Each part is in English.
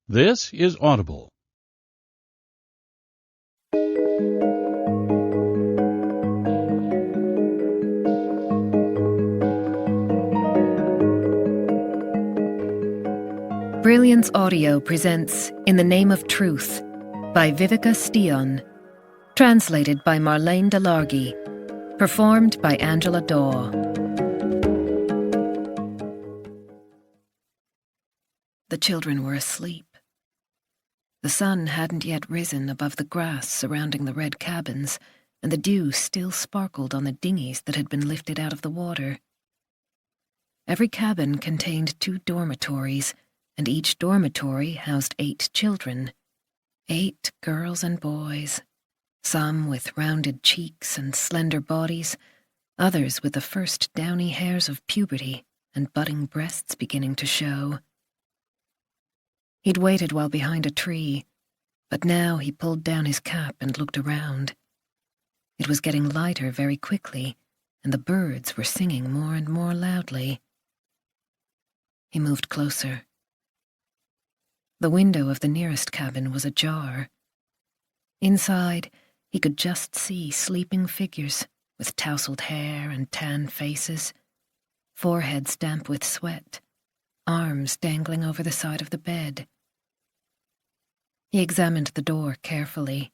This is Audible. Brilliance Audio presents In the Name of Truth by Viveca Sten, translated by Marlene Delargy, performed by Angela Daw. The children were asleep. The sun hadn't yet risen above the grass surrounding the red cabins, and the dew still sparkled on the dinghies that had been lifted out of the water. Every cabin contained 2 dormitories, and each dormitory housed 8 children. 8 girls and boys, some with rounded cheeks and slender bodies, others with the first downy hairs of puberty and budding breasts beginning to show. He'd waited while behind a tree, but now he pulled down his cap and looked around. It was getting lighter very quickly, and the birds were singing more and more loudly. He moved closer. The window of the nearest cabin was ajar. Inside, he could just see sleeping figures with tousled hair and tan faces, foreheads damp with sweat, arms dangling over the side of the bed. He examined the door carefully.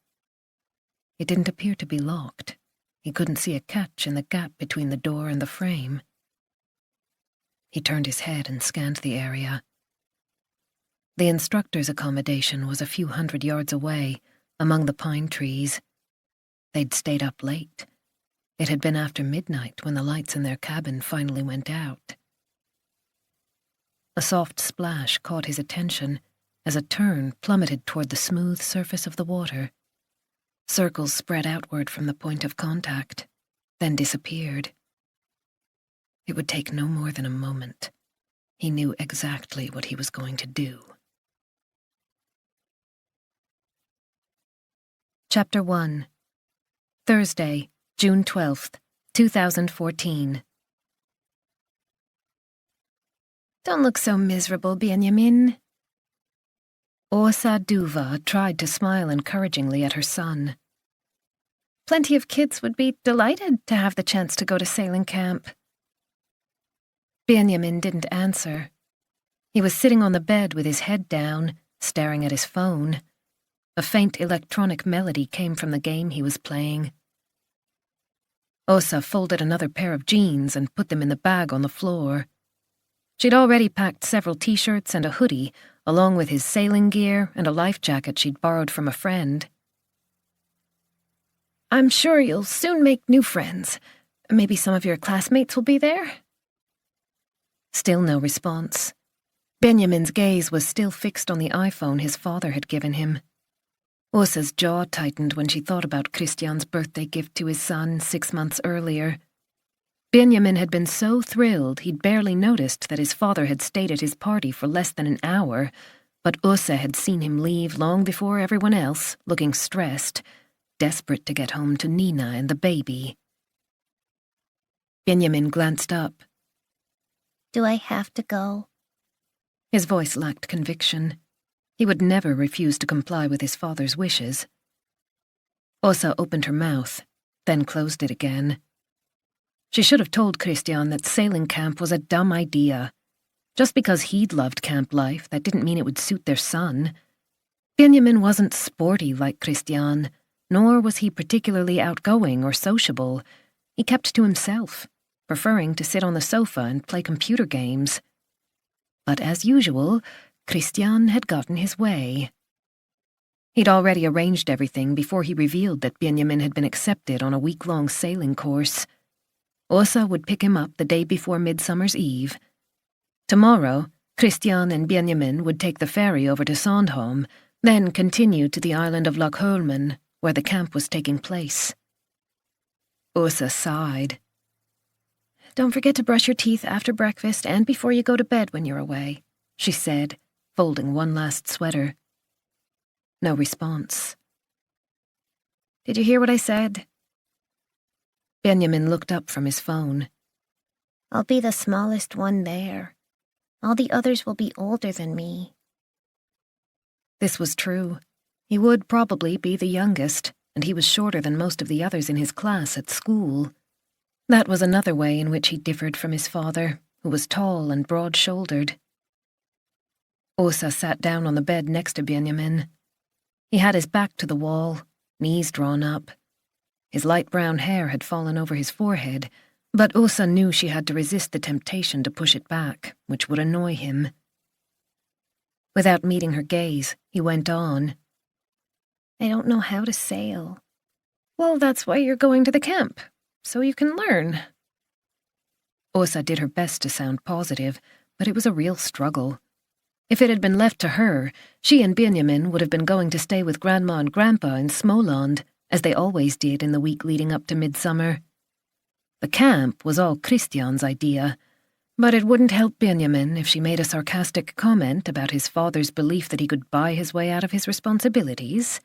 It didn't appear to be locked. He couldn't see a catch in the gap between the door and the frame. He turned his head and scanned the area. The instructor's accommodation was a few hundred yards away, among the pine trees. They'd stayed up late. It had been after midnight when the lights in their cabin finally went out. A soft splash caught his attention as a tern plummeted toward the smooth surface of the water. Circles spread outward from the point of contact, then disappeared. It would take no more than a moment. He knew exactly what he was going to do. Chapter 1. Thursday, June 12th, 2014. Don't look so miserable, Benjamin. Åsa Duva tried to smile encouragingly at her son. Plenty of kids would be delighted to have the chance to go to sailing camp. Benjamin didn't answer. He was sitting on the bed with his head down, staring at his phone. A faint electronic melody came from the game he was playing. Åsa folded another pair of jeans and put them in the bag on the floor. She'd already packed several t-shirts and a hoodie, along with his sailing gear and a life jacket she'd borrowed from a friend. I'm sure you'll soon make new friends. Maybe some of your classmates will be there? Still no response. Benjamin's gaze was still fixed on the iPhone his father had given him. Åsa's jaw tightened when she thought about Christian's birthday gift to his son 6 months earlier. Benjamin had been so thrilled he'd barely noticed that his father had stayed at his party for less than an hour, but Åsa had seen him leave long before everyone else, looking stressed, desperate to get home to Nina and the baby. Benjamin glanced up. Do I have to go? His voice lacked conviction. He would never refuse to comply with his father's wishes. Åsa opened her mouth, then closed it again. She should have told Christian that sailing camp was a dumb idea. Just because he'd loved camp life, that didn't mean it would suit their son. Benjamin wasn't sporty like Christian, nor was he particularly outgoing or sociable. He kept to himself, preferring to sit on the sofa and play computer games. But as usual, Christian had gotten his way. He'd already arranged everything before he revealed that Benjamin had been accepted on a week-long sailing course. Åsa would pick him up the day before Midsummer's Eve. Tomorrow, Christian and Benjamin would take the ferry over to Sandhamn, then continue to the island of Lochholmen, where the camp was taking place. Åsa sighed. Don't forget to brush your teeth after breakfast and before you go to bed when you're away, she said, folding one last sweater. No response. Did you hear what I said? Benjamin looked up from his phone. I'll be the smallest one there. All the others will be older than me. This was true. He would probably be the youngest, and he was shorter than most of the others in his class at school. That was another way in which he differed from his father, who was tall and broad-shouldered. Åsa sat down on the bed next to Benjamin. He had his back to the wall, knees drawn up. His light brown hair had fallen over his forehead, but Åsa knew she had to resist the temptation to push it back, which would annoy him. Without meeting her gaze, he went on. I don't know how to sail. Well, that's why you're going to the camp, so you can learn. Åsa did her best to sound positive, but it was a real struggle. If it had been left to her, she and Benjamin would have been going to stay with Grandma and Grandpa in Småland, as they always did in the week leading up to midsummer. The camp was all Christian's idea, but it wouldn't help Benjamin if she made a sarcastic comment about his father's belief that he could buy his way out of his responsibilities.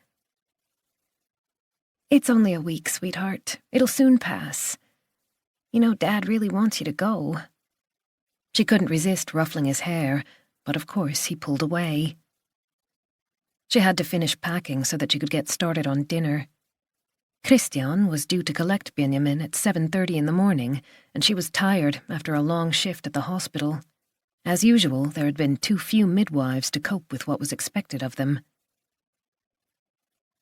It's only a week, sweetheart. It'll soon pass. You know, Dad really wants you to go. She couldn't resist ruffling his hair, but of course he pulled away. She had to finish packing so that she could get started on dinner. Christian was due to collect Benjamin at 7:30 in the morning, and she was tired after a long shift at the hospital. As usual, there had been too few midwives to cope with what was expected of them.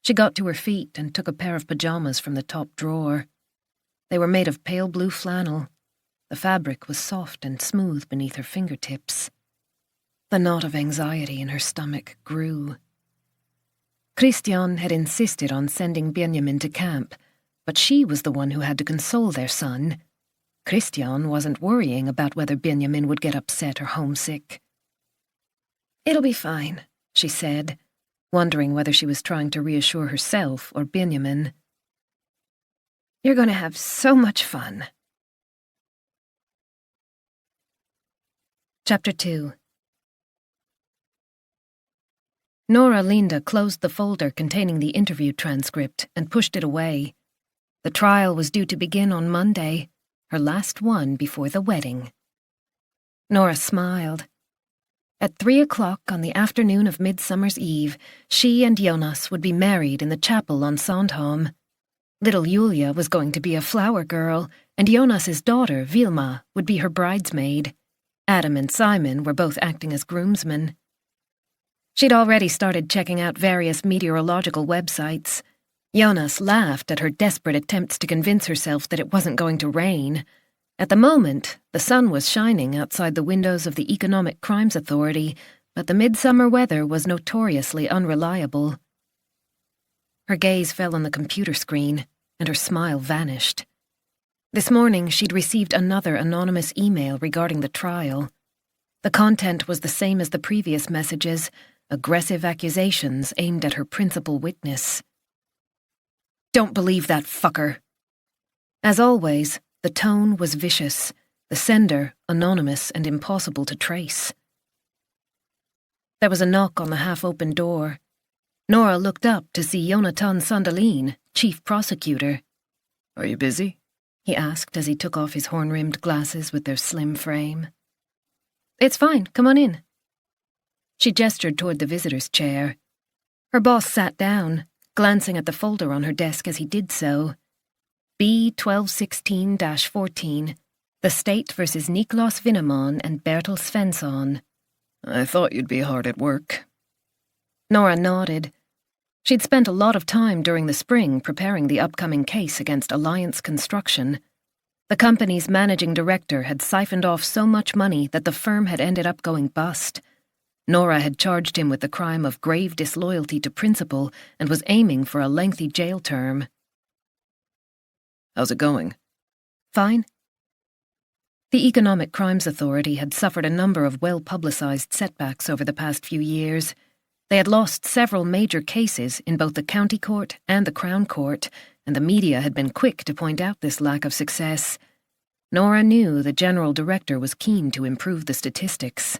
She got to her feet and took a pair of pajamas from the top drawer. They were made of pale blue flannel. The fabric was soft and smooth beneath her fingertips. The knot of anxiety in her stomach grew. Christian had insisted on sending Benjamin to camp, but she was the one who had to console their son. Christian wasn't worrying about whether Benjamin would get upset or homesick. It'll be fine, she said, wondering whether she was trying to reassure herself or Benjamin. You're going to have so much fun. Chapter 2. Nora Linda closed the folder containing the interview transcript and pushed it away. The trial was due to begin on Monday, her last one before the wedding. Nora smiled. At 3 o'clock on the afternoon of Midsummer's Eve, she and Jonas would be married in the chapel on Sandhamn. Little Julia was going to be a flower girl, and Jonas's daughter, Vilma, would be her bridesmaid. Adam and Simon were both acting as groomsmen. She'd already started checking out various meteorological websites. Jonas laughed at her desperate attempts to convince herself that it wasn't going to rain. At the moment, the sun was shining outside the windows of the Economic Crimes Authority, but the midsummer weather was notoriously unreliable. Her gaze fell on the computer screen, and her smile vanished. This morning, she'd received another anonymous email regarding the trial. The content was the same as the previous messages, aggressive accusations aimed at her principal witness. Don't believe that fucker. As always, the tone was vicious, the sender anonymous and impossible to trace. There was a knock on the half-open door. Nora looked up to see Jonathan Sandelin, chief prosecutor. Are you busy? He asked as he took off his horn-rimmed glasses with their slim frame. It's fine, come on in. She gestured toward the visitor's chair. Her boss sat down, glancing at the folder on her desk as he did so. B-1216-14, The State versus Niklas Vinneman and Bertil Svensson. I thought you'd be hard at work. Nora nodded. She'd spent a lot of time during the spring preparing the upcoming case against Alliance Construction. The company's managing director had siphoned off so much money that the firm had ended up going bust. Nora had charged him with the crime of grave disloyalty to principal and was aiming for a lengthy jail term. How's it going? Fine. The Economic Crimes Authority had suffered a number of well-publicized setbacks over the past few years. They had lost several major cases in both the county court and the Crown Court, and the media had been quick to point out this lack of success. Nora knew the general director was keen to improve the statistics.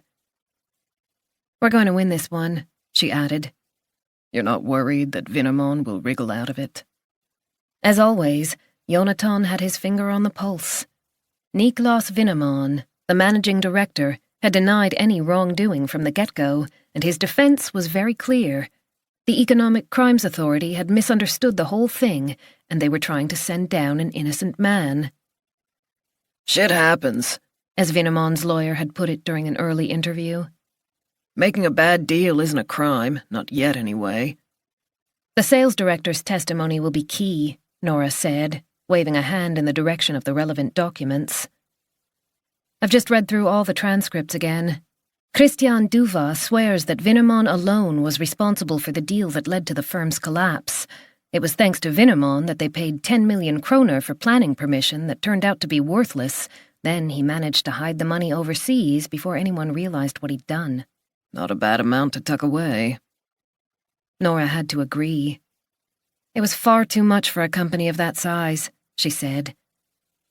We're going to win this one, she added. You're not worried that Vinneman will wriggle out of it? As always, Jonathan had his finger on the pulse. Niklas Vinneman, the managing director, had denied any wrongdoing from the get-go, and his defense was very clear. The Economic Crimes Authority had misunderstood the whole thing, and they were trying to send down an innocent man. Shit happens, as Vinnemon's lawyer had put it during an early interview. Making a bad deal isn't a crime, not yet anyway. The sales director's testimony will be key, Nora said, waving a hand in the direction of the relevant documents. I've just read through all the transcripts again. Christian Duva swears that Vinnemon alone was responsible for the deal that led to the firm's collapse. It was thanks to Vinnemon that they paid 10 million kroner for planning permission that turned out to be worthless. Then he managed to hide the money overseas before anyone realized what he'd done. Not a bad amount to tuck away. Nora had to agree. It was far too much for a company of that size, she said.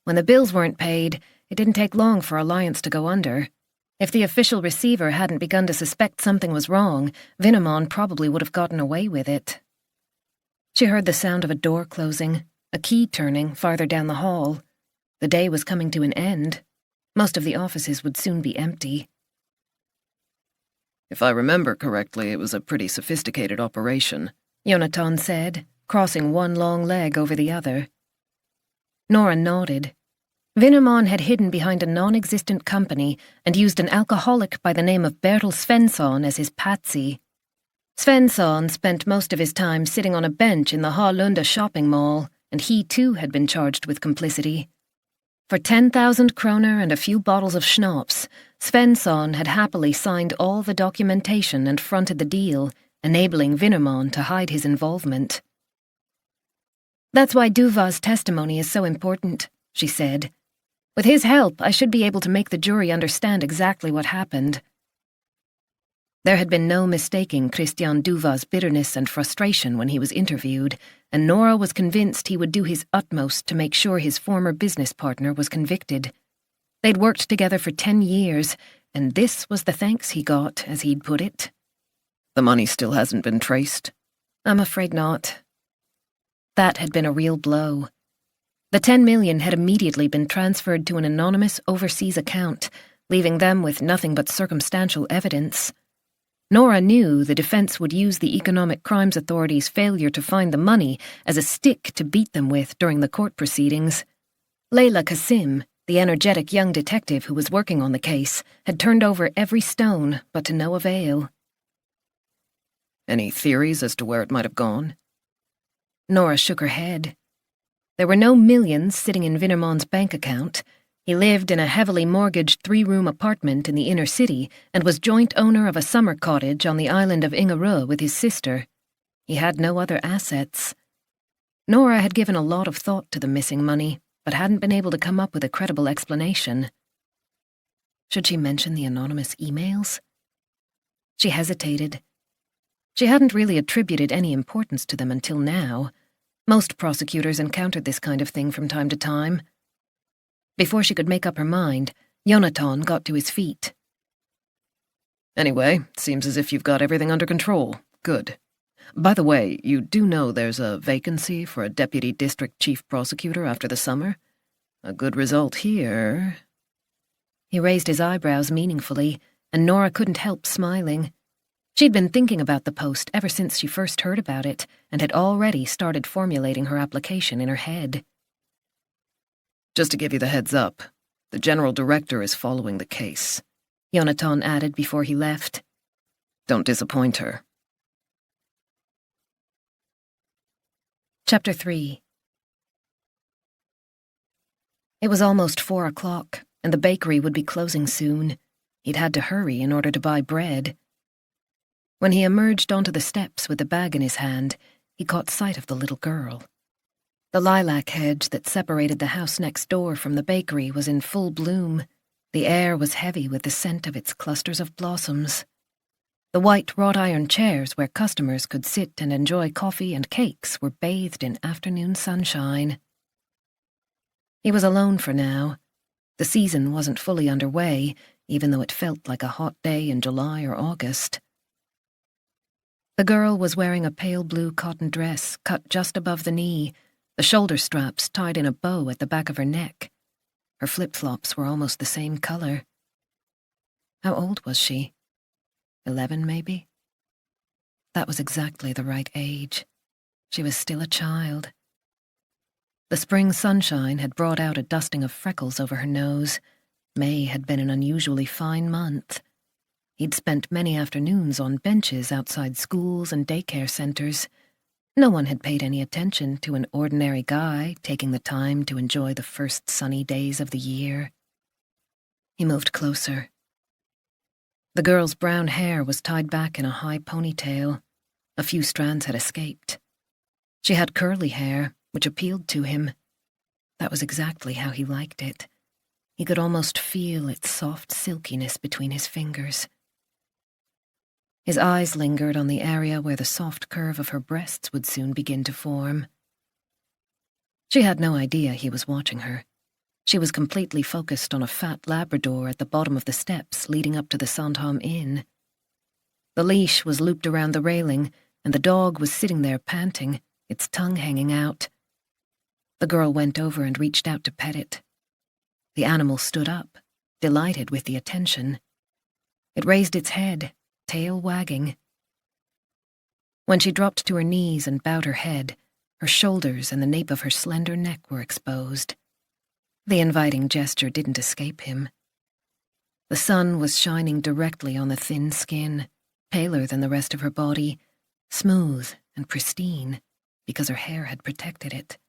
When the bills weren't paid, it didn't take long for Alliance to go under. If the official receiver hadn't begun to suspect something was wrong, Vinnemon probably would have gotten away with it. She heard the sound of a door closing, a key turning farther down the hall. The day was coming to an end. Most of the offices would soon be empty. If I remember correctly, it was a pretty sophisticated operation, Jonathan said, crossing one long leg over the other. Nora nodded. Vinnemon had hidden behind a non-existent company and used an alcoholic by the name of Bertil Svensson as his patsy. Svensson spent most of his time sitting on a bench in the Harlunda shopping mall, and he too had been charged with complicity. For 10,000 kroner and a few bottles of schnapps, Svensson had happily signed all the documentation and fronted the deal, enabling Vinnemon to hide his involvement. That's why Duva's testimony is so important, she said. With his help, I should be able to make the jury understand exactly what happened. There had been no mistaking Christian Duva's bitterness and frustration when he was interviewed, and Nora was convinced he would do his utmost to make sure his former business partner was convicted. They'd worked together for 10 years, and this was the thanks he got, as he'd put it. The money still hasn't been traced? I'm afraid not. That had been a real blow. The 10 million had immediately been transferred to an anonymous overseas account, leaving them with nothing but circumstantial evidence. Nora knew the defense would use the Economic Crimes Authority's failure to find the money as a stick to beat them with during the court proceedings. Leila Kasim, the energetic young detective who was working on the case, had turned over every stone, but to no avail. Any theories as to where it might have gone? Nora shook her head. There were no millions sitting in Vinnemon's bank account. He lived in a heavily mortgaged 3-room apartment in the inner city and was joint owner of a summer cottage on the island of Ingarö with his sister. He had no other assets. Nora had given a lot of thought to the missing money, but hadn't been able to come up with a credible explanation. Should she mention the anonymous emails? She hesitated. She hadn't really attributed any importance to them until now. Most prosecutors encountered this kind of thing from time to time. Before she could make up her mind, Jonathan got to his feet. Anyway, seems as if you've got everything under control. Good. By the way, you do know there's a vacancy for a deputy district chief prosecutor after the summer? A good result here. He raised his eyebrows meaningfully, and Nora couldn't help smiling. She'd been thinking about the post ever since she first heard about it, and had already started formulating her application in her head. Just to give you the heads up, the general director is following the case, Jonathan added before he left. Don't disappoint her. Chapter 3. It was almost 4 o'clock, and the bakery would be closing soon. He'd had to hurry in order to buy bread. When he emerged onto the steps with the bag in his hand, he caught sight of the little girl. The lilac hedge that separated the house next door from the bakery was in full bloom. The air was heavy with the scent of its clusters of blossoms. The white wrought-iron chairs where customers could sit and enjoy coffee and cakes were bathed in afternoon sunshine. He was alone for now. The season wasn't fully underway, even though it felt like a hot day in July or August. The girl was wearing a pale blue cotton dress cut just above the knee, the shoulder straps tied in a bow at the back of her neck. Her flip-flops were almost the same color. How old was she? 11, maybe? That was exactly the right age. She was still a child. The spring sunshine had brought out a dusting of freckles over her nose. May had been an unusually fine month. He'd spent many afternoons on benches outside schools and daycare centers. No one had paid any attention to an ordinary guy taking the time to enjoy the first sunny days of the year. He moved closer. The girl's brown hair was tied back in a high ponytail. A few strands had escaped. She had curly hair, which appealed to him. That was exactly how he liked it. He could almost feel its soft silkiness between his fingers. His eyes lingered on the area where the soft curve of her breasts would soon begin to form. She had no idea he was watching her. She was completely focused on a fat Labrador at the bottom of the steps leading up to the Sandhamn Inn. The leash was looped around the railing, and the dog was sitting there panting, its tongue hanging out. The girl went over and reached out to pet it. The animal stood up, delighted with the attention. It raised its head, tail wagging. When she dropped to her knees and bowed her head, her shoulders and the nape of her slender neck were exposed. The inviting gesture didn't escape him. The sun was shining directly on the thin skin, paler than the rest of her body, smooth and pristine, because her hair had protected it.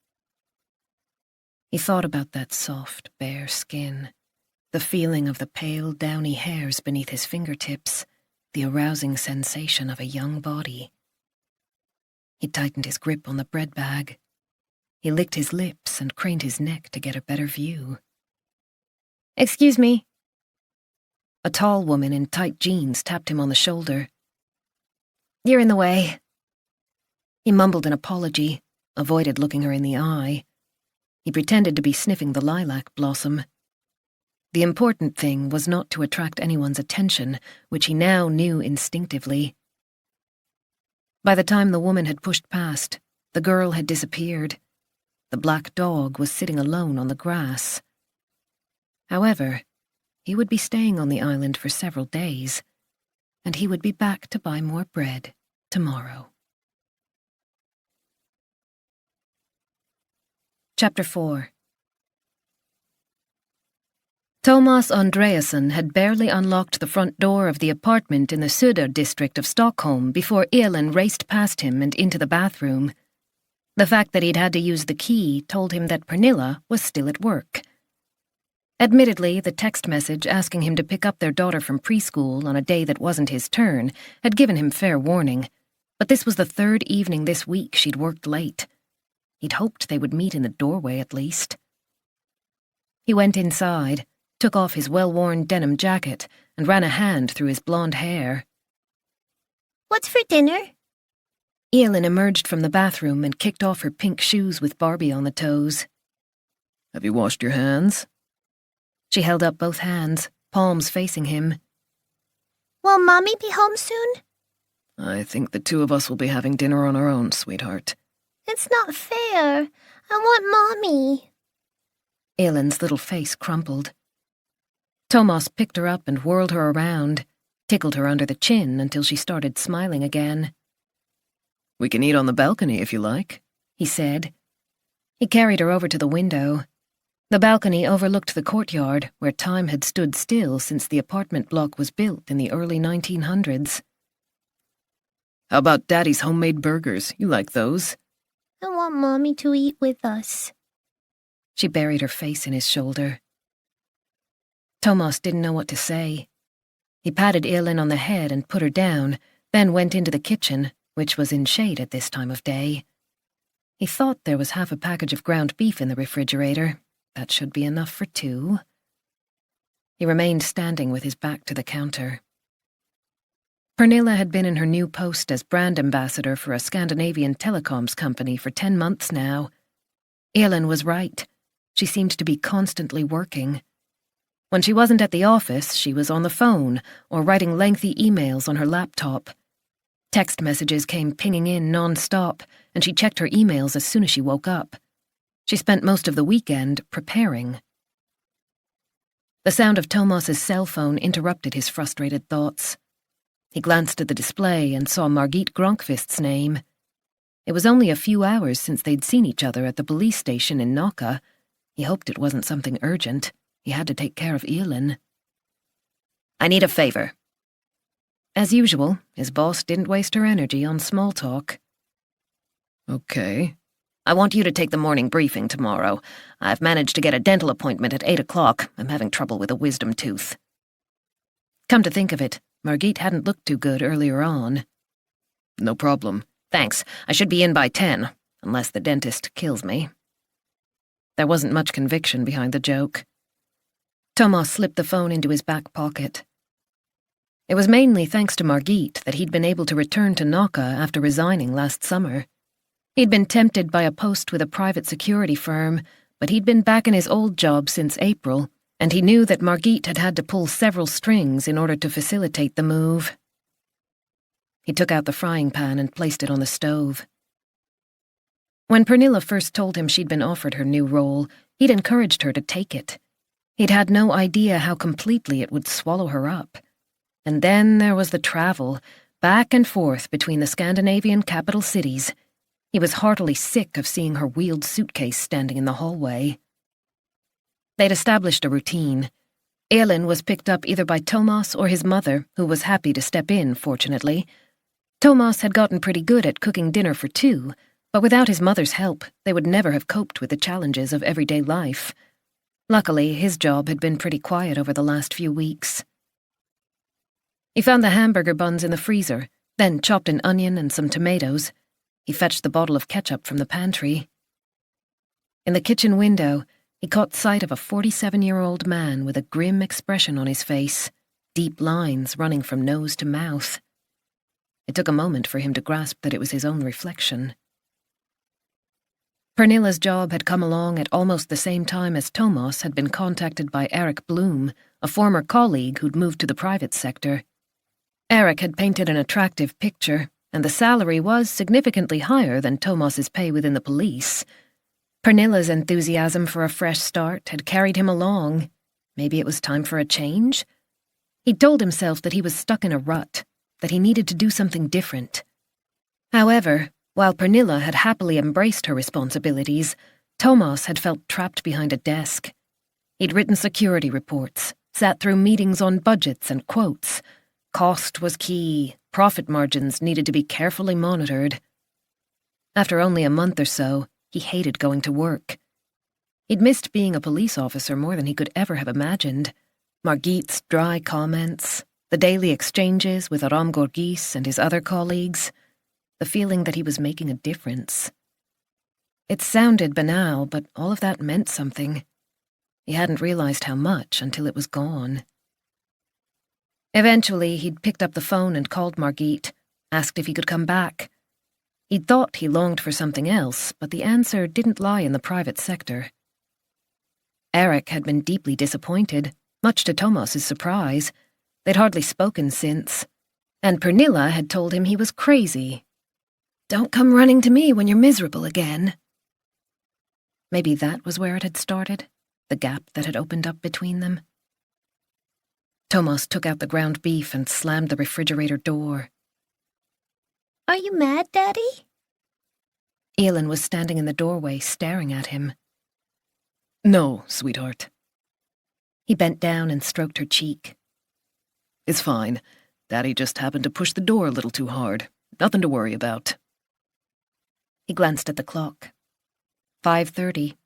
He thought about that soft, bare skin, the feeling of the pale, downy hairs beneath his fingertips, the arousing sensation of a young body. He tightened his grip on the bread bag. He licked his lips and craned his neck to get a better view. Excuse me. A tall woman in tight jeans tapped him on the shoulder. You're in the way. He mumbled an apology, avoided looking her in the eye. He pretended to be sniffing the lilac blossom. The important thing was not to attract anyone's attention, which he now knew instinctively. By the time the woman had pushed past, the girl had disappeared. The black dog was sitting alone on the grass. However, he would be staying on the island for several days, and he would be back to buy more bread tomorrow. Chapter 4. Thomas Andreasson had barely unlocked the front door of the apartment in the Söder district of Stockholm before Elin raced past him and into the bathroom. The fact that he'd had to use the key told him that Pernilla was still at work. Admittedly, the text message asking him to pick up their daughter from preschool on a day that wasn't his turn had given him fair warning, but this was the third evening this week she'd worked late. He'd hoped they would meet in the doorway at least. He went inside, took off his well-worn denim jacket, and ran a hand through his blonde hair. What's for dinner? Elin emerged from the bathroom and kicked off her pink shoes with Barbie on the toes. Have you washed your hands? She held up both hands, palms facing him. Will Mommy be home soon? I think the two of us will be having dinner on our own, sweetheart. It's not fair. I want Mommy. Elin's little face crumpled. Thomas picked her up and whirled her around, tickled her under the chin until she started smiling again. We can eat on the balcony if you like, he said. He carried her over to the window. The balcony overlooked the courtyard, where time had stood still since the apartment block was built in the early 1900s. How about Daddy's homemade burgers? You like those? I want Mommy to eat with us. She buried her face in his shoulder. Thomas didn't know what to say. He patted Elin on the head and put her down, then went into the kitchen, which was in shade at this time of day. He thought there was half a package of ground beef in the refrigerator. That should be enough for two. He remained standing with his back to the counter. Pernilla had been in her new post as brand ambassador for a Scandinavian telecoms company for 10 months now. Elin was right. She seemed to be constantly working. When she wasn't at the office, she was on the phone or writing lengthy emails on her laptop. Text messages came pinging in non-stop, and she checked her emails as soon as she woke up. She spent most of the weekend preparing. The sound of Thomas's cell phone interrupted his frustrated thoughts. He glanced at the display and saw Margit Gronkvist's name. It was only a few hours since they'd seen each other at the police station in Nocca. He hoped it wasn't something urgent. He had to take care of Elin. I need a favor. As usual, his boss didn't waste her energy on small talk. Okay. I want you to take the morning briefing tomorrow. I've managed to get a dental appointment at 8 o'clock. I'm having trouble with a wisdom tooth. Come to think of it, Margit hadn't looked too good earlier on. No problem. Thanks. I should be in by 10, unless the dentist kills me. There wasn't much conviction behind the joke. Thomas slipped the phone into his back pocket. It was mainly thanks to Margit that he'd been able to return to Nocca after resigning last summer. He'd been tempted by a post with a private security firm, but he'd been back in his old job since April, and he knew that Margit had had to pull several strings in order to facilitate the move. He took out the frying pan and placed it on the stove. When Pernilla first told him she'd been offered her new role, he'd encouraged her to take it. He'd had no idea how completely it would swallow her up. And then there was the travel, back and forth between the Scandinavian capital cities. He was heartily sick of seeing her wheeled suitcase standing in the hallway. They'd established a routine. Elin was picked up either by Thomas or his mother, who was happy to step in, fortunately. Thomas had gotten pretty good at cooking dinner for two, but without his mother's help, they would never have coped with the challenges of everyday life. Luckily, his job had been pretty quiet over the last few weeks. He found the hamburger buns in the freezer, then chopped an onion and some tomatoes. He fetched the bottle of ketchup from the pantry. In the kitchen window, he caught sight of a 47-year-old man with a grim expression on his face, deep lines running from nose to mouth. It took a moment for him to grasp that it was his own reflection. Pernilla's job had come along at almost the same time as Thomas had been contacted by Eric Bloom, a former colleague who'd moved to the private sector. Eric had painted an attractive picture, and the salary was significantly higher than Thomas's pay within the police. Pernilla's enthusiasm for a fresh start had carried him along. Maybe it was time for a change? He'd told himself that he was stuck in a rut, that he needed to do something different. However, while Pernilla had happily embraced her responsibilities, Thomas had felt trapped behind a desk. He'd written security reports, sat through meetings on budgets and quotes. Cost was key. Profit margins needed to be carefully monitored. After only a month or so, he hated going to work. He'd missed being a police officer more than he could ever have imagined. Margit's dry comments, the daily exchanges with Aram Gorgis and his other colleagues, the feeling that he was making a difference. It sounded banal, but all of that meant something. He hadn't realized how much until it was gone. Eventually, he'd picked up the phone and called Margit, asked if he could come back. He'd thought he longed for something else, but the answer didn't lie in the private sector. Eric had been deeply disappointed, much to Thomas's surprise. They'd hardly spoken since, and Pernilla had told him he was crazy. "Don't come running to me when you're miserable again." Maybe that was where it had started, the gap that had opened up between them. Thomas took out the ground beef and slammed the refrigerator door. Are you mad, Daddy? Elin was standing in the doorway, staring at him. No, sweetheart. He bent down and stroked her cheek. It's fine. Daddy just happened to push the door a little too hard. Nothing to worry about. He glanced at the clock. 5:30.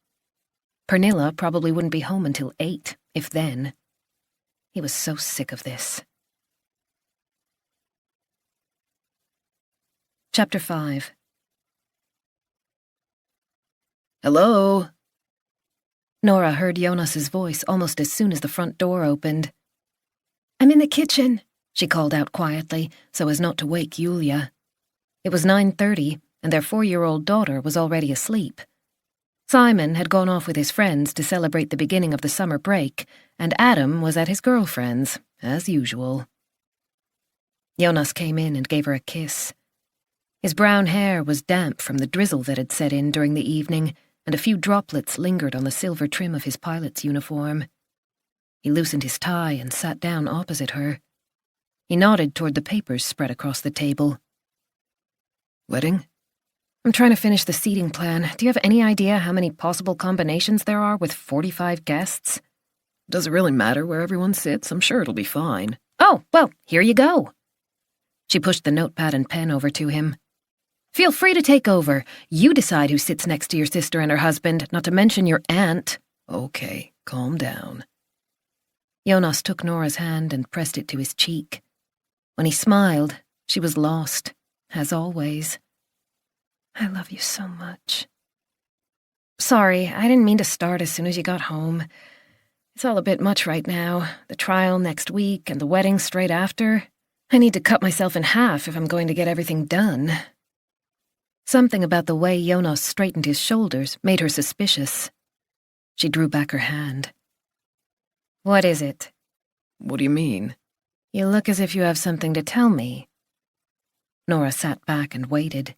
Pernilla probably wouldn't be home until 8, if then. He was so sick of this. Chapter 5. Hello? Nora heard Jonas's voice almost as soon as the front door opened. "I'm in the kitchen," she called out quietly, so as not to wake Yulia. It was 9:30, and their 4-year-old daughter was already asleep. Simon had gone off with his friends to celebrate the beginning of the summer break, and Adam was at his girlfriend's, as usual. Jonas came in and gave her a kiss. His brown hair was damp from the drizzle that had set in during the evening, and a few droplets lingered on the silver trim of his pilot's uniform. He loosened his tie and sat down opposite her. He nodded toward the papers spread across the table. Wedding? I'm trying to finish the seating plan. Do you have any idea how many possible combinations there are with 45 guests? Does it really matter where everyone sits? I'm sure it'll be fine. Oh, well, here you go. She pushed the notepad and pen over to him. Feel free to take over. You decide who sits next to your sister and her husband, not to mention your aunt. Okay, calm down. Jonas took Nora's hand and pressed it to his cheek. When he smiled, she was lost, as always. I love you so much. Sorry, I didn't mean to start as soon as you got home. It's all a bit much right now. The trial next week and the wedding straight after. I need to cut myself in half if I'm going to get everything done. Something about the way Jonas straightened his shoulders made her suspicious. She drew back her hand. What is it? What do you mean? You look as if you have something to tell me. Nora sat back and waited.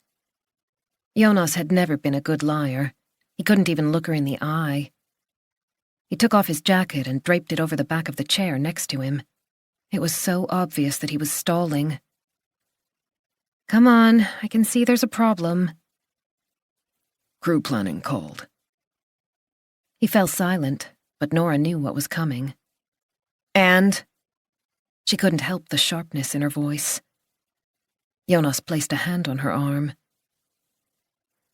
Jonas had never been a good liar. He couldn't even look her in the eye. He took off his jacket and draped it over the back of the chair next to him. It was so obvious that he was stalling. Come on, I can see there's a problem. Crew planning called. He fell silent, but Nora knew what was coming. And? She couldn't help the sharpness in her voice. Jonas placed a hand on her arm.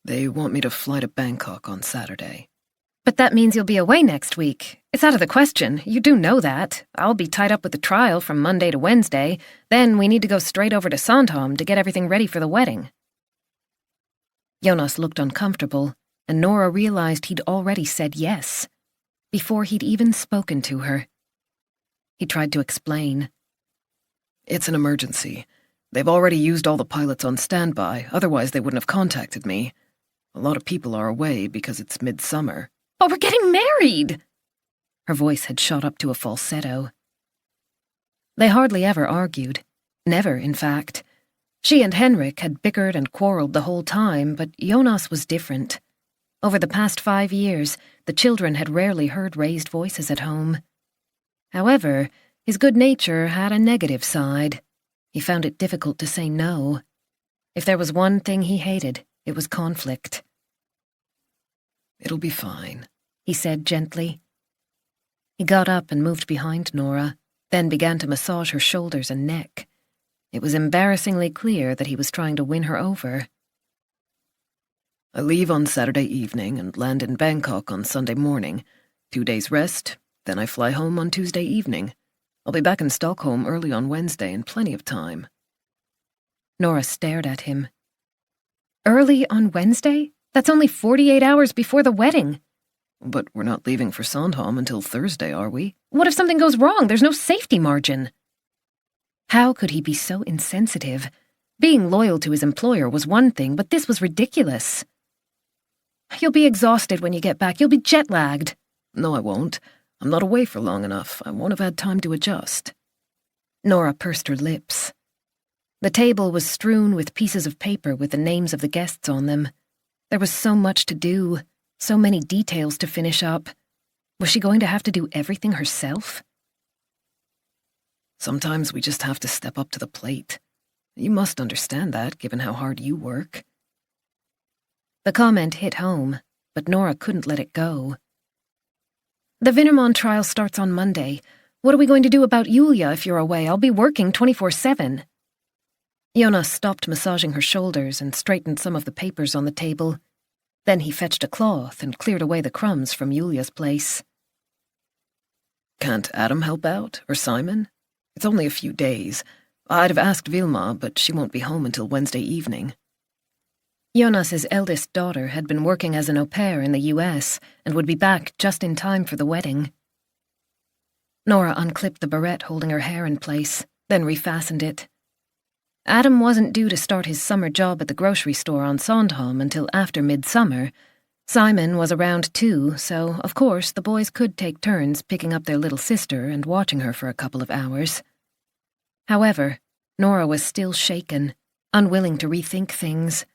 They want me to fly to Bangkok on Saturday. But that means you'll be away next week. It's out of the question. You do know that. I'll be tied up with the trial from Monday to Wednesday. Then we need to go straight over to Sandhamn to get everything ready for the wedding. Jonas looked uncomfortable, and Nora realized he'd already said yes, before he'd even spoken to her. He tried to explain. It's an emergency. They've already used all the pilots on standby, otherwise they wouldn't have contacted me. A lot of people are away because it's midsummer. Oh, we're getting married! Her voice had shot up to a falsetto. They hardly ever argued. Never, in fact. She and Henrik had bickered and quarreled the whole time, but Jonas was different. Over the past 5 years, the children had rarely heard raised voices at home. However, his good nature had a negative side. He found it difficult to say no. If there was one thing he hated, it was conflict. It'll be fine, he said gently. He got up and moved behind Nora, then began to massage her shoulders and neck. It was embarrassingly clear that he was trying to win her over. I leave on Saturday evening and land in Bangkok on Sunday morning. 2 days rest, then I fly home on Tuesday evening. I'll be back in Stockholm early on Wednesday in plenty of time. Nora stared at him. Early on Wednesday? That's only 48 hours before the wedding. But we're not leaving for Sandhamn until Thursday, are we? What if something goes wrong? There's no safety margin. How could he be so insensitive? Being loyal to his employer was one thing, but this was ridiculous. You'll be exhausted when you get back. You'll be jet-lagged. No, I won't. I'm not away for long enough. I won't have had time to adjust. Nora pursed her lips. The table was strewn with pieces of paper with the names of the guests on them. There was so much to do, so many details to finish up. Was she going to have to do everything herself? Sometimes we just have to step up to the plate. You must understand that, given how hard you work. The comment hit home, but Nora couldn't let it go. The Vinnerman trial starts on Monday. What are we going to do about Julia if you're away? I'll be working 24/7. Jonas stopped massaging her shoulders and straightened some of the papers on the table. Then he fetched a cloth and cleared away the crumbs from Julia's place. Can't Adam help out, or Simon? It's only a few days. I'd have asked Vilma, but she won't be home until Wednesday evening. Jonas's eldest daughter had been working as an au pair in the U.S. and would be back just in time for the wedding. Nora unclipped the barrette holding her hair in place, then refastened it. Adam wasn't due to start his summer job at the grocery store on Sandhamn until after midsummer. Simon was around too, so, of course, the boys could take turns picking up their little sister and watching her for a couple of hours. However, Nora was still shaken, unwilling to rethink things.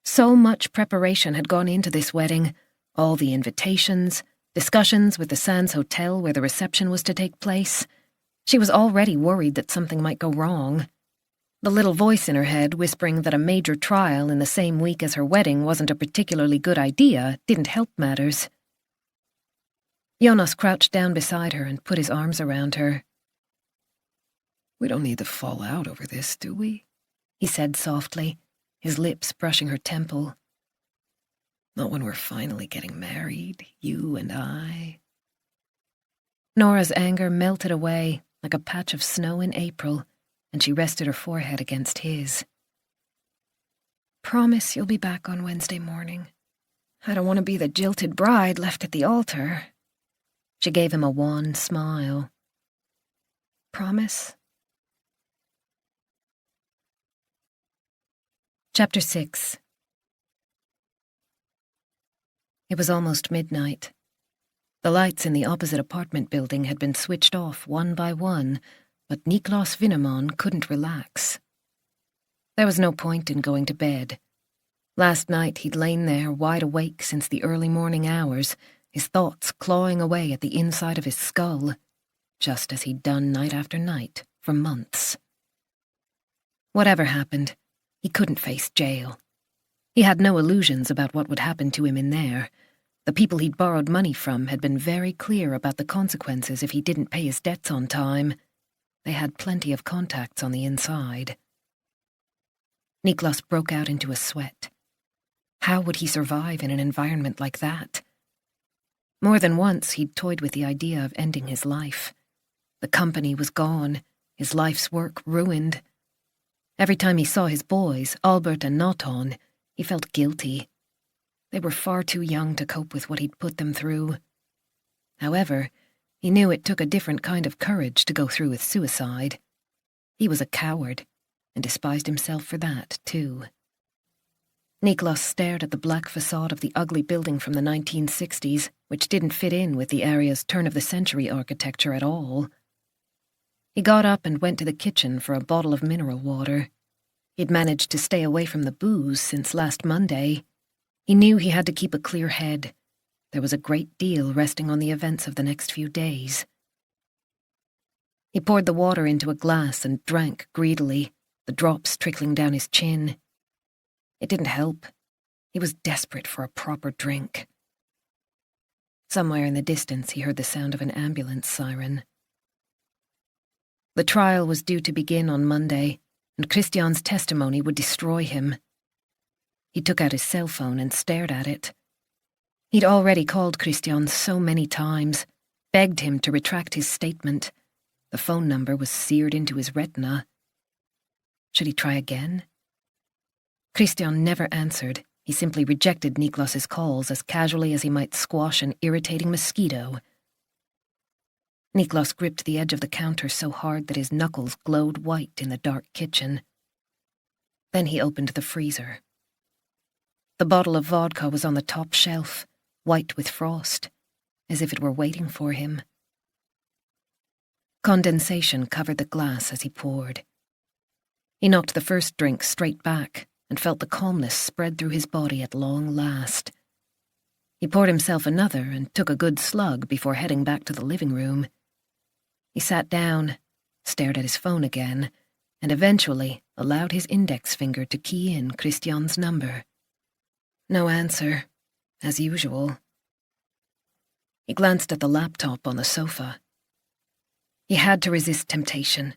So much preparation had gone into this wedding, all the invitations, discussions with the Sands Hotel where the reception was to take place. She was already worried that something might go wrong. The little voice in her head whispering that a major trial in the same week as her wedding wasn't a particularly good idea didn't help matters. Jonas crouched down beside her and put his arms around her. "We don't need to fall out over this, do we?" he said softly, his lips brushing her temple. "Not when we're finally getting married, you and I." Nora's anger melted away like a patch of snow in April, and she rested her forehead against his. "Promise you'll be back on Wednesday morning. I don't want to be the jilted bride left at the altar." She gave him a wan smile. "Promise?" Chapter 6. It was almost midnight. The lights in the opposite apartment building had been switched off one by one, but Niklas Winneman couldn't relax. There was no point in going to bed. Last night he'd lain there wide awake since the early morning hours, his thoughts clawing away at the inside of his skull, just as he'd done night after night for months. Whatever happened, he couldn't face jail. He had no illusions about what would happen to him in there. The people he'd borrowed money from had been very clear about the consequences if he didn't pay his debts on time. They had plenty of contacts on the inside. Niklas broke out into a sweat. How would he survive in an environment like that? More than once he'd toyed with the idea of ending his life. The company was gone, his life's work ruined. Every time he saw his boys, Albert and Nathan, he felt guilty. They were far too young to cope with what he'd put them through. However, he knew it took a different kind of courage to go through with suicide. He was a coward, and despised himself for that, too. Niklas stared at the black facade of the ugly building from the 1960s, which didn't fit in with the area's turn-of-the-century architecture at all. He got up and went to the kitchen for a bottle of mineral water. He'd managed to stay away from the booze since last Monday. He knew he had to keep a clear head. There was a great deal resting on the events of the next few days. He poured the water into a glass and drank greedily, the drops trickling down his chin. It didn't help. He was desperate for a proper drink. Somewhere in the distance he heard the sound of an ambulance siren. The trial was due to begin on Monday, and Christian's testimony would destroy him. He took out his cell phone and stared at it. He'd already called Christian so many times, begged him to retract his statement. The phone number was seared into his retina. Should he try again? Christian never answered. He simply rejected Niklas's calls as casually as he might squash an irritating mosquito. Niklas gripped the edge of the counter so hard that his knuckles glowed white in the dark kitchen. Then he opened the freezer. The bottle of vodka was on the top shelf, white with frost, as if it were waiting for him. Condensation covered the glass as he poured. He knocked the first drink straight back and felt the calmness spread through his body at long last. He poured himself another and took a good slug before heading back to the living room. He sat down, stared at his phone again, and eventually allowed his index finger to key in Christian's number. No answer, as usual. He glanced at the laptop on the sofa. He had to resist temptation,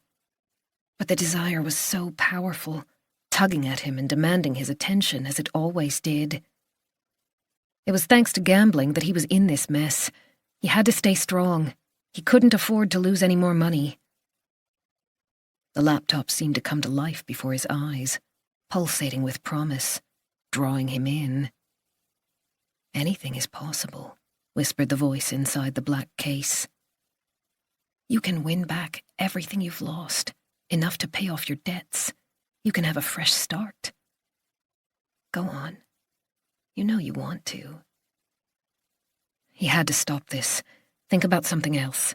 but the desire was so powerful, tugging at him and demanding his attention as it always did. It was thanks to gambling that he was in this mess. He had to stay strong. He couldn't afford to lose any more money. The laptop seemed to come to life before his eyes, pulsating with promise, drawing him in. "Anything is possible," whispered the voice inside the black case. "You can win back everything you've lost, enough to pay off your debts. You can have a fresh start. Go on. You know you want to." He had to stop this, think about something else.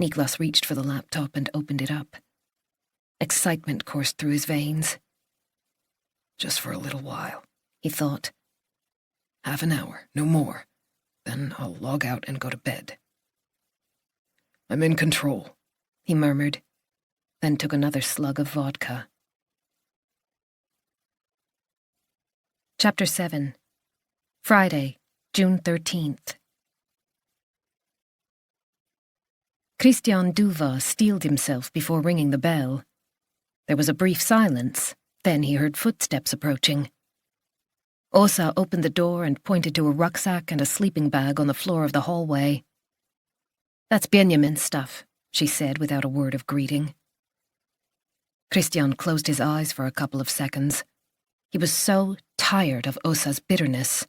Niklas reached for the laptop and opened it up. Excitement coursed through his veins. "Just for a little while," he thought. "Half an hour, no more. Then I'll log out and go to bed." I'm in control," he murmured, then took another slug of vodka. Chapter 7. Friday, June 13th. Christian Duva steeled himself before ringing the bell. There was a brief silence, then he heard footsteps approaching. Åsa opened the door and pointed to a rucksack and a sleeping bag on the floor of the hallway. "That's Benjamin's stuff," she said without a word of greeting. Christian closed his eyes for a couple of seconds. He was so tired of Åsa's bitterness.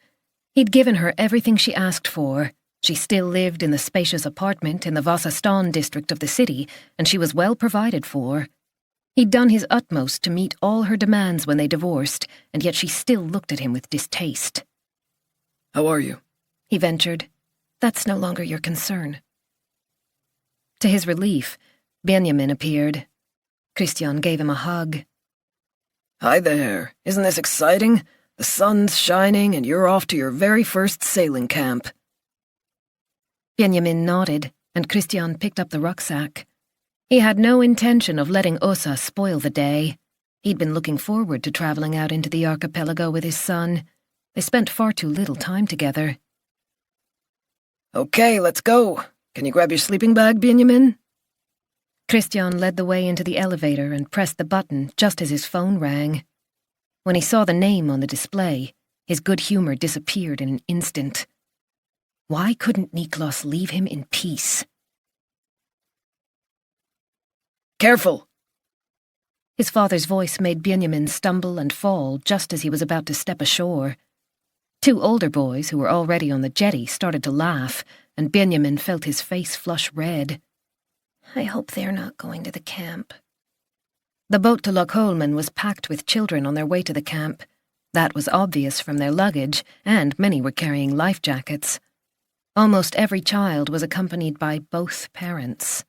He'd given her everything she asked for. She still lived in the spacious apartment in the Viveca Sten district of the city, and she was well provided for. He'd done his utmost to meet all her demands when they divorced, and yet she still looked at him with distaste. "How are you?" he ventured. "That's no longer your concern." To his relief, Benjamin appeared. Christian gave him a hug. "Hi there. Isn't this exciting? The sun's shining and you're off to your very first sailing camp." Benjamin nodded, and Christian picked up the rucksack. He had no intention of letting Åsa spoil the day. He'd been looking forward to traveling out into the archipelago with his son. They spent far too little time together. "Okay, let's go. Can you grab your sleeping bag, Benjamin?" Christian led the way into the elevator and pressed the button just as his phone rang. When he saw the name on the display, his good humor disappeared in an instant. Why couldn't Niklas leave him in peace? "Careful!" His father's voice made Benjamin stumble and fall just as he was about to step ashore. Two older boys, who were already on the jetty, started to laugh, and Benjamin felt his face flush red. "I hope they're not going to the camp." The boat to Lochholmen was packed with children on their way to the camp. That was obvious from their luggage, and many were carrying life jackets. Almost every child was accompanied by both parents.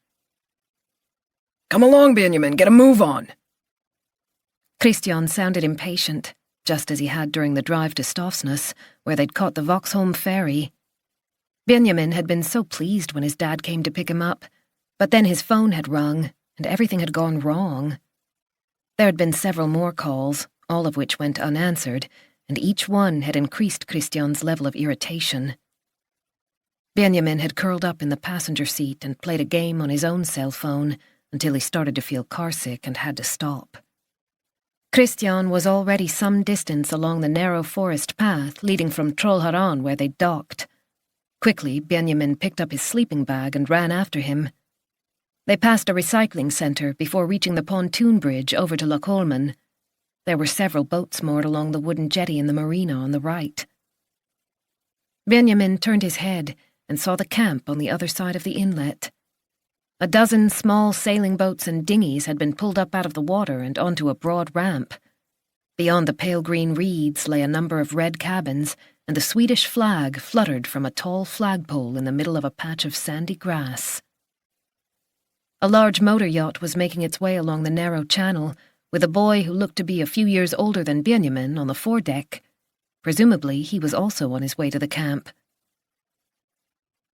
"Come along, Benjamin, get a move on." Christian sounded impatient, just as he had during the drive to Stofsnäs, where they'd caught the Vauxholm ferry. Benjamin had been so pleased when his dad came to pick him up, but then his phone had rung, and everything had gone wrong. There had been several more calls, all of which went unanswered, and each one had increased Christian's level of irritation. Benjamin had curled up in the passenger seat and played a game on his own cell phone until he started to feel carsick and had to stop. Christian was already some distance along the narrow forest path leading from Trollhättan where they docked. Quickly, Benjamin picked up his sleeping bag and ran after him. They passed a recycling centre before reaching the pontoon bridge over to Lochholmen. There were several boats moored along the wooden jetty in the marina on the right. Benjamin turned his head and saw the camp on the other side of the inlet. A dozen small sailing boats and dinghies had been pulled up out of the water and onto a broad ramp. Beyond the pale green reeds lay a number of red cabins, and the Swedish flag fluttered from a tall flagpole in the middle of a patch of sandy grass. A large motor yacht was making its way along the narrow channel, with a boy who looked to be a few years older than Benjamin on the foredeck. Presumably, he was also on his way to the camp.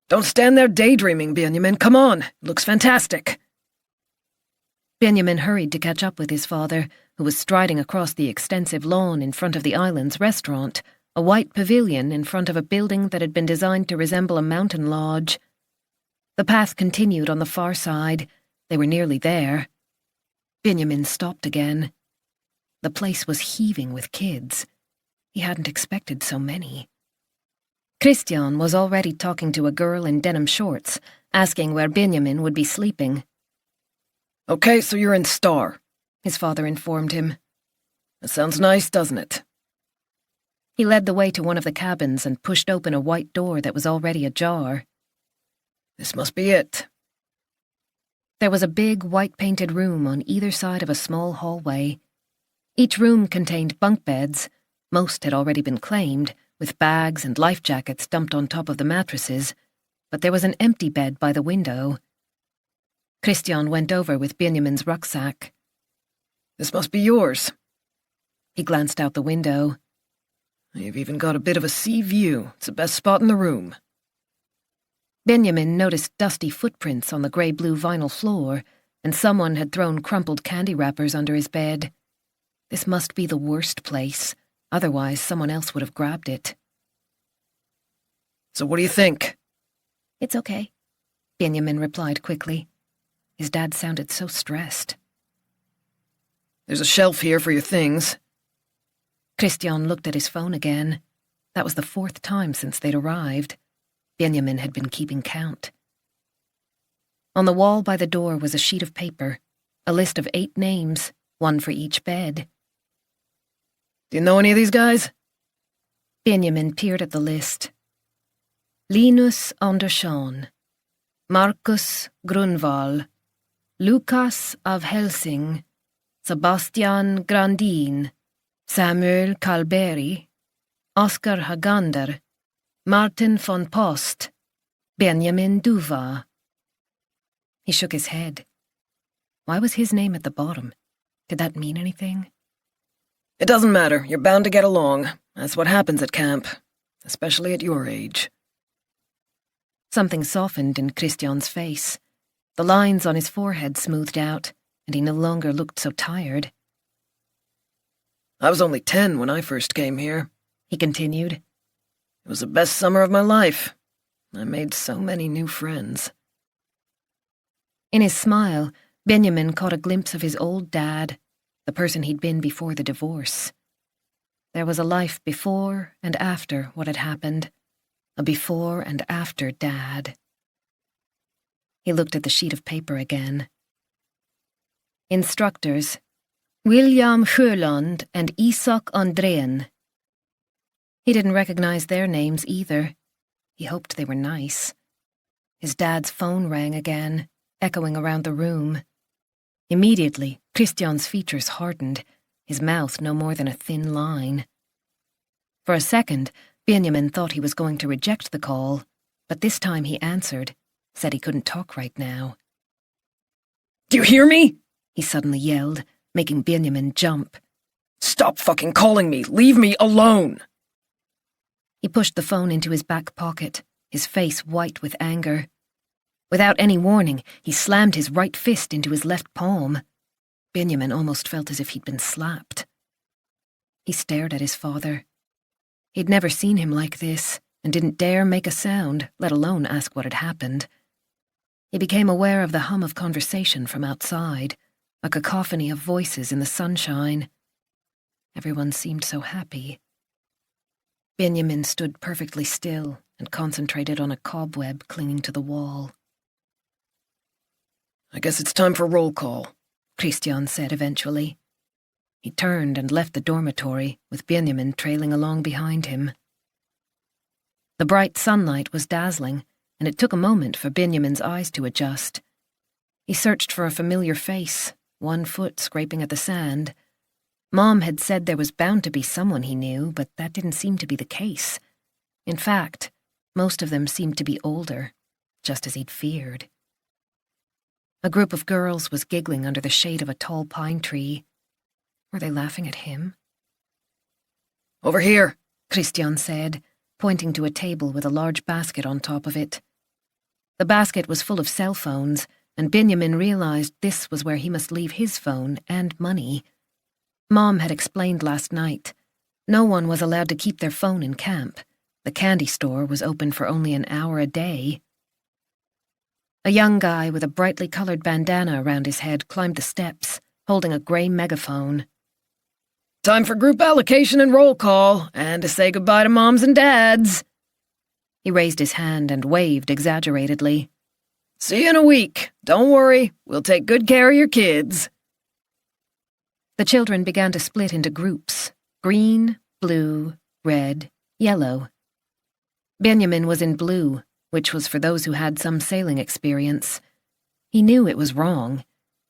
"Don't stand there daydreaming, Benjamin. Come on. It looks fantastic." Benjamin hurried to catch up with his father, who was striding across the extensive lawn in front of the island's restaurant, a white pavilion in front of a building that had been designed to resemble a mountain lodge. The path continued on the far side. They were nearly there. Benjamin stopped again. The place was heaving with kids. He hadn't expected so many. Christian was already talking to a girl in denim shorts, asking where Benjamin would be sleeping. "Okay, so you're in Star," his father informed him. "That sounds nice, doesn't it?" He led the way to one of the cabins and pushed open a white door that was already ajar. "This must be it." There was a big white-painted room on either side of a small hallway. Each room contained bunk beds. Most had already been claimed, with bags and life jackets dumped on top of the mattresses, but there was an empty bed by the window. Christian went over with Benjamin's rucksack. "This must be yours." He glanced out the window. "You've even got a bit of a sea view. It's the best spot in the room." Benjamin noticed dusty footprints on the grey-blue vinyl floor, and someone had thrown crumpled candy wrappers under his bed. This must be the worst place, otherwise someone else would have grabbed it. So what do you think? It's okay, Benjamin replied quickly. His dad sounded so stressed. There's a shelf here for your things. Christian looked at his phone again. That was the 4th time since they'd arrived. Benjamin had been keeping count. On the wall by the door was a sheet of paper, a list of 8 names, 1 for each bed. Do you know any of these guys? Benjamin peered at the list. Linus Andersson, Marcus Grunwald, Lukas av Helsing, Sebastian Grandin, Samuel Kalberi, Oscar Hagander, Martin von Post, Benjamin Duva. He shook his head. Why was his name at the bottom? Did that mean anything? It doesn't matter. You're bound to get along. That's what happens at camp, especially at your age. Something softened in Christian's face. The lines on his forehead smoothed out, and he no longer looked so tired. I was only 10 when I first came here, he continued. It was the best summer of my life. I made so many new friends. In his smile, Benjamin caught a glimpse of his old dad, the person he'd been before the divorce. There was a life before and after what had happened, a before and after Dad. He looked at the sheet of paper again. Instructors, William Sjöland and Isak Andrén. He didn't recognize their names either. He hoped they were nice. His dad's phone rang again, echoing around the room. Immediately, Christian's features hardened, his mouth no more than a thin line. For a second, Benjamin thought he was going to reject the call, but this time he answered, said he couldn't talk right now. Do you hear me? He suddenly yelled, making Benjamin jump. Stop fucking calling me! Leave me alone! He pushed the phone into his back pocket, his face white with anger. Without any warning, he slammed his right fist into his left palm. Benjamin almost felt as if he'd been slapped. He stared at his father. He'd never seen him like this, and didn't dare make a sound, let alone ask what had happened. He became aware of the hum of conversation from outside, a cacophony of voices in the sunshine. Everyone seemed so happy. Benjamin stood perfectly still and concentrated on a cobweb clinging to the wall. I guess it's time for roll call, Christian said eventually. He turned and left the dormitory, with Benjamin trailing along behind him. The bright sunlight was dazzling, and it took a moment for Benjamin's eyes to adjust. He searched for a familiar face, one foot scraping at the sand. Mom had said there was bound to be someone he knew, but that didn't seem to be the case. In fact, most of them seemed to be older, just as he'd feared. A group of girls was giggling under the shade of a tall pine tree. Were they laughing at him? Over here, Christian said, pointing to a table with a large basket on top of it. The basket was full of cell phones, and Benjamin realized this was where he must leave his phone and money. Mom had explained last night. No one was allowed to keep their phone in camp. The candy store was open for only an hour a day. A young guy with a brightly colored bandana around his head climbed the steps, holding a gray megaphone. Time for group allocation and roll call, and to say goodbye to moms and dads. He raised his hand and waved exaggeratedly. See you in a week. Don't worry, we'll take good care of your kids. The children began to split into groups, green, blue, red, yellow. Benjamin was in blue, which was for those who had some sailing experience. He knew it was wrong.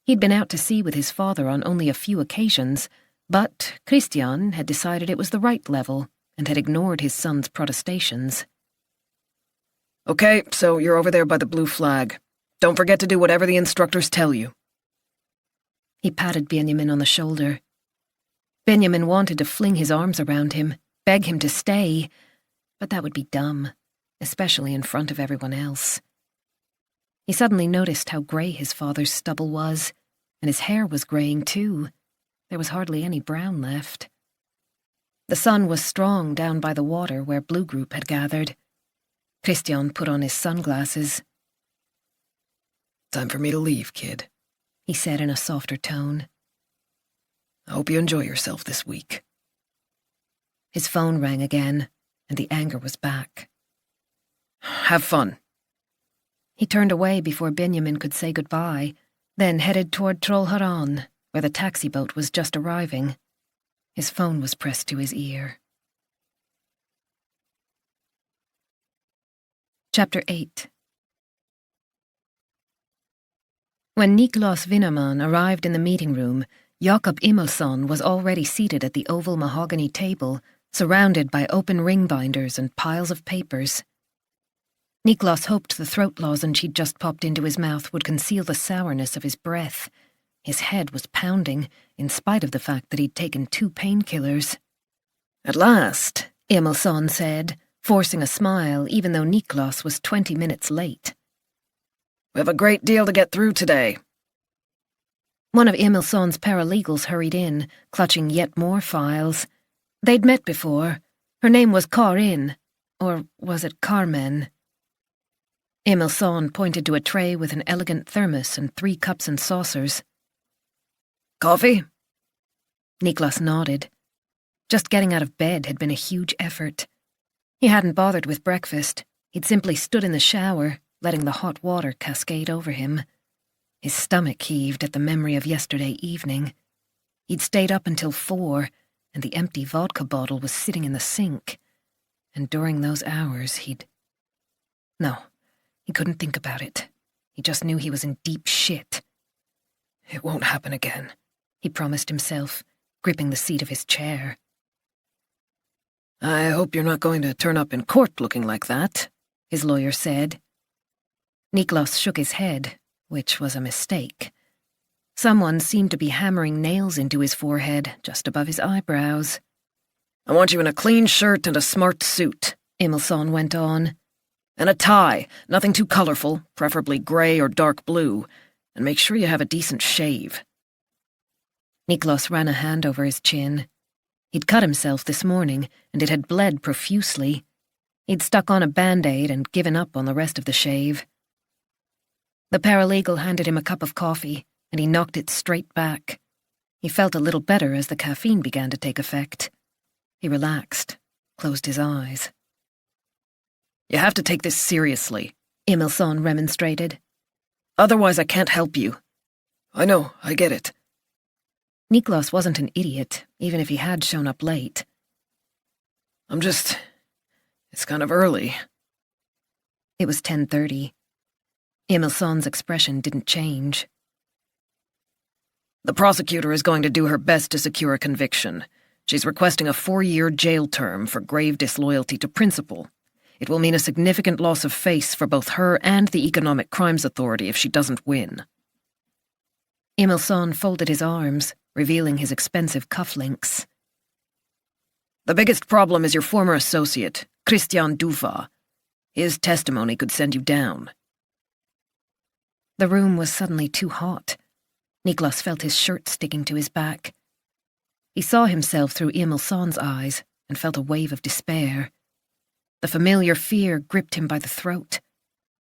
He'd been out to sea with his father on only a few occasions, but Christian had decided it was the right level and had ignored his son's protestations. Okay, so you're over there by the blue flag. Don't forget to do whatever the instructors tell you. He patted Benjamin on the shoulder. Benjamin wanted to fling his arms around him, beg him to stay, but that would be dumb, especially in front of everyone else. He suddenly noticed how grey his father's stubble was, and his hair was greying too. There was hardly any brown left. The sun was strong down by the water where Blue Group had gathered. Christian put on his sunglasses. "Time for me to leave, kid," he said in a softer tone. "I hope you enjoy yourself this week." His phone rang again, and the anger was back. "Have fun." He turned away before Benjamin could say goodbye, then headed toward Trollhättan, where the taxi boat was just arriving. His phone was pressed to his ear. Chapter 8. When Niklas Winnerman arrived in the meeting room, Jakob Immelson was already seated at the oval mahogany table, surrounded by open ring binders and piles of papers. Niklas hoped the throat lozenge he'd just popped into his mouth would conceal the sourness of his breath. His head was pounding, in spite of the fact that he'd taken 2 painkillers. "At last," Immelson said, forcing a smile even though Niklas was 20 minutes late. "We have a great deal to get through today." One of Immelson's paralegals hurried in, clutching yet more files. They'd met before. Her name was Karin, or was it Carmen? Immelson pointed to a tray with an elegant thermos and 3 cups and saucers. "Coffee?" Niklas nodded. Just getting out of bed had been a huge effort. He hadn't bothered with breakfast. He'd simply stood in the shower, letting the hot water cascade over him. His stomach heaved at the memory of yesterday evening. He'd stayed up until 4, and the empty vodka bottle was sitting in the sink. And during those hours, No, he couldn't think about it. He just knew he was in deep shit. "It won't happen again," he promised himself, gripping the seat of his chair. "I hope you're not going to turn up in court looking like that," his lawyer said. Niklas shook his head, which was a mistake. Someone seemed to be hammering nails into his forehead, just above his eyebrows. "I want you in a clean shirt and a smart suit," Immelson went on. "And a tie, nothing too colorful, preferably gray or dark blue, and make sure you have a decent shave." Niklas ran a hand over his chin. He'd cut himself this morning, and it had bled profusely. He'd stuck on a Band-Aid and given up on the rest of the shave. The paralegal handed him a cup of coffee, and he knocked it straight back. He felt a little better as the caffeine began to take effect. He relaxed, closed his eyes. "You have to take this seriously," Immelson remonstrated. "Otherwise I can't help you." "I know, I get it." Niklas wasn't an idiot, even if he had shown up late. It's kind of early." It was 10:30. Immelson's expression didn't change. "The prosecutor is going to do her best to secure a conviction. She's requesting a 4-year jail term for grave disloyalty to principle. It will mean a significant loss of face for both her and the Economic Crimes Authority if she doesn't win." Immelson folded his arms, revealing his expensive cufflinks. "The biggest problem is your former associate, Christian Duva. His testimony could send you down." The room was suddenly too hot. Niklas felt his shirt sticking to his back. He saw himself through Immelson's eyes and felt a wave of despair. The familiar fear gripped him by the throat.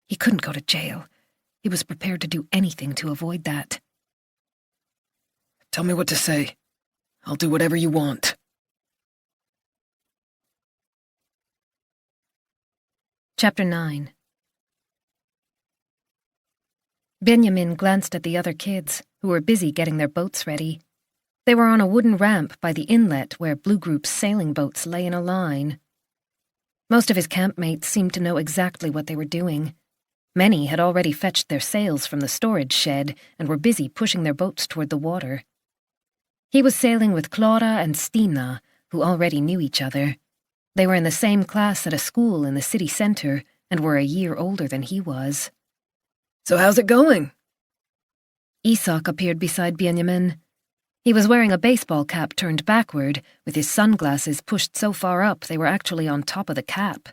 He couldn't go to jail. He was prepared to do anything to avoid that. "Tell me what to say. I'll do whatever you want." Chapter 9. Benjamin glanced at the other kids, who were busy getting their boats ready. They were on a wooden ramp by the inlet where Blue Group's sailing boats lay in a line. Most of his campmates seemed to know exactly what they were doing. Many had already fetched their sails from the storage shed and were busy pushing their boats toward the water. He was sailing with Clara and Stina, who already knew each other. They were in the same class at a school in the city center and were a year older than he was. "So how's it going?" Isak appeared beside Benjamin. He was wearing a baseball cap turned backward, with his sunglasses pushed so far up they were actually on top of the cap.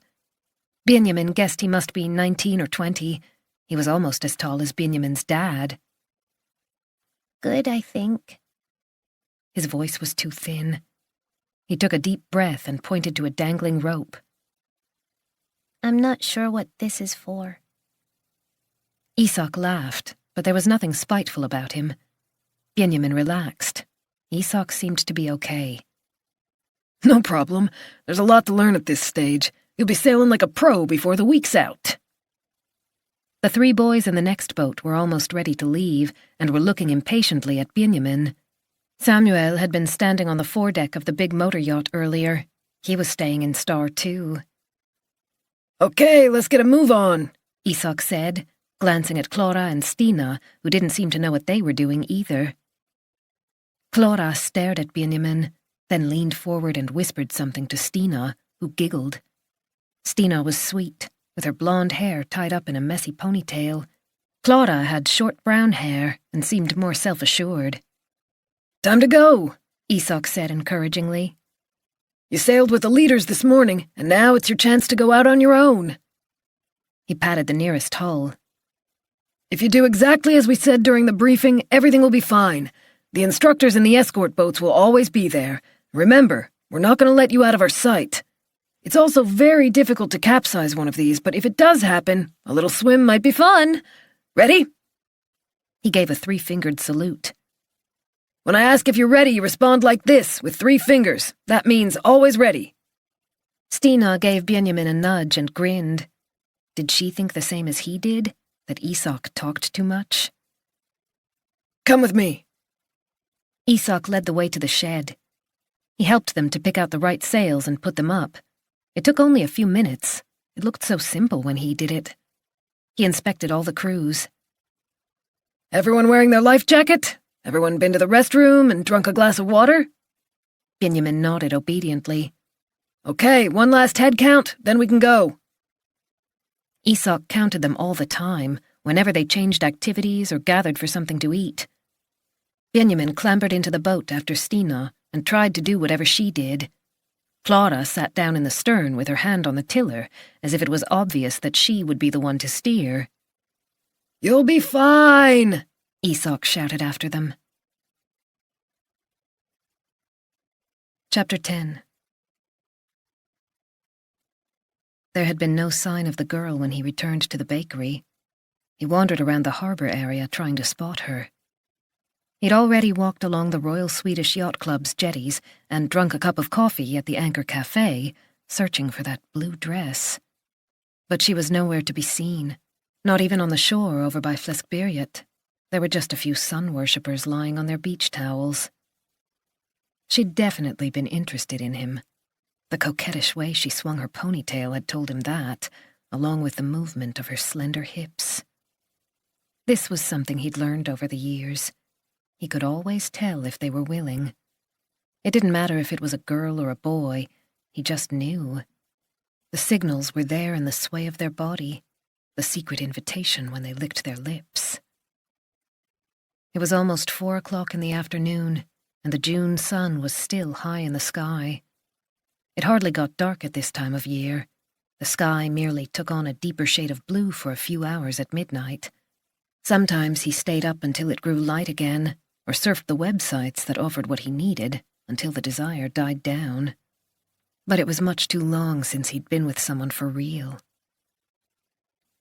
Benjamin guessed he must be 19 or 20. He was almost as tall as Benjamin's dad. Good, I think. His voice was too thin. He took a deep breath and pointed to a dangling rope. I'm not sure what this is for. Isak laughed, but there was nothing spiteful about him. Benjamin relaxed. Isak seemed to be okay. No problem. There's a lot to learn at this stage. You'll be sailing like a pro before the week's out. The 3 boys in the next boat were almost ready to leave and were looking impatiently at Benjamin. Samuel had been standing on the foredeck of the big motor yacht earlier. He was staying in Star too. Okay, let's get a move on, Isak said, glancing at Clara and Stina, who didn't seem to know what they were doing either. Clara stared at Benjamin, then leaned forward and whispered something to Stina, who giggled. Stina was sweet, with her blonde hair tied up in a messy ponytail. Clara had short brown hair and seemed more self-assured. Time to go, Isak said encouragingly. You sailed with the leaders this morning, and now it's your chance to go out on your own. He patted the nearest hull. If you do exactly as we said during the briefing, everything will be fine. The instructors in the escort boats will always be there. Remember, we're not going to let you out of our sight. It's also very difficult to capsize one of these, but if it does happen, a little swim might be fun. Ready? He gave a 3-fingered salute. When I ask if you're ready, you respond like this, with 3 fingers. That means always ready. Stina gave Benjamin a nudge and grinned. Did she think the same as he did, that Isak talked too much? Come with me. Isak led the way to the shed. He helped them to pick out the right sails and put them up. It took only a few minutes. It looked so simple when he did it. He inspected all the crews. Everyone wearing their life jacket? Everyone been to the restroom and drunk a glass of water? Benjamin nodded obediently. Okay, one last head count, then we can go. Isak counted them all the time, whenever they changed activities or gathered for something to eat. Benjamin clambered into the boat after Stina and tried to do whatever she did. Clara sat down in the stern with her hand on the tiller, as if it was obvious that she would be the one to steer. You'll be fine, Isak shouted after them. Chapter 10. There had been no sign of the girl when he returned to the bakery. He wandered around the harbour area trying to spot her. He'd already walked along the Royal Swedish Yacht Club's jetties and drunk a cup of coffee at the Anchor Cafe, searching for that blue dress. But she was nowhere to be seen, not even on the shore over by Fleskberget. There were just a few sun-worshippers lying on their beach towels. She'd definitely been interested in him. The coquettish way she swung her ponytail had told him that, along with the movement of her slender hips. This was something he'd learned over the years. He could always tell if they were willing. It didn't matter if it was a girl or a boy, he just knew. The signals were there in the sway of their body, the secret invitation when they licked their lips. It was almost 4 o'clock in the afternoon, and the June sun was still high in the sky. It hardly got dark at this time of year. The sky merely took on a deeper shade of blue for a few hours at midnight. Sometimes he stayed up until it grew light again, or surfed the websites that offered what he needed until the desire died down. But it was much too long since he'd been with someone for real.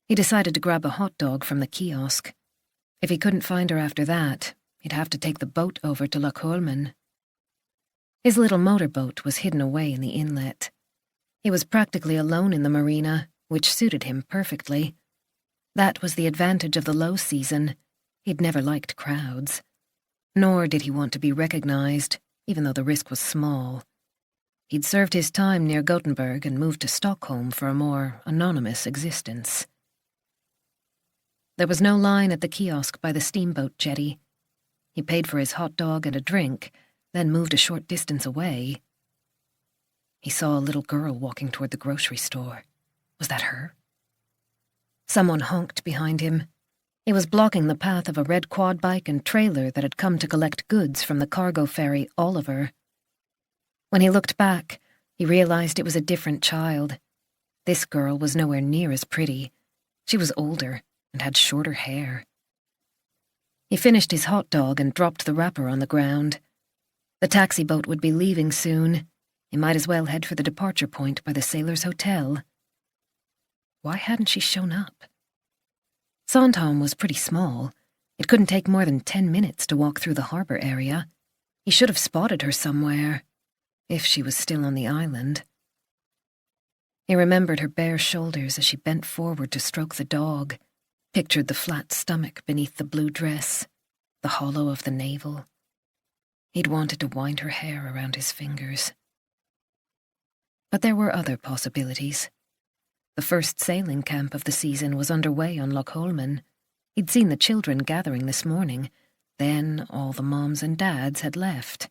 He decided to grab a hot dog from the kiosk. If he couldn't find her after that, he'd have to take the boat over to Lochholmen. His little motorboat was hidden away in the inlet. He was practically alone in the marina, which suited him perfectly. That was the advantage of the low season. He'd never liked crowds. Nor did he want to be recognized, even though the risk was small. He'd served his time near Gothenburg and moved to Stockholm for a more anonymous existence. There was no line at the kiosk by the steamboat jetty. He paid for his hot dog and a drink, then moved a short distance away. He saw a little girl walking toward the grocery store. Was that her? Someone honked behind him. He was blocking the path of a red quad bike and trailer that had come to collect goods from the cargo ferry Oliver. When he looked back, he realized it was a different child. This girl was nowhere near as pretty. She was older and had shorter hair. He finished his hot dog and dropped the wrapper on the ground. The taxi boat would be leaving soon. He might as well head for the departure point by the Sailors' Hotel. Why hadn't she shown up? Sandhamn was pretty small. It couldn't take more than 10 minutes to walk through the harbour area. He should have spotted her somewhere, if she was still on the island. He remembered her bare shoulders as she bent forward to stroke the dog, pictured the flat stomach beneath the blue dress, the hollow of the navel. He'd wanted to wind her hair around his fingers. But there were other possibilities. The first sailing camp of the season was underway on Loch Lomond. He'd seen the children gathering this morning. Then all the moms and dads had left.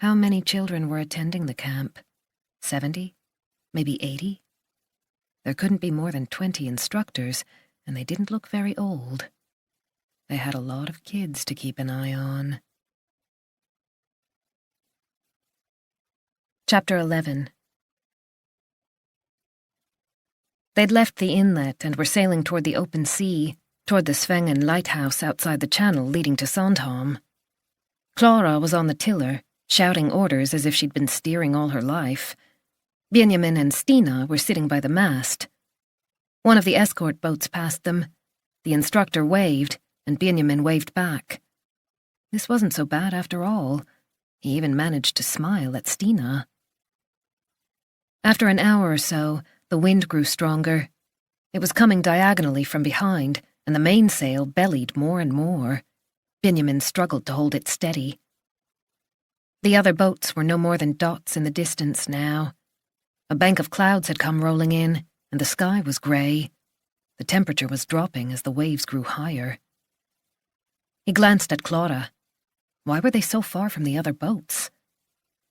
How many children were attending the camp? 70? Maybe 80? There couldn't be more than 20 instructors, and they didn't look very old. They had a lot of kids to keep an eye on. Chapter 11. They'd left the inlet and were sailing toward the open sea, toward the Svengen lighthouse outside the channel leading to Sandhamn. Clara was on the tiller, shouting orders as if she'd been steering all her life. Benjamin and Stina were sitting by the mast. One of the escort boats passed them. The instructor waved, and Benjamin waved back. This wasn't so bad after all. He even managed to smile at Stina. After an hour or so, the wind grew stronger. It was coming diagonally from behind, and the mainsail bellied more and more. Benjamin struggled to hold it steady. The other boats were no more than dots in the distance now. A bank of clouds had come rolling in, and the sky was grey. The temperature was dropping as the waves grew higher. He glanced at Clara. Why were they so far from the other boats?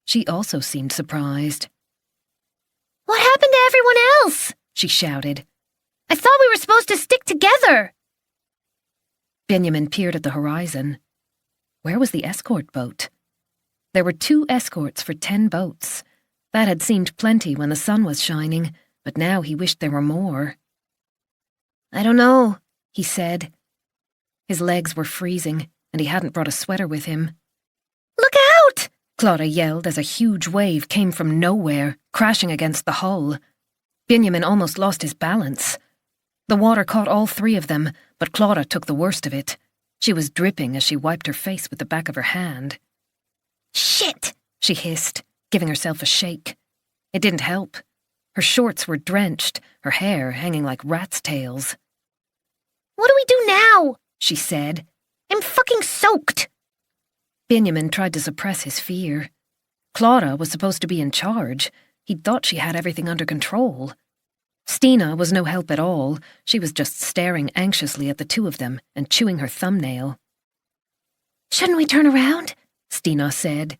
She also seemed surprised. What happened to everyone else? She shouted. I thought we were supposed to stick together. Benjamin peered at the horizon. Where was the escort boat? There were 2 escorts for 10 boats. That had seemed plenty when the sun was shining, but now he wished there were more. I don't know, he said. His legs were freezing, and he hadn't brought a sweater with him. Look out! Clara yelled as a huge wave came from nowhere, crashing against the hull. Benjamin almost lost his balance. The water caught all 3 of them, but Clara took the worst of it. She was dripping as she wiped her face with the back of her hand. Shit! She hissed, giving herself a shake. It didn't help. Her shorts were drenched, her hair hanging like rats' tails. What do we do now? She said. I'm fucking soaked. Benjamin tried to suppress his fear. Clara was supposed to be in charge. He'd thought she had everything under control. Stina was no help at all. She was just staring anxiously at the 2 of them and chewing her thumbnail. Shouldn't we turn around? Stina said.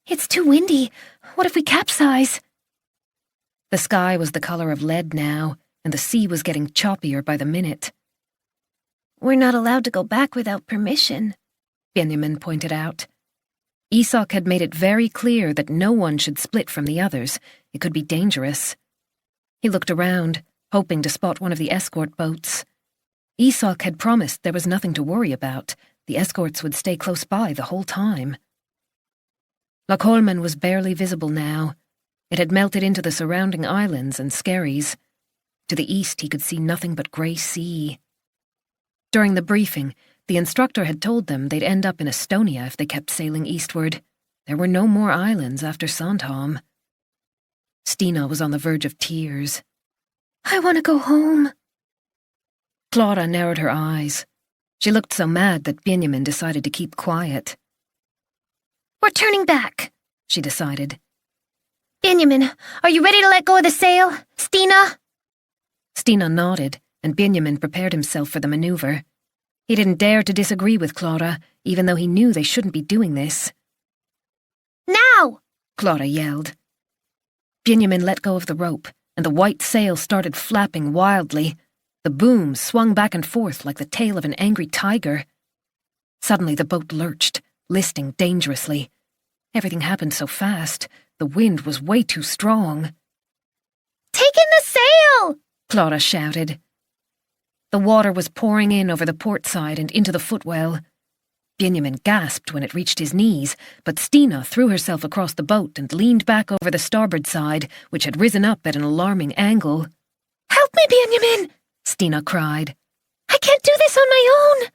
It's too windy. What if we capsize? The sky was the colour of lead now, and the sea was getting choppier by the minute. We're not allowed to go back without permission, Benjamin pointed out. Isak had made it very clear that no one should split from the others. It could be dangerous. He looked around, hoping to spot one of the escort boats. Isak had promised there was nothing to worry about. The escorts would stay close by the whole time. Loch Lomond was barely visible now. It had melted into the surrounding islands and skerries. To the east he could see nothing but grey sea. During the briefing, the instructor had told them they'd end up in Estonia if they kept sailing eastward. There were no more islands after Sandhamn. Stina was on the verge of tears. I want to go home. Clara narrowed her eyes. She looked so mad that Benjamin decided to keep quiet. We're turning back, she decided. Benjamin, are you ready to let go of the sail? Stina? Stina nodded, and Benjamin prepared himself for the maneuver. He didn't dare to disagree with Clara, even though he knew they shouldn't be doing this. Now! Clara yelled. Benjamin let go of the rope, and the white sail started flapping wildly. The boom swung back and forth like the tail of an angry tiger. Suddenly the boat lurched, listing dangerously. Everything happened so fast. The wind was way too strong. taken the sail! Clara shouted. The water was pouring in over the port side and into the footwell. Benjamin gasped when it reached his knees, but Stina threw herself across the boat and leaned back over the starboard side, which had risen up at an alarming angle. Help me, Benjamin! Stina cried. I can't do this on my own!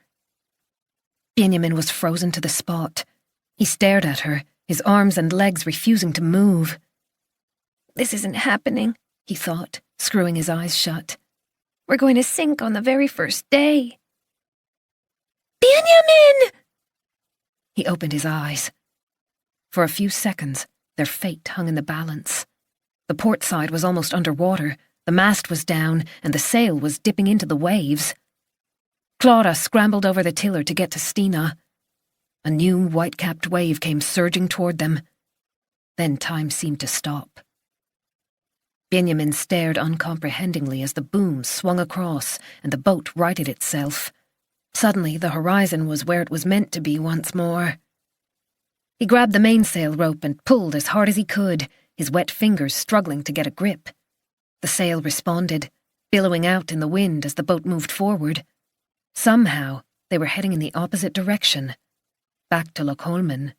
Benjamin was frozen to the spot. He stared at her, his arms and legs refusing to move. This isn't happening, he thought, screwing his eyes shut. We're going to sink on the very first day. Benjamin! He opened his eyes. For a few seconds, their fate hung in the balance. The port side was almost underwater, the mast was down, and the sail was dipping into the waves. Clara scrambled over the tiller to get to Stina. A new white-capped wave came surging toward them. Then time seemed to stop. Benjamin stared uncomprehendingly as the boom swung across and the boat righted itself. Suddenly, the horizon was where it was meant to be once more. He grabbed the mainsail rope and pulled as hard as he could, his wet fingers struggling to get a grip. The sail responded, billowing out in the wind as the boat moved forward. Somehow, they were heading in the opposite direction, back to Lochholmen.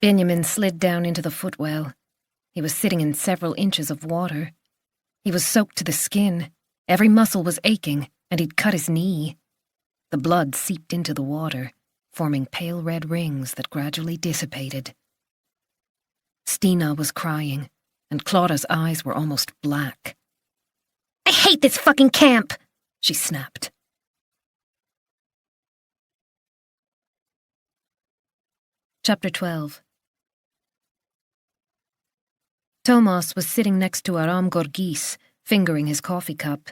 Benjamin slid down into the footwell. He was sitting in several inches of water. He was soaked to the skin. Every muscle was aching, and he'd cut his knee. The blood seeped into the water, forming pale red rings that gradually dissipated. Stina was crying, and Clauda's eyes were almost black. I hate this fucking camp, she snapped. Chapter 12. Thomas was sitting next to Aram Gorgis, fingering his coffee cup.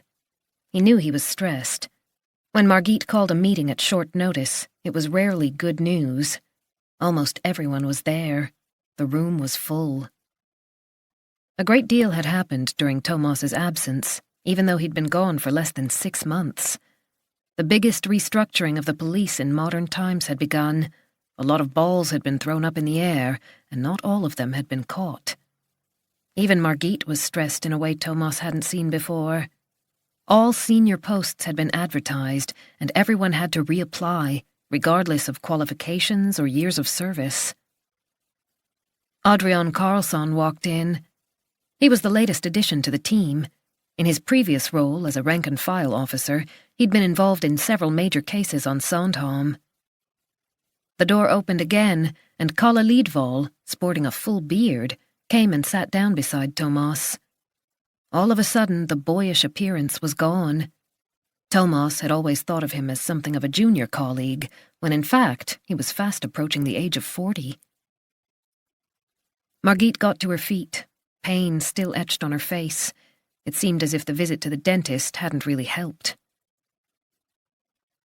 He knew he was stressed. When Margit called a meeting at short notice, it was rarely good news. Almost everyone was there. The room was full. A great deal had happened during Thomas's absence, even though he'd been gone for less than 6 months. The biggest restructuring of the police in modern times had begun. A lot of balls had been thrown up in the air, and not all of them had been caught. Even Margit was stressed in a way Thomas hadn't seen before. All senior posts had been advertised, and everyone had to reapply, regardless of qualifications or years of service. Adrian Carlsson walked in. He was the latest addition to the team. In his previous role as a rank-and-file officer, he'd been involved in several major cases on Sandhamn. The door opened again, and Kalle Lidval, sporting a full beard, came and sat down beside Thomas. All of a sudden, the boyish appearance was gone. Thomas had always thought of him as something of a junior colleague, when in fact he was fast approaching the age of 40. Margit got to her feet, pain still etched on her face. It seemed as if the visit to the dentist hadn't really helped.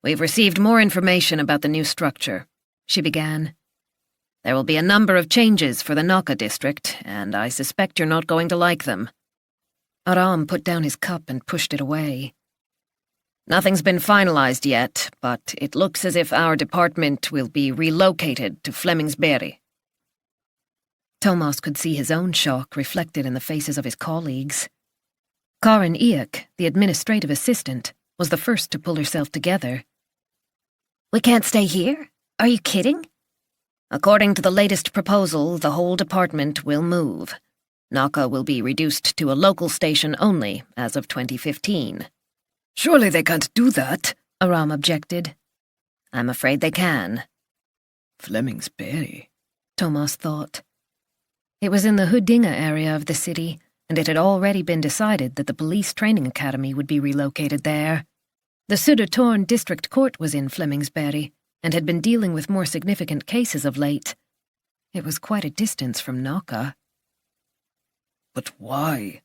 "We've received more information about the new structure," she began. "There will be a number of changes for the Nacka district, and I suspect you're not going to like them." Aram put down his cup and pushed it away. "Nothing's been finalized yet, but it looks as if our department will be relocated to Flemingsberg." Thomas could see his own shock reflected in the faces of his colleagues. Karin Eek, the administrative assistant, was the first to pull herself together. "We can't stay here? Are you kidding?" "According to the latest proposal, the whole department will move. Nacka will be reduced to a local station only as of 2015. "Surely they can't do that," Aram objected. "I'm afraid they can." Flemingsberg, Thomas thought. It was in the Huddinge area of the city, and it had already been decided that the police training academy would be relocated there. The Södertorn district court was in Flemingsberg, and had been dealing with more significant cases of late. It was quite a distance from Nacka. "But why?"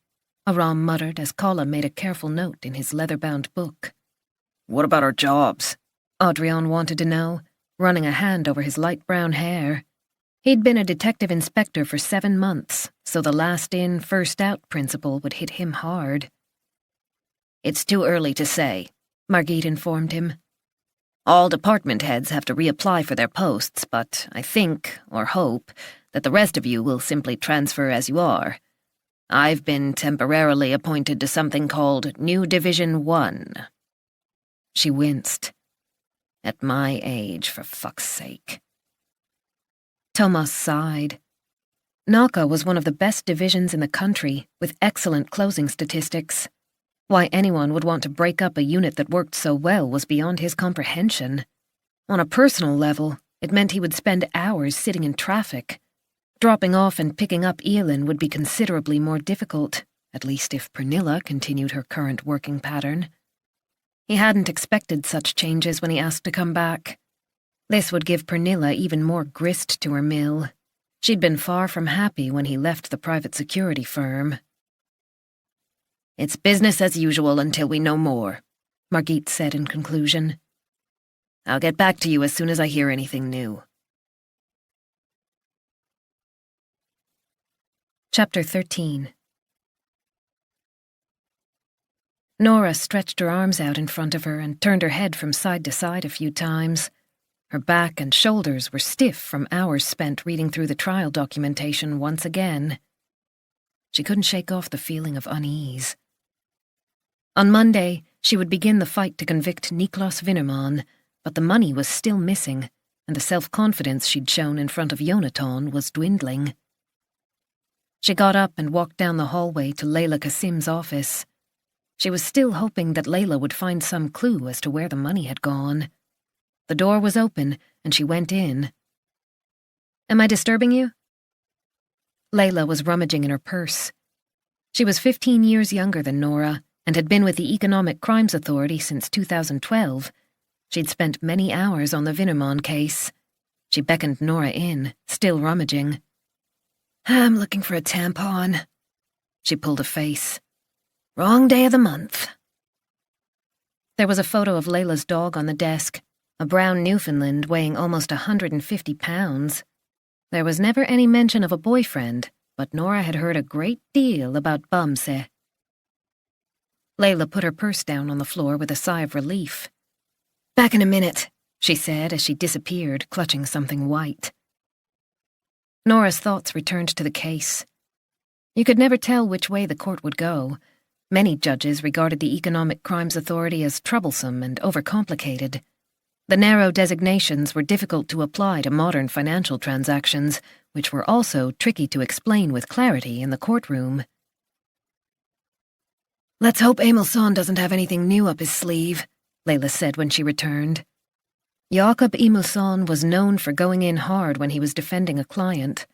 Aram muttered as Kalle made a careful note in his leather-bound book. "What about our jobs?" Adrian wanted to know, running a hand over his light brown hair. He'd been a detective inspector for 7 months, so the last-in, first-out principle would hit him hard. "It's too early to say," Margit informed him. "All department heads have to reapply for their posts, but I think, or hope, that the rest of you will simply transfer as you are. I've been temporarily appointed to something called New Division 1. She winced. At my age, for fuck's sake. Thomas sighed. Naka was one of the best divisions in the country, with excellent closing statistics. Why anyone would want to break up a unit that worked so well was beyond his comprehension. On a personal level, it meant he would spend hours sitting in traffic. Dropping off and picking up Elin would be considerably more difficult, at least if Pernilla continued her current working pattern. He hadn't expected such changes when he asked to come back. This would give Pernilla even more grist to her mill. She'd been far from happy when he left the private security firm. It's business as usual until we know more, Margit said in conclusion. I'll get back to you as soon as I hear anything new. Chapter 13. Nora stretched her arms out in front of her and turned her head from side to side a few times. Her back and shoulders were stiff from hours spent reading through the trial documentation once again. She couldn't shake off the feeling of unease. On Monday, she would begin the fight to convict Niklas Winnerman, but the money was still missing, and the self-confidence she'd shown in front of Jonathan was dwindling. She got up and walked down the hallway to Leila Kasim's office. She was still hoping that Leila would find some clue as to where the money had gone. The door was open, and she went in. "Am I disturbing you?" Leila was rummaging in her purse. She was 15 years younger than Nora, and had been with the Economic Crimes Authority since 2012. She'd spent many hours on the Winnerman case. She beckoned Nora in, still rummaging. "I'm looking for a tampon." She pulled a face. "Wrong day of the month." There was a photo of Leila's dog on the desk, a brown Newfoundland weighing almost 150 pounds. There was never any mention of a boyfriend, but Nora had heard a great deal about Bamse. Leila put her purse down on the floor with a sigh of relief. "Back in a minute," she said as she disappeared, clutching something white. Nora's thoughts returned to the case. You could never tell which way the court would go. Many judges regarded the Economic Crimes Authority as troublesome and overcomplicated. The narrow designations were difficult to apply to modern financial transactions, which were also tricky to explain with clarity in the courtroom. "Let's hope Emilsson doesn't have anything new up his sleeve," Leila said when she returned. Jakob Emilsson was known for going in hard when he was defending a client.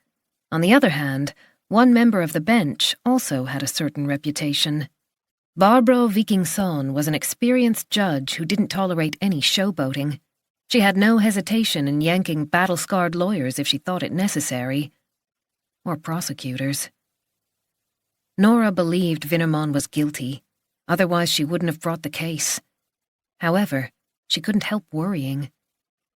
On the other hand, one member of the bench also had a certain reputation. Barbro Vikingsson was an experienced judge who didn't tolerate any showboating. She had no hesitation in yanking battle-scarred lawyers if she thought it necessary. Or prosecutors. Nora believed Winnerman was guilty, otherwise she wouldn't have brought the case. However, she couldn't help worrying.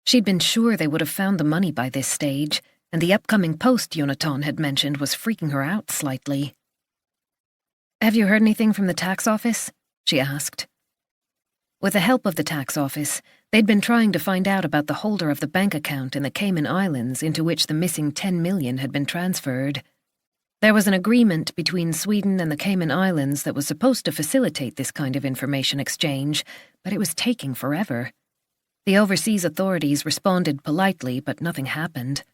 She'd been sure they would have found the money by this stage, and the upcoming post Jonathan had mentioned was freaking her out slightly. "Have you heard anything from the tax office?" she asked. With the help of the tax office, they'd been trying to find out about the holder of the bank account in the Cayman Islands into which the missing 10 million had been transferred. There was an agreement between Sweden and the Cayman Islands that was supposed to facilitate this kind of information exchange, but it was taking forever. The overseas authorities responded politely, but nothing happened.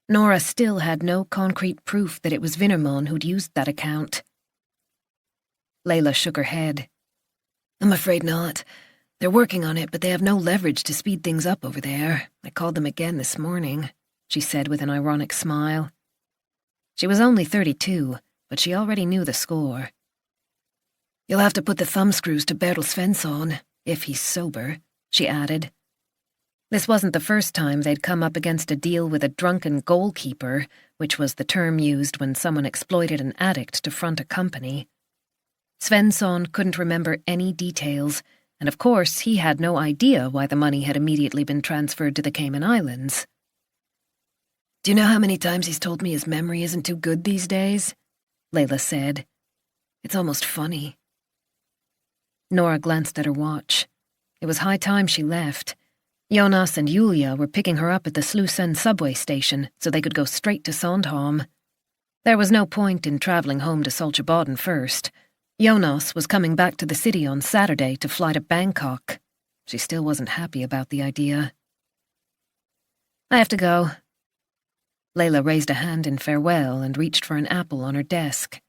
Nora still had no concrete proof that it was Winnerman who'd used that account. Leila shook her head. "I'm afraid not. They're working on it, but they have no leverage to speed things up over there. I called them again this morning," she said with an ironic smile. She was only 32, but she already knew the score. "You'll have to put the thumbscrews to Bertil Svensson, if he's sober," she added. This wasn't the first time they'd come up against a deal with a drunken goalkeeper, which was the term used when someone exploited an addict to front a company. Svensson couldn't remember any details, and of course he had no idea why the money had immediately been transferred to the Cayman Islands. "Do you know how many times he's told me his memory isn't too good these days?" Leila said. "It's almost funny." Nora glanced at her watch. It was high time she left. Jonas and Julia were picking her up at the Slussen subway station so they could go straight to Sandhamn. There was no point in travelling home to Soltjebaden first. Jonas was coming back to the city on Saturday to fly to Bangkok. She still wasn't happy about the idea. I have to go. Layla raised a hand in farewell and reached for an apple on her desk.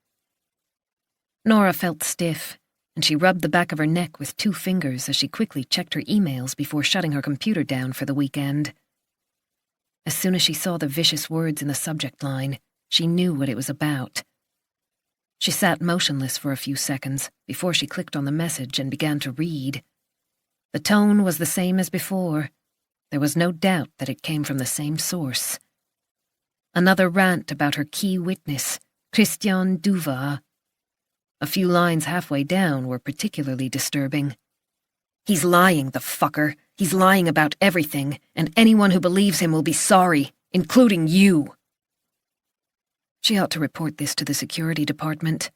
Nora felt stiff, and she rubbed the back of her neck with 2 fingers as she quickly checked her emails before shutting her computer down for the weekend. As soon as she saw the vicious words in the subject line, she knew what it was about. She sat motionless for a few seconds before she clicked on the message and began to read. The tone was the same as before. There was no doubt that it came from the same source. Another rant about her key witness, Christian Duva. A few lines halfway down were particularly disturbing. He's lying, the fucker. He's lying about everything, and anyone who believes him will be sorry, including you. She ought to report this to the security department.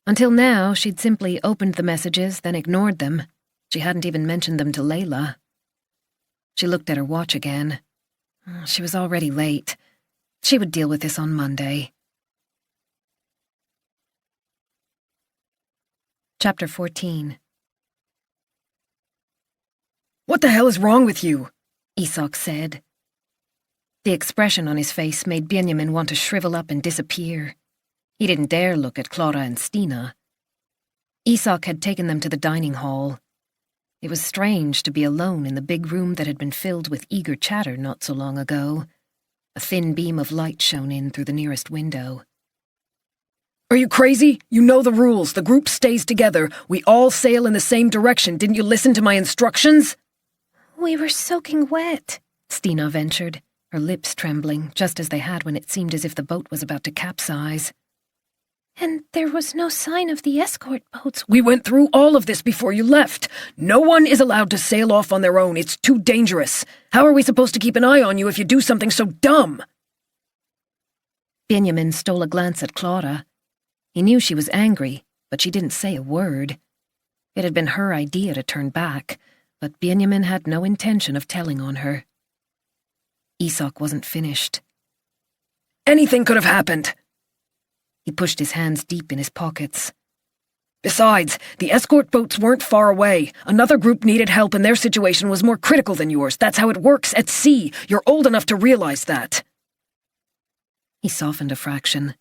Until now, she'd simply opened the messages, then ignored them. She hadn't even mentioned them to Layla. She looked at her watch again. She was already late. She would deal with this on Monday. Chapter 14. What the hell is wrong with you? Isak said. The expression on his face made Benjamin want to shrivel up and disappear. He didn't dare look at Clara and Stina. Isak had taken them to the dining hall. It was strange to be alone in the big room that had been filled with eager chatter not so long ago. A thin beam of light shone in through the nearest window. Are you crazy? You know the rules. The group stays together. We all sail in the same direction. Didn't you listen to my instructions? We were soaking wet, Stina ventured, her lips trembling, just as they had when it seemed as if the boat was about to capsize. And there was no sign of the escort boats. We went through all of this before you left. No one is allowed to sail off on their own. It's too dangerous. How are we supposed to keep an eye on you if you do something so dumb? Benjamin stole a glance at Clara. He knew she was angry, but she didn't say a word. It had been her idea to turn back, but Benjamin had no intention of telling on her. Isak wasn't finished. Anything could have happened. He pushed his hands deep in his pockets. Besides, the escort boats weren't far away. Another group needed help and their situation was more critical than yours. That's how it works at sea. You're old enough to realize that. He softened a fraction.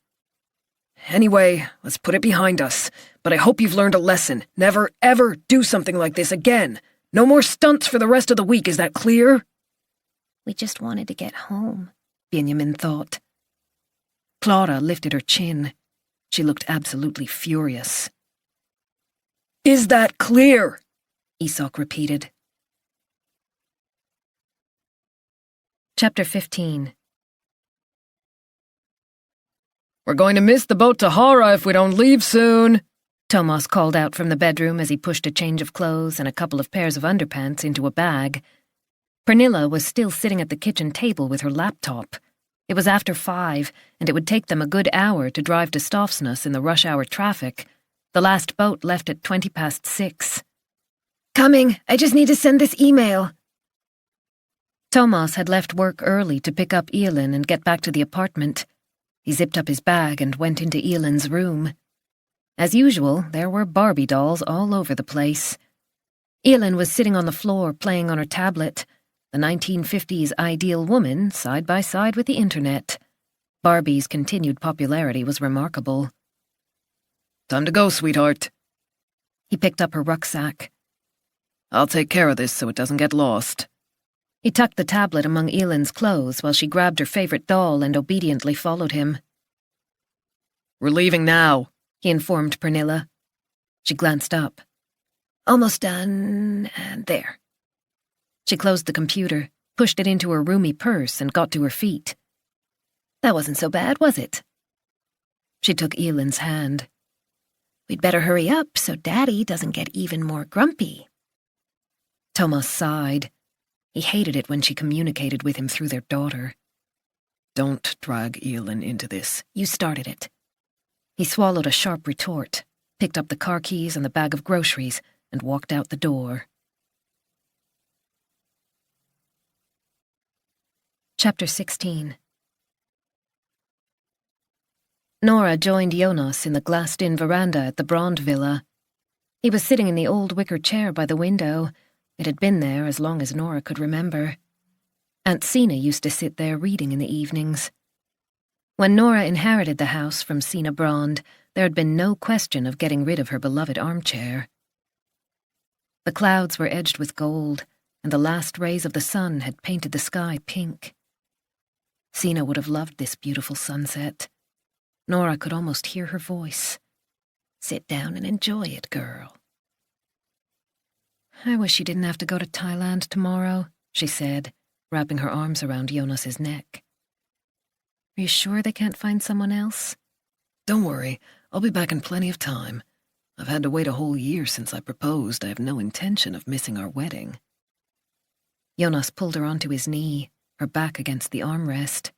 Anyway, let's put it behind us. But I hope you've learned a lesson. Never, ever do something like this again. No more stunts for the rest of the week, is that clear? We just wanted to get home, Benjamin thought. Clara lifted her chin. She looked absolutely furious. Is that clear? Isak repeated. Chapter 15. We're going to miss the boat to Hara if we don't leave soon, Thomas called out from the bedroom as he pushed a change of clothes and a couple of pairs of underpants into a bag. Pernilla was still sitting at the kitchen table with her laptop. It was after 5, and it would take them a good hour to drive to Stafsnäs in the rush-hour traffic. The last boat left at 6:20. Coming. I just need to send this email. Thomas had left work early to pick up Elin and get back to the apartment. He zipped up his bag and went into Elin's room. As usual, there were Barbie dolls all over the place. Elin was sitting on the floor playing on her tablet, the 1950s ideal woman side by side with the internet. Barbie's continued popularity was remarkable. Time to go, sweetheart. He picked up her rucksack. I'll take care of this so it doesn't get lost. He tucked the tablet among Elin's clothes while she grabbed her favorite doll and obediently followed him. We're leaving now, he informed Pernilla. She glanced up. Almost done, and there. She closed the computer, pushed it into her roomy purse, and got to her feet. That wasn't so bad, was it? She took Elin's hand. We'd better hurry up so Daddy doesn't get even more grumpy. Thomas sighed. He hated it when she communicated with him through their daughter. Don't drag Elin into this. You started it. He swallowed a sharp retort, picked up the car keys and the bag of groceries, and walked out the door. Chapter 16. Nora joined Jonas in the glassed-in veranda at the Brand Villa. He was sitting in the old wicker chair by the window. It had been there as long as Nora could remember. Aunt Sina used to sit there reading in the evenings. When Nora inherited the house from Sina Brand, there had been no question of getting rid of her beloved armchair. The clouds were edged with gold, and the last rays of the sun had painted the sky pink. Sina would have loved this beautiful sunset. Nora could almost hear her voice. "Sit down and enjoy it, girl." "I wish you didn't have to go to Thailand tomorrow," she said, wrapping her arms around Jonas's neck. "Are you sure they can't find someone else?" Don't worry, I'll be back in plenty of time. I've had to wait a whole year since I proposed. I have no intention of missing our wedding. Jonas pulled her onto his knee, her back against the armrest.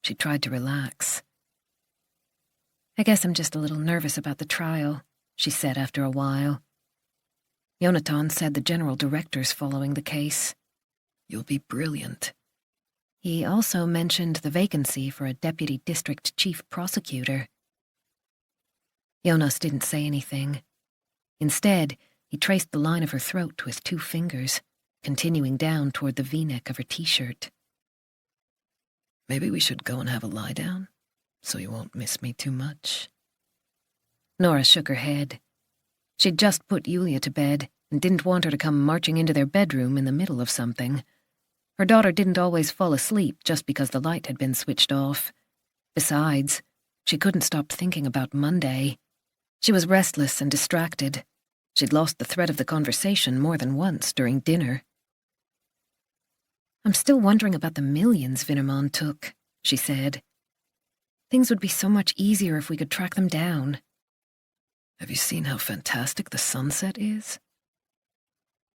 She tried to relax. "I guess I'm just a little nervous about the trial," she said after a while. Jonathan said the general director's following the case. You'll be brilliant. He also mentioned the vacancy for a deputy district chief prosecutor. Jonas didn't say anything. Instead, he traced the line of her throat with 2 fingers, continuing down toward the V-neck of her t-shirt. Maybe we should go and have a lie down, so you won't miss me too much. Nora shook her head. She'd just put Yulia to bed and didn't want her to come marching into their bedroom in the middle of something. Her daughter didn't always fall asleep just because the light had been switched off. Besides, she couldn't stop thinking about Monday. She was restless and distracted. She'd lost the thread of the conversation more than once during dinner. "I'm still wondering about the millions Vinnerman took," she said. "Things would be so much easier if we could track them down." Have you seen how fantastic the sunset is?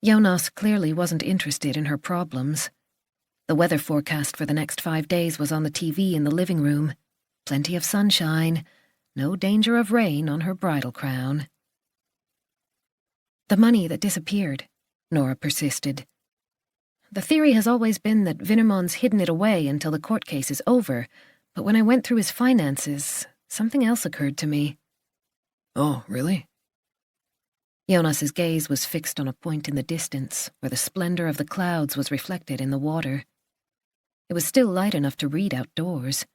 Jonas clearly wasn't interested in her problems. The weather forecast for the next 5 days was on the TV in the living room. Plenty of sunshine, no danger of rain on her bridal crown. "The money that disappeared," Nora persisted. "The theory has always been that Vinnerman's hidden it away until the court case is over, but when I went through his finances, something else occurred to me." Oh, really? Jonas's gaze was fixed on a point in the distance where the splendor of the clouds was reflected in the water. It was still light enough to read outdoors.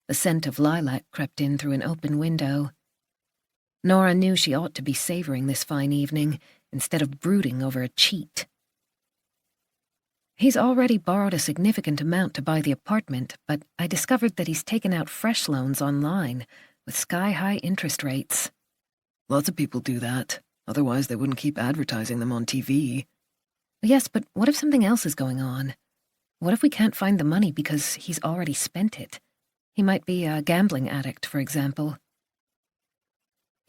The scent of lilac crept in through an open window. Nora knew she ought to be savoring this fine evening instead of brooding over a cheat. "He's already borrowed a significant amount to buy the apartment, but I discovered that he's taken out fresh loans online with sky-high interest rates." Lots of people do that. Otherwise, they wouldn't keep advertising them on TV. "Yes, but what if something else is going on? What if we can't find the money because he's already spent it? He might be a gambling addict, for example."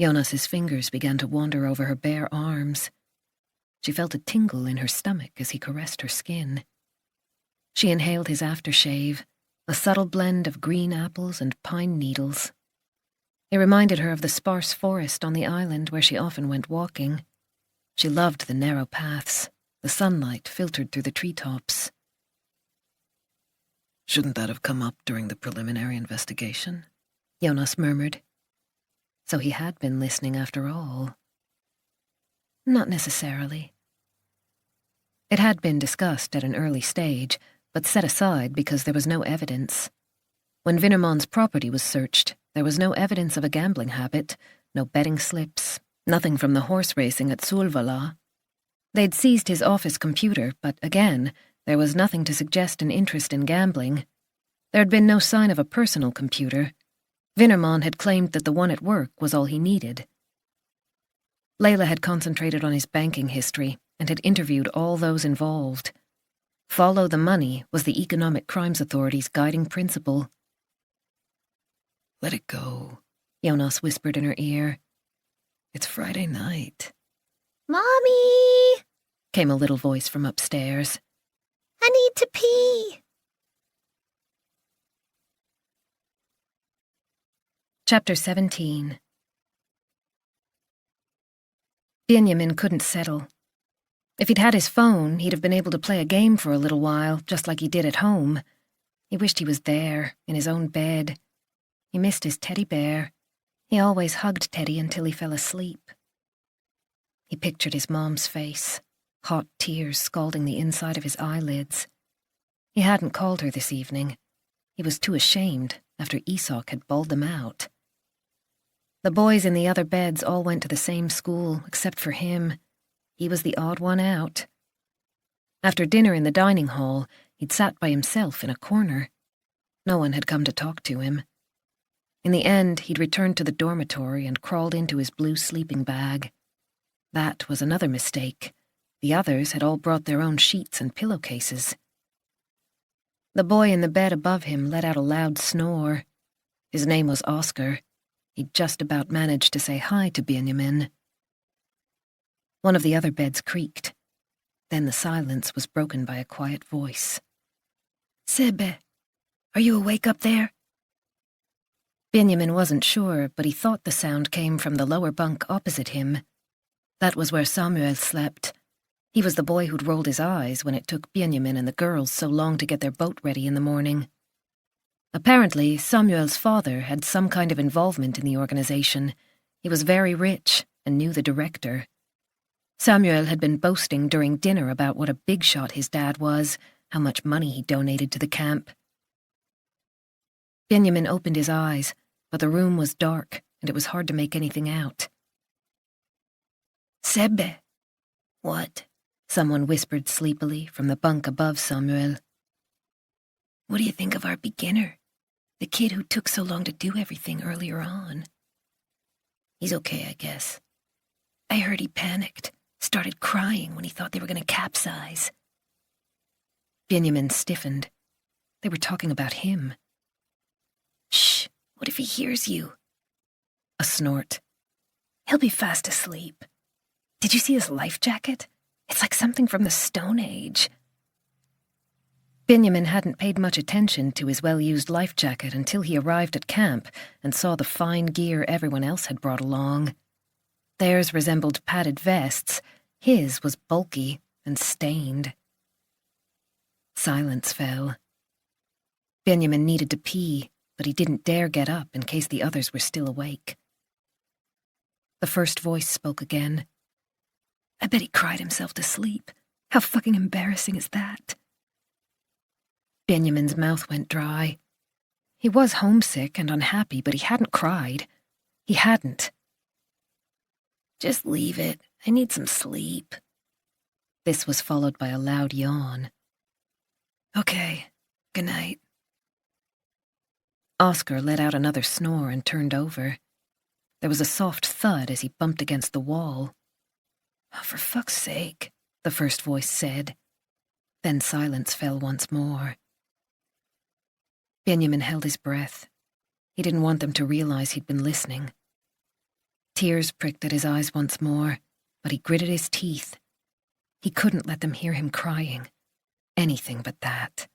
Jonas's fingers began to wander over her bare arms. She felt a tingle in her stomach as he caressed her skin. She inhaled his aftershave, a subtle blend of green apples and pine needles. It reminded her of the sparse forest on the island where she often went walking. She loved the narrow paths. The sunlight filtered through the treetops. Shouldn't that have come up during the preliminary investigation? Jonas murmured. So he had been listening after all. Not necessarily. It had been discussed at an early stage, but set aside because there was no evidence. When Vinnerman's property was searched, there was no evidence of a gambling habit, no betting slips, nothing from the horse racing at Solvala. They'd seized his office computer, but again, there was nothing to suggest an interest in gambling. There had been no sign of a personal computer. Vinnerman had claimed that the one at work was all he needed. Layla had concentrated on his banking history and had interviewed all those involved. Follow the money was the Economic Crimes Authority's guiding principle. Let it go, Jonas whispered in her ear. It's Friday night. Mommy! Came a little voice from upstairs. I need to pee. Chapter 17. Benjamin couldn't settle. If he'd had his phone, he'd have been able to play a game for a little while, just like he did at home. He wished he was there, in his own bed. He missed his teddy bear. He always hugged Teddy until he fell asleep. He pictured his mom's face, hot tears scalding the inside of his eyelids. He hadn't called her this evening. He was too ashamed after Isak had bawled them out. The boys in the other beds all went to the same school, except for him. He was the odd one out. After dinner in the dining hall, he'd sat by himself in a corner. No one had come to talk to him. In the end, he'd returned to the dormitory and crawled into his blue sleeping bag. That was another mistake. The others had all brought their own sheets and pillowcases. The boy in the bed above him let out a loud snore. His name was Oscar. He'd just about managed to say hi to Benjamin. One of the other beds creaked. Then the silence was broken by a quiet voice. "Sebbe, are you awake up there?" Benjamin wasn't sure, but he thought the sound came from the lower bunk opposite him. That was where Samuel slept. He was the boy who'd rolled his eyes when it took Benjamin and the girls so long to get their boat ready in the morning. Apparently, Samuel's father had some kind of involvement in the organization. He was very rich and knew the director. Samuel had been boasting during dinner about what a big shot his dad was, how much money he donated to the camp. Benjamin opened his eyes, but the room was dark and it was hard to make anything out. "Sebbe." "What?" someone whispered sleepily from the bunk above Samuel. "What do you think of our beginner? The kid who took so long to do everything earlier on." "He's okay, I guess. I heard he panicked, started crying when he thought they were going to capsize." Benjamin stiffened. They were talking about him. "Shh, what if he hears you?" A snort. "He'll be fast asleep. Did you see his life jacket? It's like something from the Stone Age." Benjamin hadn't paid much attention to his well-used life jacket until he arrived at camp and saw the fine gear everyone else had brought along. Theirs resembled padded vests. His was bulky and stained. Silence fell. Benjamin needed to pee, but he didn't dare get up in case the others were still awake. The first voice spoke again. "I bet he cried himself to sleep. How fucking embarrassing is that?" Benjamin's mouth went dry. He was homesick and unhappy, but he hadn't cried. He hadn't. "Just leave it. I need some sleep." This was followed by a loud yawn. "Okay, good night." Oscar let out another snore and turned over. There was a soft thud as he bumped against the wall. "Oh, for fuck's sake," the first voice said. Then silence fell once more. Benjamin held his breath. He didn't want them to realize he'd been listening. Tears pricked at his eyes once more, but he gritted his teeth. He couldn't let them hear him crying. Anything but that.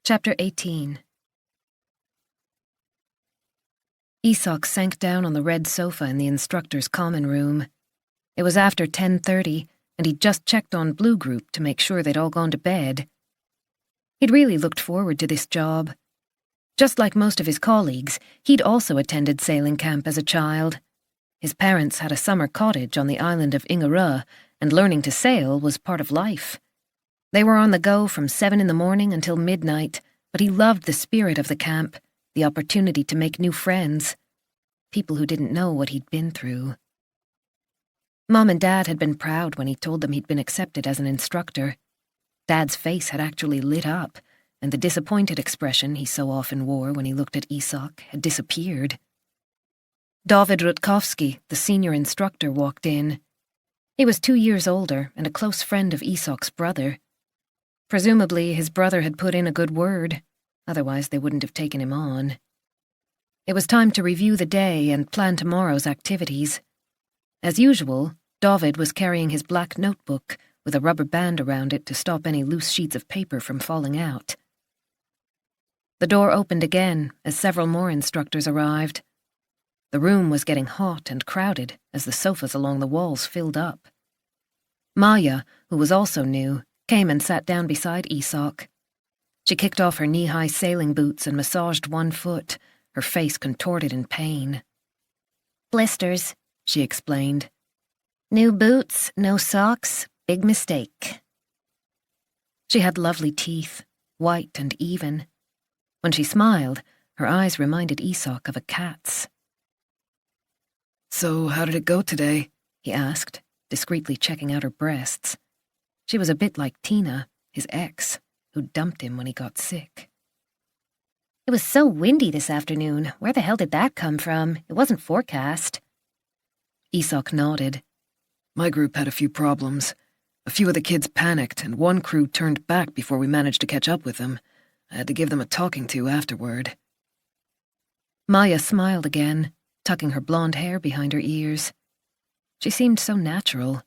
Chapter 18. Isak sank down on the red sofa in the instructor's common room. It was after 10:30, and he'd just checked on Blue Group to make sure they'd all gone to bed. He'd really looked forward to this job. Just like most of his colleagues, he'd also attended sailing camp as a child. His parents had a summer cottage on the island of Ingarö, and learning to sail was part of life. They were on the go from 7 in the morning until midnight, but he loved the spirit of the camp, the opportunity to make new friends, people who didn't know what he'd been through. Mom and Dad had been proud when he told them he'd been accepted as an instructor. Dad's face had actually lit up, and the disappointed expression he so often wore when he looked at Isak had disappeared. David Rutkowski, the senior instructor, walked in. He was 2 years older and a close friend of Isak's brother. Presumably, his brother had put in a good word, otherwise they wouldn't have taken him on. It was time to review the day and plan tomorrow's activities. As usual, David was carrying his black notebook with a rubber band around it to stop any loose sheets of paper from falling out. The door opened again as several more instructors arrived. The room was getting hot and crowded as the sofas along the walls filled up. Maya, who was also new, came and sat down beside Isak. She kicked off her knee-high sailing boots and massaged one foot, her face contorted in pain. Blisters, she explained. New boots, no socks, big mistake. She had lovely teeth, white and even. When she smiled, her eyes reminded Isak of a cat's. So, how did it go today? He asked, discreetly checking out her breasts. She was a bit like Tina, his ex, who dumped him when he got sick. It was so windy this afternoon. Where the hell did that come from? It wasn't forecast. Isak nodded. My group had a few problems. A few of the kids panicked, and one crew turned back before we managed to catch up with them. I had to give them a talking to afterward. Maya smiled again, tucking her blonde hair behind her ears. She seemed so natural,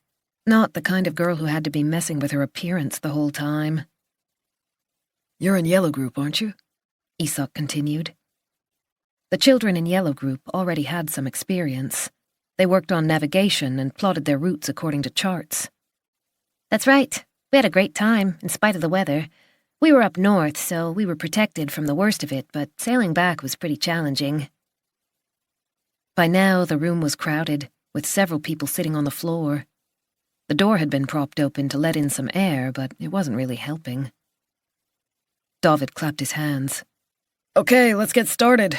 not the kind of girl who had to be messing with her appearance the whole time. You're in Yellow Group, aren't you? Isak continued. The children in Yellow Group already had some experience. They worked on navigation and plotted their routes according to charts. That's right. We had a great time, in spite of the weather. We were up north, so we were protected from the worst of it, but sailing back was pretty challenging. By now, the room was crowded, with several people sitting on the floor. The door had been propped open to let in some air, but it wasn't really helping. David clapped his hands. Okay, let's get started.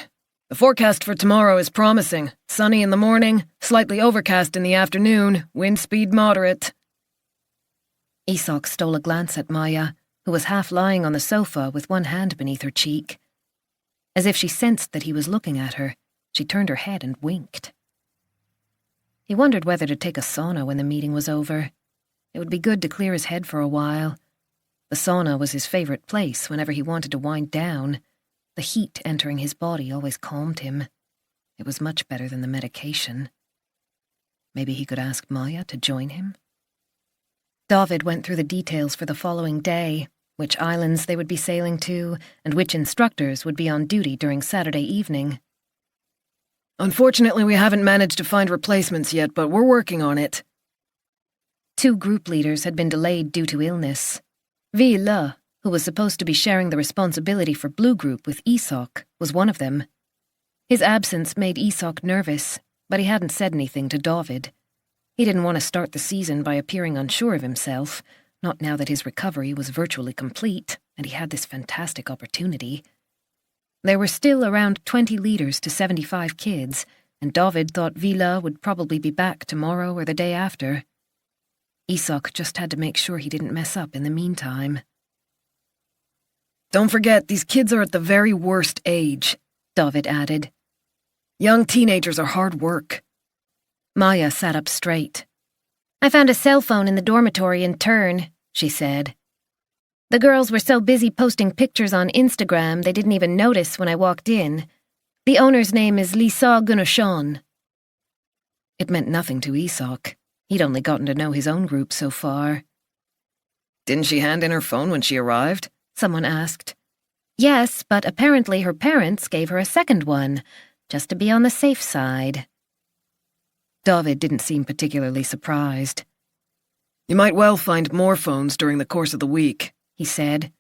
The forecast for tomorrow is promising. Sunny in the morning, slightly overcast in the afternoon, wind speed moderate. Isak stole a glance at Maya, who was half lying on the sofa with one hand beneath her cheek. As if she sensed that he was looking at her, she turned her head and winked. He wondered whether to take a sauna when the meeting was over. It would be good to clear his head for a while. The sauna was his favorite place whenever he wanted to wind down. The heat entering his body always calmed him. It was much better than the medication. Maybe he could ask Maya to join him? David went through the details for the following day, which islands they would be sailing to, and which instructors would be on duty during Saturday evening. Unfortunately, we haven't managed to find replacements yet, but we're working on it. 2 group leaders had been delayed due to illness. Viveca, who was supposed to be sharing the responsibility for Blue Group with Isak, was one of them. His absence made Isak nervous, but he hadn't said anything to David. He didn't want to start the season by appearing unsure of himself, not now that his recovery was virtually complete and he had this fantastic opportunity. There were still around 20 leaders to 75 kids, and David thought Viveca would probably be back tomorrow or the day after. Isak just had to make sure he didn't mess up in the meantime. Don't forget, these kids are at the very worst age, David added. Young teenagers are hard work. Maya sat up straight. I found a cell phone in the dormitory in turn, she said. The girls were so busy posting pictures on Instagram they didn't even notice when I walked in. The owner's name is Lisa Gunnarsson. It meant nothing to Isak. He'd only gotten to know his own group so far. Didn't she hand in her phone when she arrived? Someone asked. Yes, but apparently her parents gave her a second one, just to be on the safe side. David didn't seem particularly surprised. You might well find more phones during the course of the week, he said.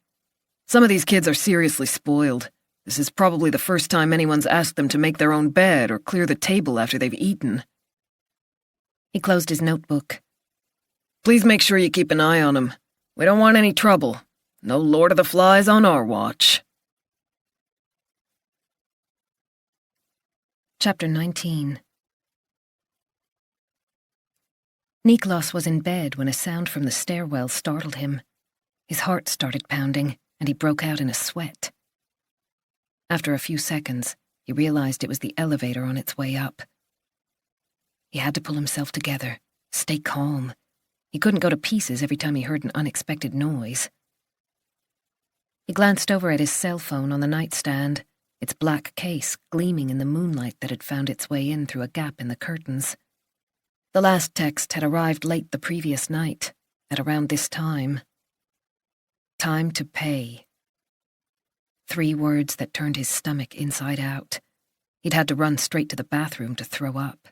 Some of these kids are seriously spoiled. This is probably the first time anyone's asked them to make their own bed or clear the table after they've eaten. He closed his notebook. Please make sure you keep an eye on them. We don't want any trouble. No Lord of the Flies on our watch. Chapter 19. Niklas was in bed when a sound from the stairwell startled him. His heart started pounding, and he broke out in a sweat. After a few seconds, he realized it was the elevator on its way up. He had to pull himself together, stay calm. He couldn't go to pieces every time he heard an unexpected noise. He glanced over at his cell phone on the nightstand, its black case gleaming in the moonlight that had found its way in through a gap in the curtains. The last text had arrived late the previous night, at around this time. Time to pay. 3 words that turned his stomach inside out. He'd had to run straight to the bathroom to throw up.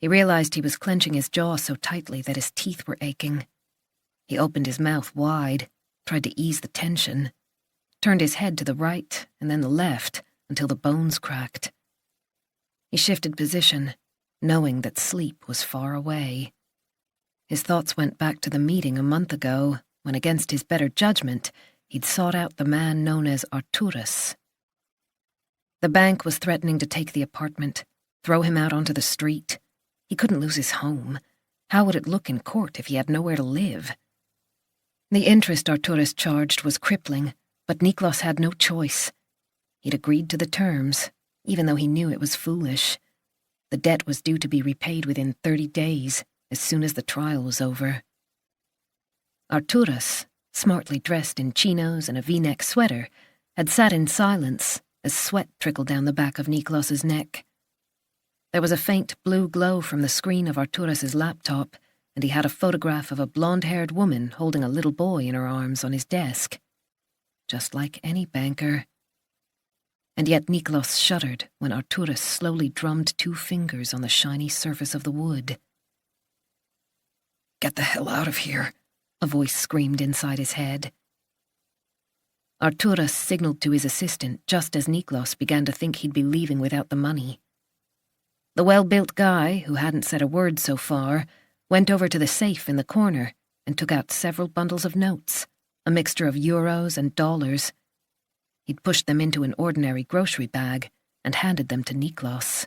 He realized he was clenching his jaw so tightly that his teeth were aching. He opened his mouth wide, tried to ease the tension, turned his head to the right and then the left until the bones cracked. He shifted position, knowing that sleep was far away. His thoughts went back to the meeting a month ago when, against his better judgment, he'd sought out the man known as Arturus. The bank was threatening to take the apartment, throw him out onto the street. He couldn't lose his home. How would it look in court if he had nowhere to live? The interest Arturus charged was crippling, but Niklas had no choice. He'd agreed to the terms, even though he knew it was foolish. The debt was due to be repaid within 30 days, as soon as the trial was over. Arturus, smartly dressed in chinos and a V-neck sweater, had sat in silence as sweat trickled down the back of Niklas's neck. There was a faint blue glow from the screen of Arturus's laptop, and he had a photograph of a blonde-haired woman holding a little boy in her arms on his desk. Just like any banker. And yet Niklas shuddered when Arturus slowly drummed 2 fingers on the shiny surface of the wood. "Get the hell out of here," a voice screamed inside his head. Arturus signaled to his assistant just as Niklas began to think he'd be leaving without the money. The well-built guy, who hadn't said a word so far, went over to the safe in the corner and took out several bundles of notes, a mixture of euros and dollars. He'd pushed them into an ordinary grocery bag and handed them to Niklas.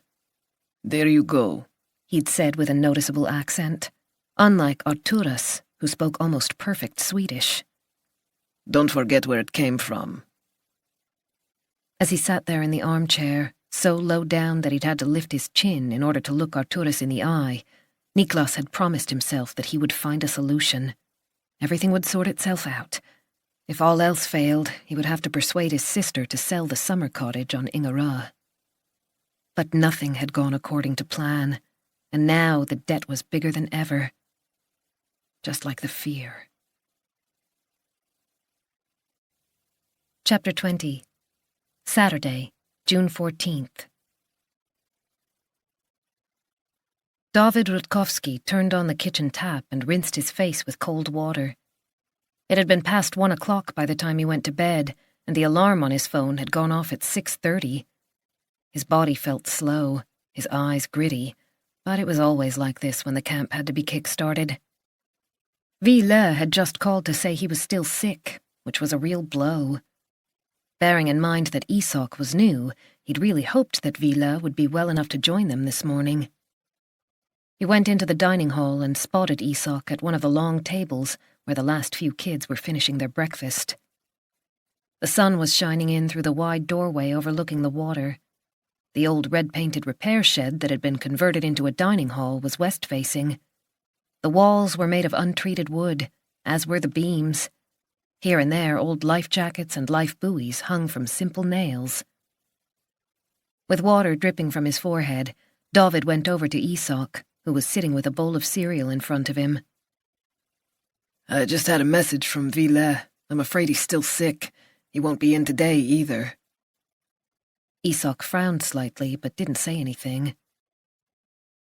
"There you go," he'd said with a noticeable accent, unlike Arturus, who spoke almost perfect Swedish. "Don't forget where it came from." As he sat there in the armchair, so low down that he'd had to lift his chin in order to look Arturus in the eye, Niklas had promised himself that he would find a solution. Everything would sort itself out. If all else failed, he would have to persuade his sister to sell the summer cottage on Ingarö. But nothing had gone according to plan, and now the debt was bigger than ever. Just like the fear. Chapter 20. Saturday, June 14th. David Rutkowski turned on the kitchen tap and rinsed his face with cold water. It had been past 1 o'clock by the time he went to bed, and the alarm on his phone had gone off at 6:30. His body felt slow, his eyes gritty, but it was always like this when the camp had to be kick-started. Ville had just called to say he was still sick, which was a real blow. Bearing in mind that Isak was new, he'd really hoped that Ville would be well enough to join them this morning. He went into the dining hall and spotted Isak at one of the long tables where the last few kids were finishing their breakfast. The sun was shining in through the wide doorway overlooking the water. The old red-painted repair shed that had been converted into a dining hall was west-facing. The walls were made of untreated wood, as were the beams. Here and there, old life jackets and life buoys hung from simple nails. With water dripping from his forehead, David went over to Isak, who was sitting with a bowl of cereal in front of him. "I just had a message from Ville. I'm afraid he's still sick. He won't be in today either." Isak frowned slightly, but didn't say anything.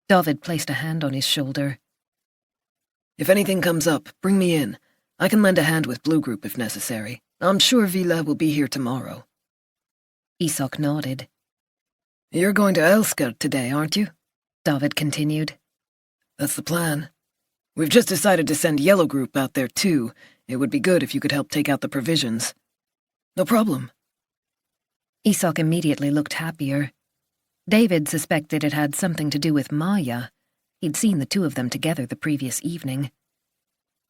David placed a hand on his shoulder. "If anything comes up, bring me in. I can lend a hand with Blue Group if necessary. I'm sure Ville will be here tomorrow." Isak nodded. "You're going to Elskar today, aren't you?" David continued. "That's the plan. We've just decided to send Yellow Group out there too. It would be good if you could help take out the provisions." "No problem." Isak immediately looked happier. David suspected it had something to do with Maya. He'd seen the two of them together the previous evening.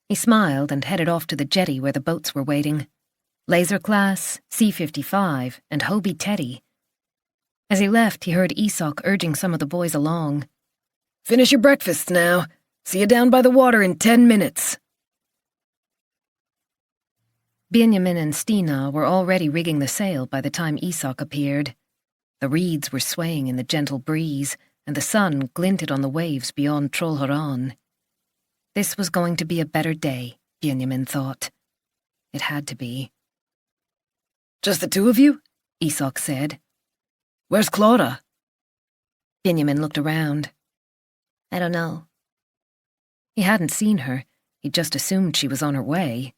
He smiled and headed off to the jetty where the boats were waiting. Laser Class, C-55, and Hobie Teddy. As he left, he heard Isak urging some of the boys along. "Finish your breakfasts now. See you down by the water in 10 minutes. Benjamin and Stina were already rigging the sail by the time Isak appeared. The reeds were swaying in the gentle breeze, and the sun glinted on the waves beyond Trollhättan. This was going to be a better day, Benjamin thought. It had to be. "Just the two of you?" Isak said. "Where's Clara?" Benjamin looked around. I don't know. He hadn't seen her. He'd just assumed she was on her way.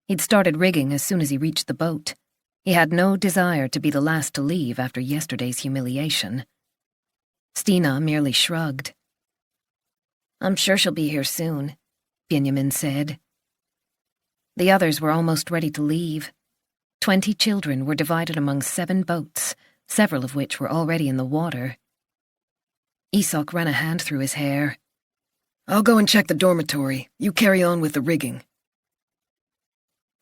He'd started rigging as soon as he reached the boat. He had no desire to be the last to leave after yesterday's humiliation. Stina merely shrugged. "I'm sure she'll be here soon," Benjamin said. The others were almost ready to leave. 20 children were divided among 7 boats, several of which were already in the water. Isak ran a hand through his hair. "I'll go and check the dormitory. You carry on with the rigging."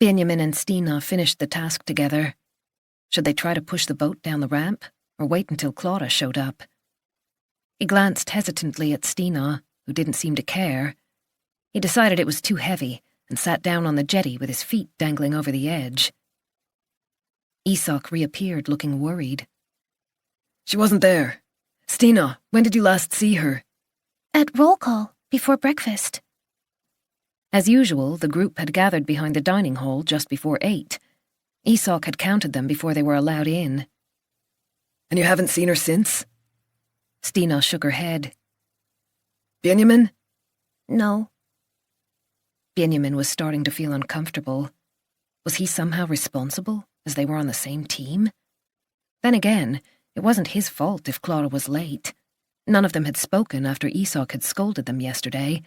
Benjamin and Stina finished the task together. Should they try to push the boat down the ramp, or wait until Clara showed up? He glanced hesitantly at Stina, who didn't seem to care. He decided it was too heavy and sat down on the jetty with his feet dangling over the edge. Isak reappeared looking worried. "She wasn't there. Stina, when did you last see her?" At roll call, before breakfast. As usual, the group had gathered behind the dining hall just before 8. Isak had counted them before they were allowed in. "And you haven't seen her since?" Stina shook her head. "Benjamin?" No. Benjamin was starting to feel uncomfortable. Was he somehow responsible, as they were on the same team? Then again, it wasn't his fault if Clara was late. None of them had spoken after Isak had scolded them yesterday.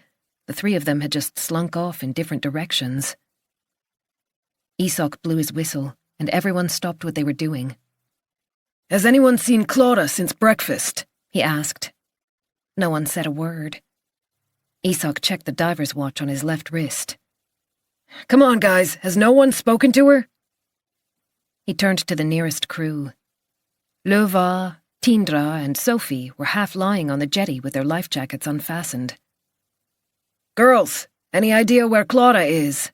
The 3 of them had just slunk off in different directions. Isak blew his whistle, and everyone stopped what they were doing. "Has anyone seen Clara since breakfast?" he asked. No one said a word. Isak checked the diver's watch on his left wrist. "Come on, guys. Has no one spoken to her?" He turned to the nearest crew. Löva, Tindra, and Sophie were half lying on the jetty with their life jackets unfastened. "Girls, any idea where Clara is?"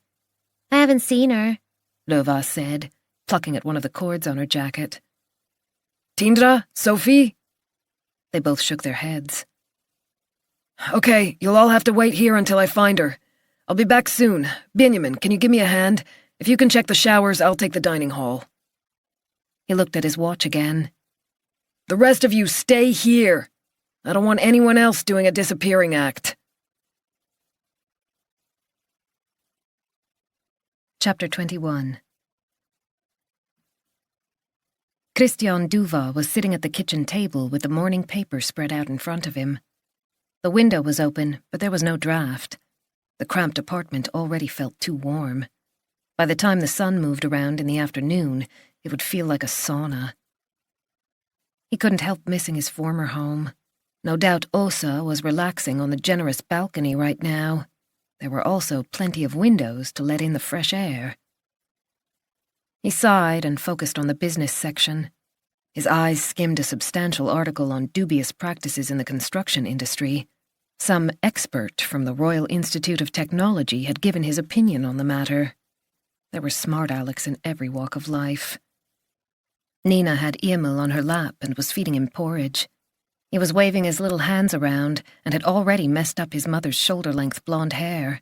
I haven't seen her. Löva said, plucking at one of the cords on her jacket. "Tindra? Sophie?" They both shook their heads. "Okay, you'll all have to wait here until I find her. I'll be back soon. Benjamin, can you give me a hand? If you can check the showers, I'll take the dining hall." He looked at his watch again. "The rest of you stay here. I don't want anyone else doing a disappearing act." Chapter 21. Christian Duva was sitting at the kitchen table with the morning paper spread out in front of him. The window was open, but there was no draft. The cramped apartment already felt too warm. By the time the sun moved around in the afternoon, it would feel like a sauna. He couldn't help missing his former home. No doubt Åsa was relaxing on the generous balcony right now. There were also plenty of windows to let in the fresh air. He sighed and focused on the business section. His eyes skimmed a substantial article on dubious practices in the construction industry. Some expert from the Royal Institute of Technology had given his opinion on the matter. There were smart Alecs in every walk of life. Nina had Emil on her lap and was feeding him porridge. He was waving his little hands around and had already messed up his mother's shoulder-length blonde hair.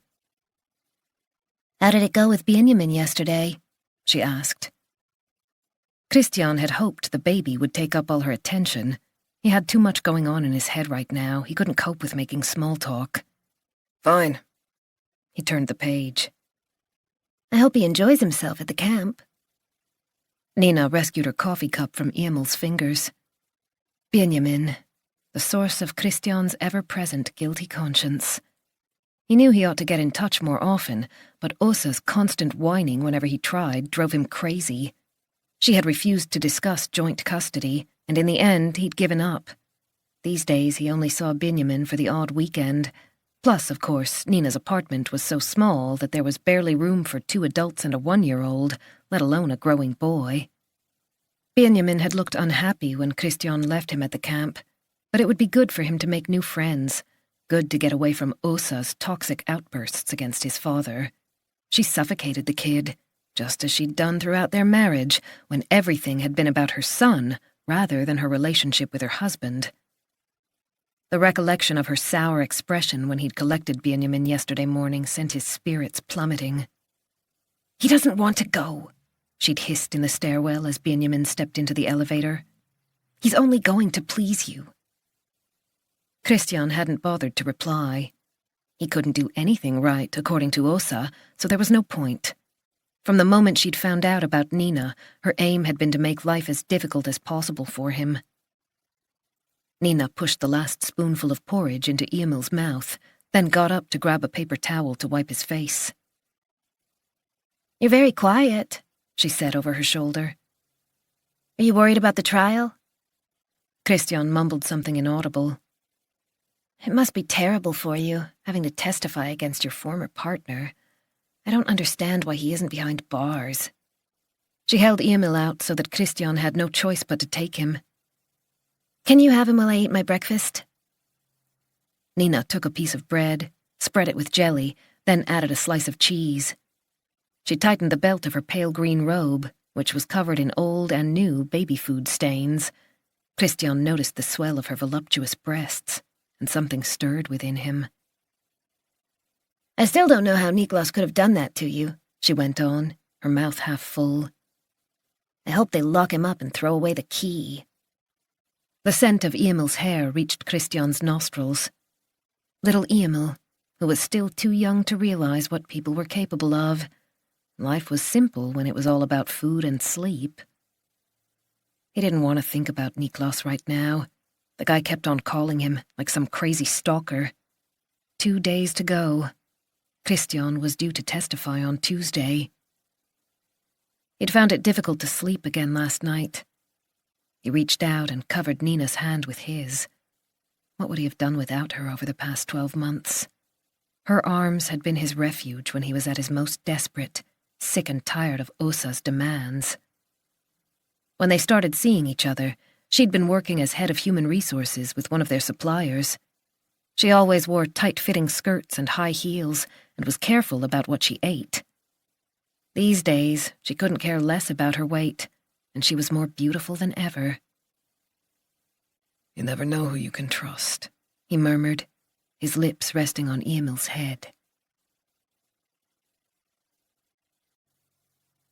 How did it go with Benjamin yesterday? She asked. Christian had hoped the baby would take up all her attention. He had too much going on in his head right now. He couldn't cope with making small talk. "Fine." He turned the page. I hope he enjoys himself at the camp. Nina rescued her coffee cup from Emil's fingers. Benjamin, the source of Christian's ever-present guilty conscience. He knew he ought to get in touch more often, but Åsa's constant whining whenever he tried drove him crazy. She had refused to discuss joint custody, and in the end he'd given up. These days he only saw Benjamin for the odd weekend. Plus, of course, Nina's apartment was so small that there was barely room for 2 adults and a 1-year-old, let alone a growing boy. Benjamin had looked unhappy when Christian left him at the camp, but it would be good for him to make new friends, good to get away from Åsa's toxic outbursts against his father. She suffocated the kid, just as she'd done throughout their marriage, when everything had been about her son rather than her relationship with her husband. The recollection of her sour expression when he'd collected Benjamin yesterday morning sent his spirits plummeting. "He doesn't want to go," she'd hissed in the stairwell as Benjamin stepped into the elevator. "He's only going to please you." Christian hadn't bothered to reply. He couldn't do anything right, according to Åsa, so there was no point. From the moment she'd found out about Nina, her aim had been to make life as difficult as possible for him. Nina pushed the last spoonful of porridge into Emil's mouth, then got up to grab a paper towel to wipe his face. "You're very quiet," she said over her shoulder. "Are you worried about the trial?" Christian mumbled something inaudible. "It must be terrible for you, having to testify against your former partner. I don't understand why he isn't behind bars." She held Emil out so that Christian had no choice but to take him. "Can you have him while I eat my breakfast?" Nina took a piece of bread, spread it with jelly, then added a slice of cheese. She tightened the belt of her pale green robe, which was covered in old and new baby food stains. Christian noticed the swell of her voluptuous breasts, and something stirred within him. "I still don't know how Niklas could have done that to you," she went on, her mouth half full. "I hope they lock him up and throw away the key." The scent of Emil's hair reached Christian's nostrils. Little Emil, who was still too young to realize what people were capable of. Life was simple when it was all about food and sleep. He didn't want to think about Niklas right now. The guy kept on calling him like some crazy stalker. 2 days to go. Christian was due to testify on Tuesday. He'd found it difficult to sleep again last night. He reached out and covered Nina's hand with his. What would he have done without her over the past 12 months? Her arms had been his refuge when he was at his most desperate, sick and tired of Åsa's demands. When they started seeing each other, she'd been working as head of human resources with one of their suppliers. She always wore tight-fitting skirts and high heels and was careful about what she ate. These days, she couldn't care less about her weight, and she was more beautiful than ever. "You never know who you can trust," he murmured, his lips resting on Emil's head.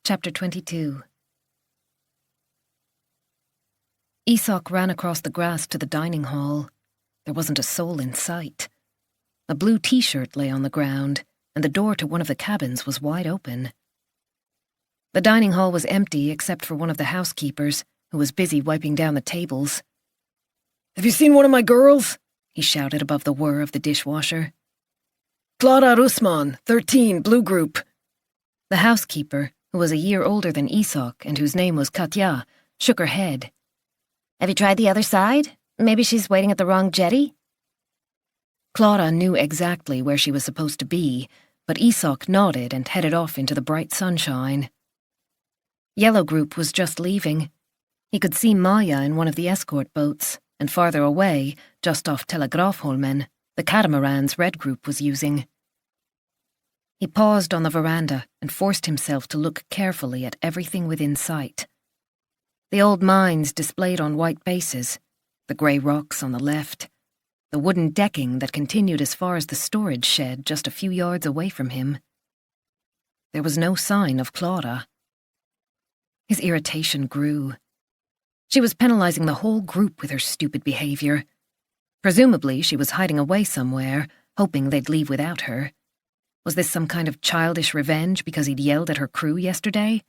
Chapter 22. Isak ran across the grass to the dining hall. There wasn't a soul in sight. A blue t-shirt lay on the ground, and the door to one of the cabins was wide open. The dining hall was empty except for one of the housekeepers, who was busy wiping down the tables. "Have you seen one of my girls?" he shouted above the whir of the dishwasher. "Clara Rusman, 13, Blue Group." The housekeeper, who was a year older than Isak and whose name was Katja, shook her head. "Have you tried the other side? Maybe she's waiting at the wrong jetty?" Clara knew exactly where she was supposed to be, but Isak nodded and headed off into the bright sunshine. Yellow Group was just leaving. He could see Maja in one of the escort boats, and farther away, just off Telegrafholmen, the catamarans Red Group was using. He paused on the veranda and forced himself to look carefully at everything within sight. The old mines displayed on white bases, the grey rocks on the left, the wooden decking that continued as far as the storage shed just a few yards away from him. There was no sign of Clara. His irritation grew. She was penalizing the whole group with her stupid behavior. Presumably, she was hiding away somewhere, hoping they'd leave without her. Was this some kind of childish revenge because he'd yelled at her crew yesterday?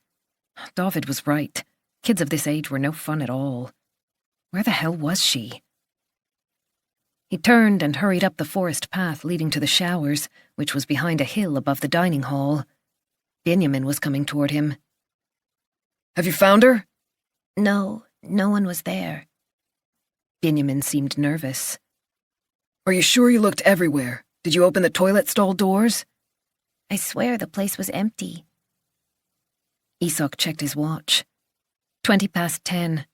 David was right. Kids of this age were no fun at all. Where the hell was she? He turned and hurried up the forest path leading to the showers, which was behind a hill above the dining hall. Benjamin was coming toward him. "Have you found her?" No one was there." Benjamin seemed nervous. "Are you sure you looked everywhere? Did you open the toilet stall doors?" "I swear the place was empty." Isak checked his watch. 10:20.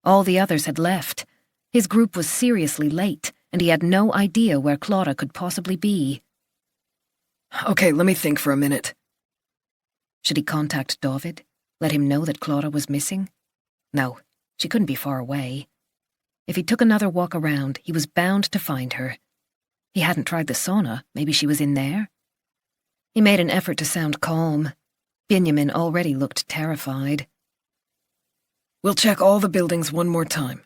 All the others had left. His group was seriously late, and he had no idea where Clara could possibly be. "Okay, let me think for a minute." Should he contact David? Let him know that Clara was missing? No, she couldn't be far away. If he took another walk around, he was bound to find her. He hadn't tried the sauna. Maybe she was in there? He made an effort to sound calm. Benjamin already looked terrified. "We'll check all the buildings one more time.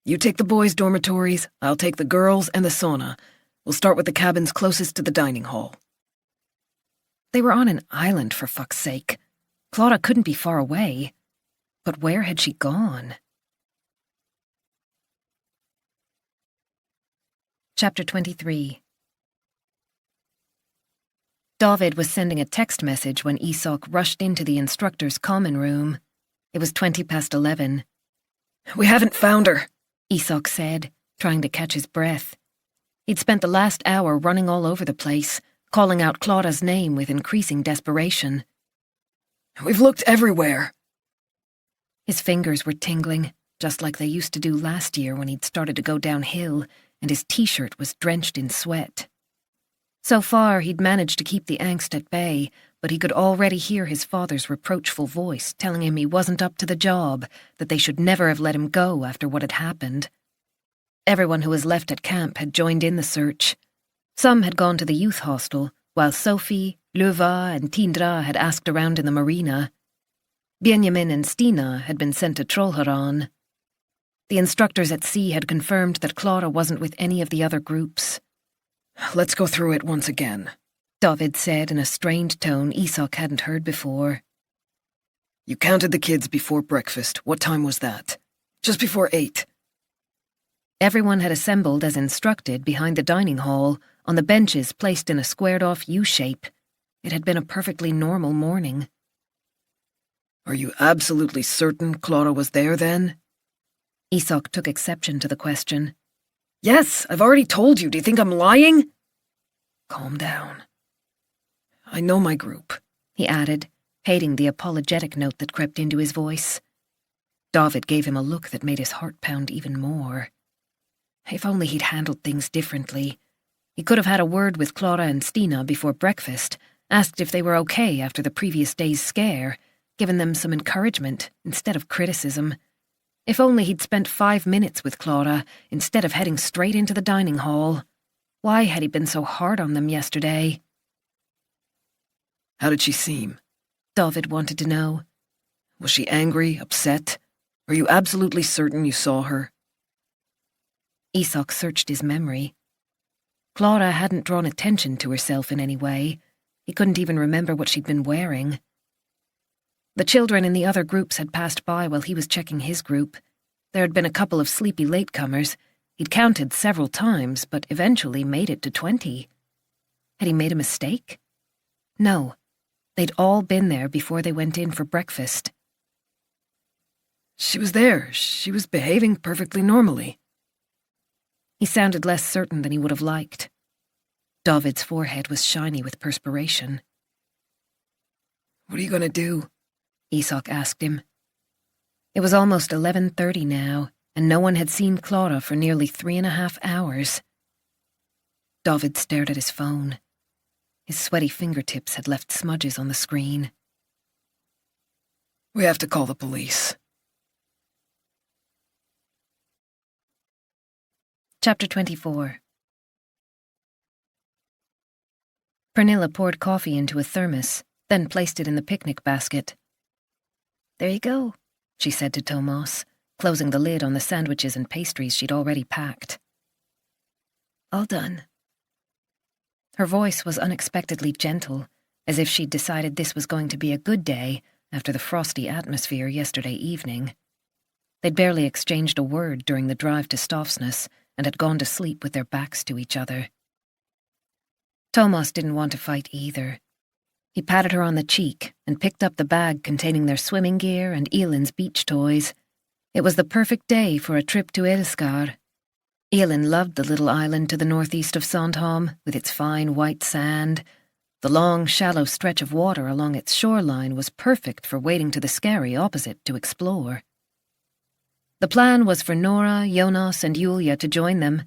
You take the boys' dormitories, I'll take the girls' and the sauna. We'll start with the cabins closest to the dining hall." They were on an island, for fuck's sake. Clara couldn't be far away. But where had she gone? Chapter 23. David was sending a text message when Isak rushed into the instructor's common room. It was 11:20. "We haven't found her," Isak said, trying to catch his breath. He'd spent the last hour running all over the place, calling out Clara's name with increasing desperation. "We've looked everywhere." His fingers were tingling, just like they used to do last year when he'd started to go downhill, and his t-shirt was drenched in sweat. So far, he'd managed to keep the angst at bay, but he could already hear his father's reproachful voice telling him he wasn't up to the job, that they should never have let him go after what had happened. Everyone who was left at camp had joined in the search. Some had gone to the youth hostel, while Sophie, Luva, and Tindra had asked around in the marina. Benjamin and Stina had been sent to Trollhättan. The instructors at sea had confirmed that Clara wasn't with any of the other groups. "Let's go through it once again," David said in a strained tone Isak hadn't heard before. "You counted the kids before breakfast. What time was that?" "Just before 8. Everyone had assembled as instructed behind the dining hall, on the benches placed in a squared-off U-shape. It had been a perfectly normal morning. "Are you absolutely certain Clara was there then?" Isak took exception to the question. "Yes, I've already told you. Do you think I'm lying?" "Calm down. I know my group," he added, hating the apologetic note that crept into his voice. David gave him a look that made his heart pound even more. If only he'd handled things differently. He could have had a word with Clara and Stina before breakfast, asked if they were okay after the previous day's scare, given them some encouragement instead of criticism. If only he'd spent 5 minutes with Clara instead of heading straight into the dining hall. Why had he been so hard on them yesterday? "How did she seem?" David wanted to know. "Was she angry, upset? Are you absolutely certain you saw her?" Isak searched his memory. Clara hadn't drawn attention to herself in any way. He couldn't even remember what she'd been wearing. The children in the other groups had passed by while he was checking his group. There had been a couple of sleepy latecomers. He'd counted several times, but eventually made it to 20. Had he made a mistake? No. They'd all been there before they went in for breakfast. "She was there. She was behaving perfectly normally." He sounded less certain than he would have liked. David's forehead was shiny with perspiration. "What are you going to do?" Isak asked him. It was almost 11:30 now, and no one had seen Clara for nearly 3.5 hours. David stared at his phone. His sweaty fingertips had left smudges on the screen. "We have to call the police." Chapter 24. Pernilla poured coffee into a thermos, then placed it in the picnic basket. "There you go," she said to Thomas, closing the lid on the sandwiches and pastries she'd already packed. "All done." Her voice was unexpectedly gentle, as if she'd decided this was going to be a good day after the frosty atmosphere yesterday evening. They'd barely exchanged a word during the drive to Stofsness and had gone to sleep with their backs to each other. Thomas didn't want to fight either. He patted her on the cheek and picked up the bag containing their swimming gear and Elin's beach toys. It was the perfect day for a trip to Elskar. Elin loved the little island to the northeast of Sandhamn, with its fine white sand. The long, shallow stretch of water along its shoreline was perfect for wading to the skerry opposite to explore. The plan was for Nora, Jonas, and Julia to join them.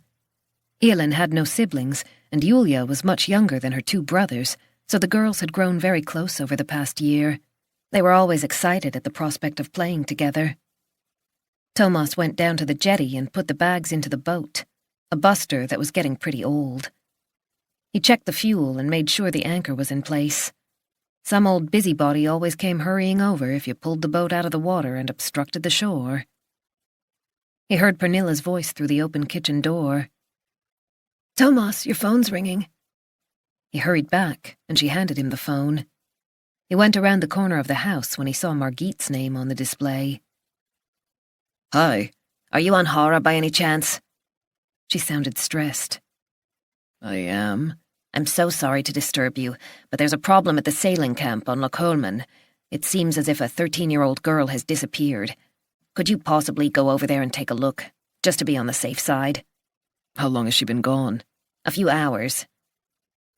Elin had no siblings, and Julia was much younger than her 2 brothers, so the girls had grown very close over the past year. They were always excited at the prospect of playing together. Thomas went down to the jetty and put the bags into the boat, a buster that was getting pretty old. He checked the fuel and made sure the anchor was in place. Some old busybody always came hurrying over if you pulled the boat out of the water and obstructed the shore. He heard Pernilla's voice through the open kitchen door. "Thomas, your phone's ringing." He hurried back, and she handed him the phone. He went around the corner of the house when he saw Margit's name on the display. Hi. Are you on Hara by any chance? She sounded stressed. I am. I'm so sorry to disturb you, but there's a problem at the sailing camp on Loch Holman. It seems as if a 13-year-old girl has disappeared. Could you possibly go over there and take a look, just to be on the safe side? How long has she been gone? A few hours.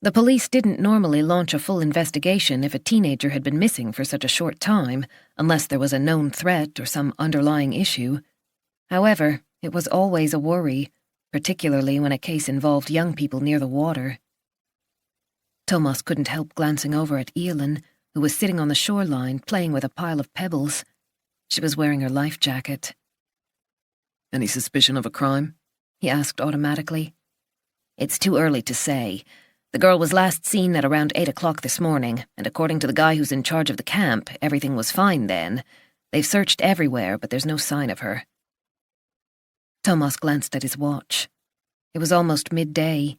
The police didn't normally launch a full investigation if a teenager had been missing for such a short time, unless there was a known threat or some underlying issue. However, it was always a worry, particularly when a case involved young people near the water. Thomas couldn't help glancing over at Elin, who was sitting on the shoreline playing with a pile of pebbles. She was wearing her life jacket. Any suspicion of a crime? He asked automatically. It's too early to say. The girl was last seen at around 8 o'clock this morning, and according to the guy who's in charge of the camp, everything was fine then. They've searched everywhere, but there's no sign of her. Thomas glanced at his watch. It was almost midday.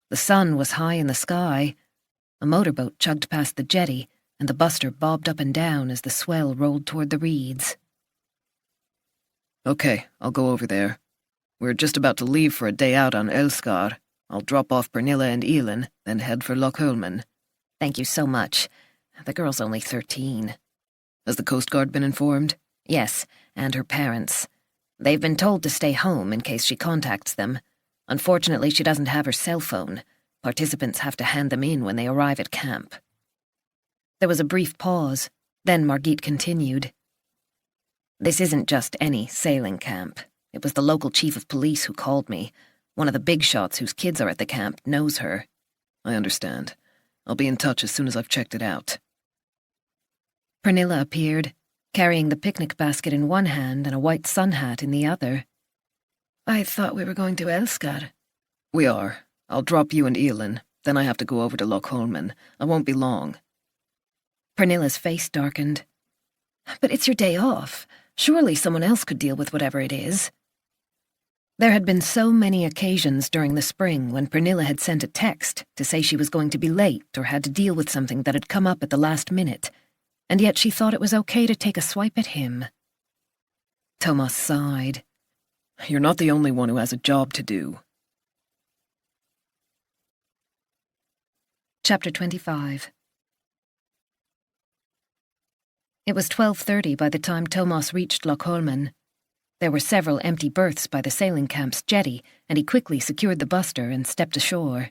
The sun was high in the sky. A motorboat chugged past the jetty, and the buster bobbed up and down as the swell rolled toward the reeds. Okay, I'll go over there. We're just about to leave for a day out on Elskar. I'll drop off Pernilla and Elin, then head for Loch Holman. Thank you so much. The girl's only 13. Has the Coast Guard been informed? Yes, and her parents. They've been told to stay home in case she contacts them. Unfortunately, she doesn't have her cell phone. Participants have to hand them in when they arrive at camp. There was a brief pause. Then Margit continued. This isn't just any sailing camp. It was the local chief of police who called me. One of the big shots whose kids are at the camp knows her. I understand. I'll be in touch as soon as I've checked it out. Pernilla appeared, carrying the picnic basket in one hand and a white sun hat in the other. I thought we were going to Elskar. We are. I'll drop you and Elin. Then I have to go over to Loch Holman. I won't be long. Pernilla's face darkened. But it's your day off. Surely someone else could deal with whatever it is. There had been so many occasions during the spring when Pernilla had sent a text to say she was going to be late or had to deal with something that had come up at the last minute, and yet she thought it was okay to take a swipe at him. Thomas sighed. You're not the only one who has a job to do. Chapter 25. It was 12:30 by the time Thomas reached Loch Holman. There were several empty berths by the sailing camp's jetty, and he quickly secured the buster and stepped ashore.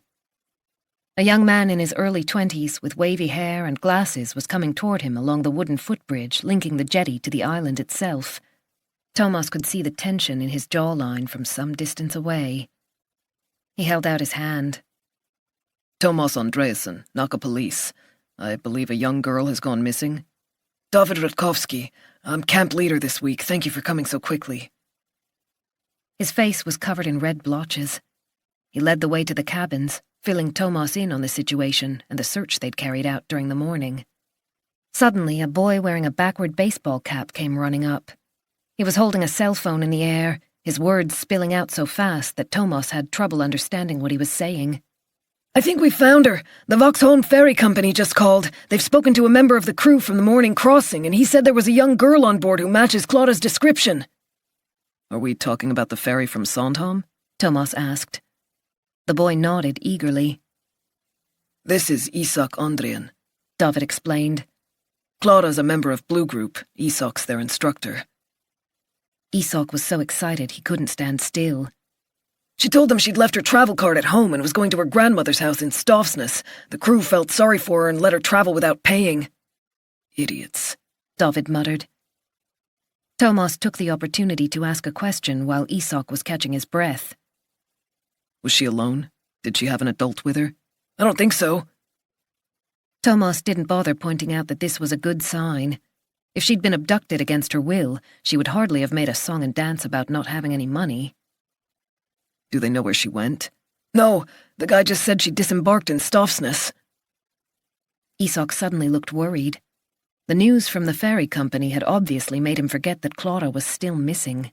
A young man in his early 20s with wavy hair and glasses was coming toward him along the wooden footbridge linking the jetty to the island itself. Thomas could see the tension in his jawline from some distance away. He held out his hand. Thomas Andreasson, Naka Police. I believe a young girl has gone missing. David Rutkovsky. I'm camp leader this week. Thank you for coming so quickly. His face was covered in red blotches. He led the way to the cabins, filling Thomas in on the situation and the search they'd carried out during the morning. Suddenly, a boy wearing a backward baseball cap came running up. He was holding a cell phone in the air, his words spilling out so fast that Thomas had trouble understanding what he was saying. I think we found her. The Vauxhall Ferry Company just called. They've spoken to a member of the crew from the morning crossing, and he said there was a young girl on board who matches Clauda's description. Are we talking about the ferry from Sandhamn? Thomas asked. The boy nodded eagerly. This is Isak Andrian, David explained. Clauda's a member of Blue Group. Isak's their instructor. Isak was so excited he couldn't stand still. She told them she'd left her travel card at home and was going to her grandmother's house in Stofsness. The crew felt sorry for her and let her travel without paying. Idiots, David muttered. Thomas took the opportunity to ask a question while Isak was catching his breath. Was she alone? Did she have an adult with her? I don't think so. Thomas didn't bother pointing out that this was a good sign. If she'd been abducted against her will, she would hardly have made a song and dance about not having any money. Do they know where she went? No, the guy just said she disembarked in Stofsness. Isak suddenly looked worried. The news from the ferry company had obviously made him forget that Clara was still missing.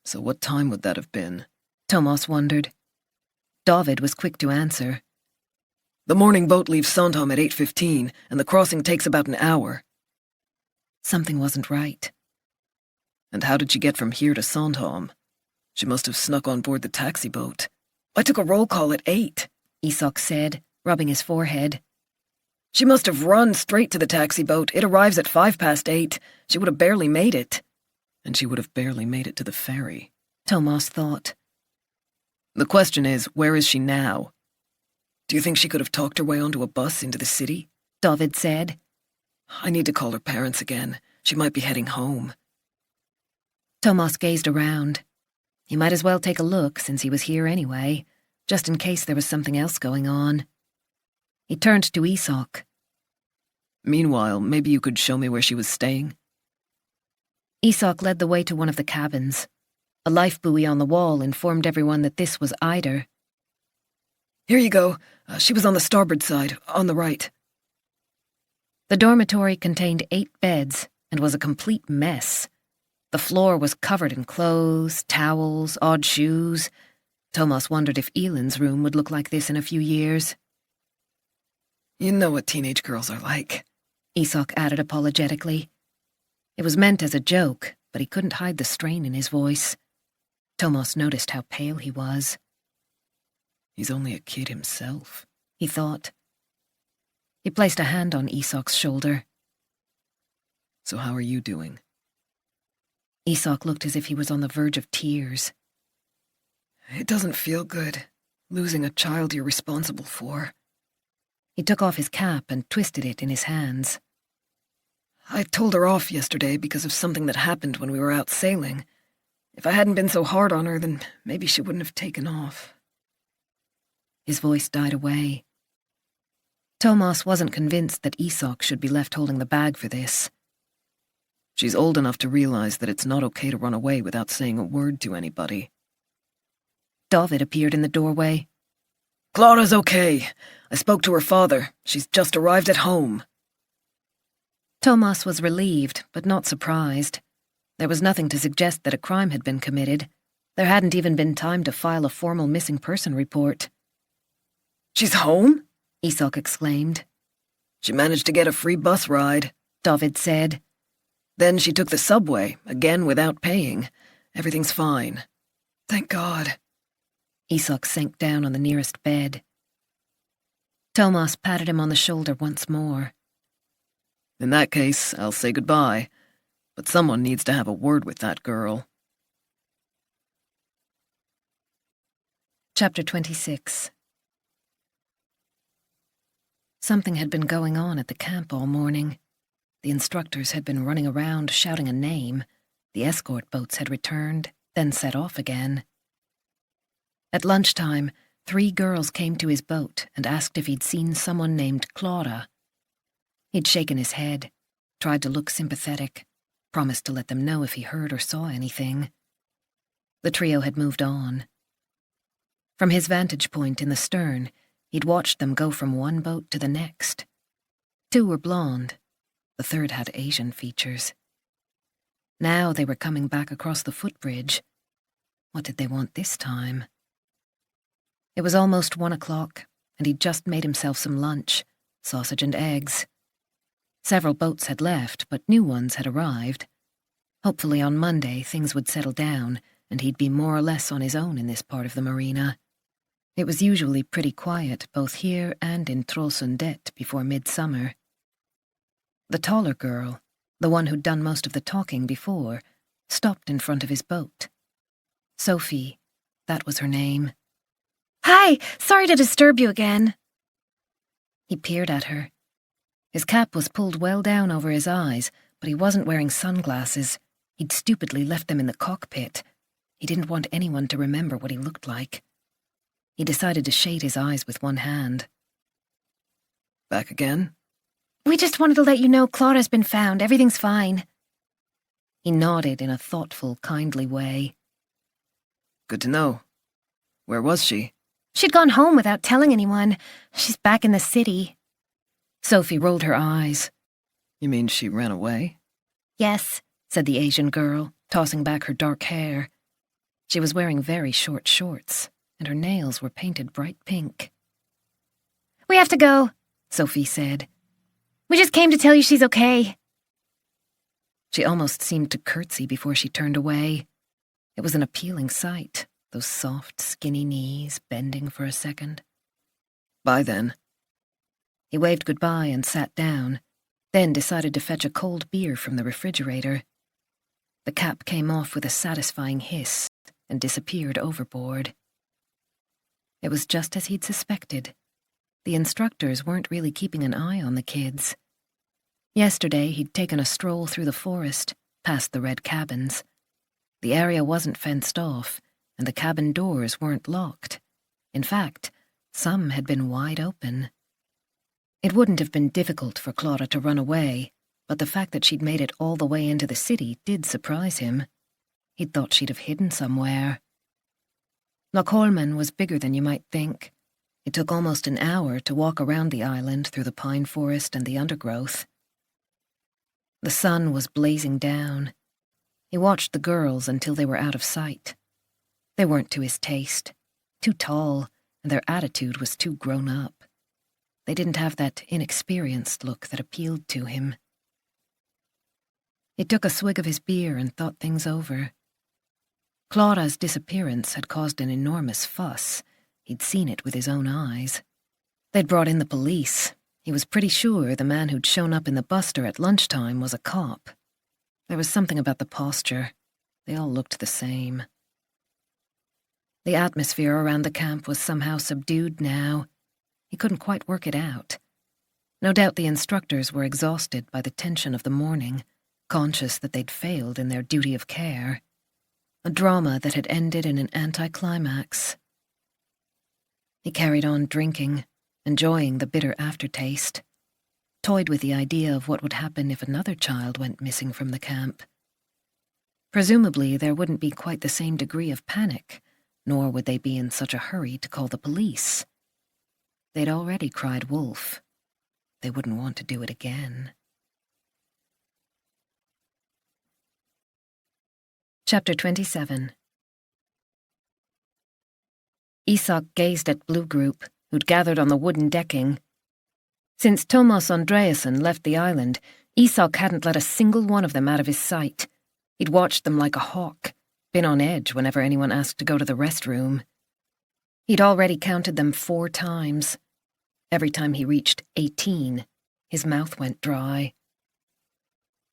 So what time would that have been? Thomas wondered. David was quick to answer. The morning boat leaves Sandhamn at 8:15, and the crossing takes about an hour. Something wasn't right. And how did she get from here to Sandhamn? She must have snuck on board the taxi boat. I took a roll call at 8, Isak said, rubbing his forehead. She must have run straight to the taxi boat. It arrives at 8:05. She would have barely made it. And she would have barely made it to the ferry, Thomas thought. The question is, where is she now? Do you think she could have talked her way onto a bus into the city? David said. I need to call her parents again. She might be heading home. Thomas gazed around. He might as well take a look since he was here anyway, just in case there was something else going on. He turned to Isak. Meanwhile, maybe you could show me where she was staying? Isak led the way to one of the cabins. A life buoy on the wall informed everyone that this was Eider. Here you go. She was on the starboard side, on the right. The dormitory contained 8 beds and was a complete mess. The floor was covered in clothes, towels, odd shoes. Thomas wondered if Elyn's room would look like this in a few years. You know what teenage girls are like, Isak added apologetically. It was meant as a joke, but he couldn't hide the strain in his voice. Thomas noticed how pale he was. He's only a kid himself, he thought. He placed a hand on Isak's shoulder. So how are you doing? Isak looked as if he was on the verge of tears. It doesn't feel good, losing a child you're responsible for. He took off his cap and twisted it in his hands. I told her off yesterday because of something that happened when we were out sailing. If I hadn't been so hard on her, then maybe she wouldn't have taken off. His voice died away. Thomas wasn't convinced that Isak should be left holding the bag for this. She's old enough to realize that it's not okay to run away without saying a word to anybody. David appeared in the doorway. Clara's okay. I spoke to her father. She's just arrived at home. Thomas was relieved, but not surprised. There was nothing to suggest that a crime had been committed. There hadn't even been time to file a formal missing person report. She's home? Isak exclaimed. She managed to get a free bus ride, David said. Then she took the subway, again without paying. Everything's fine. Thank God. Isak sank down on the nearest bed. Thomas patted him on the shoulder once more. In that case, I'll say goodbye, but someone needs to have a word with that girl. Chapter 26. Something had been going on at the camp all morning. The instructors had been running around shouting a name. The escort boats had returned, then set off again. At lunchtime, 3 girls came to his boat and asked if he'd seen someone named Clara. He'd shaken his head, tried to look sympathetic, promised to let them know if he heard or saw anything. The trio had moved on. From his vantage point in the stern, he'd watched them go from one boat to the next. 2 were blonde. The 3rd had Asian features. Now they were coming back across the footbridge. What did they want this time? It was almost 1 o'clock, and he'd just made himself some lunch, sausage and eggs. Several boats had left, but new ones had arrived. Hopefully on Monday things would settle down, and he'd be more or less on his own in this part of the marina. It was usually pretty quiet, both here and in Trollsundet before midsummer. The taller girl, the one who'd done most of the talking before, stopped in front of his boat. Sophie, that was her name. Hi, sorry to disturb you again. He peered at her. His cap was pulled well down over his eyes, but he wasn't wearing sunglasses. He'd stupidly left them in the cockpit. He didn't want anyone to remember what he looked like. He decided to shade his eyes with one hand. Back again? We just wanted to let you know Clara's been found. Everything's fine. He nodded in a thoughtful, kindly way. Good to know. Where was she? She'd gone home without telling anyone. She's back in the city. Sophie rolled her eyes. You mean she ran away? Yes, said the Asian girl, tossing back her dark hair. She was wearing very short shorts, and her nails were painted bright pink. We have to go, Sophie said. We just came to tell you she's okay. She almost seemed to curtsy before she turned away. It was an appealing sight, those soft, skinny knees bending for a second. Bye then. He waved goodbye and sat down, then decided to fetch a cold beer from the refrigerator. The cap came off with a satisfying hiss and disappeared overboard. It was just as he'd suspected. The instructors weren't really keeping an eye on the kids. Yesterday, he'd taken a stroll through the forest, past the red cabins. The area wasn't fenced off, and the cabin doors weren't locked. In fact, some had been wide open. It wouldn't have been difficult for Clara to run away, but the fact that she'd made it all the way into the city did surprise him. He'd thought she'd have hidden somewhere. Lochholmen was bigger than you might think. It took almost an hour to walk around the island through the pine forest and the undergrowth. The sun was blazing down. He watched the girls until they were out of sight. They weren't to his taste, too tall, and their attitude was too grown up. They didn't have that inexperienced look that appealed to him. He took a swig of his beer and thought things over. Clara's disappearance had caused an enormous fuss. He'd seen it with his own eyes. They'd brought in the police. He was pretty sure the man who'd shown up in the Buster at lunchtime was a cop. There was something about the posture. They all looked the same. The atmosphere around the camp was somehow subdued now. He couldn't quite work it out. No doubt the instructors were exhausted by the tension of the morning, conscious that they'd failed in their duty of care. A drama that had ended in an anticlimax. He carried on drinking, enjoying the bitter aftertaste, toyed with the idea of what would happen if another child went missing from the camp. Presumably there wouldn't be quite the same degree of panic, nor would they be in such a hurry to call the police. They'd already cried wolf. They wouldn't want to do it again. Chapter 27. Isak gazed at Blue Group, who'd gathered on the wooden decking. Since Thomas Andreasson left the island, Isak hadn't let a single one of them out of his sight. He'd watched them like a hawk, been on edge whenever anyone asked to go to the restroom. He'd already counted them 4 times. Every time he reached 18, his mouth went dry.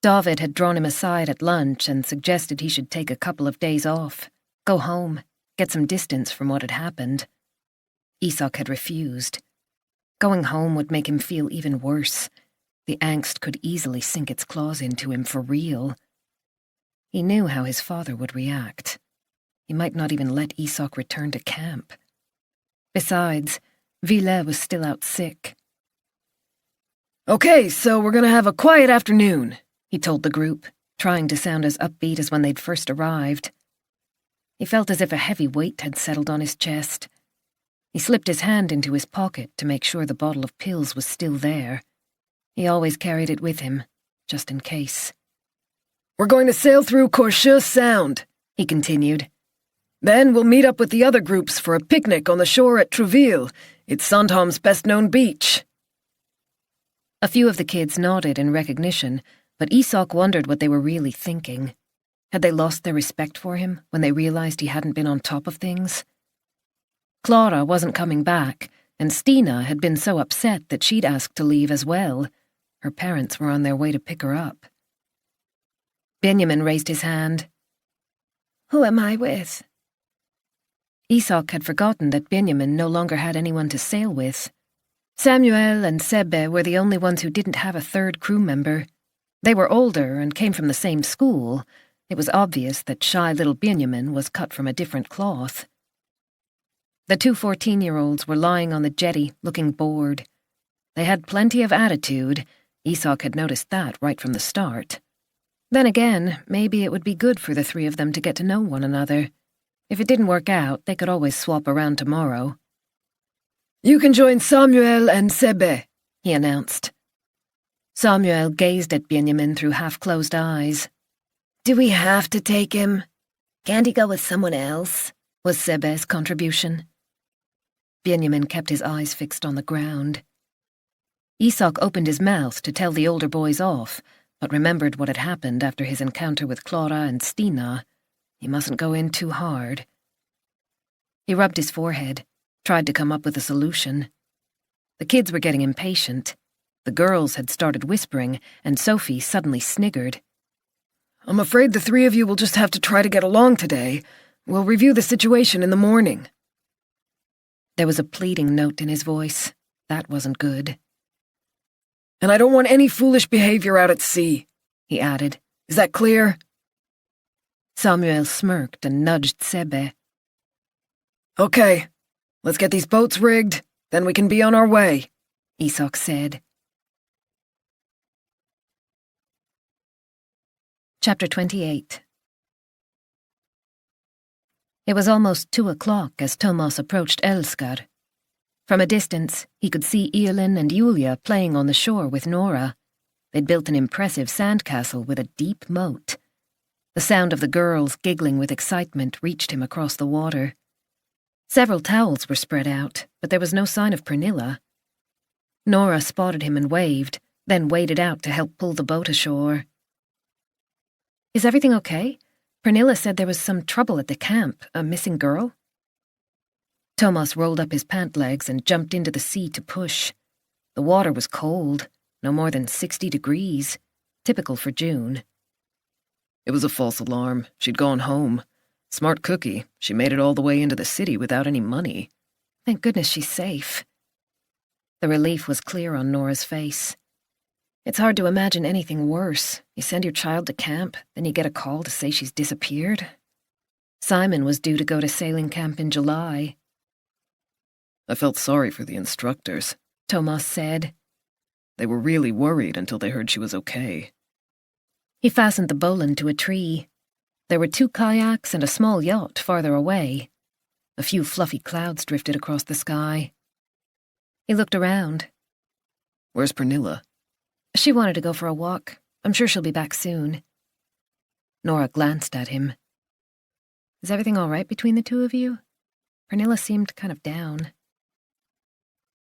David had drawn him aside at lunch and suggested he should take a couple of days off, go home, get some distance from what had happened. Isak had refused. Going home would make him feel even worse. The angst could easily sink its claws into him for real. He knew how his father would react. He might not even let Isak return to camp. Besides, Ville was still out sick. Okay, so we're gonna have a quiet afternoon, he told the group, trying to sound as upbeat as when they'd first arrived. He felt as if a heavy weight had settled on his chest. He slipped his hand into his pocket to make sure the bottle of pills was still there. He always carried it with him, just in case. We're going to sail through Korsjö Sound, he continued. Then we'll meet up with the other groups for a picnic on the shore at Trouville. It's Sandhamn's best-known beach. A few of the kids nodded in recognition, but Isak wondered what they were really thinking. Had they lost their respect for him when they realized he hadn't been on top of things? Clara wasn't coming back, and Stina had been so upset that she'd asked to leave as well. Her parents were on their way to pick her up. Benjamin raised his hand. Who am I with? Isak had forgotten that Benjamin no longer had anyone to sail with. Samuel and Sebbe were the only ones who didn't have a third crew member. They were older and came from the same school. It was obvious that shy little Benjamin was cut from a different cloth. The 2 14-year-olds were lying on the jetty, looking bored. They had plenty of attitude. Isak had noticed that right from the start. Then again, maybe it would be good for the 3 of them to get to know one another. If it didn't work out, they could always swap around tomorrow. You can join Samuel and Sebbe, he announced. Samuel gazed at Benjamin through half-closed eyes. Do we have to take him? Can't he go with someone else? Was Sebbe's contribution. Benjamin kept his eyes fixed on the ground. Isak opened his mouth to tell the older boys off, but remembered what had happened after his encounter with Clara and Stina. He mustn't go in too hard. He rubbed his forehead, tried to come up with a solution. The kids were getting impatient. The girls had started whispering, and Sophie suddenly sniggered. I'm afraid the three of you will just have to try to get along today. We'll review the situation in the morning. There was a pleading note in his voice. That wasn't good. And I don't want any foolish behavior out at sea, he added. Is that clear? Samuel smirked and nudged Sebe. Okay, let's get these boats rigged, then we can be on our way, Isak said. Chapter 28. It was almost 2 o'clock as Thomas approached Elskar. From a distance, he could see Elin and Julia playing on the shore with Nora. They'd built an impressive sandcastle with a deep moat. The sound of the girls giggling with excitement reached him across the water. Several towels were spread out, but there was no sign of Pernilla. Nora spotted him and waved, then waded out to help pull the boat ashore. Is everything okay? Pernilla said there was some trouble at the camp, a missing girl. Thomas rolled up his pant legs and jumped into the sea to push. The water was cold, no more than 60 degrees, typical for June. It was a false alarm. She'd gone home. Smart cookie. She made it all the way into the city without any money. Thank goodness she's safe. The relief was clear on Nora's face. It's hard to imagine anything worse. You send your child to camp, then you get a call to say she's disappeared. Simon was due to go to sailing camp in July. I felt sorry for the instructors, Thomas said. They were really worried until they heard she was okay. He fastened the bowline to a tree. There were 2 kayaks and a small yacht farther away. A few fluffy clouds drifted across the sky. He looked around. Where's Pernilla? She wanted to go for a walk. I'm sure she'll be back soon. Nora glanced at him. Is everything all right between the two of you? Pernilla seemed kind of down.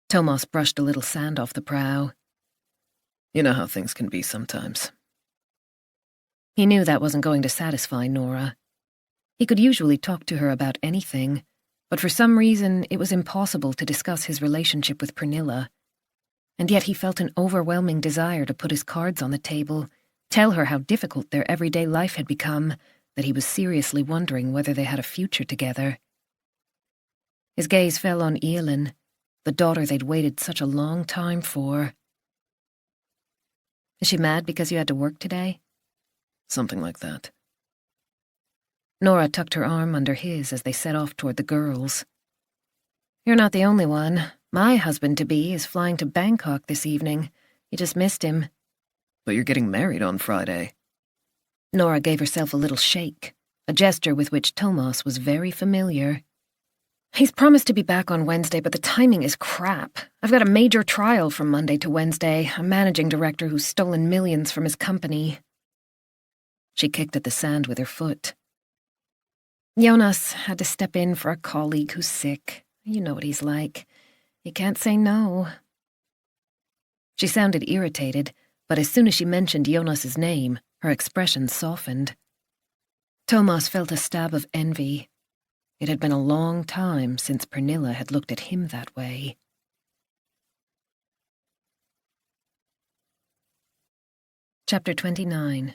Thomas brushed a little sand off the prow. You know how things can be sometimes. He knew that wasn't going to satisfy Nora. He could usually talk to her about anything, but for some reason it was impossible to discuss his relationship with Pernilla. And yet he felt an overwhelming desire to put his cards on the table, tell her how difficult their everyday life had become, that he was seriously wondering whether they had a future together. His gaze fell on Elin, the daughter they'd waited such a long time for. Is she mad because you had to work today? Something like that. Nora tucked her arm under his as they set off toward the girls. You're not the only one. My husband-to-be is flying to Bangkok this evening. You just missed him. But you're getting married on Friday. Nora gave herself a little shake, a gesture with which Thomas was very familiar. He's promised to be back on Wednesday, but the timing is crap. I've got a major trial from Monday to Wednesday, a managing director who's stolen millions from his company. She kicked at the sand with her foot. Jonas had to step in for a colleague who's sick. You know what he's like. You can't say no. She sounded irritated, but as soon as she mentioned Jonas's name, her expression softened. Thomas felt a stab of envy. It had been a long time since Pernilla had looked at him that way. Chapter 29.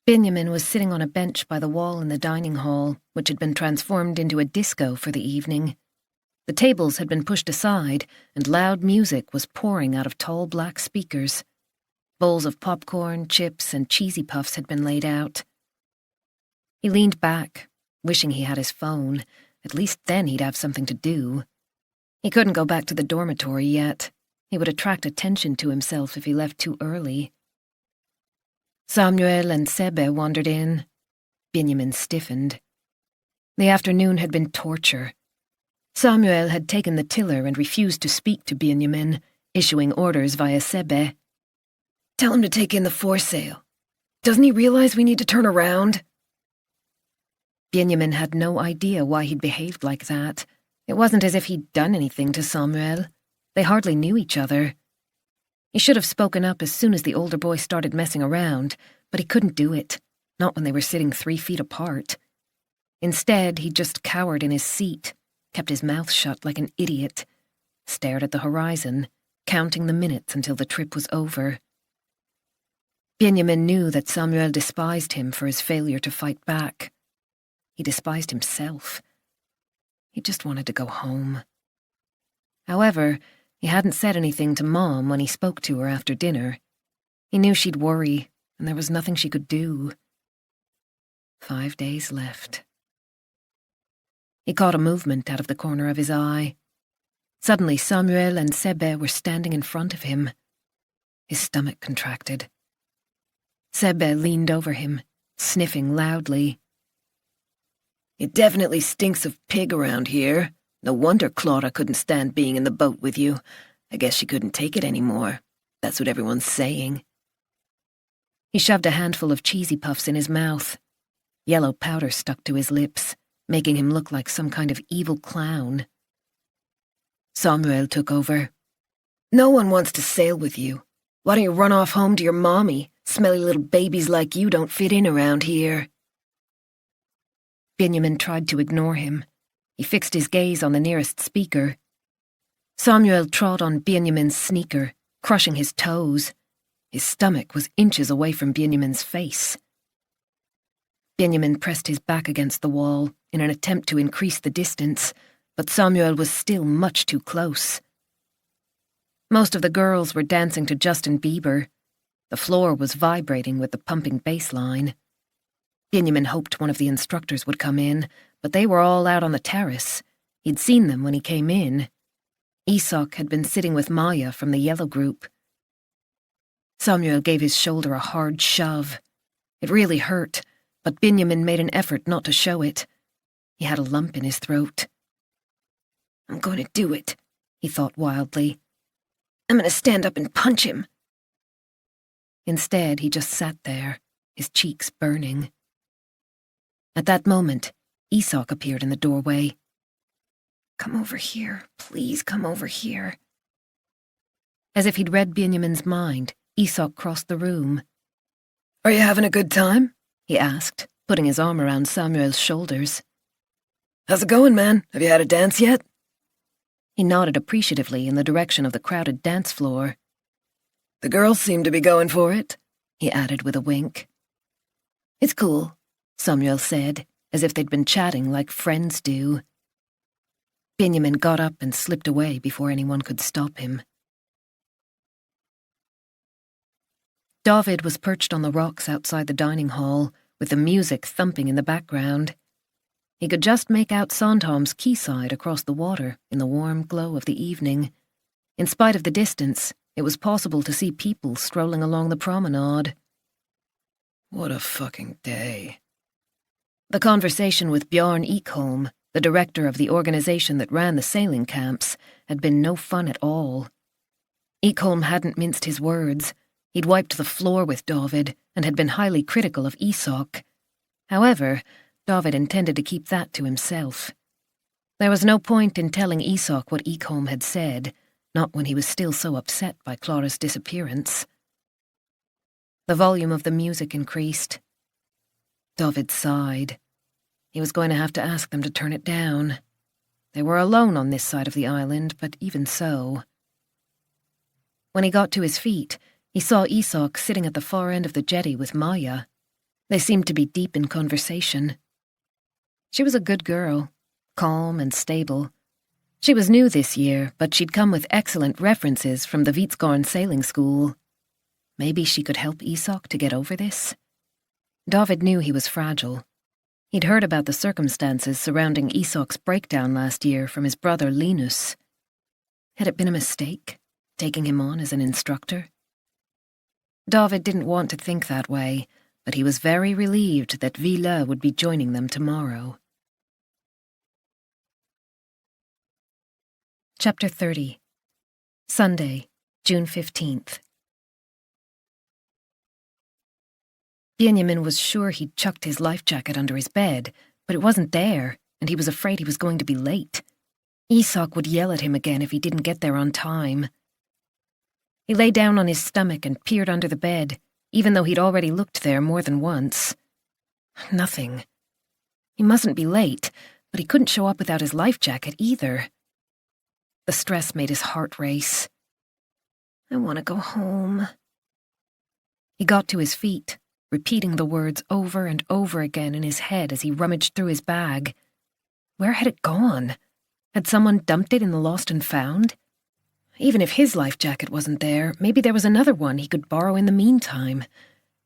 Benjamin was sitting on a bench by the wall in the dining hall, which had been transformed into a disco for the evening. The tables had been pushed aside, and loud music was pouring out of tall black speakers. Bowls of popcorn, chips, and cheesy puffs had been laid out. He leaned back, wishing he had his phone. At least then he'd have something to do. He couldn't go back to the dormitory yet. He would attract attention to himself if he left too early. Samuel and Sebe wandered in. Benjamin stiffened. The afternoon had been torture. Samuel had taken the tiller and refused to speak to Benjamin, issuing orders via Sebe. Tell him to take in the foresail. Doesn't he realize we need to turn around? Benjamin had no idea why he'd behaved like that. It wasn't as if he'd done anything to Samuel. They hardly knew each other. He should have spoken up as soon as the older boy started messing around, but he couldn't do it, not when they were sitting 3 feet apart. Instead, he just cowered in his seat, kept his mouth shut like an idiot, stared at the horizon, counting the minutes until the trip was over. Benjamin knew that Samuel despised him for his failure to fight back. He despised himself. He just wanted to go home. However, he hadn't said anything to Mom when he spoke to her after dinner. He knew she'd worry, and there was nothing she could do. 5 days left. He caught a movement out of the corner of his eye. Suddenly, Samuel and Sebe were standing in front of him. His stomach contracted. Sebe leaned over him, sniffing loudly. It definitely stinks of pig around here. No wonder Clara couldn't stand being in the boat with you. I guess she couldn't take it anymore. That's what everyone's saying. He shoved a handful of cheesy puffs in his mouth. Yellow powder stuck to his lips, making him look like some kind of evil clown. Samuel took over. No one wants to sail with you. Why don't you run off home to your mommy? Smelly little babies like you don't fit in around here. Benjamin tried to ignore him. He fixed his gaze on the nearest speaker. Samuel trod on Benjamin's sneaker, crushing his toes. His stomach was inches away from Benjamin's face. Benjamin pressed his back against the wall in an attempt to increase the distance, but Samuel was still much too close. Most of the girls were dancing to Justin Bieber. The floor was vibrating with the pumping bass line. Benjamin hoped one of the instructors would come in, but they were all out on the terrace. He'd seen them when he came in. Isak had been sitting with Maya from the yellow group. Samuel gave his shoulder a hard shove. It really hurt, but Benjamin made an effort not to show it. He had a lump in his throat. I'm going to do it, he thought wildly. I'm going to stand up and punch him. Instead, he just sat there, his cheeks burning. At that moment, Isak appeared in the doorway. Come over here. Please come over here. As if he'd read Benjamin's mind, Isak crossed the room. Are you having a good time? He asked, putting his arm around Samuel's shoulders. How's it going, man? Have you had a dance yet? He nodded appreciatively in the direction of the crowded dance floor. The girls seem to be going for it, he added with a wink. It's cool, Samuel said, as if they'd been chatting like friends do. Benjamin got up and slipped away before anyone could stop him. David was perched on the rocks outside the dining hall, with the music thumping in the background. He could just make out Sandhamn's quayside across the water in the warm glow of the evening. In spite of the distance, it was possible to see people strolling along the promenade. What a fucking day. The conversation with Bjorn Ekholm, the director of the organization that ran the sailing camps, had been no fun at all. Ekholm hadn't minced his words. He'd wiped the floor with David and had been highly critical of Isak. However, David intended to keep that to himself. There was no point in telling Isak what Ekholm had said, not when he was still so upset by Clara's disappearance. The volume of the music increased. David sighed. He was going to have to ask them to turn it down. They were alone on this side of the island, but even so. When he got to his feet, he saw Isak sitting at the far end of the jetty with Maya. They seemed to be deep in conversation. She was a good girl, calm and stable. She was new this year, but she'd come with excellent references from the Vitsgarn sailing school. Maybe she could help Isak to get over this? David knew he was fragile. He'd heard about the circumstances surrounding Isak's breakdown last year from his brother Linus. Had it been a mistake, taking him on as an instructor? David didn't want to think that way, but he was very relieved that Vila would be joining them tomorrow. Chapter 30. Sunday, June 15th. Benjamin was sure he'd chucked his life jacket under his bed, but it wasn't there, and he was afraid he was going to be late. Isak would yell at him again if he didn't get there on time. He lay down on his stomach and peered under the bed, even though he'd already looked there more than once. Nothing. He mustn't be late, but he couldn't show up without his life jacket either. The stress made his heart race. I want to go home. He got to his feet, repeating the words over and over again in his head as he rummaged through his bag. Where had it gone? Had someone dumped it in the lost and found? Even if his life jacket wasn't there, maybe there was another one he could borrow in the meantime.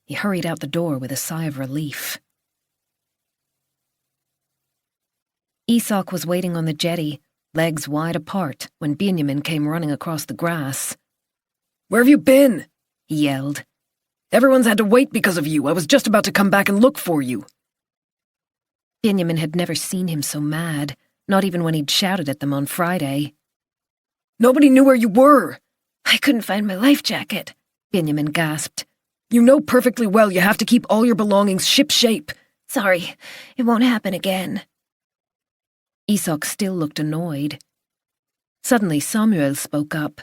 He hurried out the door with a sigh of relief. Isak was waiting on the jetty, legs wide apart, when Benjamin came running across the grass. Where have you been? He yelled. Everyone's had to wait because of you. I was just about to come back and look for you. Benjamin had never seen him so mad, not even when he'd shouted at them on Friday. Nobody knew where you were. I couldn't find my life jacket, Benjamin gasped. You know perfectly well you have to keep all your belongings shipshape. Sorry, it won't happen again. Isak still looked annoyed. Suddenly Samuel spoke up.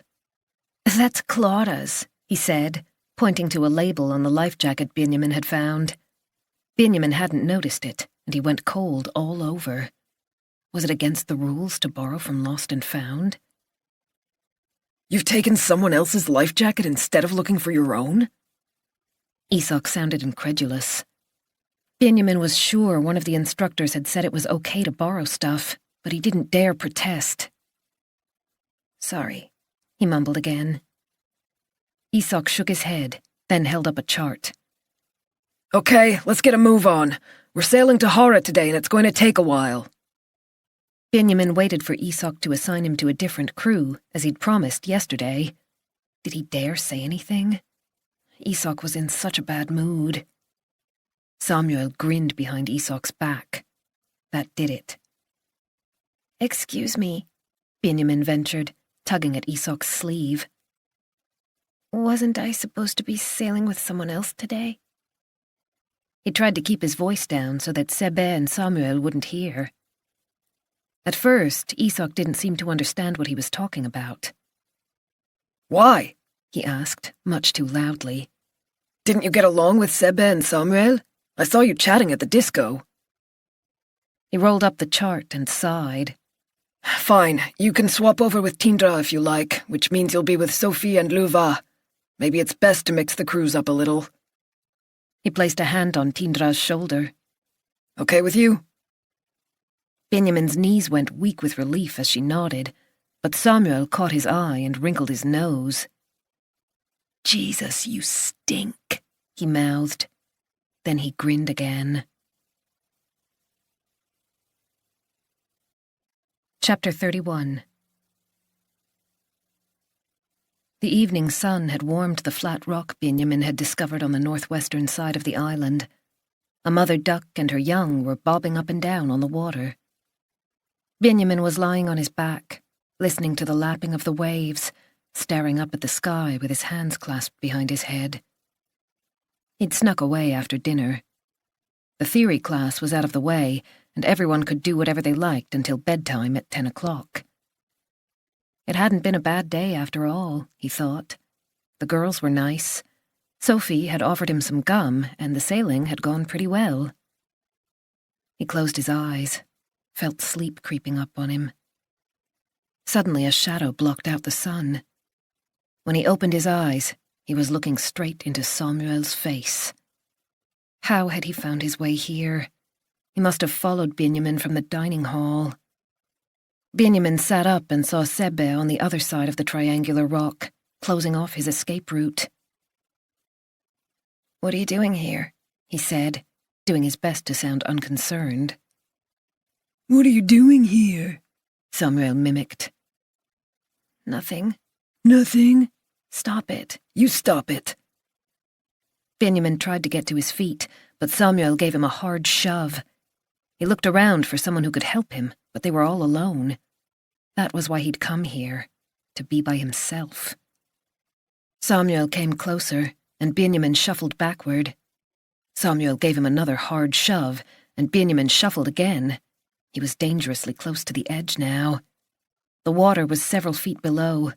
That's Clara's, he said, pointing to a label on the life jacket Benjamin had found. Benjamin hadn't noticed it, and he went cold all over. Was it against the rules to borrow from lost and found? You've taken someone else's life jacket instead of looking for your own? Isak sounded incredulous. Benjamin was sure one of the instructors had said it was okay to borrow stuff, but he didn't dare protest. Sorry, he mumbled again. Isak shook his head, then held up a chart. Okay, let's get a move on. We're sailing to Hara today and it's going to take a while. Benjamin waited for Isak to assign him to a different crew, as he'd promised yesterday. Did he dare say anything? Isak was in such a bad mood. Samuel grinned behind Isak's back. That did it. Excuse me, Benjamin ventured, tugging at Isak's sleeve. Wasn't I supposed to be sailing with someone else today? He tried to keep his voice down so that Sebe and Samuel wouldn't hear. At first, Isak didn't seem to understand what he was talking about. Why? He asked, much too loudly. Didn't you get along with Sebe and Samuel? I saw you chatting at the disco. He rolled up the chart and sighed. Fine, you can swap over with Tindra if you like, which means you'll be with Sophie and Luva. Maybe it's best to mix the crews up a little. He placed a hand on Tindra's shoulder. Okay with you? Benjamin's knees went weak with relief as she nodded, but Samuel caught his eye and wrinkled his nose. Jesus, you stink, he mouthed. Then he grinned again. Chapter 31. The evening sun had warmed the flat rock Benjamin had discovered on the northwestern side of the island. A mother duck and her young were bobbing up and down on the water. Benjamin was lying on his back, listening to the lapping of the waves, staring up at the sky with his hands clasped behind his head. He'd snuck away after dinner. The theory class was out of the way, and everyone could do whatever they liked until bedtime at 10 o'clock. It hadn't been a bad day after all, he thought. The girls were nice. Sophie had offered him some gum, and the sailing had gone pretty well. He closed his eyes, felt sleep creeping up on him. Suddenly a shadow blocked out the sun. When he opened his eyes, he was looking straight into Samuel's face. How had he found his way here? He must have followed Benjamin from the dining hall. Benjamin sat up and saw Sebe on the other side of the triangular rock, closing off his escape route. What are you doing here? He said, doing his best to sound unconcerned. What are you doing here? Samuel mimicked. Nothing. Nothing? Stop it. You stop it. Benjamin tried to get to his feet, but Samuel gave him a hard shove. He looked around for someone who could help him, but they were all alone. That was why he'd come here, to be by himself. Samuel came closer, and Benjamin shuffled backward. Samuel gave him another hard shove, and Benjamin shuffled again. He was dangerously close to the edge now. The water was several feet below.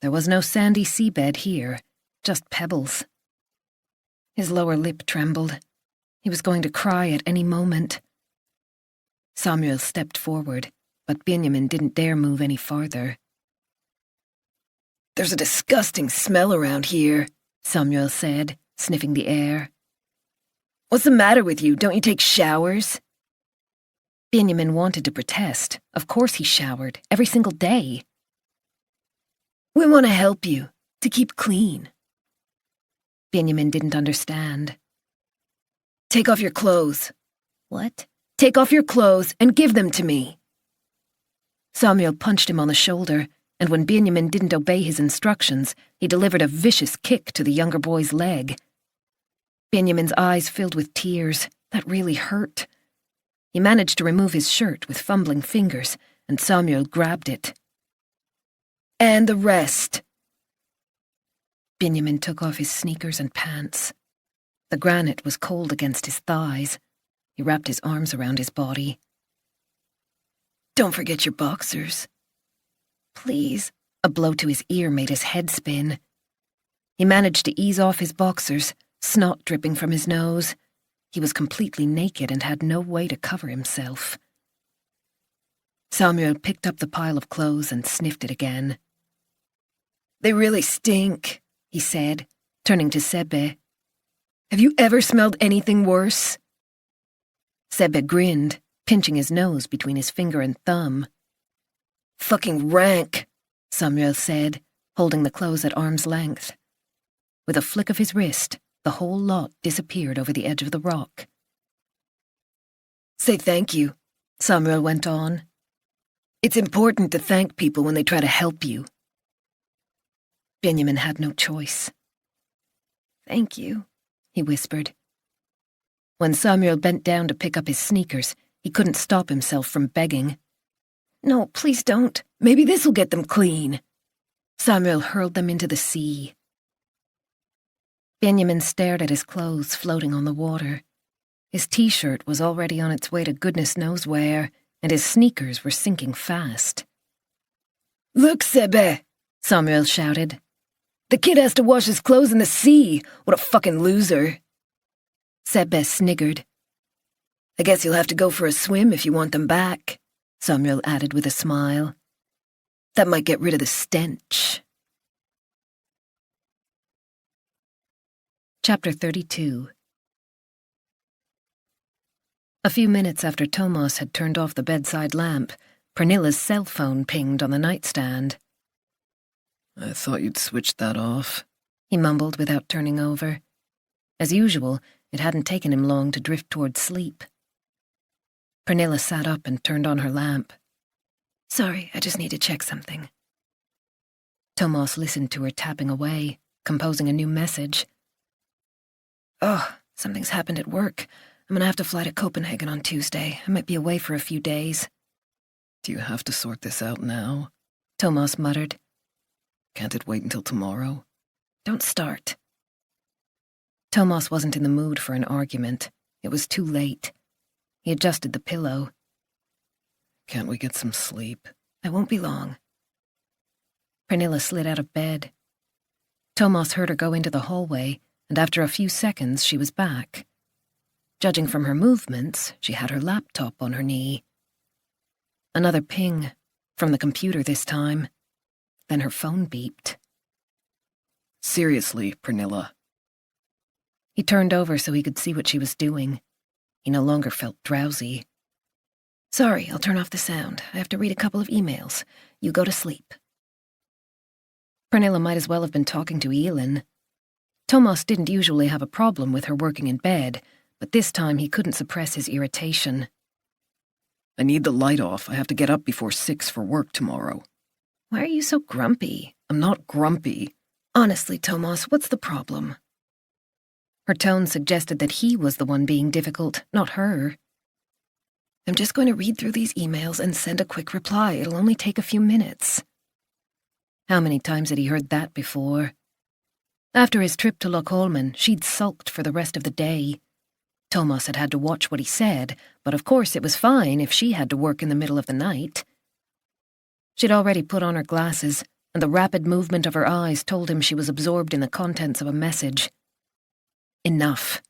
There was no sandy seabed here, just pebbles. His lower lip trembled. He was going to cry at any moment. Samuel stepped forward, but Benjamin didn't dare move any farther. "There's a disgusting smell around here," Samuel said, sniffing the air. "What's the matter with you? Don't you take showers?" Benjamin wanted to protest. Of course he showered, every single day. "We want to help you, to keep clean." Benjamin didn't understand. "Take off your clothes." What? "Take off your clothes and give them to me." Samuel punched him on the shoulder, and when Benjamin didn't obey his instructions, he delivered a vicious kick to the younger boy's leg. Benjamin's eyes filled with tears. That really hurt. He managed to remove his shirt with fumbling fingers, and Samuel grabbed it. "And the rest." Benjamin took off his sneakers and pants. The granite was cold against his thighs. He wrapped his arms around his body. "Don't forget your boxers." "Please." A blow to his ear made his head spin. He managed to ease off his boxers, snot dripping from his nose. He was completely naked and had no way to cover himself. Samuel picked up the pile of clothes and sniffed it again. "They really stink," he said, turning to Sebbe. "Have you ever smelled anything worse?" Sebbe grinned, pinching his nose between his finger and thumb. "Fucking rank," Samuel said, holding the clothes at arm's length. With a flick of his wrist, the whole lot disappeared over the edge of the rock. "Say thank you," Samuel went on. "It's important to thank people when they try to help you." Benjamin had no choice. "Thank you," he whispered. When Samuel bent down to pick up his sneakers, he couldn't stop himself from begging. "No, please don't. Maybe this'll get them clean." Samuel hurled them into the sea. Benjamin stared at his clothes floating on the water. His t-shirt was already on its way to goodness knows where, and his sneakers were sinking fast. "Look, Sebbe," Samuel shouted. "The kid has to wash his clothes in the sea. What a fucking loser." Sebbe sniggered. "I guess you'll have to go for a swim if you want them back," Samuel added with a smile. "That might get rid of the stench." Chapter 32. A few minutes after Thomas had turned off the bedside lamp, Pernilla's cell phone pinged on the nightstand. "I thought you'd switched that off," he mumbled without turning over. As usual, it hadn't taken him long to drift toward sleep. Pernilla sat up and turned on her lamp. "Sorry, I just need to check something." Thomas listened to her tapping away, composing a new message. "Oh, something's happened at work. I'm gonna have to fly to Copenhagen on Tuesday. I might be away for a few days." "Do you have to sort this out now?" Thomas muttered. "Can't it wait until tomorrow?" "Don't start." Thomas wasn't in the mood for an argument. It was too late. He adjusted the pillow. "Can't we get some sleep?" "I won't be long." Pernilla slid out of bed. Thomas heard her go into the hallway, and after a few seconds she was back. Judging from her movements, she had her laptop on her knee. Another ping, from the computer this time. Then her phone beeped. "Seriously, Pernilla." He turned over so he could see what she was doing. He no longer felt drowsy. "Sorry, I'll turn off the sound. I have to read a couple of emails. You go to sleep." Pernilla might as well have been talking to Elin. Thomas didn't usually have a problem with her working in bed, but this time he couldn't suppress his irritation. "I need the light off. I have to get up before 6 for work tomorrow." "Why are you so grumpy?" "I'm not grumpy." "Honestly, Thomas, what's the problem?" Her tone suggested that he was the one being difficult, not her. "I'm just going to read through these emails and send a quick reply. It'll only take a few minutes." How many times had he heard that before? After his trip to Lochholmen, she'd sulked for the rest of the day. Thomas had had to watch what he said, but of course it was fine if she had to work in the middle of the night. She'd already put on her glasses, and the rapid movement of her eyes told him she was absorbed in the contents of a message. Enough.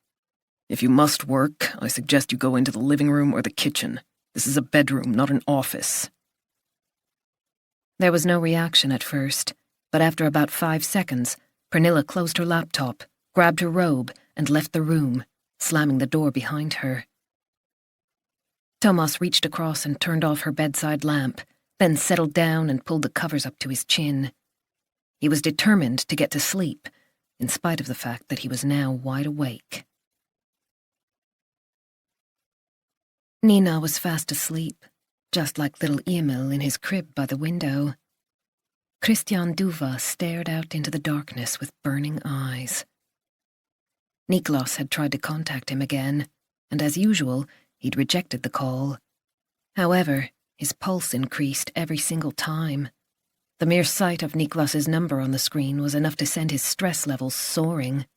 If you must work, I suggest you go into the living room or the kitchen. This is a bedroom, not an office. There was no reaction at first, but after about 5 seconds, Pernilla closed her laptop, grabbed her robe, and left the room, slamming the door behind her. Thomas reached across and turned off her bedside lamp, then settled down and pulled the covers up to his chin. He was determined to get to sleep, in spite of the fact that he was now wide awake. Nina was fast asleep, just like little Emil in his crib by the window. Christian Duva stared out into the darkness with burning eyes. Niklas had tried to contact him again, and as usual, he'd rejected the call. However, his pulse increased every single time. The mere sight of Niklas's number on the screen was enough to send his stress levels soaring.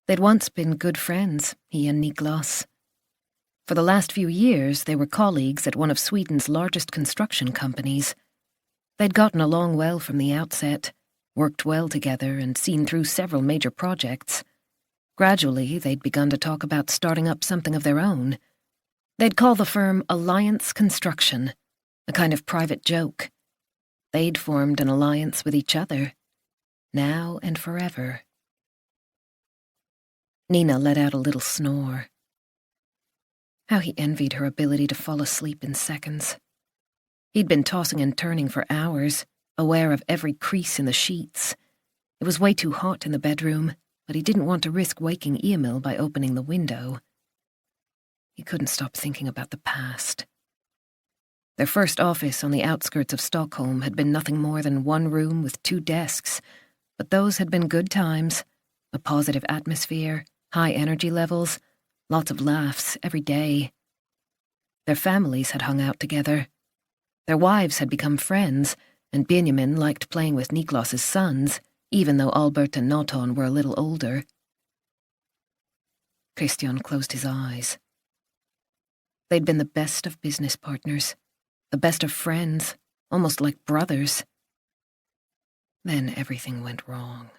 They'd once been good friends, he and Niklas. For the last few years, they were colleagues at one of Sweden's largest construction companies. They'd gotten along well from the outset, worked well together, and seen through several major projects. Gradually, they'd begun to talk about starting up something of their own. They'd call the firm Alliance Construction, a kind of private joke. They'd formed an alliance with each other, now and forever. Nina let out a little snore. How he envied her ability to fall asleep in seconds. He'd been tossing and turning for hours, aware of every crease in the sheets. It was way too hot in the bedroom, but he didn't want to risk waking Emil by opening the window. He couldn't stop thinking about the past. Their first office on the outskirts of Stockholm had been nothing more than one room with 2 desks, but those had been good times, a positive atmosphere, high energy levels, lots of laughs every day. Their families had hung out together. Their wives had become friends, and Benjamin liked playing with Niklas's sons, even though Albert and Noton were a little older. Christian closed his eyes. They'd been the best of business partners, the best of friends, almost like brothers. Then everything went wrong.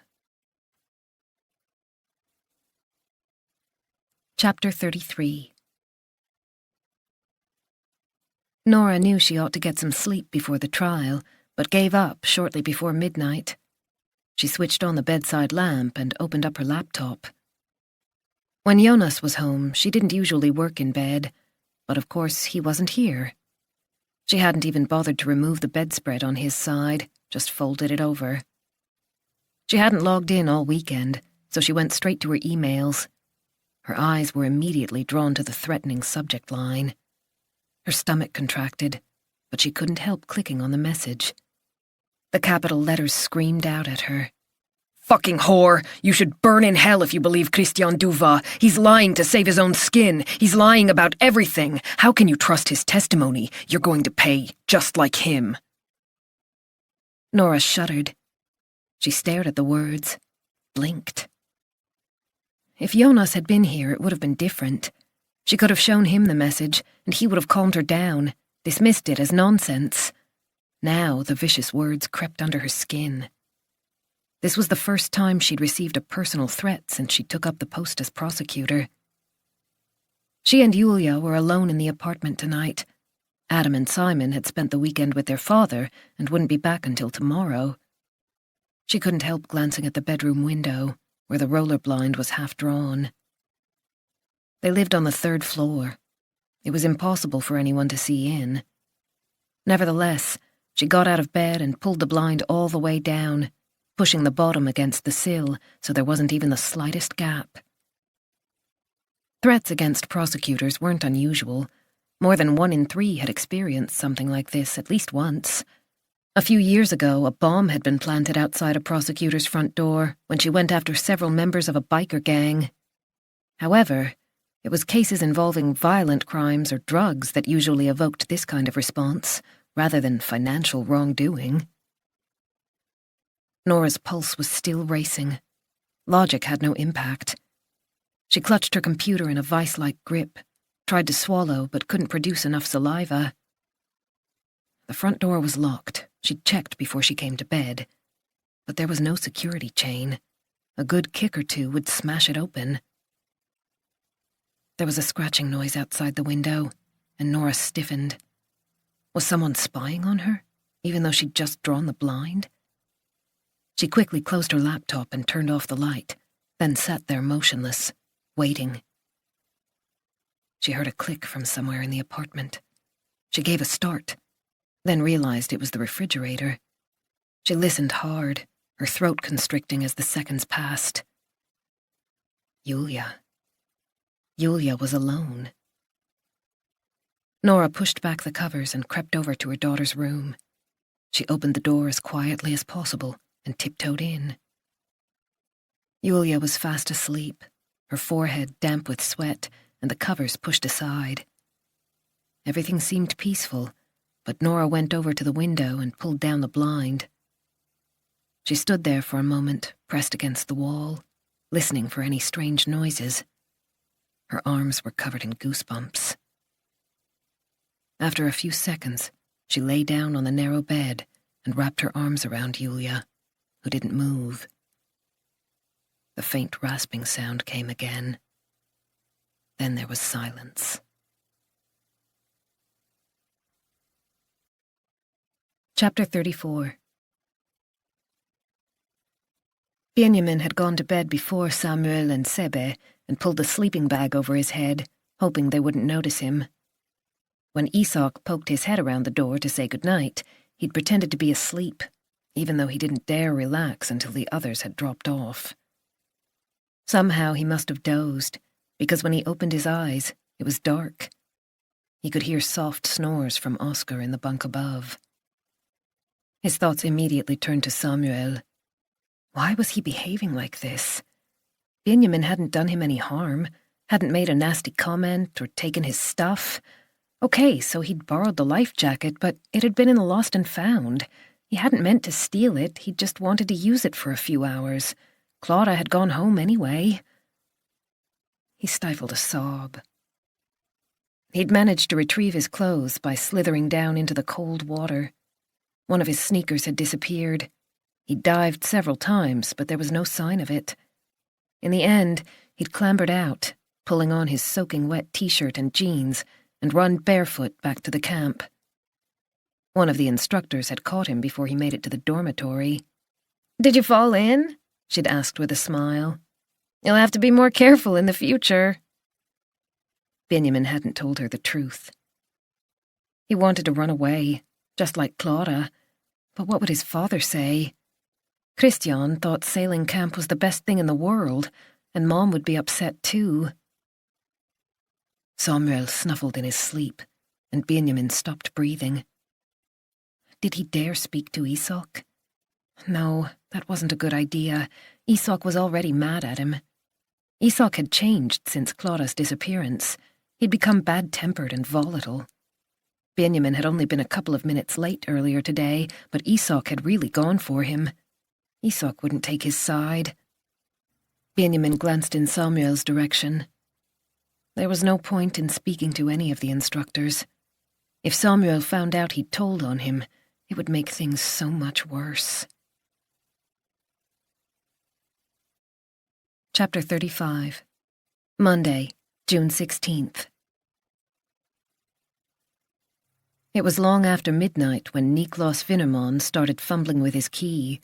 Chapter 33. Nora knew she ought to get some sleep before the trial, but gave up shortly before midnight. She switched on the bedside lamp and opened up her laptop. When Jonas was home, she didn't usually work in bed, but of course he wasn't here. She hadn't even bothered to remove the bedspread on his side, just folded it over. She hadn't logged in all weekend, so she went straight to her emails. Her eyes were immediately drawn to the threatening subject line. Her stomach contracted, but she couldn't help clicking on the message. The capital letters screamed out at her. Fucking whore! You should burn in hell if you believe Christian Duva. He's lying to save his own skin. He's lying about everything. How can you trust his testimony? You're going to pay, just like him. Nora shuddered. She stared at the words, blinked. If Jonas had been here, it would have been different. She could have shown him the message, and he would have calmed her down, dismissed it as nonsense. Now the vicious words crept under her skin. This was the first time she'd received a personal threat since she took up the post as prosecutor. She and Julia were alone in the apartment tonight. Adam and Simon had spent the weekend with their father and wouldn't be back until tomorrow. She couldn't help glancing at the bedroom window, where the roller blind was half drawn. They lived on the 3rd floor. It was impossible for anyone to see in. Nevertheless, she got out of bed and pulled the blind all the way down, pushing the bottom against the sill so there wasn't even the slightest gap. Threats against prosecutors weren't unusual. More than 1 in 3 had experienced something like this at least once. A few years ago, a bomb had been planted outside a prosecutor's front door when she went after several members of a biker gang. However, it was cases involving violent crimes or drugs that usually evoked this kind of response, rather than financial wrongdoing. Nora's pulse was still racing. Logic had no impact. She clutched her computer in a vice-like grip, tried to swallow but couldn't produce enough saliva. The front door was locked. She'd checked before she came to bed. But there was no security chain. A good kick or two would smash it open. There was a scratching noise outside the window, and Nora stiffened. Was someone spying on her, even though she'd just drawn the blind? She quickly closed her laptop and turned off the light, then sat there motionless, waiting. She heard a click from somewhere in the apartment. She gave a start, then realized it was the refrigerator. She listened hard, her throat constricting as the seconds passed. Yulia. Yulia was alone. Nora pushed back the covers and crept over to her daughter's room. She opened the door as quietly as possible and tiptoed in. Yulia was fast asleep, her forehead damp with sweat and the covers pushed aside. Everything seemed peaceful, but Nora went over to the window and pulled down the blind. She stood there for a moment, pressed against the wall, listening for any strange noises. Her arms were covered in goosebumps. After a few seconds, she lay down on the narrow bed and wrapped her arms around Yulia, who didn't move. The faint rasping sound came again. Then there was silence. Chapter 34. Benjamin had gone to bed before Samuel and Sebe and pulled the sleeping bag over his head, hoping they wouldn't notice him. When Isak poked his head around the door to say goodnight, he'd pretended to be asleep, even though he didn't dare relax until the others had dropped off. Somehow he must have dozed, because when he opened his eyes, it was dark. He could hear soft snores from Oscar in the bunk above. His thoughts immediately turned to Samuel. Why was he behaving like this? Benjamin hadn't done him any harm, hadn't made a nasty comment or taken his stuff. Okay, so he'd borrowed the life jacket, but it had been in the lost and found. He hadn't meant to steal it, he'd just wanted to use it for a few hours. Claudia had gone home anyway. He stifled a sob. He'd managed to retrieve his clothes by slithering down into the cold water. One of his sneakers had disappeared. He'd dived several times, but there was no sign of it. In the end, he'd clambered out, pulling on his soaking wet t-shirt and jeans, and run barefoot back to the camp. One of the instructors had caught him before he made it to the dormitory. "Did you fall in?" she'd asked with a smile. "You'll have to be more careful in the future." Benjamin hadn't told her the truth. He wanted to run away, just like Claudia, but what would his father say? Christian thought sailing camp was the best thing in the world, and Mom would be upset too. Samuel snuffled in his sleep, and Benjamin stopped breathing. Did he dare speak to Isak? No, that wasn't a good idea. Isak was already mad at him. Isak had changed since Claudia's disappearance. He'd become bad-tempered and volatile. Benjamin had only been a couple of minutes late earlier today, but Isak had really gone for him. Isak wouldn't take his side. Benjamin glanced in Samuel's direction. There was no point in speaking to any of the instructors. If Samuel found out he'd told on him, it would make things so much worse. Chapter 35. Monday, June 16th. It was long after midnight when Niklas Vinnerman started fumbling with his key.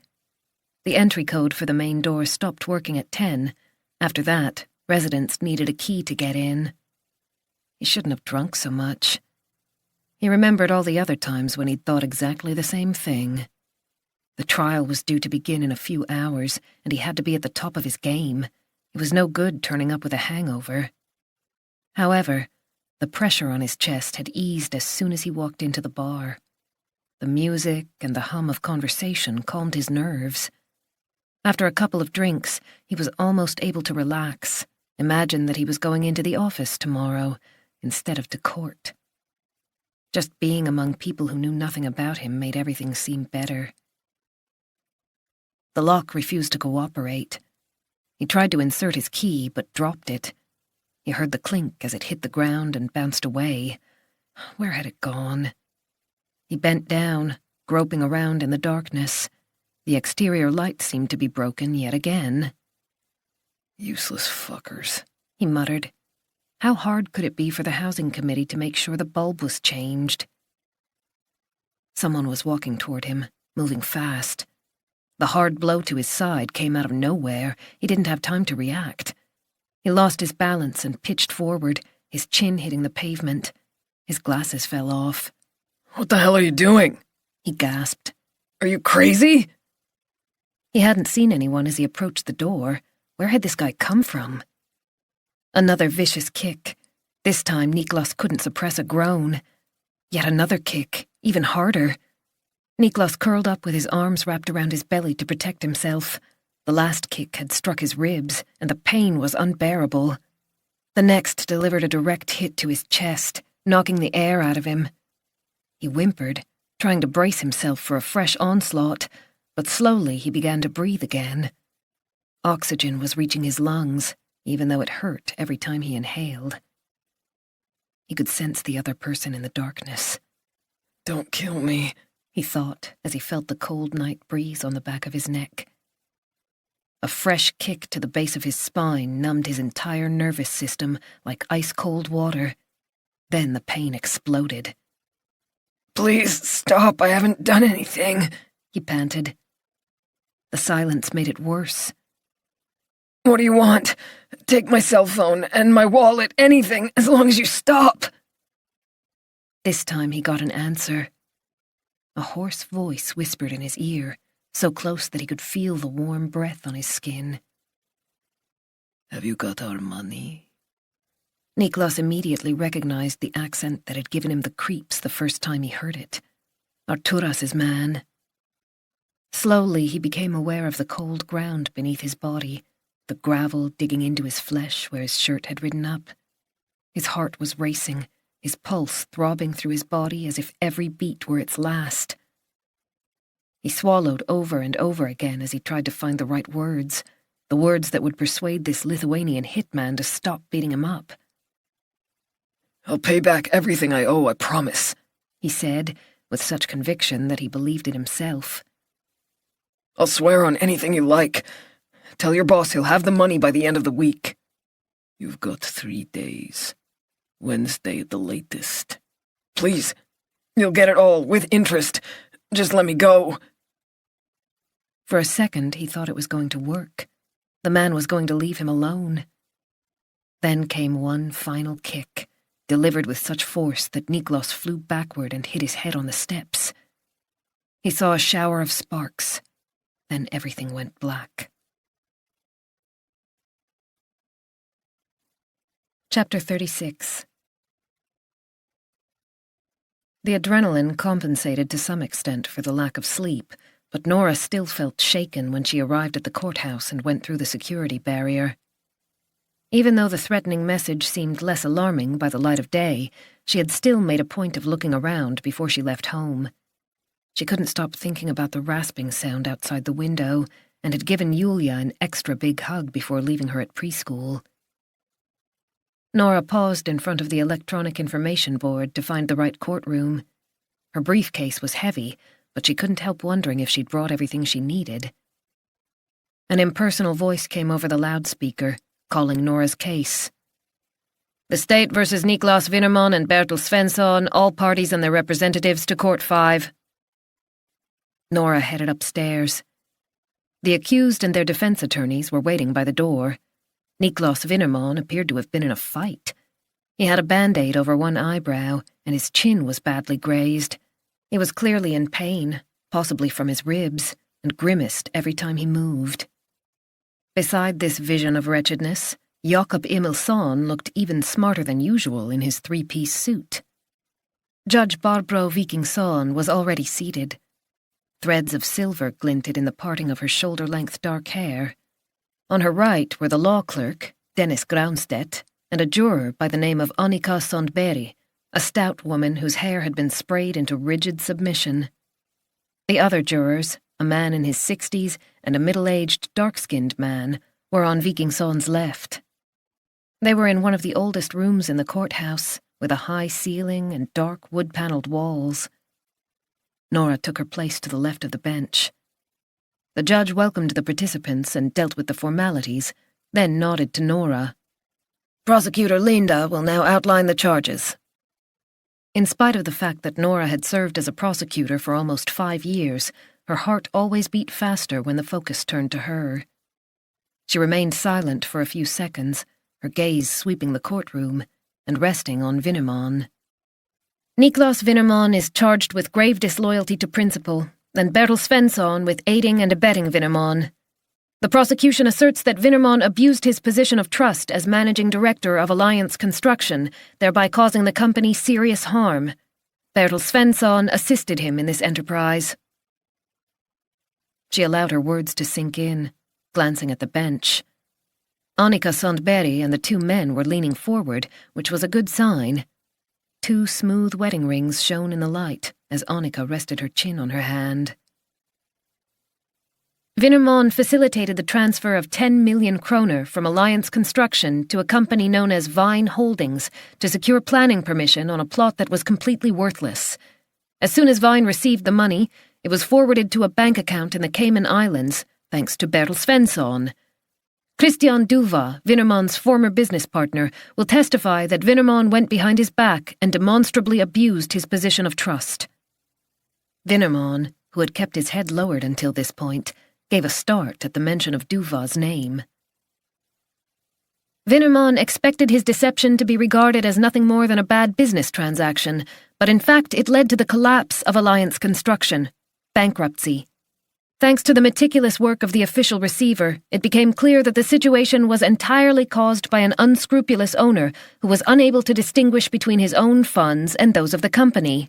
The entry code for the main door stopped working at 10. After that, residents needed a key to get in. He shouldn't have drunk so much. He remembered all the other times when he'd thought exactly the same thing. The trial was due to begin in a few hours, and he had to be at the top of his game. It was no good turning up with a hangover. However, the pressure on his chest had eased as soon as he walked into the bar. The music and the hum of conversation calmed his nerves. After a couple of drinks, he was almost able to relax, imagine that he was going into the office tomorrow instead of to court. Just being among people who knew nothing about him made everything seem better. The lock refused to cooperate. He tried to insert his key, but dropped it. He heard the clink as it hit the ground and bounced away. Where had it gone? He bent down, groping around in the darkness. The exterior light seemed to be broken yet again. Useless fuckers, he muttered. How hard could it be for the housing committee to make sure the bulb was changed? Someone was walking toward him, moving fast. The hard blow to his side came out of nowhere. He didn't have time to react. He lost his balance and pitched forward, his chin hitting the pavement. His glasses fell off. What the hell are you doing? He gasped. Are you crazy? He hadn't seen anyone as he approached the door. Where had this guy come from? Another vicious kick. This time Niklas couldn't suppress a groan. Yet another kick, even harder. Niklas curled up with his arms wrapped around his belly to protect himself. The last kick had struck his ribs, and the pain was unbearable. The next delivered a direct hit to his chest, knocking the air out of him. He whimpered, trying to brace himself for a fresh onslaught, but slowly he began to breathe again. Oxygen was reaching his lungs, even though it hurt every time he inhaled. He could sense the other person in the darkness. Don't kill me, he thought as he felt the cold night breeze on the back of his neck. A fresh kick to the base of his spine numbed his entire nervous system like ice-cold water. Then the pain exploded. Please stop, I haven't done anything, he panted. The silence made it worse. What do you want? Take my cell phone and my wallet, anything, as long as you stop. This time he got an answer. A hoarse voice whispered in his ear, so close that he could feel the warm breath on his skin. Have you got our money? Niklas immediately recognized the accent that had given him the creeps the first time he heard it. Arturas's man. Slowly he became aware of the cold ground beneath his body, the gravel digging into his flesh where his shirt had ridden up. His heart was racing, his pulse throbbing through his body as if every beat were its last. He swallowed over and over again as he tried to find the right words, the words that would persuade this Lithuanian hitman to stop beating him up. I'll pay back everything I owe, I promise, he said, with such conviction that he believed it himself. I'll swear on anything you like. Tell your boss he'll have the money by the end of the week. You've got 3 days. Wednesday at the latest. Please, you'll get it all, with interest. Just let me go. For a second, he thought it was going to work. The man was going to leave him alone. Then came one final kick, delivered with such force that Niklas flew backward and hit his head on the steps. He saw a shower of sparks. Then everything went black. Chapter 36. The adrenaline compensated to some extent for the lack of sleep, but Nora still felt shaken when she arrived at the courthouse and went through the security barrier. Even though the threatening message seemed less alarming by the light of day, she had still made a point of looking around before she left home. She couldn't stop thinking about the rasping sound outside the window and had given Yulia an extra big hug before leaving her at preschool. Nora paused in front of the electronic information board to find the right courtroom. Her briefcase was heavy, but she couldn't help wondering if she'd brought everything she needed. An impersonal voice came over the loudspeaker, calling Nora's case. The State versus Niklas Winnerman and Bertil Svensson, all parties and their representatives to Court 5. Nora headed upstairs. The accused and their defense attorneys were waiting by the door. Niklas Winnerman appeared to have been in a fight. He had a band-aid over one eyebrow, and his chin was badly grazed. He was clearly in pain, possibly from his ribs, and grimaced every time he moved. Beside this vision of wretchedness, Jakob Emilsson looked even smarter than usual in his three-piece suit. Judge Barbro Vikingsson was already seated. Threads of silver glinted in the parting of her shoulder-length dark hair. On her right were the law clerk, Dennis Graunstedt, and a juror by the name of Annika Sondberg, a stout woman whose hair had been sprayed into rigid submission. The other jurors, a man in his 60s and a middle-aged, dark-skinned man, were on Vikingsson's left. They were in one of the oldest rooms in the courthouse, with a high ceiling and dark wood-panelled walls. Nora took her place to the left of the bench. The judge welcomed the participants and dealt with the formalities, then nodded to Nora. Prosecutor Linda will now outline the charges. In spite of the fact that Nora had served as a prosecutor for almost 5 years, her heart always beat faster when the focus turned to her. She remained silent for a few seconds, her gaze sweeping the courtroom and resting on Vinnerman. Niklas Vinnerman is charged with grave disloyalty to principle, and Bertil Svensson with aiding and abetting Vinnerman. The prosecution asserts that Vinnerman abused his position of trust as managing director of Alliance Construction, thereby causing the company serious harm. Bertil Svensson assisted him in this enterprise. She allowed her words to sink in, glancing at the bench. Annika Sandberg and the 2 men were leaning forward, which was a good sign. 2 smooth wedding rings shone in the light as Annika rested her chin on her hand. Vinnerman facilitated the transfer of 10 million kroner from Alliance Construction to a company known as Vine Holdings to secure planning permission on a plot that was completely worthless. As soon as Vine received the money, it was forwarded to a bank account in the Cayman Islands, thanks to Bertil Svensson. Christian Duva, Vinnerman's former business partner, will testify that Vinnerman went behind his back and demonstrably abused his position of trust. Vinnerman, who had kept his head lowered until this point, gave a start at the mention of Duva's name. Vinnerman expected his deception to be regarded as nothing more than a bad business transaction, but in fact it led to the collapse of Alliance Construction, bankruptcy. Thanks to the meticulous work of the official receiver, it became clear that the situation was entirely caused by an unscrupulous owner who was unable to distinguish between his own funds and those of the company.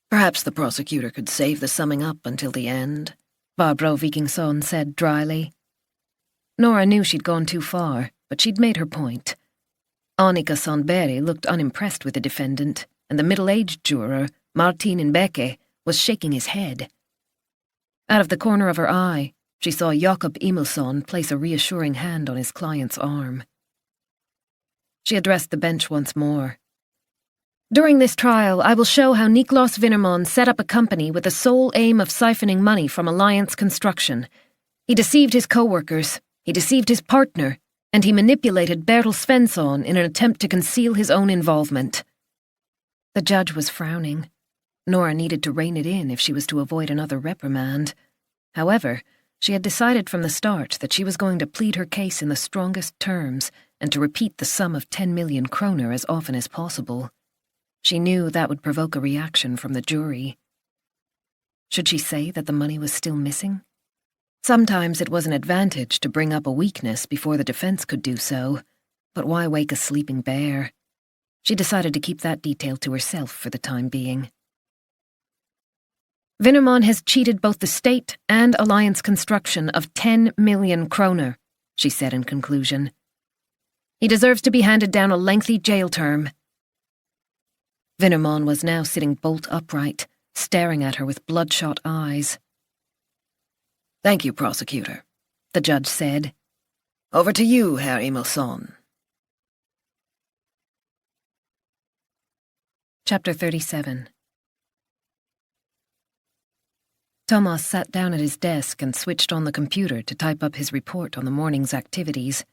Perhaps the prosecutor could save the summing up until the end, Barbro Vikingsson said dryly. Nora knew she'd gone too far, but she'd made her point. Annika Sandberg looked unimpressed with the defendant, and the middle-aged juror, Martin Inbeke, was shaking his head. Out of the corner of her eye, she saw Jakob Emilsson place a reassuring hand on his client's arm. She addressed the bench once more. During this trial, I will show how Niklas Vinnerman set up a company with the sole aim of siphoning money from Alliance Construction. He deceived his co-workers, he deceived his partner, and he manipulated Bertil Svensson in an attempt to conceal his own involvement. The judge was frowning. Nora needed to rein it in if she was to avoid another reprimand. However, she had decided from the start that she was going to plead her case in the strongest terms and to repeat the sum of 10 million kroner as often as possible. She knew that would provoke a reaction from the jury. Should she say that the money was still missing? Sometimes it was an advantage to bring up a weakness before the defense could do so, but why wake a sleeping bear? She decided to keep that detail to herself for the time being. Vinnerman has cheated both the state and Alliance Construction of 10 million kroner, she said in conclusion. He deserves to be handed down a lengthy jail term. Vinnerman was now sitting bolt upright, staring at her with bloodshot eyes. Thank you, prosecutor, the judge said. Over to you, Herr Emilsson. Chapter 37. Thomas sat down at his desk and switched on the computer to type up his report on the morning's activities.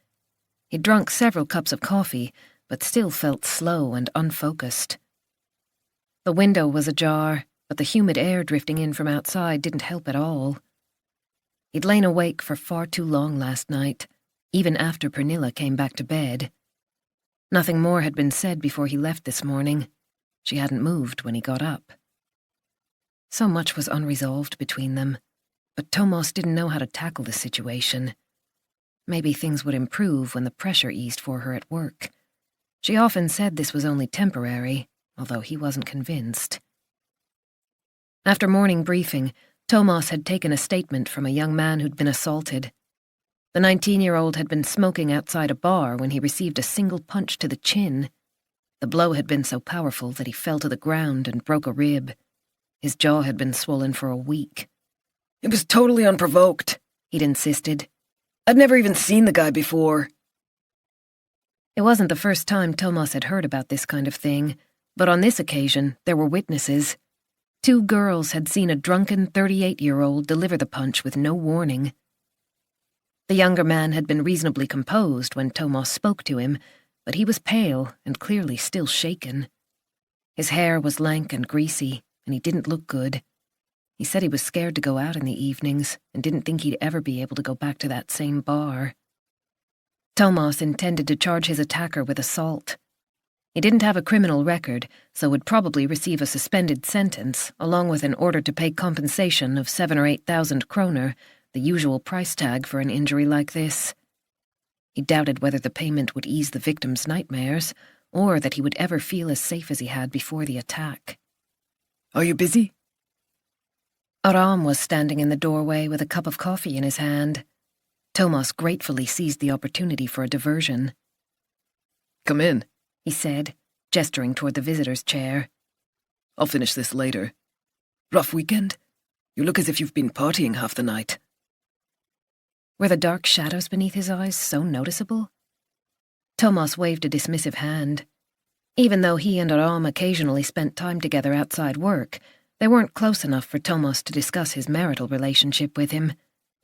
He'd drunk several cups of coffee, but still felt slow and unfocused. The window was ajar, but the humid air drifting in from outside didn't help at all. He'd lain awake for far too long last night, even after Pernilla came back to bed. Nothing more had been said before he left this morning. She hadn't moved when he got up. So much was unresolved between them, but Thomas didn't know how to tackle the situation. Maybe things would improve when the pressure eased for her at work. She often said this was only temporary, although he wasn't convinced. After morning briefing, Thomas had taken a statement from a young man who'd been assaulted. The 19-year-old had been smoking outside a bar when he received a single punch to the chin. The blow had been so powerful that he fell to the ground and broke a rib. His jaw had been swollen for a week. It was totally unprovoked, he'd insisted. I'd never even seen the guy before. It wasn't the first time Thomas had heard about this kind of thing, but on this occasion there were witnesses. 2 girls had seen a drunken 38-year-old deliver the punch with no warning. The younger man had been reasonably composed when Thomas spoke to him, but he was pale and clearly still shaken. His hair was lank and greasy, and he didn't look good. He said he was scared to go out in the evenings and didn't think he'd ever be able to go back to that same bar. Thomas intended to charge his attacker with assault. He didn't have a criminal record, so would probably receive a suspended sentence, along with an order to pay compensation of 7,000 or 8,000 kroner, the usual price tag for an injury like this. He doubted whether the payment would ease the victim's nightmares, or that he would ever feel as safe as he had before the attack. Are you busy? Aram was standing in the doorway with a cup of coffee in his hand. Thomas gratefully seized the opportunity for a diversion. Come in, he said, gesturing toward the visitor's chair. I'll finish this later. Rough weekend? You look as if you've been partying half the night. Were the dark shadows beneath his eyes so noticeable? Thomas waved a dismissive hand. Even though he and Aram occasionally spent time together outside work, they weren't close enough for Thomas to discuss his marital relationship with him,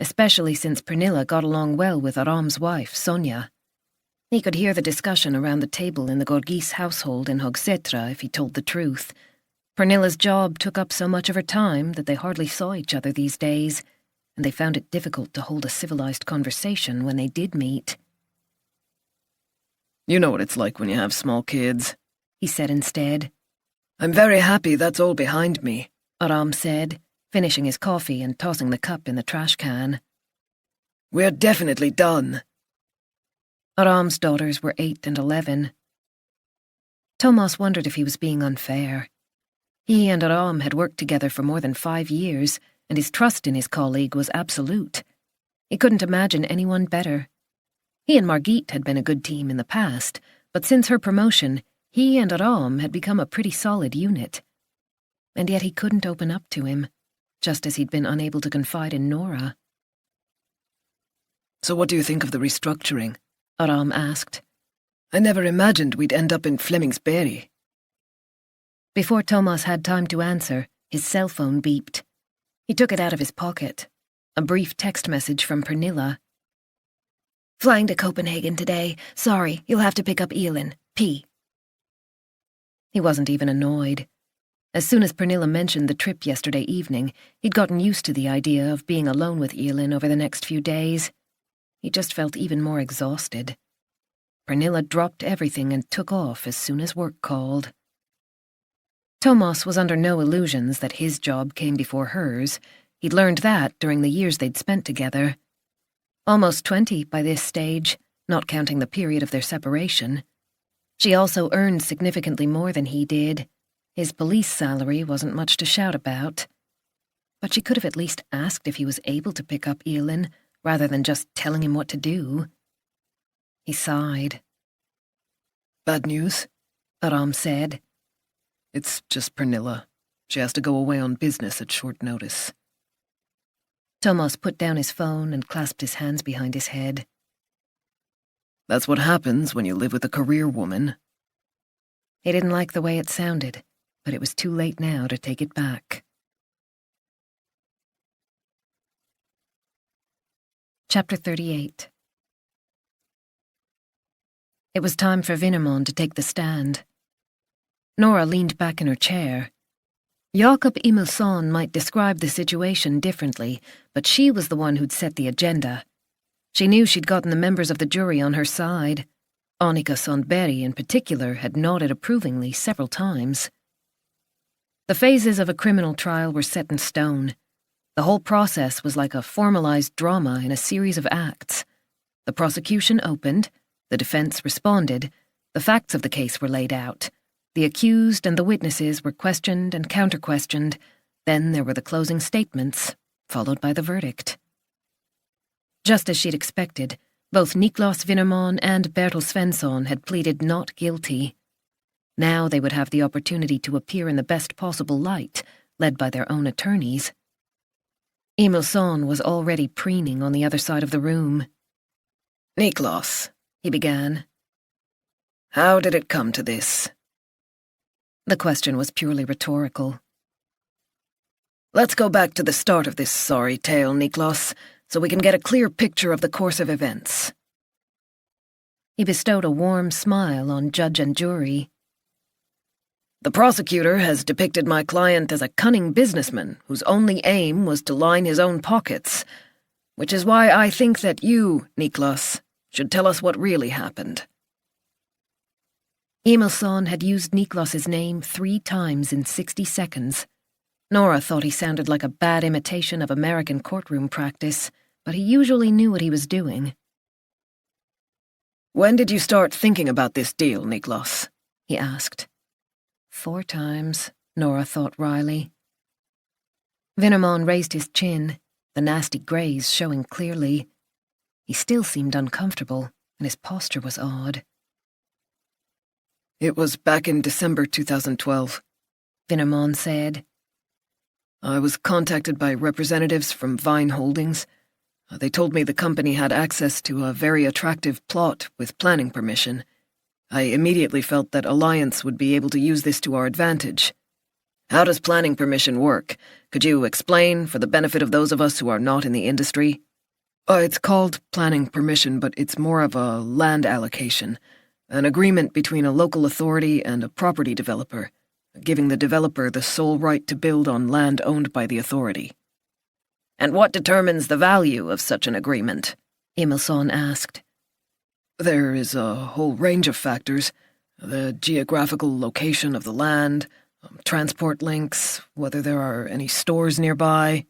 especially since Pernilla got along well with Aram's wife, Sonja. He could hear the discussion around the table in the Gorgis household in Hogsetra if he told the truth. Pernilla's job took up so much of her time that they hardly saw each other these days, and they found it difficult to hold a civilized conversation when they did meet. You know what it's like when you have small kids, he said instead. I'm very happy that's all behind me, Aram said, finishing his coffee and tossing the cup in the trash can. We're definitely done. Aram's daughters were 8 and 11. Thomas wondered if he was being unfair. He and Aram had worked together for more than 5 years, and his trust in his colleague was absolute. He couldn't imagine anyone better. He and Margit had been a good team in the past, but since her promotion, he and Aram had become a pretty solid unit. And yet he couldn't open up to him, just as he'd been unable to confide in Nora. So what do you think of the restructuring? Aram asked. I never imagined we'd end up in Flemingsberg. Before Thomas had time to answer, his cell phone beeped. He took it out of his pocket. A brief text message from Pernilla. Flying to Copenhagen today. Sorry, you'll have to pick up Elin. P. He wasn't even annoyed. As soon as Pernilla mentioned the trip yesterday evening, he'd gotten used to the idea of being alone with Elin over the next few days. He just felt even more exhausted. Pernilla dropped everything and took off as soon as work called. Thomas was under no illusions that his job came before hers. He'd learned that during the years they'd spent together. Almost 20 by this stage, not counting the period of their separation. She also earned significantly more than he did. His police salary wasn't much to shout about. But she could have at least asked if he was able to pick up Elin, rather than just telling him what to do. He sighed. Bad news? Aram said. It's just Pernilla. She has to go away on business at short notice. Thomas put down his phone and clasped his hands behind his head. That's what happens when you live with a career woman. He didn't like the way it sounded, but it was too late now to take it back. Chapter 38. It was time for Vinnerman to take the stand. Nora leaned back in her chair. Jakob Emilsson might describe the situation differently, but she was the one who'd set the agenda. She knew she'd gotten the members of the jury on her side. Annika Sandberg, in particular, had nodded approvingly several times. The phases of a criminal trial were set in stone. The whole process was like a formalized drama in a series of acts. The prosecution opened, the defense responded, the facts of the case were laid out. The accused and the witnesses were questioned and counter-questioned. Then there were the closing statements, followed by the verdict. Just as she'd expected, both Niklas Vinnerman and Bertil Svensson had pleaded not guilty. Now they would have the opportunity to appear in the best possible light, led by their own attorneys. Emilsson was already preening on the other side of the room. Niklas, he began. How did it come to this? The question was purely rhetorical. Let's go back to the start of this sorry tale, Niklas, so we can get a clear picture of the course of events. He bestowed a warm smile on judge and jury. The prosecutor has depicted my client as a cunning businessman whose only aim was to line his own pockets, which is why I think that you, Niklas, should tell us what really happened. Emilsson had used Niklas's name 3 times in 60 seconds. Nora thought he sounded like a bad imitation of American courtroom practice, but he usually knew what he was doing. When did you start thinking about this deal, Niklas? He asked. 4 times, Nora thought wryly. Vinnerman raised his chin, the nasty grays showing clearly. He still seemed uncomfortable, and his posture was odd. It was back in December 2012, Vinnerman said. I was contacted by representatives from Vine Holdings. They told me the company had access to a very attractive plot with planning permission. I immediately felt that Alliance would be able to use this to our advantage. How does planning permission work? Could you explain, for the benefit of those of us who are not in the industry? It's called planning permission, but it's more of a land allocation, an agreement between a local authority and a property developer, giving the developer the sole right to build on land owned by the authority. And what determines the value of such an agreement? Emilsson asked. There is a whole range of factors. The geographical location of the land, transport links, whether there are any stores nearby.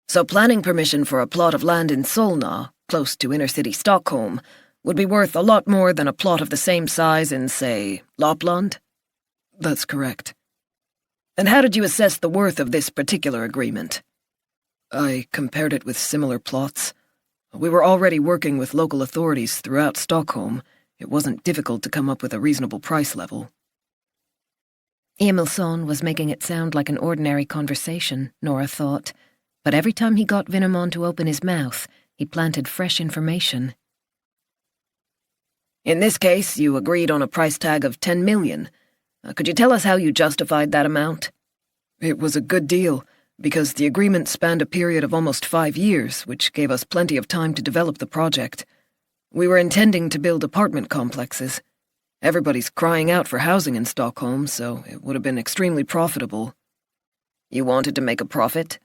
So planning permission for a plot of land in Solna, close to inner-city Stockholm, would be worth a lot more than a plot of the same size in, say, Lapland? That's correct. And how did you assess the worth of this particular agreement? I compared it with similar plots. We were already working with local authorities throughout Stockholm. It wasn't difficult to come up with a reasonable price level. Emilsson was making it sound like an ordinary conversation, Nora thought, but every time he got Vinnerman to open his mouth, he planted fresh information. In this case, you agreed on a price tag of 10 million. Could you tell us how you justified that amount? It was a good deal, because the agreement spanned a period of almost 5 years, which gave us plenty of time to develop the project. We were intending to build apartment complexes. Everybody's crying out for housing in Stockholm, so it would have been extremely profitable. You wanted to make a profit?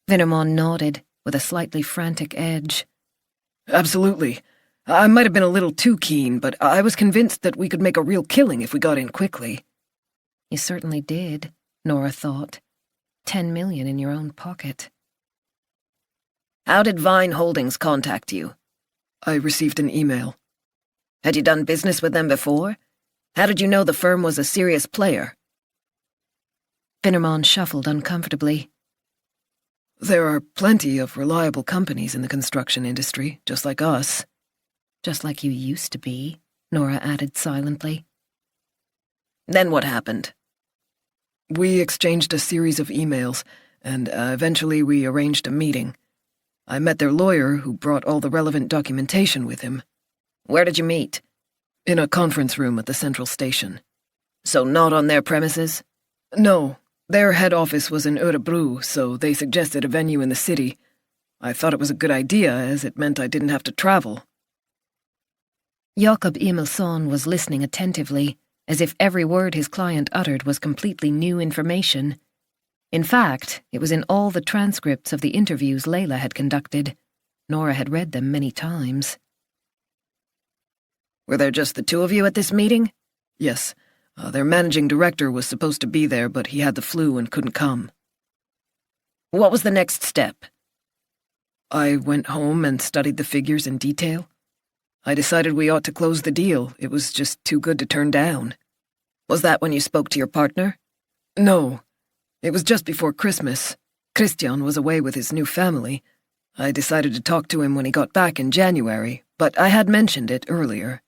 Vinnerman nodded, with a slightly frantic edge. Absolutely. I might have been a little too keen, but I was convinced that we could make a real killing if we got in quickly. You certainly did, Nora thought. 10 million in your own pocket. How did Vine Holdings contact you? I received an email. Had you done business with them before? How did you know the firm was a serious player? Vinnerman shuffled uncomfortably. There are plenty of reliable companies in the construction industry, just like us. Just like you used to be, Nora added silently. Then what happened? We exchanged a series of emails, and eventually we arranged a meeting. I met their lawyer, who brought all the relevant documentation with him. Where did you meet? In a conference room at the central station. So not on their premises? No. Their head office was in Örebro, so they suggested a venue in the city. I thought it was a good idea, as it meant I didn't have to travel. Jakob Emilsson was listening attentively, as if every word his client uttered was completely new information. In fact, it was in all the transcripts of the interviews Layla had conducted. Nora had read them many times. Were there just the 2 of you at this meeting? Yes. Their managing director was supposed to be there, but he had the flu and couldn't come. What was the next step? I went home and studied the figures in detail. I decided we ought to close the deal. It was just too good to turn down. Was that when you spoke to your partner? No. It was just before Christmas. Christian was away with his new family. I decided to talk to him when he got back in January, but I had mentioned it earlier.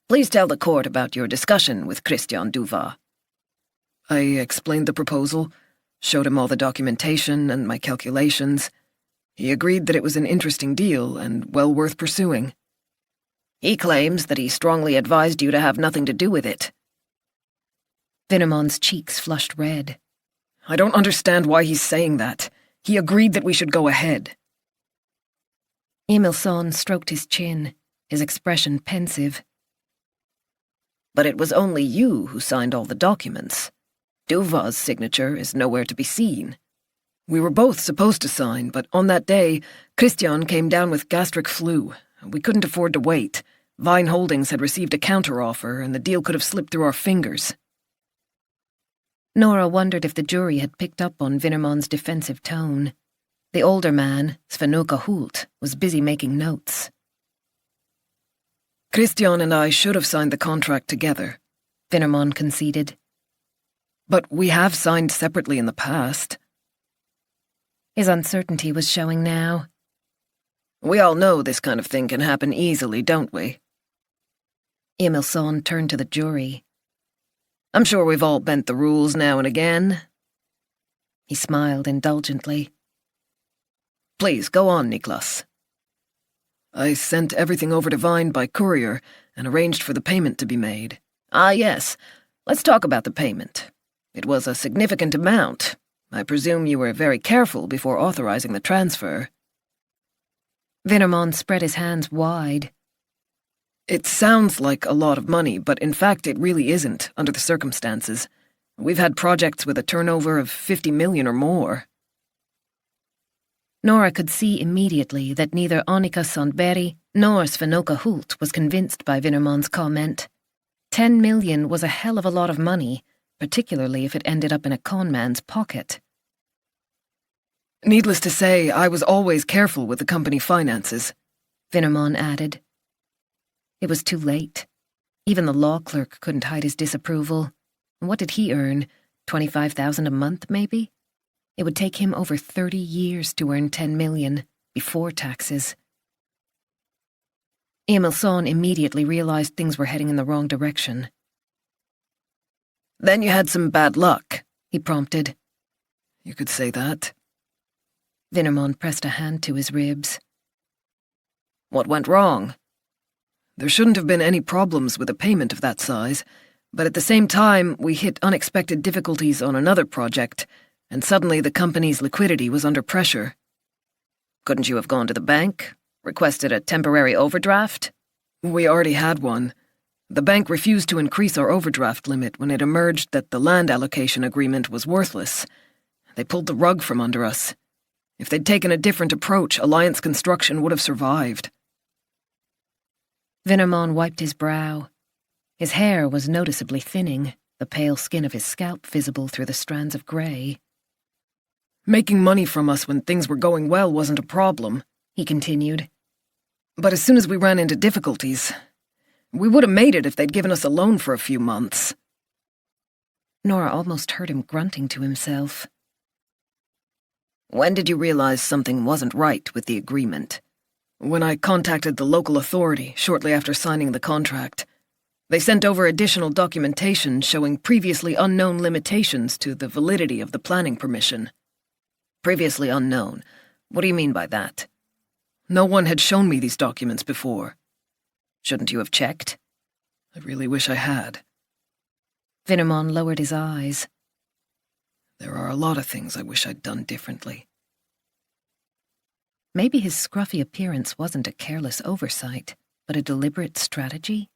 Please tell the court about your discussion with Christian Duva. I explained the proposal, showed him all the documentation and my calculations. He agreed that it was an interesting deal and well worth pursuing. He claims that he strongly advised you to have nothing to do with it. Vinnermon's cheeks flushed red. I don't understand why he's saying that. He agreed that we should go ahead. Emilson stroked his chin, his expression pensive. But it was only you who signed all the documents. Duva's signature is nowhere to be seen. We were both supposed to sign, but on that day, Christian came down with gastric flu. We couldn't afford to wait. Vine Holdings had received a counteroffer, and the deal could have slipped through our fingers. Nora wondered if the jury had picked up on Vinnermon's defensive tone. The older man, Svenuka Hult, was busy making notes. Christian and I should have signed the contract together, Vinnermon conceded. But we have signed separately in the past. His uncertainty was showing now. We all know this kind of thing can happen easily, don't we? Emilson turned to the jury. I'm sure we've all bent the rules now and again. He smiled indulgently. Please, go on, Niklas. I sent everything over to Vine by courier and arranged for the payment to be made. Ah, yes. Let's talk about the payment. It was a significant amount. I presume you were very careful before authorizing the transfer. Vinnermon spread his hands wide. It sounds like a lot of money, but in fact it really isn't, under the circumstances. We've had projects with a turnover of 50 million or more. Nora could see immediately that neither Annika Sandberg nor Svenuka Hult was convinced by Vinnermon's comment. 10 million was a hell of a lot of money, particularly if it ended up in a conman's pocket. Needless to say, I was always careful with the company finances, Vinnermon added. It was too late. Even the law clerk couldn't hide his disapproval. What did he earn? 25,000 a month, maybe? It would take him over 30 years to earn 10 million, before taxes. Emilson immediately realized things were heading in the wrong direction. Then you had some bad luck, he prompted. You could say that. Vinnermon pressed a hand to his ribs. What went wrong? There shouldn't have been any problems with a payment of that size, but at the same time, we hit unexpected difficulties on another project, and suddenly the company's liquidity was under pressure. Couldn't you have gone to the bank? Requested a temporary overdraft? We already had one. The bank refused to increase our overdraft limit when it emerged that the land allocation agreement was worthless. They pulled the rug from under us. If they'd taken a different approach, Alliance Construction would have survived. Vinnermon wiped his brow. His hair was noticeably thinning, the pale skin of his scalp visible through the strands of grey. Making money from us when things were going well wasn't a problem, he continued. But as soon as we ran into difficulties, we would have made it if they'd given us a loan for a few months. Nora almost heard him grunting to himself. When did you realize something wasn't right with the agreement? When I contacted the local authority shortly after signing the contract. They sent over additional documentation showing previously unknown limitations to the validity of the planning permission. Previously unknown? What do you mean by that? No one had shown me these documents before. Shouldn't you have checked? I really wish I had. Vinnermon lowered his eyes. There are a lot of things I wish I'd done differently. Maybe his scruffy appearance wasn't a careless oversight, but a deliberate strategy?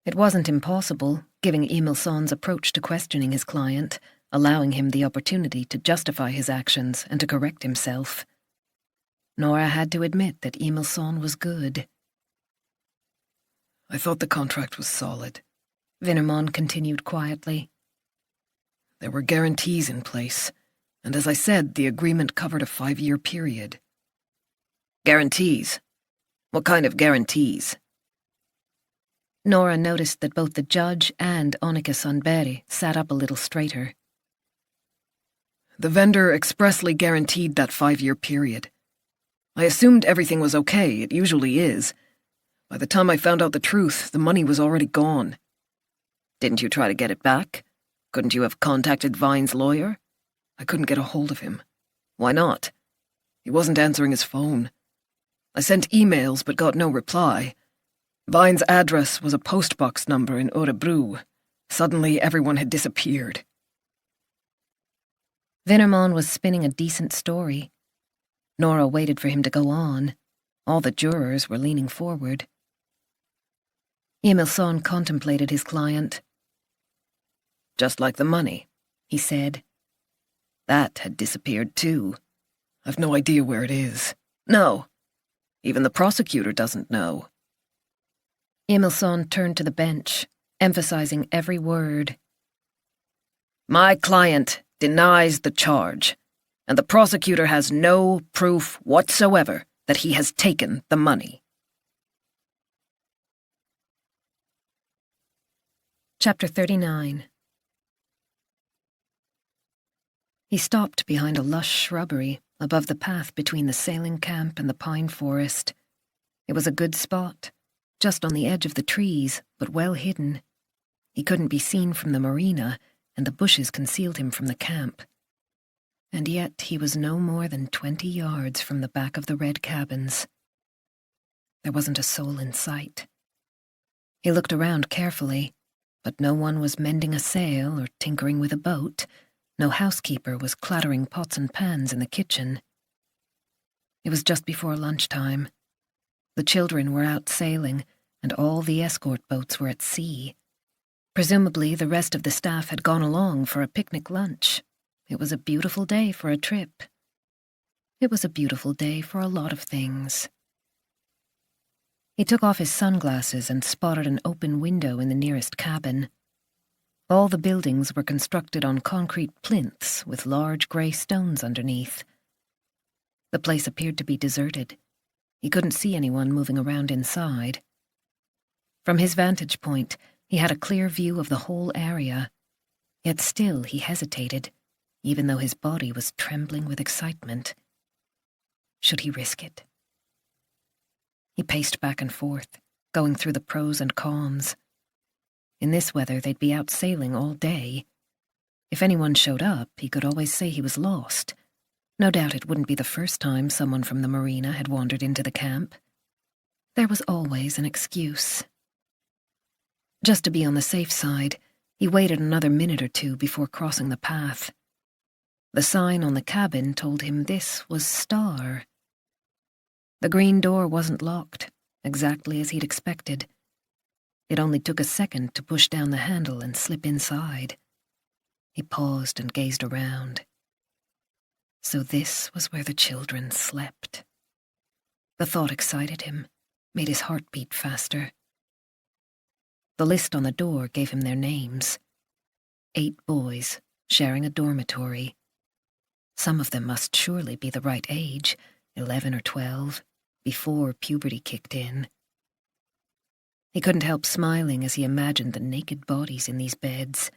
It wasn't impossible, given Emilson's approach to questioning his client, allowing him the opportunity to justify his actions and to correct himself. Nora had to admit that Emilson was good. I thought the contract was solid, Vinnermon continued quietly. There were guarantees in place, and as I said, the agreement covered a 5-year period. Guarantees? What kind of guarantees? Nora noticed that both the judge and Annika Sandberg sat up a little straighter. The vendor expressly guaranteed that 5-year period. I assumed everything was okay, it usually is. By the time I found out the truth, the money was already gone. Didn't you try to get it back? Couldn't you have contacted Vine's lawyer? I couldn't get a hold of him. Why not? He wasn't answering his phone. I sent emails but got no reply. Vine's address was a postbox number in Örebro. Suddenly, everyone had disappeared. Vinnerman was spinning a decent story. Nora waited for him to go on. All the jurors were leaning forward. Emilsson contemplated his client. Just like the money, he said. that had disappeared too. I've no idea where it is. No, even the prosecutor doesn't know. Emilsson turned to the bench, emphasizing every word. My client denies the charge, and the prosecutor has no proof whatsoever that he has taken the money. Chapter 39. He stopped behind a lush shrubbery above the path between the sailing camp and the pine forest. It was a good spot, just on the edge of the trees, but well hidden. He couldn't be seen from the marina, and the bushes concealed him from the camp. And yet he was no more than 20 yards from the back of the red cabins. There wasn't a soul in sight. He looked around carefully, but no one was mending a sail or tinkering with a boat. No housekeeper was clattering pots and pans in the kitchen. It was just before lunchtime. The children were out sailing, and all the escort boats were at sea. Presumably, the rest of the staff had gone along for a picnic lunch. It was a beautiful day for a trip. It was a beautiful day for a lot of things. He took off his sunglasses and spotted an open window in the nearest cabin. All the buildings were constructed on concrete plinths with large grey stones underneath. The place appeared to be deserted. He couldn't see anyone moving around inside. From his vantage point, he had a clear view of the whole area. Yet still he hesitated, even though his body was trembling with excitement. Should he risk it? He paced back and forth, going through the pros and cons. In this weather, they'd be out sailing all day. If anyone showed up, he could always say he was lost. No doubt it wouldn't be the first time someone from the marina had wandered into the camp. There was always an excuse. Just to be on the safe side, he waited another minute or two before crossing the path. The sign on the cabin told him this was Star. The green door wasn't locked, exactly as he'd expected. It only took a second to push down the handle and slip inside. He paused and gazed around. So this was where the children slept. The thought excited him, made his heart beat faster. The list on the door gave him their names. 8 boys, sharing a dormitory. Some of them must surely be the right age, 11 or 12, before puberty kicked in. He couldn't help smiling as he imagined the naked bodies in these beds.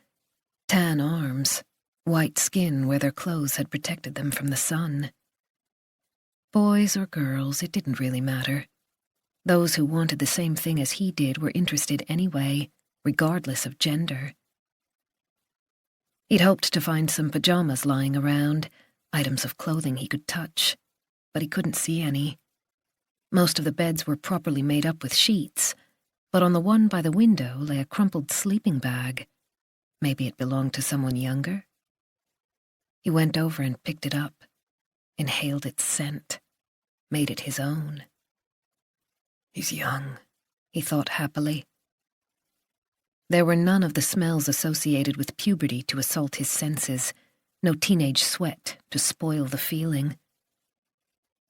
Tan arms, white skin where their clothes had protected them from the sun. Boys or girls, it didn't really matter. Those who wanted the same thing as he did were interested anyway, regardless of gender. He'd hoped to find some pajamas lying around, items of clothing he could touch, but he couldn't see any. Most of the beds were properly made up with sheets, but on the one by the window lay a crumpled sleeping bag. Maybe it belonged to someone younger? He went over and picked it up, inhaled its scent, made it his own. He's young, he thought happily. There were none of the smells associated with puberty to assault his senses, no teenage sweat to spoil the feeling.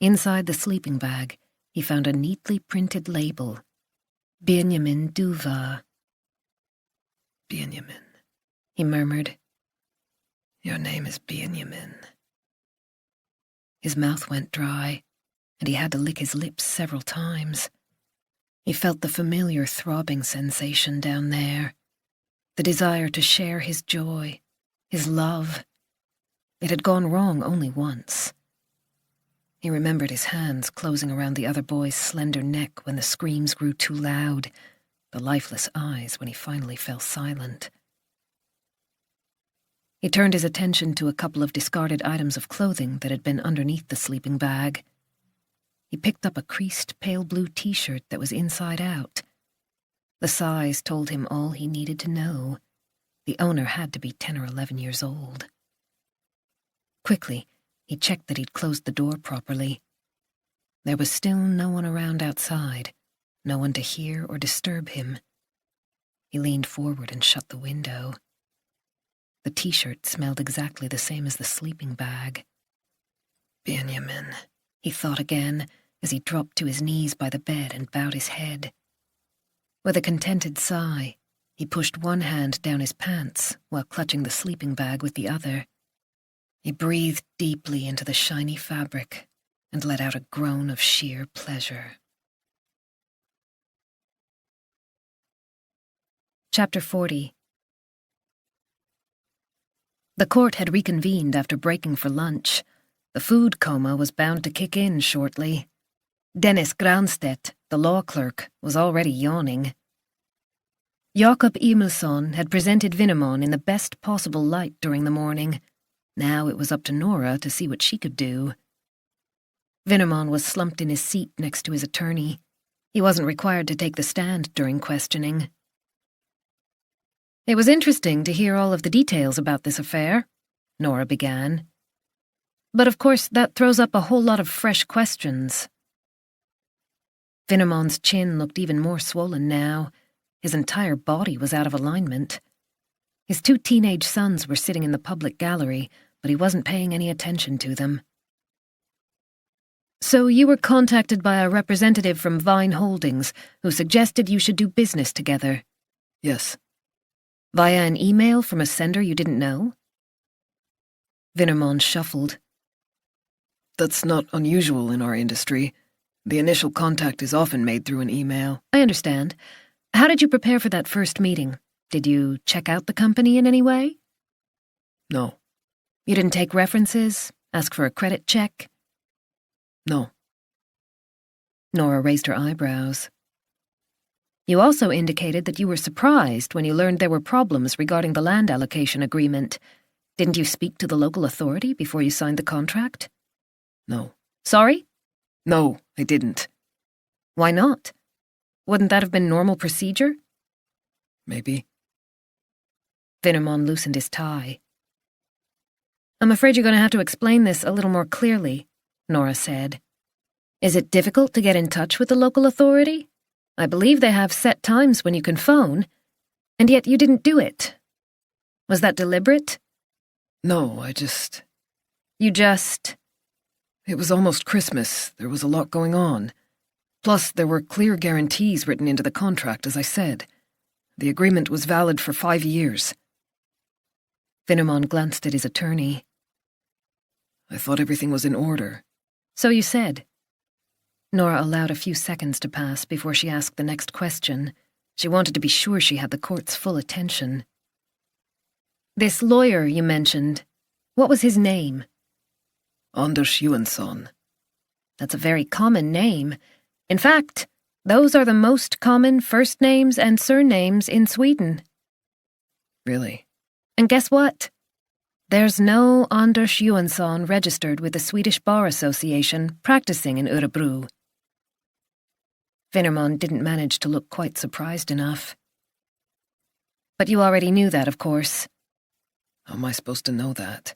Inside the sleeping bag, he found a neatly printed label. Benjamin Duva. Benjamin, he murmured. Your name is Benjamin. His mouth went dry, and he had to lick his lips several times. He felt the familiar throbbing sensation down there, the desire to share his joy, his love. It had gone wrong only once. He remembered his hands closing around the other boy's slender neck when the screams grew too loud, the lifeless eyes when he finally fell silent. He turned his attention to a couple of discarded items of clothing that had been underneath the sleeping bag. He picked up a creased pale blue t-shirt that was inside out. The size told him all he needed to know. The owner had to be 10 or 11 years old. Quickly, he checked that he'd closed the door properly. There was still no one around outside, no one to hear or disturb him. He leaned forward and shut the window. The t-shirt smelled exactly the same as the sleeping bag. Benjamin, he thought again, as he dropped to his knees by the bed and bowed his head. With a contented sigh, he pushed one hand down his pants while clutching the sleeping bag with the other. He breathed deeply into the shiny fabric and let out a groan of sheer pleasure. Chapter 40. The court had reconvened after breaking for lunch. The food coma was bound to kick in shortly. Dennis Granstedt, the law clerk, was already yawning. Jakob Emilsson had presented Vinnemon in the best possible light during the morning. Now it was up to Nora to see what she could do. Vinnemon was slumped in his seat next to his attorney. He wasn't required to take the stand during questioning. It was interesting to hear all of the details about this affair, Nora began. But of course that throws up a whole lot of fresh questions. Vinnemon's chin looked even more swollen now. His entire body was out of alignment. His 2 teenage sons were sitting in the public gallery, but he wasn't paying any attention to them. So you were contacted by a representative from Vine Holdings who suggested you should do business together? Yes. Via an email from a sender you didn't know? Vinnemon shuffled. That's not unusual in our industry. The initial contact is often made through an email. I understand. How did you prepare for that first meeting? Did you check out the company in any way? No. You didn't take references? Ask for a credit check? No. Nora raised her eyebrows. You also indicated that you were surprised when you learned there were problems regarding the land allocation agreement. Didn't you speak to the local authority before you signed the contract? No. Sorry? No, I didn't. Why not? Wouldn't that have been normal procedure? Maybe. Vinnemon loosened his tie. I'm afraid you're going to have to explain this a little more clearly, Nora said. Is it difficult to get in touch with the local authority? I believe they have set times when you can phone, and yet you didn't do it. Was that deliberate? No, You just... It was almost Christmas. There was a lot going on. Plus, there were clear guarantees written into the contract, as I said. The agreement was valid for 5 years. Vinnemon glanced at his attorney. I thought everything was in order. So you said. Nora allowed a few seconds to pass before she asked the next question. She wanted to be sure she had the court's full attention. This lawyer you mentioned, what was his name? Anders Johansson. That's a very common name. In fact, those are the most common first names and surnames in Sweden. Really? And guess what? There's no Anders Johansson registered with the Swedish Bar Association practicing in Örebro. Vinnemon didn't manage to look quite surprised enough. But you already knew that, of course. How am I supposed to know that?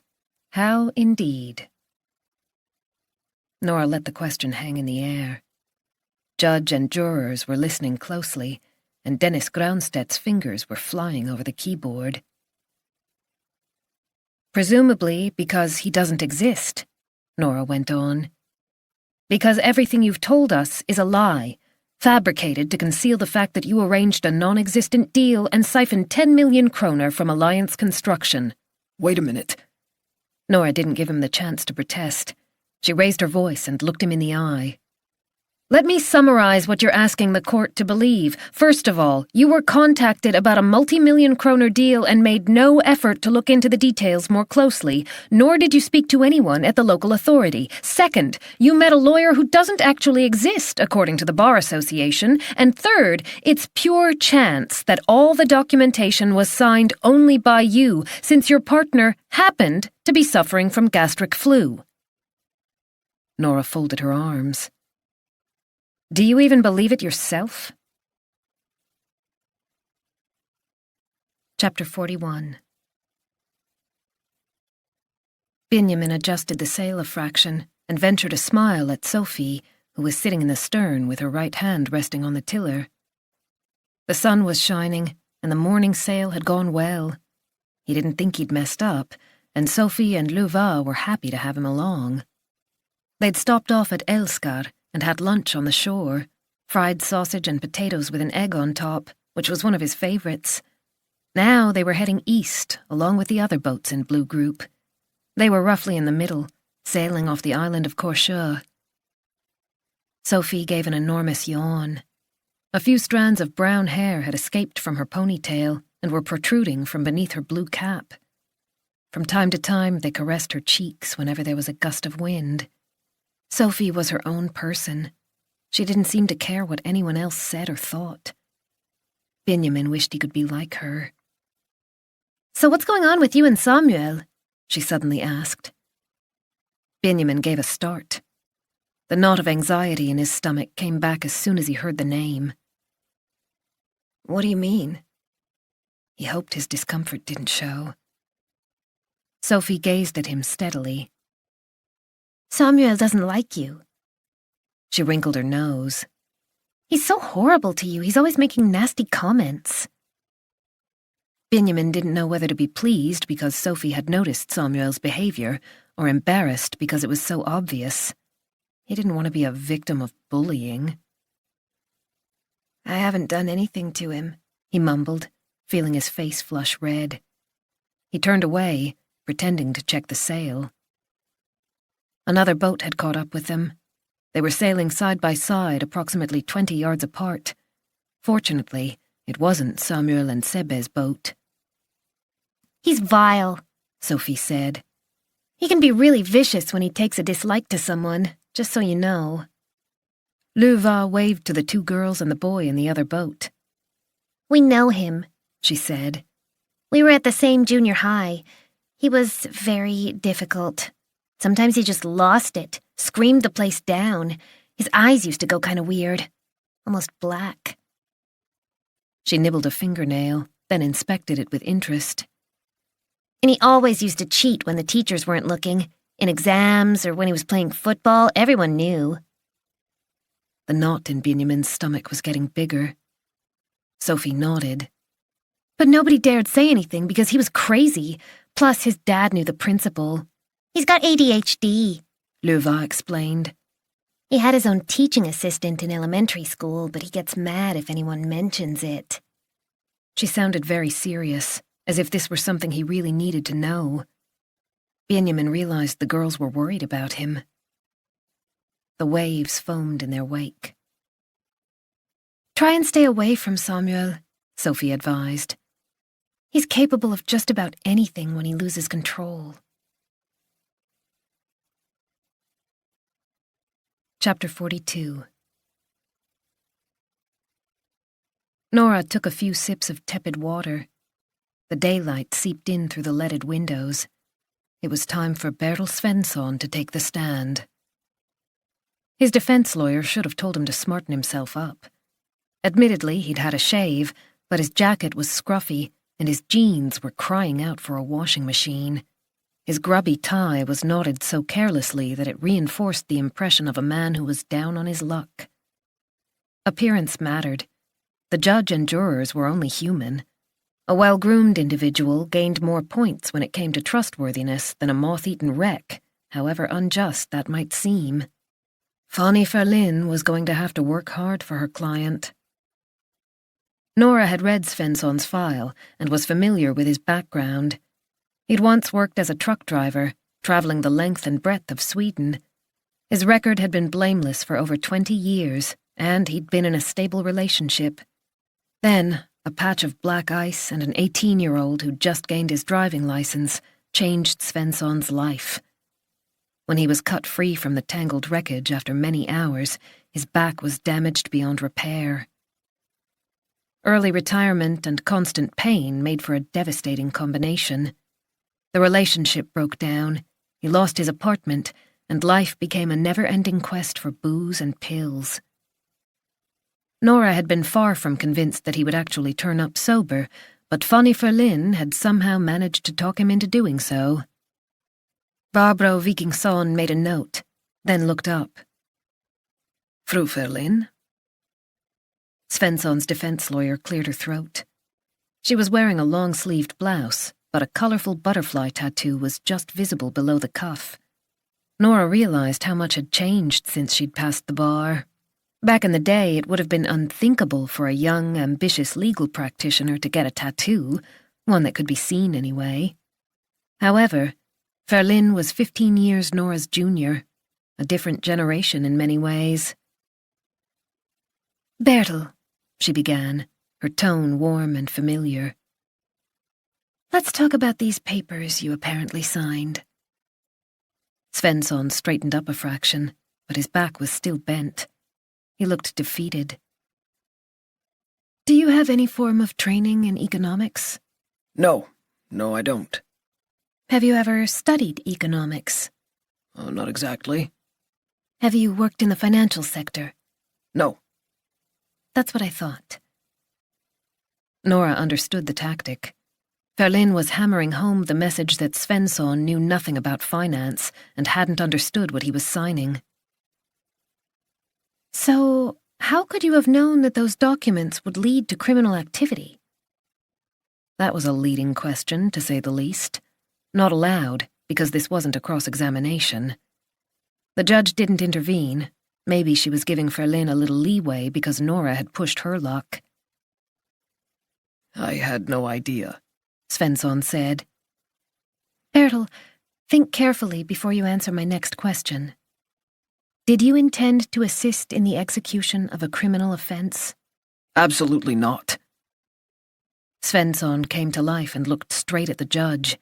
How indeed? Nora let the question hang in the air. Judge and jurors were listening closely, and Dennis Granstedt's fingers were flying over the keyboard. Presumably because he doesn't exist, Nora went on. Because everything you've told us is a lie, fabricated to conceal the fact that you arranged a non-existent deal and siphoned 10 million kroner from Alliance Construction. Wait a minute. Nora didn't give him the chance to protest. She raised her voice and looked him in the eye. Let me summarize what you're asking the court to believe. First of all, you were contacted about a multi-million kroner deal and made no effort to look into the details more closely, nor did you speak to anyone at the local authority. Second, you met a lawyer who doesn't actually exist, according to the Bar Association. And third, it's pure chance that all the documentation was signed only by you, since your partner happened to be suffering from gastric flu. Nora folded her arms. Do you even believe it yourself? Chapter 41. Benjamin adjusted the sail a fraction and ventured a smile at Sophie, who was sitting in the stern with her right hand resting on the tiller. The sun was shining, and the morning sail had gone well. He didn't think he'd messed up, and Sophie and Luva were happy to have him along. They'd stopped off at Elskar and had lunch on the shore, fried sausage and potatoes with an egg on top, which was one of his favorites. Now they were heading east, along with the other boats in Blue Group. They were roughly in the middle, sailing off the island of Corcheux. Sophie gave an enormous yawn. A few strands of brown hair had escaped from her ponytail and were protruding from beneath her blue cap. From time to time, they caressed her cheeks whenever there was a gust of wind. Sophie was her own person. She didn't seem to care what anyone else said or thought. Benjamin wished he could be like her. So what's going on with you and Samuel? She suddenly asked. Benjamin gave a start. The knot of anxiety in his stomach came back as soon as he heard the name. What do you mean? He hoped his discomfort didn't show. Sophie gazed at him steadily. Samuel doesn't like you. She wrinkled her nose. He's so horrible to you. He's always making nasty comments. Benjamin didn't know whether to be pleased because Sophie had noticed Samuel's behavior or embarrassed because it was so obvious. He didn't want to be a victim of bullying. I haven't done anything to him, he mumbled, feeling his face flush red. He turned away, pretending to check the sail. Another boat had caught up with them. They were sailing side by side, approximately 20 yards apart. Fortunately, it wasn't Samuel and Sebe's boat. He's vile, Sophie said. He can be really vicious when he takes a dislike to someone, just so you know. Luva waved to the two girls and the boy in the other boat. We know him, she said. We were at the same junior high. He was very difficult. Sometimes he just lost it, screamed the place down. His eyes used to go kind of weird, almost black. She nibbled a fingernail, then inspected it with interest. And he always used to cheat when the teachers weren't looking. In exams or when he was playing football, everyone knew. The knot in Benjamin's stomach was getting bigger. Sophie nodded. But nobody dared say anything because he was crazy. Plus, his dad knew the principal. He's got ADHD, Luva explained. He had his own teaching assistant in elementary school, but he gets mad if anyone mentions it. She sounded very serious, as if this were something he really needed to know. Benjamin realized the girls were worried about him. The waves foamed in their wake. Try and stay away from Samuel, Sophie advised. He's capable of just about anything when he loses control. Chapter 42. Nora took a few sips of tepid water. The daylight seeped in through the leaded windows. It was time for Bertil Svensson to take the stand. His defense lawyer should have told him to smarten himself up. Admittedly, he'd had a shave, but his jacket was scruffy and his jeans were crying out for a washing machine. His grubby tie was knotted so carelessly that it reinforced the impression of a man who was down on his luck. Appearance mattered. The judge and jurors were only human. A well-groomed individual gained more points when it came to trustworthiness than a moth-eaten wreck, however unjust that might seem. Fanny Ferlin was going to have to work hard for her client. Nora had read Svensson's file and was familiar with his background. He'd once worked as a truck driver, traveling the length and breadth of Sweden. His record had been blameless for over 20 years, and he'd been in a stable relationship. Then, a patch of black ice and an 18-year-old who'd just gained his driving license changed Svensson's life. When he was cut free from the tangled wreckage after many hours, his back was damaged beyond repair. Early retirement and constant pain made for a devastating combination. The relationship broke down, he lost his apartment, and life became a never-ending quest for booze and pills. Nora had been far from convinced that he would actually turn up sober, but Fanny Ferlin had somehow managed to talk him into doing so. Barbro Vikingsson made a note, then looked up. Fru Ferlin? Svensson's defense lawyer cleared her throat. She was wearing a long-sleeved blouse, but a colourful butterfly tattoo was just visible below the cuff. Nora realised how much had changed since she'd passed the bar. Back in the day, it would have been unthinkable for a young, ambitious legal practitioner to get a tattoo, one that could be seen anyway. However, Ferlin was 15 years Nora's junior, a different generation in many ways. Bertil, she began, her tone warm and familiar. Let's talk about these papers you apparently signed. Svensson straightened up a fraction, but his back was still bent. He looked defeated. Do you have any form of training in economics? No, I don't. Have you ever studied economics? Not exactly. Have you worked in the financial sector? No. That's what I thought. Nora understood the tactic. Ferlin was hammering home the message that Svensson knew nothing about finance and hadn't understood what he was signing. So, how could you have known that those documents would lead to criminal activity? That was a leading question, to say the least. Not allowed, because this wasn't a cross-examination. The judge didn't intervene. Maybe she was giving Ferlin a little leeway because Nora had pushed her luck. I had no idea, Svensson said. Bertil, think carefully before you answer my next question. Did you intend to assist in the execution of a criminal offense? Absolutely not. Svensson came to life and looked straight at the judge.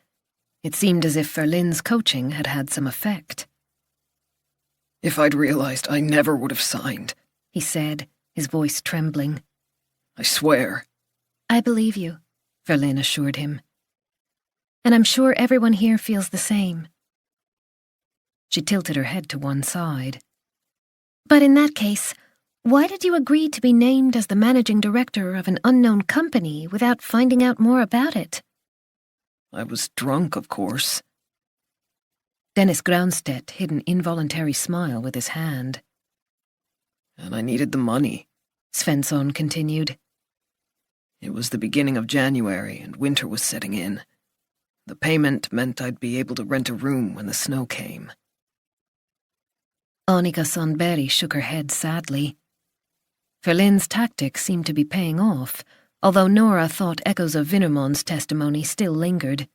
It seemed as if Ferlin's coaching had had some effect. If I'd realized, I never would have signed, he said, his voice trembling. I swear. I believe you, Ferlin assured him. And I'm sure everyone here feels the same. She tilted her head to one side. But in that case, why did you agree to be named as the managing director of an unknown company without finding out more about it? I was drunk, of course. Dennis Grounstedt hid an involuntary smile with his hand. And I needed the money, Svensson continued. It was the beginning of January and winter was setting in. The payment meant I'd be able to rent a room when the snow came. Annika Sandberg shook her head sadly. Ferlin's tactic seemed to be paying off, although Nora thought echoes of Vinnermon's testimony still lingered.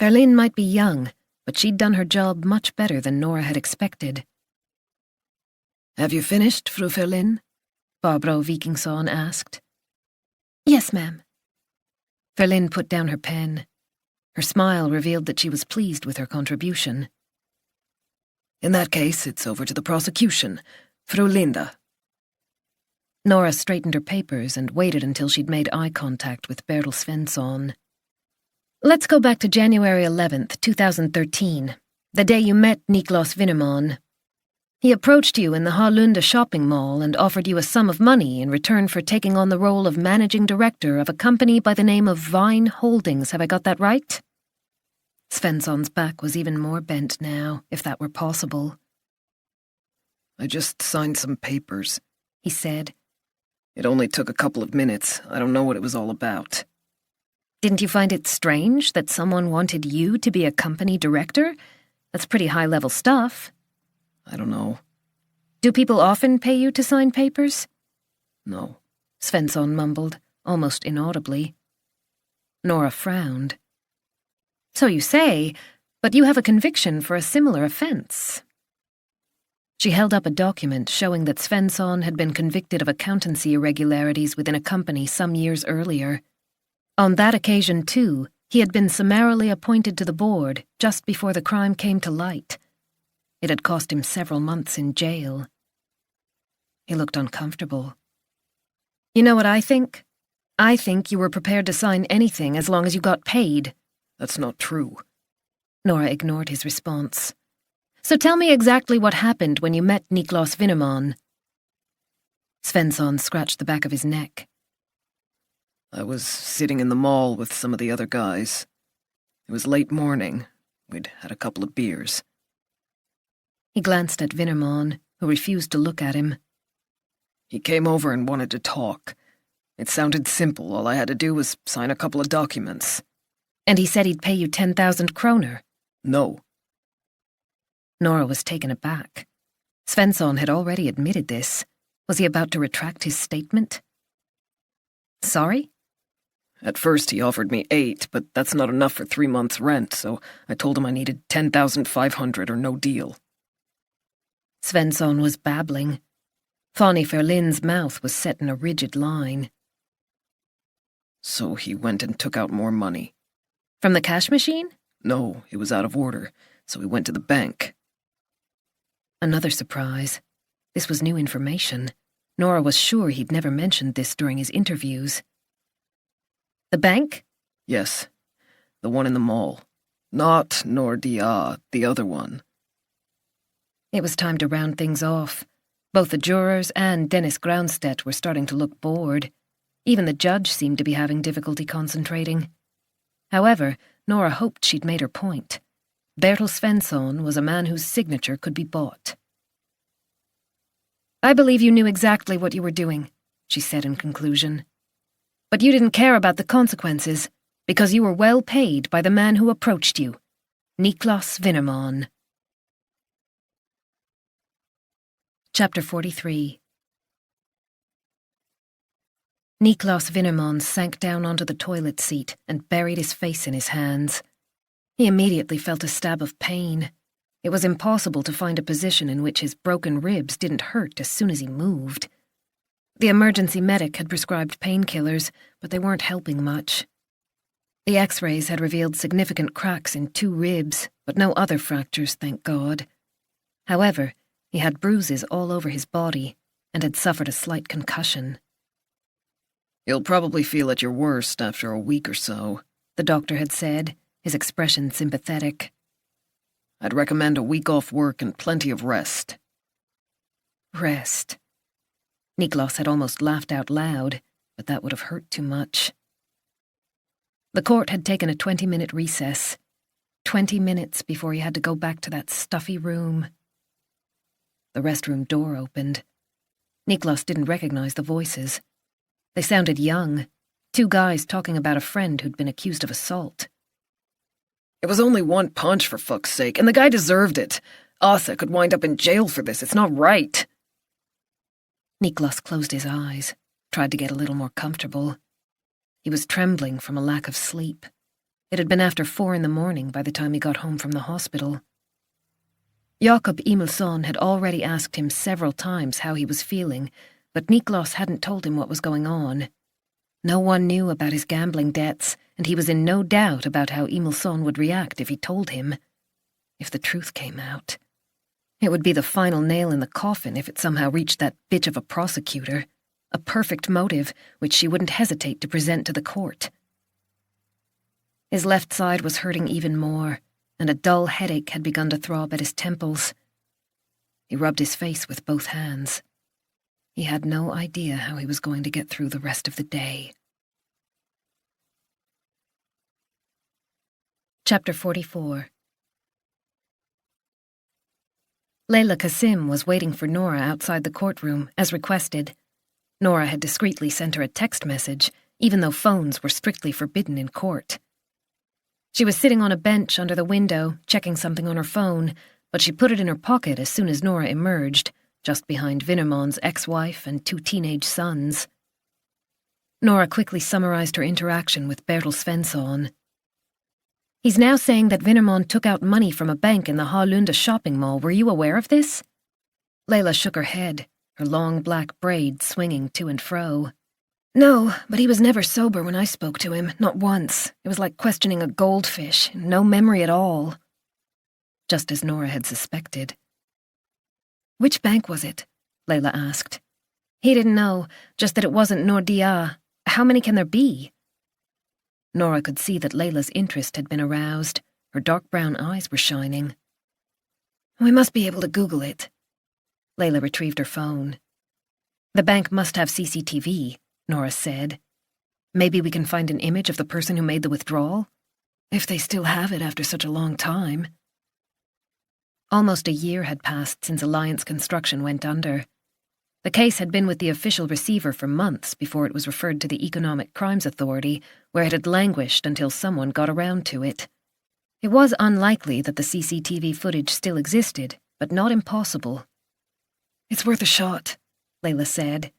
Ferlin might be young, but she'd done her job much better than Nora had expected. Have you finished, Fru Ferlin? Barbro Vikingsson asked. Yes, ma'am. Ferlin put down her pen. Her smile revealed that she was pleased with her contribution. In that case, it's over to the prosecution. Fru Linda. Nora straightened her papers and waited until she'd made eye contact with Bertil Svensson. Let's go back to January 11th, 2013, the day you met Niklas Vinnermon. He approached you in the Harlunda shopping mall and offered you a sum of money in return for taking on the role of managing director of a company by the name of Vine Holdings. Have I got that right? Svensson's back was even more bent now, if that were possible. I just signed some papers, he said. It only took a couple of minutes. I don't know what it was all about. Didn't you find it strange that someone wanted you to be a company director? That's pretty high-level stuff. I don't know. Do people often pay you to sign papers? No, Svensson mumbled, almost inaudibly. Nora frowned. So you say, but you have a conviction for a similar offense. She held up a document showing that Svensson had been convicted of accountancy irregularities within a company some years earlier. On that occasion, too, he had been summarily appointed to the board just before the crime came to light. It had cost him several months in jail. He looked uncomfortable. You know what I think? I think you were prepared to sign anything as long as you got paid. That's not true. Nora ignored his response. So tell me exactly what happened when you met Niklas Winneman. Svensson scratched the back of his neck. I was sitting in the mall with some of the other guys. It was late morning. We'd had a couple of beers. He glanced at Winneman, who refused to look at him. He came over and wanted to talk. It sounded simple. All I had to do was sign a couple of documents. And he said he'd pay you 10,000 kroner. No. Nora was taken aback. Svensson had already admitted this. Was he about to retract his statement? Sorry? At first he offered me 8, but that's not enough for 3 months' rent, so I told him I needed 10,500 or no deal. Svensson was babbling. Fanny Ferlin's mouth was set in a rigid line. So he went and took out more money. From the cash machine? No, it was out of order, so he went to the bank. Another surprise. This was new information. Nora was sure he'd never mentioned this during his interviews. The bank? Yes, the one in the mall. Not Nordia, the other one. It was time to round things off. Both the jurors and Dennis Groundstedt were starting to look bored. Even the judge seemed to be having difficulty concentrating. However, Nora hoped she'd made her point. Bertil Svensson was a man whose signature could be bought. I believe you knew exactly what you were doing, she said in conclusion. But you didn't care about the consequences, because you were well paid by the man who approached you, Niklas Winneman. Chapter 43. Niklas Winneman sank down onto the toilet seat and buried his face in his hands. He immediately felt a stab of pain. It was impossible to find a position in which his broken ribs didn't hurt as soon as he moved. The emergency medic had prescribed painkillers, but they weren't helping much. The X-rays had revealed significant cracks in 2 ribs, but no other fractures, thank God. However, he had bruises all over his body and had suffered a slight concussion. You'll probably feel at your worst after a week or so, the doctor had said, his expression sympathetic. I'd recommend a week off work and plenty of rest. Rest. Niklas had almost laughed out loud, but that would have hurt too much. The court had taken a 20-minute recess. 20 minutes before he had to go back to that stuffy room. The restroom door opened. Niklas didn't recognize the voices. They sounded young, 2 guys talking about a friend who'd been accused of assault. It was only 1 punch, for fuck's sake, and the guy deserved it. Asa could wind up in jail for this. It's not right. Niklas closed his eyes, tried to get a little more comfortable. He was trembling from a lack of sleep. It had been after 4 a.m. by the time he got home from the hospital. Jakob Emilsson had already asked him several times how he was feeling, but Niklas hadn't told him what was going on. No one knew about his gambling debts, and he was in no doubt about how Emilsson would react if he told him. If the truth came out. It would be the final nail in the coffin if it somehow reached that bitch of a prosecutor. A perfect motive, which she wouldn't hesitate to present to the court. His left side was hurting even more, and a dull headache had begun to throb at his temples. He rubbed his face with both hands. He had no idea how he was going to get through the rest of the day. Chapter 44. Layla Kasim was waiting for Nora outside the courtroom, as requested. Nora had discreetly sent her a text message, even though phones were strictly forbidden in court. She was sitting on a bench under the window, checking something on her phone, but she put it in her pocket as soon as Nora emerged, just behind Winneman's ex-wife and 2 teenage sons. Nora quickly summarized her interaction with Bertil Svensson. He's now saying that Winneman took out money from a bank in the Harlunda shopping mall. Were you aware of this? Layla shook her head, her long black braids swinging to and fro. No, but he was never sober when I spoke to him, not once. It was like questioning a goldfish, no memory at all. Just as Nora had suspected. Which bank was it? Layla asked. He didn't know, just that it wasn't Nordic. How many can there be? Nora could see that Layla's interest had been aroused. Her dark brown eyes were shining. We must be able to Google it. Layla retrieved her phone. The bank must have CCTV, Nora said. Maybe we can find an image of the person who made the withdrawal? If they still have it after such a long time. Almost a year had passed since Alliance Construction went under. The case had been with the official receiver for months before it was referred to the Economic Crimes Authority, where it had languished until someone got around to it. It was unlikely that the CCTV footage still existed, but not impossible. It's worth a shot, Layla said.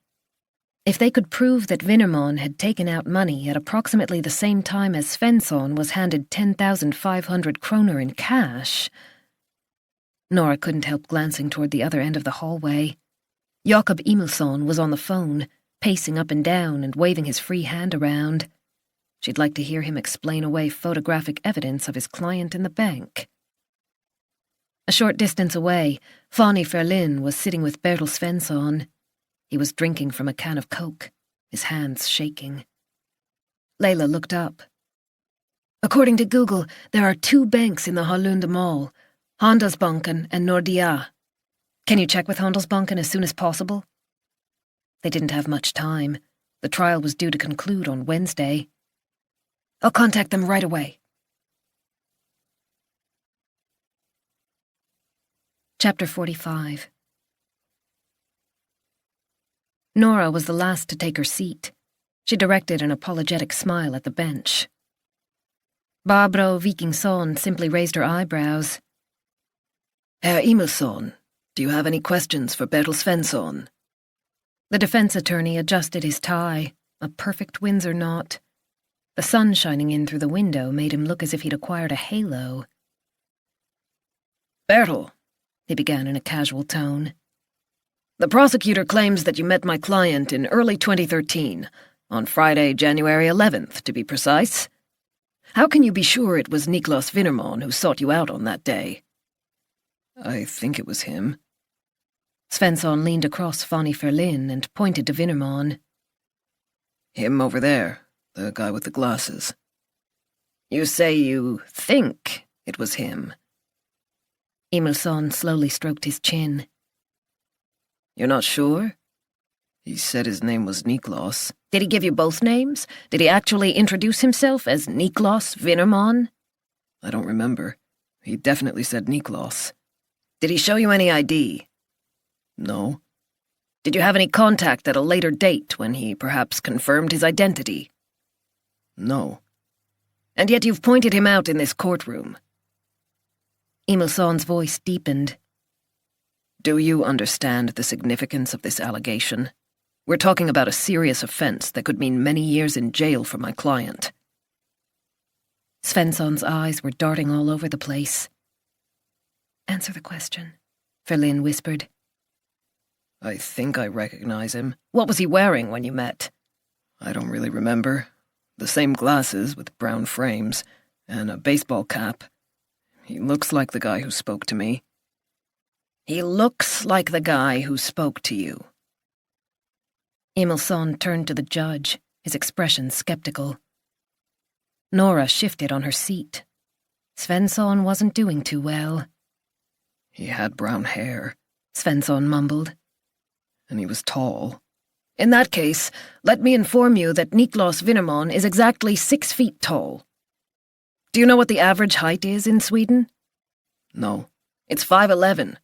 If they could prove that Vinnerman had taken out money at approximately the same time as Svensson was handed 10,500 kroner in cash... Nora couldn't help glancing toward the other end of the hallway. Jakob Emilsson was on the phone, pacing up and down and waving his free hand around. She'd like to hear him explain away photographic evidence of his client in the bank. A short distance away, Fanny Ferlin was sitting with Bertil Svensson. He was drinking from a can of Coke, his hands shaking. Layla looked up. According to Google, there are 2 banks in the Hallunda Mall, Handelsbanken and Nordic. Can you check with Handelsbanken as soon as possible? They didn't have much time. The trial was due to conclude on Wednesday. I'll contact them right away. Chapter 45. Nora was the last to take her seat. She directed an apologetic smile at the bench. Barbro Vikingsson simply raised her eyebrows. Herr Emilsson, do you have any questions for Bertil Svensson? The defense attorney adjusted his tie, a perfect Windsor knot. The sun shining in through the window made him look as if he'd acquired a halo. Bertil, he began in a casual tone. The prosecutor claims that you met my client in early 2013, on Friday, January 11th, to be precise. How can you be sure it was Niklas Vinnerman who sought you out on that day? I think it was him. Svensson leaned across Fanny Ferlin and pointed to Vinnerman. Him over there, the guy with the glasses. You say you think it was him. Emilsson slowly stroked his chin. You're not sure? He said his name was Niklas. Did he give you both names? Did he actually introduce himself as Niklas Vinnerman? I don't remember. He definitely said Niklas. Did he show you any ID? No. Did you have any contact at a later date when he perhaps confirmed his identity? No. And yet you've pointed him out in this courtroom. Emilsson's voice deepened. Do you understand the significance of this allegation? We're talking about a serious offense that could mean many years in jail for my client. Svensson's eyes were darting all over the place. Answer the question, Ferlin whispered. I think I recognize him. What was he wearing when you met? I don't really remember. The same glasses with brown frames, and a baseball cap. He looks like the guy who spoke to me. He looks like the guy who spoke to you. Emilsson turned to the judge, his expression skeptical. Nora shifted on her seat. Svensson wasn't doing too well. He had brown hair, Svensson mumbled. And he was tall. In that case, let me inform you that Niklas Vinnerman is exactly 6 feet tall. Do you know what the average height is in Sweden? No. It's 5'11".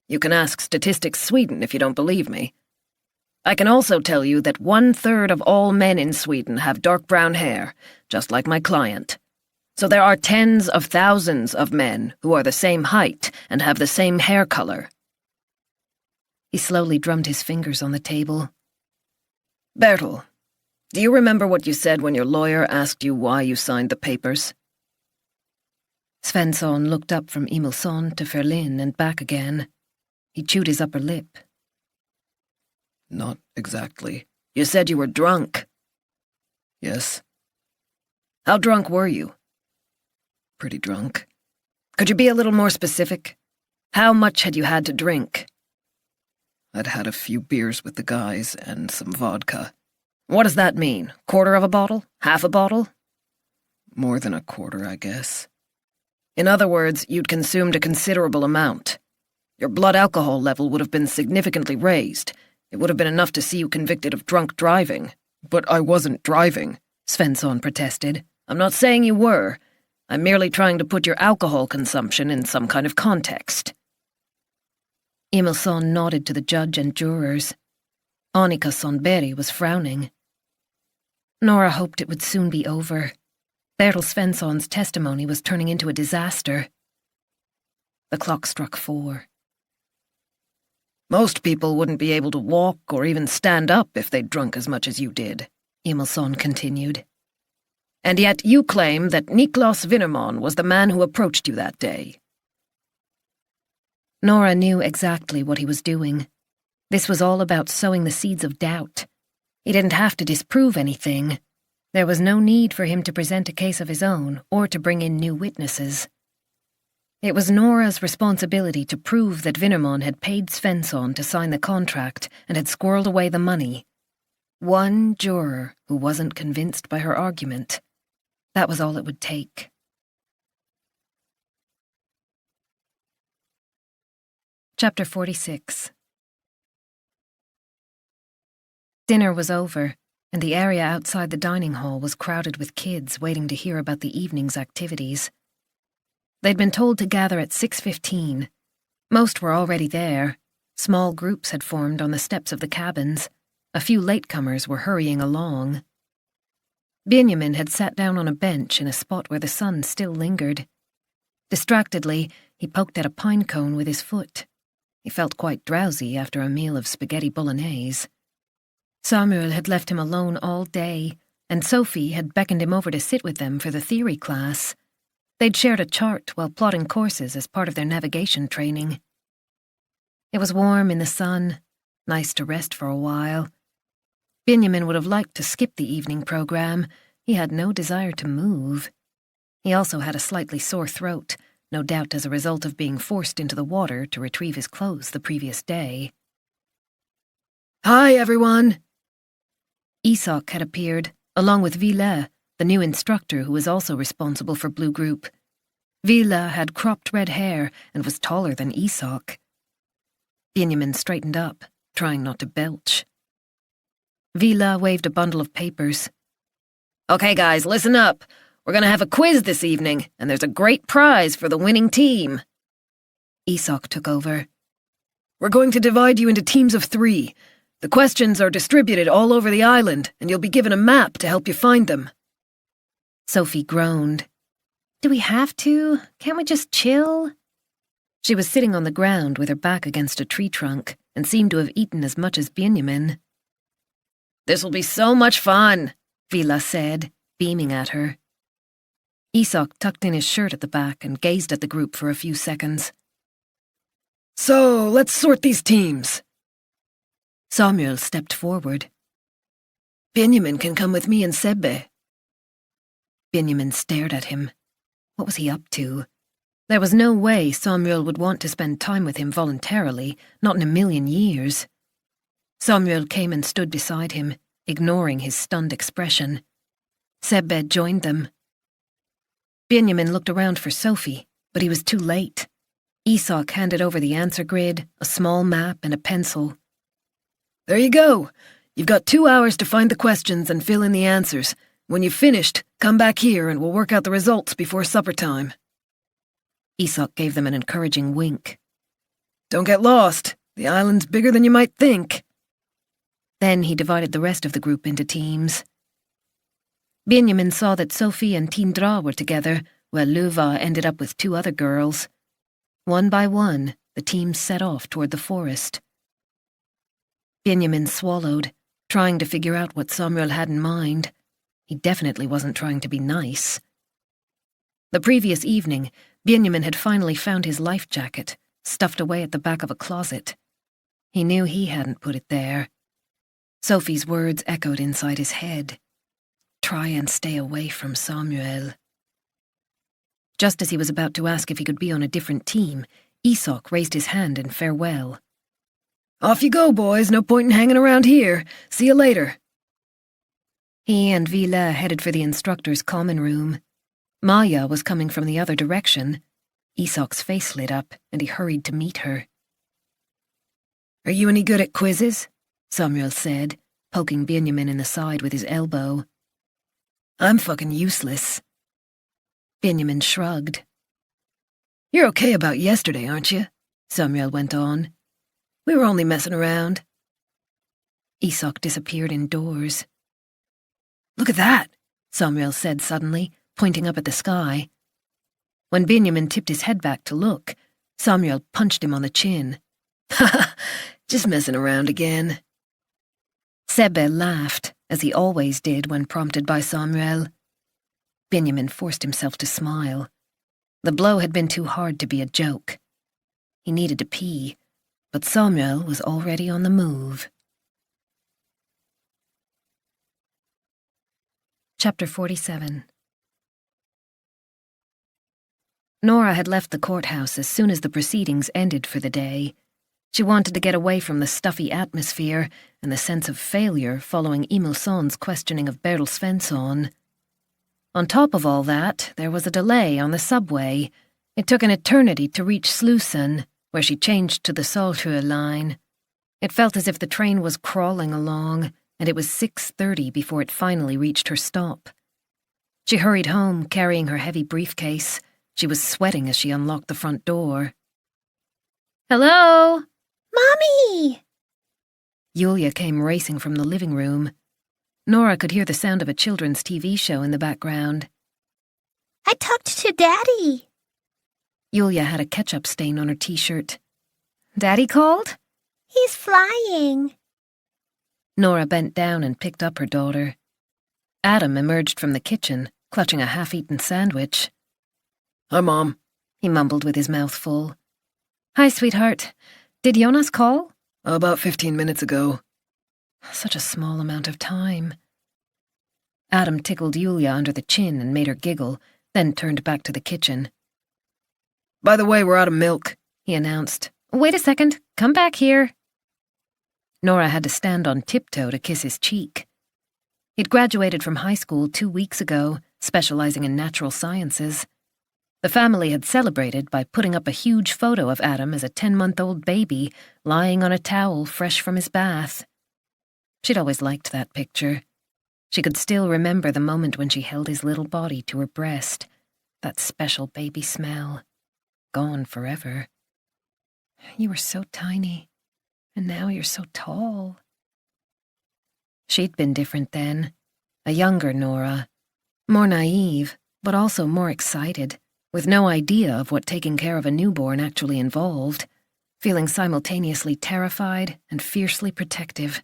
You can ask Statistics Sweden if you don't believe me. I can also tell you that 1/3 of all men in Sweden have dark brown hair, just like my client. So there are tens of thousands of men who are the same height and have the same hair color. He slowly drummed his fingers on the table. Bertil, do you remember what you said when your lawyer asked you why you signed the papers? Svensson looked up from Emilsson to Ferlin and back again. He chewed his upper lip. Not exactly. You said you were drunk. Yes. How drunk were you? Pretty drunk. Could you be a little more specific? How much had you had to drink? I'd had a few beers with the guys and some vodka. What does that mean? Quarter of a bottle? Half a bottle? More than a quarter, I guess. In other words, you'd consumed a considerable amount. Your blood alcohol level would have been significantly raised. It would have been enough to see you convicted of drunk driving. But I wasn't driving, Svensson protested. I'm not saying you were. I'm merely trying to put your alcohol consumption in some kind of context. Emilsson nodded to the judge and jurors. Annika Sundberg was frowning. Nora hoped it would soon be over. Bertil Svensson's testimony was turning into a disaster. The clock struck 4. Most people wouldn't be able to walk or even stand up if they'd drunk as much as you did, Emilsson continued. And yet you claim that Niklas Winnerman was the man who approached you that day. Nora knew exactly what he was doing. This was all about sowing the seeds of doubt. He didn't have to disprove anything. There was no need for him to present a case of his own or to bring in new witnesses. It was Nora's responsibility to prove that Winnerman had paid Svensson to sign the contract and had squirreled away the money. One juror who wasn't convinced by her argument. That was all it would take. Chapter 46. Dinner was over, and the area outside the dining hall was crowded with kids waiting to hear about the evening's activities. They'd been told to gather at 6:15. Most were already there. Small groups had formed on the steps of the cabins. A few latecomers were hurrying along. Benjamin had sat down on a bench in a spot where the sun still lingered. Distractedly, he poked at a pine cone with his foot. He felt quite drowsy after a meal of spaghetti bolognese. Samuel had left him alone all day, and Sophie had beckoned him over to sit with them for the theory class. They'd shared a chart while plotting courses as part of their navigation training. It was warm in the sun, nice to rest for a while. Benjamin would have liked to skip the evening program. He had no desire to move. He also had a slightly sore throat, no doubt as a result of being forced into the water to retrieve his clothes the previous day. Hi, everyone! Isak had appeared, along with Ville, the new instructor who was also responsible for Blue Group. Ville had cropped red hair and was taller than Isak. Benjamin straightened up, trying not to belch. Ville waved a bundle of papers. Okay, guys, listen up. We're going to have a quiz this evening, and there's a great prize for the winning team. Isak took over. We're going to divide you into teams of 3. The questions are distributed all over the island, and you'll be given a map to help you find them. Sophie groaned. Do we have to? Can't we just chill? She was sitting on the ground with her back against a tree trunk and seemed to have eaten as much as Benjamin. This will be so much fun, Ville said, beaming at her. Isak tucked in his shirt at the back and gazed at the group for a few seconds. So, let's sort these teams. Samuel stepped forward. Benjamin can come with me and Sebbe. Benjamin stared at him. What was he up to? There was no way Samuel would want to spend time with him voluntarily, not in a million years. Samuel came and stood beside him, ignoring his stunned expression. Sebbe joined them. Benjamin looked around for Sophie, but he was too late. Isak handed over the answer grid, a small map, and a pencil. There you go. You've got 2 hours to find the questions and fill in the answers. When you've finished, come back here and we'll work out the results before supper time. Isak gave them an encouraging wink. Don't get lost. The island's bigger than you might think. Then he divided the rest of the group into teams. Benjamin saw that Sophie and Tindra were together, while Luva ended up with 2 other girls. One by one, the teams set off toward the forest. Benjamin swallowed, trying to figure out what Samuel had in mind. He definitely wasn't trying to be nice. The previous evening, Benjamin had finally found his life jacket, stuffed away at the back of a closet. He knew he hadn't put it there. Sophie's words echoed inside his head. Try and stay away from Samuel. Just as he was about to ask if he could be on a different team, Isak raised his hand in farewell. Off you go, boys. No point in hanging around here. See you later. He and Vila headed for the instructor's common room. Maya was coming from the other direction. Isak's face lit up, and he hurried to meet her. Are you any good at quizzes? Samuel said, poking Benjamin in the side with his elbow. I'm fucking useless. Benjamin shrugged. You're okay about yesterday, aren't you? Samuel went on. We were only messing around. Isak disappeared indoors. Look at that, Samuel said suddenly, pointing up at the sky. When Benjamin tipped his head back to look, Samuel punched him on the chin. Ha! Just messing around again. Sebbe laughed, as he always did when prompted by Samuel. Benjamin forced himself to smile. The blow had been too hard to be a joke. He needed to pee, but Samuel was already on the move. Chapter 47. Nora had left the courthouse as soon as the proceedings ended for the day. She wanted to get away from the stuffy atmosphere and the sense of failure following Emilsson's questioning of Bertil Svensson. On top of all that, there was a delay on the subway. It took an eternity to reach Slussen, where she changed to the Saltø line. It felt as if the train was crawling along, and it was 6:30 before it finally reached her stop. She hurried home, carrying her heavy briefcase. She was sweating as she unlocked the front door. Hello? Mommy! Yulia came racing from the living room. Nora could hear the sound of a children's TV show in the background. I talked to Daddy. Yulia had a ketchup stain on her t-shirt. Daddy called? He's flying. Nora bent down and picked up her daughter. Adam emerged from the kitchen, clutching a half-eaten sandwich. Hi, Mom, he mumbled with his mouth full. Hi, sweetheart. Did Jonas call? About 15 minutes ago. Such a small amount of time. Adam tickled Yulia under the chin and made her giggle, then turned back to the kitchen. By the way, we're out of milk, he announced. Wait a second. Come back here. Nora had to stand on tiptoe to kiss his cheek. He'd graduated from high school 2 weeks ago, specializing in natural sciences. The family had celebrated by putting up a huge photo of Adam as a 10-month-old baby lying on a towel fresh from his bath. She'd always liked that picture. She could still remember the moment when she held his little body to her breast, that special baby smell. Gone forever. You were so tiny, and now you're so tall. She'd been different then, a younger Nora, more naive, but also more excited, with no idea of what taking care of a newborn actually involved, feeling simultaneously terrified and fiercely protective.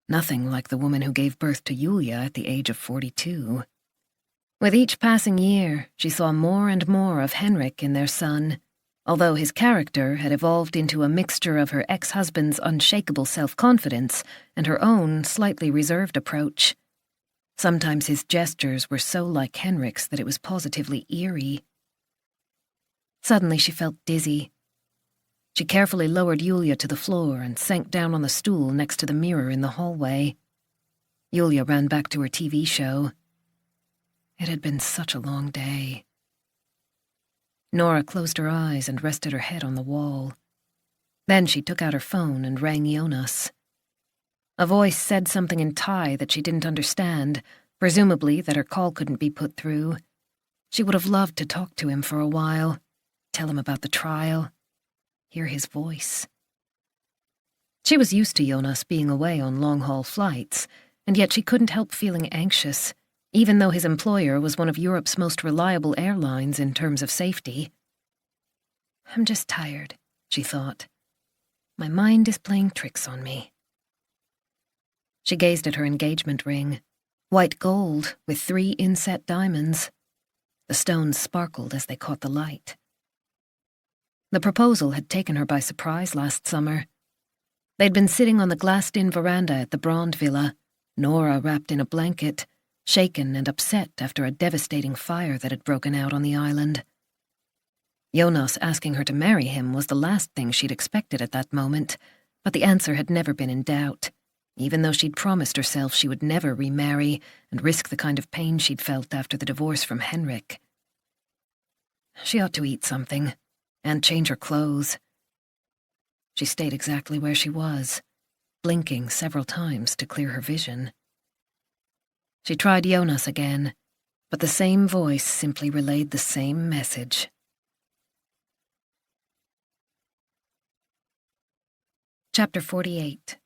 Nothing like the woman who gave birth to Yulia at the age of 42. With each passing year, she saw more and more of Henrik in their son, although his character had evolved into a mixture of her ex-husband's unshakable self-confidence and her own slightly reserved approach. Sometimes his gestures were so like Henrik's that it was positively eerie. Suddenly she felt dizzy. She carefully lowered Yulia to the floor and sank down on the stool next to the mirror in the hallway. Yulia ran back to her TV show. It had been such a long day. Nora closed her eyes and rested her head on the wall. Then she took out her phone and rang Jonas. A voice said something in Thai that she didn't understand, presumably that her call couldn't be put through. She would have loved to talk to him for a while, tell him about the trial, hear his voice. She was used to Jonas being away on long-haul flights, and yet she couldn't help feeling anxious, even though his employer was one of Europe's most reliable airlines in terms of safety. I'm just tired, she thought. My mind is playing tricks on me. She gazed at her engagement ring, white gold with 3 inset diamonds. The stones sparkled as they caught the light. The proposal had taken her by surprise last summer. They'd been sitting on the glassed-in veranda at the Brand Villa, Nora wrapped in a blanket, shaken and upset after a devastating fire that had broken out on the island. Jonas asking her to marry him was the last thing she'd expected at that moment, but the answer had never been in doubt, even though she'd promised herself she would never remarry and risk the kind of pain she'd felt after the divorce from Henrik. She ought to eat something, and change her clothes. She stayed exactly where she was, blinking several times to clear her vision. She tried Jonas again, but the same voice simply relayed the same message. Chapter 48.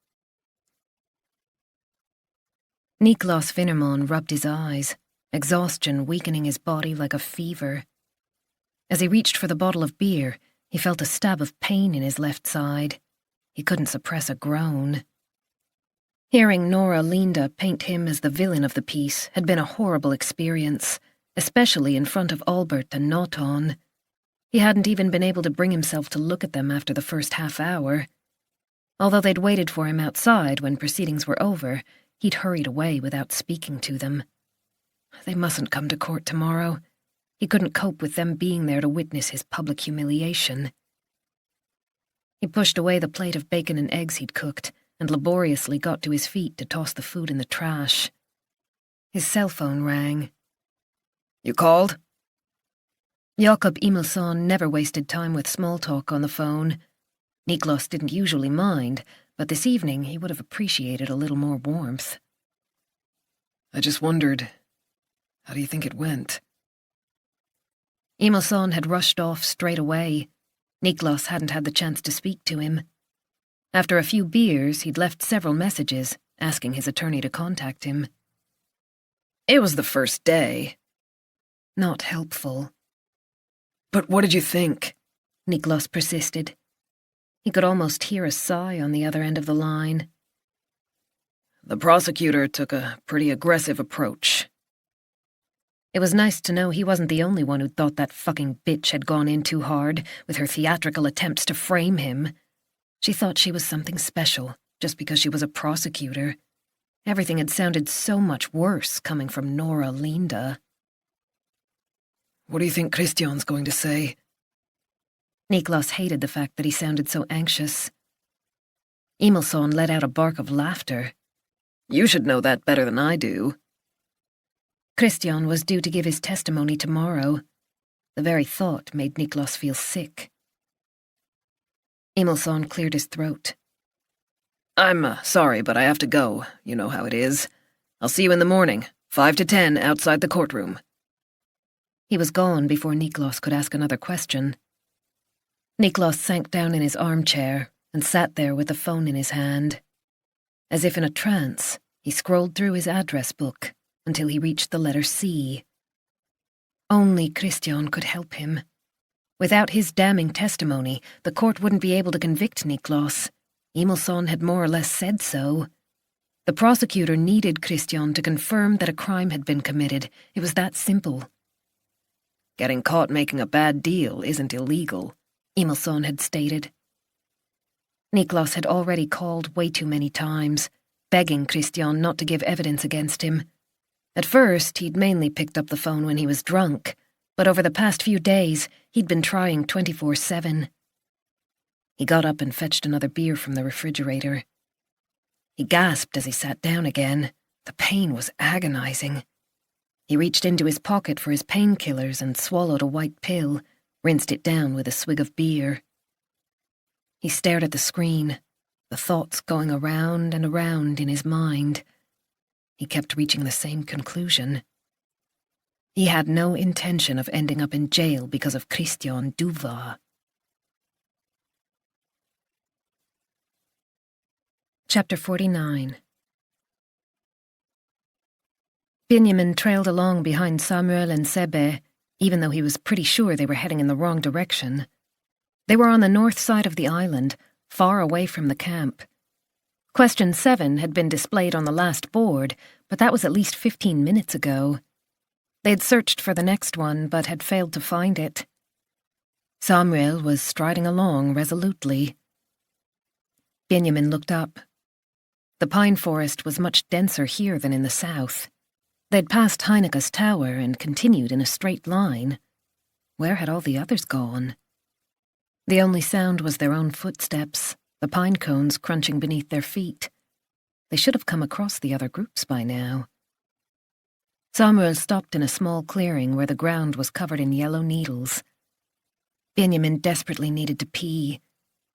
Niklas Vinnerman rubbed his eyes, exhaustion weakening his body like a fever. As he reached for the bottle of beer, he felt a stab of pain in his left side. He couldn't suppress a groan. Hearing Nora Linda paint him as the villain of the piece had been a horrible experience, especially in front of Albert and Noton. He hadn't even been able to bring himself to look at them after the first half hour. Although they'd waited for him outside when proceedings were over, he'd hurried away without speaking to them. They mustn't come to court tomorrow. He couldn't cope with them being there to witness his public humiliation. He pushed away the plate of bacon and eggs he'd cooked and laboriously got to his feet to toss the food in the trash. His cell phone rang. You called? Jakob Emilsson never wasted time with small talk on the phone. Niklas didn't usually mind, but this evening he would have appreciated a little more warmth. I just wondered, how do you think it went? Emilsson had rushed off straight away. Niklas hadn't had the chance to speak to him. After a few beers, he'd left several messages, asking his attorney to contact him. It was the first day. Not helpful. But what did you think? Niklas persisted. He could almost hear a sigh on the other end of the line. The prosecutor took a pretty aggressive approach. It was nice to know he wasn't the only one who'd thought that fucking bitch had gone in too hard with her theatrical attempts to frame him. She thought she was something special just because she was a prosecutor. Everything had sounded so much worse coming from Nora Linda. What do you think Christian's going to say? Niklas hated the fact that he sounded so anxious. Emilsson let out a bark of laughter. You should know that better than I do. Christian was due to give his testimony tomorrow. The very thought made Niklas feel sick. Emilsson cleared his throat. I'm sorry, but I have to go. You know how it is. I'll see you in the morning, 5 to 10 outside the courtroom. He was gone before Niklas could ask another question. Niklas sank down in his armchair and sat there with the phone in his hand. As if in a trance, he scrolled through his address book until he reached the letter C. Only Christian could help him. Without his damning testimony, the court wouldn't be able to convict Niklas. Emilsson had more or less said so. The prosecutor needed Christian to confirm that a crime had been committed. It was that simple. Getting caught making a bad deal isn't illegal, Emilsson had stated. Niklas had already called way too many times, begging Christian not to give evidence against him. At first, he'd mainly picked up the phone when he was drunk, but over the past few days, he'd been trying 24/7. He got up and fetched another beer from the refrigerator. He gasped as he sat down again. The pain was agonizing. He reached into his pocket for his painkillers and swallowed a white pill, rinsed it down with a swig of beer. He stared at the screen, the thoughts going around and around in his mind. He kept reaching the same conclusion. He had no intention of ending up in jail because of Christian Duva. Chapter 49. Benjamin trailed along behind Samuel and Sebe, even though he was pretty sure they were heading in the wrong direction. They were on the north side of the island, far away from the camp. Question 7 had been displayed on the last board, but that was at least 15 minutes ago. They'd searched for the next one, but had failed to find it. Samuel was striding along resolutely. Benjamin looked up. The pine forest was much denser here than in the south. They'd passed Heineke's tower and continued in a straight line. Where had all the others gone? The only sound was their own footsteps, the pine cones crunching beneath their feet. They should have come across the other groups by now. Samuel stopped in a small clearing where the ground was covered in yellow needles. Benjamin desperately needed to pee.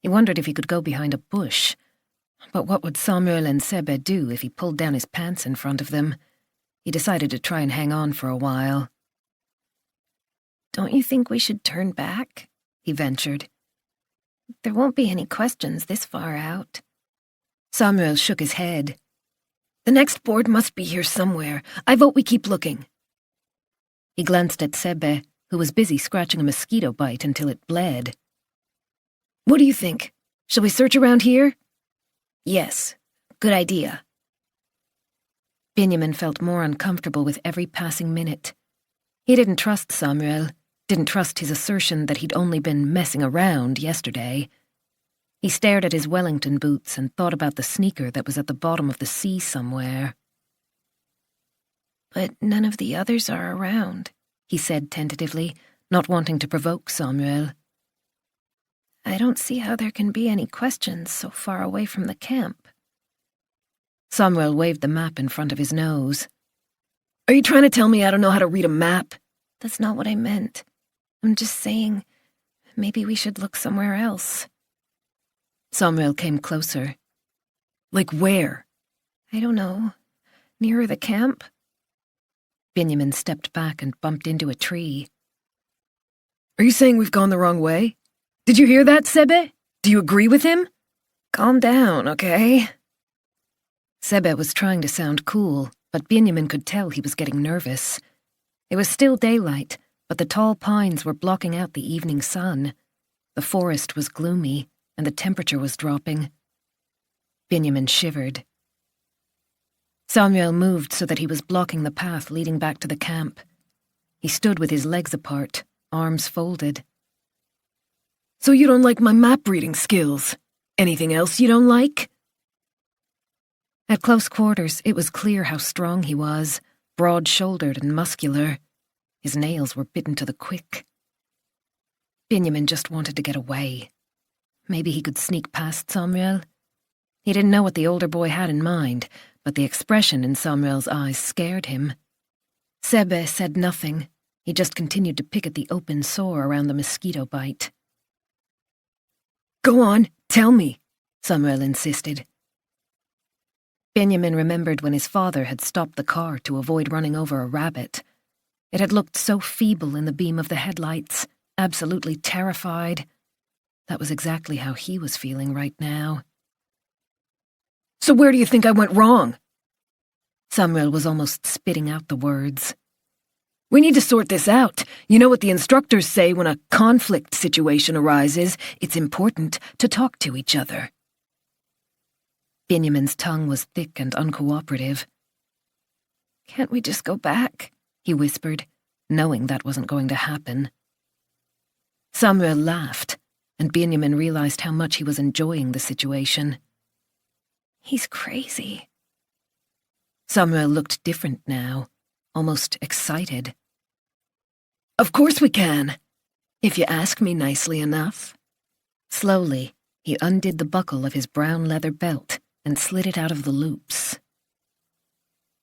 He wondered if he could go behind a bush. But what would Samuel and Sebe do if he pulled down his pants in front of them? He decided to try and hang on for a while. "Don't you think we should turn back?" he ventured. "There won't be any questions this far out." Samuel shook his head. "The next board must be here somewhere. I vote we keep looking." He glanced at Sebe, who was busy scratching a mosquito bite until it bled. "What do you think? Shall we search around here?" "Yes, good idea." Benjamin felt more uncomfortable with every passing minute. He didn't trust Samuel, didn't trust his assertion that he'd only been messing around yesterday. He stared at his Wellington boots and thought about the sneaker that was at the bottom of the sea somewhere. "But none of the others are around," he said tentatively, not wanting to provoke Samuel. "I don't see how there can be any questions so far away from the camp." Samuel waved the map in front of his nose. "Are you trying to tell me I don't know how to read a map?" "That's not what I meant. I'm just saying, maybe we should look somewhere else." Samuel came closer. "Like where?" "I don't know. Nearer the camp?" Benjamin stepped back and bumped into a tree. "Are you saying we've gone the wrong way? Did you hear that, Sebe? Do you agree with him?" "Calm down, okay?" Sebe was trying to sound cool, but Benjamin could tell he was getting nervous. It was still daylight, but the tall pines were blocking out the evening sun. The forest was gloomy, and the temperature was dropping. Benjamin shivered. Samuel moved so that he was blocking the path leading back to the camp. He stood with his legs apart, arms folded. "So you don't like my map-reading skills? Anything else you don't like?" At close quarters, it was clear how strong he was, broad-shouldered and muscular. His nails were bitten to the quick. Benjamin just wanted to get away. Maybe he could sneak past Samuel. He didn't know what the older boy had in mind, but the expression in Samuel's eyes scared him. Sebe said nothing. He just continued to pick at the open sore around the mosquito bite. "Go on, tell me," Samuel insisted. Benjamin remembered when his father had stopped the car to avoid running over a rabbit. It had looked so feeble in the beam of the headlights, absolutely terrified. That was exactly how he was feeling right now. "So where do you think I went wrong?" Samuel was almost spitting out the words. "We need to sort this out. You know what the instructors say when a conflict situation arises. It's important to talk to each other." Benjamin's tongue was thick and uncooperative. "Can't we just go back?" he whispered, knowing that wasn't going to happen. Samuel laughed, and Benjamin realized how much he was enjoying the situation. "He's crazy." Samuel looked different now, almost excited. "Of course we can, if you ask me nicely enough." Slowly, he undid the buckle of his brown leather belt and slid it out of the loops.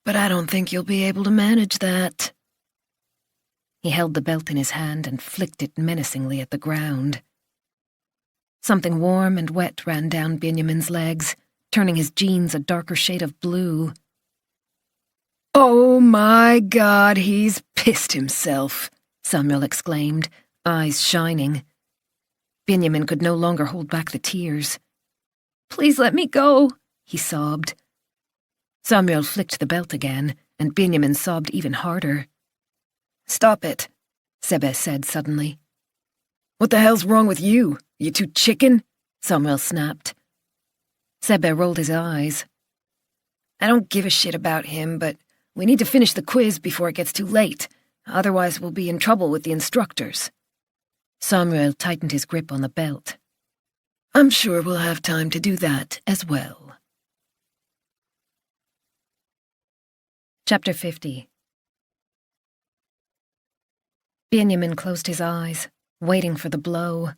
"But I don't think you'll be able to manage that." He held the belt in his hand and flicked it menacingly at the ground. Something warm and wet ran down Benjamin's legs, turning his jeans a darker shade of blue. "Oh my God, he's pissed himself," Samuel exclaimed, eyes shining. Benjamin could no longer hold back the tears. "Please let me go," he sobbed. Samuel flicked the belt again, and Benjamin sobbed even harder. "Stop it," Sebe said suddenly. "What the hell's wrong with you? You too chicken?" Samuel snapped. Sebe rolled his eyes. "I don't give a shit about him, but we need to finish the quiz before it gets too late. Otherwise we'll be in trouble with the instructors." Samuel tightened his grip on the belt. I'm sure we'll have time to do that as well. Chapter 50. Benjamin closed his eyes, waiting for the blow.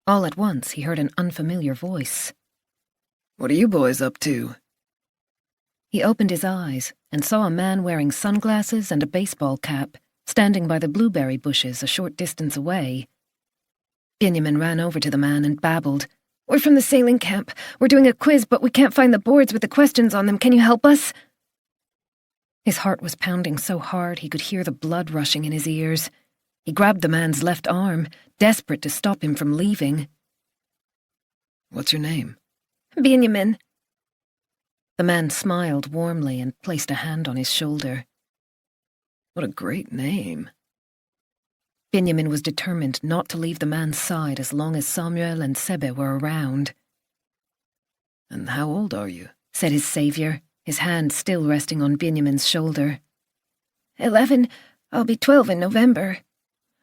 All at once he heard an unfamiliar voice. What are you boys up to? He opened his eyes and saw a man wearing sunglasses and a baseball cap standing by the blueberry bushes a short distance away. Benjamin ran over to the man and babbled, We're from the sailing camp. We're doing a quiz, but we can't find the boards with the questions on them. Can you help us? His heart was pounding so hard he could hear the blood rushing in his ears. He grabbed the man's left arm, desperate to stop him from leaving. What's your name? Benjamin. The man smiled warmly and placed a hand on his shoulder. What a great name. Benjamin was determined not to leave the man's side as long as Samuel and Sebe were around. And how old are you? Said his savior, his hand still resting on Benjamin's shoulder. 11. I'll be 12 in November.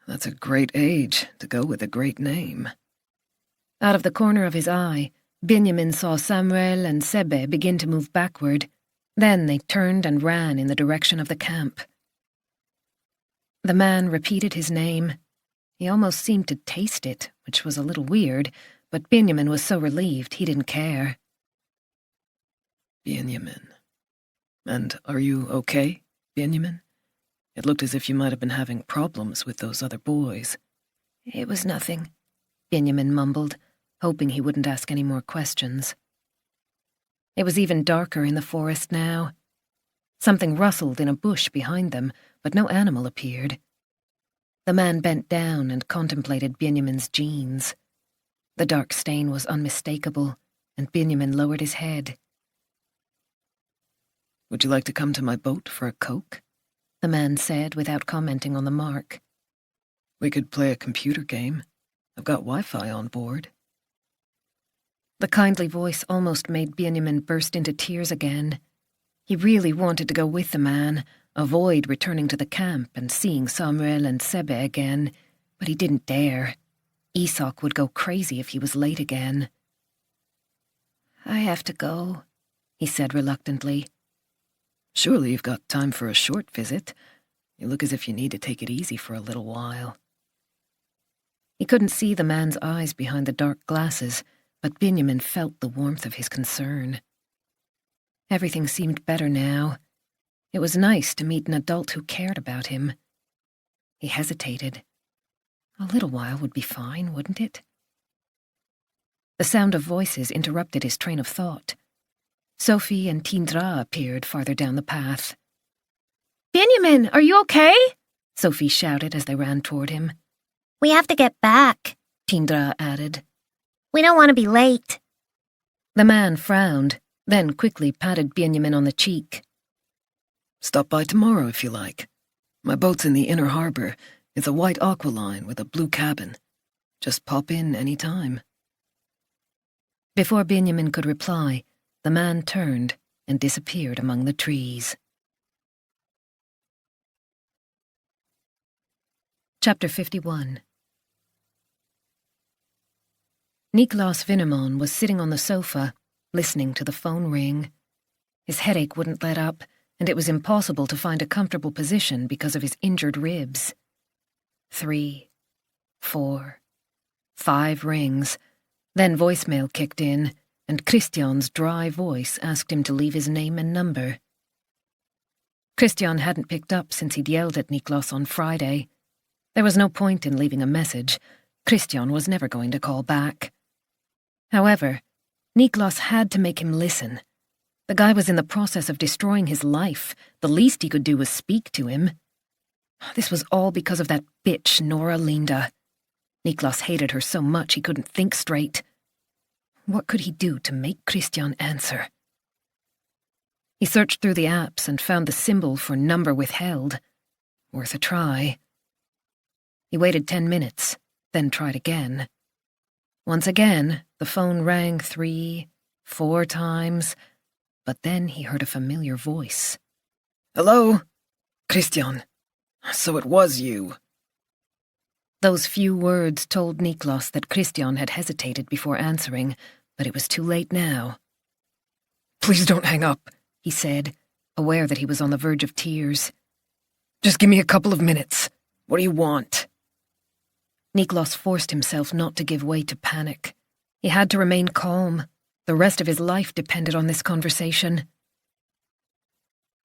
That's a great age to go with a great name. Out of the corner of his eye, Benjamin saw Samuel and Sebe begin to move backward. Then they turned and ran in the direction of the camp. The man repeated his name. He almost seemed to taste it, which was a little weird, but Benjamin was so relieved he didn't care. Benjamin. And are you okay, Benjamin? It looked as if you might have been having problems with those other boys. It was nothing, Benjamin mumbled, hoping he wouldn't ask any more questions. It was even darker in the forest now. Something rustled in a bush behind them, but no animal appeared. The man bent down and contemplated Benjamin's jeans. The dark stain was unmistakable, and Benjamin lowered his head. Would you like to come to my boat for a Coke? The man said without commenting on the mark. We could play a computer game. I've got Wi-Fi on board. The kindly voice almost made Benjamin burst into tears again. He really wanted to go with the man, avoid returning to the camp and seeing Samuel and Sebe again, but he didn't dare. Isak would go crazy if he was late again. I have to go, he said reluctantly. Surely you've got time for a short visit. You look as if you need to take it easy for a little while. He couldn't see the man's eyes behind the dark glasses, but Benjamin felt the warmth of his concern. Everything seemed better now. It was nice to meet an adult who cared about him. He hesitated. A little while would be fine, wouldn't it? The sound of voices interrupted his train of thought. Sophie and Tindra appeared farther down the path. Benjamin, are you okay? Sophie shouted as they ran toward him. We have to get back, Tindra added. We don't want to be late. The man frowned, then quickly patted Benjamin on the cheek. Stop by tomorrow if you like. My boat's in the inner harbor. It's a white aqualine with a blue cabin. Just pop in any time. Before Benjamin could reply, the man turned and disappeared among the trees. Chapter 51. Niklas Vinnemon was sitting on the sofa, listening to the phone ring. His headache wouldn't let up, and it was impossible to find a comfortable position because of his injured ribs. 3, 4, 5 rings. Then voicemail kicked in, and Christian's dry voice asked him to leave his name and number. Christian hadn't picked up since he'd yelled at Niklas on Friday. There was no point in leaving a message. Christian was never going to call back. However, Niklas had to make him listen. The guy was in the process of destroying his life. The least he could do was speak to him. This was all because of that bitch, Nora Linda. Niklas hated her so much he couldn't think straight. What could he do to make Christian answer? He searched through the apps and found the symbol for number withheld. Worth a try. He waited 10 minutes, then tried again. Once again, the phone rang 3, 4 times, but then he heard a familiar voice. Hello? Christian. So it was you. Those few words told Niklas that Christian had hesitated before answering, but it was too late now. Please don't hang up, he said, aware that he was on the verge of tears. Just give me a couple of minutes. What do you want? Niklas forced himself not to give way to panic. He had to remain calm. The rest of his life depended on this conversation.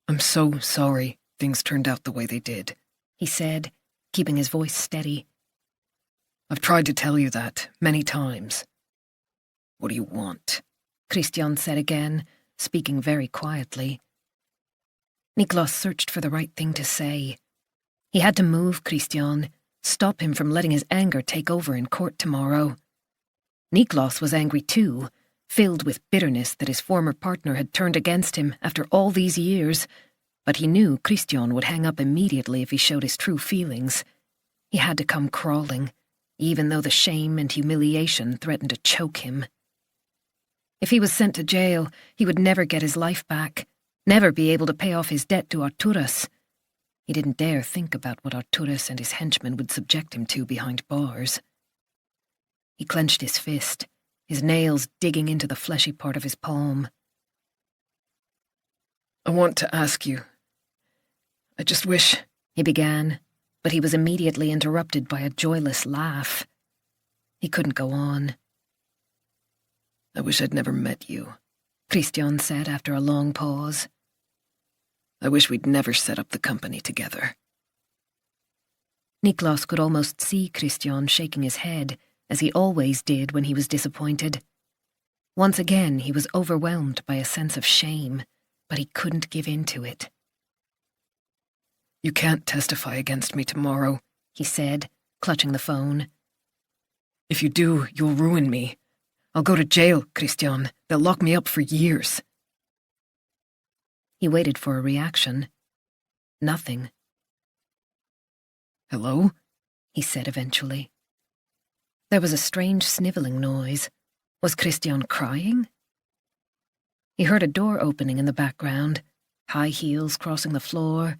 I'm so sorry things turned out the way they did, he said, keeping his voice steady. I've tried to tell you that many times. What do you want? Christian said again, speaking very quietly. Niklas searched for the right thing to say. He had to move Christian, stop him from letting his anger take over in court tomorrow. Niklas was angry too, filled with bitterness that his former partner had turned against him after all these years, but he knew Christian would hang up immediately if he showed his true feelings. He had to come crawling, even though the shame and humiliation threatened to choke him. If he was sent to jail, he would never get his life back, never be able to pay off his debt to Arturas. He didn't dare think about what Arturas and his henchmen would subject him to behind bars. He clenched his fist, his nails digging into the fleshy part of his palm. I want to ask you. I just wish... he began, but he was immediately interrupted by a joyless laugh. He couldn't go on. I wish I'd never met you, Christian said after a long pause. I wish we'd never set up the company together. Niklas could almost see Christian shaking his head, as he always did when he was disappointed. Once again, he was overwhelmed by a sense of shame, but he couldn't give in to it. You can't testify against me tomorrow, he said, clutching the phone. If you do, you'll ruin me. I'll go to jail, Christian. They'll lock me up for years. He waited for a reaction. Nothing. Hello? He said eventually. There was a strange sniveling noise. Was Christian crying? He heard a door opening in the background, high heels crossing the floor,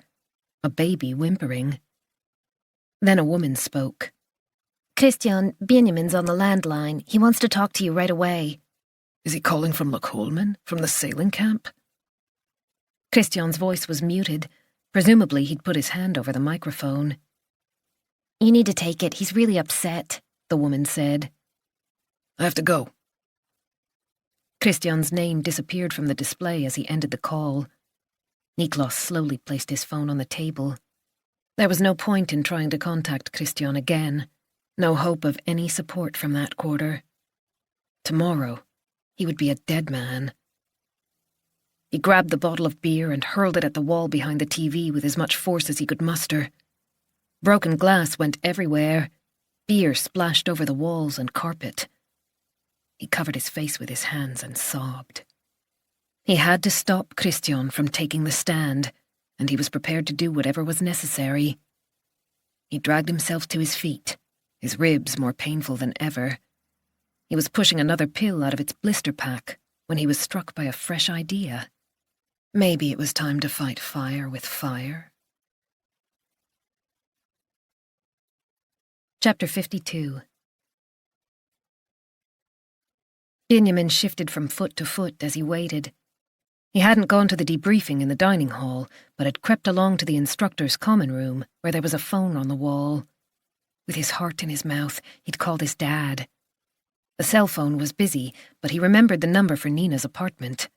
a baby whimpering. Then a woman spoke. Christian, Benjamin's on the landline. He wants to talk to you right away. Is he calling from Lochholmen, from the sailing camp? Christian's voice was muted. Presumably he'd put his hand over the microphone. You need to take it. He's really upset, the woman said. I have to go. Christian's name disappeared from the display as he ended the call. Niklas slowly placed his phone on the table. There was no point in trying to contact Christian again. No hope of any support from that quarter. Tomorrow, he would be a dead man. He grabbed the bottle of beer and hurled it at the wall behind the TV with as much force as he could muster. Broken glass went everywhere. Beer splashed over the walls and carpet. He covered his face with his hands and sobbed. He had to stop Christian from taking the stand, and he was prepared to do whatever was necessary. He dragged himself to his feet, his ribs more painful than ever. He was pushing another pill out of its blister pack when he was struck by a fresh idea. Maybe it was time to fight fire with fire. Chapter 52. Benjamin shifted from foot to foot as he waited. He hadn't gone to the debriefing in the dining hall, but had crept along to the instructor's common room, where there was a phone on the wall. With his heart in his mouth, he'd called his dad. The cell phone was busy, but he remembered the number for Nina's apartment.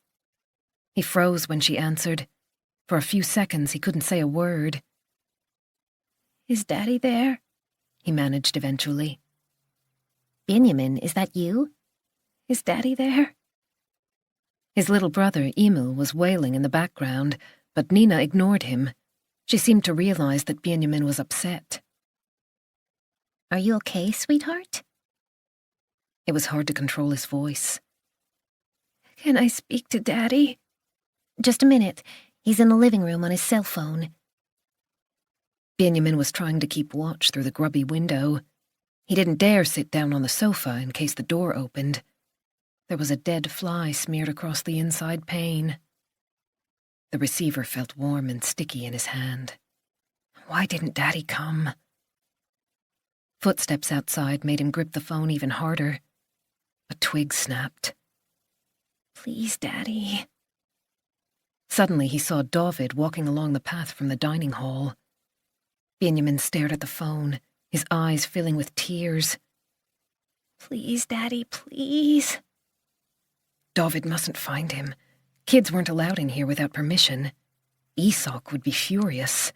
He froze when she answered. For a few seconds, he couldn't say a word. Is Daddy there? He managed eventually. Benjamin, is that you? Is Daddy there? His little brother, Emil, was wailing in the background, but Nina ignored him. She seemed to realize that Benjamin was upset. Are you okay, sweetheart? It was hard to control his voice. Can I speak to Daddy? Just a minute. He's in the living room on his cell phone. Benjamin was trying to keep watch through the grubby window. He didn't dare sit down on the sofa in case the door opened. There was a dead fly smeared across the inside pane. The receiver felt warm and sticky in his hand. Why didn't Daddy come? Footsteps outside made him grip the phone even harder. A twig snapped. "Please, Daddy." Suddenly he saw David walking along the path from the dining hall. Benjamin stared at the phone, his eyes filling with tears. "Please, Daddy, please." David mustn't find him. Kids weren't allowed in here without permission. Isak would be furious.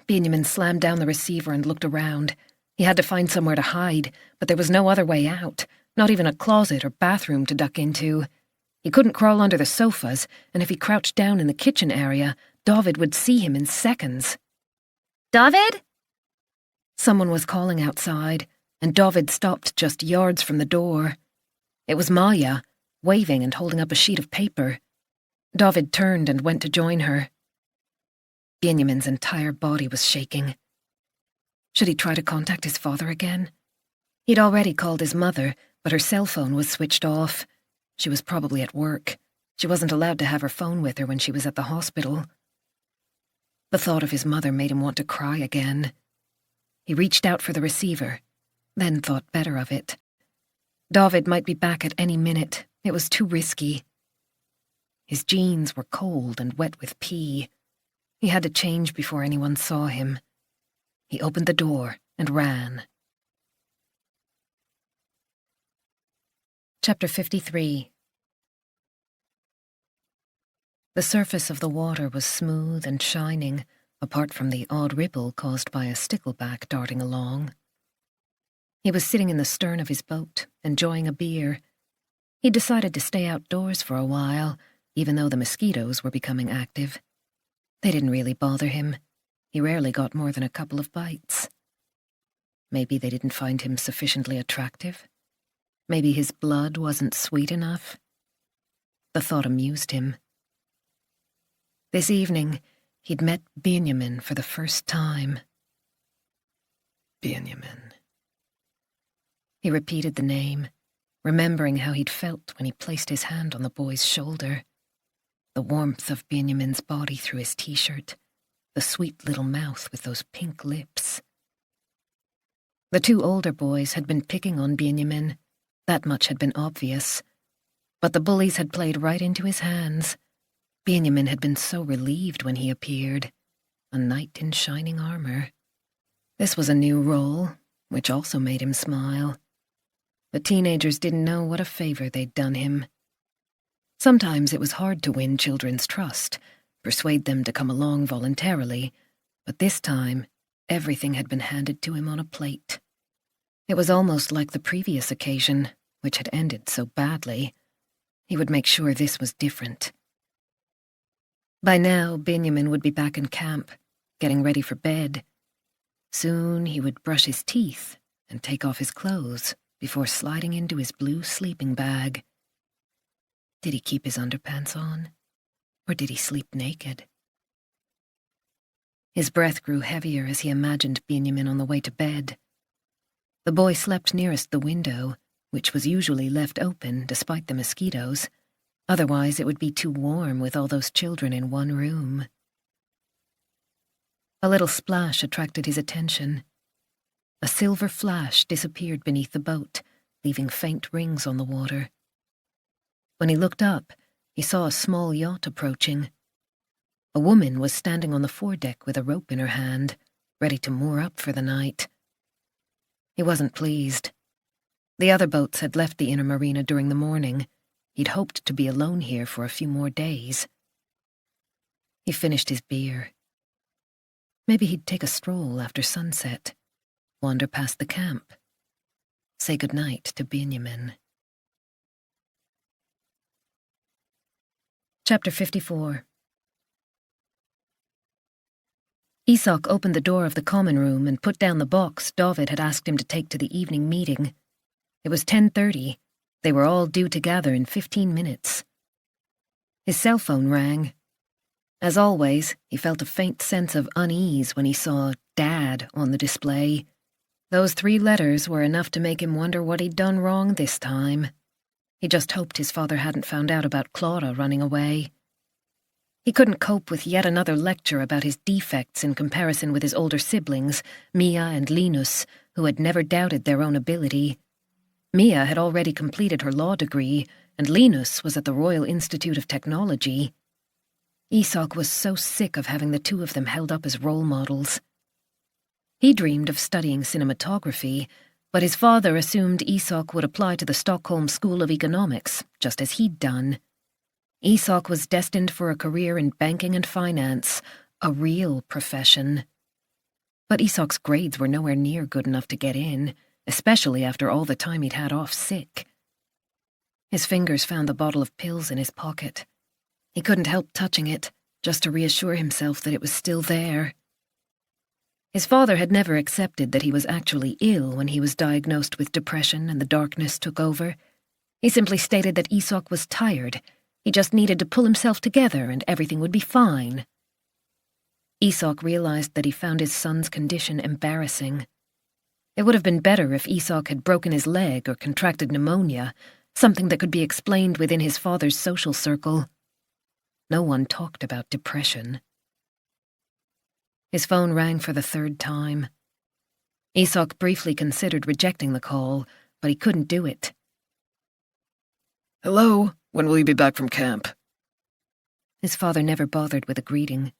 Benjamin slammed down the receiver and looked around. He had to find somewhere to hide, but there was no other way out, not even a closet or bathroom to duck into. He couldn't crawl under the sofas, and if he crouched down in the kitchen area, David would see him in seconds. "David?" Someone was calling outside, and David stopped just yards from the door. It was Maya, waving and holding up a sheet of paper. David turned and went to join her. Benjamin's entire body was shaking. Should he try to contact his father again? He'd already called his mother, but her cell phone was switched off. She was probably at work. She wasn't allowed to have her phone with her when she was at the hospital. The thought of his mother made him want to cry again. He reached out for the receiver, then thought better of it. David might be back at any minute. It was too risky. His jeans were cold and wet with pee. He had to change before anyone saw him. He opened the door and ran. Chapter 53. The surface of the water was smooth and shining, apart from the odd ripple caused by a stickleback darting along. He was sitting in the stern of his boat, enjoying a beer. He decided to stay outdoors for a while, even though the mosquitoes were becoming active. They didn't really bother him. He rarely got more than a couple of bites. Maybe they didn't find him sufficiently attractive. Maybe his blood wasn't sweet enough. The thought amused him. This evening, he'd met Benjamin for the first time. Benjamin. He repeated the name, remembering how he'd felt when he placed his hand on the boy's shoulder. The warmth of Benjamin's body through his t-shirt, the sweet little mouth with those pink lips. The two older boys had been picking on Benjamin. That much had been obvious. But the bullies had played right into his hands. Benjamin had been so relieved when he appeared, a knight in shining armor. This was a new role, which also made him smile. The teenagers didn't know what a favor they'd done him. Sometimes it was hard to win children's trust, persuade them to come along voluntarily, but this time, everything had been handed to him on a plate. It was almost like the previous occasion, which had ended so badly. He would make sure this was different. By now, Benjamin would be back in camp, getting ready for bed. Soon he would brush his teeth and take off his clothes before sliding into his blue sleeping bag. Did he keep his underpants on? Or did he sleep naked? His breath grew heavier as he imagined Benjamin on the way to bed. The boy slept nearest the window, which was usually left open despite the mosquitoes. Otherwise it would be too warm with all those children in one room. A little splash attracted his attention. A silver flash disappeared beneath the boat, leaving faint rings on the water. When he looked up, he saw a small yacht approaching. A woman was standing on the foredeck with a rope in her hand, ready to moor up for the night. He wasn't pleased. The other boats had left the inner marina during the morning. He'd hoped to be alone here for a few more days. He finished his beer. Maybe he'd take a stroll after sunset, wander past the camp, say goodnight to Benjamin. Chapter 54. Isak opened the door of the common room and put down the box David had asked him to take to the evening meeting. It was 10:30. They were all due to gather in 15 minutes. His cell phone rang. As always, he felt a faint sense of unease when he saw Dad on the display. Those 3 letters were enough to make him wonder what he'd done wrong this time. He just hoped his father hadn't found out about Clara running away. He couldn't cope with yet another lecture about his defects in comparison with his older siblings, Mia and Linus, who had never doubted their own ability. Mia had already completed her law degree, and Linus was at the Royal Institute of Technology. Isak was so sick of having the two of them held up as role models. He dreamed of studying cinematography, but his father assumed Isak would apply to the Stockholm School of Economics, just as he'd done. Isak was destined for a career in banking and finance, a real profession. But Isak's grades were nowhere near good enough to get in, especially after all the time he'd had off sick. His fingers found the bottle of pills in his pocket. He couldn't help touching it, just to reassure himself that it was still there. His father had never accepted that he was actually ill when he was diagnosed with depression and the darkness took over. He simply stated that Isak was tired. He just needed to pull himself together and everything would be fine. Isak realized that he found his son's condition embarrassing. It would have been better if Isak had broken his leg or contracted pneumonia, something that could be explained within his father's social circle. No one talked about depression. His phone rang for the third time. Isak briefly considered rejecting the call, but he couldn't do it. Hello, when will you be back from camp? His father never bothered with a greeting.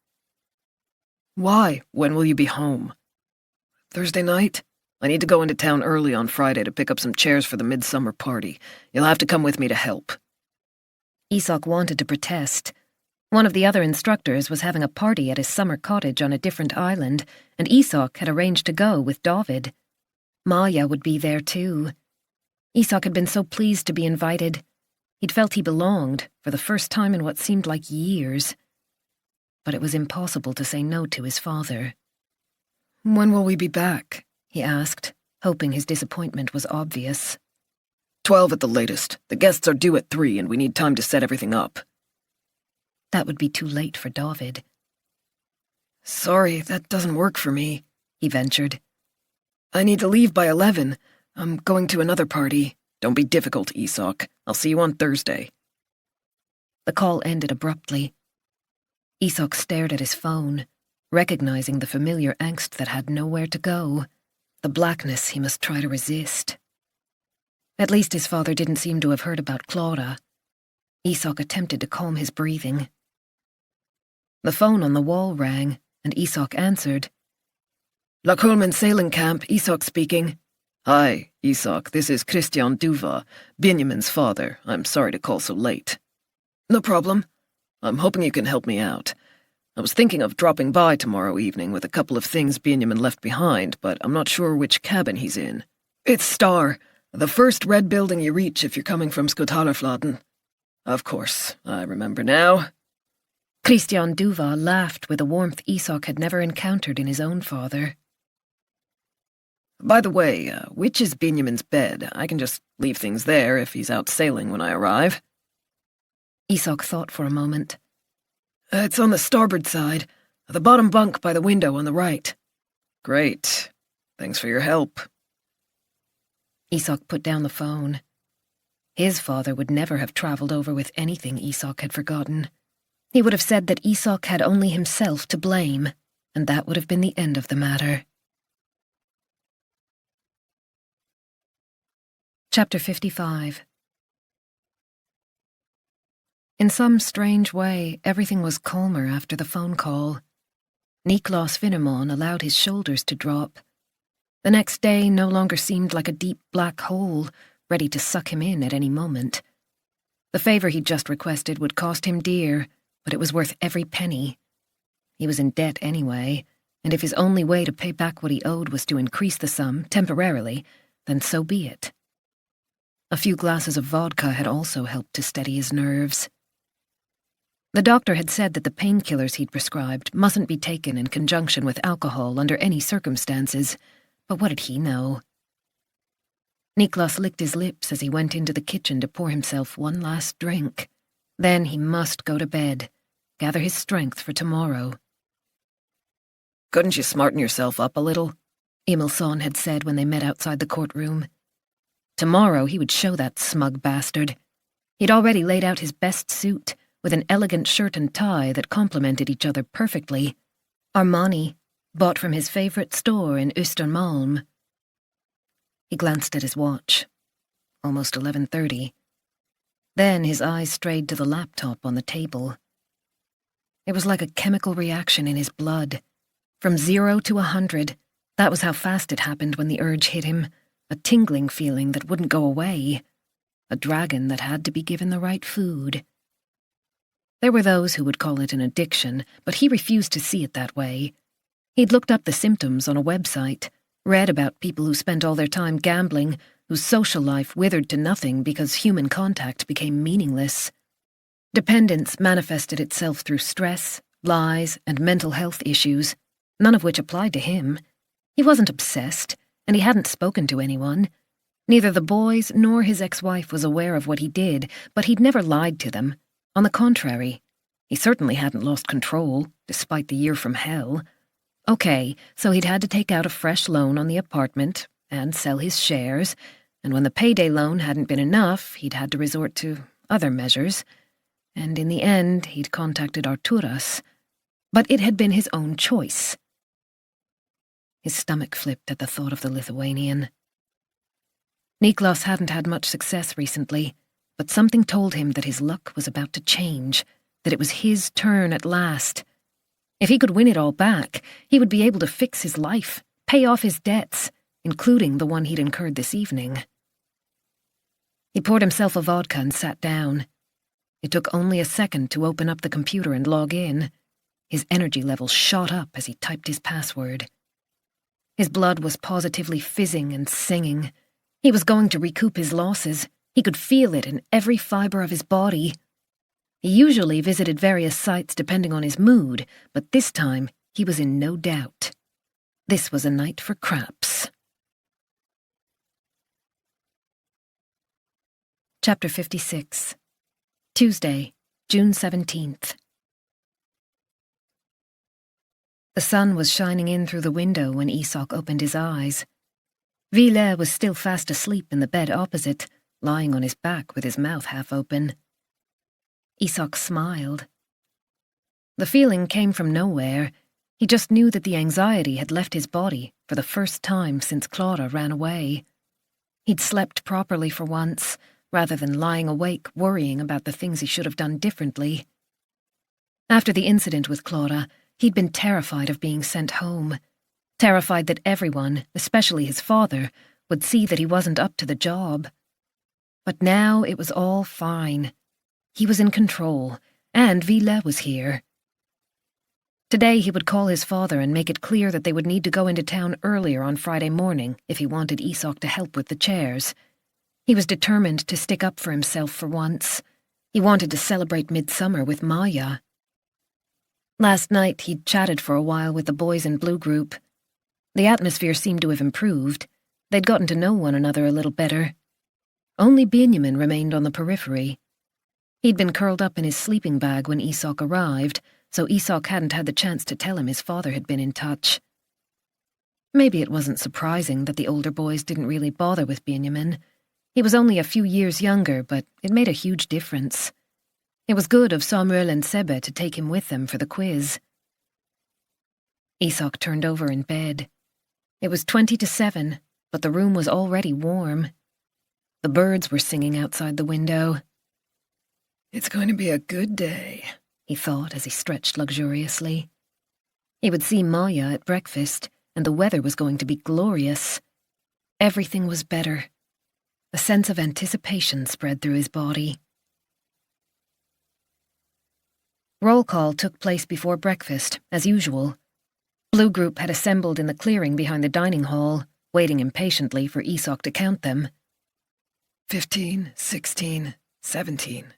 Why? When will you be home? Thursday night? I need to go into town early on Friday to pick up some chairs for the midsummer party. You'll have to come with me to help. Isak wanted to protest. One of the other instructors was having a party at his summer cottage on a different island, and Isak had arranged to go with David. Maja would be there too. Isak had been so pleased to be invited. He'd felt he belonged, for the first time in what seemed like years. But it was impossible to say no to his father. When will we be back? He asked, hoping his disappointment was obvious. 12 at the latest. The guests are due at 3 and we need time to set everything up. That would be too late for David. Sorry, that doesn't work for me, he ventured. I need to leave by 11. I'm going to another party. Don't be difficult, Isak. I'll see you on Thursday. The call ended abruptly. Isak stared at his phone, recognizing the familiar angst that had nowhere to go, the blackness he must try to resist. At least his father didn't seem to have heard about Clara. Isak attempted to calm his breathing. The phone on the wall rang, and Isak answered. Lakulmen Sailing Camp, Isak speaking. Hi, Isak, this is Christian Duva, Benjamin's father. I'm sorry to call so late. No problem. I'm hoping you can help me out. I was thinking of dropping by tomorrow evening with a couple of things Benjamin left behind, but I'm not sure which cabin he's in. It's Star, the first red building you reach if you're coming from Skothalerfladen. Of course, I remember now. Christian Duva laughed with a warmth Isak had never encountered in his own father. By the way, which is Benjamin's bed? I can just leave things there if he's out sailing when I arrive. Isak thought for a moment. It's on the starboard side, the bottom bunk by the window on the right. Great. Thanks for your help. Isak put down the phone. His father would never have travelled over with anything Isak had forgotten. He would have said that Isak had only himself to blame, and that would have been the end of the matter. Chapter 55. In some strange way, everything was calmer after the phone call. Niklas Finnemon allowed his shoulders to drop. The next day no longer seemed like a deep black hole, ready to suck him in at any moment. The favor he'd just requested would cost him dear, but it was worth every penny. He was in debt anyway, and if his only way to pay back what he owed was to increase the sum, temporarily, then so be it. A few glasses of vodka had also helped to steady his nerves. The doctor had said that the painkillers he'd prescribed mustn't be taken in conjunction with alcohol under any circumstances, but what did he know? Niklas licked his lips as he went into the kitchen to pour himself one last drink. Then he must go to bed, gather his strength for tomorrow. Couldn't you smarten yourself up a little? Emilson had said when they met outside the courtroom. Tomorrow he would show that smug bastard. He'd already laid out his best suit, with an elegant shirt and tie that complemented each other perfectly. Armani, bought from his favourite store in Östermalm. He glanced at his watch. Almost 11:30. Then his eyes strayed to the laptop on the table. It was like a chemical reaction in his blood. From 0 to 100, that was how fast it happened when the urge hit him, a tingling feeling that wouldn't go away, a dragon that had to be given the right food. There were those who would call it an addiction, but he refused to see it that way. He'd looked up the symptoms on a website, read about people who spent all their time gambling, whose social life withered to nothing because human contact became meaningless. Dependence manifested itself through stress, lies, and mental health issues, none of which applied to him. He wasn't obsessed, and he hadn't spoken to anyone. Neither the boys nor his ex-wife was aware of what he did, but he'd never lied to them. On the contrary, he certainly hadn't lost control, despite the year from hell. Okay, so he'd had to take out a fresh loan on the apartment and sell his shares, and when the payday loan hadn't been enough, he'd had to resort to other measures. And in the end, he'd contacted Arturas. But it had been his own choice. His stomach flipped at the thought of the Lithuanian. Niklas hadn't had much success recently, but something told him that his luck was about to change, that it was his turn at last. If he could win it all back, he would be able to fix his life, pay off his debts, including the one he'd incurred this evening. He poured himself a vodka and sat down. It took only a second to open up the computer and log in. His energy level shot up as he typed his password. His blood was positively fizzing and singing. He was going to recoup his losses. He could feel it in every fibre of his body. He usually visited various sites depending on his mood, but this time he was in no doubt. This was a night for craps. Chapter 56. Tuesday, June 17th. The sun was shining in through the window when Isak opened his eyes. Ville was still fast asleep in the bed opposite, lying on his back with his mouth half open. Isak smiled. The feeling came from nowhere. He just knew that the anxiety had left his body for the first time since Clara ran away. He'd slept properly for once, rather than lying awake worrying about the things he should have done differently. After the incident with Clara, he'd been terrified of being sent home, terrified that everyone, especially his father, would see that he wasn't up to the job. But now it was all fine. He was in control, and Ville was here. Today he would call his father and make it clear that they would need to go into town earlier on Friday morning if he wanted Isak to help with the chairs. He was determined to stick up for himself for once. He wanted to celebrate midsummer with Maya. Last night he'd chatted for a while with the boys in Blue Group. The atmosphere seemed to have improved. They'd gotten to know one another a little better. Only Benjamin remained on the periphery. He'd been curled up in his sleeping bag when Isak arrived, so Isak hadn't had the chance to tell him his father had been in touch. Maybe it wasn't surprising that the older boys didn't really bother with Benjamin. He was only a few years younger, but it made a huge difference. It was good of Samuel and Sebbe to take him with them for the quiz. Isak turned over in bed. It was 20 to 7, but the room was already warm. The birds were singing outside the window. It's going to be a good day, he thought as he stretched luxuriously. He would see Maya at breakfast, and the weather was going to be glorious. Everything was better. A sense of anticipation spread through his body. Roll call took place before breakfast, as usual. Blue Group had assembled in the clearing behind the dining hall, waiting impatiently for Isak to count them. 15, 16, 17.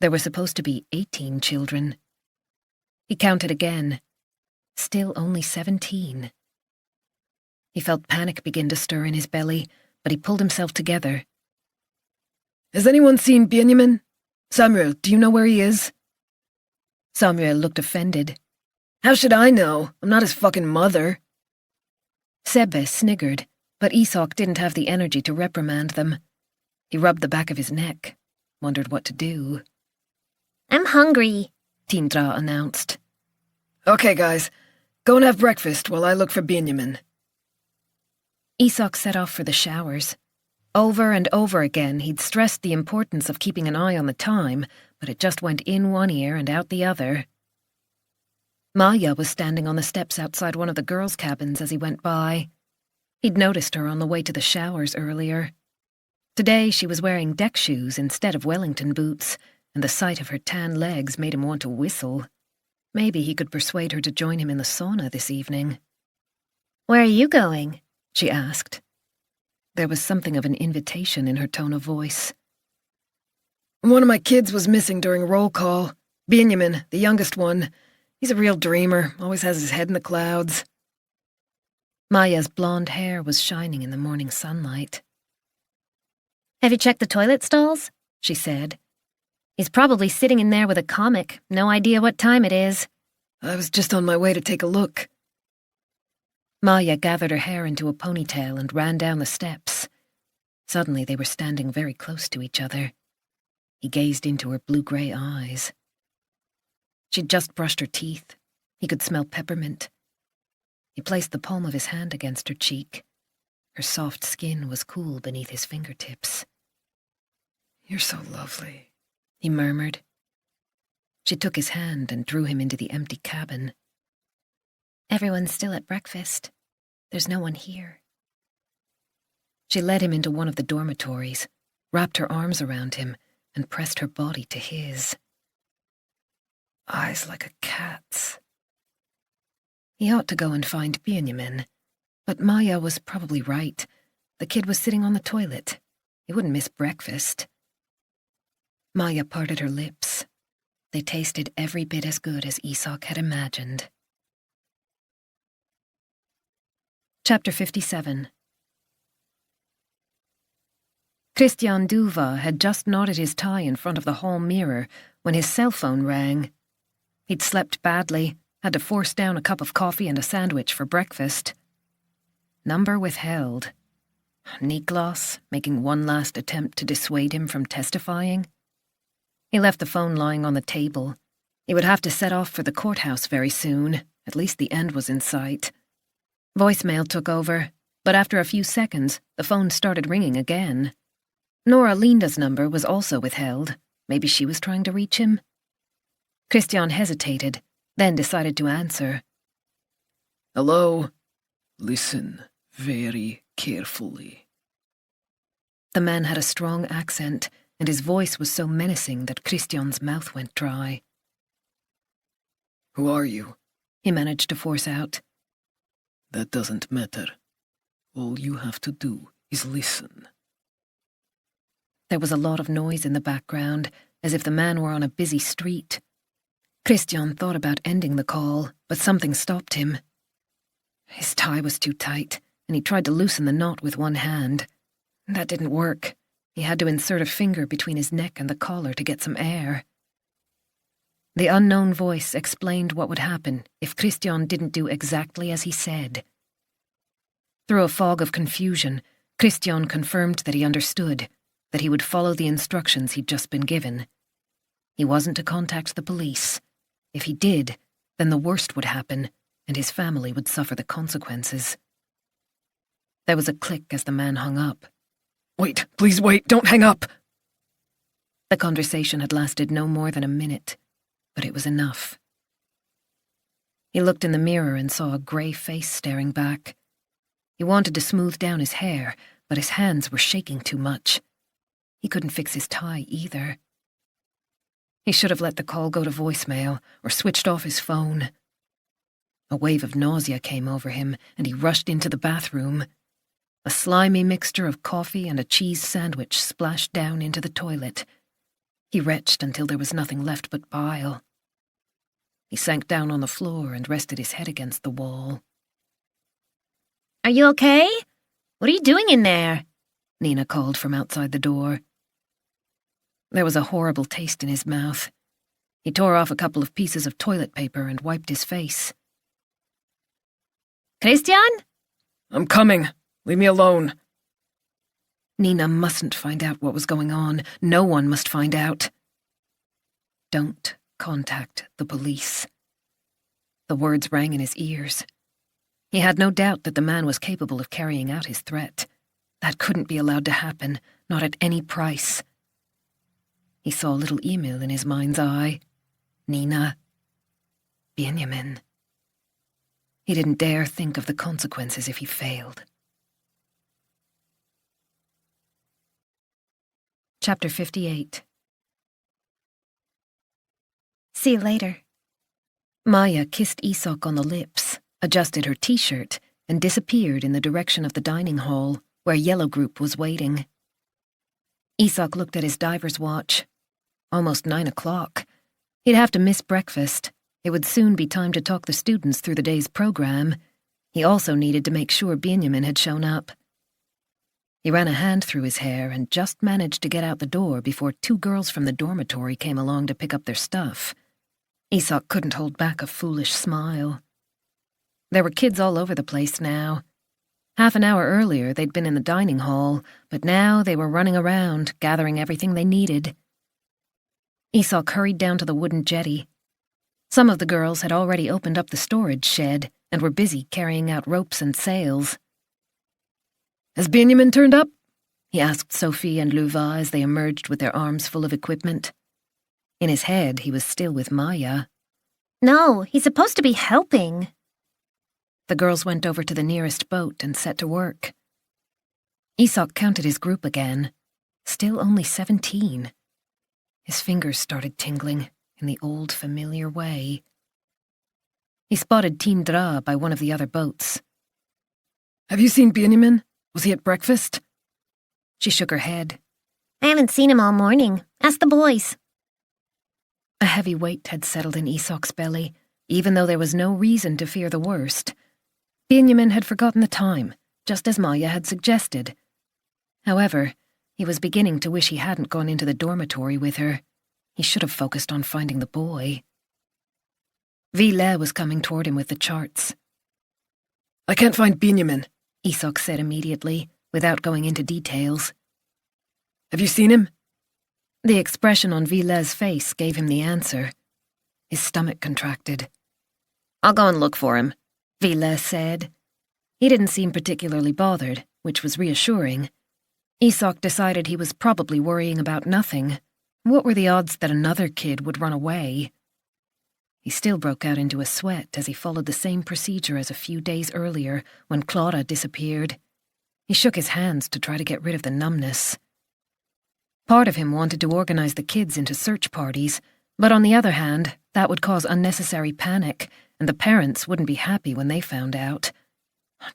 There were supposed to be 18 children. He counted again. Still only 17. He felt panic begin to stir in his belly, but he pulled himself together. Has anyone seen Benjamin? Samuel, do you know where he is? Samuel looked offended. How should I know? I'm not his fucking mother. Sebbe sniggered, but Isak didn't have the energy to reprimand them. He rubbed the back of his neck, wondered what to do. I'm hungry, Tindra announced. Okay, guys. Go and have breakfast while I look for Benjamin. Isak set off for the showers. Over and over again, he'd stressed the importance of keeping an eye on the time, but it just went in one ear and out the other. Maja was standing on the steps outside one of the girls' cabins as he went by. He'd noticed her on the way to the showers earlier. Today she was wearing deck shoes instead of Wellington boots, and the sight of her tan legs made him want to whistle. Maybe he could persuade her to join him in the sauna this evening. Where are you going? She asked. There was something of an invitation in her tone of voice. One of my kids was missing during roll call. Benjamin, the youngest one. He's a real dreamer, always has his head in the clouds. Maya's blonde hair was shining in the morning sunlight. Have you checked the toilet stalls? She said. He's probably sitting in there with a comic. No idea what time it is. I was just on my way to take a look. Maya gathered her hair into a ponytail and ran down the steps. Suddenly they were standing very close to each other. He gazed into her blue-grey eyes. She'd just brushed her teeth. He could smell peppermint. He placed the palm of his hand against her cheek. Her soft skin was cool beneath his fingertips. You're so lovely, he murmured. She took his hand and drew him into the empty cabin. Everyone's still at breakfast. There's no one here. She led him into one of the dormitories, wrapped her arms around him, and pressed her body to his. Eyes like a cat's. He ought to go and find Benjamin, but Maya was probably right. The kid was sitting on the toilet. He wouldn't miss breakfast. Maya parted her lips. They tasted every bit as good as Isak had imagined. Chapter 57. Christian Duva had just knotted his tie in front of the hall mirror when his cell phone rang. He'd slept badly, had to force down a cup of coffee and a sandwich for breakfast. Number withheld. Niklas, making one last attempt to dissuade him from testifying. He left the phone lying on the table. He would have to set off for the courthouse very soon. At least the end was in sight. Voicemail took over, but after a few seconds, the phone started ringing again. Nora Linda's number was also withheld. Maybe she was trying to reach him? Christian hesitated, then decided to answer. Hello? Listen very carefully. The man had a strong accent, and his voice was so menacing that Christian's mouth went dry. Who are you? He managed to force out. That doesn't matter. All you have to do is listen. There was a lot of noise in the background, as if the man were on a busy street. Christian thought about ending the call, but something stopped him. His tie was too tight, and he tried to loosen the knot with one hand. That didn't work. He had to insert a finger between his neck and the collar to get some air. The unknown voice explained what would happen if Christian didn't do exactly as he said. Through a fog of confusion, Christian confirmed that he understood, that he would follow the instructions he'd just been given. He wasn't to contact the police. If he did, then the worst would happen, and his family would suffer the consequences. There was a click as the man hung up. Wait, please wait, don't hang up! The conversation had lasted no more than a minute, but it was enough. He looked in the mirror and saw a grey face staring back. He wanted to smooth down his hair, but his hands were shaking too much. He couldn't fix his tie either. He should have let the call go to voicemail or switched off his phone. A wave of nausea came over him, and he rushed into the bathroom. A slimy mixture of coffee and a cheese sandwich splashed down into the toilet. He retched until there was nothing left but bile. He sank down on the floor and rested his head against the wall. Are you okay? What are you doing in there? Nina called from outside the door. There was a horrible taste in his mouth. He tore off a couple of pieces of toilet paper and wiped his face. Christian? I'm coming. Leave me alone. Nina mustn't find out what was going on. No one must find out. Don't contact the police. The words rang in his ears. He had no doubt that the man was capable of carrying out his threat. That couldn't be allowed to happen, not at any price. He saw a little Emil in his mind's eye. Nina. Benjamin. He didn't dare think of the consequences if he failed. Chapter 58. See you later. Maya kissed Isak on the lips, adjusted her t-shirt, and disappeared in the direction of the dining hall, where Yellow Group was waiting. Isak looked at his diver's watch. Almost 9 o'clock. He'd have to miss breakfast. It would soon be time to talk the students through the day's program. He also needed to make sure Benjamin had shown up. He ran a hand through his hair and just managed to get out the door before 2 girls from the dormitory came along to pick up their stuff. Isak couldn't hold back a foolish smile. There were kids all over the place now. Half an hour earlier they'd been in the dining hall, but now they were running around, gathering everything they needed. Isak hurried down to the wooden jetty. Some of the girls had already opened up the storage shed and were busy carrying out ropes and sails. Has Benjamin turned up? He asked Sophie and Luva as they emerged with their arms full of equipment. In his head, he was still with Maya. No, he's supposed to be helping. The girls went over to the nearest boat and set to work. Isak counted his group again. Still only 17. His fingers started tingling in the old familiar way. He spotted Tindra by one of the other boats. Have you seen Benjamin? Was he at breakfast? She shook her head. I haven't seen him all morning. Ask the boys. A heavy weight had settled in Isak's belly, even though there was no reason to fear the worst. Benjamin had forgotten the time, just as Maya had suggested. However, he was beginning to wish he hadn't gone into the dormitory with her. He should have focused on finding the boy. Ville was coming toward him with the charts. I can't find Benjamin, Isak said immediately, without going into details. Have you seen him? The expression on Ville's face gave him the answer. His stomach contracted. I'll go and look for him, Ville said. He didn't seem particularly bothered, which was reassuring. Isak decided he was probably worrying about nothing. What were the odds that another kid would run away? He still broke out into a sweat as he followed the same procedure as a few days earlier when Clara disappeared. He shook his hands to try to get rid of the numbness. Part of him wanted to organize the kids into search parties, but on the other hand, that would cause unnecessary panic, and the parents wouldn't be happy when they found out.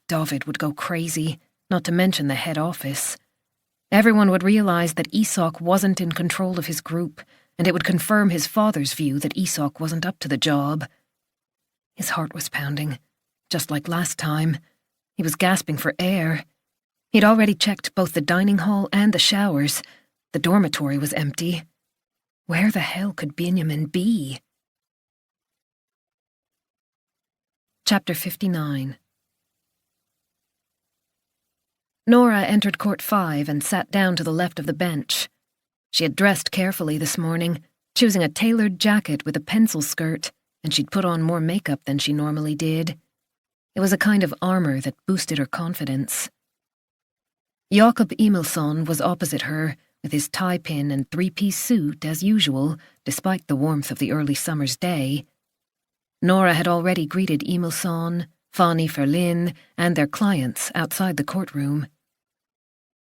David would go crazy, not to mention the head office. Everyone would realize that Isak wasn't in control of his group, and it would confirm his father's view that Isak wasn't up to the job. His heart was pounding, just like last time. He was gasping for air. He'd already checked both the dining hall and the showers. The dormitory was empty. Where the hell could Benjamin be? Chapter 59. Nora entered Court 5 and sat down to the left of the bench. She had dressed carefully this morning, choosing a tailored jacket with a pencil skirt, and she'd put on more makeup than she normally did. It was a kind of armor that boosted her confidence. Jakob Emilsson was opposite her, with his tie-pin and 3-piece suit as usual, despite the warmth of the early summer's day. Nora had already greeted Emilsson, Fanny Ferlin, and their clients outside the courtroom.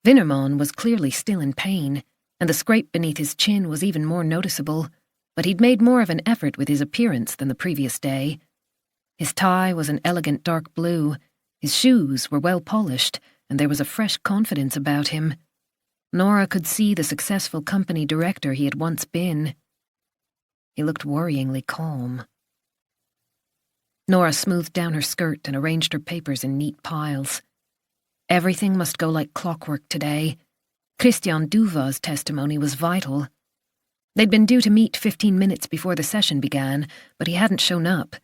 Vinnerman was clearly still in pain, and the scrape beneath his chin was even more noticeable, but he'd made more of an effort with his appearance than the previous day. His tie was an elegant dark blue, his shoes were well polished, and there was a fresh confidence about him. Nora could see the successful company director he had once been. He looked worryingly calm. Nora smoothed down her skirt and arranged her papers in neat piles. Everything must go like clockwork today. Christian Duva's testimony was vital. They'd been due to meet 15 minutes before the session began, but he hadn't shown up.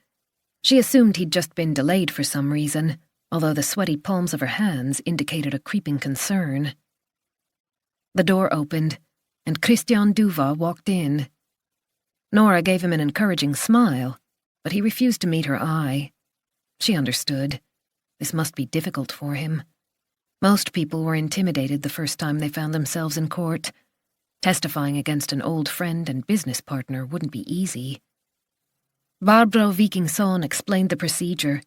She assumed he'd just been delayed for some reason, although the sweaty palms of her hands indicated a creeping concern. The door opened, and Christian Duva walked in. Nora gave him an encouraging smile, but he refused to meet her eye. She understood. This must be difficult for him. Most people were intimidated the first time they found themselves in court. Testifying against an old friend and business partner wouldn't be easy. Barbro Vikingsson explained the procedure.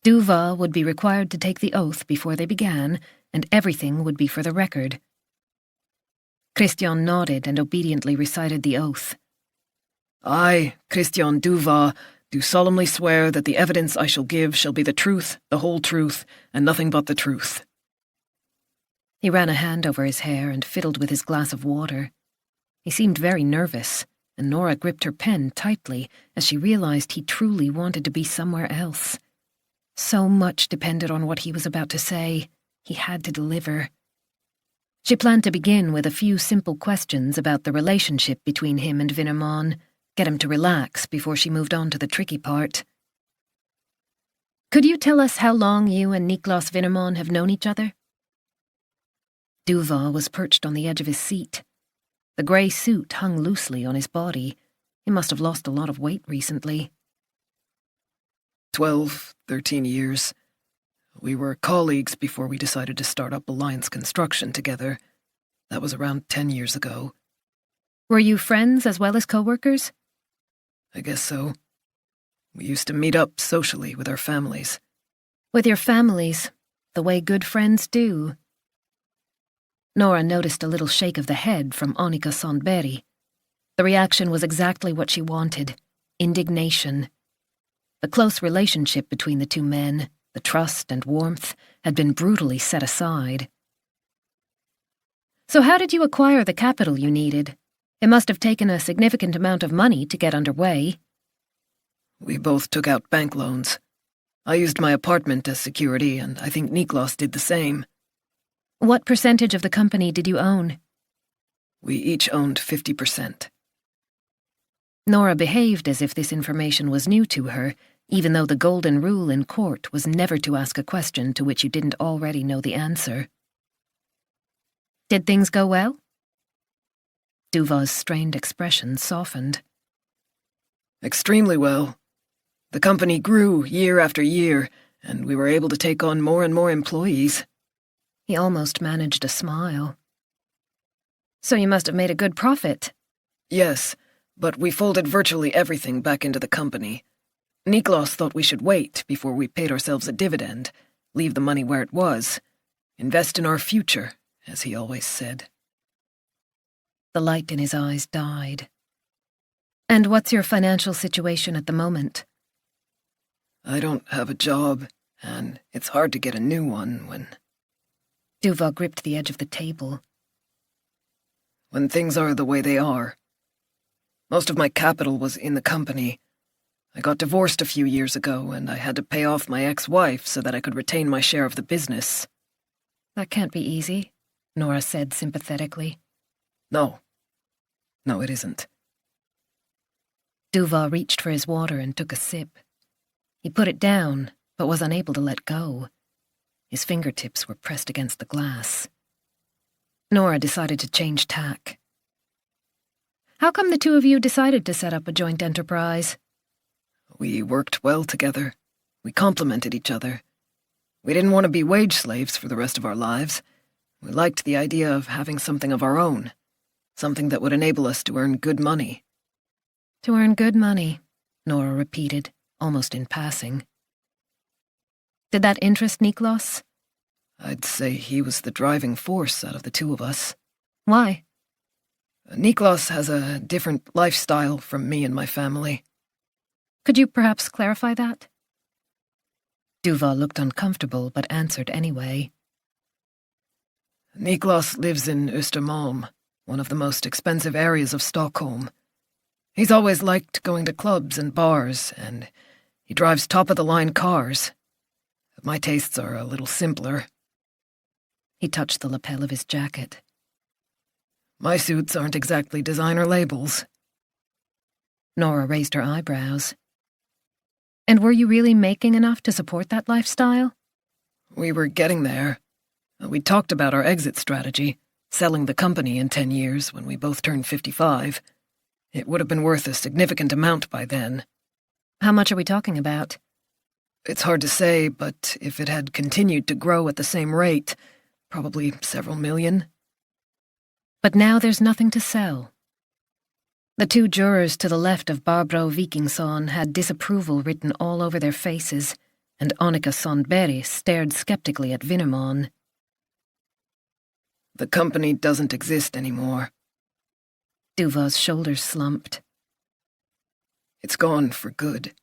Duva would be required to take the oath before they began, and everything would be for the record. Christian nodded and obediently recited the oath. I, Christian Duva, do solemnly swear that the evidence I shall give shall be the truth, the whole truth, and nothing but the truth. He ran a hand over his hair and fiddled with his glass of water. He seemed very nervous, and Nora gripped her pen tightly as she realized he truly wanted to be somewhere else. So much depended on what he was about to say. He had to deliver. She planned to begin with a few simple questions about the relationship between him and Vinnerman, get him to relax before she moved on to the tricky part. Could you tell us how long you and Niklas Vinnerman have known each other? Duva was perched on the edge of his seat. The grey suit hung loosely on his body. He must have lost a lot of weight recently. 12, 13 years. We were colleagues before we decided to start up Alliance Construction together. That was around 10 years ago. Were you friends as well as co-workers? I guess so. We used to meet up socially with our families. With your families, the way good friends do. Nora noticed a little shake of the head from Annika Sandberg. The reaction was exactly what she wanted: indignation. The close relationship between the two men, the trust and warmth, had been brutally set aside. So how did you acquire the capital you needed? It must have taken a significant amount of money to get underway. We both took out bank loans. I used my apartment as security, and I think Niklas did the same. What percentage of the company did you own? We each owned 50%. Nora behaved as if this information was new to her, even though the golden rule in court was never to ask a question to which you didn't already know the answer. Did things go well? Duva's strained expression softened. Extremely well. The company grew year after year, and we were able to take on more and more employees. He almost managed a smile. So you must have made a good profit. Yes, but we folded virtually everything back into the company. Niklas thought we should wait before we paid ourselves a dividend, leave the money where it was, invest in our future, as he always said. The light in his eyes died. And what's your financial situation at the moment? I don't have a job, and it's hard to get a new one when... Duva gripped the edge of the table. When things are the way they are. Most of my capital was in the company. I got divorced a few years ago, and I had to pay off my ex-wife so that I could retain my share of the business. That can't be easy, Nora said sympathetically. No, it isn't. Duva reached for his water and took a sip. He put it down, but was unable to let go. His fingertips were pressed against the glass. Nora decided to change tack. How come the two of you decided to set up a joint enterprise? We worked well together. We complemented each other. We didn't want to be wage slaves for the rest of our lives. We liked the idea of having something of our own, something that would enable us to earn good money. To earn good money, Nora repeated, almost in passing. Did that interest Niklas? I'd say he was the driving force out of the two of us. Why? Niklas has a different lifestyle from me and my family. Could you perhaps clarify that? Duva looked uncomfortable but answered anyway. Niklas lives in Östermalm, one of the most expensive areas of Stockholm. He's always liked going to clubs and bars, and he drives top-of-the-line cars. My tastes are a little simpler. He touched the lapel of his jacket. My suits aren't exactly designer labels. Nora raised her eyebrows. And were you really making enough to support that lifestyle? We were getting there. We talked about our exit strategy, selling the company in 10 years when we both turned 55. It would have been worth a significant amount by then. How much are we talking about? It's hard to say, but if it had continued to grow at the same rate, probably several million. But now there's nothing to sell. The two jurors to the left of Barbro Vikingsson had disapproval written all over their faces, and Annika Sandberg stared skeptically at Vinnerman. The company doesn't exist anymore. Duva's shoulders slumped. It's gone for good.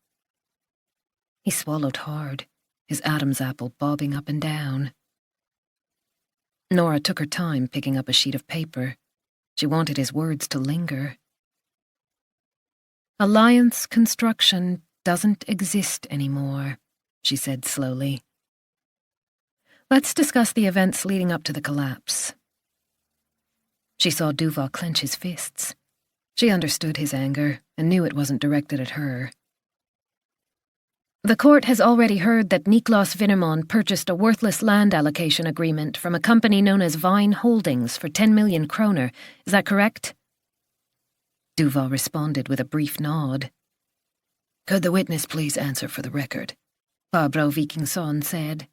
He swallowed hard, his Adam's apple bobbing up and down. Nora took her time picking up a sheet of paper. She wanted his words to linger. Alliance Construction doesn't exist anymore, she said slowly. Let's discuss the events leading up to the collapse. She saw Duva clench his fists. She understood his anger and knew it wasn't directed at her. The court has already heard that Niklas Vinnerman purchased a worthless land allocation agreement from a company known as Vine Holdings for 10 million kroner. Is that correct? Duva responded with a brief nod. Could the witness please answer for the record? Barbro Vikingsson said.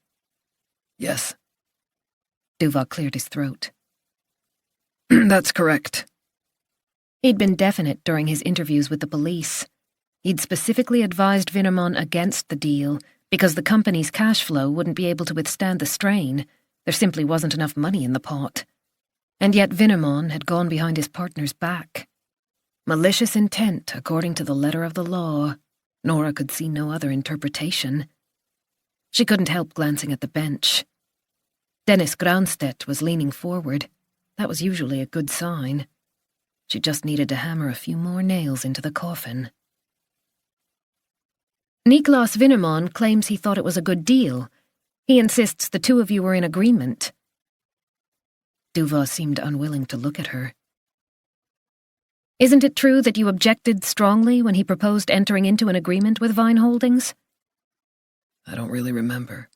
Yes. Duva cleared his throat. That's correct. He'd been definite during his interviews with the police. He'd specifically advised Vinnerman against the deal because the company's cash flow wouldn't be able to withstand the strain. There simply wasn't enough money in the pot. And yet Vinnerman had gone behind his partner's back. Malicious intent, according to the letter of the law. Nora could see no other interpretation. She couldn't help glancing at the bench. Dennis Granstedt was leaning forward. That was usually a good sign. She just needed to hammer a few more nails into the coffin. Niklas Vinnerman claims he thought it was a good deal. He insists the two of you were in agreement. Duva seemed unwilling to look at her. Isn't it true that you objected strongly when he proposed entering into an agreement with Vine Holdings? I don't really remember.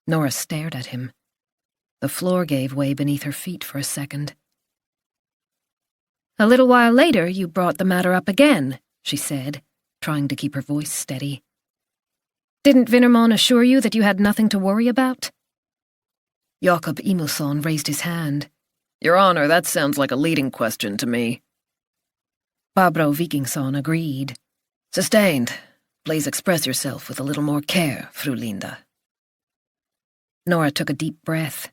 Nora stared at him. The floor gave way beneath her feet for a second. A little while later, you brought the matter up again, she said, trying to keep her voice steady. Didn't Vinnerman assure you that you had nothing to worry about? Jakob Emilsson raised his hand. Your Honor, that sounds like a leading question to me. Barbro Vikingsson agreed. Sustained. Please express yourself with a little more care, Fru Linda. Nora took a deep breath.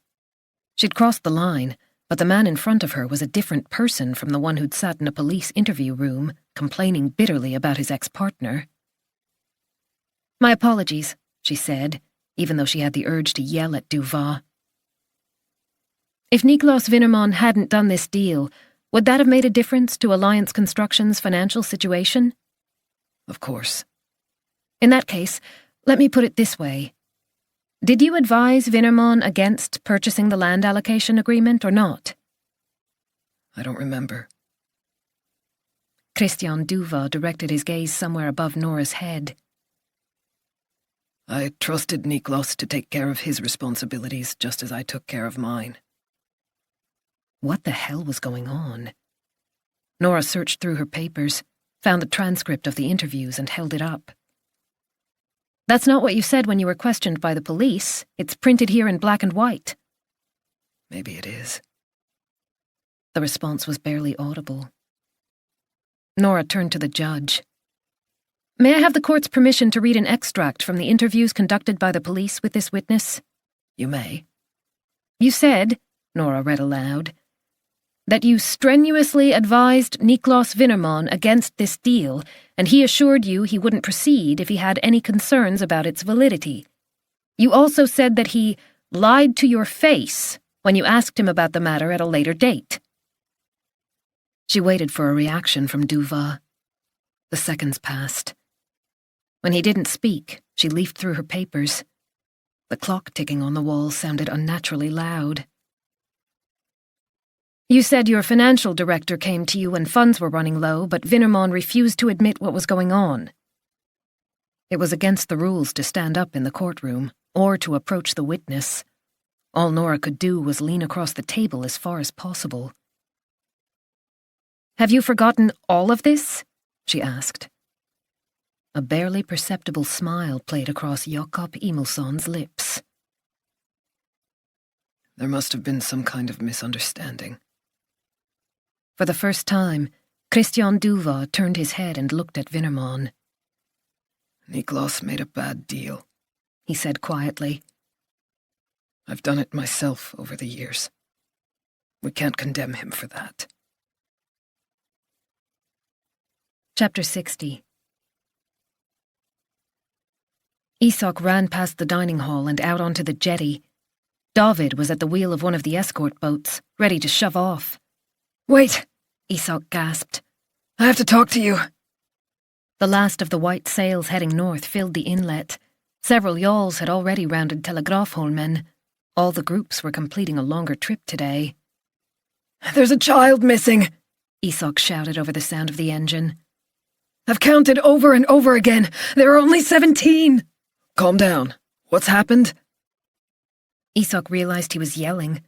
She'd crossed the line, but the man in front of her was a different person from the one who'd sat in a police interview room, complaining bitterly about his ex-partner. My apologies, she said, even though she had the urge to yell at Duva. If Niklas Vinnerman hadn't done this deal, would that have made a difference to Alliance Construction's financial situation? Of course. In that case, let me put it this way. Did you advise Vinnerman against purchasing the land allocation agreement or not? I don't remember. Christian Duva directed his gaze somewhere above Nora's head. I trusted Niklas to take care of his responsibilities just as I took care of mine. What the hell was going on? Nora searched through her papers, found the transcript of the interviews and held it up. That's not what you said when you were questioned by the police. It's printed here in black and white. Maybe it is. The response was barely audible. Nora turned to the judge. May I have the court's permission to read an extract from the interviews conducted by the police with this witness? You may. You said, Nora read aloud, that you strenuously advised Niklas Vinnerman against this deal, and he assured you he wouldn't proceed if he had any concerns about its validity. You also said that he lied to your face when you asked him about the matter at a later date. She waited for a reaction from Duva. The seconds passed. When he didn't speak, she leafed through her papers. The clock ticking on the wall sounded unnaturally loud. You said your financial director came to you when funds were running low, but Vinnerman refused to admit what was going on. It was against the rules to stand up in the courtroom, or to approach the witness. All Nora could do was lean across the table as far as possible. Have you forgotten all of this? She asked. A barely perceptible smile played across Jakob Emilsson's lips. There must have been some kind of misunderstanding. For the first time, Christian Duva turned his head and looked at Winnerman. Niklas made a bad deal, he said quietly. I've done it myself over the years. We can't condemn him for that. Chapter 60. Isak ran past the dining hall and out onto the jetty. David was at the wheel of one of the escort boats, ready to shove off. Wait, Isak gasped. I have to talk to you. The last of the white sails heading north filled the inlet. Several yawls had already rounded Telegrafholmen. All the groups were completing a longer trip today. There's a child missing, Isak shouted over the sound of the engine. I've counted over and over again. There are only 17. Calm down. What's happened? Isak realized he was yelling.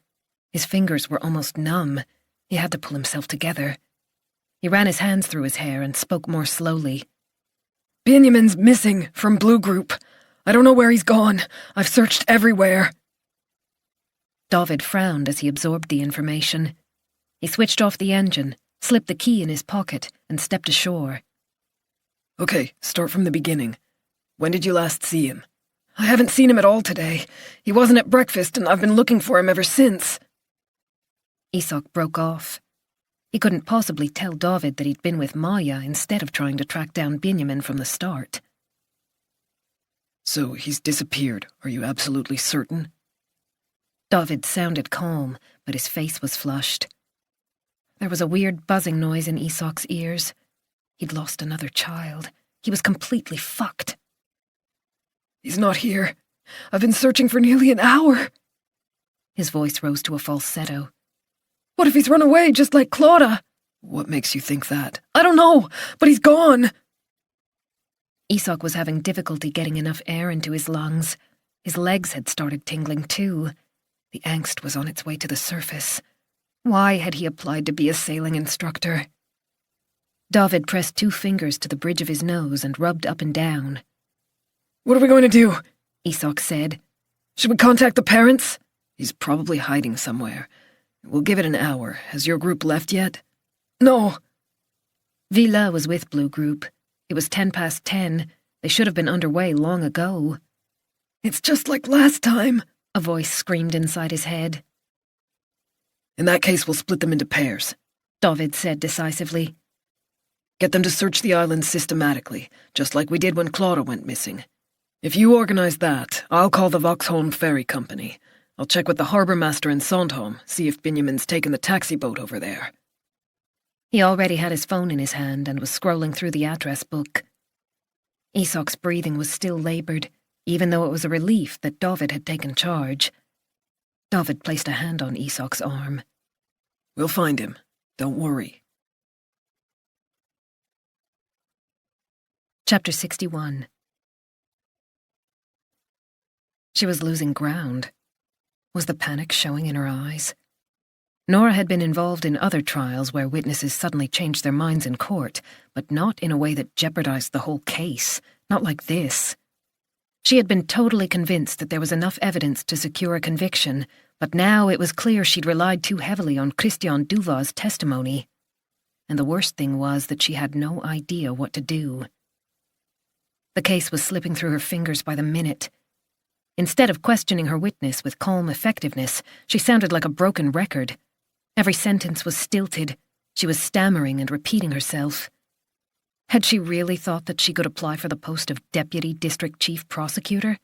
His fingers were almost numb. He had to pull himself together. He ran his hands through his hair and spoke more slowly. Benjamin's missing from Blue Group. I don't know where he's gone. I've searched everywhere. David frowned as he absorbed the information. He switched off the engine, slipped the key in his pocket, and stepped ashore. Okay, start from the beginning. When did you last see him? I haven't seen him at all today. He wasn't at breakfast, and I've been looking for him ever since. Isak broke off. He couldn't possibly tell David that he'd been with Maya instead of trying to track down Benjamin from the start. So he's disappeared, are you absolutely certain? David sounded calm, but his face was flushed. There was a weird buzzing noise in Isak's ears. He'd lost another child. He was completely fucked. He's not here. I've been searching for nearly an hour. His voice rose to a falsetto. What if he's run away, just like Claudia? What makes you think that? I don't know, but he's gone. Isak was having difficulty getting enough air into his lungs. His legs had started tingling too. The angst was on its way to the surface. Why had he applied to be a sailing instructor? David pressed 2 fingers to the bridge of his nose and rubbed up and down. What are we going to do? Isak said. Should we contact the parents? He's probably hiding somewhere. We'll give it an hour. Has your group left yet? No. Villa was with Blue Group. It was 10:10. They should have been underway long ago. It's just like last time, a voice screamed inside his head. In that case, we'll split them into pairs, David said decisively. Get them to search the island systematically, just like we did when Claudia went missing. If you organize that, I'll call the Vaxholm Ferry Company. I'll check with the harbour master in Sandhamn, see if Benjamin's taken the taxi boat over there. He already had his phone in his hand and was scrolling through the address book. Isak's breathing was still laboured, even though it was a relief that David had taken charge. David placed a hand on Isak's arm. We'll find him. Don't worry. Chapter 61. She was losing ground. Was the panic showing in her eyes? Nora had been involved in other trials where witnesses suddenly changed their minds in court, but not in a way that jeopardized the whole case, not like this. She had been totally convinced that there was enough evidence to secure a conviction, but now it was clear she'd relied too heavily on Christian Duva's testimony. And the worst thing was that she had no idea what to do. The case was slipping through her fingers by the minute. Instead of questioning her witness with calm effectiveness, she sounded like a broken record. Every sentence was stilted. She was stammering and repeating herself. Had she really thought that she could apply for the post of Deputy District Chief Prosecutor?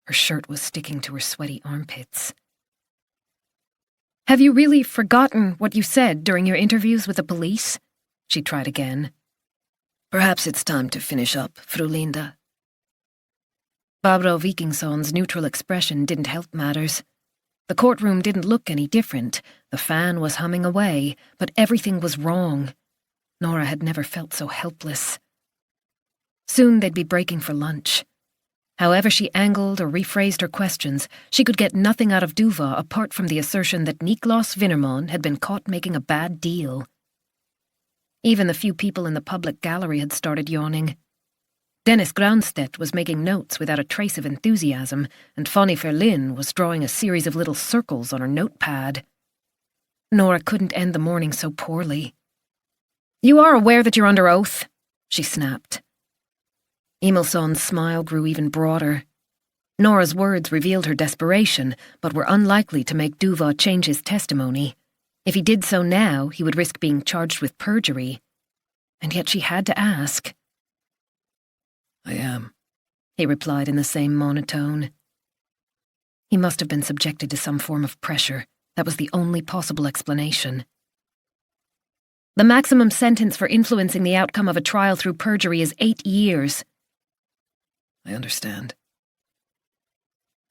Her shirt was sticking to her sweaty armpits. Have you really forgotten what you said during your interviews with the police? She tried again. Perhaps it's time to finish up, Fru Linda. Barbro Vikingsson's neutral expression didn't help matters. The courtroom didn't look any different. The fan was humming away, but everything was wrong. Nora had never felt so helpless. Soon they'd be breaking for lunch. However she angled or rephrased her questions, she could get nothing out of Duva apart from the assertion that Niklas Winnerman had been caught making a bad deal. Even the few people in the public gallery had started yawning. Dennis Granstedt was making notes without a trace of enthusiasm, and Fanny Ferlin was drawing a series of little circles on her notepad. Nora couldn't end the morning so poorly. "You are aware that you're under oath?" she snapped. Emilsson's smile grew even broader. Nora's words revealed her desperation, but were unlikely to make Duva change his testimony. If he did so now, he would risk being charged with perjury. And yet she had to ask. I am, he replied in the same monotone. He must have been subjected to some form of pressure. That was the only possible explanation. The maximum sentence for influencing the outcome of a trial through perjury is 8 years. I understand.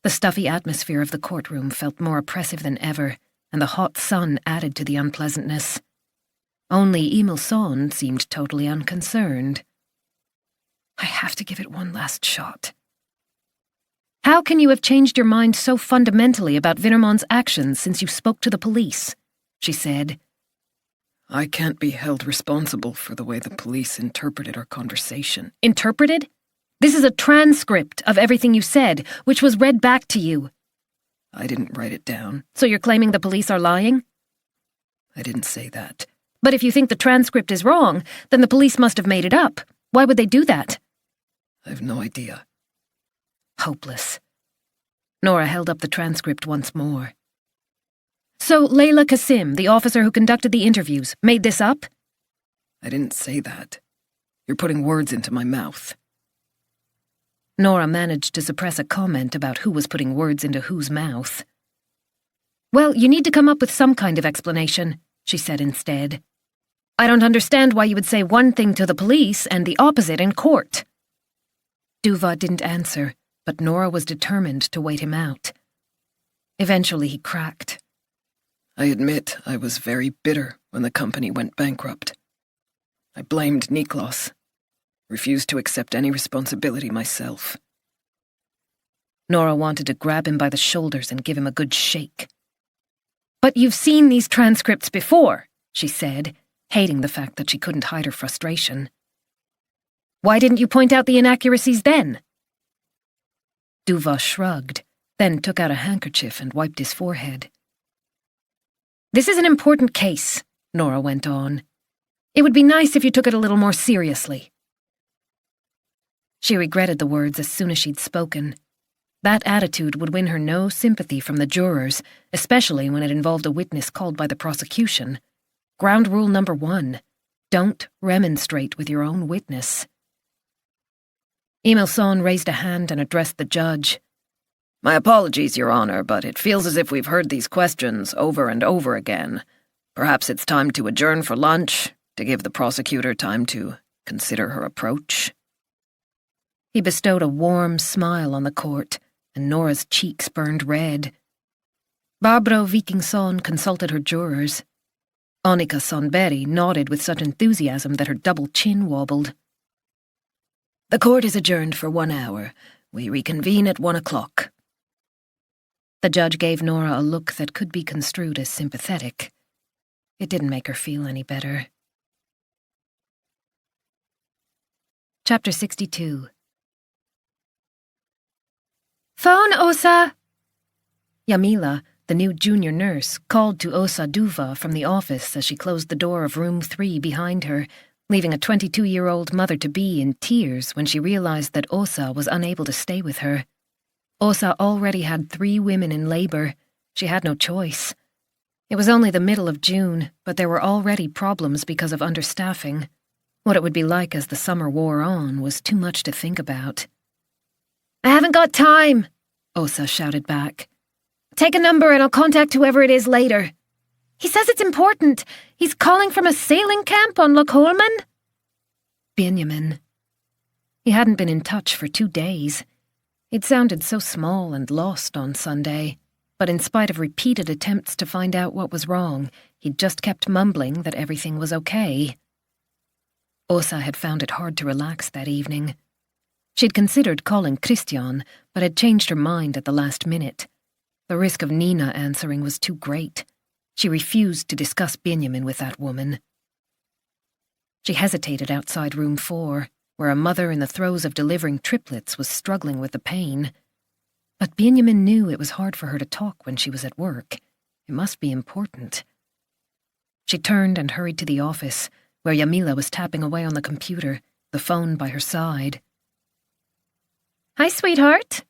The stuffy atmosphere of the courtroom felt more oppressive than ever, and the hot sun added to the unpleasantness. Only Emilsson seemed totally unconcerned. I have to give it one last shot. How can you have changed your mind so fundamentally about Wintermann's actions since you spoke to the police? She said. I can't be held responsible for the way the police interpreted our conversation. Interpreted? This is a transcript of everything you said, which was read back to you. I didn't write it down. So you're claiming the police are lying? I didn't say that. But if you think the transcript is wrong, then the police must have made it up. Why would they do that? I have no idea. Hopeless. Nora held up the transcript once more. So Layla Kasim, the officer who conducted the interviews, made this up? I didn't say that. You're putting words into my mouth. Nora managed to suppress a comment about who was putting words into whose mouth. Well, you need to come up with some kind of explanation, she said instead. I don't understand why you would say one thing to the police and the opposite in court. Duva didn't answer, but Nora was determined to wait him out. Eventually he cracked. I admit I was very bitter when the company went bankrupt. I blamed Niklas. Refused to accept any responsibility myself. Nora wanted to grab him by the shoulders and give him a good shake. But you've seen these transcripts before, she said, hating the fact that she couldn't hide her frustration. Why didn't you point out the inaccuracies then? Duva shrugged, then took out a handkerchief and wiped his forehead. This is an important case, Nora went on. It would be nice if you took it a little more seriously. She regretted the words as soon as she'd spoken. That attitude would win her no sympathy from the jurors, especially when it involved a witness called by the prosecution. Ground rule number 1, don't remonstrate with your own witness. Emilsson raised a hand and addressed the judge. My apologies, Your Honor, but it feels as if we've heard these questions over and over again. Perhaps it's time to adjourn for lunch, to give the prosecutor time to consider her approach. He bestowed a warm smile on the court, and Nora's cheeks burned red. Barbro Vikingsson consulted her jurors. Annika Sandberg nodded with such enthusiasm that her double chin wobbled. The court is adjourned for 1 hour. We reconvene at 1 o'clock. The judge gave Nora a look that could be construed as sympathetic. It didn't make her feel any better. Chapter 62. Phone, Åsa! Jamila, the new junior nurse, called to Åsa Duva from the office as she closed the door of room 3 behind her, leaving a 22-year-old mother-to-be in tears when she realized that Åsa was unable to stay with her. Åsa already had 3 women in labor. She had no choice. It was only the middle of June, but there were already problems because of understaffing. What it would be like as the summer wore on was too much to think about. I haven't got time, Åsa shouted back. Take a number and I'll contact whoever it is later. He says it's important. He's calling from a sailing camp on Loch Holmen. Benjamin. He hadn't been in touch for 2 days. He'd sounded so small and lost on Sunday, but in spite of repeated attempts to find out what was wrong, he'd just kept mumbling that everything was okay. Åsa had found it hard to relax that evening. She'd considered calling Christian, but had changed her mind at the last minute. The risk of Nina answering was too great. She refused to discuss Benjamin with that woman. She hesitated outside room 4, where a mother in the throes of delivering triplets was struggling with the pain. But Benjamin knew it was hard for her to talk when she was at work. It must be important. She turned and hurried to the office, where Jamila was tapping away on the computer, the phone by her side. Hi, sweetheart.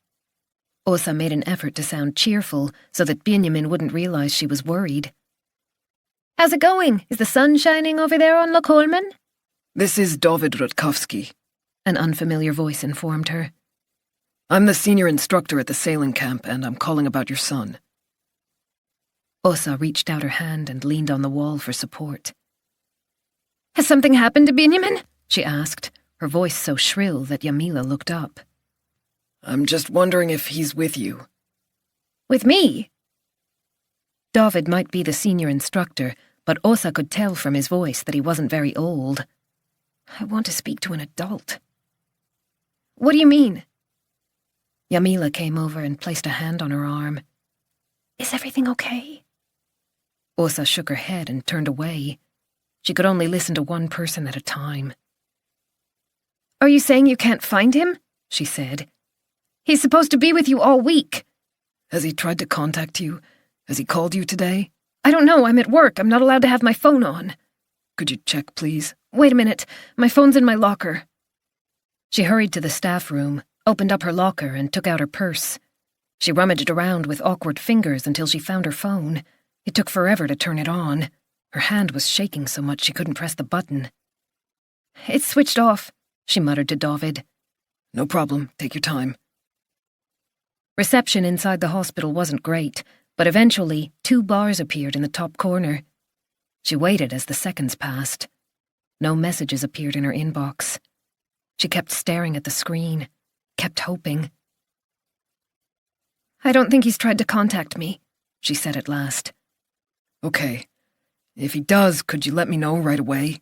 Åsa made an effort to sound cheerful so that Benjamin wouldn't realize she was worried. How's it going? Is the sun shining over there on Lochholmen? This is David Rutkowski, an unfamiliar voice informed her. I'm the senior instructor at the sailing camp, and I'm calling about your son. Åsa reached out her hand and leaned on the wall for support. Has something happened to Benjamin? She asked, her voice so shrill that Jamila looked up. I'm just wondering if he's with you. With me? David might be the senior instructor, but Åsa could tell from his voice that he wasn't very old. I want to speak to an adult. What do you mean? Jamila came over and placed a hand on her arm. Is everything okay? Åsa shook her head and turned away. She could only listen to one person at a time. Are you saying you can't find him? She said. He's supposed to be with you all week. Has he tried to contact you? Has he called you today? I don't know. I'm at work. I'm not allowed to have my phone on. Could you check, please? Wait a minute. My phone's in my locker. She hurried to the staff room, opened up her locker, and took out her purse. She rummaged around with awkward fingers until she found her phone. It took forever to turn it on. Her hand was shaking so much she couldn't press the button. It's switched off, she muttered to David. No problem. Take your time. Reception inside the hospital wasn't great, but eventually 2 bars appeared in the top corner. She waited as the seconds passed. No messages appeared in her inbox. She kept staring at the screen, kept hoping. I don't think he's tried to contact me, she said at last. Okay. If he does, could you let me know right away?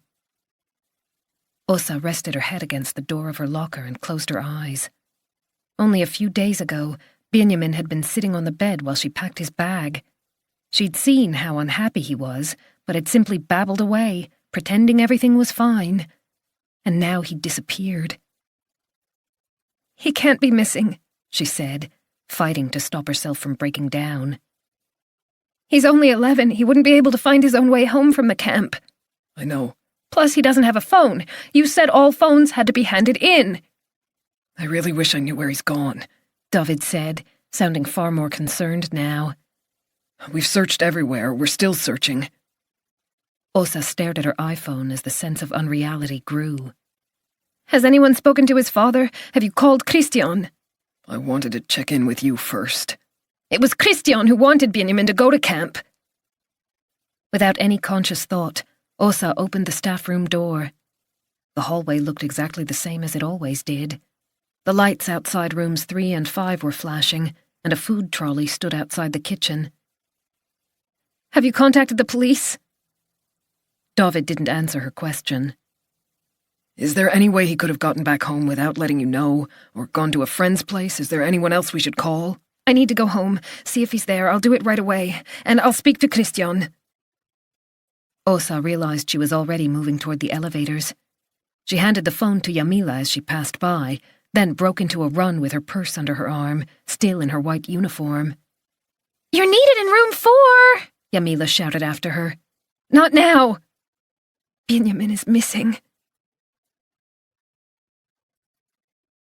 Åsa rested her head against the door of her locker and closed her eyes. Only a few days ago, Benjamin had been sitting on the bed while she packed his bag. She'd seen how unhappy he was, but had simply babbled away, pretending everything was fine. And now he'd disappeared. He can't be missing, she said, fighting to stop herself from breaking down. He's only 11. He wouldn't be able to find his own way home from the camp. I know. Plus, he doesn't have a phone. You said all phones had to be handed in. I really wish I knew where he's gone, David said, sounding far more concerned now. We've searched everywhere. We're still searching. Åsa stared at her iPhone as the sense of unreality grew. Has anyone spoken to his father? Have you called Christian? I wanted to check in with you first. It was Christian who wanted Benjamin to go to camp. Without any conscious thought, Åsa opened the staff room door. The hallway looked exactly the same as it always did. The lights outside rooms 3 and 5 were flashing, and a food trolley stood outside the kitchen. Have you contacted the police? David didn't answer her question. Is there any way he could have gotten back home without letting you know, or gone to a friend's place? Is there anyone else we should call? I need to go home, see if he's there. I'll do it right away, and I'll speak to Christian. Åsa realized she was already moving toward the elevators. She handed the phone to Jamila as she passed by, then broke into a run with her purse under her arm, still in her white uniform. You're needed in room 4, Jamila shouted after her. Not now. Benjamin is missing.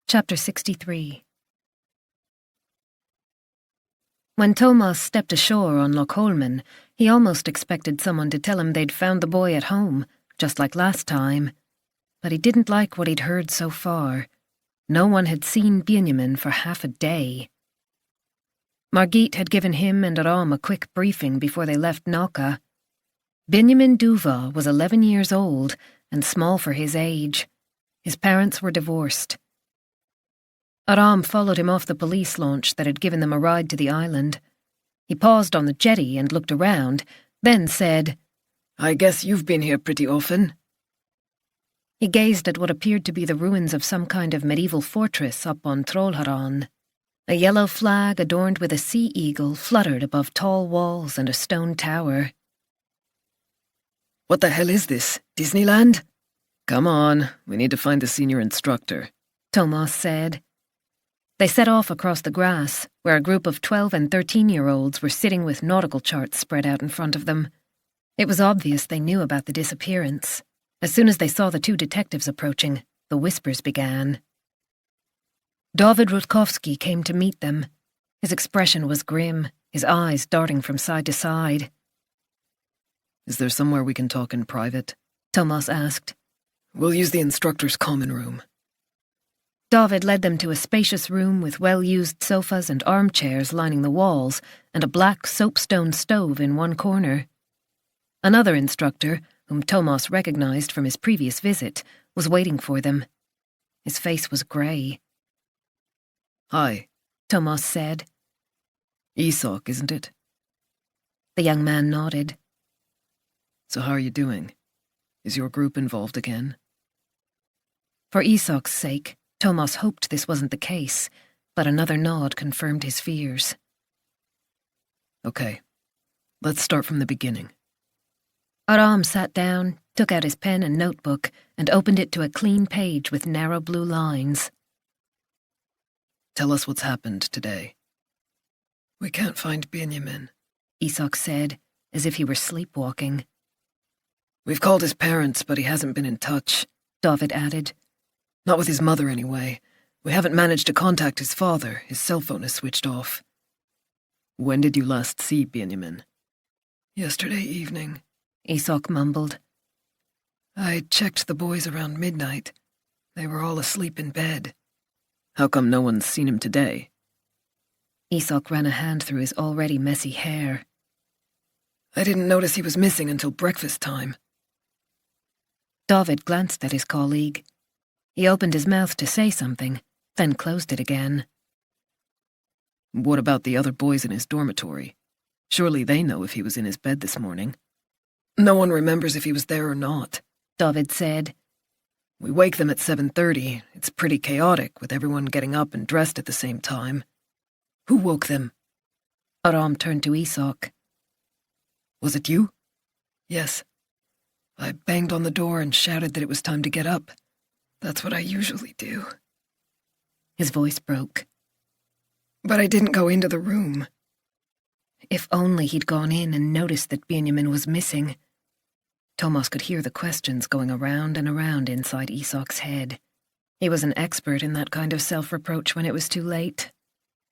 Chapter 63. When Thomas stepped ashore on Lochholmen, he almost expected someone to tell him they'd found the boy at home, just like last time. But he didn't like what he'd heard so far. No one had seen Benjamin for half a day. Margit had given him and Aram a quick briefing before they left Naka. Benjamin Duva was 11 years old and small for his age. His parents were divorced. Aram followed him off the police launch that had given them a ride to the island. He paused on the jetty and looked around, then said, I guess you've been here pretty often. He gazed at what appeared to be the ruins of some kind of medieval fortress up on Trollhättan. A yellow flag adorned with a sea eagle fluttered above tall walls and a stone tower. What the hell is this? Disneyland? Come on, we need to find the senior instructor, Thomas said. They set off across the grass, where a group of 12 and 13-year-olds were sitting with nautical charts spread out in front of them. It was obvious they knew about the disappearance. As soon as they saw the two detectives approaching, the whispers began. David Rutkowski came to meet them. His expression was grim, his eyes darting from side to side. Is there somewhere we can talk in private? Thomas asked. We'll use the instructor's common room. David led them to a spacious room with well-used sofas and armchairs lining the walls and a black soapstone stove in one corner. Another instructor, whom Thomas recognized from his previous visit, was waiting for them. His face was grey. Hi, Thomas said. Isak, isn't it? The young man nodded. So how are you doing? Is your group involved again? For Isak's sake, Thomas hoped this wasn't the case, but another nod confirmed his fears. Okay, let's start from the beginning. Aram sat down, took out his pen and notebook, and opened it to a clean page with narrow blue lines. Tell us what's happened today. We can't find Benjamin, Isak said, as if he were sleepwalking. We've called his parents, but he hasn't been in touch, David added. Not with his mother, anyway. We haven't managed to contact his father. His cell phone is switched off. When did you last see Benjamin? Yesterday evening, Isak mumbled. I checked the boys around midnight. They were all asleep in bed. How come no one's seen him today? Isak ran a hand through his already messy hair. I didn't notice he was missing until breakfast time. David glanced at his colleague. He opened his mouth to say something, then closed it again. What about the other boys in his dormitory? Surely they know if he was in his bed this morning. No one remembers if he was there or not, David said. We wake them at 7:30. It's pretty chaotic, with everyone getting up and dressed at the same time. Who woke them? Aram turned to Isak. Was it you? Yes. I banged on the door and shouted that it was time to get up. That's what I usually do. His voice broke. But I didn't go into the room. If only he'd gone in and noticed that Benjamin was missing. Thomas could hear the questions going around and around inside Isak's head. He was an expert in that kind of self-reproach when it was too late.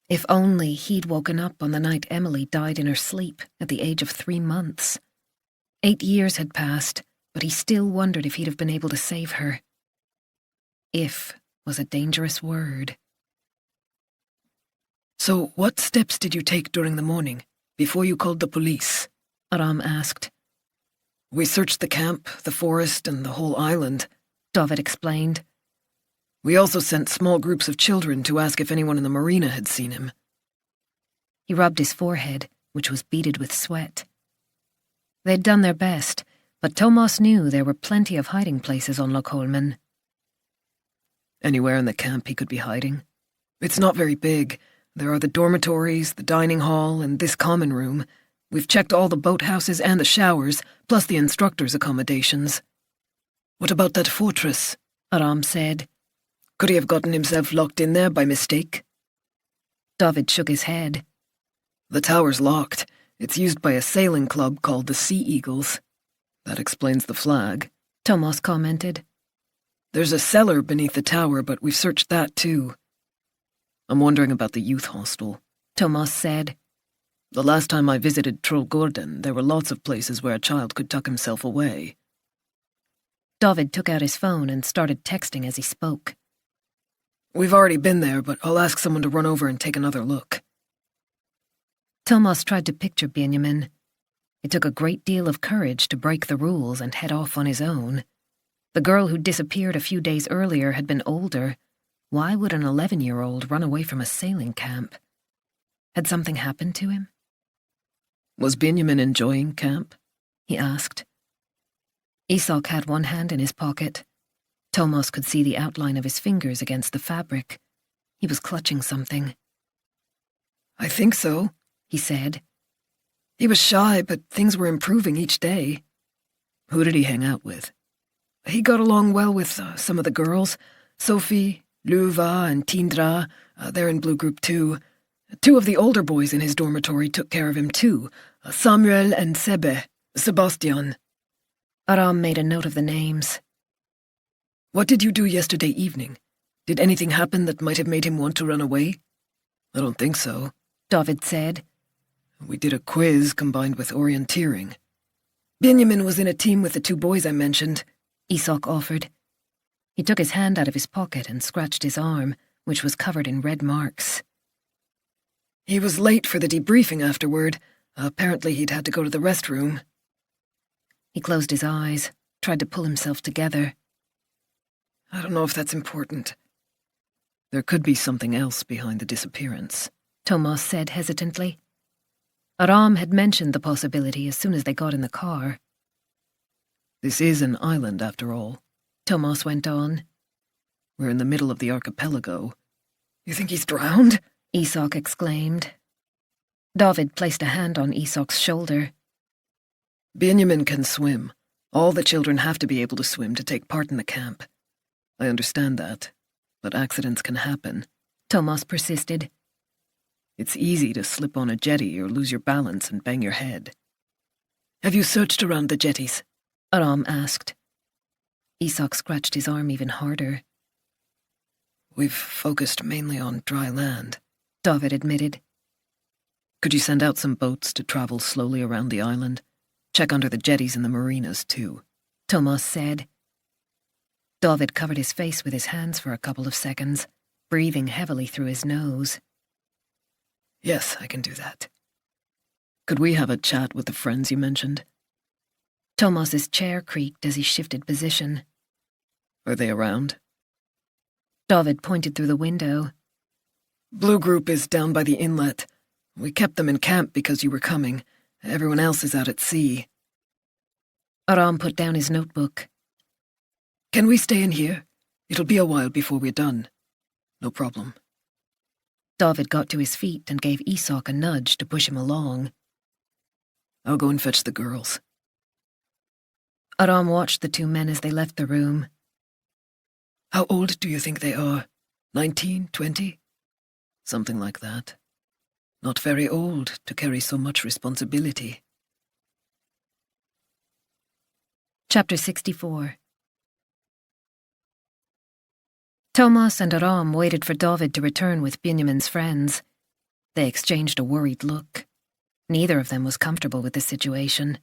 If only he'd woken up on the night Emily died in her sleep at the age of 3 months. 8 years had passed, but he still wondered if he'd have been able to save her. If was a dangerous word. So what steps did you take during the morning, before you called the police? Aram asked. We searched the camp, the forest, and the whole island, David explained. We also sent small groups of children to ask if anyone in the marina had seen him. He rubbed his forehead, which was beaded with sweat. They'd done their best, but Thomas knew there were plenty of hiding places on Lochholmen. Anywhere in the camp he could be hiding? It's not very big. There are the dormitories, the dining hall, and this common room. We've checked all the boathouses and the showers, plus the instructor's accommodations. What about that fortress? Aram said. Could he have gotten himself locked in there by mistake? David shook his head. The tower's locked. It's used by a sailing club called the Sea Eagles. That explains the flag, Thomas commented. There's a cellar beneath the tower, but we've searched that too. I'm wondering about the youth hostel, Thomas said. The last time I visited Trollgården, there were lots of places where a child could tuck himself away. David took out his phone and started texting as he spoke. We've already been there, but I'll ask someone to run over and take another look. Thomas tried to picture Benjamin. It took a great deal of courage to break the rules and head off on his own. The girl who disappeared a few days earlier had been older. Why would an 11-year-old run away from a sailing camp? Had something happened to him? Was Benjamin enjoying camp? He asked. Isak had one hand in his pocket. Thomas could see the outline of his fingers against the fabric. He was clutching something. I think so, he said. He was shy, but things were improving each day. Who did he hang out with? He got along well with some of the girls. Sophie, Luva, and Tindra, they're in Blue Group too. Two of the older boys in his dormitory took care of him too. Samuel and Sebastian. Aram made a note of the names. What did you do yesterday evening? Did anything happen that might have made him want to run away? I don't think so, David said. We did a quiz combined with orienteering. Benjamin was in a team with the two boys I mentioned, Isak offered. He took his hand out of his pocket and scratched his arm, which was covered in red marks. He was late for the debriefing afterward. Apparently he'd had to go to the restroom. He closed his eyes, tried to pull himself together. I don't know if that's important. There could be something else behind the disappearance, Thomas said hesitantly. Aram had mentioned the possibility as soon as they got in the car. This is an island, after all, Thomas went on. We're in the middle of the archipelago. You think he's drowned? Isak exclaimed. David placed a hand on Isak's shoulder. Benjamin can swim. All the children have to be able to swim to take part in the camp. I understand that, but accidents can happen, Thomas persisted. It's easy to slip on a jetty or lose your balance and bang your head. Have you searched around the jetties? Aram asked. Isak scratched his arm even harder. We've focused mainly on dry land, David admitted. Could you send out some boats to travel slowly around the island? Check under the jetties and the marinas, too, Thomas said. David covered his face with his hands for a couple of seconds, breathing heavily through his nose. Yes, I can do that. Could we have a chat with the friends you mentioned? Thomas's chair creaked as he shifted position. Are they around? David pointed through the window. Blue Group is down by the inlet. We kept them in camp because you were coming. Everyone else is out at sea. Aram put down his notebook. Can we stay in here? It'll be a while before we're done. No problem. David got to his feet and gave Isak a nudge to push him along. I'll go and fetch the girls. Aram watched the two men as they left the room. How old do you think they are? 19, 20? Something like that. Not very old to carry so much responsibility. Chapter 64. Thomas and Aram waited for David to return with Benjamin's friends. They exchanged a worried look. Neither of them was comfortable with the situation.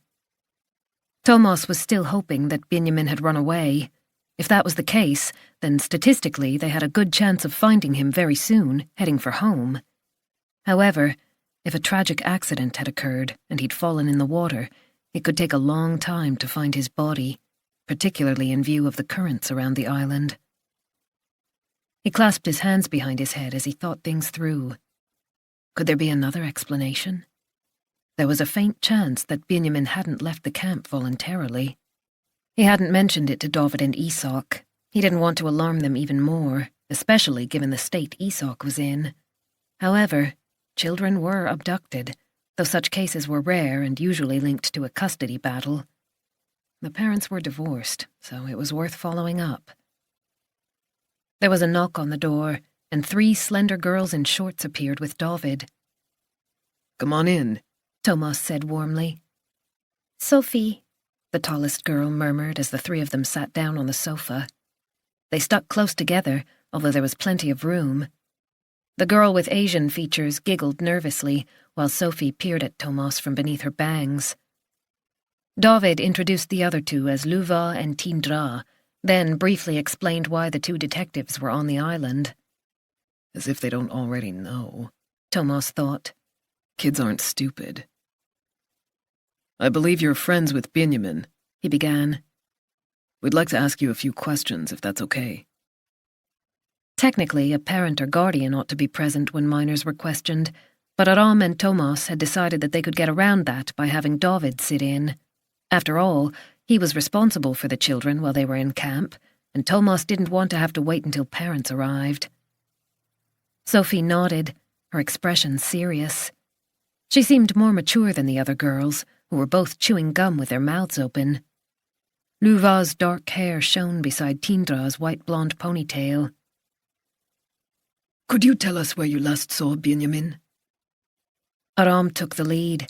Thomas was still hoping that Benjamin had run away. If that was the case, then statistically they had a good chance of finding him very soon, heading for home. However, if a tragic accident had occurred and he'd fallen in the water, it could take a long time to find his body, particularly in view of the currents around the island. He clasped his hands behind his head as he thought things through. Could there be another explanation? There was a faint chance that Benjamin hadn't left the camp voluntarily. He hadn't mentioned it to David and Isak. He didn't want to alarm them even more, especially given the state Isak was in. However, children were abducted, though such cases were rare and usually linked to a custody battle. The parents were divorced, so it was worth following up. There was a knock on the door, and 3 slender girls in shorts appeared with David. Come on in, Thomas said warmly. Sophie, the tallest girl murmured as the 3 of them sat down on the sofa. They stuck close together, although there was plenty of room. The girl with Asian features giggled nervously, while Sophie peered at Thomas from beneath her bangs. David introduced the other 2 as Luva and Tindra, then briefly explained why the 2 detectives were on the island. As if they don't already know, Thomas thought. Kids aren't stupid. I believe you're friends with Benjamin, he began. We'd like to ask you a few questions, if that's okay. Technically, a parent or guardian ought to be present when minors were questioned, but Aram and Thomas had decided that they could get around that by having David sit in. After all, he was responsible for the children while they were in camp, and Thomas didn't want to have to wait until parents arrived. Sophie nodded, her expression serious. She seemed more mature than the other girls, who were both chewing gum with their mouths open. Luva's dark hair shone beside Tindra's white blonde ponytail. Could you tell us where you last saw Benjamin? Aram took the lead.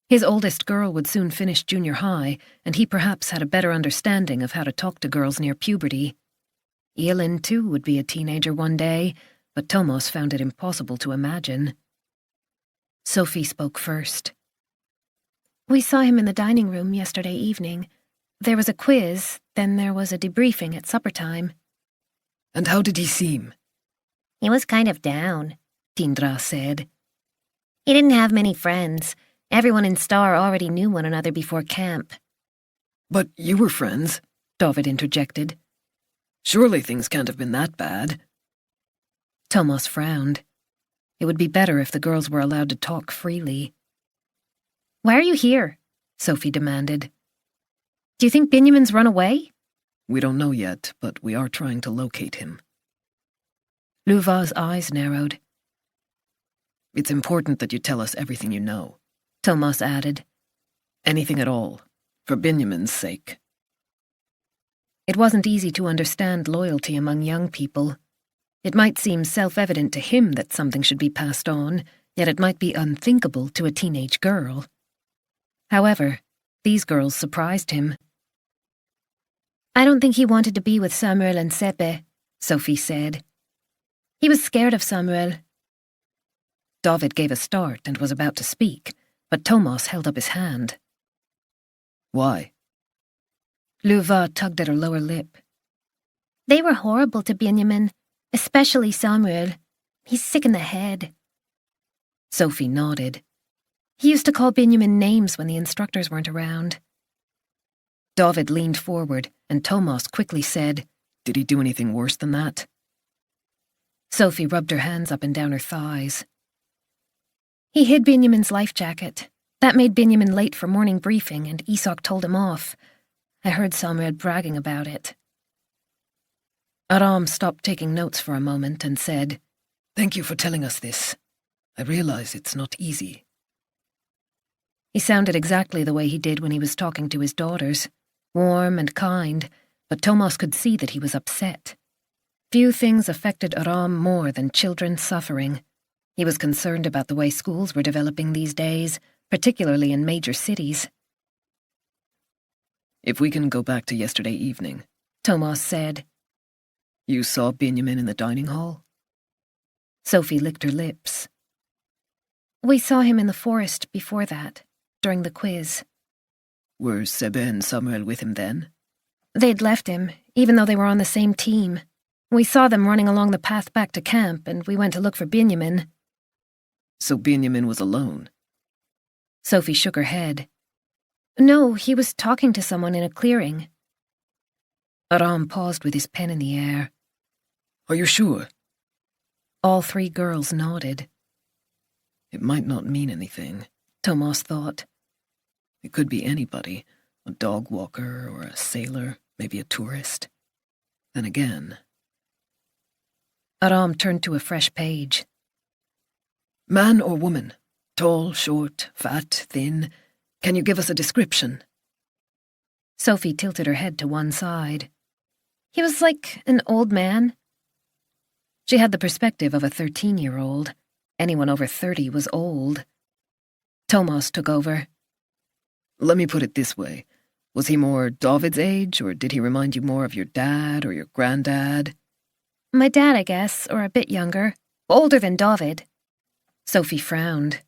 His oldest girl would soon finish junior high, and he perhaps had a better understanding of how to talk to girls near puberty. Elin, too, would be a teenager one day, but Thomas found it impossible to imagine. Sophie spoke first. We saw him in the dining room yesterday evening. There was a quiz, then there was a debriefing at supper time. And how did he seem? He was kind of down, Tindra said. He didn't have many friends. Everyone in Star already knew one another before camp. But you were friends, David interjected. Surely things can't have been that bad. Thomas frowned. It would be better if the girls were allowed to talk freely. Why are you here? Sophie demanded. Do you think Benjamin's run away? We don't know yet, but we are trying to locate him. Luva's eyes narrowed. It's important that you tell us everything you know, Thomas added. Anything at all, for Benjamin's sake. It wasn't easy to understand loyalty among young people. It might seem self-evident to him that something should be passed on, yet it might be unthinkable to a teenage girl. However, these girls surprised him. I don't think he wanted to be with Samuel and Sepe, Sophie said. He was scared of Samuel. David gave a start and was about to speak, but Thomas held up his hand. Why? Luva tugged at her lower lip. They were horrible to Benjamin, especially Samuel. He's sick in the head. Sophie nodded. He used to call Benjamin names when the instructors weren't around. David leaned forward, and Thomas quickly said, Did he do anything worse than that? Sophie rubbed her hands up and down her thighs. He hid Benjamin's life jacket. That made Benjamin late for morning briefing, and Isak told him off. I heard Samuel bragging about it. Aram stopped taking notes for a moment and said, Thank you for telling us this. I realize it's not easy. He sounded exactly the way he did when he was talking to his daughters, warm and kind, but Thomas could see that he was upset. Few things affected Aram more than children suffering. He was concerned about the way schools were developing these days, particularly in major cities. If we can go back to yesterday evening, Thomas said. You saw Benjamin in the dining hall? Sophie licked her lips. We saw him in the forest before that, during the quiz. Were Sebe and Samuel with him then? They'd left him, even though they were on the same team. We saw them running along the path back to camp, and we went to look for Benjamin. So Benjamin was alone? Sophie shook her head. No, he was talking to someone in a clearing. Aram paused with his pen in the air. Are you sure? All three girls nodded. It might not mean anything, Thomas thought. It could be anybody, a dog walker or a sailor, maybe a tourist. Then again... Aram turned to a fresh page. Man or woman? Tall, short, fat, thin? Can you give us a description? Sophie tilted her head to one side. He was like an old man. She had the perspective of a 13-year-old. Anyone over 30 was old. Thomas took over. Let me put it this way. Was he more David's age, or did he remind you more of your dad or your granddad? My dad, I guess, or a bit younger. Older than David. Sophie frowned.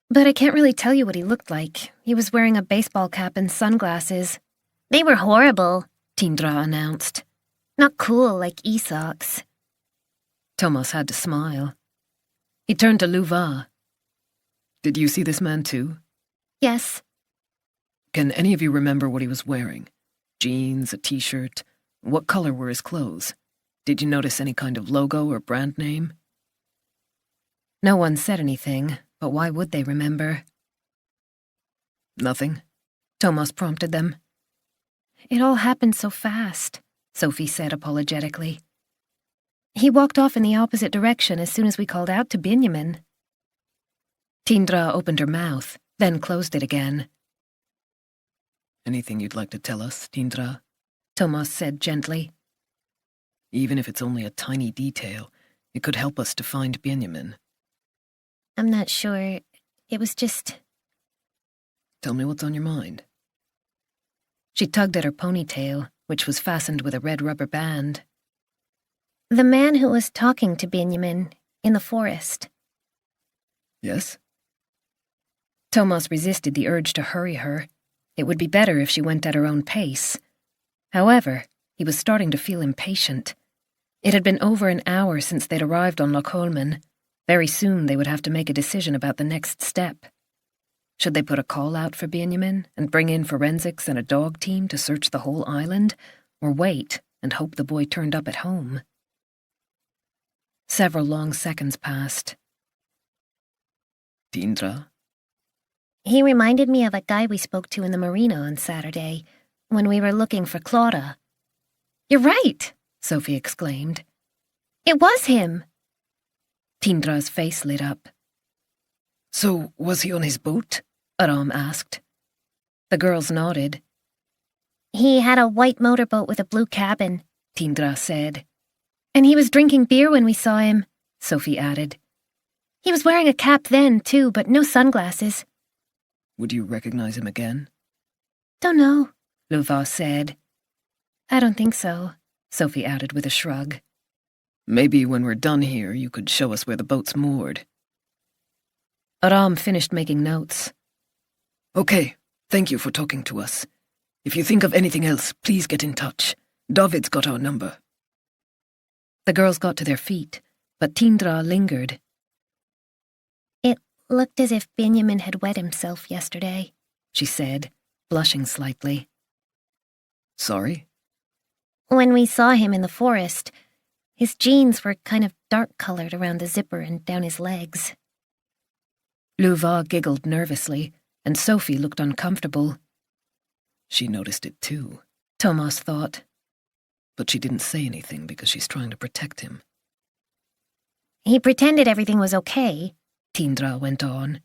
But I can't really tell you what he looked like. He was wearing a baseball cap and sunglasses. They were horrible, Tindra announced. Not cool like Isak's. Thomas had to smile. He turned to Luva. Did you see this man too? Yes. Can any of you remember what he was wearing? Jeans, a t-shirt? What color were his clothes? Did you notice any kind of logo or brand name? No one said anything, but why would they remember? Nothing? Thomas prompted them. It all happened so fast, Sophie said apologetically. He walked off in the opposite direction as soon as we called out to Benjamin. Tindra opened her mouth, then closed it again. Anything you'd like to tell us, Tindra? Thomas said gently. Even if it's only a tiny detail, it could help us to find Benjamin. I'm not sure. It was just... Tell me what's on your mind. She tugged at her ponytail, which was fastened with a red rubber band. The man who was talking to Benjamin in the forest. Yes? Thomas resisted the urge to hurry her. It would be better if she went at her own pace. However, he was starting to feel impatient. It had been over an hour since they'd arrived on Lochholmen. Very soon they would have to make a decision about the next step. Should they put a call out for Benjamin and bring in forensics and a dog team to search the whole island, or wait and hope the boy turned up at home? Several long seconds passed. Tindra? He reminded me of a guy we spoke to in the marina on Saturday, when we were looking for Clara. "You're right," Sophie exclaimed. It was him! Tindra's face lit up. So, was he on his boat? Aram asked. The girls nodded. He had a white motorboat with a blue cabin, Tindra said. and he was drinking beer when we saw him, Sophie added. He was wearing a cap then, too, but no sunglasses. Would you recognize him again? Don't know, Luva said. I don't think so, Sophie added with a shrug. Maybe when we're done here, you could show us where the boat's moored. Aram finished making notes. Okay, thank you for talking to us. If you think of anything else, please get in touch. David's got our number. The girls got to their feet, but Tindra lingered. It looked as if Benjamin had wet himself yesterday, She said, blushing slightly. Sorry? When we saw him in the forest, his jeans were kind of dark-colored around the zipper and down his legs. Luva giggled nervously, and Sophie looked uncomfortable. She noticed it too. Thomas thought. But she didn't say anything because she's trying to protect him. He pretended everything was okay, Tindra went on.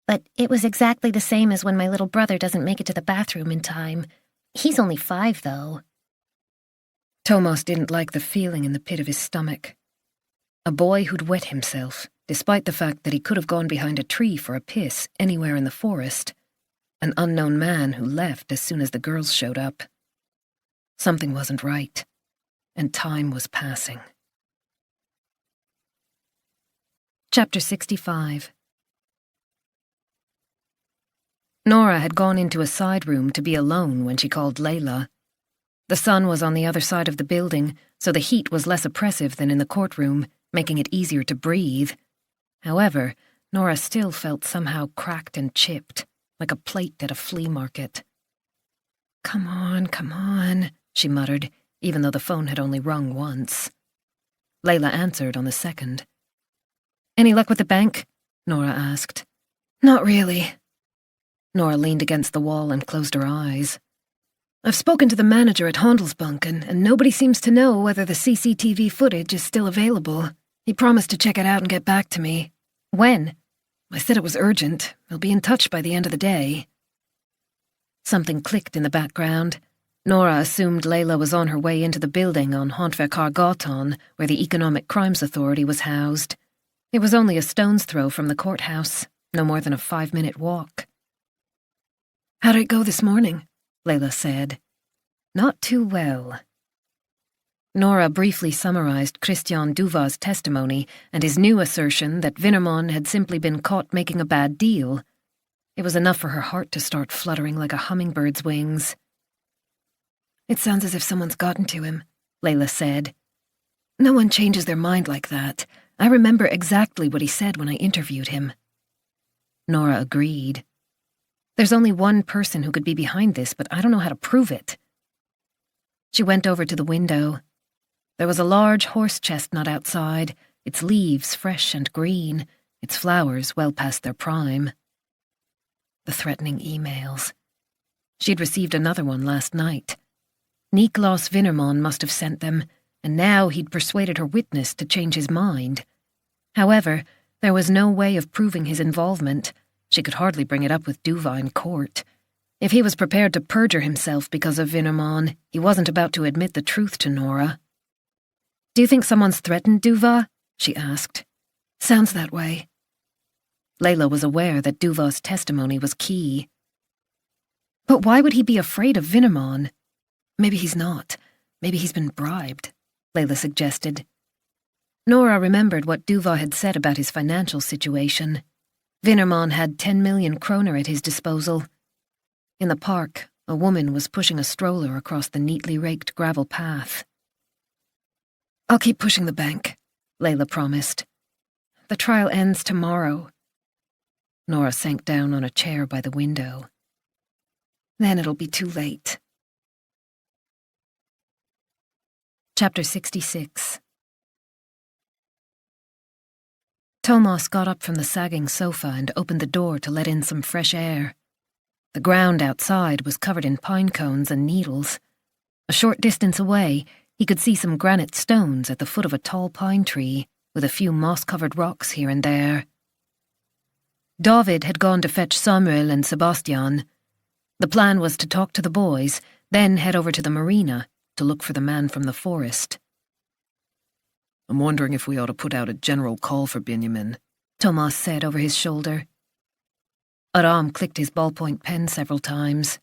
but it was exactly the same as when my little brother doesn't make it to the bathroom in time. He's only 5, though. Thomas didn't like the feeling in the pit of his stomach. A boy who'd wet himself, despite the fact that he could have gone behind a tree for a piss anywhere in the forest. An unknown man who left as soon as the girls showed up. Something wasn't right, and time was passing. Chapter 65. Nora had gone into a side room to be alone when she called Layla. The sun was on the other side of the building, so the heat was less oppressive than in the courtroom, making it easier to breathe. However, Nora still felt somehow cracked and chipped, like a plate at a flea market. Come on, she muttered, even though the phone had only rung once. Layla answered on the second. Any luck with the bank? Nora asked. Not really. Nora leaned against the wall and closed her eyes. I've spoken to the manager at Handelsbanken, and nobody seems to know whether the CCTV footage is still available. He promised to check it out and get back to me. When? I said it was urgent. He'll be in touch by the end of the day. Something clicked in the background. Nora assumed Layla was on her way into the building on Hantverkargatan, where the Economic Crimes Authority was housed. It was only a stone's throw from the courthouse, no more than a 5-minute walk. How'd it go this morning? Layla said. Not too well. Nora briefly summarized Christian Duva's testimony and his new assertion that Vinnerman had simply been caught making a bad deal. It was enough for her heart to start fluttering like a hummingbird's wings. It sounds as if someone's gotten to him, Layla said. No one changes their mind like that. I remember exactly what he said when I interviewed him. Nora agreed. There's only one person who could be behind this, but I don't know how to prove it. She went over to the window. There was a large horse chestnut outside, its leaves fresh and green, its flowers well past their prime. The threatening emails. She'd received another one last night. Niklas Vinnerman must have sent them, and now he'd persuaded her witness to change his mind. However, there was no way of proving his involvement. She could hardly bring it up with Duva in court. If he was prepared to perjure himself because of Vinnerman, he wasn't about to admit the truth to Nora. "Do you think someone's threatened Duva?" she asked. "Sounds that way." Layla was aware that Duva's testimony was key. But why would he be afraid of Vinnerman? Maybe he's not. Maybe he's been bribed, Layla suggested. Nora remembered what Duva had said about his financial situation. Vinnerman had 10 million kroner at his disposal. In the park, a woman was pushing a stroller across the neatly raked gravel path. "I'll keep pushing the bank," Layla promised. "The trial ends tomorrow." Nora sank down on a chair by the window. "Then it'll be too late." Chapter 66. Thomas got up from the sagging sofa and opened the door to let in some fresh air. The ground outside was covered in pine cones and needles. A short distance away, he could see some granite stones at the foot of a tall pine tree, with a few moss-covered rocks here and there. David had gone to fetch Samuel and Sebastian. The plan was to talk to the boys, then head over to the marina to look for the man from the forest. "I'm wondering if we ought to put out a general call for Benjamin," Thomas said over his shoulder. Aram clicked his ballpoint pen several times.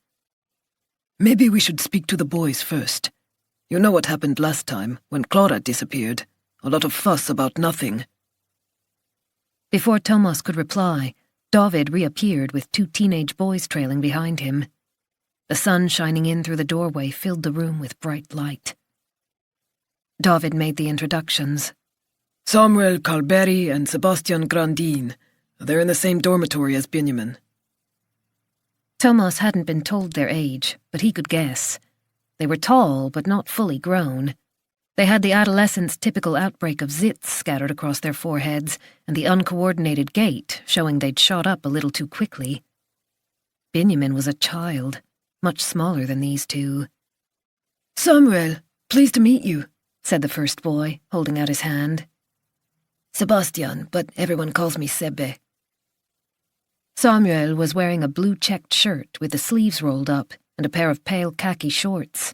"Maybe we should speak to the boys first. You know what happened last time, when Clara disappeared. A lot of fuss about nothing." Before Thomas could reply, David reappeared with 2 teenage boys trailing behind him. The sun shining in through the doorway filled the room with bright light. David made the introductions. "Samuel Carberry and Sebastian Grandin. They're in the same dormitory as Benjamin." Thomas hadn't been told their age, but he could guess. They were tall, but not fully grown. They had the adolescent's typical outbreak of zits scattered across their foreheads, and the uncoordinated gait, showing they'd shot up a little too quickly. Benjamin was a child, much smaller than these two. "Samuel, pleased to meet you," said the first boy, holding out his hand. "Sebastian, but everyone calls me Sebbe." Samuel was wearing a blue-checked shirt with the sleeves rolled up and a pair of pale khaki shorts.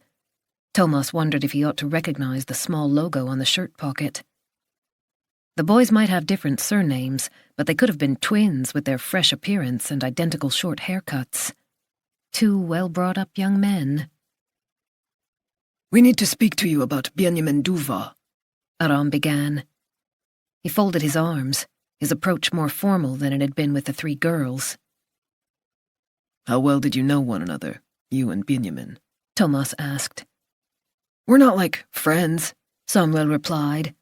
Thomas wondered if he ought to recognize the small logo on the shirt pocket. The boys might have different surnames, but they could have been twins with their fresh appearance and identical short haircuts. 2 well-brought-up young men. "We need to speak to you about Benjamin Duva," Aram began. He folded his arms, his approach more formal than it had been with the 3 girls. "How well did you know one another, you and Benjamin?" Thomas asked. "We're not like friends," Samuel replied.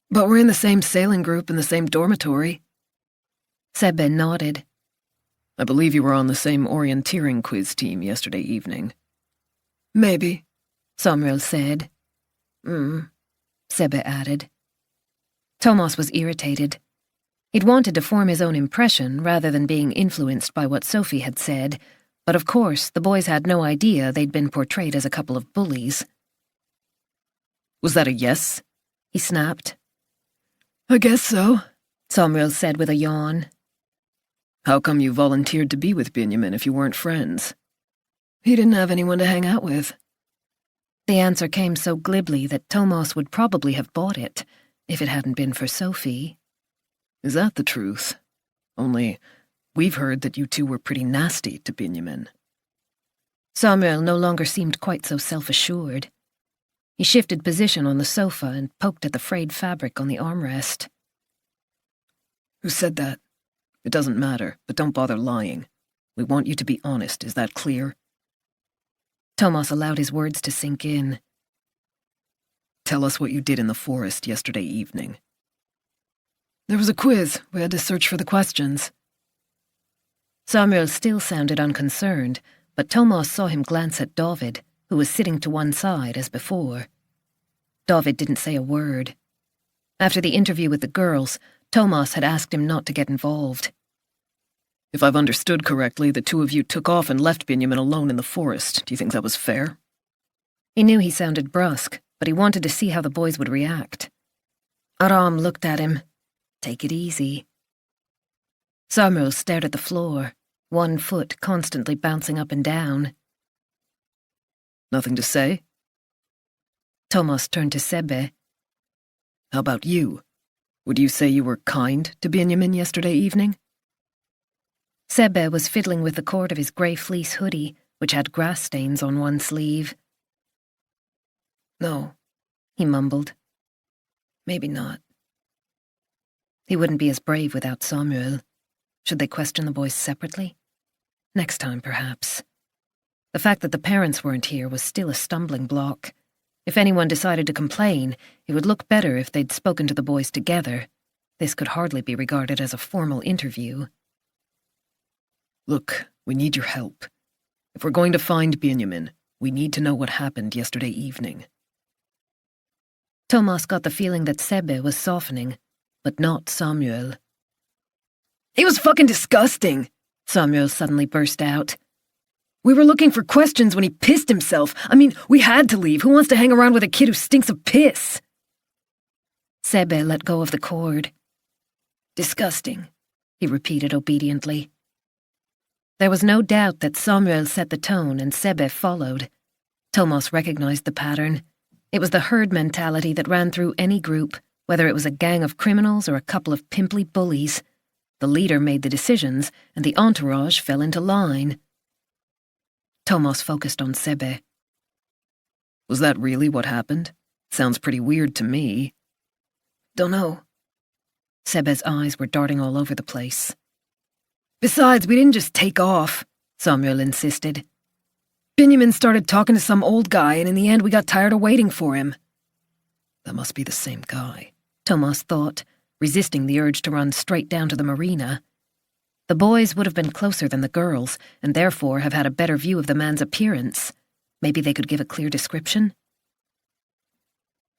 "But we're in the same sailing group in the same dormitory." Sebbe nodded. "I believe you were on the same orienteering quiz team yesterday evening." "Maybe," Samuel said. Sebbe added. Thomas was irritated. He'd wanted to form his own impression rather than being influenced by what Sophie had said, but of course the boys had no idea they'd been portrayed as a couple of bullies. "Was that a yes?" he snapped. "I guess so," Samuel said with a yawn. "How come you volunteered to be with Benjamin if you weren't friends?" "He didn't have anyone to hang out with." The answer came so glibly that Thomas would probably have bought it, if it hadn't been for Sophie. "Is that the truth? Only, we've heard that you two were pretty nasty to Benjamin." Samuel no longer seemed quite so self-assured. He shifted position on the sofa and poked at the frayed fabric on the armrest. "Who said that? It doesn't matter, but don't bother lying. We want you to be honest, is that clear?" Thomas allowed his words to sink in. "Tell us what you did in the forest yesterday evening." "There was a quiz. We had to search for the questions." Samuel still sounded unconcerned, but Thomas saw him glance at David, who was sitting to one side as before. David didn't say a word. After the interview with the girls, Thomas had asked him not to get involved. "If I've understood correctly, the 2 of you took off and left Benjamin alone in the forest. Do you think that was fair?" He knew he sounded brusque, but he wanted to see how the boys would react. Aram looked at him. Take it easy. Samuel stared at the floor, one foot constantly bouncing up and down. Nothing to say? Thomas turned to Sebbe. How about you? Would you say you were kind to Benjamin yesterday evening? Sebbe was fiddling with the cord of his grey fleece hoodie, which had grass stains on one sleeve. No, he mumbled. Maybe not. He wouldn't be as brave without Samuel. Should they question the boys separately? Next time, perhaps. The fact that the parents weren't here was still a stumbling block. If anyone decided to complain, it would look better if they'd spoken to the boys together. This could hardly be regarded as a formal interview. Look, we need your help. If we're going to find Benjamin, we need to know what happened yesterday evening. Thomas got the feeling that Sebbe was softening, but not Samuel. It was fucking disgusting, Samuel suddenly burst out. We were looking for questions when he pissed himself. I mean, we had to leave. Who wants to hang around with a kid who stinks of piss? Sebbe let go of the cord. Disgusting, he repeated obediently. There was no doubt that Samuel set the tone and Sebbe followed. Thomas recognized the pattern. It was the herd mentality that ran through any group, whether it was a gang of criminals or a couple of pimply bullies. The leader made the decisions, and the entourage fell into line. Thomas focused on Sebbe. Was that really what happened? Sounds pretty weird to me. Dunno. Sebbe's eyes were darting all over the place. Besides, we didn't just take off, Samuel insisted. Benjamin started talking to some old guy, and in the end we got tired of waiting for him. That must be the same guy, Thomas thought, resisting the urge to run straight down to the marina. The boys would have been closer than the girls, and therefore have had a better view of the man's appearance. Maybe they could give a clear description?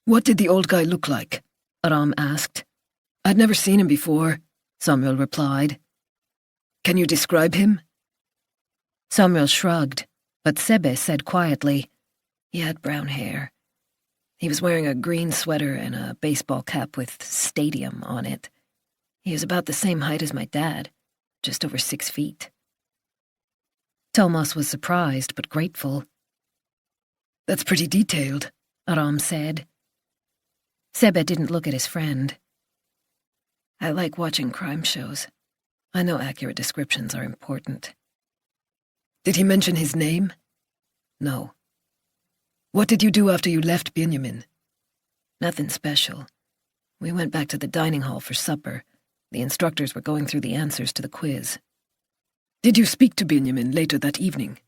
What did the old guy look like? Aram asked. I'd never seen him before, Samuel replied. Can you describe him? Samuel shrugged, but Sebbe said quietly, He had brown hair. He was wearing a green sweater and a baseball cap with stadium on it. He was about the same height as my dad, just over 6 feet. Thomas was surprised but grateful. That's pretty detailed, Aram said. Sebbe didn't look at his friend. I like watching crime shows. I know accurate descriptions are important. Did he mention his name? No. What did you do after you left Benjamin? Nothing special. We went back to the dining hall for supper. The instructors were going through the answers to the quiz. Did you speak to Benjamin later that evening?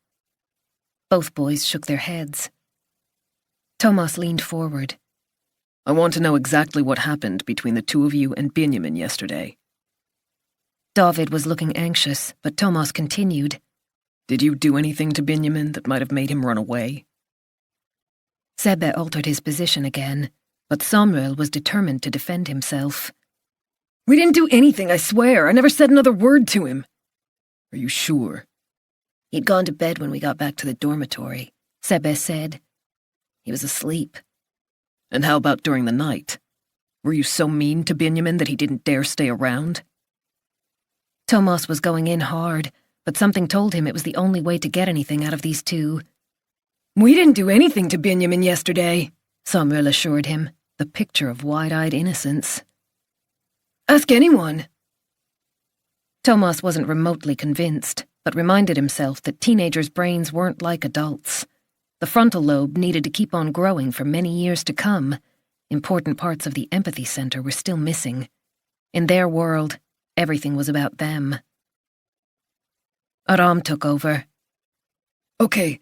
Both boys shook their heads. Thomas leaned forward. I want to know exactly what happened between the two of you and Benjamin yesterday. David was looking anxious, but Thomas continued. Did you do anything to Benjamin that might have made him run away? Sebbe altered his position again, but Samuel was determined to defend himself. We didn't do anything, I swear. I never said another word to him. Are you sure? He'd gone to bed when we got back to the dormitory, Sebbe said. He was asleep. And how about during the night? Were you so mean to Benjamin that he didn't dare stay around? Thomas was going in hard, but something told him it was the only way to get anything out of these two. We didn't do anything to Benjamin yesterday, Samuel assured him, the picture of wide-eyed innocence. Ask anyone. Thomas wasn't remotely convinced, but reminded himself that teenagers' brains weren't like adults. The frontal lobe needed to keep on growing for many years to come. Important parts of the empathy center were still missing. In their world, everything was about them. Aram took over. Okay,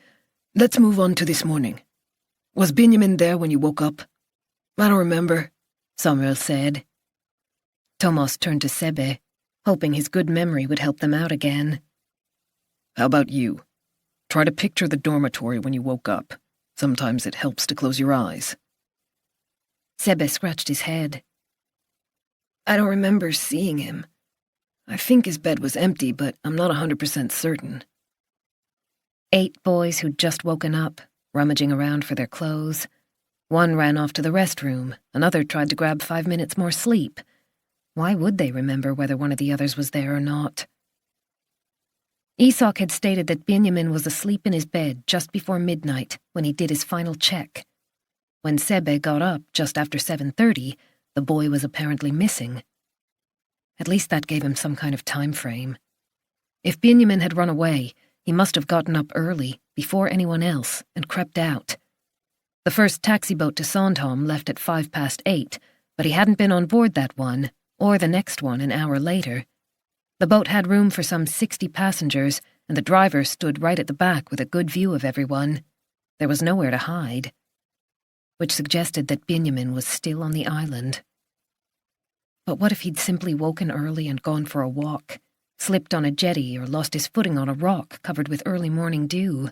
let's move on to this morning. Was Benjamin there when you woke up? I don't remember, Samuel said. Thomas turned to Sebbe, hoping his good memory would help them out again. How about you? Try to picture the dormitory when you woke up. Sometimes it helps to close your eyes. Sebbe scratched his head. I don't remember seeing him. I think his bed was empty, but I'm not 100% certain. 8 boys who'd just woken up, rummaging around for their clothes. One ran off to the restroom, another tried to grab 5 minutes more sleep. Why would they remember whether one of the others was there or not? Isak had stated that Benjamin was asleep in his bed just before midnight when he did his final check. When Sebe got up just after 7:30, the boy was apparently missing. At least that gave him some kind of time frame. If Benjamin had run away, he must have gotten up early, before anyone else, and crept out. The first taxi boat to Sandhamn left at 8:05, but he hadn't been on board that one, or the next one an hour later. The boat had room for some 60 passengers, and the driver stood right at the back with a good view of everyone. There was nowhere to hide, which suggested that Benjamin was still on the island. But what if he'd simply woken early and gone for a walk, slipped on a jetty or lost his footing on a rock covered with early morning dew?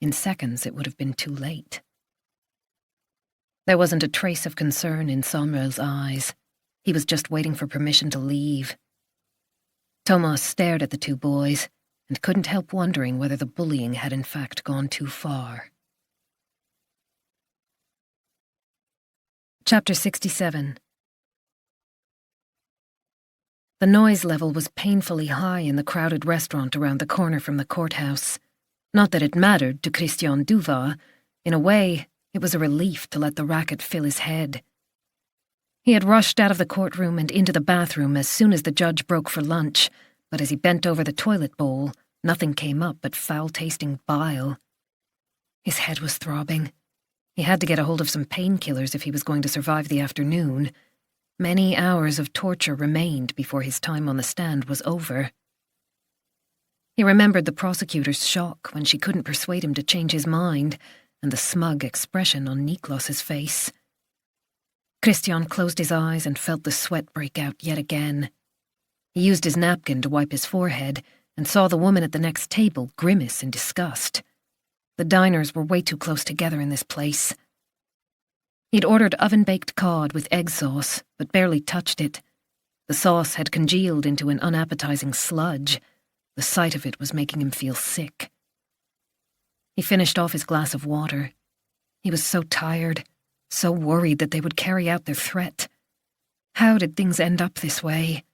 In seconds it would have been too late. There wasn't a trace of concern in Samuel's eyes. He was just waiting for permission to leave. Thomas stared at the two boys and couldn't help wondering whether the bullying had in fact gone too far. Chapter 67. The noise level was painfully high in the crowded restaurant around the corner from the courthouse. Not that it mattered to Christian Duva. In a way, it was a relief to let the racket fill his head. He had rushed out of the courtroom and into the bathroom as soon as the judge broke for lunch, but as he bent over the toilet bowl, nothing came up but foul-tasting bile. His head was throbbing. He had to get a hold of some painkillers if he was going to survive the afternoon. Many hours of torture remained before his time on the stand was over. He remembered the prosecutor's shock when she couldn't persuade him to change his mind, and the smug expression on Niklas's face. Christian closed his eyes and felt the sweat break out yet again. He used his napkin to wipe his forehead and saw the woman at the next table grimace in disgust. The diners were way too close together in this place. He'd ordered oven-baked cod with egg sauce, but barely touched it. The sauce had congealed into an unappetizing sludge. The sight of it was making him feel sick. He finished off his glass of water. He was so tired, so worried that they would carry out their threat. How did things end up this way?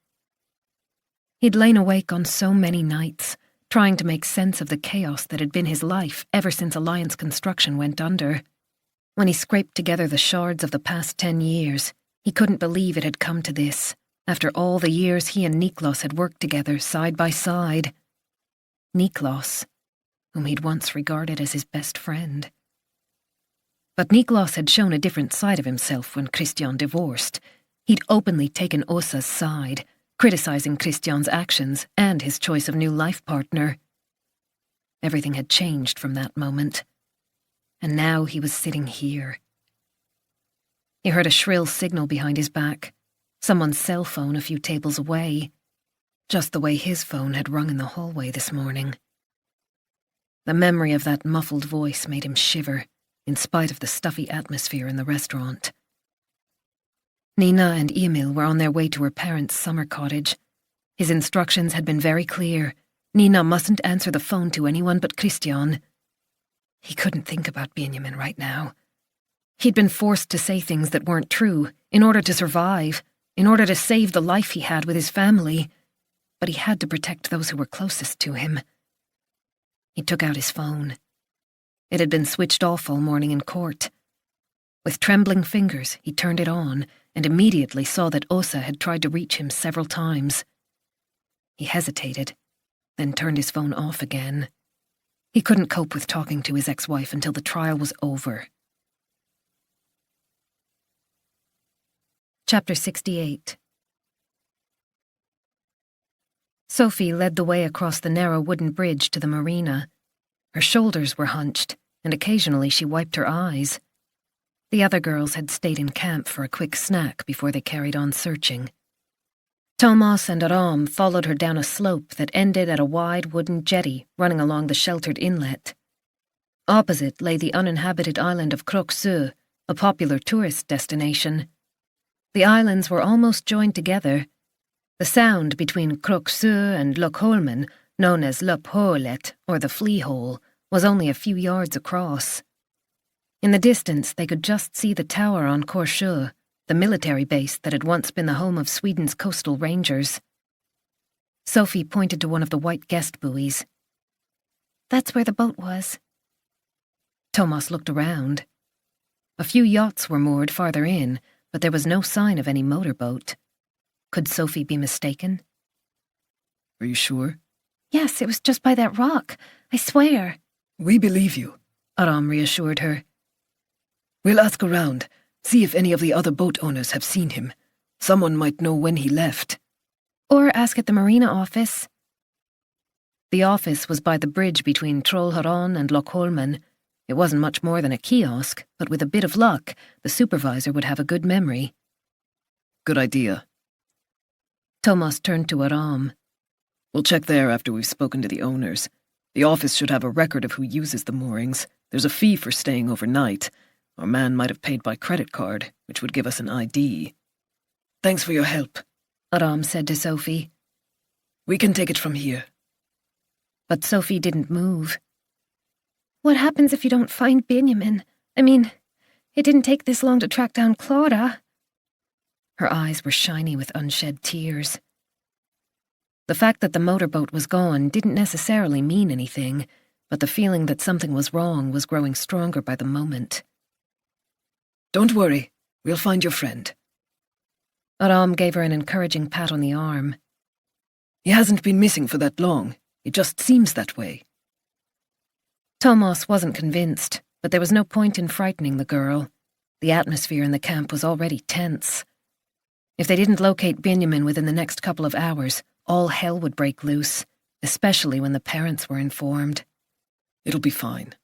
He'd lain awake on so many nights, trying to make sense of the chaos that had been his life ever since Alliance Construction went under. When he scraped together the shards of the past 10 years, he couldn't believe it had come to this, after all the years he and Niklas had worked together side by side. Niklas, whom he'd once regarded as his best friend. But Niklas had shown a different side of himself when Christian divorced. He'd openly taken Åsa's side, criticizing Christian's actions and his choice of new life partner. Everything had changed from that moment. And now he was sitting here. He heard a shrill signal behind his back, someone's cell phone a few tables away, just the way his phone had rung in the hallway this morning. The memory of that muffled voice made him shiver, in spite of the stuffy atmosphere in the restaurant. Nina and Emil were on their way to her parents' summer cottage. His instructions had been very clear. Nina mustn't answer the phone to anyone but Christian. He couldn't think about Benjamin right now. He'd been forced to say things that weren't true, in order to survive, in order to save the life he had with his family. But he had to protect those who were closest to him. He took out his phone. It had been switched off all morning in court. With trembling fingers, he turned it on and immediately saw that Åsa had tried to reach him several times. He hesitated, then turned his phone off again. He couldn't cope with talking to his ex-wife until the trial was over. Chapter 68. Sophie led the way across the narrow wooden bridge to the marina. Her shoulders were hunched, and occasionally she wiped her eyes. The other girls had stayed in camp for a quick snack before they carried on searching. Thomas and Aram followed her down a slope that ended at a wide wooden jetty running along the sheltered inlet. Opposite lay the uninhabited island of Kroksö, a popular tourist destination. The islands were almost joined together. The sound between Kroksö and Lockholmen, known as Lopphålet, or the Flea Hole, was only a few yards across. In the distance, they could just see the tower on Korsö, the military base that had once been the home of Sweden's coastal rangers. Sophie pointed to one of the white guest buoys. "That's where the boat was." Thomas looked around. A few yachts were moored farther in, but there was no sign of any motorboat. Could Sophie be mistaken? Are you sure? "Yes, it was just by that rock. I swear." We believe you, Aram reassured her. We'll ask around, see if any of the other boat owners have seen him. Someone might know when he left. Or ask at the marina office. The office was by the bridge between Trollhättan and Lochholmen. It wasn't much more than a kiosk, but with a bit of luck, the supervisor would have a good memory. Good idea. Thomas turned to Aram. We'll check there after we've spoken to the owners. The office should have a record of who uses the moorings. There's a fee for staying overnight. Our man might have paid by credit card, which would give us an ID. Thanks for your help, Aram said to Sophie. We can take it from here. But Sophie didn't move. What happens if you don't find Benjamin? I mean, it didn't take this long to track down Clara. Her eyes were shiny with unshed tears. The fact that the motorboat was gone didn't necessarily mean anything, but the feeling that something was wrong was growing stronger by the moment. Don't worry, we'll find your friend. Aram gave her an encouraging pat on the arm. He hasn't been missing for that long. It just seems that way. Thomas wasn't convinced, but there was no point in frightening the girl. The atmosphere in the camp was already tense. If they didn't locate Benjamin within the next couple of hours, all hell would break loose, especially when the parents were informed. It'll be fine,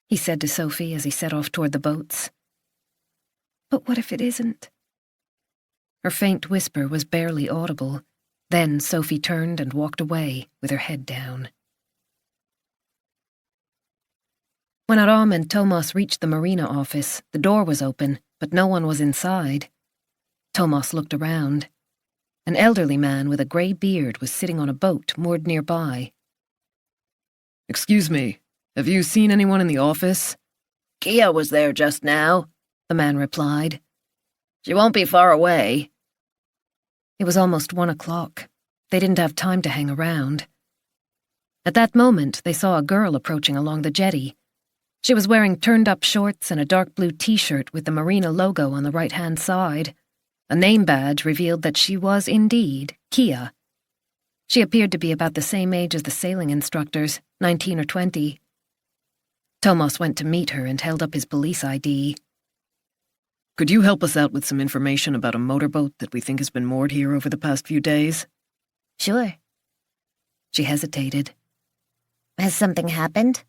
he said to Sophie as he set off toward the boats. But what if it isn't? Her faint whisper was barely audible. Then Sophie turned and walked away with her head down. When Aram and Thomas reached the marina office, the door was open, but no one was inside. Thomas looked around. An elderly man with a grey beard was sitting on a boat moored nearby. Excuse me, have you seen anyone in the office? Kia was there just now, the man replied. She won't be far away. It was almost 1 o'clock. They didn't have time to hang around. At that moment, they saw a girl approaching along the jetty. She was wearing turned-up shorts and a dark blue t-shirt with the marina logo on the right-hand side. A name badge revealed that she was indeed Kia. She appeared to be about the same age as the sailing instructors, 19 or 20. Thomas went to meet her and held up his police ID. Could you help us out with some information about a motorboat that we think has been moored here over the past few days? Sure. She hesitated. Has something happened?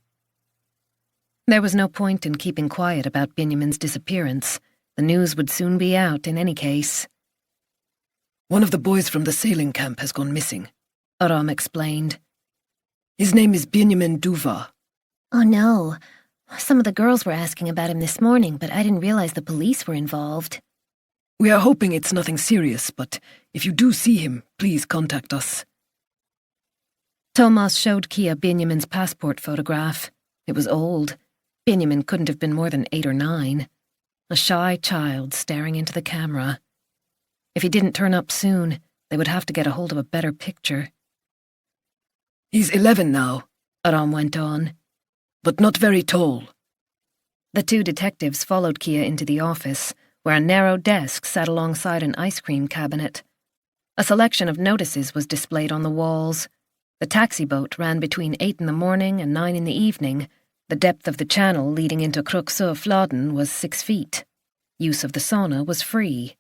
There was no point in keeping quiet about Benjamin's disappearance. The news would soon be out in any case. One of the boys from the sailing camp has gone missing, Aram explained. His name is Benjamin Duva. Oh no. Some of the girls were asking about him this morning, but I didn't realize the police were involved. We are hoping it's nothing serious, but if you do see him, please contact us. Thomas showed Kia Benjamin's passport photograph. It was old. Benjamin couldn't have been more than 8 or 9. A shy child staring into the camera. If he didn't turn up soon, they would have to get a hold of a better picture. He's 11 now, Aram went on. But not very tall. The 2 detectives followed Kia into the office, where a narrow desk sat alongside an ice cream cabinet. A selection of notices was displayed on the walls. The taxi boat ran between 8 in the morning and 9 in the evening. The depth of the channel leading into Kruksø-Fladen was 6 feet. Use of the sauna was free.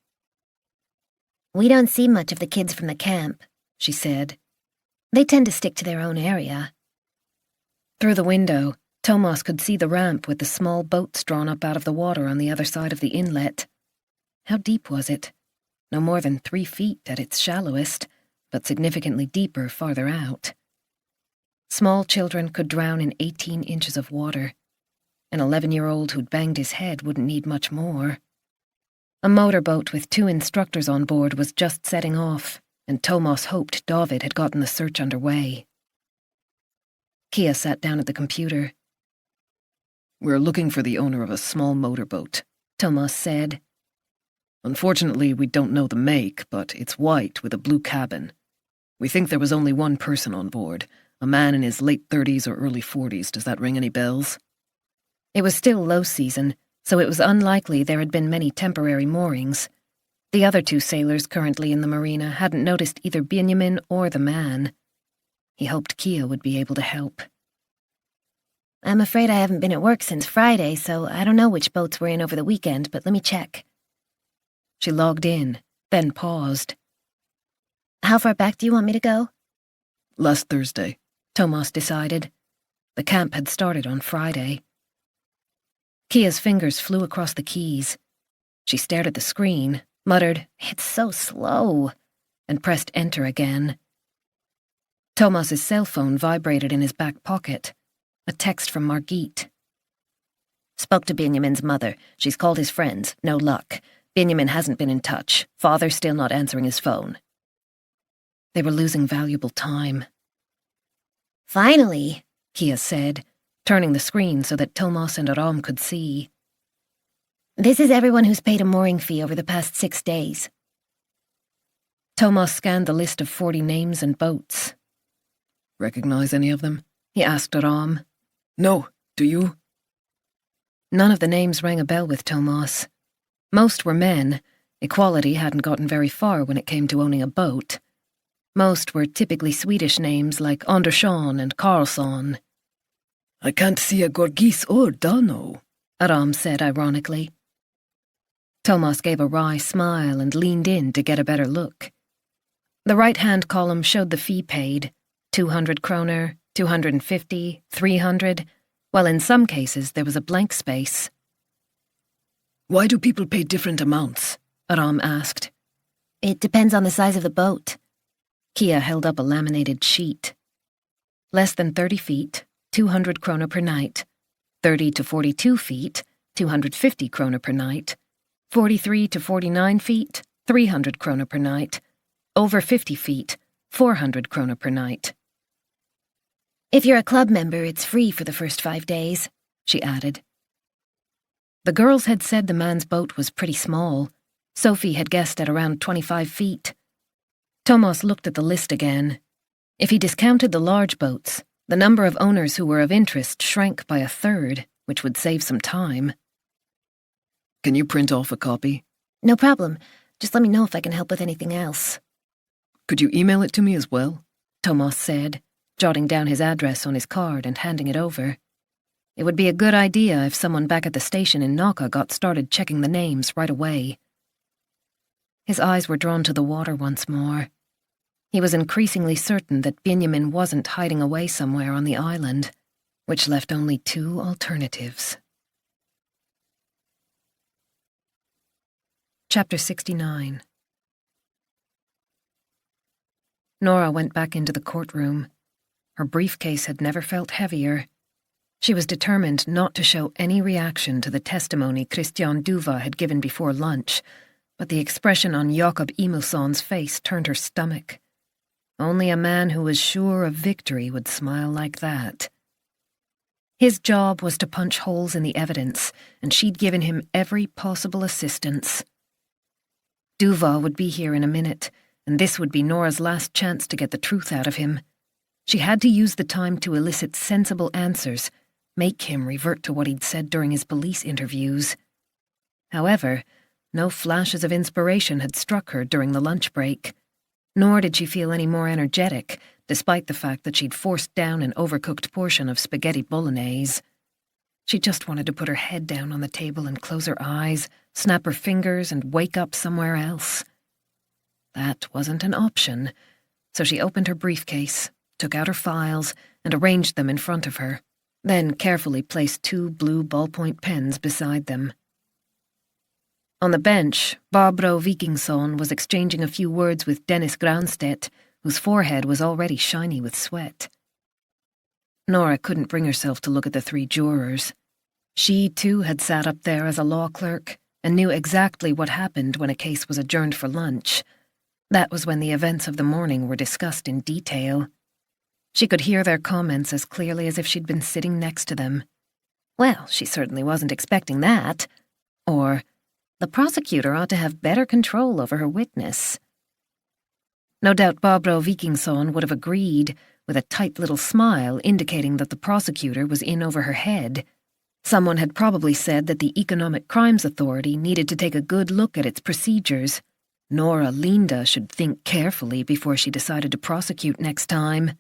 We don't see much of the kids from the camp, she said. They tend to stick to their own area. Through the window, Thomas could see the ramp with the small boats drawn up out of the water on the other side of the inlet. How deep was it? No more than 3 feet at its shallowest, but significantly deeper farther out. Small children could drown in 18 inches of water. An 11-year-old who'd banged his head wouldn't need much more. A motorboat with 2 instructors on board was just setting off, and Thomas hoped David had gotten the search underway. Kia sat down at the computer. We're looking for the owner of a small motorboat, Thomas said. Unfortunately, we don't know the make, but it's white with a blue cabin. We think there was only one person on board, a man in his late 30s or early 40s. Does that ring any bells? It was still low season, so it was unlikely there had been many temporary moorings. The other 2 sailors currently in the marina hadn't noticed either Benjamin or the man. He hoped Kia would be able to help. I'm afraid I haven't been at work since Friday, so I don't know which boats were in over the weekend, but let me check. She logged in, then paused. How far back do you want me to go? Last Thursday, Thomas decided. The camp had started on Friday. Kia's fingers flew across the keys. She stared at the screen, muttered, "It's so slow," and pressed enter again. Thomas's cell phone vibrated in his back pocket. A text from Margit. Spoke to Benjamin's mother. She's called his friends. No luck. Benjamin hasn't been in touch. Father's still not answering his phone. They were losing valuable time. Finally, Kia said, turning the screen so that Thomas and Aram could see. This is everyone who's paid a mooring fee over the past 6 days. Thomas scanned the list of 40 names and boats. Recognize any of them? He asked Aram. No, do you? None of the names rang a bell with Thomas. Most were men. Equality hadn't gotten very far when it came to owning a boat. Most were typically Swedish names like Andreasson and Karlsson. I can't see a Gorgis or Dano, Aram said ironically. Thomas gave a wry smile and leaned in to get a better look. The right-hand column showed the fee paid, 200 kroner, 250, 300, while in some cases there was a blank space. Why do people pay different amounts? Aram asked. It depends on the size of the boat. Kia held up a laminated sheet. Less than 30 feet, 200 kroner per night. 30 to 42 feet, 250 kroner per night. 43 to 49 feet, 300 kroner per night. Over 50 feet, 400 kroner per night. If you're a club member, it's free for the first 5 days, she added. The girls had said the man's boat was pretty small. Sophie had guessed at around 25 feet. Thomas looked at the list again. If he discounted the large boats, the number of owners who were of interest shrank by 1/3, which would save some time. Can you print off a copy? No problem. Just let me know if I can help with anything else. Could you email it to me as well? Thomas said, jotting down his address on his card and handing it over. It would be a good idea if someone back at the station in Naka got started checking the names right away. His eyes were drawn to the water once more. He was increasingly certain that Benjamin wasn't hiding away somewhere on the island, which left only 2 alternatives. Chapter 69. Nora went back into the courtroom. Her briefcase had never felt heavier. She was determined not to show any reaction to the testimony Christian Duva had given before lunch, but the expression on Jakob Emilsson's face turned her stomach. Only a man who was sure of victory would smile like that. His job was to punch holes in the evidence, and she'd given him every possible assistance. Duva would be here in a minute, and this would be Nora's last chance to get the truth out of him. She had to use the time to elicit sensible answers, make him revert to what he'd said during his police interviews. However, no flashes of inspiration had struck her during the lunch break, nor did she feel any more energetic, despite the fact that she'd forced down an overcooked portion of spaghetti bolognese. She just wanted to put her head down on the table and close her eyes, snap her fingers, and wake up somewhere else. That wasn't an option, so she opened her briefcase, took out her files, and arranged them in front of her, then carefully placed 2 blue ballpoint pens beside them. On the bench, Barbro Vikingsson was exchanging a few words with Dennis Granstedt, whose forehead was already shiny with sweat. Nora couldn't bring herself to look at the 3 jurors. She, too, had sat up there as a law clerk and knew exactly what happened when a case was adjourned for lunch. That was when the events of the morning were discussed in detail. She could hear their comments as clearly as if she'd been sitting next to them. Well, she certainly wasn't expecting that. Or, the prosecutor ought to have better control over her witness. No doubt Barbro Vikingsson would have agreed, with a tight little smile indicating that the prosecutor was in over her head. Someone had probably said that the Economic Crimes Authority needed to take a good look at its procedures. Nora Linda should think carefully before she decided to prosecute next time.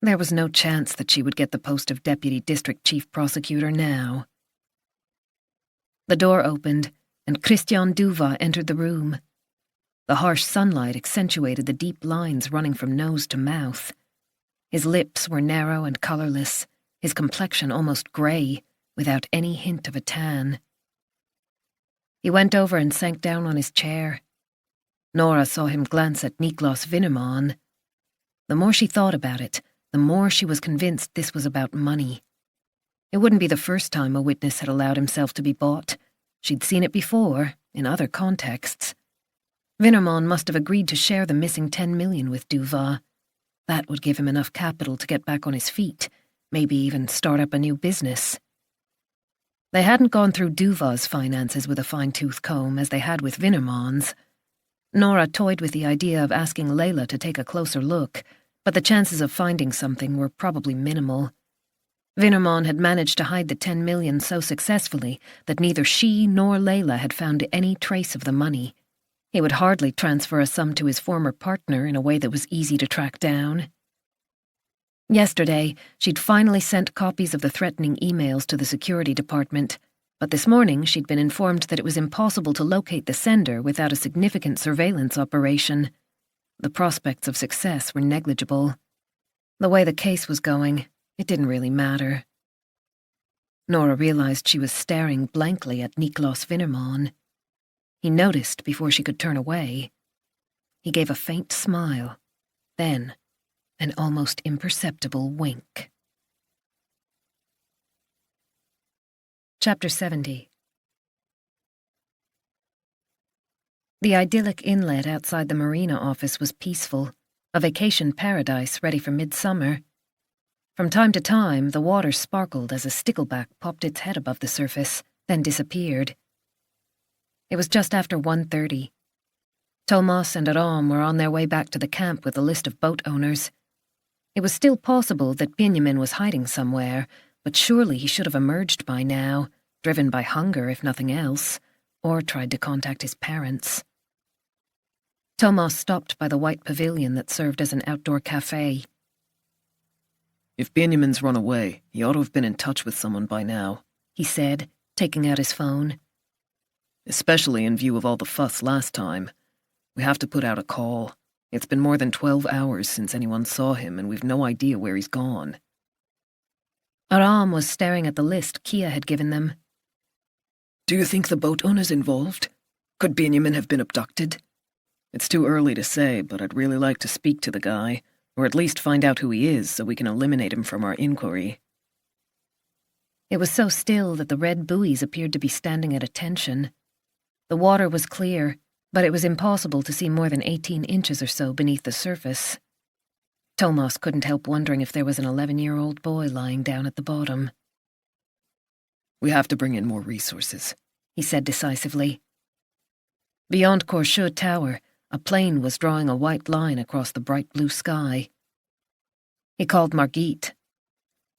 There was no chance that she would get the post of Deputy District Chief Prosecutor now. The door opened, and Christian Duva entered the room. The harsh sunlight accentuated the deep lines running from nose to mouth. His lips were narrow and colourless, his complexion almost grey, without any hint of a tan. He went over and sank down on his chair. Nora saw him glance at Niklas Winnerman. The more she thought about it, the more she was convinced this was about money. It wouldn't be the first time a witness had allowed himself to be bought. She'd seen it before, in other contexts. Winnerman must have agreed to share the missing 10 million with Duva. That would give him enough capital to get back on his feet, maybe even start up a new business. They hadn't gone through Duva's finances with a fine-tooth comb as they had with Winnerman's. Nora toyed with the idea of asking Layla to take a closer look, but the chances of finding something were probably minimal. Winnerman had managed to hide the 10 million so successfully that neither she nor Layla had found any trace of the money. He would hardly transfer a sum to his former partner in a way that was easy to track down. Yesterday, she'd finally sent copies of the threatening emails to the security department, but this morning she'd been informed that it was impossible to locate the sender without a significant surveillance operation. The prospects of success were negligible. The way the case was going, it didn't really matter. Nora realized she was staring blankly at Niklas Winnerman. He noticed before she could turn away. He gave a faint smile, then an almost imperceptible wink. Chapter 70. The idyllic inlet outside the marina office was peaceful, a vacation paradise ready for midsummer. From time to time, the water sparkled as a stickleback popped its head above the surface, then disappeared. It was just after 1:30. Thomas and Aram were on their way back to the camp with a list of boat owners. It was still possible that Benjamin was hiding somewhere, but surely he should have emerged by now, driven by hunger if nothing else, or tried to contact his parents. Thomas stopped by the white pavilion that served as an outdoor cafe. If Benjamin's run away, he ought to have been in touch with someone by now, he said, taking out his phone. Especially in view of all the fuss last time. We have to put out a call. It's been more than 12 hours since anyone saw him, and we've no idea where he's gone. Aram was staring at the list Kia had given them. Do you think the boat owner's involved? Could Benjamin have been abducted? It's too early to say, but I'd really like to speak to the guy, or at least find out who he is so we can eliminate him from our inquiry. It was so still that the red buoys appeared to be standing at attention. The water was clear, but it was impossible to see more than 18 inches or so beneath the surface. Thomas couldn't help wondering if there was an 11-year-old boy lying down at the bottom. We have to bring in more resources, he said decisively. Beyond Korsjö Tower, a plane was drawing a white line across the bright blue sky. He called Margit.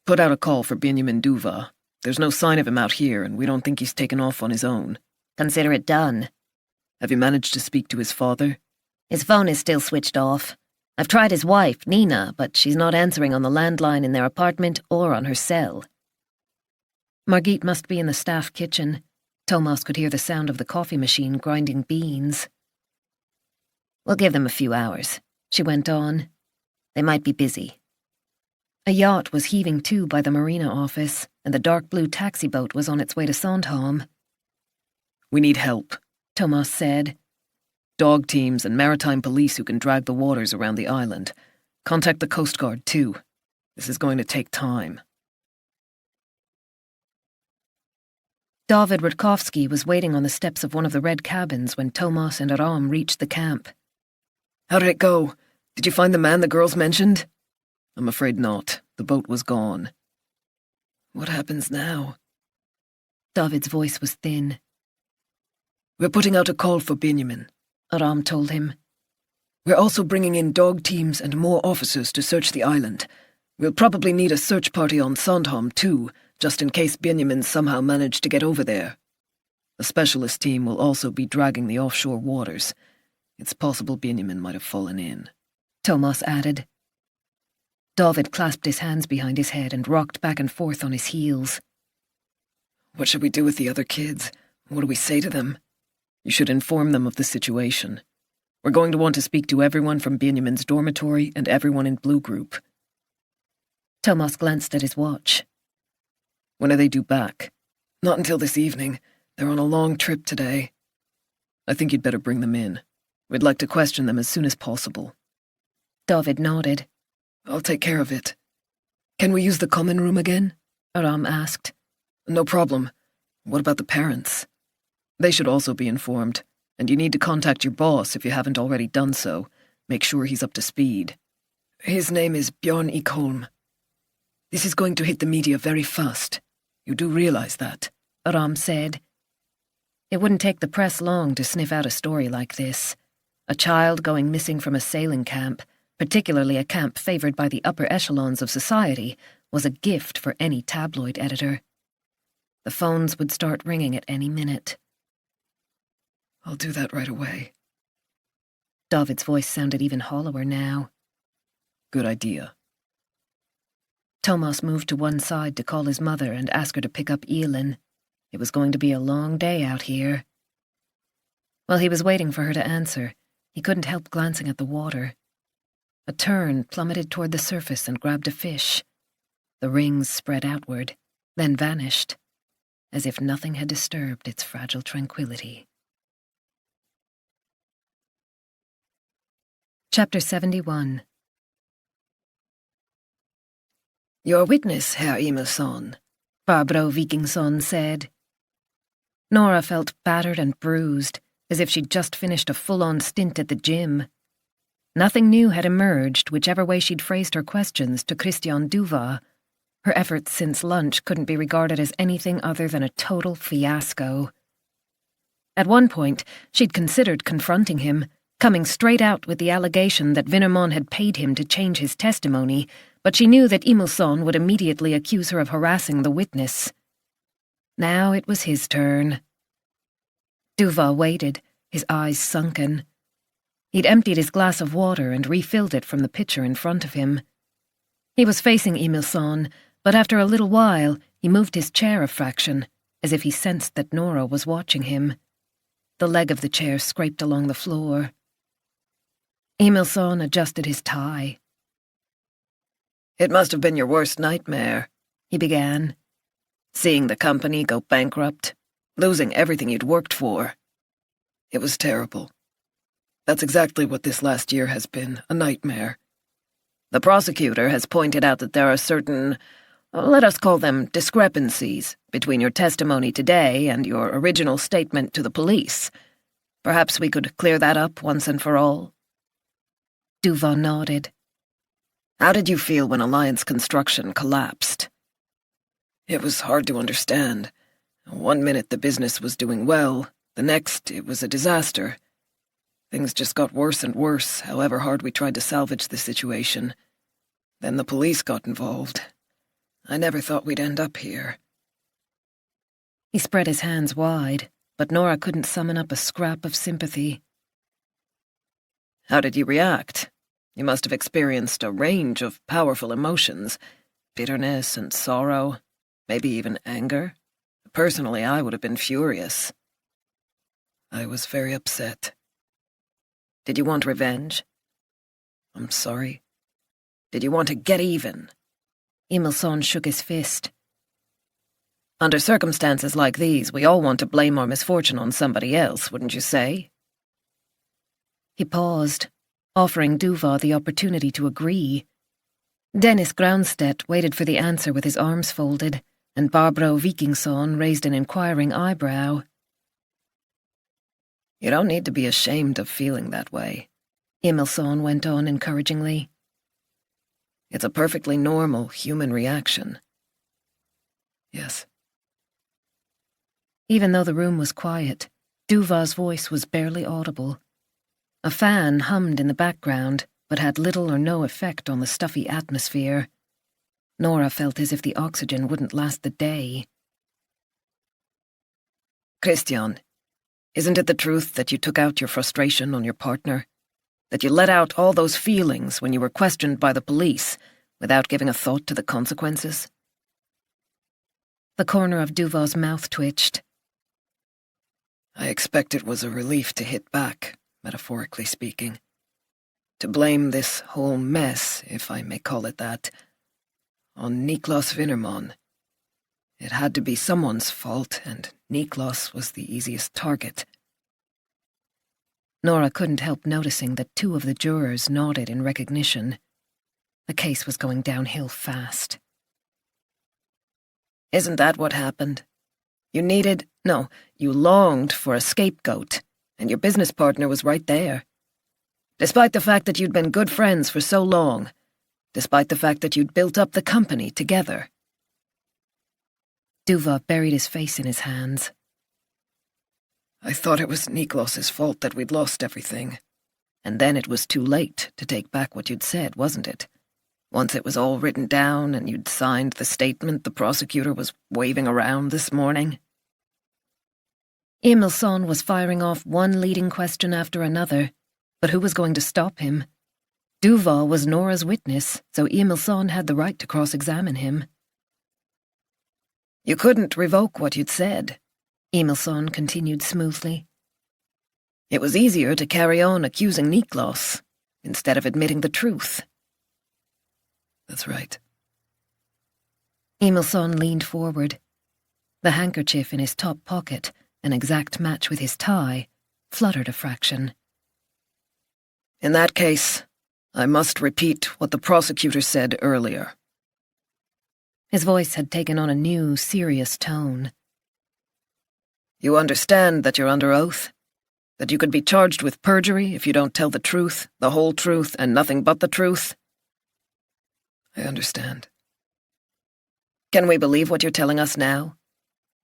Put out a call for Benjamin Duva. There's no sign of him out here, and we don't think he's taken off on his own. Consider it done. Have you managed to speak to his father? His phone is still switched off. I've tried his wife, Nina, but she's not answering on the landline in their apartment or on her cell. Margit must be in the staff kitchen. Thomas could hear the sound of the coffee machine grinding beans. We'll give them a few hours, she went on. They might be busy. A yacht was heaving to by the marina office, and the dark blue taxi boat was on its way to Sandhamn. We need help, Thomas said. Dog teams and maritime police who can drag the waters around the island. Contact the Coast Guard, too. This is going to take time. David Rudkowski was waiting on the steps of one of the red cabins when Thomas and Aram reached the camp. How did it go? Did you find the man the girls mentioned? I'm afraid not. The boat was gone. What happens now? David's voice was thin. We're putting out a call for Benjamin, Aram told him. We're also bringing in dog teams and more officers to search the island. We'll probably need a search party on Sandhamn too, just in case Benjamin somehow managed to get over there. A specialist team will also be dragging the offshore waters. It's possible Benjamin might have fallen in," Thomas added. David clasped his hands behind his head and rocked back and forth on his heels. "What should we do with the other kids? What do we say to them?" "You should inform them of the situation. We're going to want to speak to everyone from Benjamin's dormitory and everyone in Blue Group." Thomas glanced at his watch. "When are they due back?" "Not until this evening. They're on a long trip today." "I think you'd better bring them in. We'd like to question them as soon as possible." David nodded. "I'll take care of it." "Can we use the common room again?" Aram asked. "No problem. What about the parents?" "They should also be informed, and you need to contact your boss if you haven't already done so. Make sure he's up to speed." "His name is Bjorn Ekholm. This is going to hit the media very fast. You do realize that?" Aram said. It wouldn't take the press long to sniff out a story like this. A child going missing from a sailing camp, particularly a camp favored by the upper echelons of society, was a gift for any tabloid editor. The phones would start ringing at any minute. "I'll do that right away." David's voice sounded even hollower now. "Good idea." Thomas moved to one side to call his mother and ask her to pick up Elin. It was going to be a long day out here. While he was waiting for her to answer, he couldn't help glancing at the water. A tern plummeted toward the surface and grabbed a fish. The rings spread outward, then vanished, as if nothing had disturbed its fragile tranquility. Chapter 71. "Your witness, Herr Emilsson," Barbro Vikingsson said. Nora felt battered and bruised, as if she'd just finished a full-on stint at the gym. Nothing new had emerged, whichever way she'd phrased her questions to Christian Duva. Her efforts since lunch couldn't be regarded as anything other than a total fiasco. At one point, she'd considered confronting him, coming straight out with the allegation that Vinnerman had paid him to change his testimony, but she knew that Emilsson would immediately accuse her of harassing the witness. Now it was his turn. Duva waited, his eyes sunken. He'd emptied his glass of water and refilled it from the pitcher in front of him. He was facing Emilsson, but after a little while he moved his chair a fraction, as if he sensed that Nora was watching him. The leg of the chair scraped along the floor. Emilsson adjusted his tie. "It must have been your worst nightmare," he began. "Seeing the company go bankrupt, losing everything you'd worked for. It was terrible. That's exactly what this last year has been, a nightmare. The prosecutor has pointed out that there are certain, let us call them discrepancies, between your testimony today and your original statement to the police. Perhaps we could clear that up once and for all." Duva nodded. "How did you feel when Alliance Construction collapsed?" "It was hard to understand. One minute the business was doing well, the next it was a disaster. Things just got worse and worse, however hard we tried to salvage the situation. Then the police got involved. I never thought we'd end up here." He spread his hands wide, but Nora couldn't summon up a scrap of sympathy. "How did you react? You must have experienced a range of powerful emotions, bitterness and sorrow, maybe even anger. Personally, I would have been furious." "I was very upset." "Did you want revenge?" "I'm sorry." "Did you want to get even?" Emilsson shook his fist. "Under circumstances like these, we all want to blame our misfortune on somebody else, wouldn't you say?" He paused, offering Duva the opportunity to agree. Dennis Groundstedt waited for the answer with his arms folded, and Barbro Vikingsson raised an inquiring eyebrow. "You don't need to be ashamed of feeling that way," Emilsson went on encouragingly. "It's a perfectly normal human reaction." "Yes." Even though the room was quiet, Duva's voice was barely audible. A fan hummed in the background, but had little or no effect on the stuffy atmosphere. Nora felt as if the oxygen wouldn't last the day. Christian, isn't it the truth that you took out your frustration on your partner? That you let out all those feelings when you were questioned by the police without giving a thought to the consequences? The corner of Duval's mouth twitched. I expect it was a relief to hit back, metaphorically speaking. To blame this whole mess, if I may call it that, on Niklas Winnerman. It had to be someone's fault, and Niklas was the easiest target. Nora couldn't help noticing that 2 of the jurors nodded in recognition. The case was going downhill fast. Isn't that what happened? You longed for a scapegoat, and your business partner was right there. Despite the fact that you'd been good friends for so long, despite the fact that you'd built up the company together. Duva buried his face in his hands. I thought it was Niklas's fault that we'd lost everything. And then it was too late to take back what you'd said, wasn't it? Once it was all written down and you'd signed the statement the prosecutor was waving around this morning. Emilsson was firing off one leading question after another, but who was going to stop him? Duval was Nora's witness, so Emilsson had the right to cross-examine him. You couldn't revoke what you'd said, Emilsson continued smoothly. It was easier to carry on accusing Niklas instead of admitting the truth. That's right. Emilsson leaned forward. The handkerchief in his top pocket, an exact match with his tie, fluttered a fraction. In that case, I must repeat what the prosecutor said earlier. His voice had taken on a new, serious tone. You understand that you're under oath? That you could be charged with perjury if you don't tell the truth, the whole truth, and nothing but the truth? I understand. Can we believe what you're telling us now?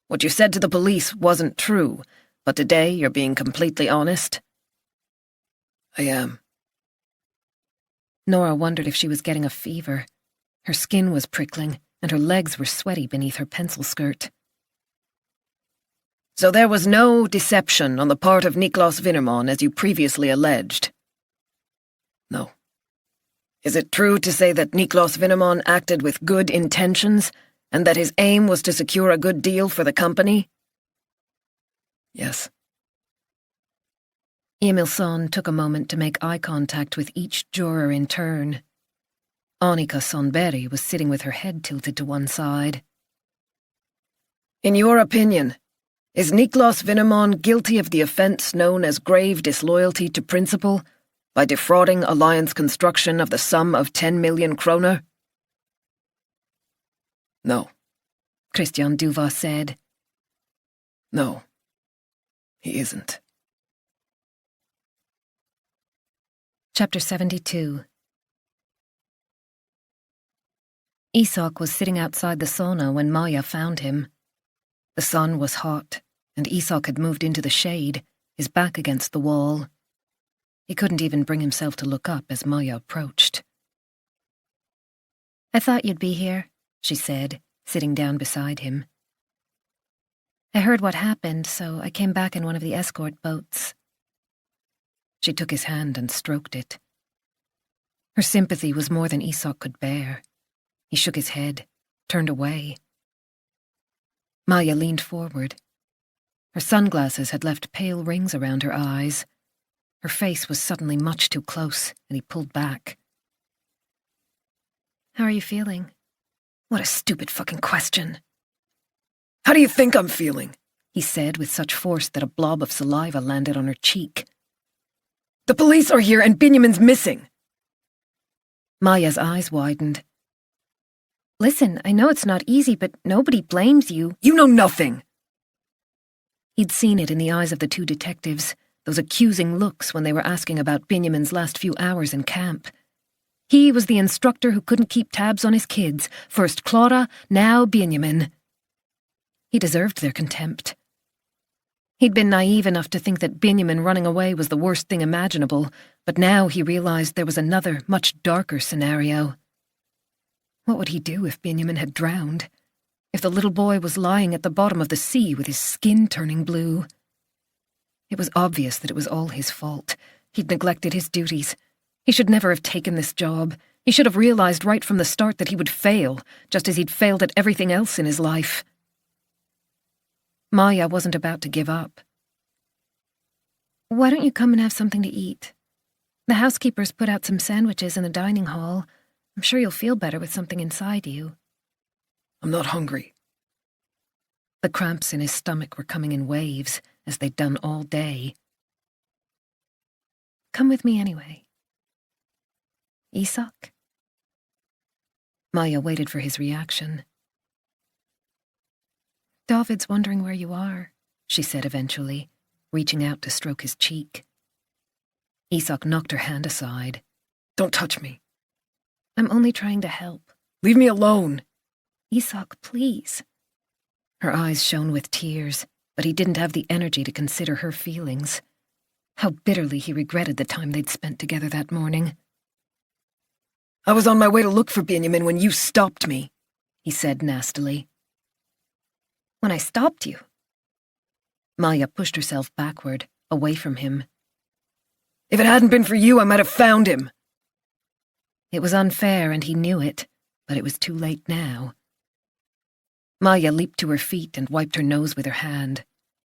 What you said to the police wasn't true, but today you're being completely honest? I am. Nora wondered if she was getting a fever. Her skin was prickling, and her legs were sweaty beneath her pencil skirt. So there was no deception on the part of Niklas Winnerman as you previously alleged? No. Is it true to say that Niklas Winnerman acted with good intentions, and that his aim was to secure a good deal for the company? Yes. Emilsson took a moment to make eye contact with each juror in turn. Annika Sonberg was sitting with her head tilted to one side. In your opinion, is Niklas Winnerman guilty of the offence known as grave disloyalty to principle by defrauding Alliance Construction of the sum of 10 million kroner? No, Christian Duva said. No, he isn't. Chapter 72. Isak was sitting outside the sauna when Maja found him. The sun was hot, and Isak had moved into the shade, his back against the wall. He couldn't even bring himself to look up as Maja approached. "I thought you'd be here," she said, sitting down beside him. "I heard what happened, so I came back in one of the escort boats." She took his hand and stroked it. Her sympathy was more than Isak could bear. He shook his head, turned away. Maja leaned forward. Her sunglasses had left pale rings around her eyes. Her face was suddenly much too close, and he pulled back. "How are you feeling?" What a stupid fucking question. How do you think I'm feeling? He said with such force that a blob of saliva landed on her cheek. The police are here and Benjamin's missing. Maya's eyes widened. "Listen, I know it's not easy, but nobody blames you." You know nothing. He'd seen it in the eyes of the 2 detectives, those accusing looks when they were asking about Benjamin's last few hours in camp. He was the instructor who couldn't keep tabs on his kids, first Clara, now Benjamin. He deserved their contempt. He'd been naive enough to think that Benjamin running away was the worst thing imaginable, but now he realized there was another, much darker scenario. What would he do if Benjamin had drowned? If the little boy was lying at the bottom of the sea with his skin turning blue? It was obvious that it was all his fault. He'd neglected his duties. He should never have taken this job. He should have realized right from the start that he would fail, just as he'd failed at everything else in his life. Maya wasn't about to give up. "Why don't you come and have something to eat? The housekeepers put out some sandwiches in the dining hall. I'm sure you'll feel better with something inside you." I'm not hungry. The cramps in his stomach were coming in waves, as they'd done all day. "Come with me anyway." "Isak?" Maya waited for his reaction. "David's wondering where you are," she said eventually, reaching out to stroke his cheek. Isak knocked her hand aside. Don't touch me. "I'm only trying to help." Leave me alone. "Isak, please." Her eyes shone with tears, but he didn't have the energy to consider her feelings. How bitterly he regretted the time they'd spent together that morning. I was on my way to look for Benjamin when you stopped me, he said nastily. "When I stopped you?" Maya pushed herself backward, away from him. If it hadn't been for you, I might have found him. It was unfair, and he knew it, but it was too late now. Maya leaped to her feet and wiped her nose with her hand.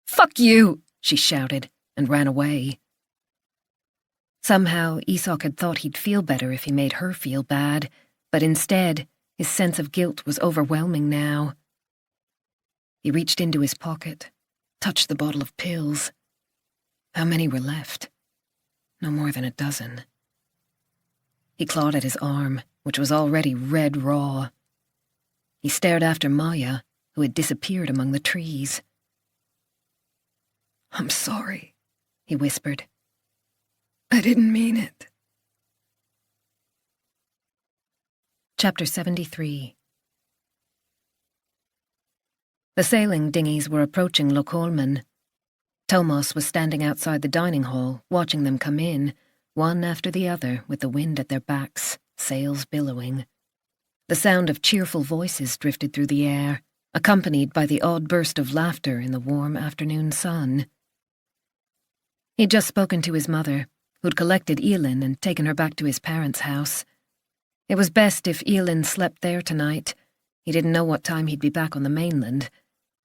"Fuck you!" she shouted, and ran away. Somehow, Isak had thought he'd feel better if he made her feel bad, but instead, his sense of guilt was overwhelming now. He reached into his pocket, touched the bottle of pills. How many were left? No more than a dozen. He clawed at his arm, which was already red raw. He stared after Maya, who had disappeared among the trees. I'm sorry, he whispered. I didn't mean it. Chapter 73. The sailing dinghies were approaching Lochholmen. Thomas was standing outside the dining hall, watching them come in, one after the other, with the wind at their backs, sails billowing. The sound of cheerful voices drifted through the air, accompanied by the odd burst of laughter in the warm afternoon sun. He'd just spoken to his mother, who'd collected Elin and taken her back to his parents' house. It was best if Elin slept there tonight. He didn't know what time he'd be back on the mainland.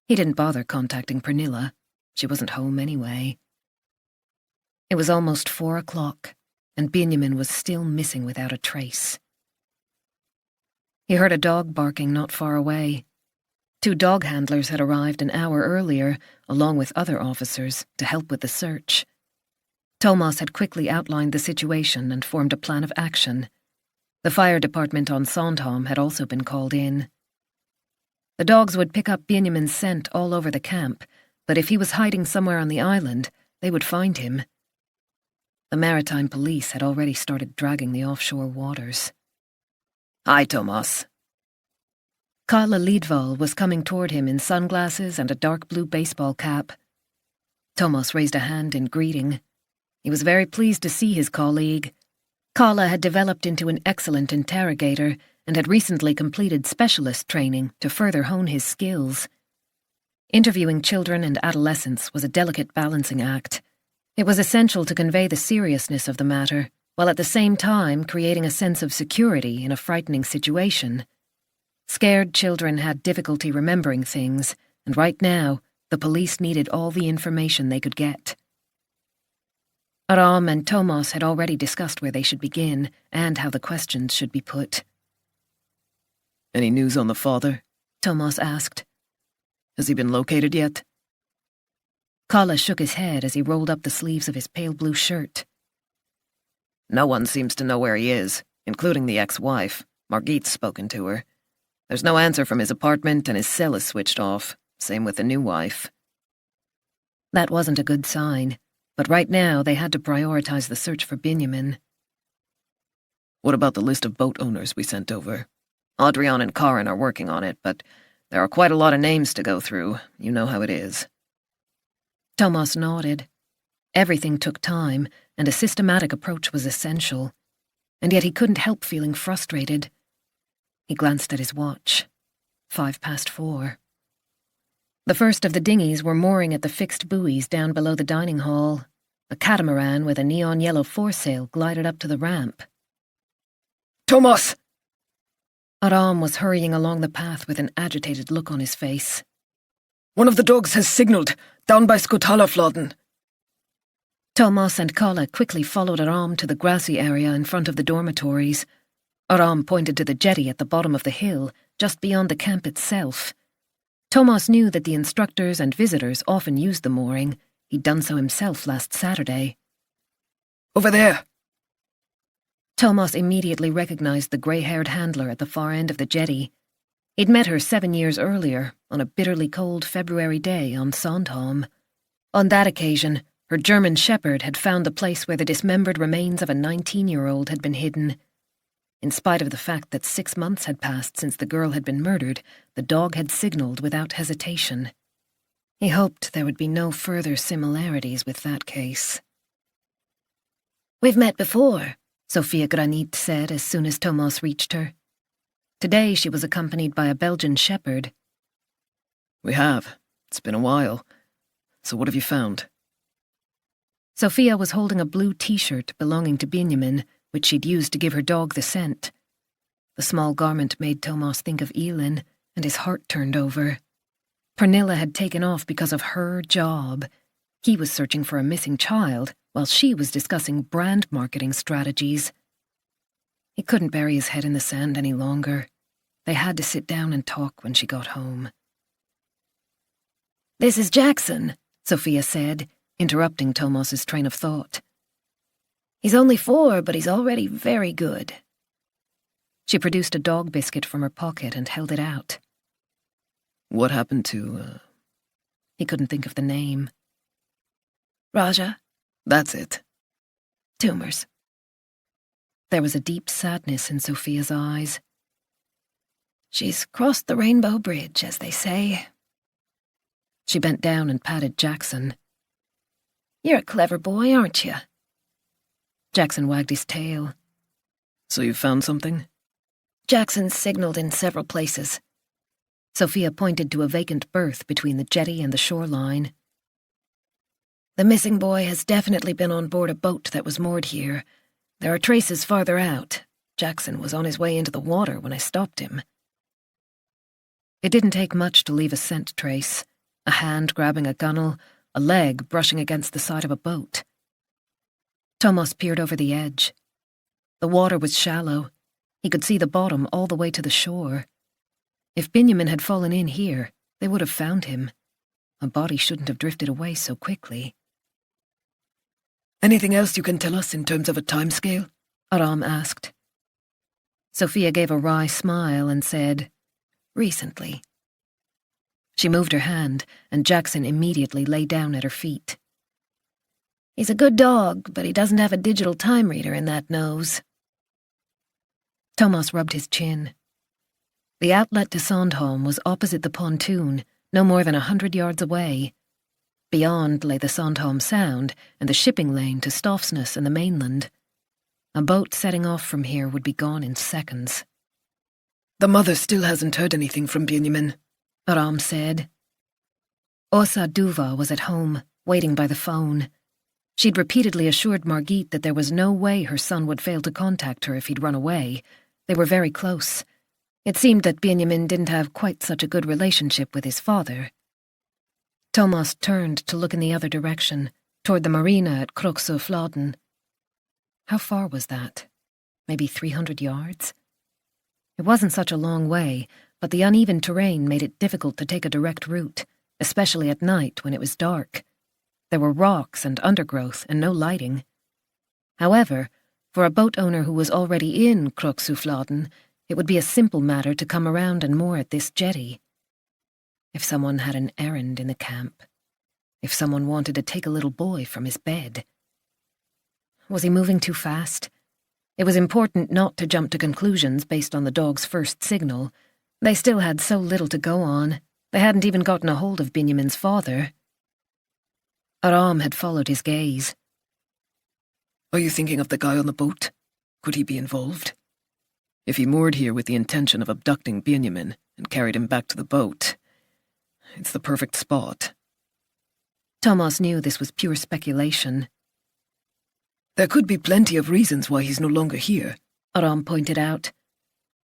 He didn't bother contacting Pernilla. She wasn't home anyway. It was almost 4 o'clock, and Benjamin was still missing without a trace. He heard a dog barking not far away. 2 dog handlers had arrived an hour earlier, along with other officers, to help with the search. Thomas had quickly outlined the situation and formed a plan of action. The fire department on Sandhamn had also been called in. The dogs would pick up Benjamin's scent all over the camp, but if he was hiding somewhere on the island, they would find him. The maritime police had already started dragging the offshore waters. Hi, Thomas. Kalle Lidval was coming toward him in sunglasses and a dark blue baseball cap. Thomas raised a hand in greeting. He was very pleased to see his colleague. Kalle had developed into an excellent interrogator and had recently completed specialist training to further hone his skills. Interviewing children and adolescents was a delicate balancing act. It was essential to convey the seriousness of the matter, while at the same time creating a sense of security in a frightening situation. Scared children had difficulty remembering things, and right now, the police needed all the information they could get. Aram and Thomas had already discussed where they should begin and how the questions should be put. Any news on the father? Thomas asked. Has he been located yet? Kalle shook his head as he rolled up the sleeves of his pale blue shirt. No one seems to know where he is, including the ex-wife. Margit's spoken to her. There's no answer from his apartment and his cell is switched off. Same with the new wife. That wasn't a good sign, but right now they had to prioritize the search for Benjamin. What about the list of boat owners we sent over? Adrian and Karin are working on it, but there are quite a lot of names to go through. You know how it is. Thomas nodded. Everything took time, and a systematic approach was essential. And yet he couldn't help feeling frustrated. He glanced at his watch. 4:05. The first of the dinghies were mooring at the fixed buoys down below the dining hall. A catamaran with a neon yellow foresail glided up to the ramp. Thomas! Aram was hurrying along the path with an agitated look on his face. One of the dogs has signalled, down by Skotalafloden. Thomas and Kalle quickly followed Aram to the grassy area in front of the dormitories. Aram pointed to the jetty at the bottom of the hill, just beyond the camp itself. Thomas knew that the instructors and visitors often used the mooring. He'd done so himself last Saturday. Over there. Thomas immediately recognized the grey-haired handler at the far end of the jetty. He'd met her 7 years earlier, on a bitterly cold February day on Sandhamn. On that occasion, her German shepherd had found the place where the dismembered remains of a 19-year-old had been hidden. In spite of the fact that 6 months had passed since the girl had been murdered, the dog had signalled without hesitation. He hoped there would be no further similarities with that case. "We've met before," Sophia Granit said as soon as Thomas reached her. Today she was accompanied by a Belgian shepherd. We have. It's been a while. So what have you found? Sophia was holding a blue t-shirt belonging to Benjamin, which she'd used to give her dog the scent. The small garment made Thomas think of Elin, and his heart turned over. Pernilla had taken off because of her job. He was searching for a missing child, while she was discussing brand marketing strategies. He couldn't bury his head in the sand any longer. They had to sit down and talk when she got home. "This is Jackson," Sophia said, interrupting Thomas's train of thought. "He's only 4, but he's already very good." She produced a dog biscuit from her pocket and held it out. What happened to, He couldn't think of the name. "Raja, That's it. tumors." There was a deep sadness in Sophia's eyes. "She's crossed the Rainbow Bridge, as they say." She bent down and patted Jackson. "You're a clever boy, aren't you?" Jackson wagged his tail. So you found something? Jackson signalled in several places. Sophia pointed to a vacant berth between the jetty and the shoreline. "The missing boy has definitely been on board a boat that was moored here. There are traces farther out. Jackson was on his way into the water when I stopped him." It didn't take much to leave a scent trace. A hand grabbing a gunwale, a leg brushing against the side of a boat. Thomas peered over the edge. The water was shallow. He could see the bottom all the way to the shore. If Benjamin had fallen in here, they would have found him. A body shouldn't have drifted away so quickly. Anything else you can tell us in terms of a timescale? Aram asked. Sophia gave a wry smile and said, "Recently." She moved her hand, and Jackson immediately lay down at her feet. "He's a good dog, but he doesn't have a digital time reader in that nose." Thomas rubbed his chin. The outlet to Sandhamn was opposite the pontoon, no more than 100 yards away. Beyond lay the Sandhamn Sound and the shipping lane to Stofsness and the mainland. A boat setting off from here would be gone in seconds. The mother still hasn't heard anything from Benjamin, Aram said. Åsa Duva was at home, waiting by the phone. She'd repeatedly assured Margit that there was no way her son would fail to contact her if he'd run away. They were very close. It seemed that Benjamin didn't have quite such a good relationship with his father. Thomas turned to look in the other direction, toward the marina at Kroksøfladen. How far was that? Maybe 300 yards? It wasn't such a long way, but the uneven terrain made it difficult to take a direct route, especially at night when it was dark. There were rocks and undergrowth and no lighting. However, for a boat owner who was already in Kroksøfladen, it would be a simple matter to come around and moor at this jetty. If someone had an errand in the camp. If someone wanted to take a little boy from his bed. Was he moving too fast? It was important not to jump to conclusions based on the dog's first signal. They still had so little to go on. They hadn't even gotten a hold of Benjamin's father. Aram had followed his gaze. Are you thinking of the guy on the boat? Could he be involved? If he moored here with the intention of abducting Benjamin and carried him back to the boat, it's the perfect spot. Thomas knew this was pure speculation. There could be plenty of reasons why he's no longer here, Aram pointed out.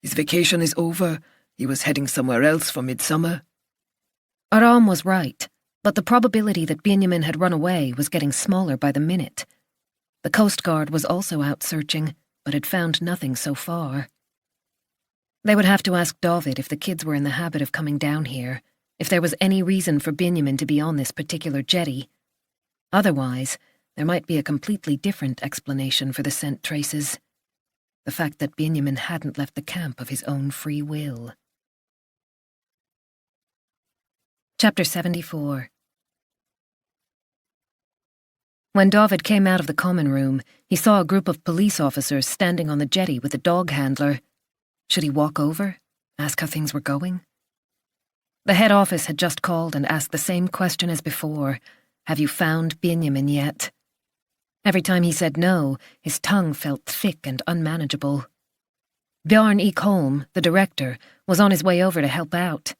His vacation is over. He was heading somewhere else for midsummer. Aram was right, but the probability that Benjamin had run away was getting smaller by the minute. The Coast Guard was also out searching, but had found nothing so far. They would have to ask David if the kids were in the habit of coming down here, if there was any reason for Benjamin to be on this particular jetty. Otherwise, there might be a completely different explanation for the scent traces. The fact that Benjamin hadn't left the camp of his own free will. Chapter 74. When David came out of the common room, he saw a group of police officers standing on the jetty with a dog handler. Should he walk over, ask how things were going? The head office had just called and asked the same question as before. Have you found Benjamin yet? Every time he said no, his tongue felt thick and unmanageable. Bjarn Ekholm, the director, was on his way over to help out.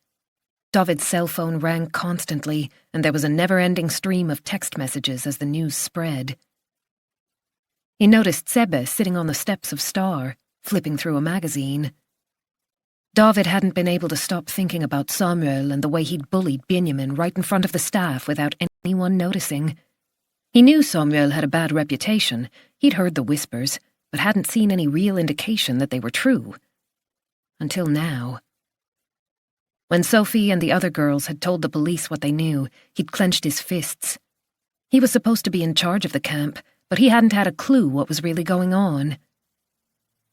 David's cell phone rang constantly, and there was a never-ending stream of text messages as the news spread. He noticed Sebbe sitting on the steps of Star, flipping through a magazine. David hadn't been able to stop thinking about Samuel and the way he'd bullied Benjamin right in front of the staff without anyone noticing. He knew Samuel had a bad reputation. He'd heard the whispers, but hadn't seen any real indication that they were true. Until now. When Sophie and the other girls had told the police what they knew, he'd clenched his fists. He was supposed to be in charge of the camp, but he hadn't had a clue what was really going on.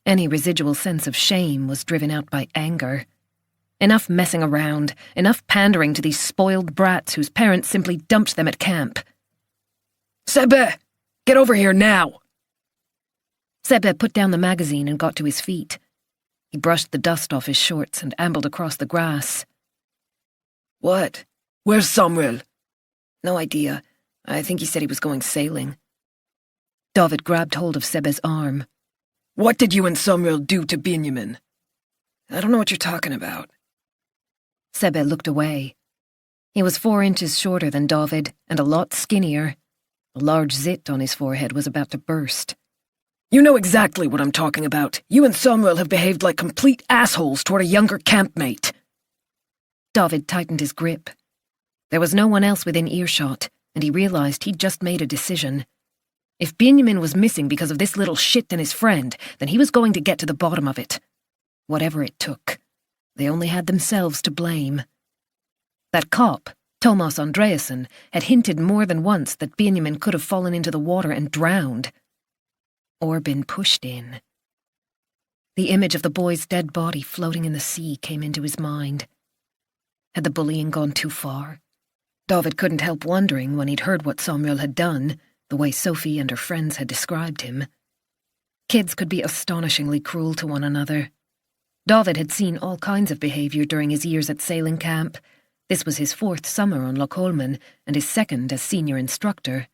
Any residual sense of shame was driven out by anger. Enough messing around, enough pandering to these spoiled brats whose parents simply dumped them at camp. Sebbe! Get over here now! Sebbe put down the magazine and got to his feet. He brushed the dust off his shorts and ambled across the grass. What? Where's Samuel? No idea. I think he said he was going sailing. David grabbed hold of Sebbe's arm. What did you and Samuel do to Benjamin? I don't know what you're talking about. Sebbe looked away. He was 4 inches shorter than David and a lot skinnier. A large zit on his forehead was about to burst. You know exactly what I'm talking about. You and Samuel have behaved like complete assholes toward a younger campmate. David tightened his grip. There was no one else within earshot, and he realized he'd just made a decision. If Benjamin was missing because of this little shit and his friend, then he was going to get to the bottom of it. Whatever it took. They only had themselves to blame. That cop, Thomas Andreasson, had hinted more than once that Benjamin could have fallen into the water and drowned. Or been pushed in. The image of the boy's dead body floating in the sea came into his mind. Had the bullying gone too far? David couldn't help wondering when he'd heard what Samuel had done, the way Sophie and her friends had described him. Kids could be astonishingly cruel to one another. David had seen all kinds of behaviour during his years at sailing camp. This was his 4th summer on Loch Lomond and his 2nd as senior instructor.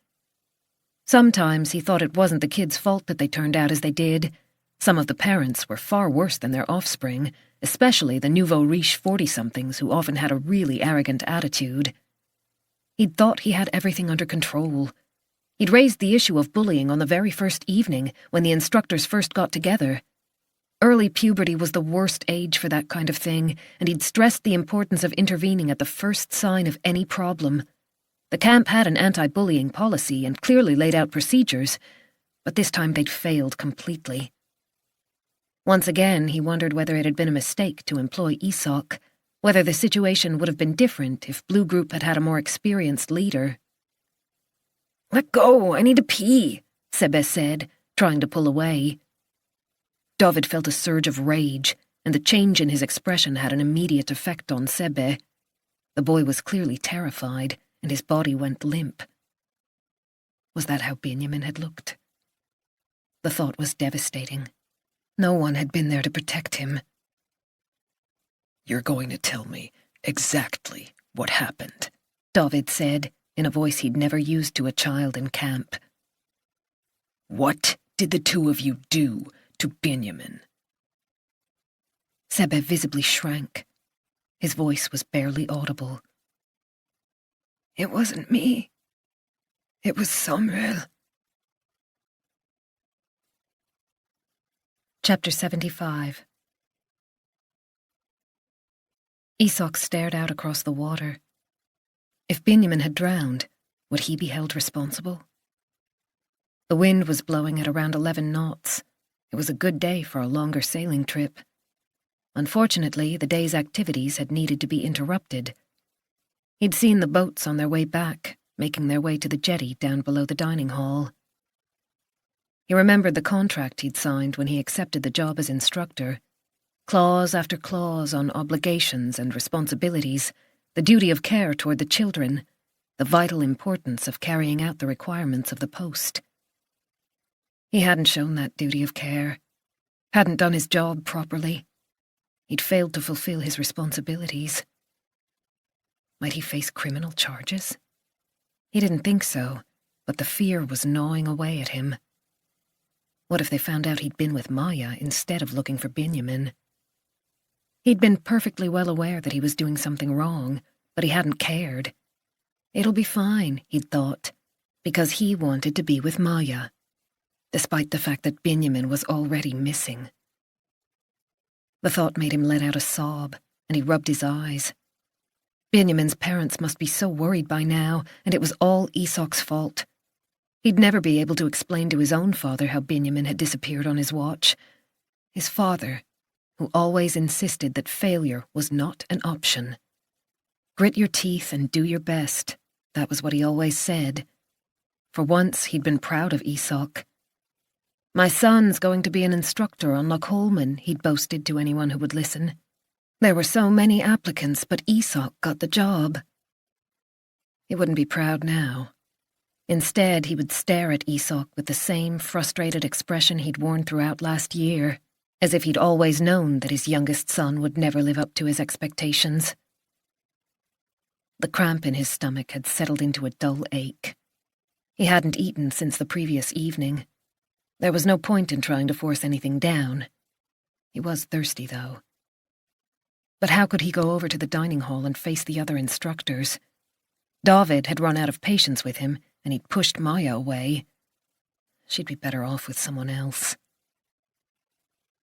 Sometimes he thought it wasn't the kids' fault that they turned out as they did. Some of the parents were far worse than their offspring, especially the nouveau riche 40-somethings who often had a really arrogant attitude. He'd thought he had everything under control. He'd raised the issue of bullying on the very first evening when the instructors first got together. Early puberty was the worst age for that kind of thing, and he'd stressed the importance of intervening at the first sign of any problem. The camp had an anti-bullying policy and clearly laid out procedures, but this time they'd failed completely. Once again, he wondered whether it had been a mistake to employ Isak, whether the situation would have been different if Blue Group had had a more experienced leader. Let go, I need to pee, Sebbe said, trying to pull away. David felt a surge of rage, and the change in his expression had an immediate effect on Sebbe. The boy was clearly terrified, and his body went limp. Was that how Benjamin had looked? The thought was devastating. No one had been there to protect him. You're going to tell me exactly what happened, David said, in a voice he'd never used to a child in camp. "What did the two of you do to Benjamin?" Sebbe visibly shrank. His voice was barely audible. "It wasn't me. It was Samuel." Chapter 75. Isak stared out across the water. If Benjamin had drowned, would he be held responsible? The wind was blowing at around 11 knots. It was a good day for a longer sailing trip. Unfortunately, the day's activities had needed to be interrupted. He'd seen the boats on their way back, making their way to the jetty down below the dining hall. He remembered the contract he'd signed when he accepted the job as instructor. Clause after clause on obligations and responsibilities, the duty of care toward the children, the vital importance of carrying out the requirements of the post. He hadn't shown that duty of care, hadn't done his job properly. He'd failed to fulfill his responsibilities. Might he face criminal charges? He didn't think so, but the fear was gnawing away at him. What if they found out he'd been with Maya instead of looking for Benjamin? He'd been perfectly well aware that he was doing something wrong, but he hadn't cared. It'll be fine, he'd thought, because he wanted to be with Maya, despite the fact that Benjamin was already missing. The thought made him let out a sob, and he rubbed his eyes. Benjamin's parents must be so worried by now, and it was all Isak's fault. He'd never be able to explain to his own father how Benjamin had disappeared on his watch. His father, who always insisted that failure was not an option. Grit your teeth and do your best, that was what he always said. For once, he'd been proud of Isak. My son's going to be an instructor on Loch Holman, he'd boasted to anyone who would listen. There were so many applicants, but Isak got the job. He wouldn't be proud now. Instead, he would stare at Isak with the same frustrated expression he'd worn throughout last year, as if he'd always known that his youngest son would never live up to his expectations. The cramp in his stomach had settled into a dull ache. He hadn't eaten since the previous evening. There was no point in trying to force anything down. He was thirsty, though. But how could he go over to the dining hall and face the other instructors? David had run out of patience with him, and he'd pushed Maya away. She'd be better off with someone else.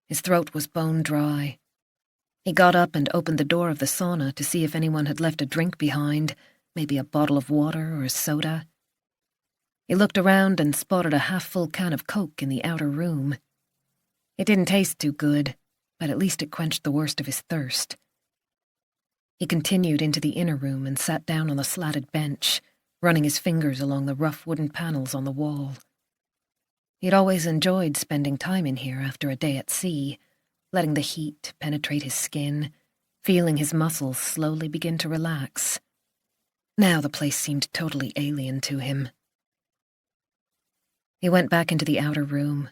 His throat was bone dry. He got up and opened the door of the sauna to see if anyone had left a drink behind, maybe a bottle of water or a soda. He looked around and spotted a half-full can of Coke in the outer room. It didn't taste too good, but at least it quenched the worst of his thirst. He continued into the inner room and sat down on the slatted bench, running his fingers along the rough wooden panels on the wall. He'd always enjoyed spending time in here after a day at sea, letting the heat penetrate his skin, feeling his muscles slowly begin to relax. Now the place seemed totally alien to him. He went back into the outer room.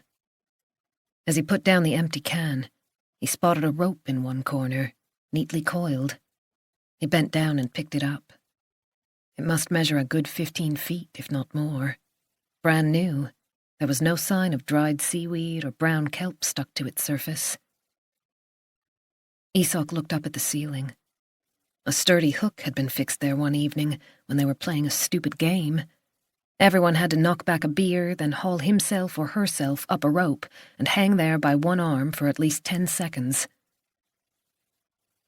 As he put down the empty can, he spotted a rope in one corner, neatly coiled. He bent down and picked it up. It must measure a good 15 feet, if not more. Brand new. There was no sign of dried seaweed or brown kelp stuck to its surface. Isak looked up at the ceiling. A sturdy hook had been fixed there one evening when they were playing a stupid game. Everyone had to knock back a beer, then haul himself or herself up a rope and hang there by one arm for at least 10 seconds.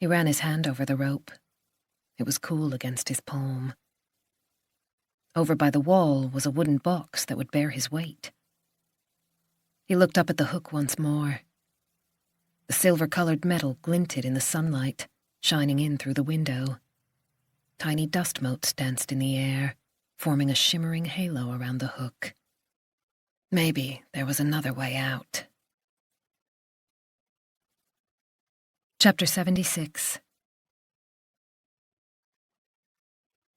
He ran his hand over the rope. It was cool against his palm. Over by the wall was a wooden box that would bear his weight. He looked up at the hook once more. The silver-colored metal glinted in the sunlight, shining in through the window. Tiny dust motes danced in the air, forming a shimmering halo around the hook. Maybe there was another way out. Chapter 76.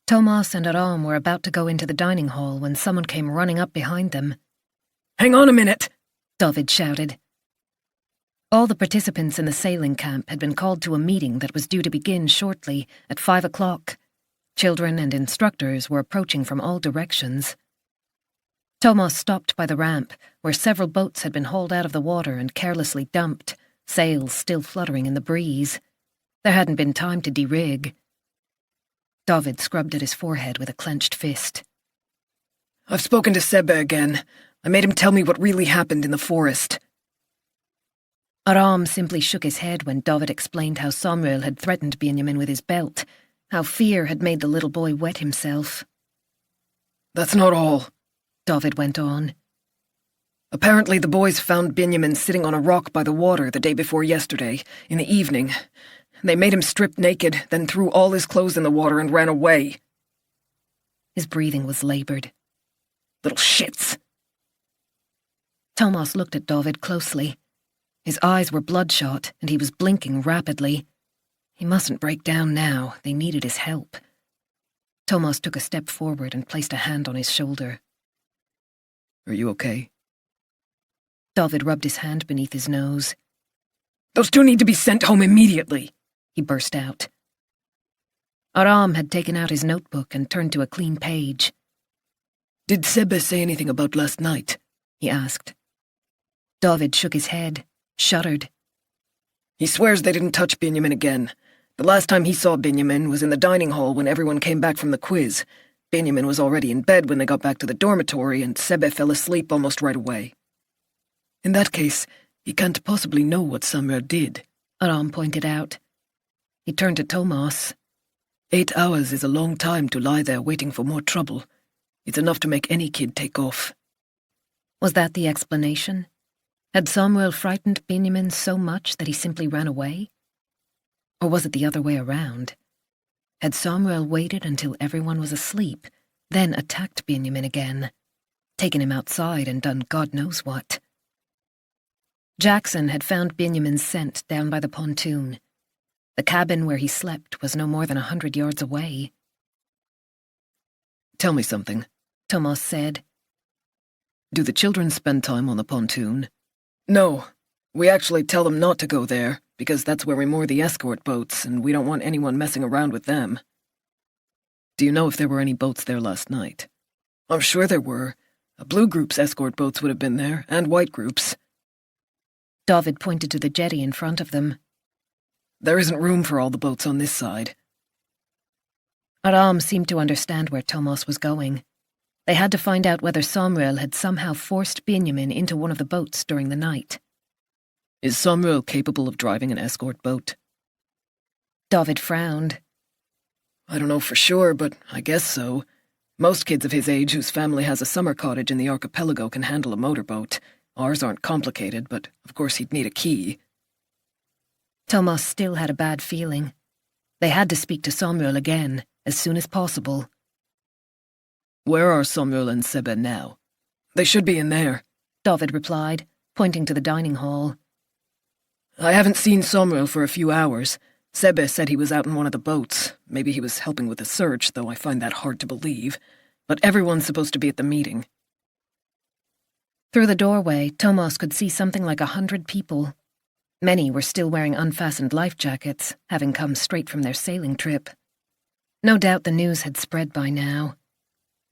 Thomas and Aram were about to go into the dining hall when someone came running up behind them. "Hang on a minute!" David shouted. All the participants in the sailing camp had been called to a meeting that was due to begin shortly at 5 o'clock. Children and instructors were approaching from all directions. Thomas stopped by the ramp, where several boats had been hauled out of the water and carelessly dumped, sails still fluttering in the breeze. There hadn't been time to de-rig. David scrubbed at his forehead with a clenched fist. I've spoken to Sebbe again. I made him tell me what really happened in the forest. Aram simply shook his head when David explained how Samuel had threatened Benjamin with his belt, how fear had made the little boy wet himself. That's not all, David went on. Apparently the boys found Benjamin sitting on a rock by the water the day before yesterday, in the evening. They made him strip naked, then threw all his clothes in the water and ran away. His breathing was laboured. Little shits. Thomas looked at David closely. His eyes were bloodshot, and he was blinking rapidly. He mustn't break down now. They needed his help. Thomas took a step forward and placed a hand on his shoulder. Are you okay? David rubbed his hand beneath his nose. Those two need to be sent home immediately, he burst out. Aram had taken out his notebook and turned to a clean page. Did Sebbe say anything about last night? He asked. David shook his head, shuddered. He swears they didn't touch Benjamin again. The last time he saw Benjamin was in the dining hall when everyone came back from the quiz. Benjamin was already in bed when they got back to the dormitory, and Sebbe fell asleep almost right away. In that case, he can't possibly know what Samuel did, Aram pointed out. He turned to Thomas. 8 hours is a long time to lie there waiting for more trouble. It's enough to make any kid take off. Was that the explanation? Had Samuel frightened Benjamin so much that he simply ran away? Or was it the other way around? Had Samuel waited until everyone was asleep, then attacked Benjamin again, taken him outside and done God knows what? Jackson had found Benjamin's scent down by the pontoon. The cabin where he slept was no more than 100 yards away. Tell me something, Thomas said. Do the children spend time on the pontoon? No. We actually tell them not to go there, because that's where we moor the escort boats, and we don't want anyone messing around with them. Do you know if there were any boats there last night? I'm sure there were. A blue group's escort boats would have been there, and white groups. David pointed to the jetty in front of them. There isn't room for all the boats on this side. Aram seemed to understand where Thomas was going. They had to find out whether Samuel had somehow forced Benjamin into one of the boats during the night. Is Samuel capable of driving an escort boat? David frowned. I don't know for sure, but I guess so. Most kids of his age whose family has a summer cottage in the archipelago can handle a motorboat. Ours aren't complicated, but of course he'd need a key. Thomas still had a bad feeling. They had to speak to Samuel again, as soon as possible. Where are Samuel and Sebbe now? They should be in there, David replied, pointing to the dining hall. I haven't seen Samuel for a few hours. Sebbe said he was out in one of the boats. Maybe he was helping with the search, though I find that hard to believe. But everyone's supposed to be at the meeting. Through the doorway, Thomas could see something like 100 people. Many were still wearing unfastened life jackets, having come straight from their sailing trip. No doubt the news had spread by now.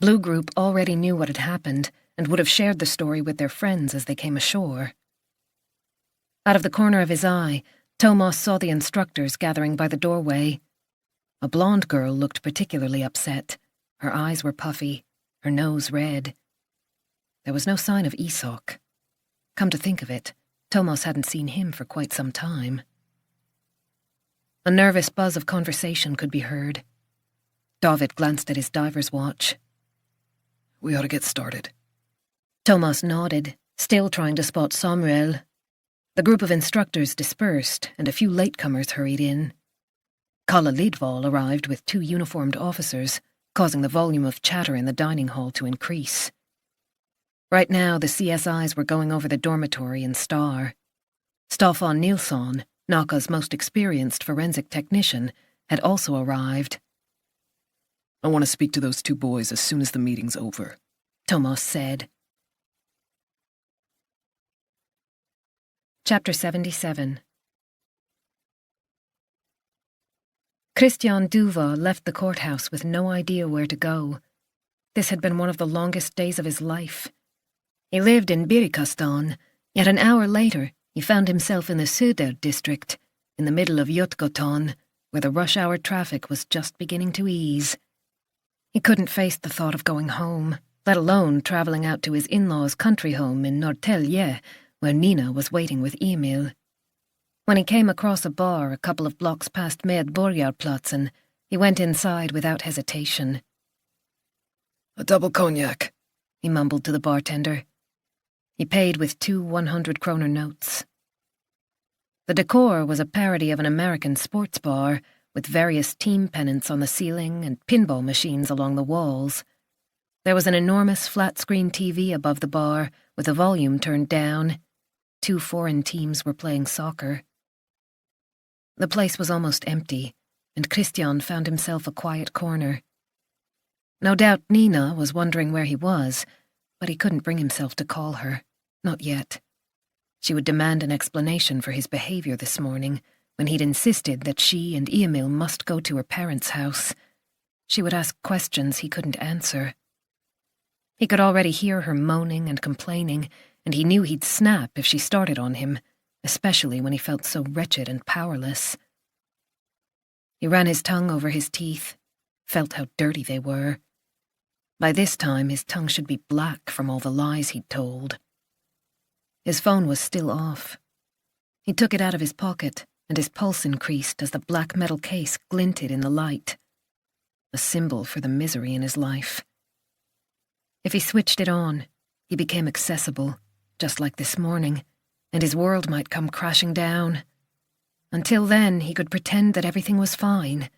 Blue Group already knew what had happened and would have shared the story with their friends as they came ashore. Out of the corner of his eye, Thomas saw the instructors gathering by the doorway. A blonde girl looked particularly upset. Her eyes were puffy, her nose red. There was no sign of Isak. Come to think of it, Thomas hadn't seen him for quite some time. A nervous buzz of conversation could be heard. David glanced at his diver's watch. We ought to get started. Thomas nodded, still trying to spot Samuel. The group of instructors dispersed, and a few latecomers hurried in. Kalle Lidval arrived with 2 uniformed officers, causing the volume of chatter in the dining hall to increase. Right now, the CSIs were going over the dormitory in Star. Staffan Nilsson, Naka's most experienced forensic technician, had also arrived. I want to speak to those 2 boys as soon as the meeting's over, Thomas said. Chapter 77. Christian Duva left the courthouse with no idea where to go. This had been one of the longest days of his life. He lived in Viveca Sten, yet an hour later he found himself in the Söder district, in the middle of Götgatan, where the rush-hour traffic was just beginning to ease. He couldn't face the thought of going home, let alone travelling out to his in-laws' country home in Norrtälje, where Nina was waiting with Emil. When he came across a bar a couple of blocks past Medborgarplatsen, he went inside without hesitation. A double cognac, he mumbled to the bartender. He paid with 2 100-kroner notes. The decor was a parody of an American sports bar, with various team pennants on the ceiling and pinball machines along the walls. There was an enormous flat-screen TV above the bar, with the volume turned down. 2 foreign teams were playing soccer. The place was almost empty, and Christian found himself a quiet corner. No doubt Nina was wondering where he was, but he couldn't bring himself to call her. Not yet. She would demand an explanation for his behavior this morning, when he'd insisted that she and Emil must go to her parents' house. She would ask questions he couldn't answer. He could already hear her moaning and complaining, and he knew he'd snap if she started on him, especially when he felt so wretched and powerless. He ran his tongue over his teeth, felt how dirty they were. By this time, his tongue should be black from all the lies he'd told. His phone was still off. He took it out of his pocket, and his pulse increased as the black metal case glinted in the light, a symbol for the misery in his life. If he switched it on, he became accessible, just like this morning, and his world might come crashing down. Until then, he could pretend that everything was fine,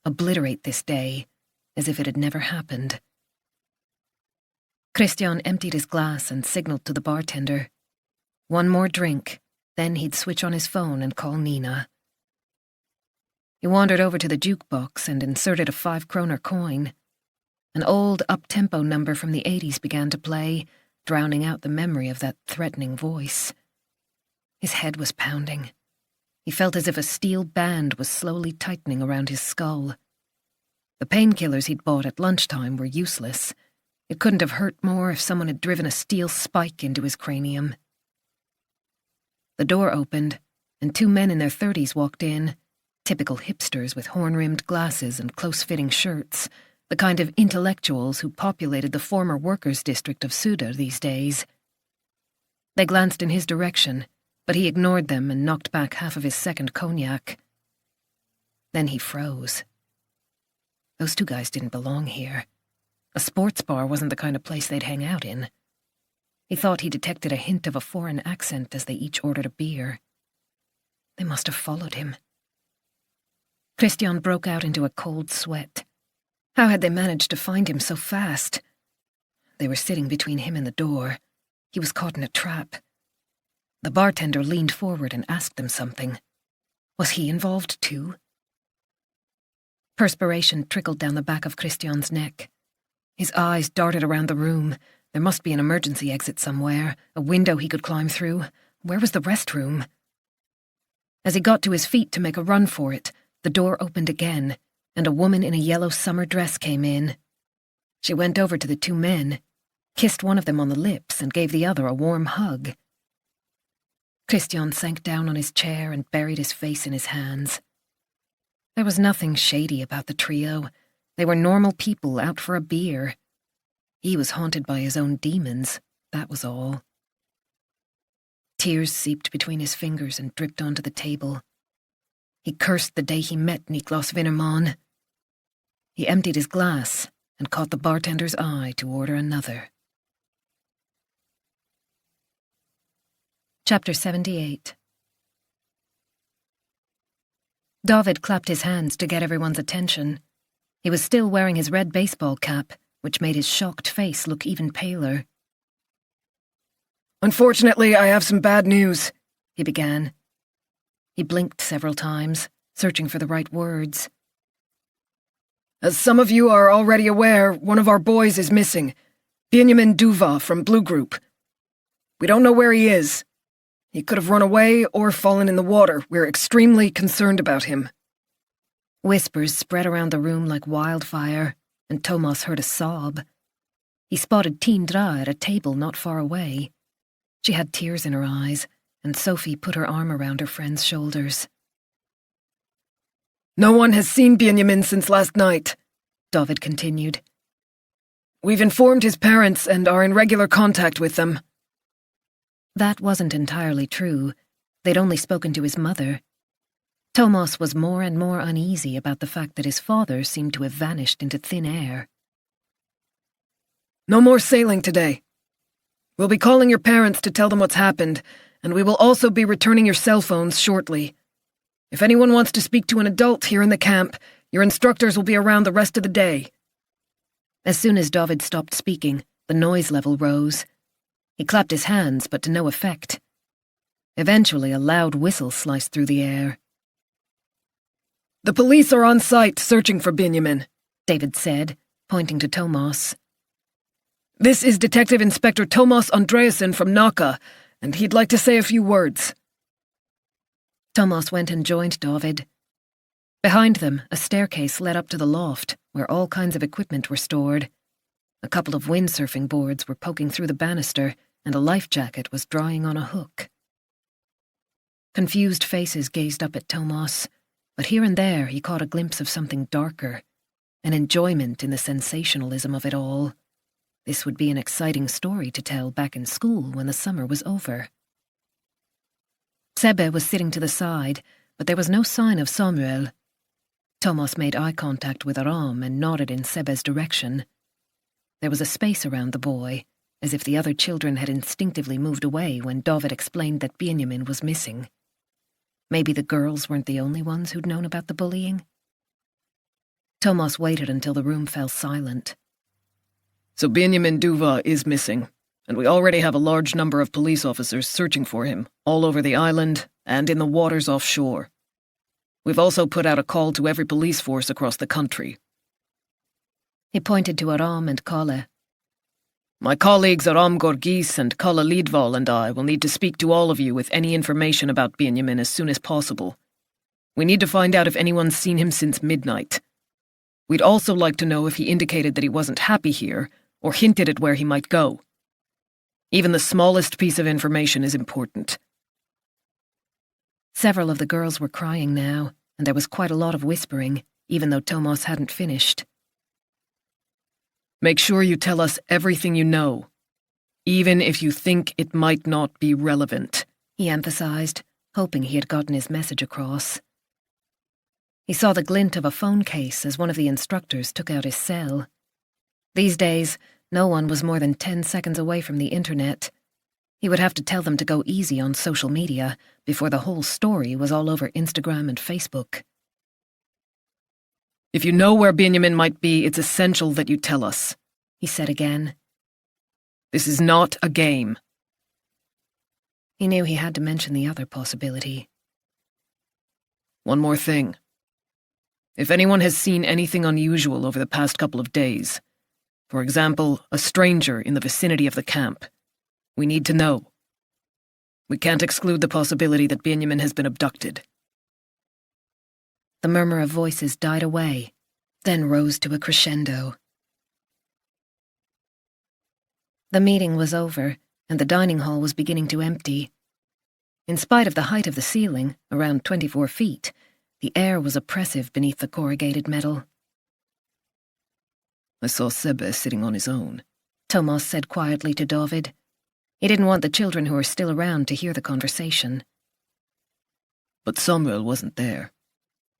obliterate this day, as if it had never happened. Christian emptied his glass and signaled to the bartender. One more drink, then he'd switch on his phone and call Nina. He wandered over to the jukebox and inserted a 5-kroner coin. An old up-tempo number from the 80s began to play, drowning out the memory of that threatening voice. His head was pounding. He felt as if a steel band was slowly tightening around his skull. The painkillers he'd bought at lunchtime were useless. It couldn't have hurt more if someone had driven a steel spike into his cranium. The door opened, and 2 men in their 30s walked in, typical hipsters with horn-rimmed glasses and close-fitting shirts, the kind of intellectuals who populated the former workers' district of Söder these days. They glanced in his direction, but he ignored them and knocked back half of his second cognac. Then he froze. Those 2 guys didn't belong here. A sports bar wasn't the kind of place they'd hang out in. He thought he detected a hint of a foreign accent as they each ordered a beer. They must have followed him. Christian broke out into a cold sweat. How had they managed to find him so fast? They were sitting between him and the door. He was caught in a trap. The bartender leaned forward and asked them something. Was he involved too? Perspiration trickled down the back of Christian's neck. His eyes darted around the room. There must be an emergency exit somewhere, a window he could climb through. Where was the restroom? As he got to his feet to make a run for it, the door opened again, and a woman in a yellow summer dress came in. She went over to the 2 men, kissed one of them on the lips, and gave the other a warm hug. Christian sank down on his chair and buried his face in his hands. There was nothing shady about the trio. They were normal people out for a beer. He was haunted by his own demons, that was all. Tears seeped between his fingers and dripped onto the table. He cursed the day he met Niklas Winnerman. He emptied his glass and caught the bartender's eye to order another. Chapter 78. David clapped his hands to get everyone's attention. He was still wearing his red baseball cap, which made his shocked face look even paler. Unfortunately, I have some bad news, he began. He blinked several times, searching for the right words. As some of you are already aware, one of our boys is missing, Benjamin Duva from Blue Group. We don't know where he is. He could have run away or fallen in the water. We're extremely concerned about him. Whispers spread around the room like wildfire, and Thomas heard a sob. He spotted Tindra at a table not far away. She had tears in her eyes, and Sophie put her arm around her friend's shoulders. No one has seen Benjamin since last night, David continued. We've informed his parents and are in regular contact with them. That wasn't entirely true. They'd only spoken to his mother. Thomas was more and more uneasy about the fact that his father seemed to have vanished into thin air. No more sailing today. We'll be calling your parents to tell them what's happened, and we will also be returning your cell phones shortly. If anyone wants to speak to an adult here in the camp, your instructors will be around the rest of the day. As soon as David stopped speaking, the noise level rose. He clapped his hands, but to no effect. Eventually, a loud whistle sliced through the air. The police are on site searching for Benjamin, David said, pointing to Thomas. This is Detective Inspector Thomas Andreasson from Naka, and he'd like to say a few words. Thomas went and joined David. Behind them, a staircase led up to the loft, where all kinds of equipment were stored. A couple of windsurfing boards were poking through the banister, and a life jacket was drying on a hook. Confused faces gazed up at Thomas, but here and there he caught a glimpse of something darker, an enjoyment in the sensationalism of it all. This would be an exciting story to tell back in school when the summer was over. Sebe was sitting to the side, but there was no sign of Samuel. Thomas made eye contact with Aram and nodded in Sebe's direction. There was a space around the boy, as if the other children had instinctively moved away when David explained that Benjamin was missing. Maybe the girls weren't the only ones who'd known about the bullying? Thomas waited until the room fell silent. So Benjamin Duva is missing, and we already have a large number of police officers searching for him, all over the island and in the waters offshore. We've also put out a call to every police force across the country. He pointed to Aram and Kalle. My colleagues Aram Gorgis and Kalle Lidval and I will need to speak to all of you with any information about Benjamin as soon as possible. We need to find out if anyone's seen him since midnight. We'd also like to know if he indicated that he wasn't happy here, or hinted at where he might go. Even the smallest piece of information is important. Several of the girls were crying now, and there was quite a lot of whispering, even though Thomas hadn't finished. Make sure you tell us everything you know, even if you think it might not be relevant, he emphasized, hoping he had gotten his message across. He saw the glint of a phone case as one of the instructors took out his cell. These days, no one was more than 10 seconds away from the internet. He would have to tell them to go easy on social media before the whole story was all over Instagram and Facebook. If you know where Benjamin might be, it's essential that you tell us, he said again. This is not a game. He knew he had to mention the other possibility. One more thing. If anyone has seen anything unusual over the past couple of days, for example, a stranger in the vicinity of the camp, we need to know. We can't exclude the possibility that Benjamin has been abducted. The murmur of voices died away, then rose to a crescendo. The meeting was over, and the dining hall was beginning to empty. In spite of the height of the ceiling, around 24 feet, the air was oppressive beneath the corrugated metal. I saw Sebe sitting on his own, Thomas said quietly to David. He didn't want the children who were still around to hear the conversation. But Samuel wasn't there.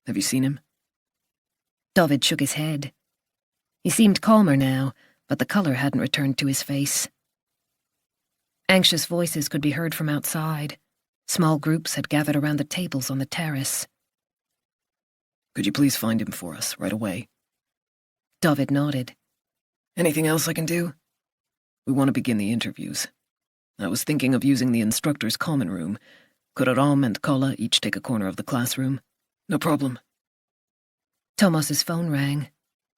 Have you seen him? David shook his head. He seemed calmer now, but the colour hadn't returned to his face. Anxious voices could be heard from outside. Small groups had gathered around the tables on the terrace. Could you please find him for us, right away? David nodded. Anything else I can do? We want to begin the interviews. I was thinking of using the instructor's common room. Could Aram and Kalle each take a corner of the classroom? No problem. Thomas's phone rang.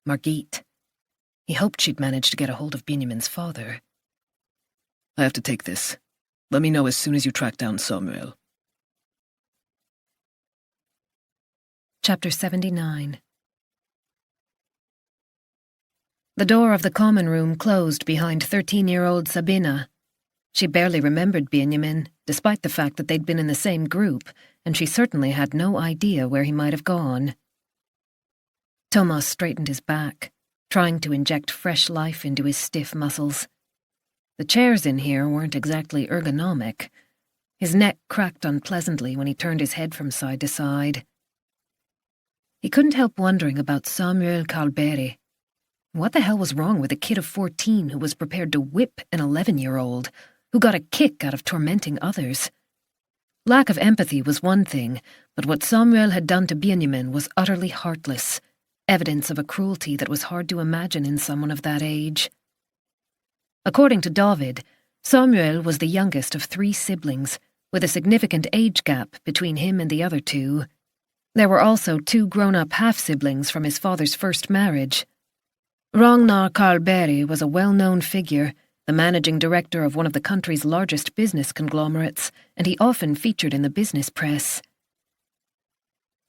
Margit. He hoped she'd managed to get a hold of Benjamin's father. I have to take this. Let me know as soon as you track down Samuel. Chapter 79. The door of the common room closed behind 13-year-old Sabina. She barely remembered Benjamin, despite the fact that they'd been in the same group, and she certainly had no idea where he might have gone. Thomas straightened his back, trying to inject fresh life into his stiff muscles. The chairs in here weren't exactly ergonomic. His neck cracked unpleasantly when he turned his head from side to side. He couldn't help wondering about Samuel Carlberry. What the hell was wrong with a kid of 14 who was prepared to whip an 11-year-old, who got a kick out of tormenting others? Lack of empathy was one thing, but what Samuel had done to Benjamin was utterly heartless, evidence of a cruelty that was hard to imagine in someone of that age. According to David, Samuel was the youngest of 3 siblings, with a significant age gap between him and the other 2. There were also 2 grown-up half-siblings from his father's first marriage. Ragnar Carlberry was a well-known figure, the managing director of one of the country's largest business conglomerates, and he often featured in the business press.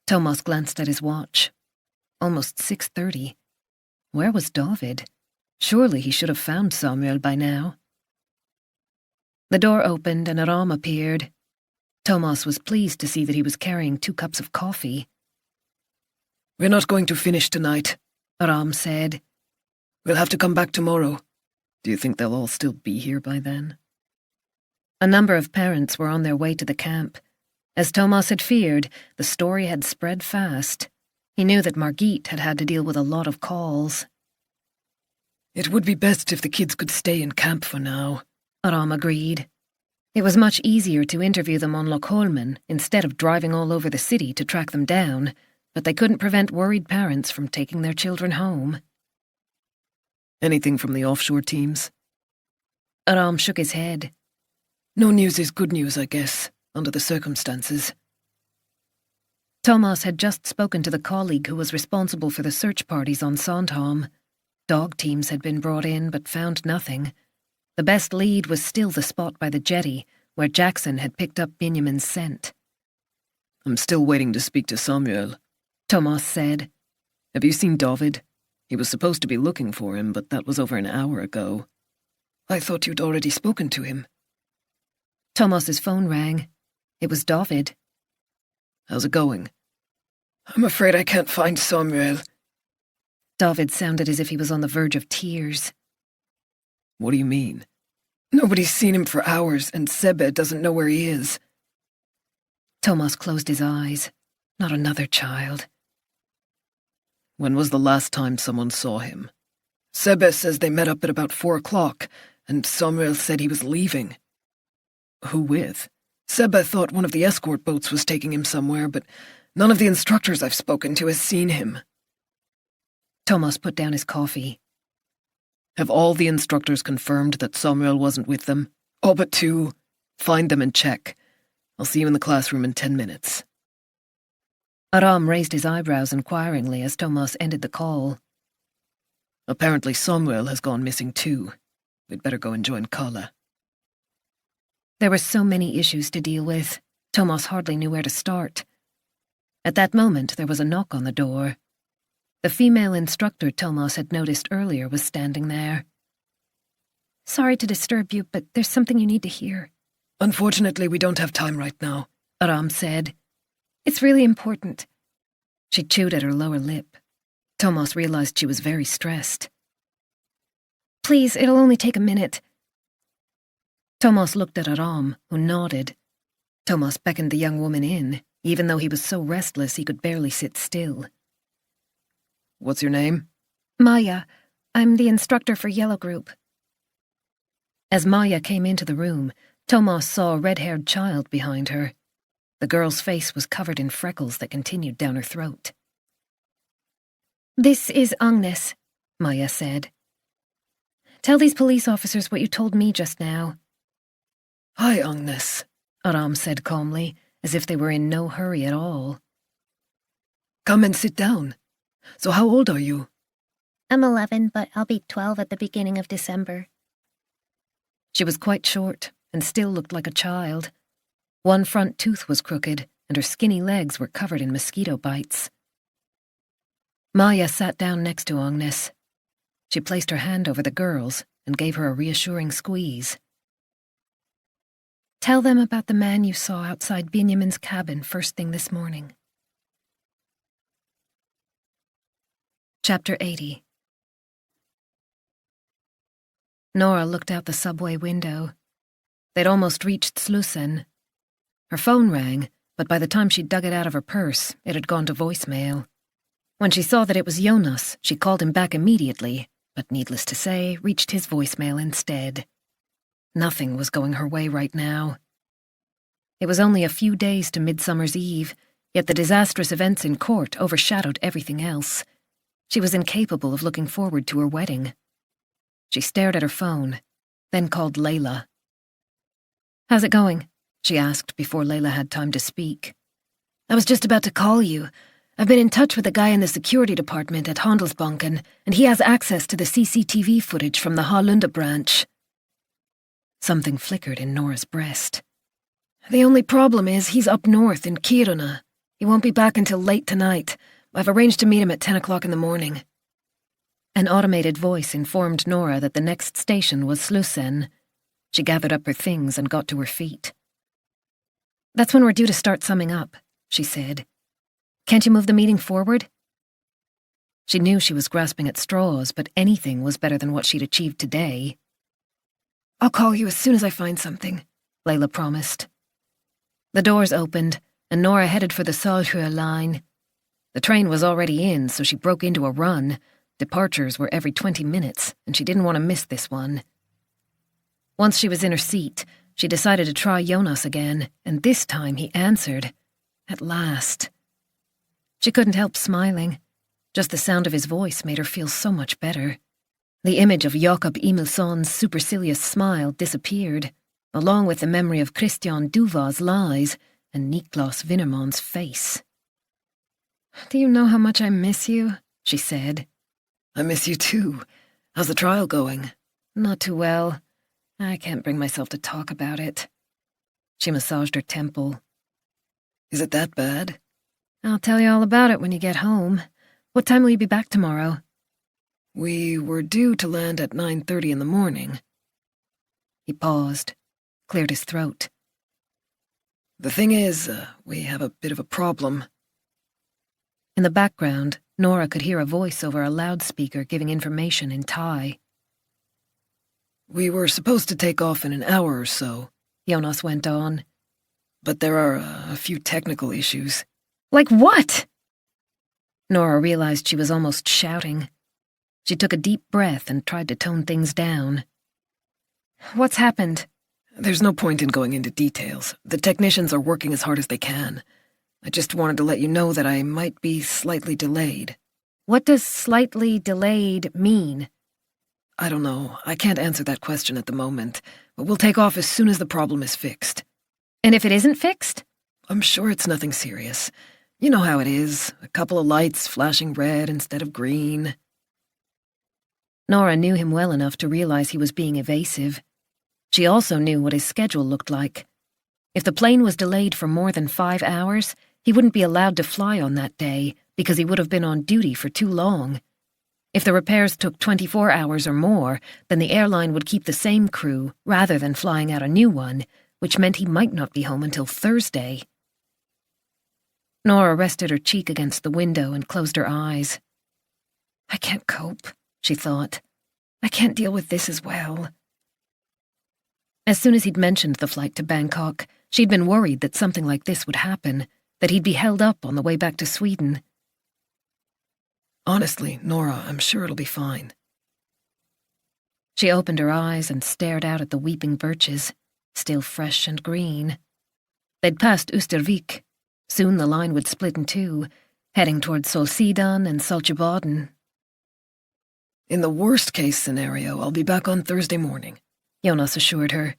Thomas glanced at his watch. Almost 6:30. Where was David? Surely he should have found Samuel by now. The door opened and Aram appeared. Thomas was pleased to see that he was carrying 2 cups of coffee. "We're not going to finish tonight," Aram said. "We'll have to come back tomorrow." Do you think they'll all still be here by then? A number of parents were on their way to the camp. As Thomas had feared, the story had spread fast. He knew that Margit had had to deal with a lot of calls. "It would be best if the kids could stay in camp for now," Aram agreed. It was much easier to interview them on Lochholmen instead of driving all over the city to track them down, but they couldn't prevent worried parents from taking their children home. Anything from the offshore teams? Aram shook his head. "No news is good news, I guess, under the circumstances." Thomas had just spoken to the colleague who was responsible for the search parties on Sandhamn. Dog teams had been brought in, but found nothing. The best lead was still the spot by the jetty, where Jackson had picked up Benjamin's scent. "I'm still waiting to speak to Samuel," Thomas said. "Have you seen David? He was supposed to be looking for him, but that was over an hour ago." "I thought you'd already spoken to him." Thomas's phone rang. It was David. "How's it going?" "I'm afraid I can't find Samuel." David sounded as if he was on the verge of tears. "What do you mean?" "Nobody's seen him for hours, and Sebe doesn't know where he is." Thomas closed his eyes. Not another child. "When was the last time someone saw him?" "Sebe says they met up at about 4 o'clock, and Samuel said he was leaving." "Who with?" "Sebe thought one of the escort boats was taking him somewhere, but none of the instructors I've spoken to has seen him." Thomas put down his coffee. "Have all the instructors confirmed that Samuel wasn't with them?" "All but 2. "Find them and check. I'll see you in the classroom in 10 minutes. Aram raised his eyebrows inquiringly as Thomas ended the call. "Apparently Samuel has gone missing too. We'd better go and join Kala." There were so many issues to deal with. Thomas hardly knew where to start. At that moment, there was a knock on the door. The female instructor Thomas had noticed earlier was standing there. "Sorry to disturb you, but there's something you need to hear." "Unfortunately, we don't have time right now," Aram said. "It's really important." She chewed at her lower lip. Thomas realized she was very stressed. "Please, it'll only take a minute." Thomas looked at Aram, who nodded. Thomas beckoned the young woman in, even though he was so restless he could barely sit still. "What's your name?" "Maya. I'm the instructor for Yellow Group." As Maya came into the room, Thomas saw a red-haired child behind her. The girl's face was covered in freckles that continued down her throat. "This is Agnes," Maya said. "Tell these police officers what you told me just now." "Hi, Agnes," Aram said calmly, as if they were in no hurry at all. "Come and sit down. So how old are you?" I'm 11, but I'll be 12 at the beginning of December. She was quite short and still looked like a child. One front tooth was crooked, and her skinny legs were covered in mosquito bites. Maya sat down next to Agnes. She placed her hand over the girl's and gave her a reassuring squeeze. Tell them about the man you saw outside Benjamin's cabin first thing this morning. Chapter 80. Nora looked out the subway window. They'd almost reached Slussen. Her phone rang, but by the time she dug it out of her purse, it had gone to voicemail. When she saw that it was Jonas, she called him back immediately, but needless to say, reached his voicemail instead. Nothing was going her way right now. It was only a few days to Midsummer's Eve, yet the disastrous events in court overshadowed everything else. She was incapable of looking forward to her wedding. She stared at her phone, then called Layla. "How's it going?" she asked before Layla had time to speak. "I was just about to call you. I've been in touch with a guy in the security department at Handelsbanken, and he has access to the CCTV footage from the Hallunda branch." Something flickered in Nora's breast. "The only problem is he's up north in Kiruna. He won't be back until late tonight. I've arranged to meet him at 10 o'clock in the morning." An automated voice informed Nora that the next station was Slussen. She gathered up her things and got to her feet. "That's when we're due to start summing up," she said. "Can't you move the meeting forward?" She knew she was grasping at straws, but anything was better than what she'd achieved today. "I'll call you as soon as I find something," Layla promised. The doors opened, and Nora headed for the Salsjö line. The train was already in, so she broke into a run. Departures were every 20 minutes, and she didn't want to miss this one. Once she was in her seat, she decided to try Jonas again, and this time he answered. At last. She couldn't help smiling. Just the sound of his voice made her feel so much better. The image of Jakob Emilsson's supercilious smile disappeared, along with the memory of Christian Duva's lies and Niklas Winnerman's face. "Do you know how much I miss you?" she said. I miss you too. How's the trial going? "Not too well. I can't bring myself to talk about it." She massaged her temple. Is it that bad? "I'll tell you all about it when you get home. What time will you be back tomorrow?" We were due to land at 9:30 in the morning. He paused, cleared his throat. The thing is, we have a bit of a problem. In the background, Nora could hear a voice over a loudspeaker giving information in Thai. We were supposed to take off in an hour or so, Jonas went on. But there are a few technical issues. Like what? Nora realized she was almost shouting. She took a deep breath and tried to tone things down. What's happened? There's no point in going into details. The technicians are working as hard as they can. I just wanted to let you know that I might be slightly delayed. What does slightly delayed mean? I don't know. I can't answer that question at the moment, but we'll take off as soon as the problem is fixed. And if it isn't fixed? I'm sure it's nothing serious. You know how it is. A couple of lights flashing red instead of green. Nora knew him well enough to realize he was being evasive. She also knew what his schedule looked like. If the plane was delayed for more than 5 hours, he wouldn't be allowed to fly on that day because he would have been on duty for too long. If the repairs took 24 hours or more, then the airline would keep the same crew rather than flying out a new one, which meant he might not be home until Thursday. Nora rested her cheek against the window and closed her eyes. I can't cope, she thought. I can't deal with this as well. As soon as he'd mentioned the flight to Bangkok, she'd been worried that something like this would happen, that he'd be held up on the way back to Sweden. Honestly, Nora, I'm sure it'll be fine. She opened her eyes and stared out at the weeping birches, still fresh and green. They'd passed Östervik. Soon the line would split in two, heading toward Solsidan and Saltsjöbaden. In the worst-case scenario, I'll be back on Thursday morning, Jonas assured her.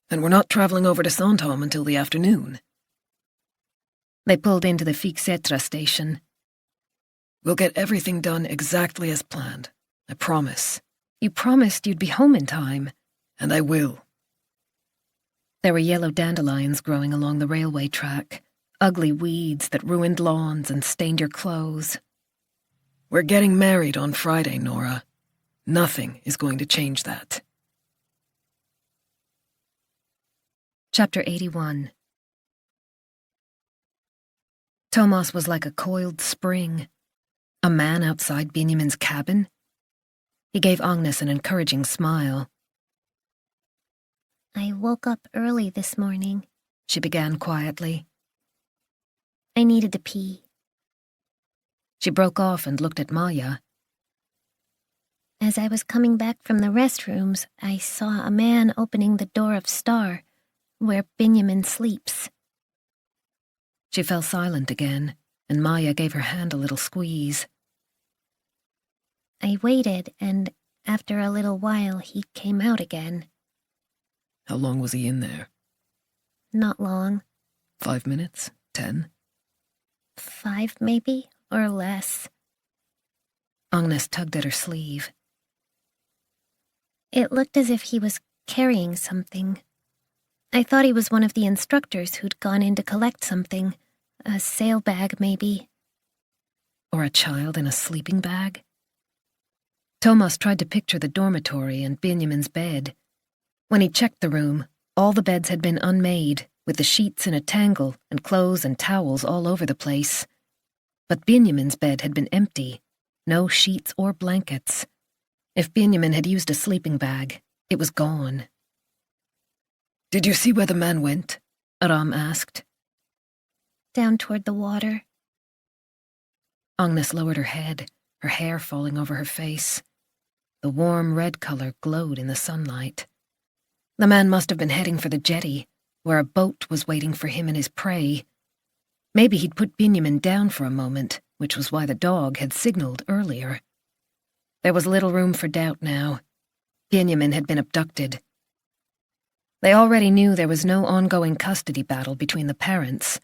And we're not traveling over to Sandhamn until the afternoon. They pulled into the Fiksetra station. We'll get everything done exactly as planned. I promise. You promised you'd be home in time. And I will. There were yellow dandelions growing along the railway track, ugly weeds that ruined lawns and stained your clothes. We're getting married on Friday, Nora. Nothing is going to change that. Chapter 81. Thomas was like a coiled spring. A man outside Benjamin's cabin? He gave Agnes an encouraging smile. I woke up early this morning. She began quietly. I needed to pee. She broke off and looked at Maya. As I was coming back from the restrooms, I saw a man opening the door of Star, where Benjamin sleeps. She fell silent again, and Maya gave her hand a little squeeze. I waited, and after a little while he came out again. How long was he in there? Not long. 5 minutes? 10? 5 maybe, or less. Agnes tugged at her sleeve. It looked as if he was carrying something. I thought he was one of the instructors who'd gone in to collect something. A sail bag, maybe. Or a child in a sleeping bag? Thomas tried to picture the dormitory and Benjamin's bed. When he checked the room, all the beds had been unmade, with the sheets in a tangle and clothes and towels all over the place. But Benjamin's bed had been empty, no sheets or blankets. If Benjamin had used a sleeping bag, it was gone. Did you see where the man went? Aram asked. Down toward the water. Agnes lowered her head, her hair falling over her face. The warm red color glowed in the sunlight. The man must have been heading for the jetty, where a boat was waiting for him and his prey. Maybe he'd put Benjamin down for a moment, which was why the dog had signaled earlier. There was little room for doubt now. Benjamin had been abducted. They already knew there was no ongoing custody battle between the parents.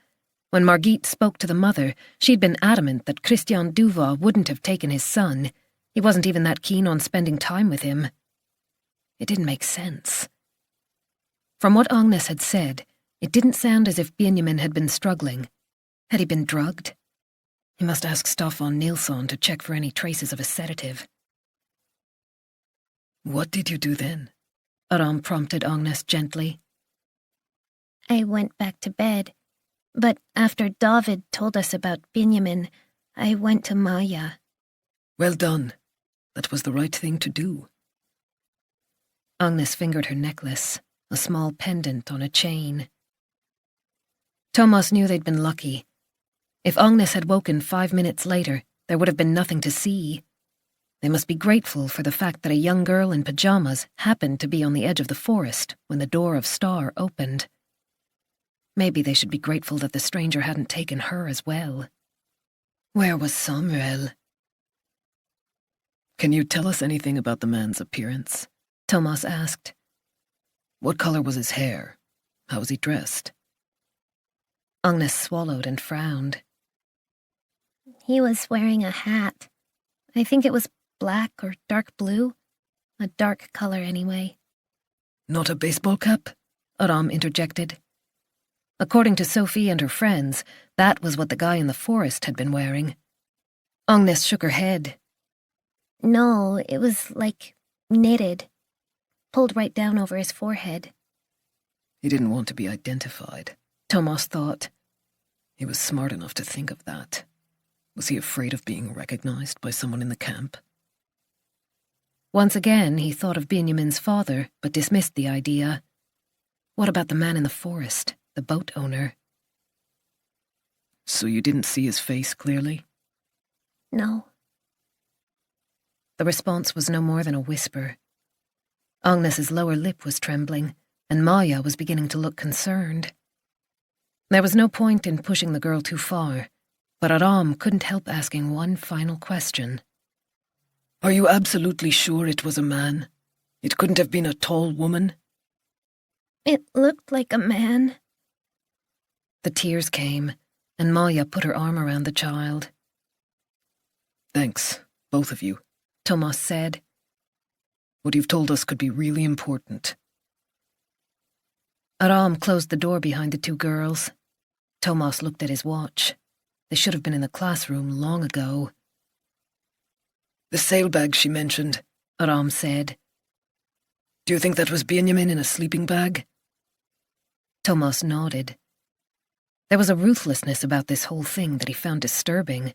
When Margit spoke to the mother, she'd been adamant that Christian Duva wouldn't have taken his son. He wasn't even that keen on spending time with him. It didn't make sense. From what Agnes had said, it didn't sound as if Benjamin had been struggling. Had he been drugged? He must ask Staffan Nilsson to check for any traces of a sedative. What did you do then? Aram prompted Agnes gently. I went back to bed, but after David told us about Benjamin, I went to Maya. Well done. That was the right thing to do. Agnes fingered her necklace, a small pendant on a chain. Thomas knew they'd been lucky. If Agnes had woken 5 minutes later, there would have been nothing to see. They must be grateful for the fact that a young girl in pajamas happened to be on the edge of the forest when the door of Star opened. Maybe they should be grateful that the stranger hadn't taken her as well. Where was Samuel? Can you tell us anything about the man's appearance? Thomas asked. What color was his hair? How was he dressed? Agnes swallowed and frowned. He was wearing a hat. I think it was black or dark blue. A dark color anyway. Not a baseball cap? Aram interjected. According to Sophie and her friends, that was what the guy in the forest had been wearing. Agnes shook her head. No, it was like knitted. Pulled right down over his forehead. He didn't want to be identified, Thomas thought. He was smart enough to think of that. Was he afraid of being recognized by someone in the camp? Once again, he thought of Benjamin's father, but dismissed the idea. What about the man in the forest, the boat owner? So you didn't see his face clearly? No. The response was no more than a whisper. Agnes's lower lip was trembling, and Maya was beginning to look concerned. There was no point in pushing the girl too far, but Aram couldn't help asking one final question. Are you absolutely sure it was a man? It couldn't have been a tall woman? It looked like a man. The tears came, and Maya put her arm around the child. Thanks, both of you, Thomas said. What you've told us could be really important. Aram closed the door behind the two girls. Thomas looked at his watch. They should have been in the classroom long ago. The sailbag she mentioned, Aram said. Do you think that was Benjamin in a sleeping bag? Thomas nodded. There was a ruthlessness about this whole thing that he found disturbing.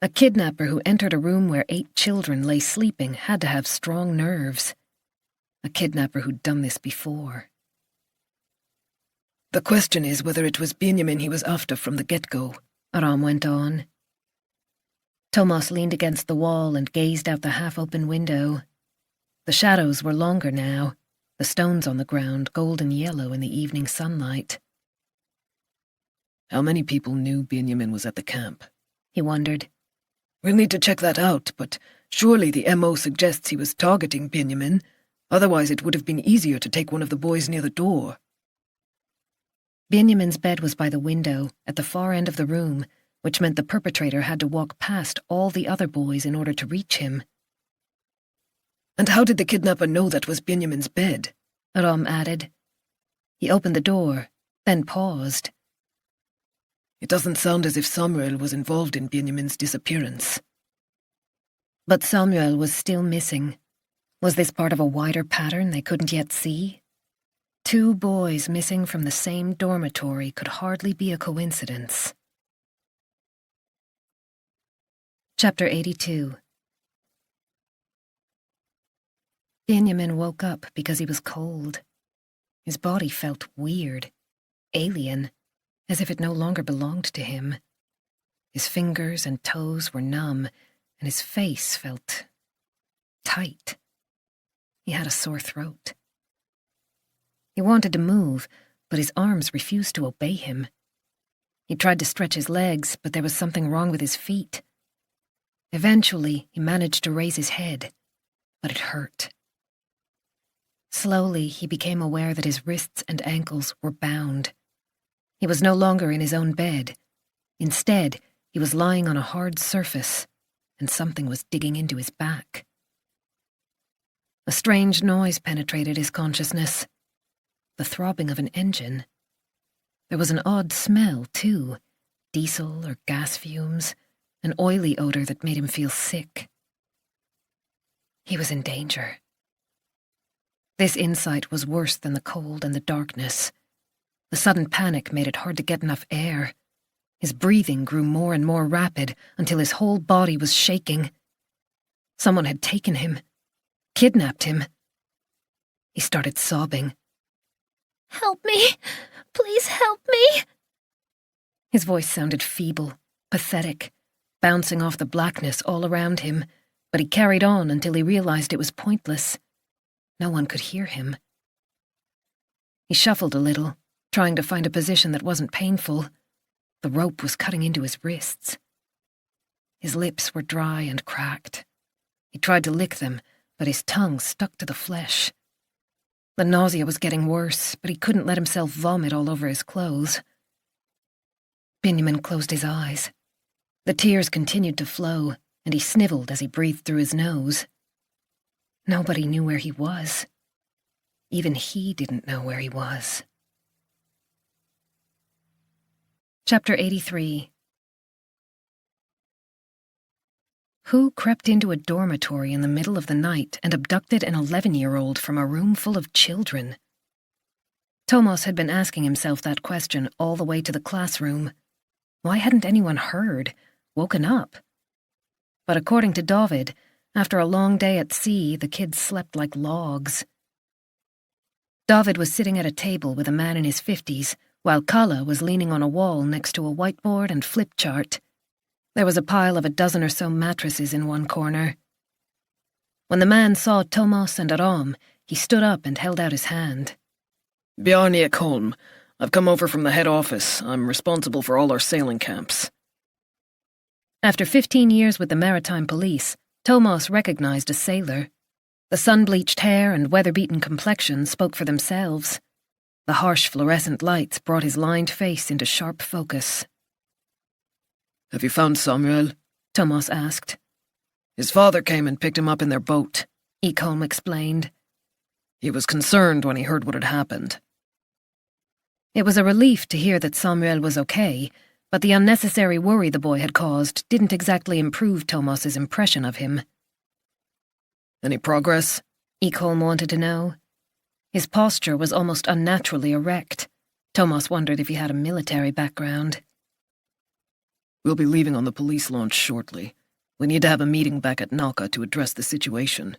A kidnapper who entered a room where 8 children lay sleeping had to have strong nerves. A kidnapper who'd done this before. The question is whether it was Benjamin he was after from the get-go, Aram went on. Thomas leaned against the wall and gazed out the half-open window. The shadows were longer now, the stones on the ground golden yellow in the evening sunlight. How many people knew Benjamin was at the camp? He wondered. We'll need to check that out, but surely the MO suggests he was targeting Benjamin. Otherwise it would have been easier to take one of the boys near the door. Benjamin's bed was by the window, at the far end of the room, which meant the perpetrator had to walk past all the other boys in order to reach him. And how did the kidnapper know that was Benjamin's bed? Aram added. He opened the door, then paused. It doesn't sound as if Samuel was involved in Benjamin's disappearance. But Samuel was still missing. Was this part of a wider pattern they couldn't yet see? 2 boys missing from the same dormitory could hardly be a coincidence. Chapter 82. Benjamin woke up because he was cold. His body felt weird, alien, as if it no longer belonged to him. His fingers and toes were numb, and his face felt tight. He had a sore throat. He wanted to move, but his arms refused to obey him. He tried to stretch his legs, but there was something wrong with his feet. Eventually, he managed to raise his head, but it hurt. Slowly, he became aware that his wrists and ankles were bound. He was no longer in his own bed. Instead, he was lying on a hard surface, and something was digging into his back. A strange noise penetrated his consciousness. The throbbing of an engine. There was an odd smell, too. Diesel or gas fumes, an oily odor that made him feel sick. He was in danger. This insight was worse than the cold and the darkness. The sudden panic made it hard to get enough air. His breathing grew more and more rapid until his whole body was shaking. Someone had taken him, kidnapped him. He started sobbing. Help me! Please help me! His voice sounded feeble, pathetic, bouncing off the blackness all around him, but he carried on until he realized it was pointless. No one could hear him. He shuffled a little, trying to find a position that wasn't painful. The rope was cutting into his wrists. His lips were dry and cracked. He tried to lick them, but his tongue stuck to the flesh. The nausea was getting worse, but he couldn't let himself vomit all over his clothes. Benjamin closed his eyes. The tears continued to flow, and he sniveled as he breathed through his nose. Nobody knew where he was. Even he didn't know where he was. Chapter 83. Who crept into a dormitory in the middle of the night and abducted an 11-year-old from a room full of children? Thomas had been asking himself that question all the way to the classroom. Why hadn't anyone heard, woken up? But according to David, after a long day at sea, the kids slept like logs. David was sitting at a table with a man in his 50s, while Kala was leaning on a wall next to a whiteboard and flip chart. There was a pile of a dozen or so mattresses in one corner. When the man saw Thomas and Aram, he stood up and held out his hand. Bjarne Ekholm. I've come over from the head office. I'm responsible for all our sailing camps. After 15 years with the maritime police, Thomas recognized a sailor. The sun-bleached hair and weather-beaten complexion spoke for themselves. The harsh fluorescent lights brought his lined face into sharp focus. Have you found Samuel? Thomas asked. His father came and picked him up in their boat, Ekholm explained. He was concerned when he heard what had happened. It was a relief to hear that Samuel was okay, but the unnecessary worry the boy had caused didn't exactly improve Thomas's impression of him. Any progress? Ekholm wanted to know. His posture was almost unnaturally erect. Thomas wondered if he had a military background. We'll be leaving on the police launch shortly. We need to have a meeting back at Naka to address the situation.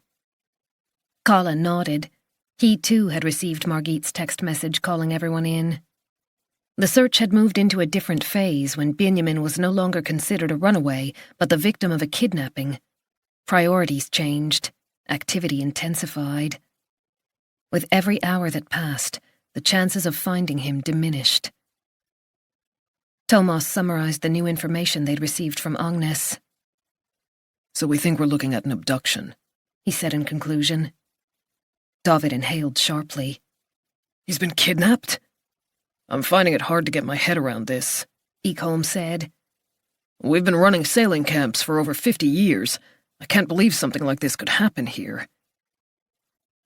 Kala nodded. He too had received Margit's text message calling everyone in. The search had moved into a different phase when Benjamin was no longer considered a runaway, but the victim of a kidnapping. Priorities changed. Activity intensified. With every hour that passed, the chances of finding him diminished. Thomas summarized the new information they'd received from Agnes. So we think we're looking at an abduction, he said in conclusion. David inhaled sharply. He's been kidnapped? I'm finding it hard to get my head around this, Ekholm said. We've been running sailing camps for over 50 years. I can't believe something like this could happen here.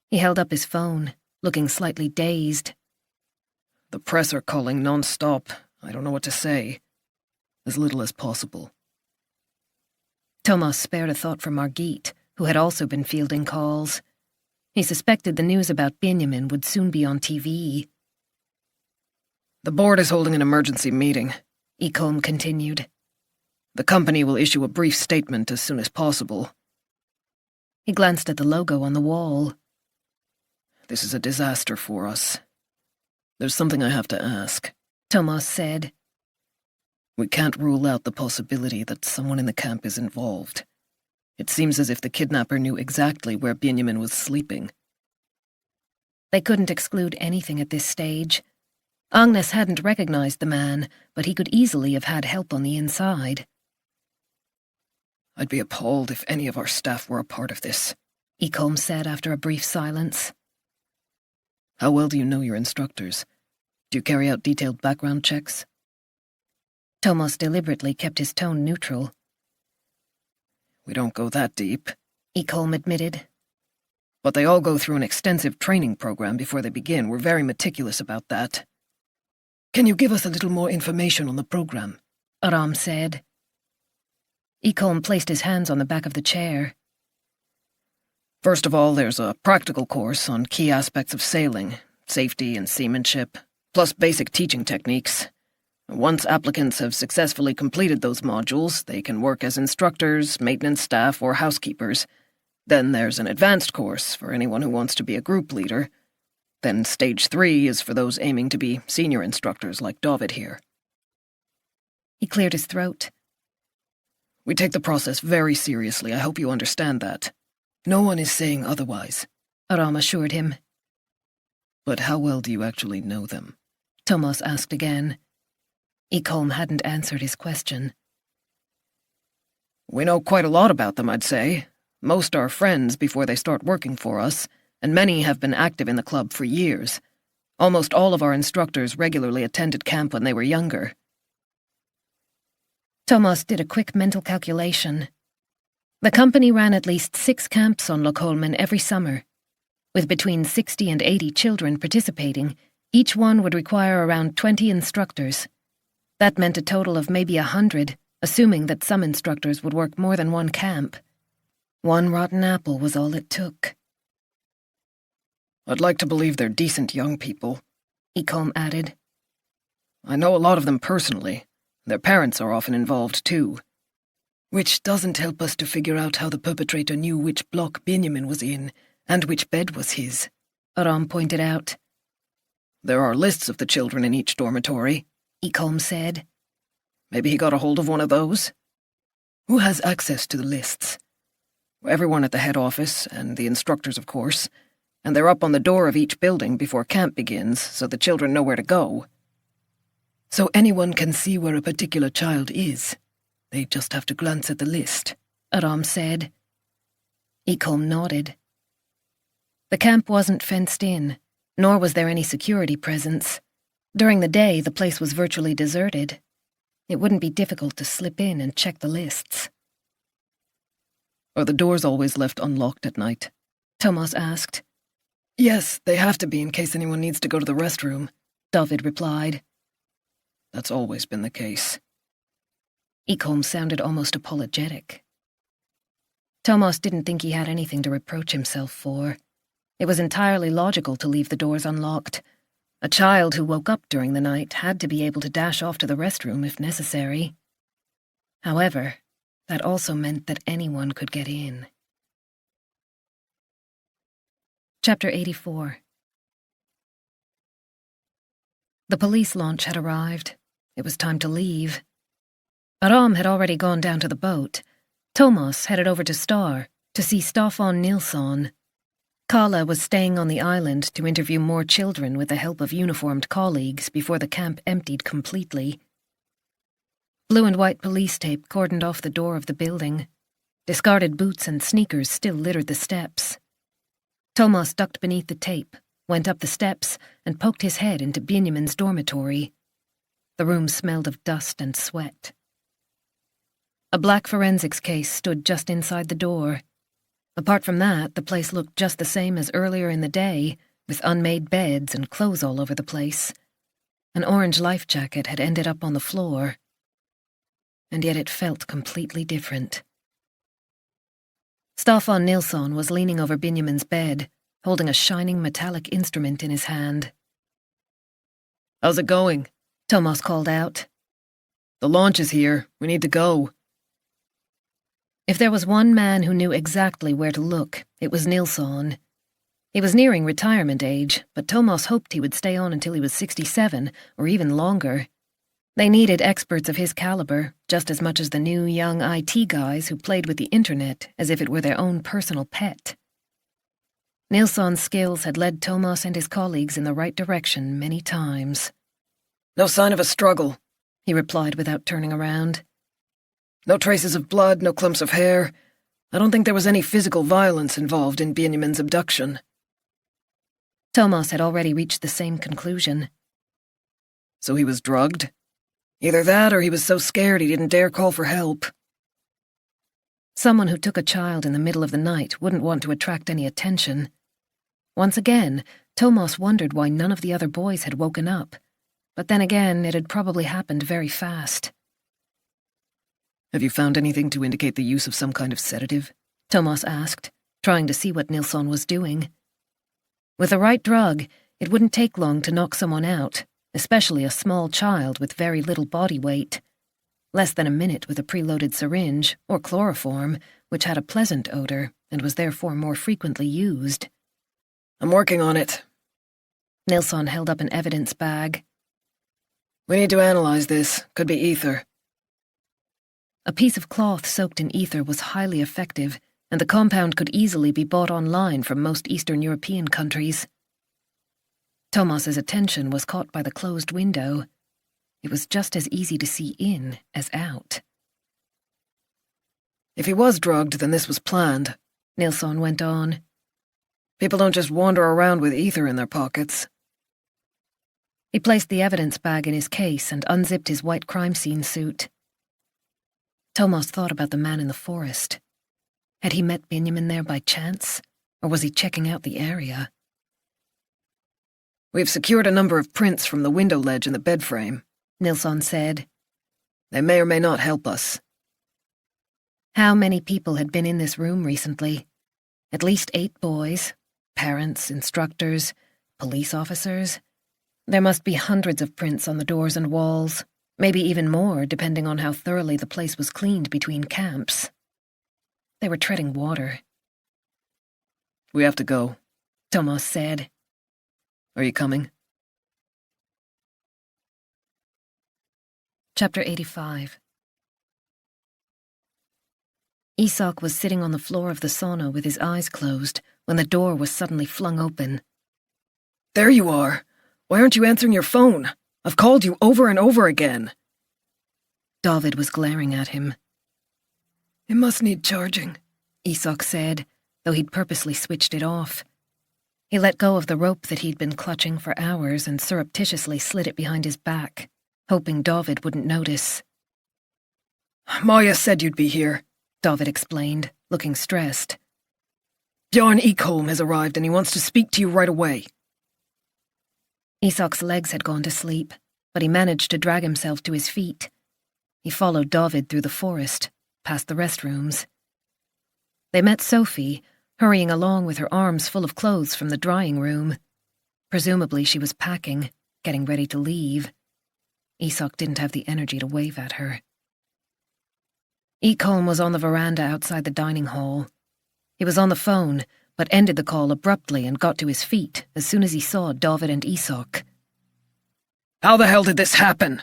He held up his phone, looking slightly dazed. The press are calling non-stop. I don't know what to say. As little as possible. Thomas spared a thought for Margit, who had also been fielding calls. He suspected the news about Benjamin would soon be on TV. The board is holding an emergency meeting, Ekholm continued. The company will issue a brief statement as soon as possible. He glanced at the logo on the wall. This is a disaster for us. There's something I have to ask, Thomas said. We can't rule out the possibility that someone in the camp is involved. It seems as if the kidnapper knew exactly where Benjamin was sleeping. They couldn't exclude anything at this stage. Agnes hadn't recognized the man, but he could easily have had help on the inside. I'd be appalled if any of our staff were a part of this, Ekholm said after a brief silence. How well do you know your instructors? Do you carry out detailed background checks? Thomas deliberately kept his tone neutral. We don't go that deep, Ekholm admitted. But they all go through an extensive training program before they begin. We're very meticulous about that. Can you give us a little more information on the program? Aram said. Ekholm placed his hands on the back of the chair. First of all, there's a practical course on key aspects of sailing, safety and seamanship, plus basic teaching techniques. Once applicants have successfully completed those modules, they can work as instructors, maintenance staff, or housekeepers. Then there's an advanced course for anyone who wants to be a group leader. Then Stage 3 is for those aiming to be senior instructors like David here. He cleared his throat. We take the process very seriously. I hope you understand that. No one is saying otherwise, Aram assured him. But how well do you actually know them? Thomas asked again. Ekholm hadn't answered his question. We know quite a lot about them, I'd say. Most are friends before they start working for us, and many have been active in the club for years. Almost all of our instructors regularly attended camp when they were younger. Thomas did a quick mental calculation. The company ran at least 6 camps on Lochholmen every summer. With between 60 and 80 children participating, each one would require around 20 instructors. That meant a total of maybe 100, assuming that some instructors would work more than one camp. One rotten apple was all it took. I'd like to believe they're decent young people, Ekholm added. I know a lot of them personally. Their parents are often involved too. Which doesn't help us to figure out how the perpetrator knew which block Benjamin was in and which bed was his, Aram pointed out. There are lists of the children in each dormitory, Ekholm said. Maybe he got a hold of one of those? Who has access to the lists? Everyone at the head office, and the instructors, of course, and they're up on the door of each building before camp begins, so the children know where to go. So anyone can see where a particular child is. They just have to glance at the list, Aram said. Ekholm nodded. The camp wasn't fenced in, nor was there any security presence. During the day, the place was virtually deserted. It wouldn't be difficult to slip in and check the lists. Are the doors always left unlocked at night? Thomas asked. Yes, they have to be in case anyone needs to go to the restroom, David replied. That's always been the case. Ekholm sounded almost apologetic. Thomas didn't think he had anything to reproach himself for. It was entirely logical to leave the doors unlocked. A child who woke up during the night had to be able to dash off to the restroom if necessary. However, that also meant that anyone could get in. Chapter 84. The police launch had arrived. It was time to leave. Aram had already gone down to the boat. Thomas headed over to Star to see Staffan Nilsson. Kala was staying on the island to interview more children with the help of uniformed colleagues before the camp emptied completely. Blue and white police tape cordoned off the door of the building. Discarded boots and sneakers still littered the steps. Thomas ducked beneath the tape, went up the steps, and poked his head into Benjamin's dormitory. The room smelled of dust and sweat. A black forensics case stood just inside the door. Apart from that, the place looked just the same as earlier in the day, with unmade beds and clothes all over the place. An orange life jacket had ended up on the floor. And yet it felt completely different. Staffan Nilsson was leaning over Benjamin's bed, holding a shining metallic instrument in his hand. How's it going? Thomas called out. The launch is here. We need to go. If there was one man who knew exactly where to look, it was Nilsson. He was nearing retirement age, but Thomas hoped he would stay on until he was 67, or even longer. They needed experts of his caliber, just as much as the new young IT guys who played with the internet as if it were their own personal pet. Nilsson's skills had led Thomas and his colleagues in the right direction many times. No sign of a struggle, he replied without turning around. No traces of blood, no clumps of hair. I don't think there was any physical violence involved in Benjamin's abduction. Thomas had already reached the same conclusion. So he was drugged? Either that or he was so scared he didn't dare call for help. Someone who took a child in the middle of the night wouldn't want to attract any attention. Once again, Thomas wondered why none of the other boys had woken up. But then again, it had probably happened very fast. Have you found anything to indicate the use of some kind of sedative? Thomas asked, trying to see what Nilsson was doing. With the right drug, it wouldn't take long to knock someone out, especially a small child with very little body weight. Less than a minute with a preloaded syringe, or chloroform, which had a pleasant odor and was therefore more frequently used. I'm working on it. Nilsson held up an evidence bag. We need to analyze this. Could be ether. A piece of cloth soaked in ether was highly effective, and the compound could easily be bought online from most Eastern European countries. Thomas's attention was caught by the closed window. It was just as easy to see in as out. If he was drugged, then this was planned, Nilsson went on. People don't just wander around with ether in their pockets. He placed the evidence bag in his case and unzipped his white crime scene suit. Thomas thought about the man in the forest. Had he met Benjamin there by chance, or was he checking out the area? We've secured a number of prints from the window ledge and the bed frame, Nilsson said. They may or may not help us. How many people had been in this room recently? At least 8 boys, parents, instructors, police officers. There must be hundreds of prints on the doors and walls, maybe even more depending on how thoroughly the place was cleaned between camps. They were treading water. We have to go, Thomas said. Are you coming? Chapter 85. Isak was sitting on the floor of the sauna with his eyes closed when the door was suddenly flung open. There you are. Why aren't you answering your phone? I've called you over and over again. David was glaring at him. It must need charging, Isak said, though he'd purposely switched it off. He let go of the rope that he'd been clutching for hours and surreptitiously slid it behind his back, hoping David wouldn't notice. Maya said you'd be here, David explained, looking stressed. Bjorn Ekholm has arrived and he wants to speak to you right away. Isak's legs had gone to sleep, but he managed to drag himself to his feet. He followed David through the forest, past the restrooms. They met Sophie, hurrying along with her arms full of clothes from the drying room. Presumably she was packing, getting ready to leave. Isak didn't have the energy to wave at her. Ekholm was on the veranda outside the dining hall. He was on the phone, but ended the call abruptly and got to his feet as soon as he saw David and Isak. How the hell did this happen?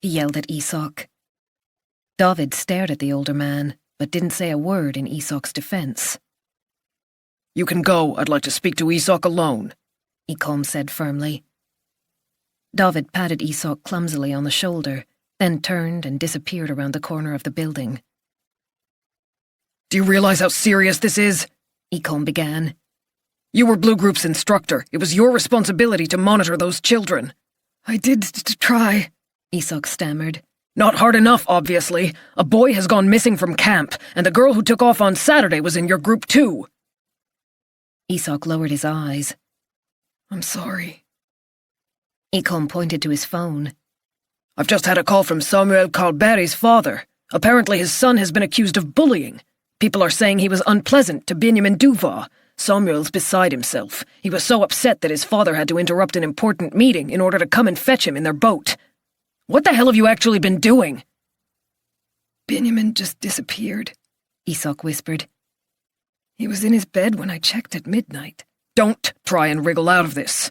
He yelled at Isak. David stared at the older man, but didn't say a word in Isak's defense. You can go. I'd like to speak to Isak alone, Ekholm said firmly. David patted Isak clumsily on the shoulder, then turned and disappeared around the corner of the building. Do you realize how serious this is? Ekholm began. You were Blue Group's instructor. It was your responsibility to monitor those children. I did try, Isak stammered. Not hard enough, obviously. A boy has gone missing from camp, and the girl who took off on Saturday was in your group too. Isak lowered his eyes. I'm sorry. Ekholm pointed to his phone. I've just had a call from Samuel Carlberry's father. Apparently his son has been accused of bullying. People are saying he was unpleasant to Benjamin Duva. Samuel's beside himself. He was so upset that his father had to interrupt an important meeting in order to come and fetch him in their boat. What the hell have you actually been doing? Benjamin just disappeared, Isak whispered. He was in his bed when I checked at midnight. Don't try and wriggle out of this.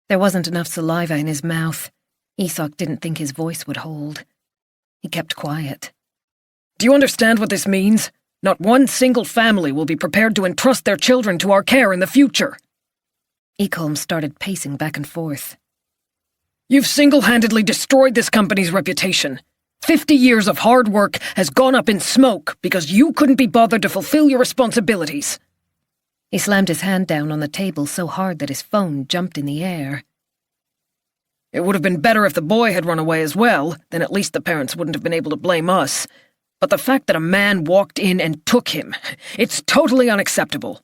There wasn't enough saliva in his mouth. Isak didn't think his voice would hold. He kept quiet. Do you understand what this means? Not one single family will be prepared to entrust their children to our care in the future. Ekholm started pacing back and forth. You've single-handedly destroyed this company's reputation. 50 years of hard work has gone up in smoke because you couldn't be bothered to fulfill your responsibilities. He slammed his hand down on the table so hard that his phone jumped in the air. It would have been better if the boy had run away as well, then at least the parents wouldn't have been able to blame us. But the fact that a man walked in and took him, it's totally unacceptable.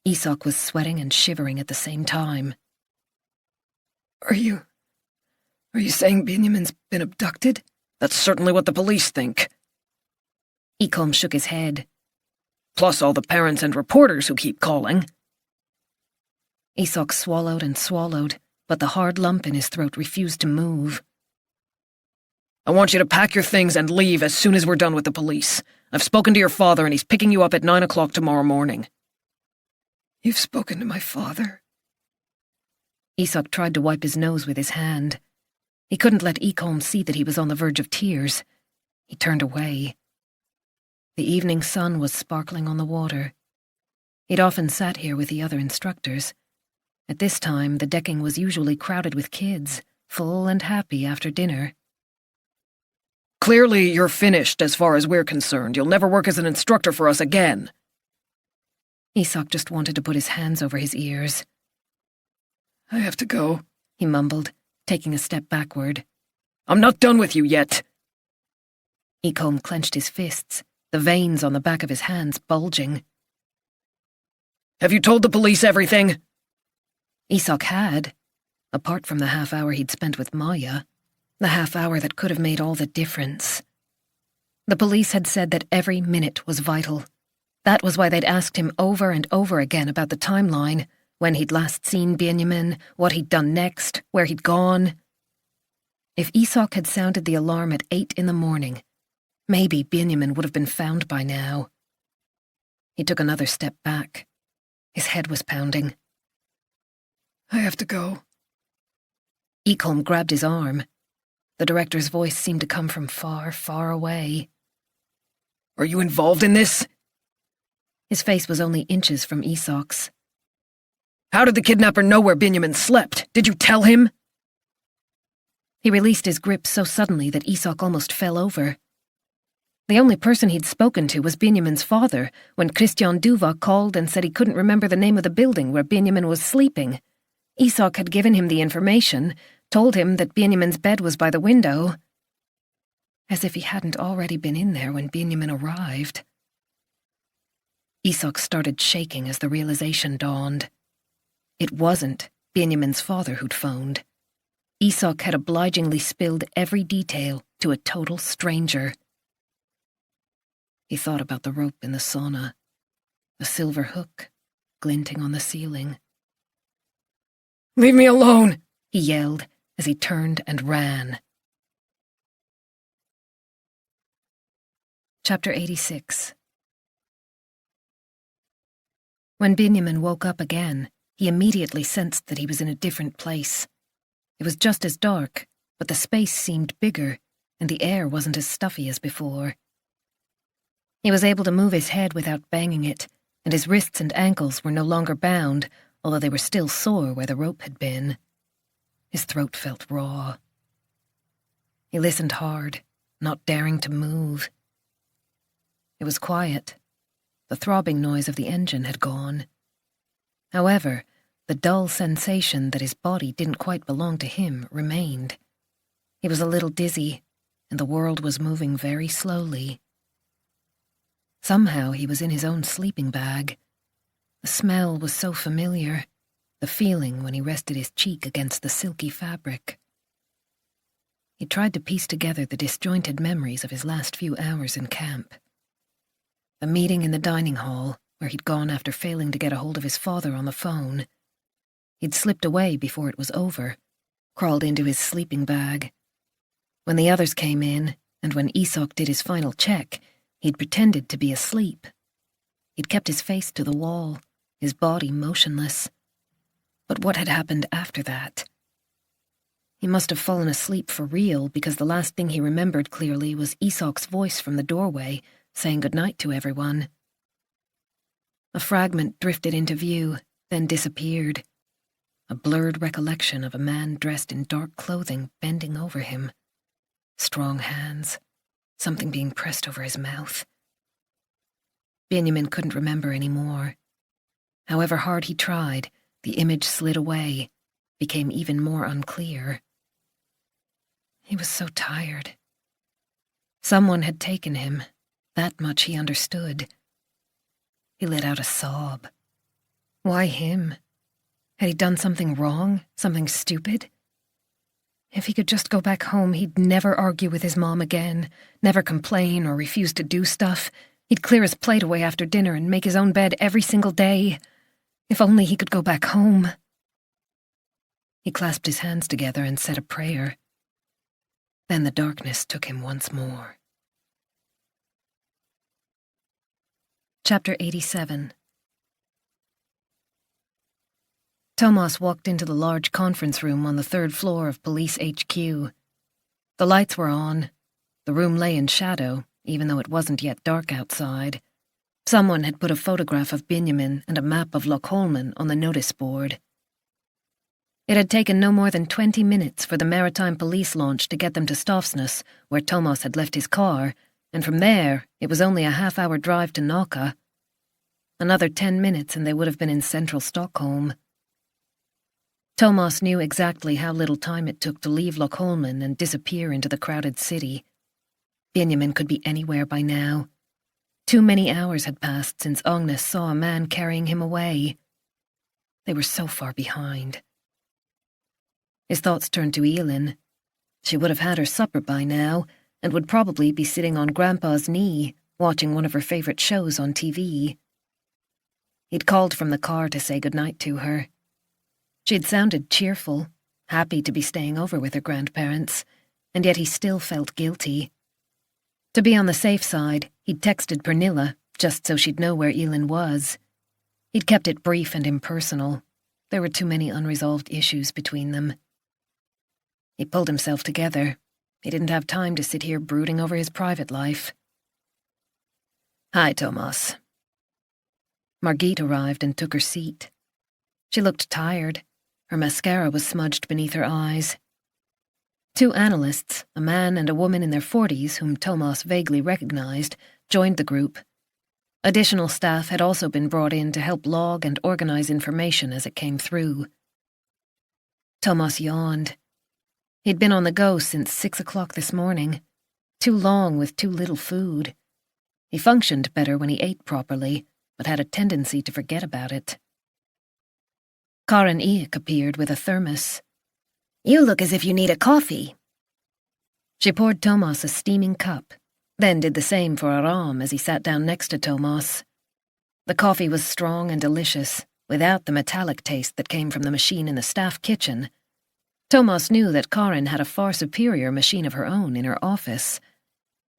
Isak was sweating and shivering at the same time. Are you saying Benjamin's been abducted? That's certainly what the police think. Ekholm shook his head. Plus all the parents and reporters who keep calling. Isak swallowed and swallowed, but the hard lump in his throat refused to move. I want you to pack your things and leave as soon as we're done with the police. I've spoken to your father and he's picking you up at 9 o'clock tomorrow morning. You've spoken to my father? Isak tried to wipe his nose with his hand. He couldn't let Ekholm see that he was on the verge of tears. He turned away. The evening sun was sparkling on the water. He'd often sat here with the other instructors. At this time, the decking was usually crowded with kids, full and happy after dinner. Clearly, you're finished as far as we're concerned. You'll never work as an instructor for us again. Isak just wanted to put his hands over his ears. I have to go, he mumbled, taking a step backward. I'm not done with you yet. Ekholm clenched his fists, the veins on the back of his hands bulging. Have you told the police everything? Isak had, apart from the half hour he'd spent with Maya. The half hour that could have made all the difference. The police had said that every minute was vital. That was why they'd asked him over and over again about the timeline, when he'd last seen Benjamin, what he'd done next, where he'd gone. If Isak had sounded the alarm at 8 in the morning, maybe Benjamin would have been found by now. He took another step back. His head was pounding. I have to go. Ekholm grabbed his arm. The director's voice seemed to come from far, far away. Are you involved in this? His face was only inches from Isak's. How did the kidnapper know where Benjamin slept? Did you tell him? He released his grip so suddenly that Isak almost fell over. The only person he'd spoken to was Benjamin's father when Christian Duva called and said he couldn't remember the name of the building where Benjamin was sleeping. Isak had given him the information, told him that Benjamin's bed was by the window. As if he hadn't already been in there when Benjamin arrived. Isak started shaking as the realization dawned. It wasn't Benjamin's father who'd phoned. Isak had obligingly spilled every detail to a total stranger. He thought about the rope in the sauna, a silver hook glinting on the ceiling. "Leave me alone!" he yelled as he turned and ran. Chapter 86. When Benjamin woke up again, he immediately sensed that he was in a different place. It was just as dark, but the space seemed bigger, and the air wasn't as stuffy as before. He was able to move his head without banging it, and his wrists and ankles were no longer bound, although they were still sore where the rope had been. His throat felt raw. He listened hard, not daring to move. It was quiet. The throbbing noise of the engine had gone. However, the dull sensation that his body didn't quite belong to him remained. He was a little dizzy, and the world was moving very slowly. Somehow he was in his own sleeping bag. The smell was so familiar, the feeling when he rested his cheek against the silky fabric. He tried to piece together the disjointed memories of his last few hours in camp. The meeting in the dining hall, where he'd gone after failing to get a hold of his father on the phone. He'd slipped away before it was over, crawled into his sleeping bag. When the others came in, and when Isak did his final check, he'd pretended to be asleep. He'd kept his face to the wall, his body motionless. But what had happened after that? He must have fallen asleep for real, because the last thing he remembered clearly was Isak's voice from the doorway, saying goodnight to everyone. A fragment drifted into view, then disappeared. A blurred recollection of a man dressed in dark clothing bending over him. Strong hands, something being pressed over his mouth. Benjamin couldn't remember any more. However hard he tried, the image slid away, became even more unclear. He was so tired. Someone had taken him. That much he understood. He let out a sob. Why him? Had he done something wrong? Something stupid? If he could just go back home, he'd never argue with his mom again, never complain or refuse to do stuff. He'd clear his plate away after dinner and make his own bed every single day. If only he could go back home. He clasped his hands together and said a prayer. Then the darkness took him once more. Chapter 87. Thomas walked into the large conference room on the 3rd floor of Police HQ. The lights were on. The room lay in shadow, even though it wasn't yet dark outside. Someone had put a photograph of Benjamin and a map of Lochholmen on the notice board. It had taken no more than 20 minutes for the maritime police launch to get them to Stafsnäs, where Thomas had left his car, and from there, it was only a half-hour drive to Nacka. Another 10 minutes and they would have been in central Stockholm. Thomas knew exactly how little time it took to leave Lochholmen and disappear into the crowded city. Benjamin could be anywhere by now. Too many hours had passed since Agnes saw a man carrying him away. They were so far behind. His thoughts turned to Elin. She would have had her supper by now, and would probably be sitting on Grandpa's knee, watching one of her favorite shows on TV. He'd called from the car to say goodnight to her. She'd sounded cheerful, happy to be staying over with her grandparents, and yet he still felt guilty. To be on the safe side, he'd texted Pernilla, just so she'd know where Elin was. He'd kept it brief and impersonal. There were too many unresolved issues between them. He pulled himself together. He didn't have time to sit here brooding over his private life. "Hi, Thomas." Margit arrived and took her seat. She looked tired. Her mascara was smudged beneath her eyes. 2 analysts, a man and a woman in their 40s whom Thomas vaguely recognized, joined the group. Additional staff had also been brought in to help log and organize information as it came through. Thomas yawned. He'd been on the go since 6 o'clock this morning. Too long with too little food. He functioned better when he ate properly, but had a tendency to forget about it. Karin Eek appeared with a thermos. "You look as if you need a coffee." She poured Thomas a steaming cup. then did the same for Aram as he sat down next to Thomas. The coffee was strong and delicious, without the metallic taste that came from the machine in the staff kitchen. Thomas knew that Karin had a far superior machine of her own in her office.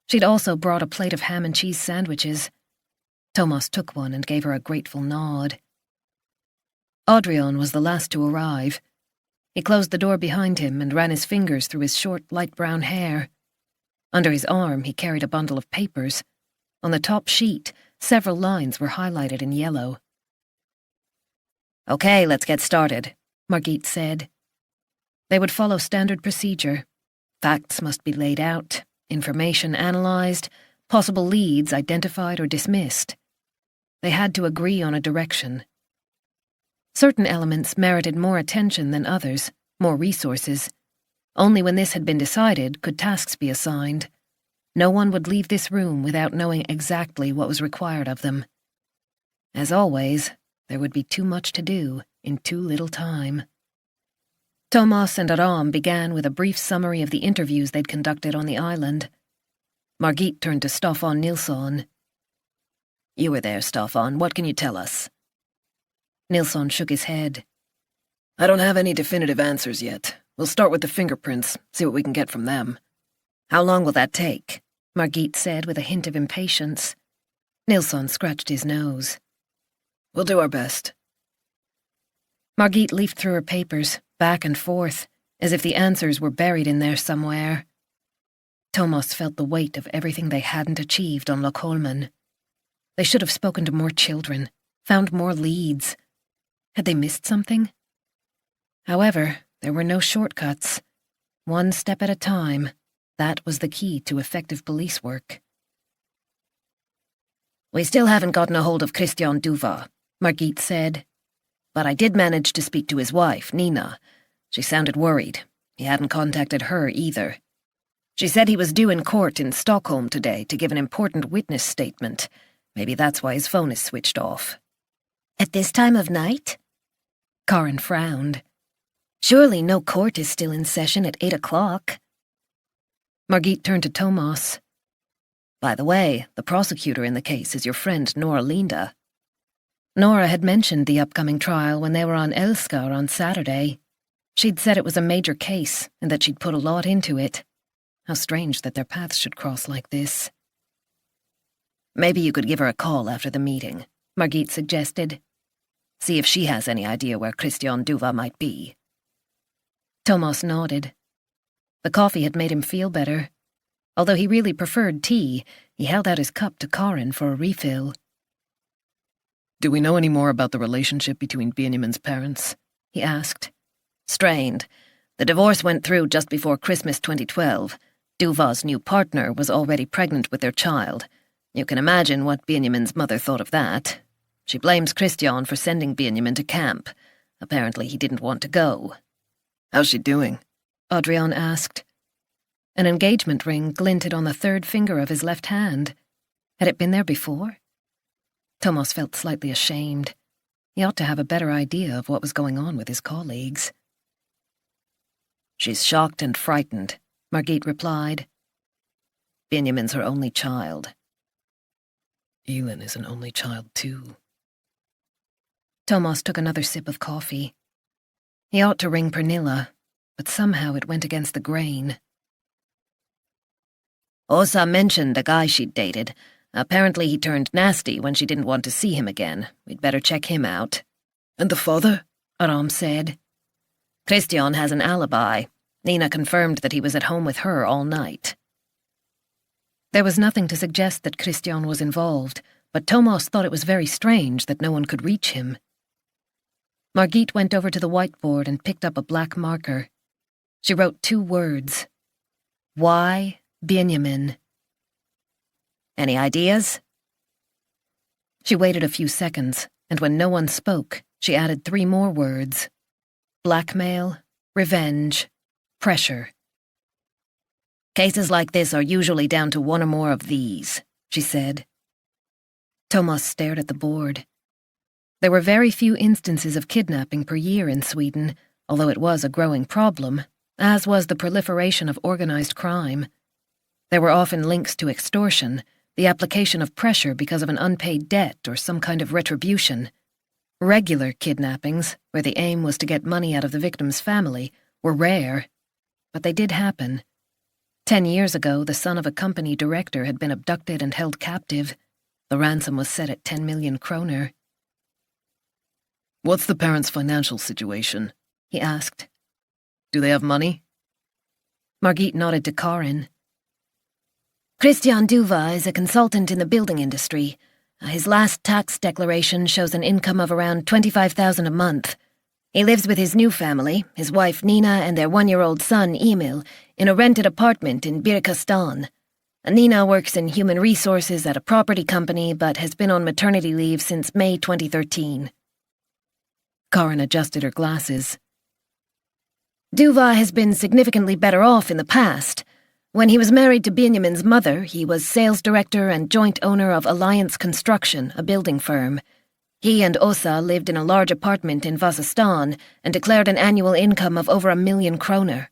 She'd also brought a plate of ham and cheese sandwiches. Thomas took one and gave her a grateful nod. Audrion was the last to arrive. He closed the door behind him and ran his fingers through his short, light brown hair. Under his arm, he carried a bundle of papers. On the top sheet, several lines were highlighted in yellow. "Okay, let's get started," Margit said. They would follow standard procedure. Facts must be laid out, information analyzed, possible leads identified or dismissed. They had to agree on a direction. Certain elements merited more attention than others, more resources. Only when this had been decided could tasks be assigned. No one would leave this room without knowing exactly what was required of them. As always, there would be too much to do in too little time. Thomas and Aram began with a brief summary of the interviews they'd conducted on the island. Margit turned to Staffan Nilsson. "You were there, Staffan. What can you tell us?" Nilsson shook his head. I don't have any definitive answers yet. We'll start with the fingerprints, see what we can get from them. "How long will that take?" Margit said with a hint of impatience. Nilsson scratched his nose. We'll do our best. Margit leafed through her papers, back and forth, as if the answers were buried in there somewhere. Thomas felt the weight of everything they hadn't achieved on Lochholmen. They should have spoken to more children, found more leads. Had they missed something? However, there were no shortcuts. One step at a time, that was the key to effective police work. "We still haven't gotten a hold of Christian Duva," Margit said. "But I did manage to speak to his wife, Nina. She sounded worried. He hadn't contacted her either. She said he was due in court in Stockholm today to give an important witness statement. Maybe that's why his phone is switched off." "At this time of night?" Karin frowned. "Surely no court is still in session at 8 o'clock. Margit turned to Thomas. "By the way, the prosecutor in the case is your friend Nora Linda." Nora had mentioned the upcoming trial when they were on Elskar on Saturday. She'd said it was a major case and that she'd put a lot into it. How strange that their paths should cross like this. "Maybe you could give her a call after the meeting," Margit suggested. "See if she has any idea where Christian Duva might be." Thomas nodded. The coffee had made him feel better. Although he really preferred tea, he held out his cup to Karin for a refill. Do we know any more about the relationship between Benjamin's parents? He asked. "Strained. The divorce went through just before Christmas 2012. Duva's new partner was already pregnant with their child. You can imagine what Benjamin's mother thought of that. She blames Christian for sending Benjamin to camp. Apparently he didn't want to go." "How's she doing?" Audrion asked. An engagement ring glinted on the third finger of his left hand. Had it been there before? Thomas felt slightly ashamed. He ought to have a better idea of what was going on with his colleagues. "She's shocked and frightened," Margit replied. "Benjamin's her only child." Elin is an only child too. Thomas took another sip of coffee. He ought to ring Pernilla, but somehow it went against the grain. "Åsa mentioned a guy she'd dated. Apparently he turned nasty when she didn't want to see him again. We'd better check him out." "And the father?" Aram said. "Christian has an alibi. Nina confirmed that he was at home with her all night." There was nothing to suggest that Christian was involved, but Thomas thought it was very strange that no one could reach him. Margit went over to the whiteboard and picked up a black marker. She wrote 2 words. "Why Benjamin?" "Any ideas?" She waited a few seconds, and when no one spoke, she added 3 more words. Blackmail, revenge, pressure. "Cases like this are usually down to 1 or more of these," she said. Thomas stared at the board. There were very few instances of kidnapping per year in Sweden, although it was a growing problem, as was the proliferation of organized crime. There were often links to extortion, the application of pressure because of an unpaid debt or some kind of retribution. Regular kidnappings, where the aim was to get money out of the victim's family, were rare, but they did happen. 10 years ago, the son of a company director had been abducted and held captive. The ransom was set at 10 million kroner. What's the parents' financial situation? He asked. Do they have money? Margit nodded to Karin. Christian Duva is a consultant in the building industry. His last tax declaration shows an income of around 25,000 a month. He lives with his new family, his wife Nina and their 1-year-old son Emil, in a rented apartment in Viveca Sten. Nina works in human resources at a property company but has been on maternity leave since May 2013. Karin adjusted her glasses. Duva has been significantly better off in the past. When he was married to Benjamin's mother, he was sales director and joint owner of Alliance Construction, a building firm. He and Åsa lived in a large apartment in Vasastan and declared an annual income of over 1 million kroner.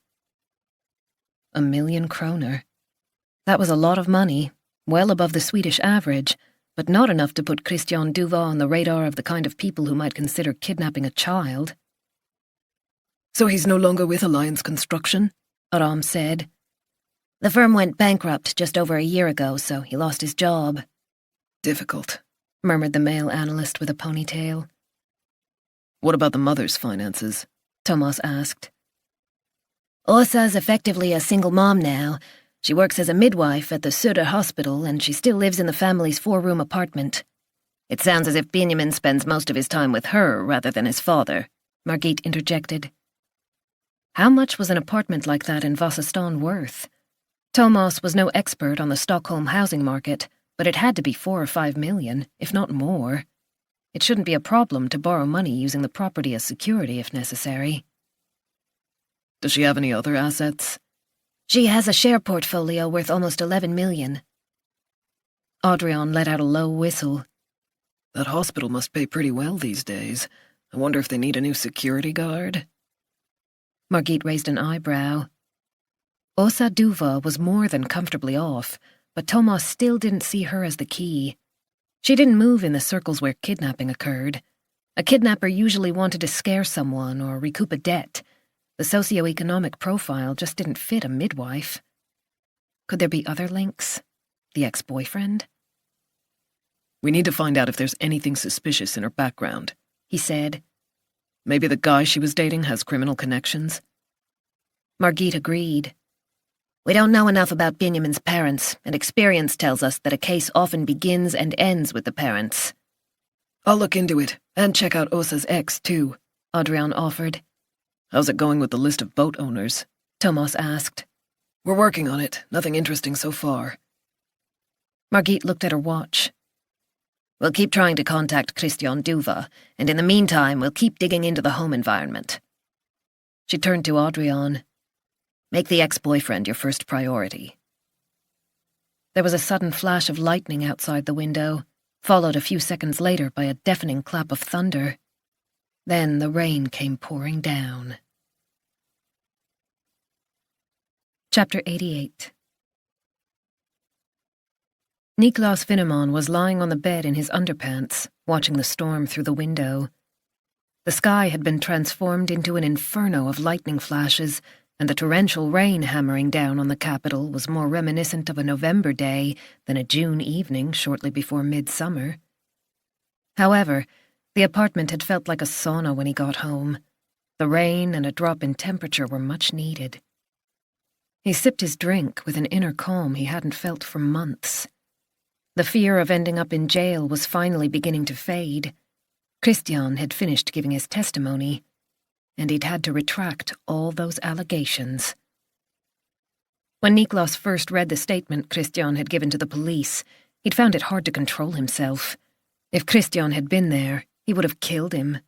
1 million kroner. That was a lot of money, well above the Swedish average, but not enough to put Christian Duva on the radar of the kind of people who might consider kidnapping a child. So he's no longer with Alliance Construction? Aram said. The firm went bankrupt just over a year ago, so he lost his job. Difficult, murmured the male analyst with a ponytail. What about the mother's finances? Thomas asked. Åsa's effectively a single mom now. She works as a midwife at the Söder hospital and she still lives in the family's 4-room apartment. It sounds as if Benjamin spends most of his time with her rather than his father, Margit interjected. How much was an apartment like that in Vasastan worth? Thomas was no expert on the Stockholm housing market, but it had to be 4 or 5 million, if not more. It shouldn't be a problem to borrow money using the property as security if necessary. Does she have any other assets? She has a share portfolio worth almost 11 million. Adrian let out a low whistle. That hospital must pay pretty well these days. I wonder if they need a new security guard. Margit raised an eyebrow. Åsa Duva was more than comfortably off, but Thomas still didn't see her as the key. She didn't move in the circles where kidnapping occurred. A kidnapper usually wanted to scare someone or recoup a debt. The socioeconomic profile just didn't fit a midwife. Could there be other links? The ex-boyfriend? We need to find out if there's anything suspicious in her background, he said. Maybe the guy she was dating has criminal connections? Margit agreed. We don't know enough about Benjamin's parents, and experience tells us that a case often begins and ends with the parents. I'll look into it, and check out Åsa's ex, too, Adrian offered. How's it going with the list of boat owners? Thomas asked. We're working on it. Nothing interesting so far. Margit looked at her watch. We'll keep trying to contact Christian Duva, and in the meantime we'll keep digging into the home environment. She turned to Adrian. Make the ex-boyfriend your first priority. There was a sudden flash of lightning outside the window, followed a few seconds later by a deafening clap of thunder. Then the rain came pouring down. Chapter 88. Niklas Finneman was lying on the bed in his underpants, watching the storm through the window. The sky had been transformed into an inferno of lightning flashes, and the torrential rain hammering down on the capital was more reminiscent of a November day than a June evening shortly before midsummer. However, the apartment had felt like a sauna when he got home. The rain and a drop in temperature were much needed. He sipped his drink with an inner calm he hadn't felt for months. The fear of ending up in jail was finally beginning to fade. Christian had finished giving his testimony, and he'd had to retract all those allegations. When Niklas first read the statement Christian had given to the police, he'd found it hard to control himself. If Christian had been there, he would have killed him.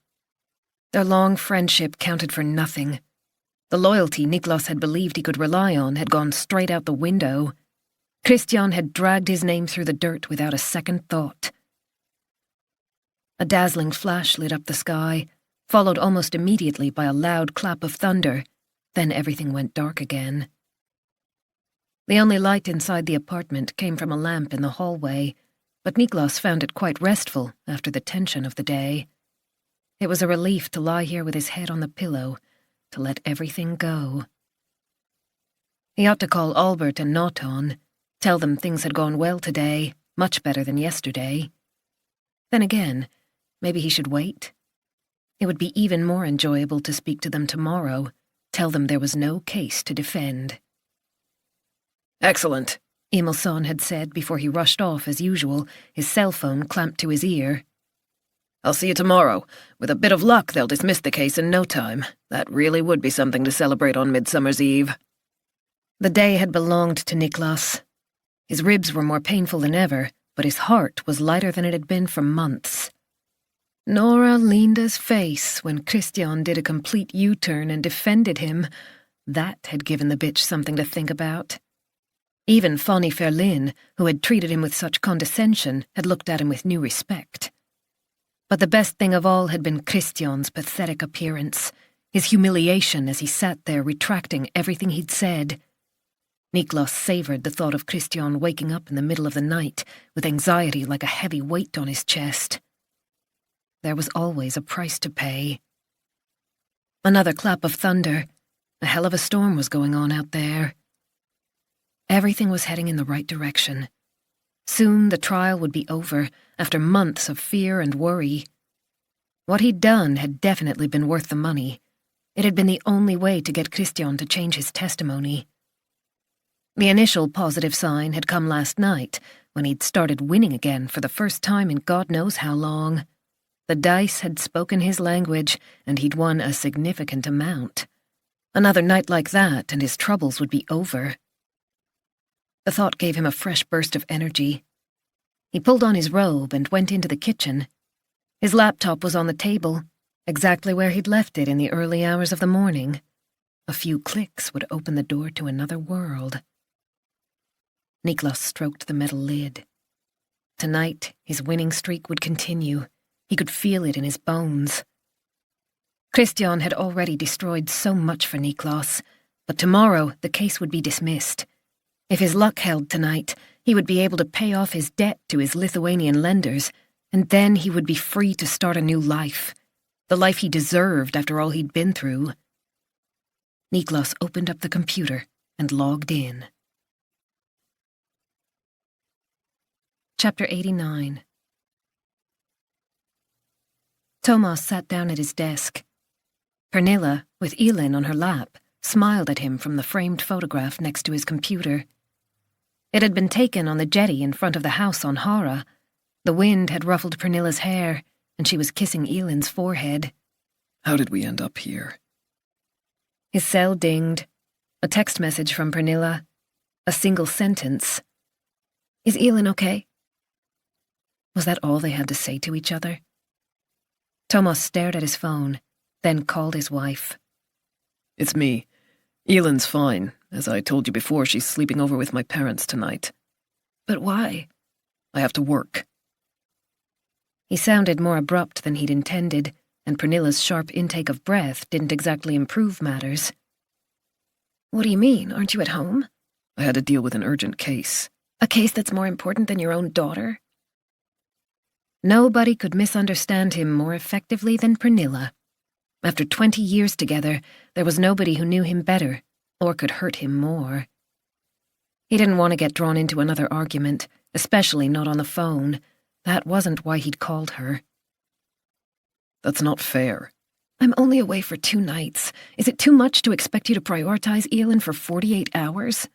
Their long friendship counted for nothing. The loyalty Niklas had believed he could rely on had gone straight out the window. Christian had dragged his name through the dirt without a second thought. A dazzling flash lit up the sky, followed almost immediately by a loud clap of thunder. Then everything went dark again. The only light inside the apartment came from a lamp in the hallway, but Niklas found it quite restful after the tension of the day. It was a relief to lie here with his head on the pillow, to let everything go. He ought to call Albert and Naughton, tell them things had gone well today, much better than yesterday. Then again, maybe he should wait. It would be even more enjoyable to speak to them tomorrow, tell them there was no case to defend. Excellent, Emilson had said before he rushed off as usual, his cell phone clamped to his ear. I'll see you tomorrow. With a bit of luck, they'll dismiss the case in no time. That really would be something to celebrate on Midsummer's Eve. The day had belonged to Niklas. His ribs were more painful than ever, but his heart was lighter than it had been for months. Nora Linda's face when Christian did a complete U-turn and defended him. That had given the bitch something to think about. Even Fanny Ferlin, who had treated him with such condescension, had looked at him with new respect. But the best thing of all had been Christian's pathetic appearance, his humiliation as he sat there retracting everything he'd said. Niklas savoured the thought of Christian waking up in the middle of the night with anxiety like a heavy weight on his chest. There was always a price to pay. Another clap of thunder. A hell of a storm was going on out there. Everything was heading in the right direction. Soon the trial would be over, after months of fear and worry. What he'd done had definitely been worth the money. It had been the only way to get Christian to change his testimony. The initial positive sign had come last night, when he'd started winning again for the first time in God knows how long. The dice had spoken his language, and he'd won a significant amount. Another night like that, and his troubles would be over. The thought gave him a fresh burst of energy. He pulled on his robe and went into the kitchen. His laptop was on the table, exactly where he'd left it in the early hours of the morning. A few clicks would open the door to another world. Niklas stroked the metal lid. Tonight, his winning streak would continue. He could feel it in his bones. Christian had already destroyed so much for Niklas, but tomorrow the case would be dismissed. If his luck held tonight, he would be able to pay off his debt to his Lithuanian lenders, and then he would be free to start a new life, the life he deserved after all he'd been through. Niklas opened up the computer and logged in. Chapter 89. Thomas sat down at his desk. Pernilla, with Elin on her lap, smiled at him from the framed photograph next to his computer. It had been taken on the jetty in front of the house on Hara. The wind had ruffled Pernilla's hair, and she was kissing Elin's forehead. How did we end up here? His cell dinged. A text message from Pernilla. A single sentence. Is Elin okay? Was that all they had to say to each other? Thomas stared at his phone, then called his wife. It's me. Elin's fine. As I told you before, she's sleeping over with my parents tonight. But why? I have to work. He sounded more abrupt than he'd intended, and Pernilla's sharp intake of breath didn't exactly improve matters. What do you mean? Aren't you at home? I had to deal with an urgent case. A case that's more important than your own daughter? Nobody could misunderstand him more effectively than Pernilla. After 20 years together, there was nobody who knew him better, or could hurt him more. He didn't want to get drawn into another argument, especially not on the phone. That wasn't why he'd called her. That's not fair. I'm only away for 2 nights. Is it too much to expect you to prioritize Elin for 48 hours?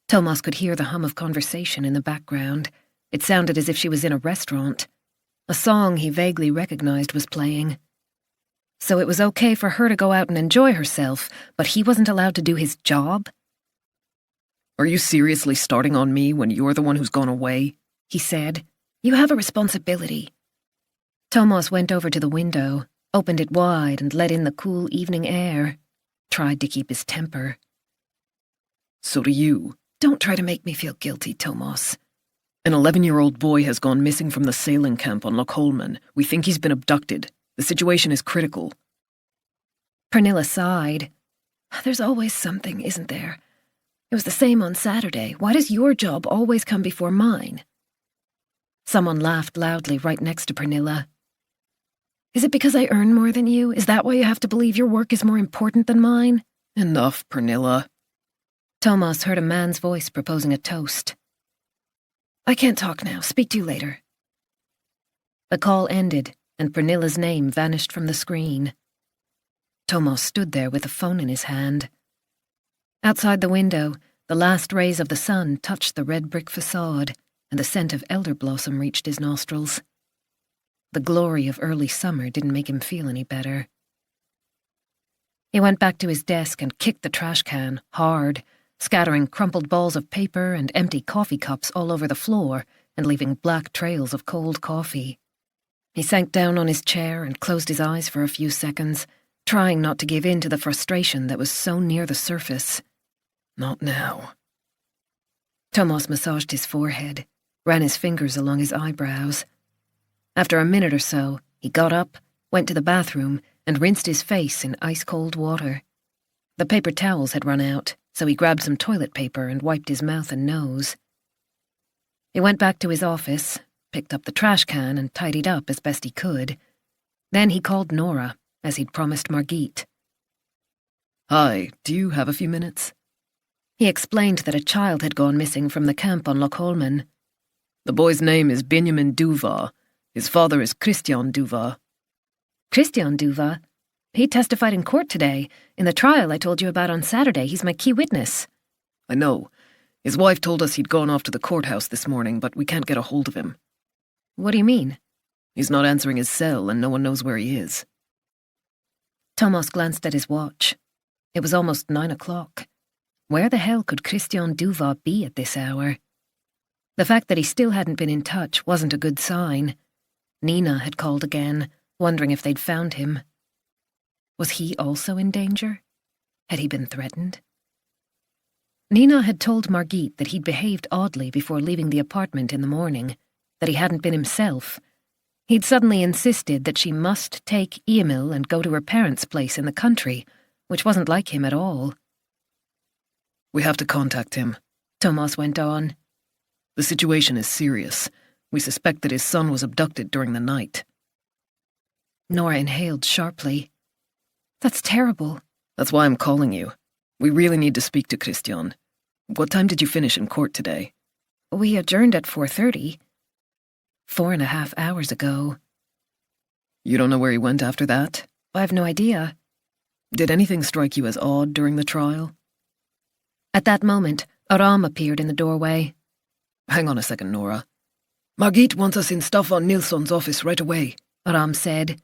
Thomas could hear the hum of conversation in the background. It sounded as if she was in a restaurant. A song he vaguely recognized was playing. So it was okay for her to go out and enjoy herself, but he wasn't allowed to do his job? Are you seriously starting on me when you're the one who's gone away? He said. You have a responsibility. Thomas went over to the window, opened it wide and let in the cool evening air. Tried to keep his temper. So do you. Don't try to make me feel guilty, Thomas. An 11-year-old boy has gone missing from the sailing camp on Loch Holman. We think he's been abducted. The situation is critical. Pernilla sighed. There's always something, isn't there? It was the same on Saturday. Why does your job always come before mine? Someone laughed loudly right next to Pernilla. Is it because I earn more than you? Is that why you have to believe your work is more important than mine? Enough, Pernilla. Thomas heard a man's voice proposing a toast. I can't talk now. Speak to you later. The call ended, and Pernilla's name vanished from the screen. Thomas stood there with the phone in his hand. Outside the window, the last rays of the sun touched the red brick facade, and the scent of elder blossom reached his nostrils. The glory of early summer didn't make him feel any better. He went back to his desk and kicked the trash can, hard, scattering crumpled balls of paper and empty coffee cups all over the floor and leaving black trails of cold coffee. He sank down on his chair and closed his eyes for a few seconds, trying not to give in to the frustration that was so near the surface. Not now. Thomas massaged his forehead, ran his fingers along his eyebrows. After a minute or so, he got up, went to the bathroom, and rinsed his face in ice-cold water. The paper towels had run out, so he grabbed some toilet paper and wiped his mouth and nose. He went back to his office, picked up the trash can and tidied up as best he could. Then he called Nora, as he'd promised Margit. Hi, do you have a few minutes? He explained that a child had gone missing from the camp on Lochholmen. The boy's name is Benjamin Duva. His father is Christian Duva. Christian Duva? He testified in court today. In the trial I told you about on Saturday, he's my key witness. I know. His wife told us he'd gone off to the courthouse this morning, but we can't get a hold of him. What do you mean? He's not answering his cell, and no one knows where he is. Thomas glanced at his watch. It was almost 9 o'clock. Where the hell could Christian Duva be at this hour? The fact that he still hadn't been in touch wasn't a good sign. Nina had called again, wondering if they'd found him. Was he also in danger? Had he been threatened? Nina had told Margit that he'd behaved oddly before leaving the apartment in the morning, that he hadn't been himself. He'd suddenly insisted that she must take Emil and go to her parents' place in the country, which wasn't like him at all. We have to contact him, Thomas went on. The situation is serious. We suspect that his son was abducted during the night. Nora inhaled sharply. That's terrible. That's why I'm calling you. We really need to speak to Christian. What time did you finish in court today? We adjourned at 4:30. 4.5 hours ago. You don't know where he went after that? I have no idea. Did anything strike you as odd during the trial? At that moment, Aram appeared in the doorway. Hang on a second, Nora. Margit wants us in Staffan Nilsson's office right away, Aram said.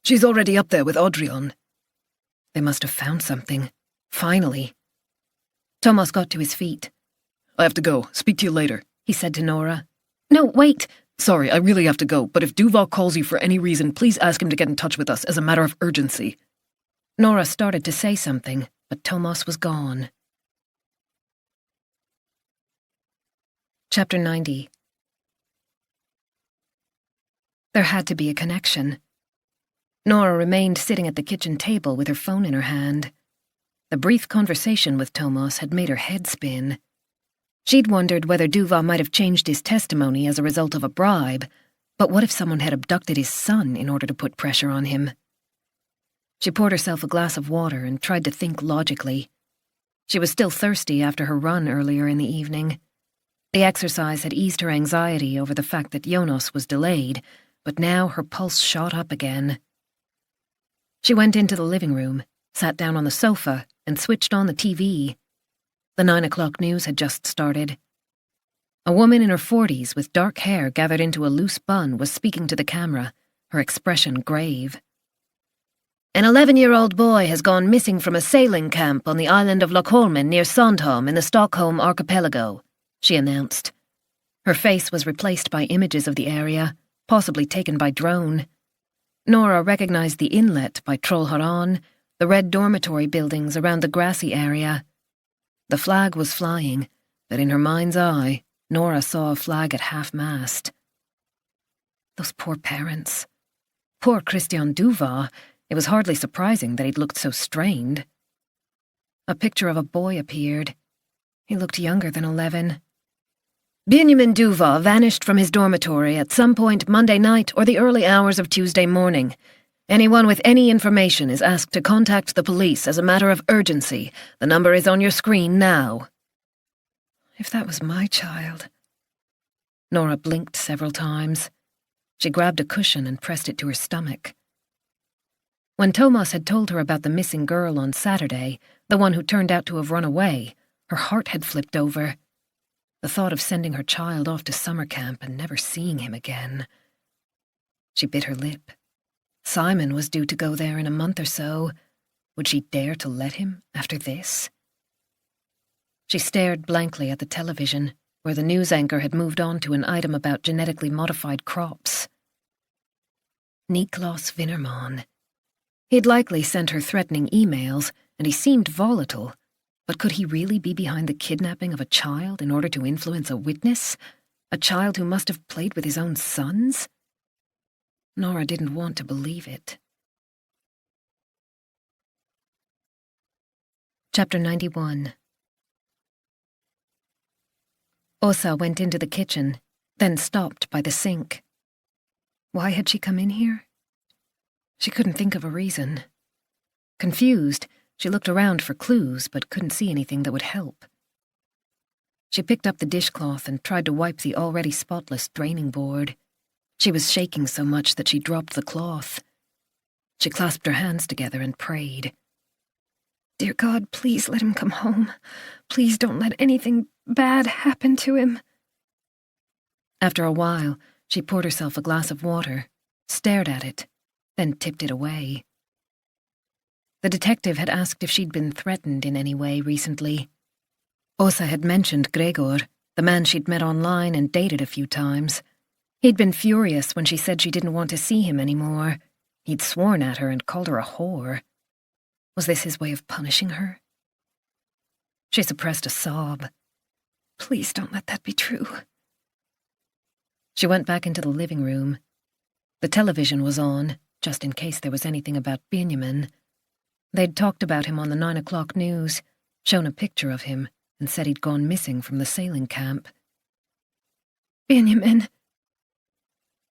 She's already up there with Adrian. They must have found something. Finally. Thomas got to his feet. I have to go. Speak to you later, he said to Nora. No, wait. Sorry, I really have to go, but if Duval calls you for any reason, please ask him to get in touch with us as a matter of urgency. Nora started to say something, but Thomas was gone. Chapter 90. There had to be a connection. Nora remained sitting at the kitchen table with her phone in her hand. The brief conversation with Thomas had made her head spin. She'd wondered whether Duva might have changed his testimony as a result of a bribe, but what if someone had abducted his son in order to put pressure on him? She poured herself a glass of water and tried to think logically. She was still thirsty after her run earlier in the evening. The exercise had eased her anxiety over the fact that Jonas was delayed, but now her pulse shot up again. She went into the living room, sat down on the sofa, and switched on the TV. The 9 o'clock news had just started. A woman in her 40s with dark hair gathered into a loose bun was speaking to the camera, her expression grave. An 11-year-old boy has gone missing from a sailing camp on the island of Lochholmen near Sandhamn in the Stockholm archipelago, she announced. Her face was replaced by images of the area, possibly taken by drone. Nora recognized the inlet by Trollhättan, the red dormitory buildings around the grassy area. The flag was flying, but in her mind's eye, Nora saw a flag at half-mast. Those poor parents. Poor Christian Duva. It was hardly surprising that he'd looked so strained. A picture of a boy appeared. He looked younger than 11. Benjamin Duva vanished from his dormitory at some point Monday night or the early hours of Tuesday morning. Anyone with any information is asked to contact the police as a matter of urgency. The number is on your screen now. If that was my child. Nora blinked several times. She grabbed a cushion and pressed it to her stomach. When Thomas had told her about the missing girl on Saturday, the one who turned out to have run away, her heart had flipped over. The thought of sending her child off to summer camp and never seeing him again. She bit her lip. Simon was due to go there in a month or so. Would she dare to let him after this? She stared blankly at the television, where the news anchor had moved on to an item about genetically modified crops. Niklas Winnerman. He'd likely sent her threatening emails, and he seemed volatile. But could he really be behind the kidnapping of a child in order to influence a witness? A child who must have played with his own sons? Nora didn't want to believe it. Chapter 91. Åsa went into the kitchen, then stopped by the sink. Why had she come in here? She couldn't think of a reason. Confused, she looked around for clues, but couldn't see anything that would help. She picked up the dishcloth and tried to wipe the already spotless draining board. She was shaking so much that she dropped the cloth. She clasped her hands together and prayed. Dear God, please let him come home. Please don't let anything bad happen to him. After a while, she poured herself a glass of water, stared at it, then tipped it away. The detective had asked if she'd been threatened in any way recently. Åsa had mentioned Gregor, the man she'd met online and dated a few times. He'd been furious when she said she didn't want to see him anymore. He'd sworn at her and called her a whore. Was this his way of punishing her? She suppressed a sob. Please don't let that be true. She went back into the living room. The television was on, just in case there was anything about Benjamin. They'd talked about him on the 9 o'clock news, shown a picture of him, and said he'd gone missing from the sailing camp. Benjamin!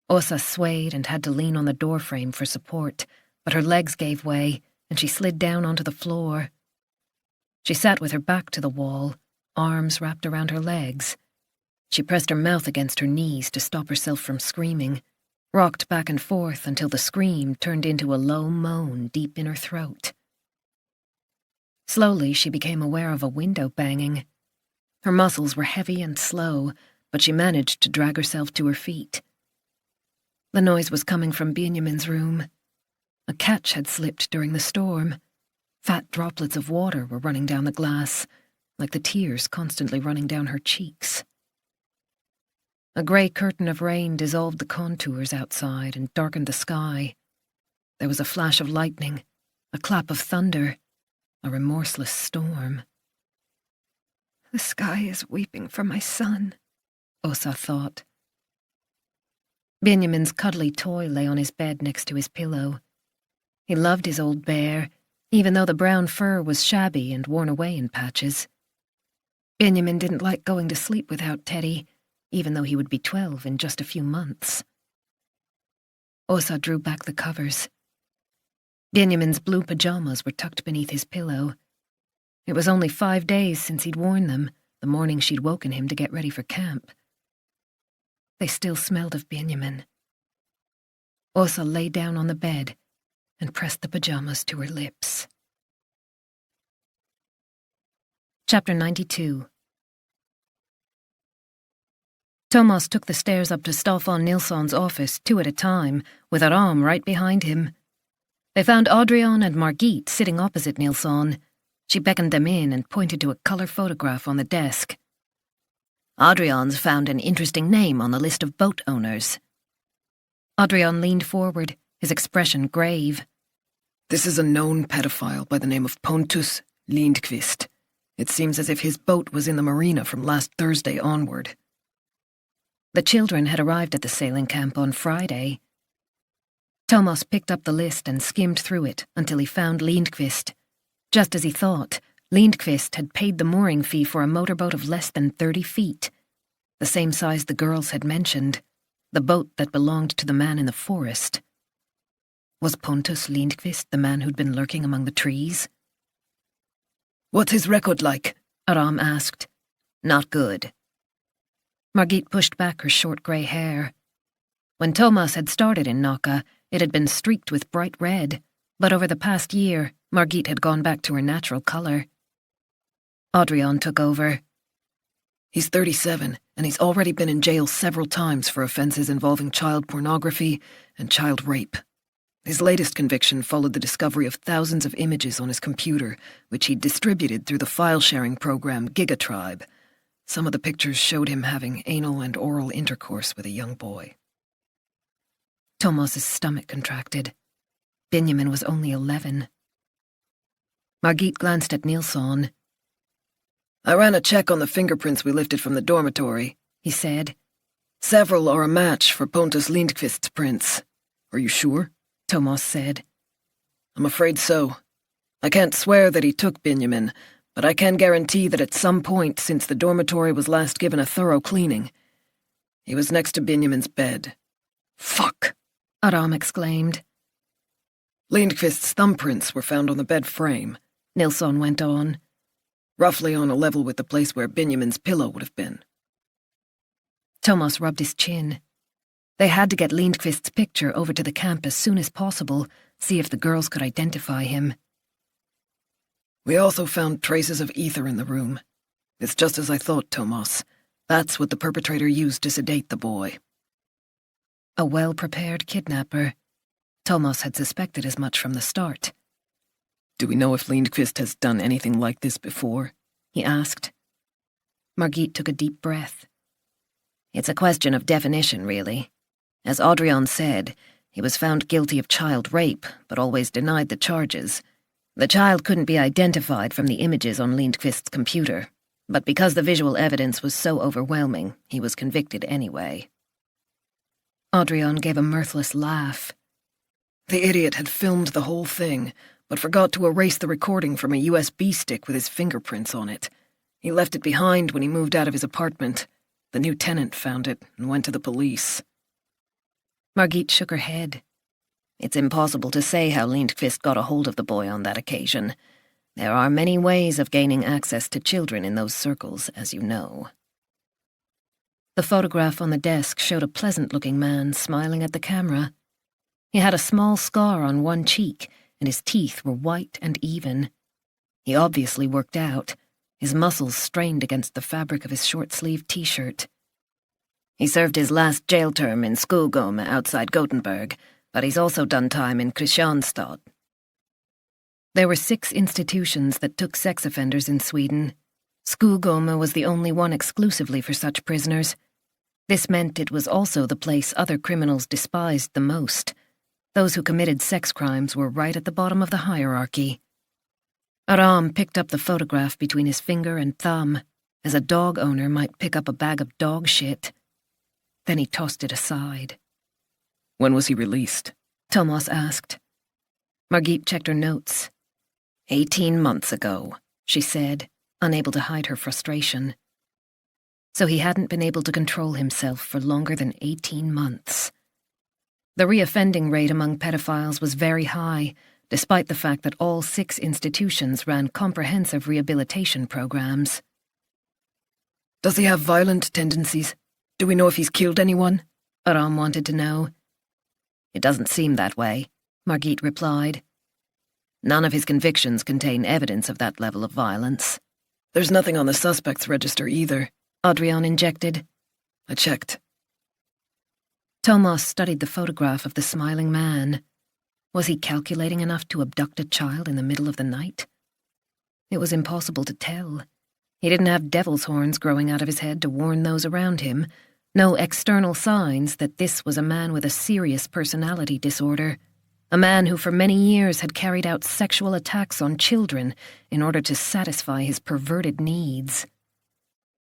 Åsa swayed and had to lean on the doorframe for support, but her legs gave way, and she slid down onto the floor. She sat with her back to the wall, arms wrapped around her legs. She pressed her mouth against her knees to stop herself from screaming, rocked back and forth until the scream turned into a low moan deep in her throat. Slowly, she became aware of a window banging. Her muscles were heavy and slow, but she managed to drag herself to her feet. The noise was coming from Benjamin's room. A catch had slipped during the storm. Fat droplets of water were running down the glass, like the tears constantly running down her cheeks. A grey curtain of rain dissolved the contours outside and darkened the sky. There was a flash of lightning, a clap of thunder, a remorseless storm. The sky is weeping for my son, Åsa thought. Benjamin's cuddly toy lay on his bed next to his pillow. He loved his old bear, even though the brown fur was shabby and worn away in patches. Benjamin didn't like going to sleep without Teddy, even though he would be 12 in just a few months. Åsa drew back the covers. Benjamin's blue pajamas were tucked beneath his pillow. It was only 5 days since he'd worn them, the morning she'd woken him to get ready for camp. They still smelled of Benjamin. Åsa lay down on the bed and pressed the pajamas to her lips. Chapter 92. Thomas took the stairs up to Staffan Nilsson's office 2 at a time, with Aram right behind him. They found Adrian and Margit sitting opposite Nilsson. She beckoned them in and pointed to a color photograph on the desk. Adrian's found an interesting name on the list of boat owners. Adrian leaned forward, his expression grave. This is a known pedophile by the name of Pontus Lindqvist. It seems as if his boat was in the marina from last Thursday onward. The children had arrived at the sailing camp on Friday. Thomas picked up the list and skimmed through it until he found Lindqvist. Just as he thought, Lindqvist had paid the mooring fee for a motorboat of less than 30 feet, the same size the girls had mentioned, the boat that belonged to the man in the forest. Was Pontus Lindqvist the man who'd been lurking among the trees? What's his record like? Aram asked. Not good. Margit pushed back her short grey hair. When Thomas had started in Nacka, it had been streaked with bright red, but over the past year, Margit had gone back to her natural colour. Audrion took over. He's 37, and he's already been in jail several times for offences involving child pornography and child rape. His latest conviction followed the discovery of thousands of images on his computer, which he'd distributed through the file-sharing program GigaTribe. Some of the pictures showed him having anal and oral intercourse with a young boy. Thomas's stomach contracted. Benjamin was only 11. Margit glanced at Nilsson. I ran a check on the fingerprints we lifted from the dormitory, He said. Several are a match for Pontus Lindqvist's prints. Are you sure? Thomas said. I'm afraid so. I can't swear that he took Benjamin, but I can guarantee that at some point since the dormitory was last given a thorough cleaning, he was next to Benjamin's bed. Fuck! Aram exclaimed. Lindqvist's thumbprints were found on the bed frame, Nilsson went on. roughly on a level with the place where Benjamin's pillow would have been. Thomas rubbed his chin. They had to get Lindqvist's picture over to the camp as soon as possible, see if the girls could identify him. We also found traces of ether in the room. It's just as I thought, Thomas. That's what the perpetrator used to sedate the boy. A well-prepared kidnapper. Thomas had suspected as much from the start. Do we know if Lindqvist has done anything like this before? He asked. Margit took a deep breath. It's a question of definition, really. As Audrion said, he was found guilty of child rape, but always denied the charges. The child couldn't be identified from the images on Lindqvist's computer, but because the visual evidence was so overwhelming, he was convicted anyway. Audrion gave a mirthless laugh. The idiot had filmed the whole thing, but forgot to erase the recording from a USB stick with his fingerprints on it. He left it behind when he moved out of his apartment. The new tenant found it and went to the police. Margit shook her head. It's impossible to say how Lindqvist got a hold of the boy on that occasion. There are many ways of gaining access to children in those circles, as you know. The photograph on the desk showed a pleasant-looking man smiling at the camera. He had a small scar on one cheek, and his teeth were white and even. He obviously worked out, his muscles strained against the fabric of his short-sleeved t-shirt. He served his last jail term in Skogome outside Gothenburg, but he's also done time in Kristianstad. There were 6 institutions that took sex offenders in Sweden. Skogome was the only one exclusively for such prisoners. This meant it was also the place other criminals despised the most. Those who committed sex crimes were right at the bottom of the hierarchy. Aram picked up the photograph between his finger and thumb, as a dog owner might pick up a bag of dog shit. Then he tossed it aside. When was he released? Thomas asked. Margit checked her notes. 18 months ago, she said, unable to hide her frustration. So he hadn't been able to control himself for longer than 18 months. The reoffending rate among pedophiles was very high, despite the fact that all 6 institutions ran comprehensive rehabilitation programs. Does he have violent tendencies? Do we know if he's killed anyone? Aram wanted to know. It doesn't seem that way, Margit replied. None of his convictions contain evidence of that level of violence. There's nothing on the suspects register either, Audrion injected. I checked. Thomas studied the photograph of the smiling man. Was he calculating enough to abduct a child in the middle of the night? It was impossible to tell. He didn't have devil's horns growing out of his head to warn those around him. No external signs that this was a man with a serious personality disorder. A man who for many years had carried out sexual attacks on children in order to satisfy his perverted needs.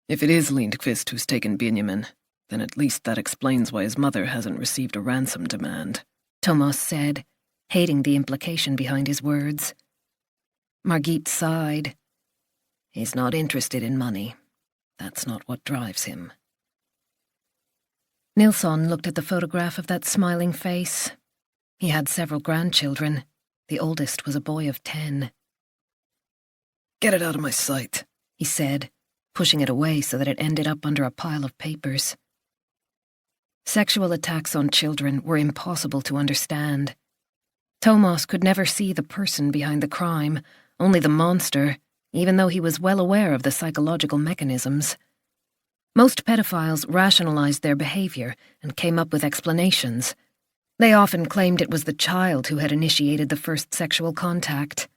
If it is Lindqvist who's taken Benjamin, then at least that explains why his mother hasn't received a ransom demand, Thomas said, hating the implication behind his words. Margit sighed. He's not interested in money. That's not what drives him. Nilsson looked at the photograph of that smiling face. He had several grandchildren. The oldest was a boy of 10. Get it out of my sight, he said, pushing it away so that it ended up under a pile of papers. Sexual attacks on children were impossible to understand. Thomas could never see the person behind the crime, only the monster, even though he was well aware of the psychological mechanisms. Most pedophiles rationalized their behavior and came up with explanations. They often claimed it was the child who had initiated the first sexual contact.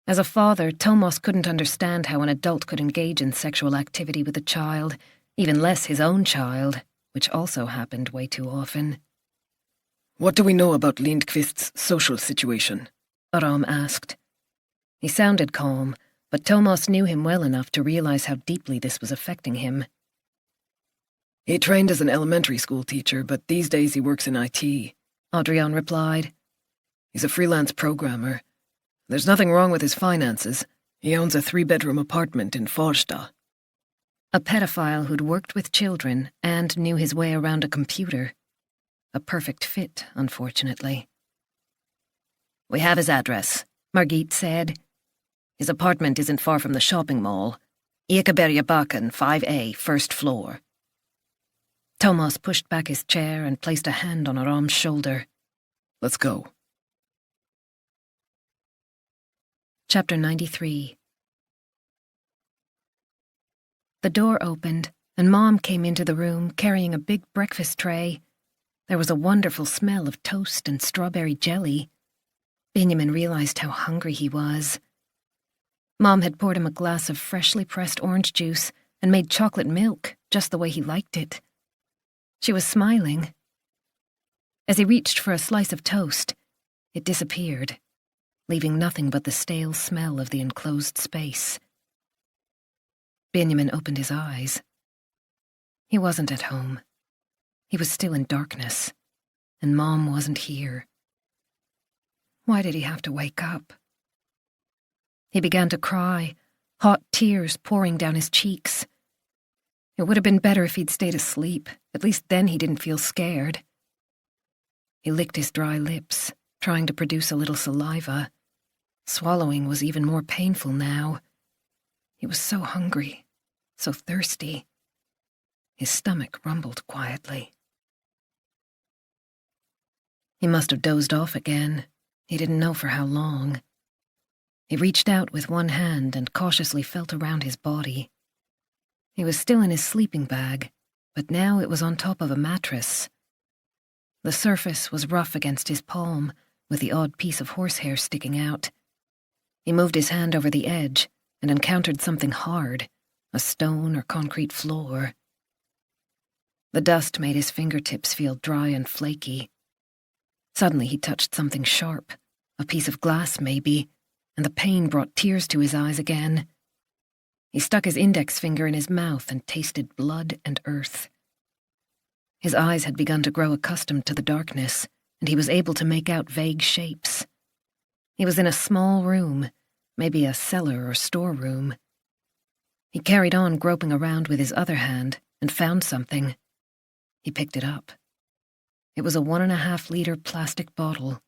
As a father, Thomas couldn't understand how an adult could engage in sexual activity with a child, even less his own child, which also happened way too often. What do we know about Lindqvist's social situation? Aram asked. He sounded calm, but Thomas knew him well enough to realize how deeply this was affecting him. He trained as an elementary school teacher, but these days he works in IT, Adrian replied. He's a freelance programmer. There's nothing wrong with his finances. He owns a 3-bedroom apartment in Farsta. A pedophile who'd worked with children and knew his way around a computer. A perfect fit, unfortunately. We have his address, Margit said. His apartment isn't far from the shopping mall. Ekebergabakken, 5A, first floor. Thomas pushed back his chair and placed a hand on Aram's shoulder. Let's go. Chapter 93. The door opened, and Mom came into the room carrying a big breakfast tray. There was a wonderful smell of toast and strawberry jelly. Benjamin realized how hungry he was. Mom had poured him a glass of freshly pressed orange juice and made chocolate milk just the way he liked it. She was smiling. As he reached for a slice of toast, it disappeared, leaving nothing but the stale smell of the enclosed space. Benjamin opened his eyes. He wasn't at home. He was still in darkness, and Mom wasn't here. Why did he have to wake up? He began to cry, hot tears pouring down his cheeks. It would have been better if he'd stayed asleep. At least then he didn't feel scared. He licked his dry lips, trying to produce a little saliva. Swallowing was even more painful now. He was so hungry, so thirsty. His stomach rumbled quietly. He must have dozed off again. He didn't know for how long. He reached out with one hand and cautiously felt around his body. He was still in his sleeping bag, but now it was on top of a mattress. The surface was rough against his palm, with the odd piece of horsehair sticking out. He moved his hand over the edge and encountered something hard, a stone or concrete floor. The dust made his fingertips feel dry and flaky. Suddenly he touched something sharp, a piece of glass maybe, and the pain brought tears to his eyes again. He stuck his index finger in his mouth and tasted blood and earth. His eyes had begun to grow accustomed to the darkness, and he was able to make out vague shapes. He was in a small room, maybe a cellar or storeroom. He carried on groping around with his other hand and found something. He picked it up. It was a 1.5-liter plastic bottle.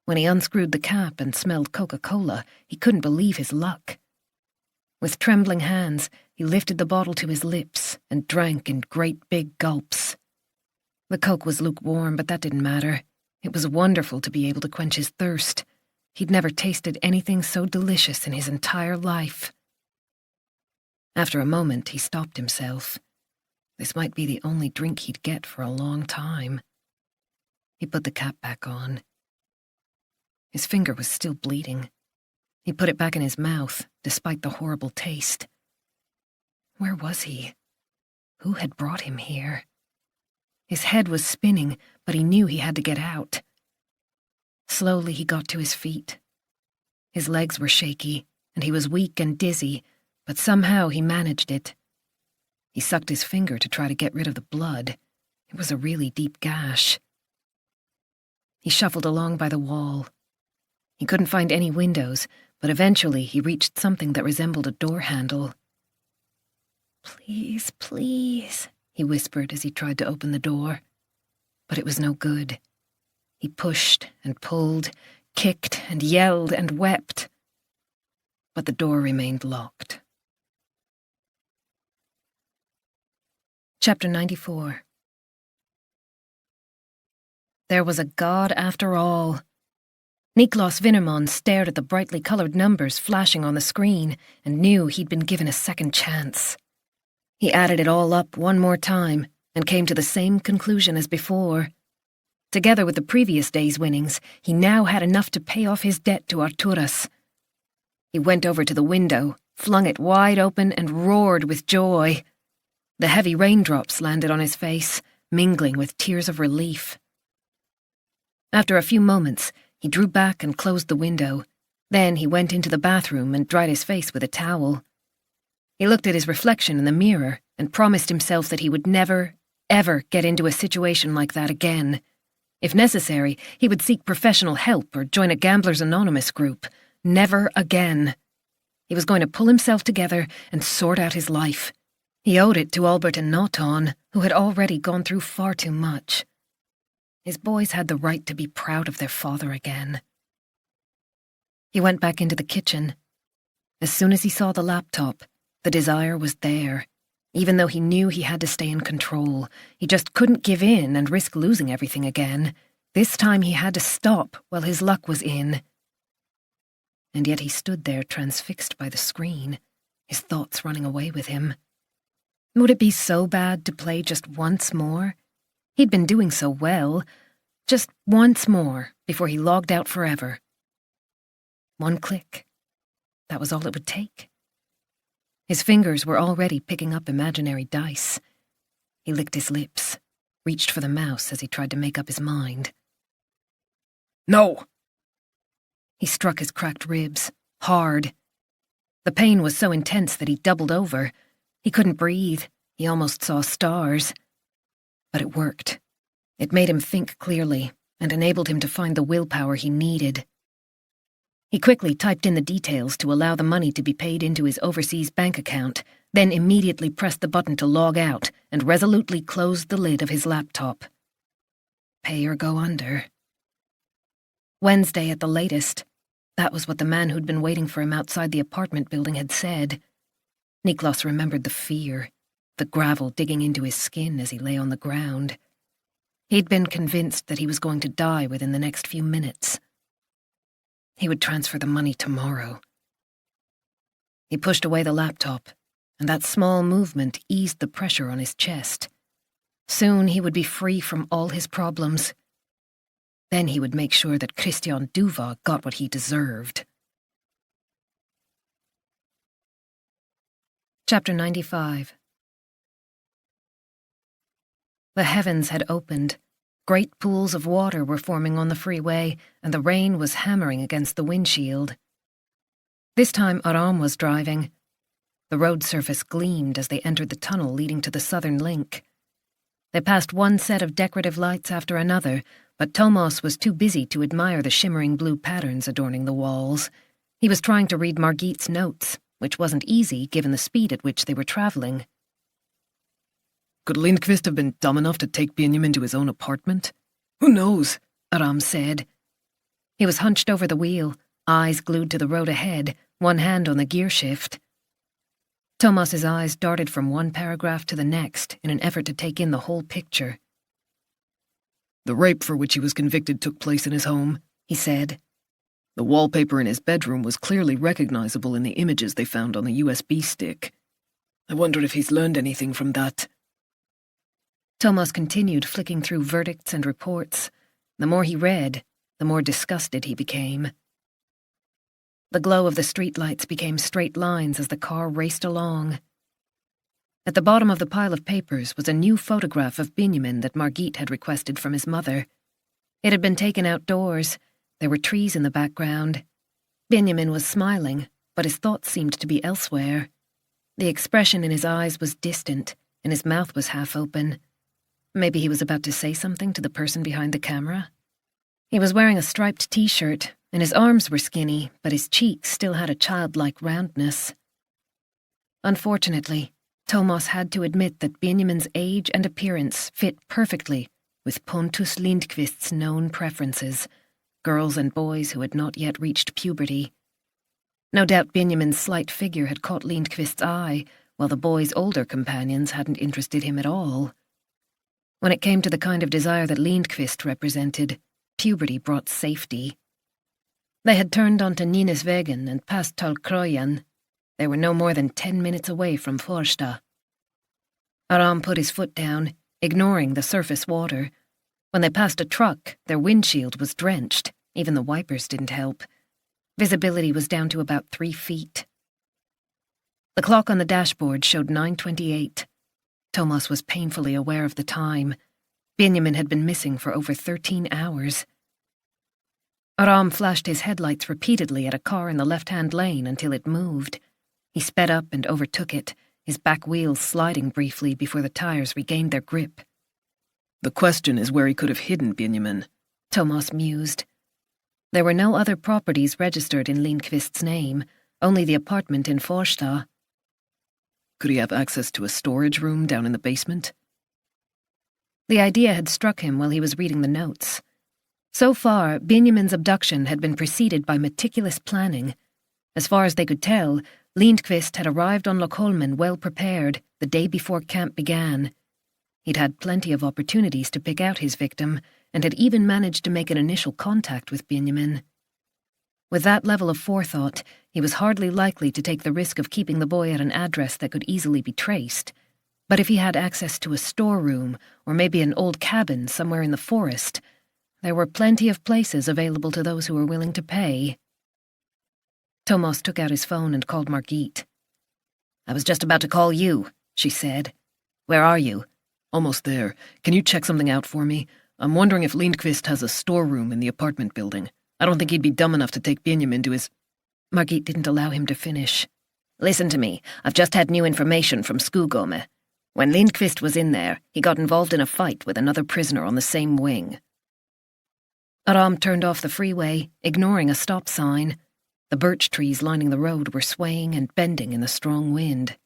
When he unscrewed the cap and smelled Coca-Cola, he couldn't believe his luck. With trembling hands, he lifted the bottle to his lips and drank in great big gulps. The Coke was lukewarm, but that didn't matter. It was wonderful to be able to quench his thirst. He'd never tasted anything so delicious in his entire life. After a moment, he stopped himself. This might be the only drink he'd get for a long time. He put the cap back on. His finger was still bleeding. He put it back in his mouth, despite the horrible taste. Where was he? Who had brought him here? His head was spinning, but he knew he had to get out. Slowly he got to his feet. His legs were shaky, and he was weak and dizzy, but somehow he managed it. He sucked his finger to try to get rid of the blood. It was a really deep gash. He shuffled along by the wall. He couldn't find any windows, but eventually he reached something that resembled a door handle. "Please, please," he whispered as he tried to open the door. But it was no good. He pushed and pulled, kicked and yelled and wept. But the door remained locked. Chapter 94. There was a god after all. Niklas Winnerman stared at the brightly coloured numbers flashing on the screen and knew he'd been given a second chance. He added it all up one more time and came to the same conclusion as before. Together with the previous day's winnings, he now had enough to pay off his debt to Arturas. He went over to the window, flung it wide open and roared with joy. The heavy raindrops landed on his face, mingling with tears of relief. After a few moments, he drew back and closed the window. Then he went into the bathroom and dried his face with a towel. He looked at his reflection in the mirror and promised himself that he would never, ever get into a situation like that again. If necessary, he would seek professional help or join a Gamblers Anonymous group. Never again. He was going to pull himself together and sort out his life. He owed it to Albert and Naughton, who had already gone through far too much. His boys had the right to be proud of their father again. He went back into the kitchen. As soon as he saw the laptop, the desire was there. Even though he knew he had to stay in control, he just couldn't give in and risk losing everything again. This time he had to stop while his luck was in. And yet he stood there transfixed by the screen, his thoughts running away with him. Would it be so bad to play just once more? He'd been doing so well. Just once more before he logged out forever. One click. That was all it would take. His fingers were already picking up imaginary dice. He licked his lips, reached for the mouse as he tried to make up his mind. No! He struck his cracked ribs, hard. The pain was so intense that he doubled over. He couldn't breathe. He almost saw stars. But it worked. It made him think clearly and enabled him to find the willpower he needed. He quickly typed in the details to allow the money to be paid into his overseas bank account, then immediately pressed the button to log out and resolutely closed the lid of his laptop. Pay or go under. Wednesday at the latest. That was what the man who'd been waiting for him outside the apartment building had said. Niklas remembered the fear, the gravel digging into his skin as he lay on the ground. He'd been convinced that he was going to die within the next few minutes. He would transfer the money tomorrow. He pushed away the laptop, and that small movement eased the pressure on his chest. Soon he would be free from all his problems. Then he would make sure that Christian Duva got what he deserved. Chapter 95. The heavens had opened. Great pools of water were forming on the freeway, and the rain was hammering against the windshield. This time Aram was driving. The road surface gleamed as they entered the tunnel leading to the southern link. They passed one set of decorative lights after another, but Thomas was too busy to admire the shimmering blue patterns adorning the walls. He was trying to read Margit's notes, which wasn't easy given the speed at which they were travelling. Could Lindqvist have been dumb enough to take Benjamin to his own apartment? Who knows? Aram said. He was hunched over the wheel, eyes glued to the road ahead, one hand on the gear shift. Thomas's eyes darted from one paragraph to the next in an effort to take in the whole picture. The rape for which he was convicted took place in his home, he said. The wallpaper in his bedroom was clearly recognizable in the images they found on the USB stick. I wondered if he's learned anything from that. Thomas continued flicking through verdicts and reports. The more he read, the more disgusted he became. The glow of the streetlights became straight lines as the car raced along. At the bottom of the pile of papers was a new photograph of Benjamin that Margit had requested from his mother. It had been taken outdoors. There were trees in the background. Benjamin was smiling, but his thoughts seemed to be elsewhere. The expression in his eyes was distant, and his mouth was half open. Maybe he was about to say something to the person behind the camera. He was wearing a striped t-shirt, and his arms were skinny, but his cheeks still had a childlike roundness. Unfortunately, Thomas had to admit that Benjamin's age and appearance fit perfectly with Pontus Lindqvist's known preferences, girls and boys who had not yet reached puberty. No doubt Benjamin's slight figure had caught Lindqvist's eye, while the boy's older companions hadn't interested him at all. When it came to the kind of desire that Lindqvist represented, puberty brought safety. They had turned onto Nynäsvägen and passed Tallkrojan. They were no more than 10 minutes away from Forsta. Aram put his foot down, ignoring the surface water. When they passed a truck, their windshield was drenched. Even the wipers didn't help. Visibility was down to about 3 feet. The clock on the dashboard showed 9:28. Thomas was painfully aware of the time. Benjamin had been missing for over 13 hours. Aram flashed his headlights repeatedly at a car in the left-hand lane until it moved. He sped up and overtook it, his back wheels sliding briefly before the tires regained their grip. The question is where he could have hidden Benjamin, Thomas mused. There were no other properties registered in Lindqvist's name, only the apartment in Forsta. Could he have access to a storage room down in the basement? The idea had struck him while he was reading the notes. So far, Benjamin's abduction had been preceded by meticulous planning. As far as they could tell, Lindqvist had arrived on Lochholmen well prepared the day before camp began. He'd had plenty of opportunities to pick out his victim, and had even managed to make an initial contact with Benjamin. With that level of forethought, he was hardly likely to take the risk of keeping the boy at an address that could easily be traced. But if he had access to a storeroom, or maybe an old cabin somewhere in the forest, there were plenty of places available to those who were willing to pay. Thomas took out his phone and called Margit. "I was just about to call you," she said. "Where are you?" Almost there. Can you check something out for me? I'm wondering if Lindqvist has a storeroom in the apartment building. I don't think he'd be dumb enough to take Benjamin to his... Margit didn't allow him to finish. "Listen to me. I've just had new information from Skogome. When Lindqvist was in there, he got involved in a fight with another prisoner on the same wing." Aram turned off the freeway, ignoring a stop sign. The birch trees lining the road were swaying and bending in the strong wind.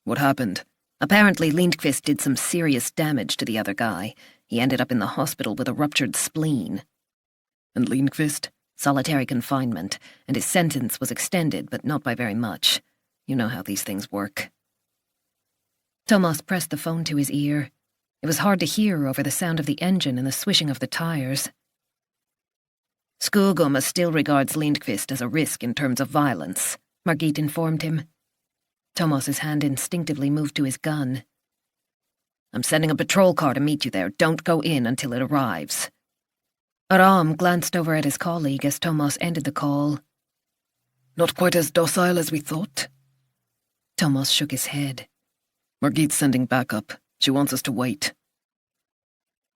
What happened? Apparently Lindqvist did some serious damage to the other guy. He ended up in the hospital with a ruptured spleen. And Lindqvist? Solitary confinement, and his sentence was extended, but not by very much. You know how these things work. Thomas pressed the phone to his ear. It was hard to hear over the sound of the engine and the swishing of the tires. "Skogome still regards Lindqvist as a risk in terms of violence," Margit informed him. Thomas's hand instinctively moved to his gun. "I'm sending a patrol car to meet you there. Don't go in until it arrives." Aram glanced over at his colleague as Thomas ended the call. Not quite as docile as we thought? Thomas shook his head. Margit's sending backup. She wants us to wait.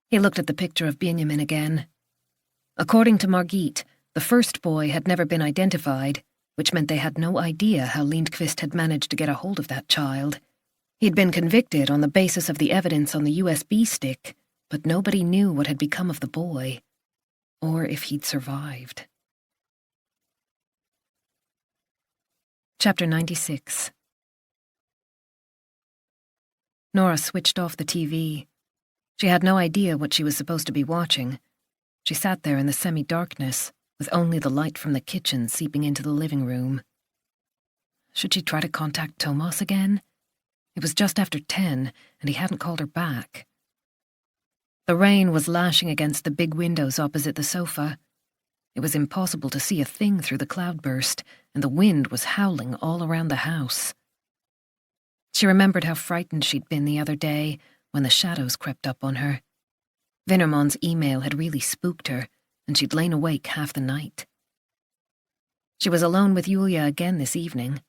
He looked at the picture of Benjamin again. According to Margit, the first boy had never been identified, which meant they had no idea how Lindqvist had managed to get a hold of that child. He'd been convicted on the basis of the evidence on the USB stick, but nobody knew what had become of the boy, or if he'd survived. Chapter 96. Nora switched off the TV. She had no idea what she was supposed to be watching. She sat there in the semi-darkness, with only the light from the kitchen seeping into the living room. Should she try to contact Thomas again? It was just after 10, and he hadn't called her back. The rain was lashing against the big windows opposite the sofa. It was impossible to see a thing through the cloudburst, and the wind was howling all around the house. She remembered how frightened she'd been the other day when the shadows crept up on her. Vinnermon's email had really spooked her, and she'd lain awake half the night. She was alone with Julia again this evening.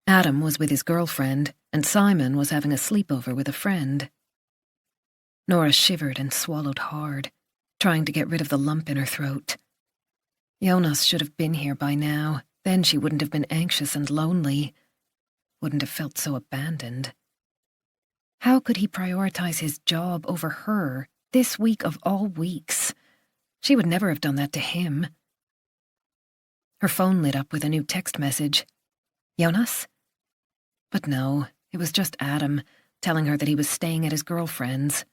Adam was with his girlfriend, and Simon was having a sleepover with a friend. Nora shivered and swallowed hard, trying to get rid of the lump in her throat. Jonas should have been here by now. Then she wouldn't have been anxious and lonely. Wouldn't have felt so abandoned. How could he prioritize his job over her, this week of all weeks? She would never have done that to him. Her phone lit up with a new text message. Jonas? But no, it was just Adam, telling her that he was staying at his girlfriend's.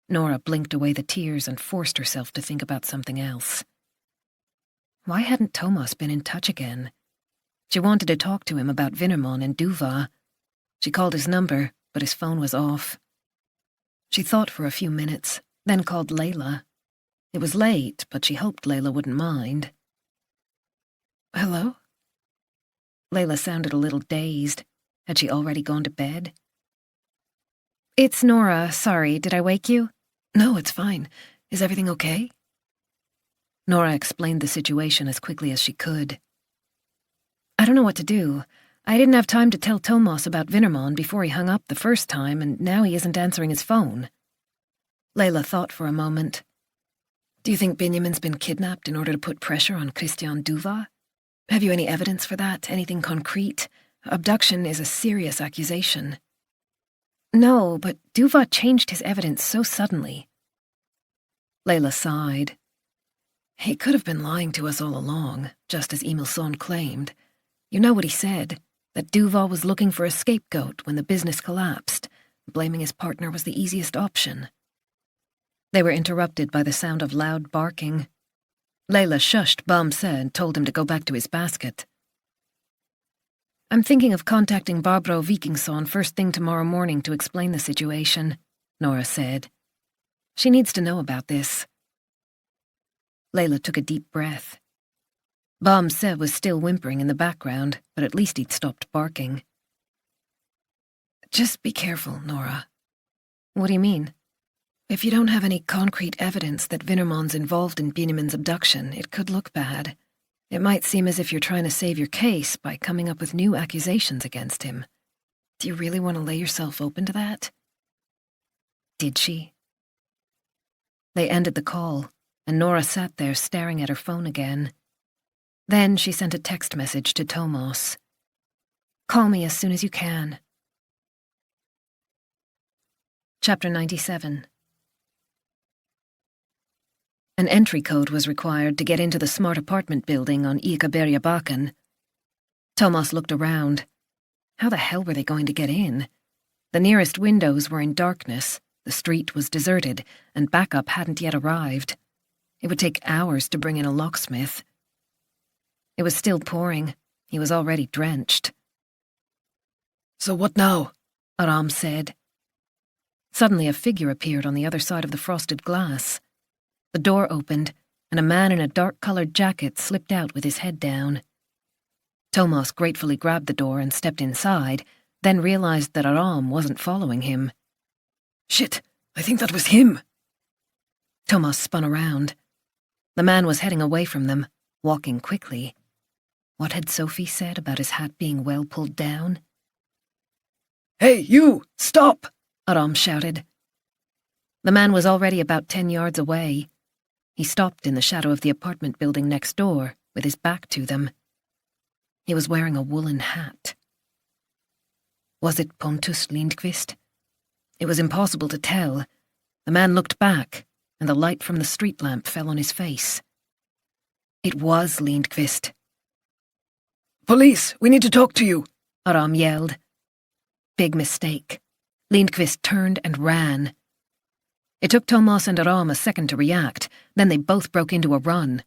Nora blinked away the tears and forced herself to think about something else. Why hadn't Thomas been in touch again? She wanted to talk to him about Vinnerman and Duva. She called his number, but his phone was off. She thought for a few minutes, then called Layla. It was late, but she hoped Layla wouldn't mind. Hello? Layla sounded a little dazed. Had she already gone to bed? It's Nora. Sorry, did I wake you? No, it's fine. Is everything okay? Nora explained the situation as quickly as she could. I don't know what to do. I didn't have time to tell Thomas about Vinnerman before he hung up the first time, and now he isn't answering his phone. Layla thought for a moment. Do you think Benjamin's been kidnapped in order to put pressure on Christian Duva? Have you any evidence for that? Anything concrete? Abduction is a serious accusation. No, but Duva changed his evidence so suddenly. Layla sighed. He could have been lying to us all along, just as Emilson claimed. You know what he said, that Duva was looking for a scapegoat when the business collapsed. Blaming his partner was the easiest option. They were interrupted by the sound of loud barking. Layla shushed Bamse and told him to go back to his basket. I'm thinking of contacting Barbro Vikingsson first thing tomorrow morning to explain the situation, Nora said. She needs to know about this. Layla took a deep breath. Bamse was still whimpering in the background, but at least he'd stopped barking. Just be careful, Nora. What do you mean? If you don't have any concrete evidence that Vinnerman's involved in Benjamin's abduction, it could look bad. It might seem as if you're trying to save your case by coming up with new accusations against him. Do you really want to lay yourself open to that? Did she? They ended the call, and Nora sat there staring at her phone again. Then she sent a text message to Thomas. Call me as soon as you can. Chapter 97. An entry code was required to get into the smart apartment building on Ikabergabakken. Thomas looked around. How the hell were they going to get in? The nearest windows were in darkness, the street was deserted, and backup hadn't yet arrived. It would take hours to bring in a locksmith. It was still pouring. He was already drenched. So what now? Aram said. Suddenly a figure appeared on the other side of the frosted glass. The door opened, and a man in a dark-colored jacket slipped out with his head down. Thomas gratefully grabbed the door and stepped inside, then realized that Aram wasn't following him. Shit, I think that was him. Thomas spun around. The man was heading away from them, walking quickly. What had Sophie said about his hat being well pulled down? Hey, you! Stop! Aram shouted. The man was already about 10 yards away. He stopped in the shadow of the apartment building next door, with his back to them. He was wearing a woolen hat. Was it Pontus Lindqvist? It was impossible to tell. The man looked back, and the light from the street lamp fell on his face. It was Lindqvist. Police, we need to talk to you, Aram yelled. Big mistake. Lindqvist turned and ran. It took Thomas and Aram a second to react, then they both broke into a run.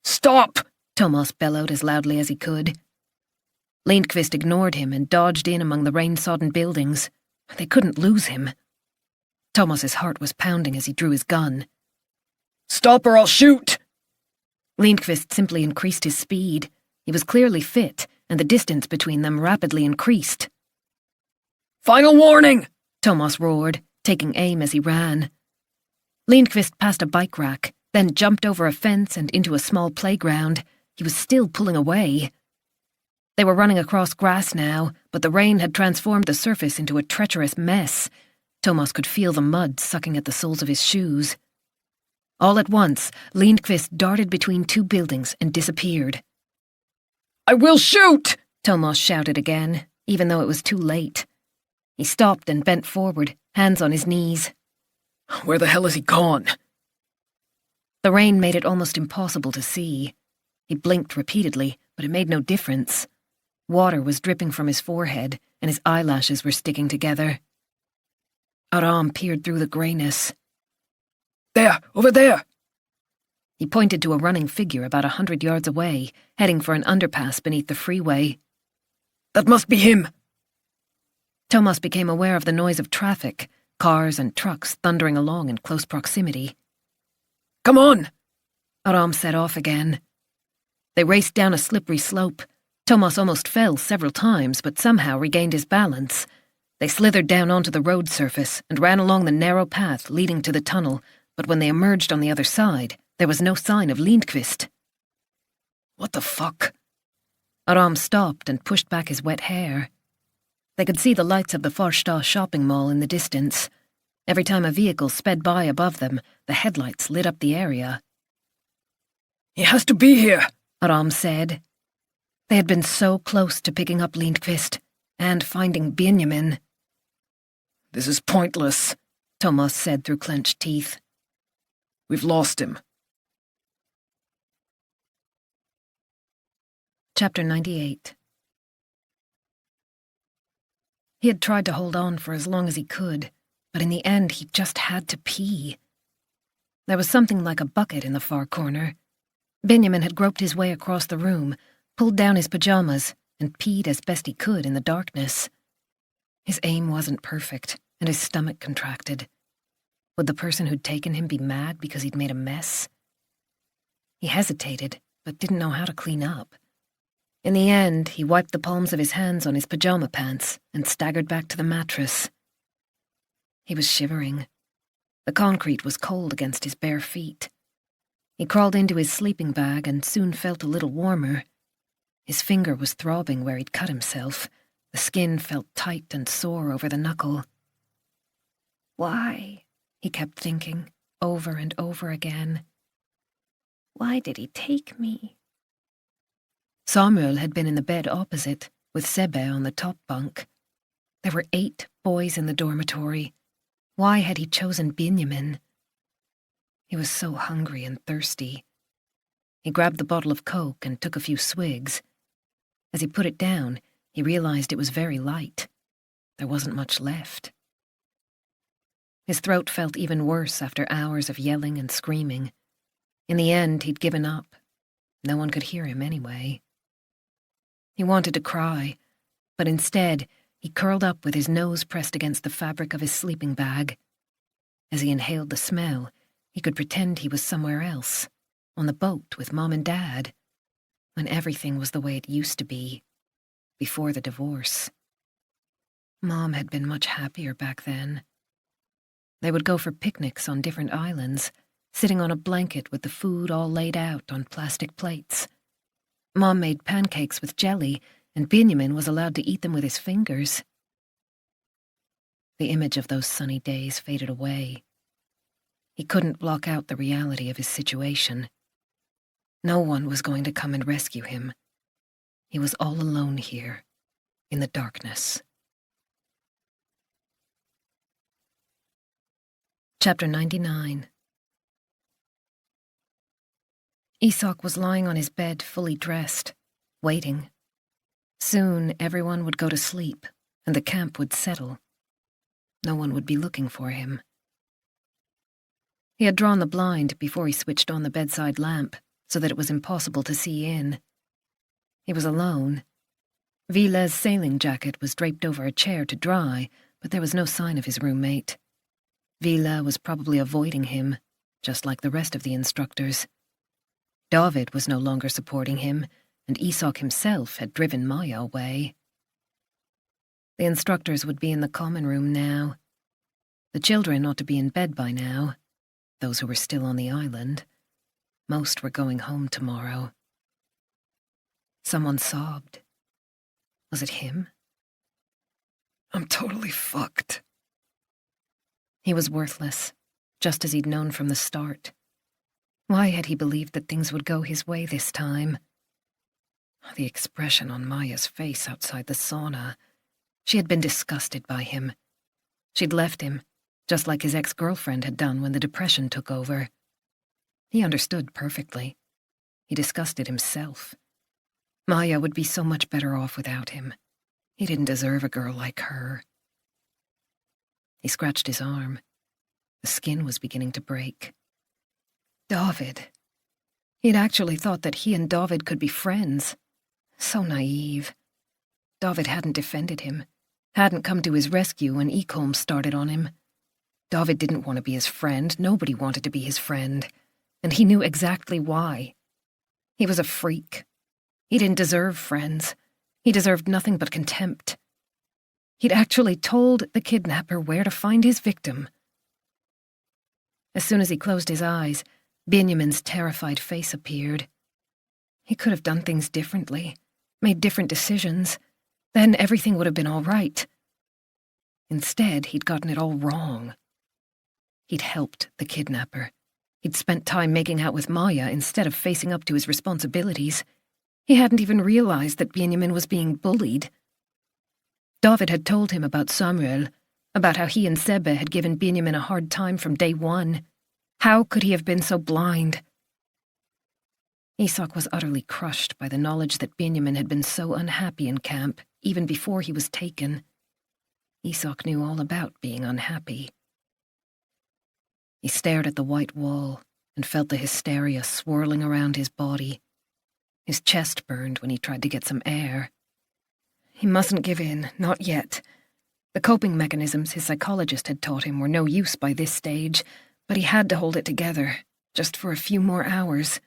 Stop! Thomas bellowed as loudly as he could. Lindqvist ignored him and dodged in among the rain-sodden buildings. They couldn't lose him. Thomas's heart was pounding as he drew his gun. Stop or I'll shoot! Lindqvist simply increased his speed. He was clearly fit, and the distance between them rapidly increased. Final warning! Thomas roared, taking aim as he ran. Lindqvist passed a bike rack, then jumped over a fence and into a small playground. He was still pulling away. They were running across grass now, but the rain had transformed the surface into a treacherous mess. Thomas could feel the mud sucking at the soles of his shoes. All at once, Lindqvist darted between two buildings and disappeared. I will shoot! Thomas shouted again, even though it was too late. He stopped and bent forward, hands on his knees. Where the hell is he gone? The rain made it almost impossible to see. He blinked repeatedly, but it made no difference. Water was dripping from his forehead, and his eyelashes were sticking together. Aram peered through the greyness. There, over there! He pointed to a running figure about 100 yards away, heading for an underpass beneath the freeway. That must be him! Thomas became aware of the noise of traffic, cars and trucks thundering along in close proximity. Come on! Aram set off again. They raced down a slippery slope. Thomas almost fell several times, but somehow regained his balance. They slithered down onto the road surface and ran along the narrow path leading to the tunnel, but when they emerged on the other side, there was no sign of Lindqvist. What the fuck? Aram stopped and pushed back his wet hair. They could see the lights of the Farstad shopping mall in the distance. Every time a vehicle sped by above them, the headlights lit up the area. He has to be here, Aram said. They had been so close to picking up Lindqvist and finding Benjamin. This is pointless, Thomas said through clenched teeth. We've lost him. Chapter 98. He had tried to hold on for as long as he could, but in the end he just had to pee. There was something like a bucket in the far corner. Benjamin had groped his way across the room, pulled down his pajamas, and peed as best he could in the darkness. His aim wasn't perfect, and his stomach contracted. Would the person who'd taken him be mad because he'd made a mess? He hesitated, but didn't know how to clean up. In the end, he wiped the palms of his hands on his pajama pants and staggered back to the mattress. He was shivering. The concrete was cold against his bare feet. He crawled into his sleeping bag and soon felt a little warmer. His finger was throbbing where he'd cut himself. The skin felt tight and sore over the knuckle. Why? He kept thinking, over and over again. Why did he take me? Samuel had been in the bed opposite, with Sebbe on the top bunk. There were 8 boys in the dormitory. Why had he chosen Benjamin? He was so hungry and thirsty. He grabbed the bottle of Coke and took a few swigs. As he put it down, he realized it was very light. There wasn't much left. His throat felt even worse after hours of yelling and screaming. In the end, he'd given up. No one could hear him anyway. He wanted to cry, but instead, he curled up with his nose pressed against the fabric of his sleeping bag. As he inhaled the smell, he could pretend he was somewhere else, on the boat with Mom and Dad, when everything was the way it used to be, before the divorce. Mom had been much happier back then. They would go for picnics on different islands, sitting on a blanket with the food all laid out on plastic plates. Mom made pancakes with jelly, and Benjamin was allowed to eat them with his fingers. The image of those sunny days faded away. He couldn't block out the reality of his situation. No one was going to come and rescue him. He was all alone here, in the darkness. Chapter 99. Isak was lying on his bed, fully dressed, waiting. Soon everyone would go to sleep, and the camp would settle. No one would be looking for him. He had drawn the blind before he switched on the bedside lamp, so that it was impossible to see in. He was alone. Vile's sailing jacket was draped over a chair to dry, but there was no sign of his roommate. Vile was probably avoiding him, just like the rest of the instructors. David was no longer supporting him, and Isak himself had driven Maya away. The instructors would be in the common room now. The children ought to be in bed by now, those who were still on the island. Most were going home tomorrow. Someone sobbed. Was it him? I'm totally fucked. He was worthless, just as he'd known from the start. Why had he believed that things would go his way this time? The expression on Maya's face outside the sauna. She had been disgusted by him. She'd left him, just like his ex-girlfriend had done when the depression took over. He understood perfectly. He discussed it himself. Maya would be so much better off without him. He didn't deserve a girl like her. He scratched his arm. The skin was beginning to break. David. He'd actually thought that he and David could be friends. So naive. David hadn't defended him, hadn't come to his rescue when Ecombe started on him. David didn't want to be his friend. Nobody wanted to be his friend. And he knew exactly why. He was a freak. He didn't deserve friends. He deserved nothing but contempt. He'd actually told the kidnapper where to find his victim. As soon as he closed his eyes, Benjamin's terrified face appeared. He could have done things differently, made different decisions. Then everything would have been all right. Instead, he'd gotten it all wrong. He'd helped the kidnapper. He'd spent time making out with Maya instead of facing up to his responsibilities. He hadn't even realized that Benjamin was being bullied. David had told him about Samuel, about how he and Sebbe had given Benjamin a hard time from day one. How could he have been so blind? Isak was utterly crushed by the knowledge that Benjamin had been so unhappy in camp, even before he was taken. Isak knew all about being unhappy. He stared at the white wall and felt the hysteria swirling around his body. His chest burned when he tried to get some air. He mustn't give in, not yet. The coping mechanisms his psychologist had taught him were no use by this stage, but he had to hold it together, just for a few more hours.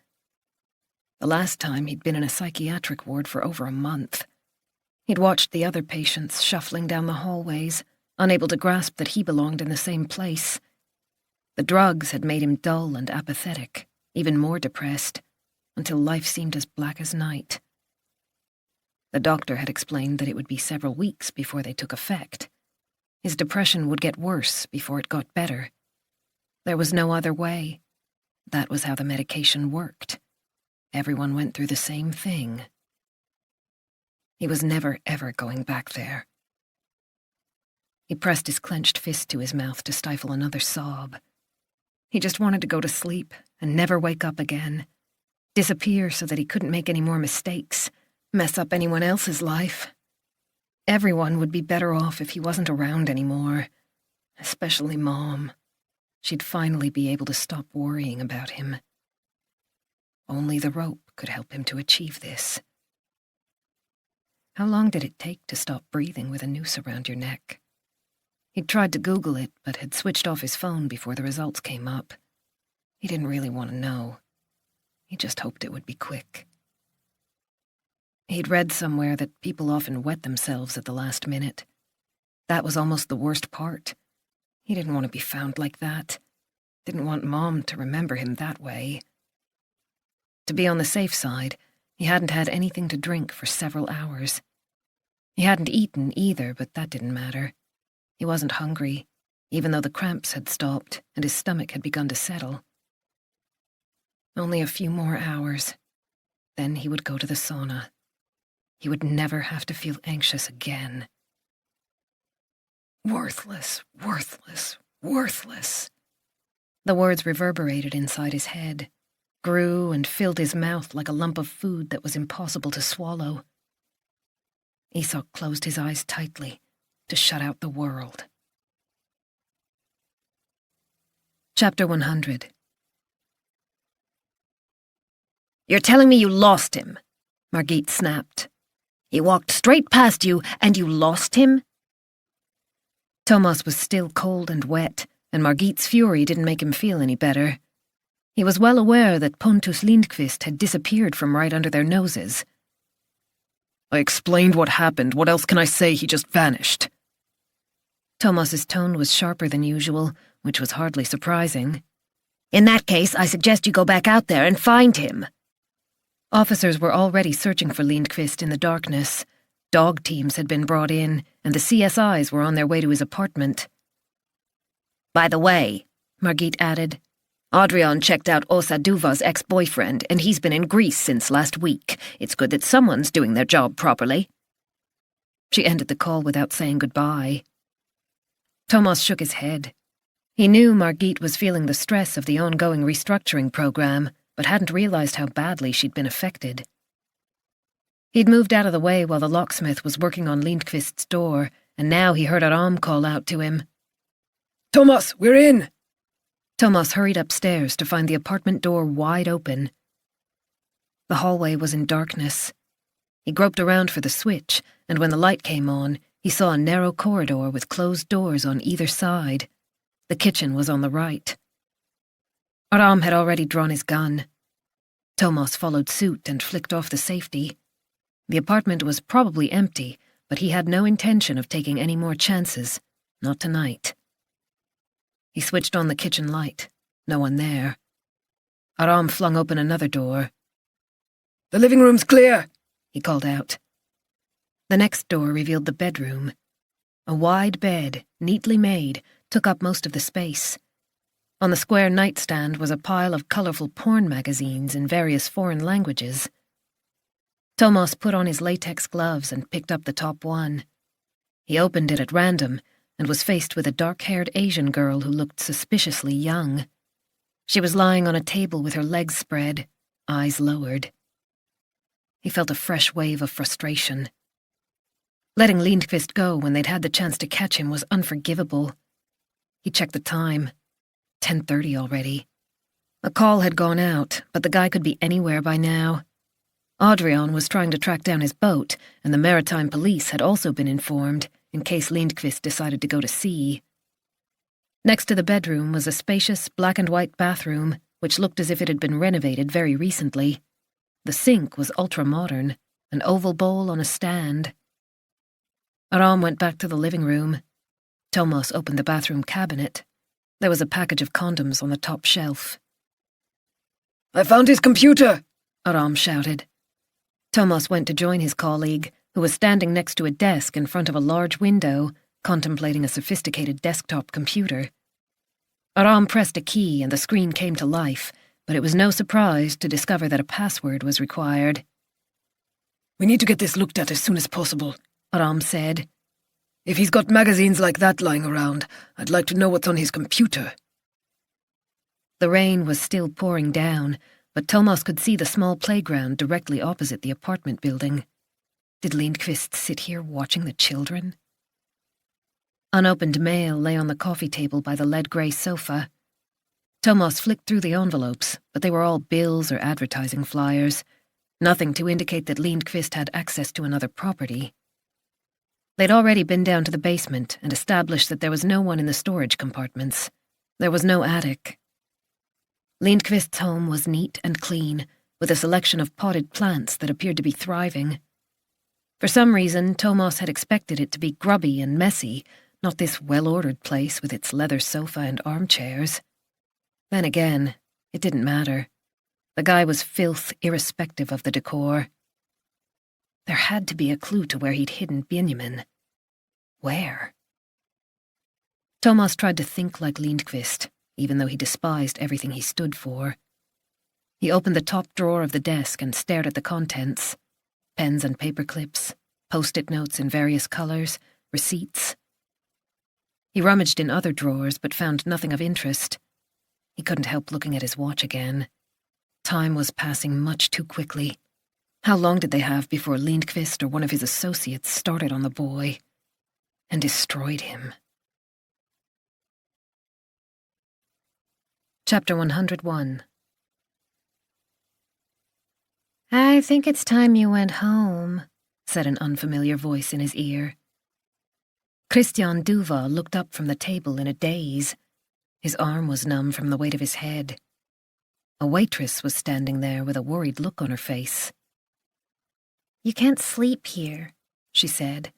The last time he'd been in a psychiatric ward for over a month. He'd watched the other patients shuffling down the hallways, unable to grasp that he belonged in the same place. The drugs had made him dull and apathetic, even more depressed, until life seemed as black as night. The doctor had explained that it would be several weeks before they took effect. His depression would get worse before it got better. There was no other way. That was how the medication worked. Everyone went through the same thing. He was never, ever going back there. He pressed his clenched fist to his mouth to stifle another sob. He just wanted to go to sleep and never wake up again. Disappear so that he couldn't make any more mistakes, mess up anyone else's life. Everyone would be better off if he wasn't around anymore, especially Mom. She'd finally be able to stop worrying about him. Only the rope could help him to achieve this. How long did it take to stop breathing with a noose around your neck? He'd tried to Google it, but had switched off his phone before the results came up. He didn't really want to know. He just hoped it would be quick. He'd read somewhere that people often wet themselves at the last minute. That was almost the worst part. He didn't want to be found like that. Didn't want Mom to remember him that way. To be on the safe side, he hadn't had anything to drink for several hours. He hadn't eaten either, but that didn't matter. He wasn't hungry, even though the cramps had stopped and his stomach had begun to settle. Only a few more hours. Then he would go to the sauna. He would never have to feel anxious again. Worthless, worthless, worthless. The words reverberated inside his head, grew and filled his mouth like a lump of food that was impossible to swallow. Isak closed his eyes tightly to shut out the world. Chapter 100. You're telling me you lost him? Margit snapped. He walked straight past you and you lost him? Thomas was still cold and wet, and Margit's fury didn't make him feel any better. He was well aware that Pontus Lindqvist had disappeared from right under their noses. I explained what happened. What else can I say? He just vanished. Thomas's tone was sharper than usual, which was hardly surprising. In that case, I suggest you go back out there and find him. Officers were already searching for Lindqvist in the darkness. Dog teams had been brought in, and the CSIs were on their way to his apartment. By the way, Margit added, Adrian checked out Åsa Duva's ex-boyfriend, and he's been in Greece since last week. It's good that someone's doing their job properly. She ended the call without saying goodbye. Thomas shook his head. He knew Margit was feeling the stress of the ongoing restructuring program, but hadn't realized how badly she'd been affected. He'd moved out of the way while the locksmith was working on Lindqvist's door, and now he heard Aram call out to him. Thomas, we're in! Thomas hurried upstairs to find the apartment door wide open. The hallway was in darkness. He groped around for the switch, and when the light came on, he saw a narrow corridor with closed doors on either side. The kitchen was on the right. Aram had already drawn his gun. Thomas followed suit and flicked off the safety. The apartment was probably empty, but he had no intention of taking any more chances. Not tonight. He switched on the kitchen light. No one there. Aram flung open another door. The living room's clear, he called out. The next door revealed the bedroom. A wide bed, neatly made, took up most of the space. On the square nightstand was a pile of colourful porn magazines in various foreign languages. Thomas put on his latex gloves and picked up the top one. He opened it at random and was faced with a dark-haired Asian girl who looked suspiciously young. She was lying on a table with her legs spread, eyes lowered. He felt a fresh wave of frustration. Letting Lindqvist go when they'd had the chance to catch him was unforgivable. He checked the time. 10:30 already. A call had gone out, but the guy could be anywhere by now. Adrian was trying to track down his boat, and the maritime police had also been informed, in case Lindqvist decided to go to sea. Next to the bedroom was a spacious black and white bathroom, which looked as if it had been renovated very recently. The sink was ultra-modern, an oval bowl on a stand. Aram went back to the living room. Thomas opened the bathroom cabinet. There was a package of condoms on the top shelf. I found his computer, Aram shouted. Thomas went to join his colleague, who was standing next to a desk in front of a large window, contemplating a sophisticated desktop computer. Aram pressed a key and the screen came to life, but it was no surprise to discover that a password was required. We need to get this looked at as soon as possible, Aram said. If he's got magazines like that lying around, I'd like to know what's on his computer. The rain was still pouring down, but Thomas could see the small playground directly opposite the apartment building. Did Lindqvist sit here watching the children? Unopened mail lay on the coffee table by the lead-grey sofa. Thomas flicked through the envelopes, but they were all bills or advertising flyers. Nothing to indicate that Lindqvist had access to another property. They'd already been down to the basement and established that there was no one in the storage compartments. There was no attic. Lindqvist's home was neat and clean, with a selection of potted plants that appeared to be thriving. For some reason, Thomas had expected it to be grubby and messy, not this well-ordered place with its leather sofa and armchairs. Then again, it didn't matter. The guy was filth irrespective of the decor. There had to be a clue to where he'd hidden Benjamin. Where? Thomas tried to think like Lindqvist, even though he despised everything he stood for. He opened the top drawer of the desk and stared at the contents. Pens and paper clips, post-it notes in various colors, receipts. He rummaged in other drawers but found nothing of interest. He couldn't help looking at his watch again. Time was passing much too quickly. How long did they have before Lindqvist or one of his associates started on the boy and destroyed him? Chapter 101. I think it's time you went home, said an unfamiliar voice in his ear. Christian Duva looked up from the table in a daze. His arm was numb from the weight of his head. A waitress was standing there with a worried look on her face. You can't sleep here, she said.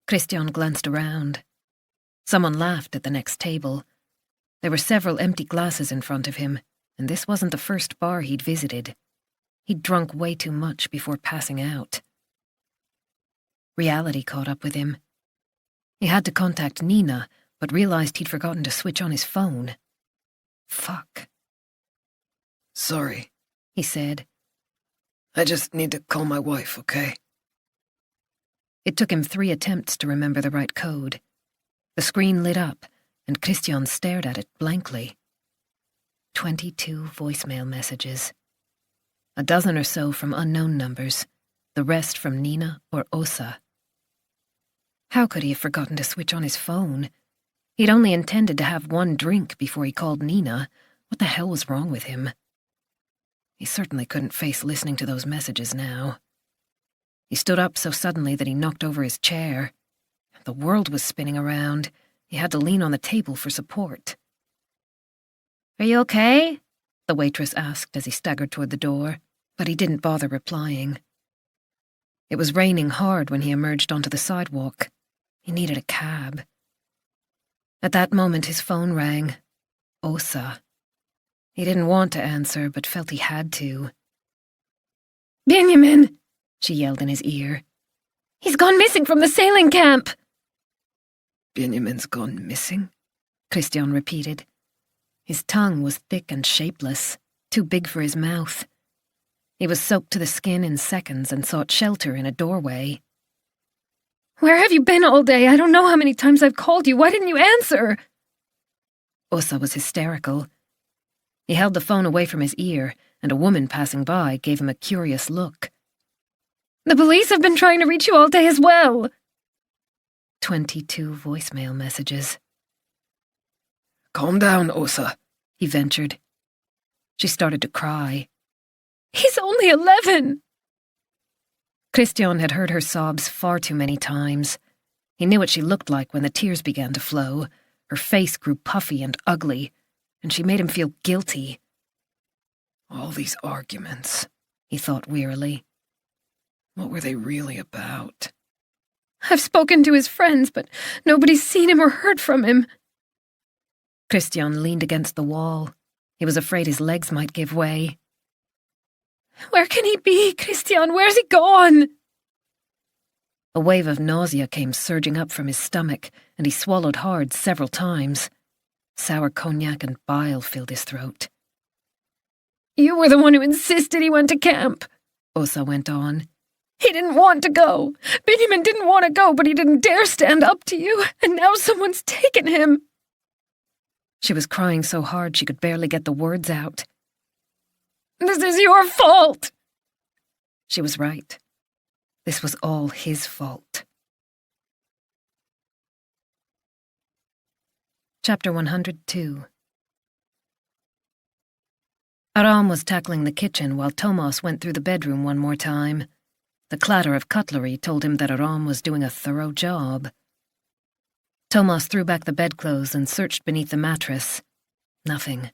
Christian glanced around. Someone laughed at the next table. There were several empty glasses in front of him, and this wasn't the first bar he'd visited. He'd drunk way too much before passing out. Reality caught up with him. He had to contact Nina, but realized he'd forgotten to switch on his phone. Fuck. Sorry, he said. I just need to call my wife, okay? It took him 3 attempts to remember the right code. The screen lit up, and Christian stared at it blankly. 22 voicemail messages. A dozen or so from unknown numbers, the rest from Nina or Åsa. How could he have forgotten to switch on his phone? He'd only intended to have one drink before he called Nina. What the hell was wrong with him? He certainly couldn't face listening to those messages now. He stood up so suddenly that he knocked over his chair. The world was spinning around. He had to lean on the table for support. Are you okay? The waitress asked as he staggered toward the door, but he didn't bother replying. It was raining hard when he emerged onto the sidewalk. He needed a cab. At that moment his phone rang. Åsa. He didn't want to answer, but felt he had to. Benjamin! She yelled in his ear. He's gone missing from the sailing camp! Benjamin's gone missing? Christian repeated. His tongue was thick and shapeless, too big for his mouth. He was soaked to the skin in seconds and sought shelter in a doorway. Where have you been all day? I don't know how many times I've called you. Why didn't you answer? Åsa was hysterical. He held the phone away from his ear, and a woman passing by gave him a curious look. The police have been trying to reach you all day as well. 22 voicemail messages. Calm down, Åsa, he ventured. She started to cry. He's only 11. Christian had heard her sobs far too many times. He knew what she looked like when the tears began to flow. Her face grew puffy and ugly, and she made him feel guilty. All these arguments, he thought wearily. What were they really about? I've spoken to his friends, but nobody's seen him or heard from him. Christian leaned against the wall. He was afraid his legs might give way. Where can he be, Christian? Where's he gone? A wave of nausea came surging up from his stomach, and he swallowed hard several times. Sour cognac and bile filled his throat. You were the one who insisted he went to camp, Åsa went on. He didn't want to go. Benjamin didn't want to go, but he didn't dare stand up to you, and now someone's taken him. She was crying so hard she could barely get the words out. This is your fault. She was right. This was all his fault. Chapter 102. Aram was tackling the kitchen while Thomas went through the bedroom one more time. The clatter of cutlery told him that Aram was doing a thorough job. Thomas threw back the bedclothes and searched beneath the mattress. Nothing.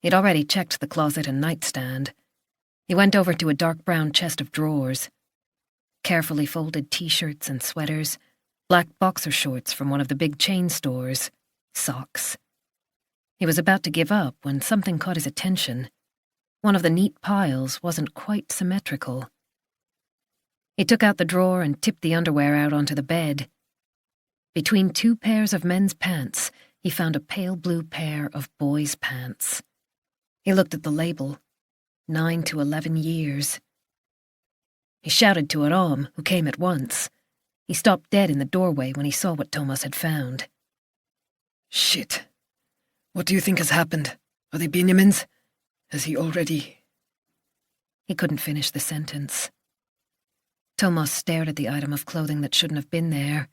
He'd already checked the closet and nightstand. He went over to a dark brown chest of drawers. Carefully folded t-shirts and sweaters, black boxer shorts from one of the big chain stores, socks. He was about to give up when something caught his attention. One of the neat piles wasn't quite symmetrical. He took out the drawer and tipped the underwear out onto the bed. Between two pairs of men's pants, he found a pale blue pair of boys' pants. He looked at the label, 9 to 11 years. He shouted to Aram, who came at once. He stopped dead in the doorway when he saw what Thomas had found. Shit. What do you think has happened? Are they Benjamin's? Has he already... He couldn't finish the sentence. Thomas stared at the item of clothing that shouldn't have been there.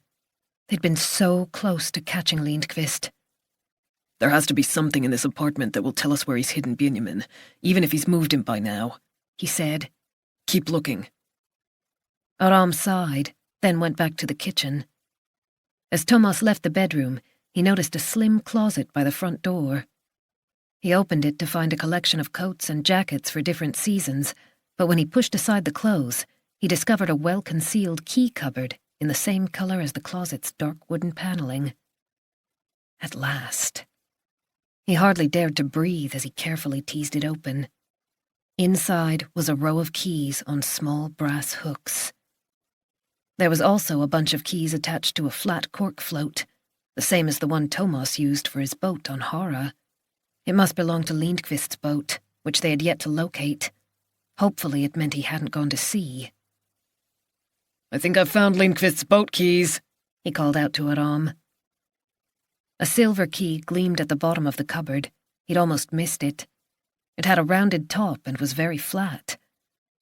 They'd been so close to catching Lindqvist. There has to be something in this apartment that will tell us where he's hidden Benjamin, even if he's moved him by now, he said. Keep looking. Aram sighed, then went back to the kitchen. As Thomas left the bedroom, he noticed a slim closet by the front door. He opened it to find a collection of coats and jackets for different seasons, but when he pushed aside the clothes, he discovered a well-concealed key cupboard in the same color as the closet's dark wooden paneling. At last. He hardly dared to breathe as he carefully teased it open. Inside was a row of keys on small brass hooks. There was also a bunch of keys attached to a flat cork float, the same as the one Thomas used for his boat on Hara. It must belong to Lindqvist's boat, which they had yet to locate. Hopefully it meant he hadn't gone to sea. I think I've found Lindqvist's boat keys, he called out to Aram. A silver key gleamed at the bottom of the cupboard, He'd almost missed it. It had a rounded top and was very flat.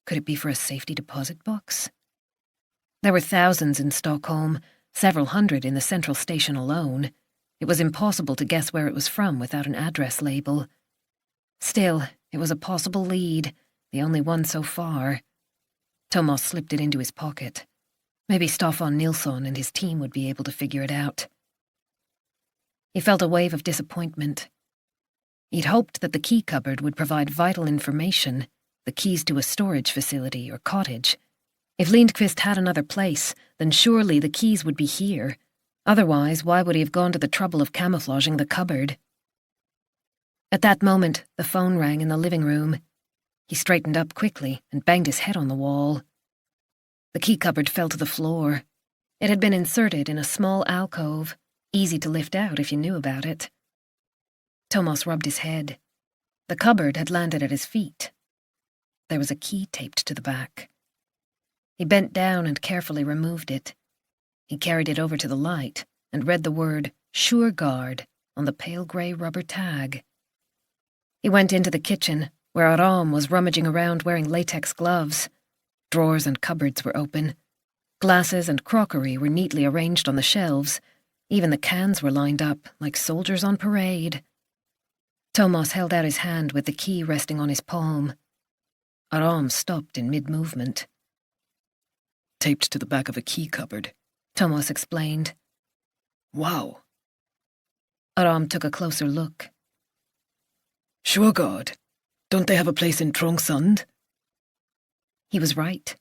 Could it be for a safety deposit box? There were thousands in Stockholm, several hundred in the central station alone. It was impossible to guess where it was from without an address label. Still, it was a possible lead, the only one so far. Thomas slipped it into his pocket. Maybe Staffan Nilsson and his team would be able to figure it out. He felt a wave of disappointment. He'd hoped that the key cupboard would provide vital information, the keys to a storage facility or cottage. If Lindqvist had another place, then surely the keys would be here. Otherwise, why would he have gone to the trouble of camouflaging the cupboard? At that moment, the phone rang in the living room. He straightened up quickly and banged his head on the wall. The key cupboard fell to the floor. It had been inserted in a small alcove, easy to lift out if you knew about it. Thomas rubbed his head. The cupboard had landed at his feet. There was a key taped to the back. He bent down and carefully removed it. He carried it over to the light and read the word "Sure Guard" on the pale grey rubber tag. He went into the kitchen, where Aram was rummaging around wearing latex gloves. Drawers and cupboards were open. Glasses and crockery were neatly arranged on the shelves. Even the cans were lined up, like soldiers on parade. Thomas held out his hand with the key resting on his palm. Aram stopped in mid-movement. Taped to the back of a key cupboard, Thomas explained. Wow. Aram took a closer look. Sure God, don't they have a place in Trångsund? He was right.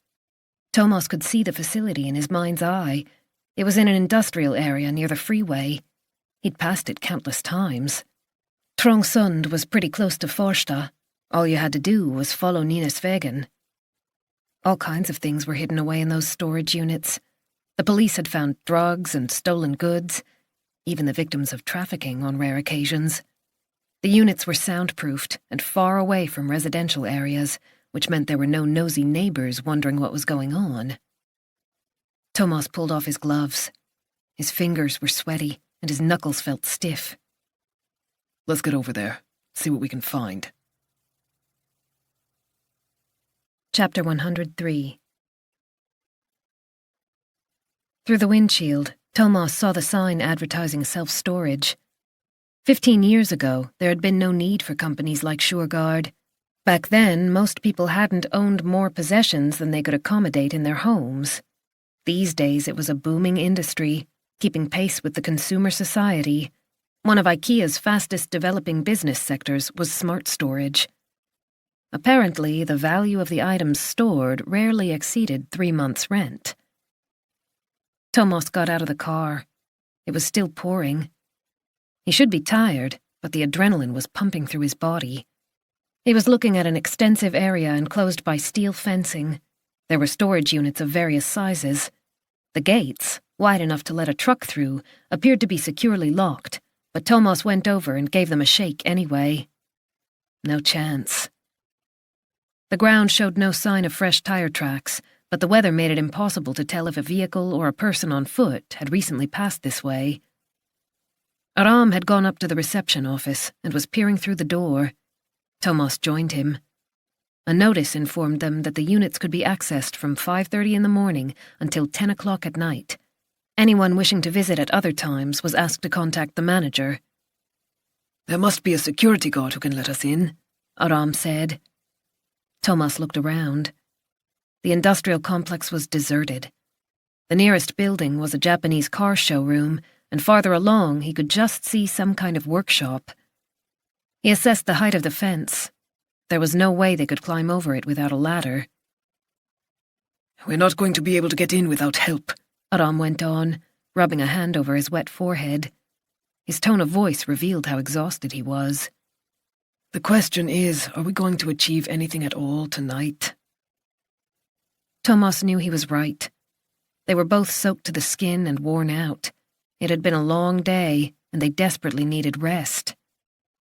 Thomas could see the facility in his mind's eye. It was in an industrial area near the freeway. He'd passed it countless times. Trångsund was pretty close to Farsta. All you had to do was follow Nynäsvägen. All kinds of things were hidden away in those storage units. The police had found drugs and stolen goods, even the victims of trafficking on rare occasions. The units were soundproofed and far away from residential areas, which meant there were no nosy neighbors wondering what was going on. Thomas pulled off his gloves. His fingers were sweaty and his knuckles felt stiff. Let's get over there, see what we can find. Chapter 103. Through the windshield, Thomas saw the sign advertising self-storage. 15 years ago, there had been no need for companies like SureGuard. Back then, most people hadn't owned more possessions than they could accommodate in their homes. These days, it was a booming industry, keeping pace with the consumer society. One of IKEA's fastest developing business sectors was smart storage. Apparently, the value of the items stored rarely exceeded 3 months' rent. Thomas got out of the car. It was still pouring. He should be tired, but the adrenaline was pumping through his body. He was looking at an extensive area enclosed by steel fencing. There were storage units of various sizes. The gates, wide enough to let a truck through, appeared to be securely locked, but Thomas went over and gave them a shake anyway. No chance. The ground showed no sign of fresh tire tracks, but the weather made it impossible to tell if a vehicle or a person on foot had recently passed this way. Aram had gone up to the reception office and was peering through the door. Thomas joined him. A notice informed them that the units could be accessed from 5:30 in the morning until 10 o'clock at night. Anyone wishing to visit at other times was asked to contact the manager. There must be a security guard who can let us in, Aram said. Thomas looked around. The industrial complex was deserted. The nearest building was a Japanese car showroom, and farther along he could just see some kind of workshop. He assessed the height of the fence. There was no way they could climb over it without a ladder. We're not going to be able to get in without help, Aram went on, rubbing a hand over his wet forehead. His tone of voice revealed how exhausted he was. The question is, are we going to achieve anything at all tonight? Thomas knew he was right. They were both soaked to the skin and worn out. It had been a long day, and they desperately needed rest.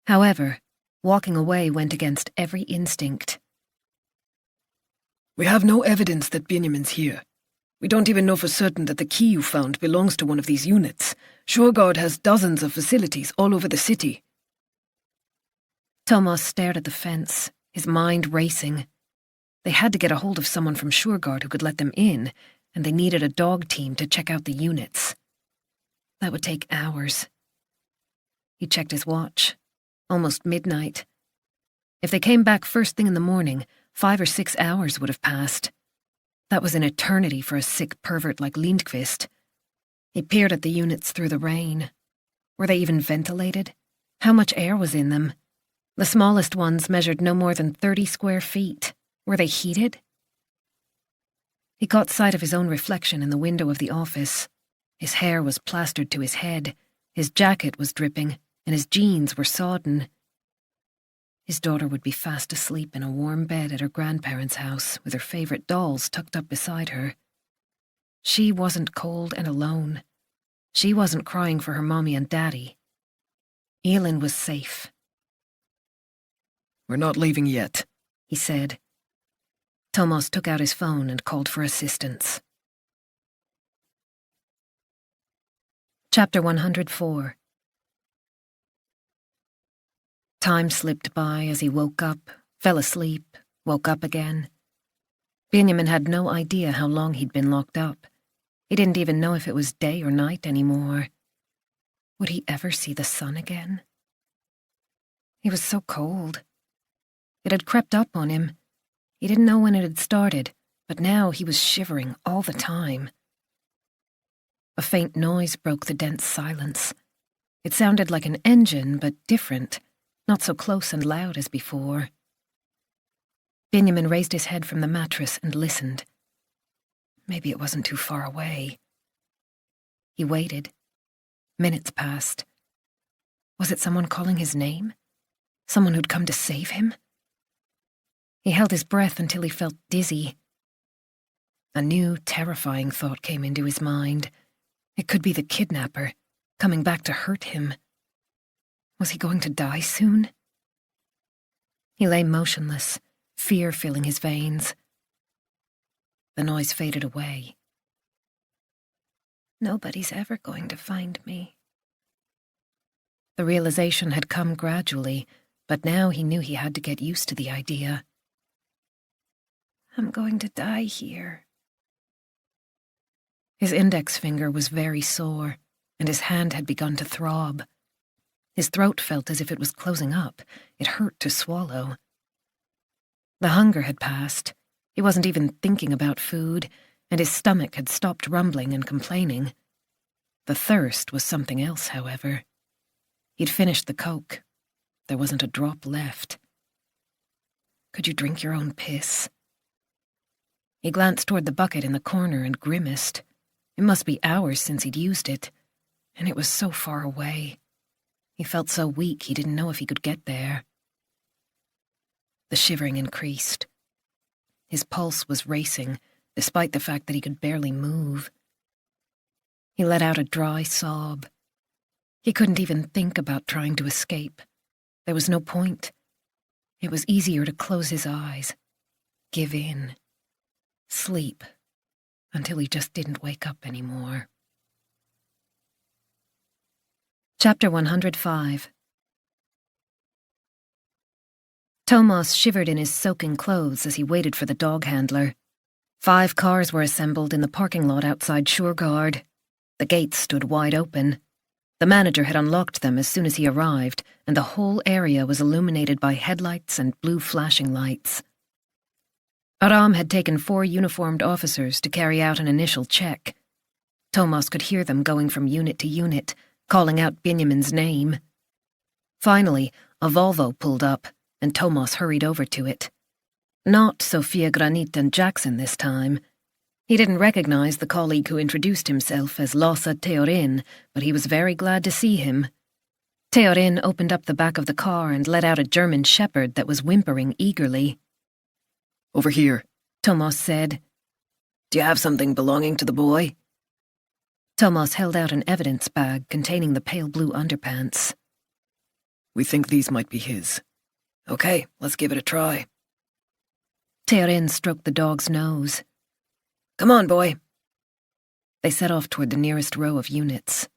However, walking away went against every instinct. We have no evidence that Benjamin's here. We don't even know for certain that the key you found belongs to one of these units. SureGuard has dozens of facilities all over the city. Thomas stared at the fence, his mind racing. They had to get a hold of someone from Sureguard who could let them in, and they needed a dog team to check out the units. That would take hours. He checked his watch. Almost midnight. If they came back first thing in the morning, 5 or 6 hours would have passed. That was an eternity for a sick pervert like Lindqvist. He peered at the units through the rain. Were they even ventilated? How much air was in them? The smallest ones measured no more than 30 square feet. Were they heated? He caught sight of his own reflection in the window of the office. His hair was plastered to his head, his jacket was dripping, and his jeans were sodden. His daughter would be fast asleep in a warm bed at her grandparents' house with her favorite dolls tucked up beside her. She wasn't cold and alone. She wasn't crying for her mommy and daddy. Elin was safe. "We're not leaving yet," he said. Thomas took out his phone and called for assistance. Chapter 104. Time slipped by as he woke up, fell asleep, woke up again. Benjamin had no idea how long he'd been locked up. He didn't even know if it was day or night anymore. Would he ever see the sun again? He was so cold. It had crept up on him. He didn't know when it had started, but now he was shivering all the time. A faint noise broke the dense silence. It sounded like an engine, but different, not so close and loud as before. Benjamin raised his head from the mattress and listened. Maybe it wasn't too far away. He waited. Minutes passed. Was it someone calling his name? Someone who'd come to save him? He held his breath until he felt dizzy. A new, terrifying thought came into his mind. It could be the kidnapper, coming back to hurt him. Was he going to die soon? He lay motionless, fear filling his veins. The noise faded away. Nobody's ever going to find me. The realization had come gradually, but now he knew he had to get used to the idea. I'm going to die here. His index finger was very sore, and his hand had begun to throb. His throat felt as if it was closing up. It hurt to swallow. The hunger had passed. He wasn't even thinking about food, and his stomach had stopped rumbling and complaining. The thirst was something else, however. He'd finished the Coke. There wasn't a drop left. Could you drink your own piss? He glanced toward the bucket in the corner and grimaced. It must be hours since he'd used it, and it was so far away. He felt so weak he didn't know if he could get there. The shivering increased. His pulse was racing, despite the fact that he could barely move. He let out a dry sob. He couldn't even think about trying to escape. There was no point. It was easier to close his eyes, give in, sleep, until he just didn't wake up anymore. Chapter 105. Thomas shivered in his soaking clothes as he waited for the dog handler. 5 cars were assembled in the parking lot outside Sureguard. The gates stood wide open. The manager had unlocked them as soon as he arrived, and the whole area was illuminated by headlights and blue flashing lights. Aram had taken 4 uniformed officers to carry out an initial check. Thomas could hear them going from unit to unit, calling out Benjamin's name. Finally, a Volvo pulled up, and Thomas hurried over to it. Not Sophia Granit and Jackson this time. He didn't recognize the colleague who introduced himself as Lasse Theorin, but he was very glad to see him. Theorin opened up the back of the car and let out a German shepherd that was whimpering eagerly. "Over here," Thomas said. Do you have something belonging to the boy? Thomas held out an evidence bag containing the pale blue underpants. "We think these might be his." Okay, let's give it a try. Theorin stroked the dog's nose. Come on, boy. They set off toward the nearest row of units.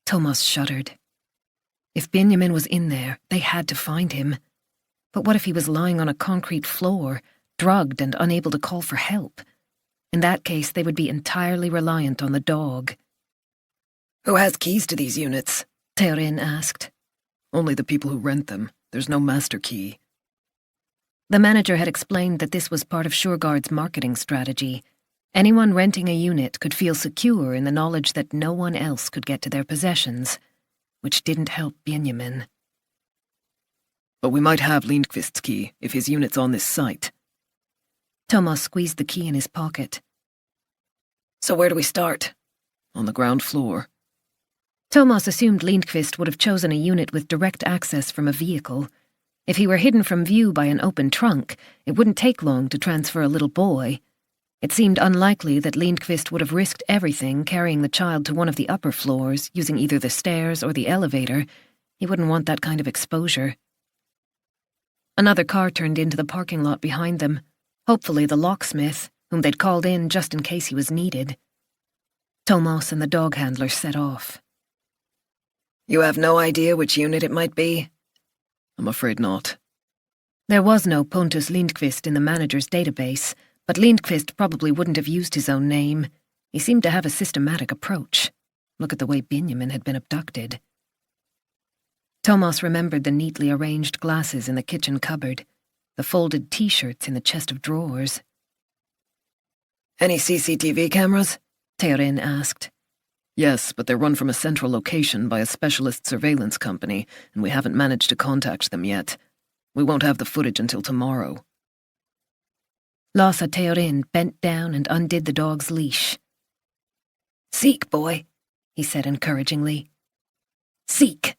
Thomas shuddered. If Benjamin was in there, they had to find him. But what if he was lying on a concrete floor, drugged and unable to call for help? In that case, they would be entirely reliant on the dog. Who has keys to these units? Theorin asked. Only the people who rent them. There's no master key. The manager had explained that this was part of Shurgard's marketing strategy. Anyone renting a unit could feel secure in the knowledge that no one else could get to their possessions, which didn't help Benjamin. But we might have Lindqvist's key if his unit's on this site. Thomas squeezed the key in his pocket. So where do we start? On the ground floor. Thomas assumed Lindqvist would have chosen a unit with direct access from a vehicle. If he were hidden from view by an open trunk, it wouldn't take long to transfer a little boy. It seemed unlikely that Lindqvist would have risked everything carrying the child to one of the upper floors, using either the stairs or the elevator. He wouldn't want that kind of exposure. Another car turned into the parking lot behind them, hopefully the locksmith, whom they'd called in just in case he was needed. Thomas and the dog handler set off. You have no idea which unit it might be? I'm afraid not. There was no Pontus Lindqvist in the manager's database, but Lindqvist probably wouldn't have used his own name. He seemed to have a systematic approach. Look at the way Benjamin had been abducted. Thomas remembered the neatly arranged glasses in the kitchen cupboard, the folded T-shirts in the chest of drawers. Any CCTV cameras? Theorin asked. Yes, but they're run from a central location by a specialist surveillance company, and we haven't managed to contact them yet. We won't have the footage until tomorrow. Lasse Theorin bent down and undid the dog's leash. Seek, boy, he said encouragingly. Seek.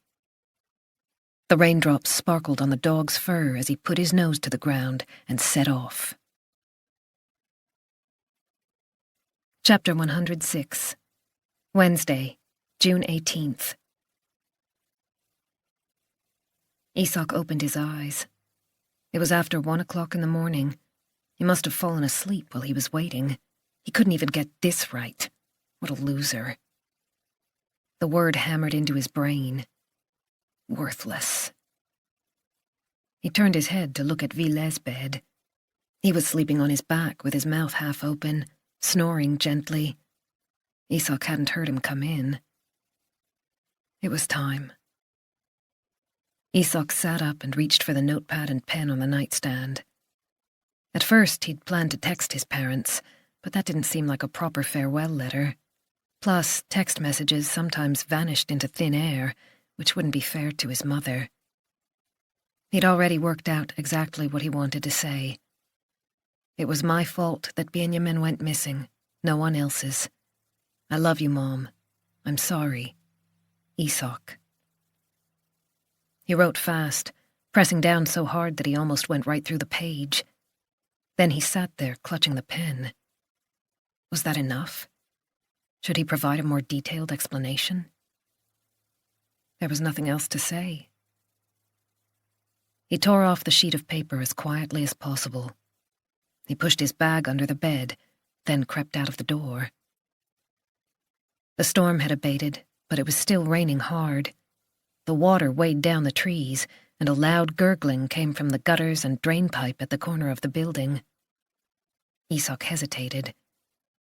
The raindrops sparkled on the dog's fur as he put his nose to the ground and set off. Chapter 106. Wednesday, June 18th. Isak opened his eyes. It was after 1 o'clock in the morning. He must have fallen asleep while he was waiting. He couldn't even get this right. What a loser. The word hammered into his brain. Worthless. He turned his head to look at Ville's bed. He was sleeping on his back with his mouth half open, snoring gently. Isak hadn't heard him come in. It was time. Isak sat up and reached for the notepad and pen on the nightstand. At first, he'd planned to text his parents, but that didn't seem like a proper farewell letter. Plus, text messages sometimes vanished into thin air, which wouldn't be fair to his mother. He'd already worked out exactly what he wanted to say. It was my fault that Benjamin went missing, no one else's. I love you, Mom. I'm sorry. Isak. He wrote fast, pressing down so hard that he almost went right through the page. Then he sat there, clutching the pen. Was that enough? Should he provide a more detailed explanation? There was nothing else to say. He tore off the sheet of paper as quietly as possible. He pushed his bag under the bed, then crept out of the door. The storm had abated, but it was still raining hard. The water weighed down the trees, and a loud gurgling came from the gutters and drain pipe at the corner of the building. Isak hesitated.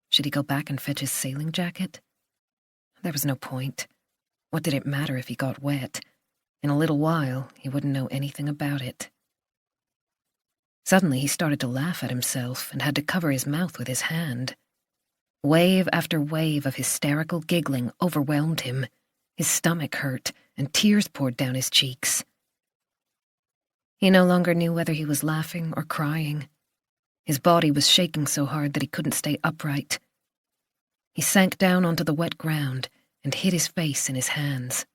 Should he go back and fetch his sailing jacket? There was no point. What did it matter if he got wet? In a little while, he wouldn't know anything about it. Suddenly, he started to laugh at himself and had to cover his mouth with his hand. Wave after wave of hysterical giggling overwhelmed him. His stomach hurt, and tears poured down his cheeks. He no longer knew whether he was laughing or crying. His body was shaking so hard that he couldn't stay upright. He sank down onto the wet ground and hid his face in his hands.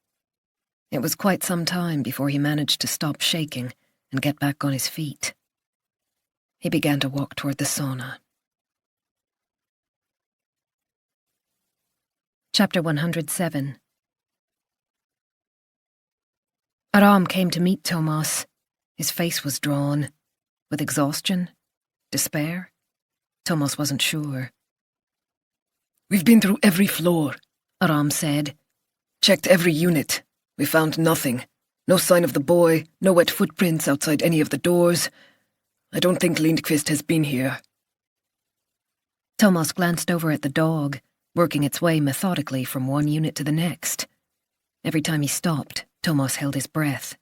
It was quite some time before he managed to stop shaking and get back on his feet. He began to walk toward the sauna. Chapter 107. Aram came to meet Thomas. His face was drawn. With exhaustion? Despair? Thomas wasn't sure. We've been through every floor, Aram said. Checked every unit. We found nothing. No sign of the boy, no wet footprints outside any of the doors. I don't think Lindqvist has been here. Thomas glanced over at the dog, working its way methodically from one unit to the next. Every time he stopped, Thomas held his breath.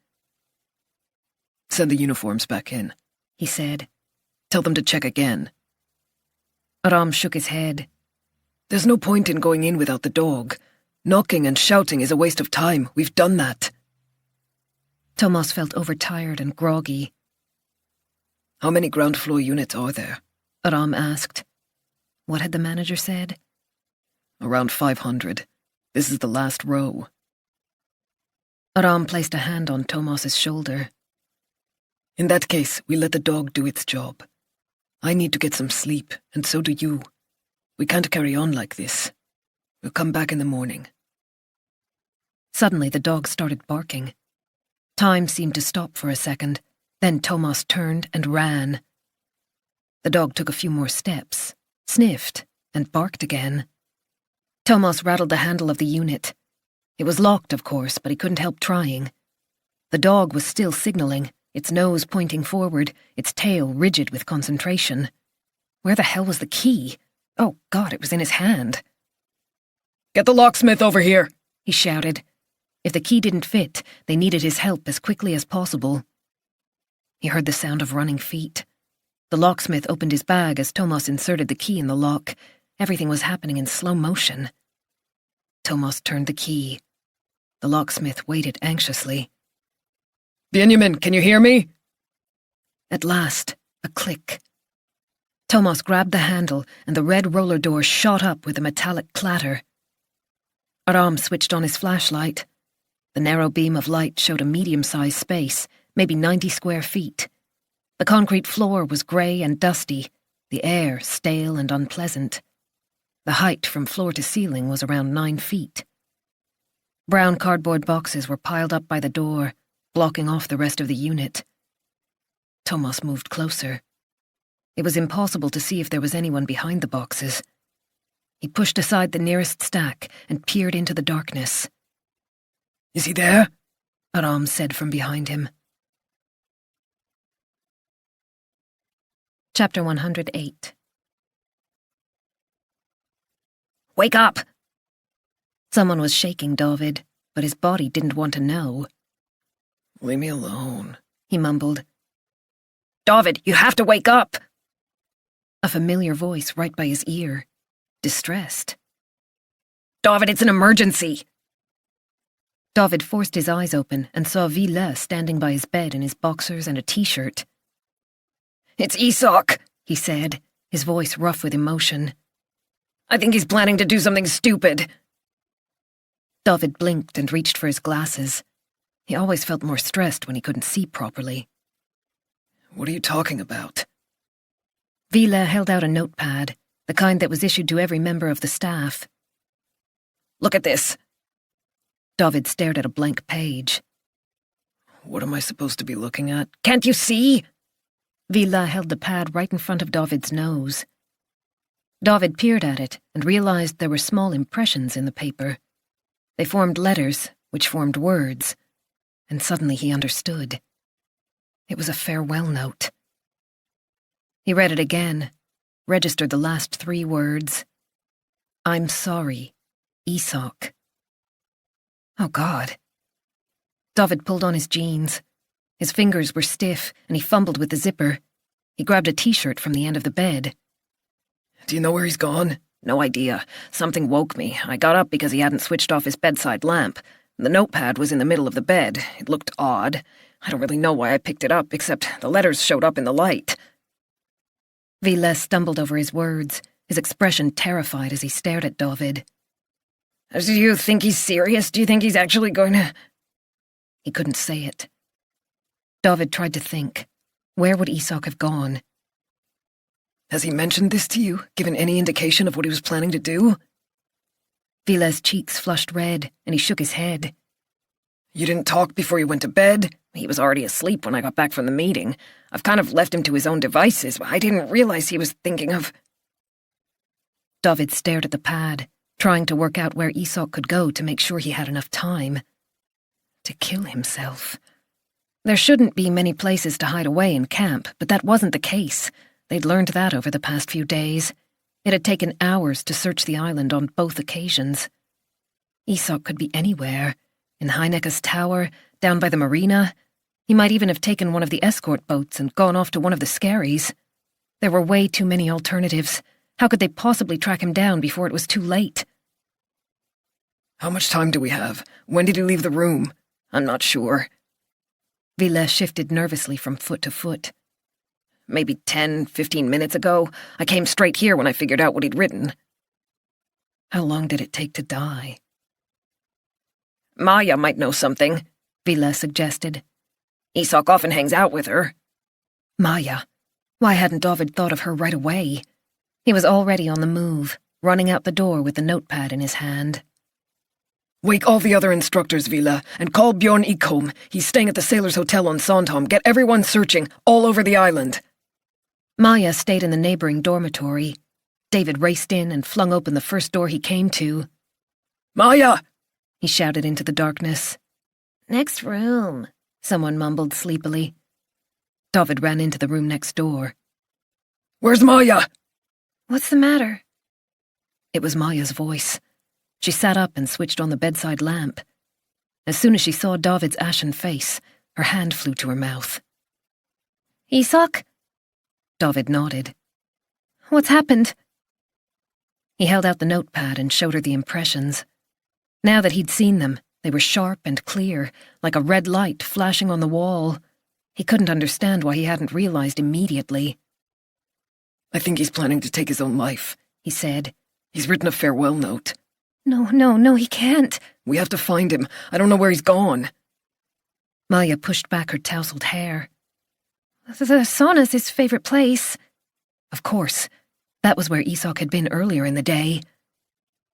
Send the uniforms back in, he said. Tell them to check again. Aram shook his head. There's no point in going in without the dog. Knocking and shouting is a waste of time. We've done that. Thomas felt overtired and groggy. How many ground floor units are there? Aram asked. What had the manager said? Around 500. This is the last row. Aram placed a hand on Thomas's shoulder. In that case, we let the dog do its job. I need to get some sleep, and so do you. We can't carry on like this. We'll come back in the morning. Suddenly, the dog started barking. Time seemed to stop for a second. Then Thomas turned and ran. The dog took a few more steps, sniffed, and barked again. Thomas rattled the handle of the unit. It was locked, of course, but he couldn't help trying. The dog was still signaling, its nose pointing forward, its tail rigid with concentration. Where the hell was the key? Oh, God, it was in his hand. Get the locksmith over here, he shouted. If the key didn't fit, they needed his help as quickly as possible. He heard the sound of running feet. The locksmith opened his bag as Thomas inserted the key in the lock. Everything was happening in slow motion. Thomas turned the key. The locksmith waited anxiously. Benjamin, can you hear me? At last, a click. Thomas grabbed the handle, and the red roller door shot up with a metallic clatter. Aram switched on his flashlight. The narrow beam of light showed a medium-sized space, maybe 90 square feet. The concrete floor was grey and dusty, the air stale and unpleasant. The height from floor to ceiling was around 9 feet. Brown cardboard boxes were piled up by the door, blocking off the rest of the unit. Thomas moved closer. It was impossible to see if there was anyone behind the boxes. He pushed aside the nearest stack and peered into the darkness. Is he there? Aram said from behind him. Chapter 108. Wake up! Someone was shaking David, but his body didn't want to know. Leave me alone, he mumbled. David, you have to wake up! A familiar voice right by his ear. Distressed. David, it's an emergency! David forced his eyes open and saw Viveca standing by his bed in his boxers and a t-shirt. It's Isak, he said, his voice rough with emotion. I think he's planning to do something stupid. David blinked and reached for his glasses. He always felt more stressed when he couldn't see properly. What are you talking about? Viveca held out a notepad, the kind that was issued to every member of the staff. Look at this. David stared at a blank page. What am I supposed to be looking at? Can't you see? Viveca held the pad right in front of David's nose. David peered at it and realized there were small impressions in the paper. They formed letters, which formed words, and suddenly he understood. It was a farewell note. He read it again, registered the last 3 words. I'm sorry, Isak. Oh, God. David pulled on his jeans. His fingers were stiff, and he fumbled with the zipper. He grabbed a t-shirt from the end of the bed. Do you know where he's gone? No idea. Something woke me. I got up because he hadn't switched off his bedside lamp. The notepad was in the middle of the bed. It looked odd. I don't really know why I picked it up, except the letters showed up in the light. Viveca stumbled over his words, his expression terrified as he stared at David. Do you think he's serious? Do you think he's actually going to... He couldn't say it. David tried to think. Where would Isak have gone? Has he mentioned this to you, given any indication of what he was planning to do? Viveca's cheeks flushed red, and he shook his head. You didn't talk before you went to bed? He was already asleep when I got back from the meeting. I've kind of left him to his own devices, but I didn't realize he was thinking of... David stared at the pad, trying to work out where Isak could go to make sure he had enough time. To kill himself. There shouldn't be many places to hide away in camp, but that wasn't the case. They'd learned that over the past few days. It had taken hours to search the island on both occasions. Isak could be anywhere. In Heineke's tower, down by the marina. He might even have taken one of the escort boats and gone off to one of the skerries. There were way too many alternatives. How could they possibly track him down before it was too late? How much time do we have? When did he leave the room? I'm not sure. Ville shifted nervously from foot to foot. Maybe 10, 15 minutes ago. I came straight here when I figured out what he'd written. How long did it take to die? Maja might know something, Ville suggested. Isak often hangs out with her. Maja. Why hadn't David thought of her right away? He was already on the move, running out the door with the notepad in his hand. Wake all the other instructors, Ville, and call Bjorn Ekholm. He's staying at the Sailors' Hotel on Sandhamn. Get everyone searching, all over the island. Maja stayed in the neighboring dormitory. David raced in and flung open the first door he came to. Maja! He shouted into the darkness. Next room, someone mumbled sleepily. David ran into the room next door. Where's Maja? What's the matter? It was Maja's voice. She sat up and switched on the bedside lamp. As soon as she saw David's ashen face, her hand flew to her mouth. Isak? David nodded. What's happened? He held out the notepad and showed her the impressions. Now that he'd seen them, they were sharp and clear, like a red light flashing on the wall. He couldn't understand why he hadn't realized immediately. I think he's planning to take his own life, he said. He's written a farewell note. No, he can't. We have to find him. I don't know where he's gone. Maja pushed back her tousled hair. The sauna's his favorite place. Of course. That was where Isak had been earlier in the day.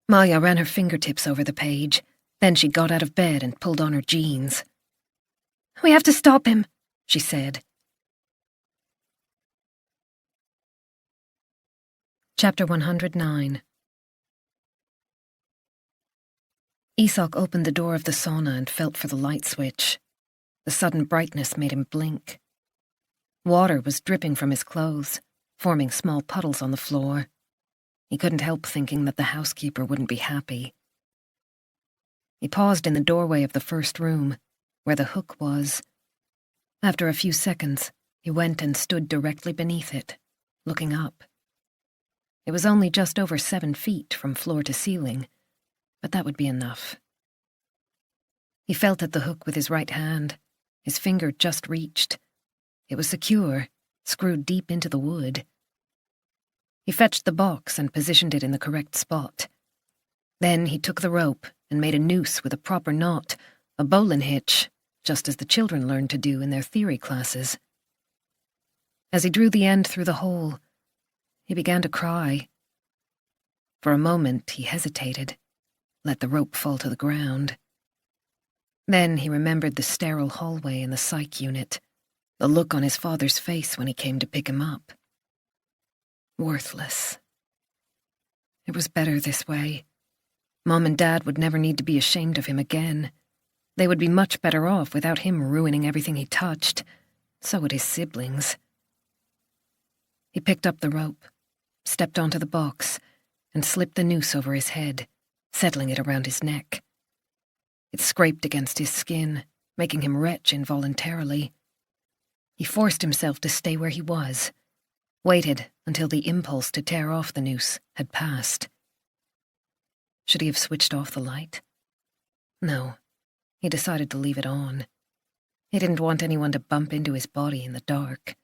Maja ran her fingertips over the page. Then she got out of bed and pulled on her jeans. We have to stop him, she said. Chapter 109. Isak opened the door of the sauna and felt for the light switch. The sudden brightness made him blink. Water was dripping from his clothes, forming small puddles on the floor. He couldn't help thinking that the housekeeper wouldn't be happy. He paused in the doorway of the first room, where the hook was. After a few seconds, he went and stood directly beneath it, looking up. It was only just over 7 feet from floor to ceiling, but that would be enough. He felt at the hook with his right hand. His finger just reached. It was secure, screwed deep into the wood. He fetched the box and positioned it in the correct spot. Then he took the rope and made a noose with a proper knot, a bowline hitch, just as the children learned to do in their theory classes. As he drew the end through the hole, he began to cry. For a moment he hesitated, let the rope fall to the ground. Then he remembered the sterile hallway in the psych unit, the look on his father's face when he came to pick him up. Worthless. It was better this way. Mom and Dad would never need to be ashamed of him again. They would be much better off without him ruining everything he touched. So would his siblings. He picked up the rope, stepped onto the box, and slipped the noose over his head, settling it around his neck. It scraped against his skin, making him retch involuntarily. He forced himself to stay where he was, waited until the impulse to tear off the noose had passed. Should he have switched off the light? No, he decided to leave it on. He didn't want anyone to bump into his body in the dark.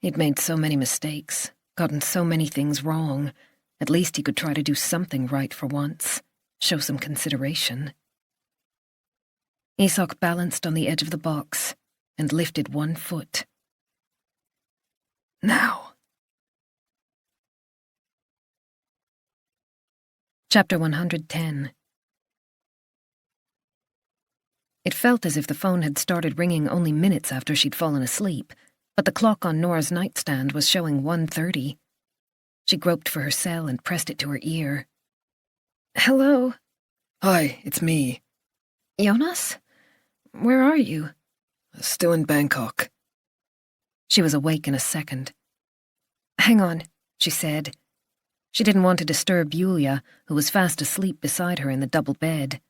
He'd made so many mistakes, gotten so many things wrong. At least he could try to do something right for once, show some consideration. Isak balanced on the edge of the box and lifted one foot. Now. Chapter 110. It felt as if the phone had started ringing only minutes after she'd fallen asleep, but the clock on Nora's nightstand was showing 1:30. She groped for her cell and pressed it to her ear. Hello? Hi, it's me. Jonas? Where are you? Still in Bangkok. She was awake in a second. Hang on, she said. She didn't want to disturb Yulia, who was fast asleep beside her in the double bed.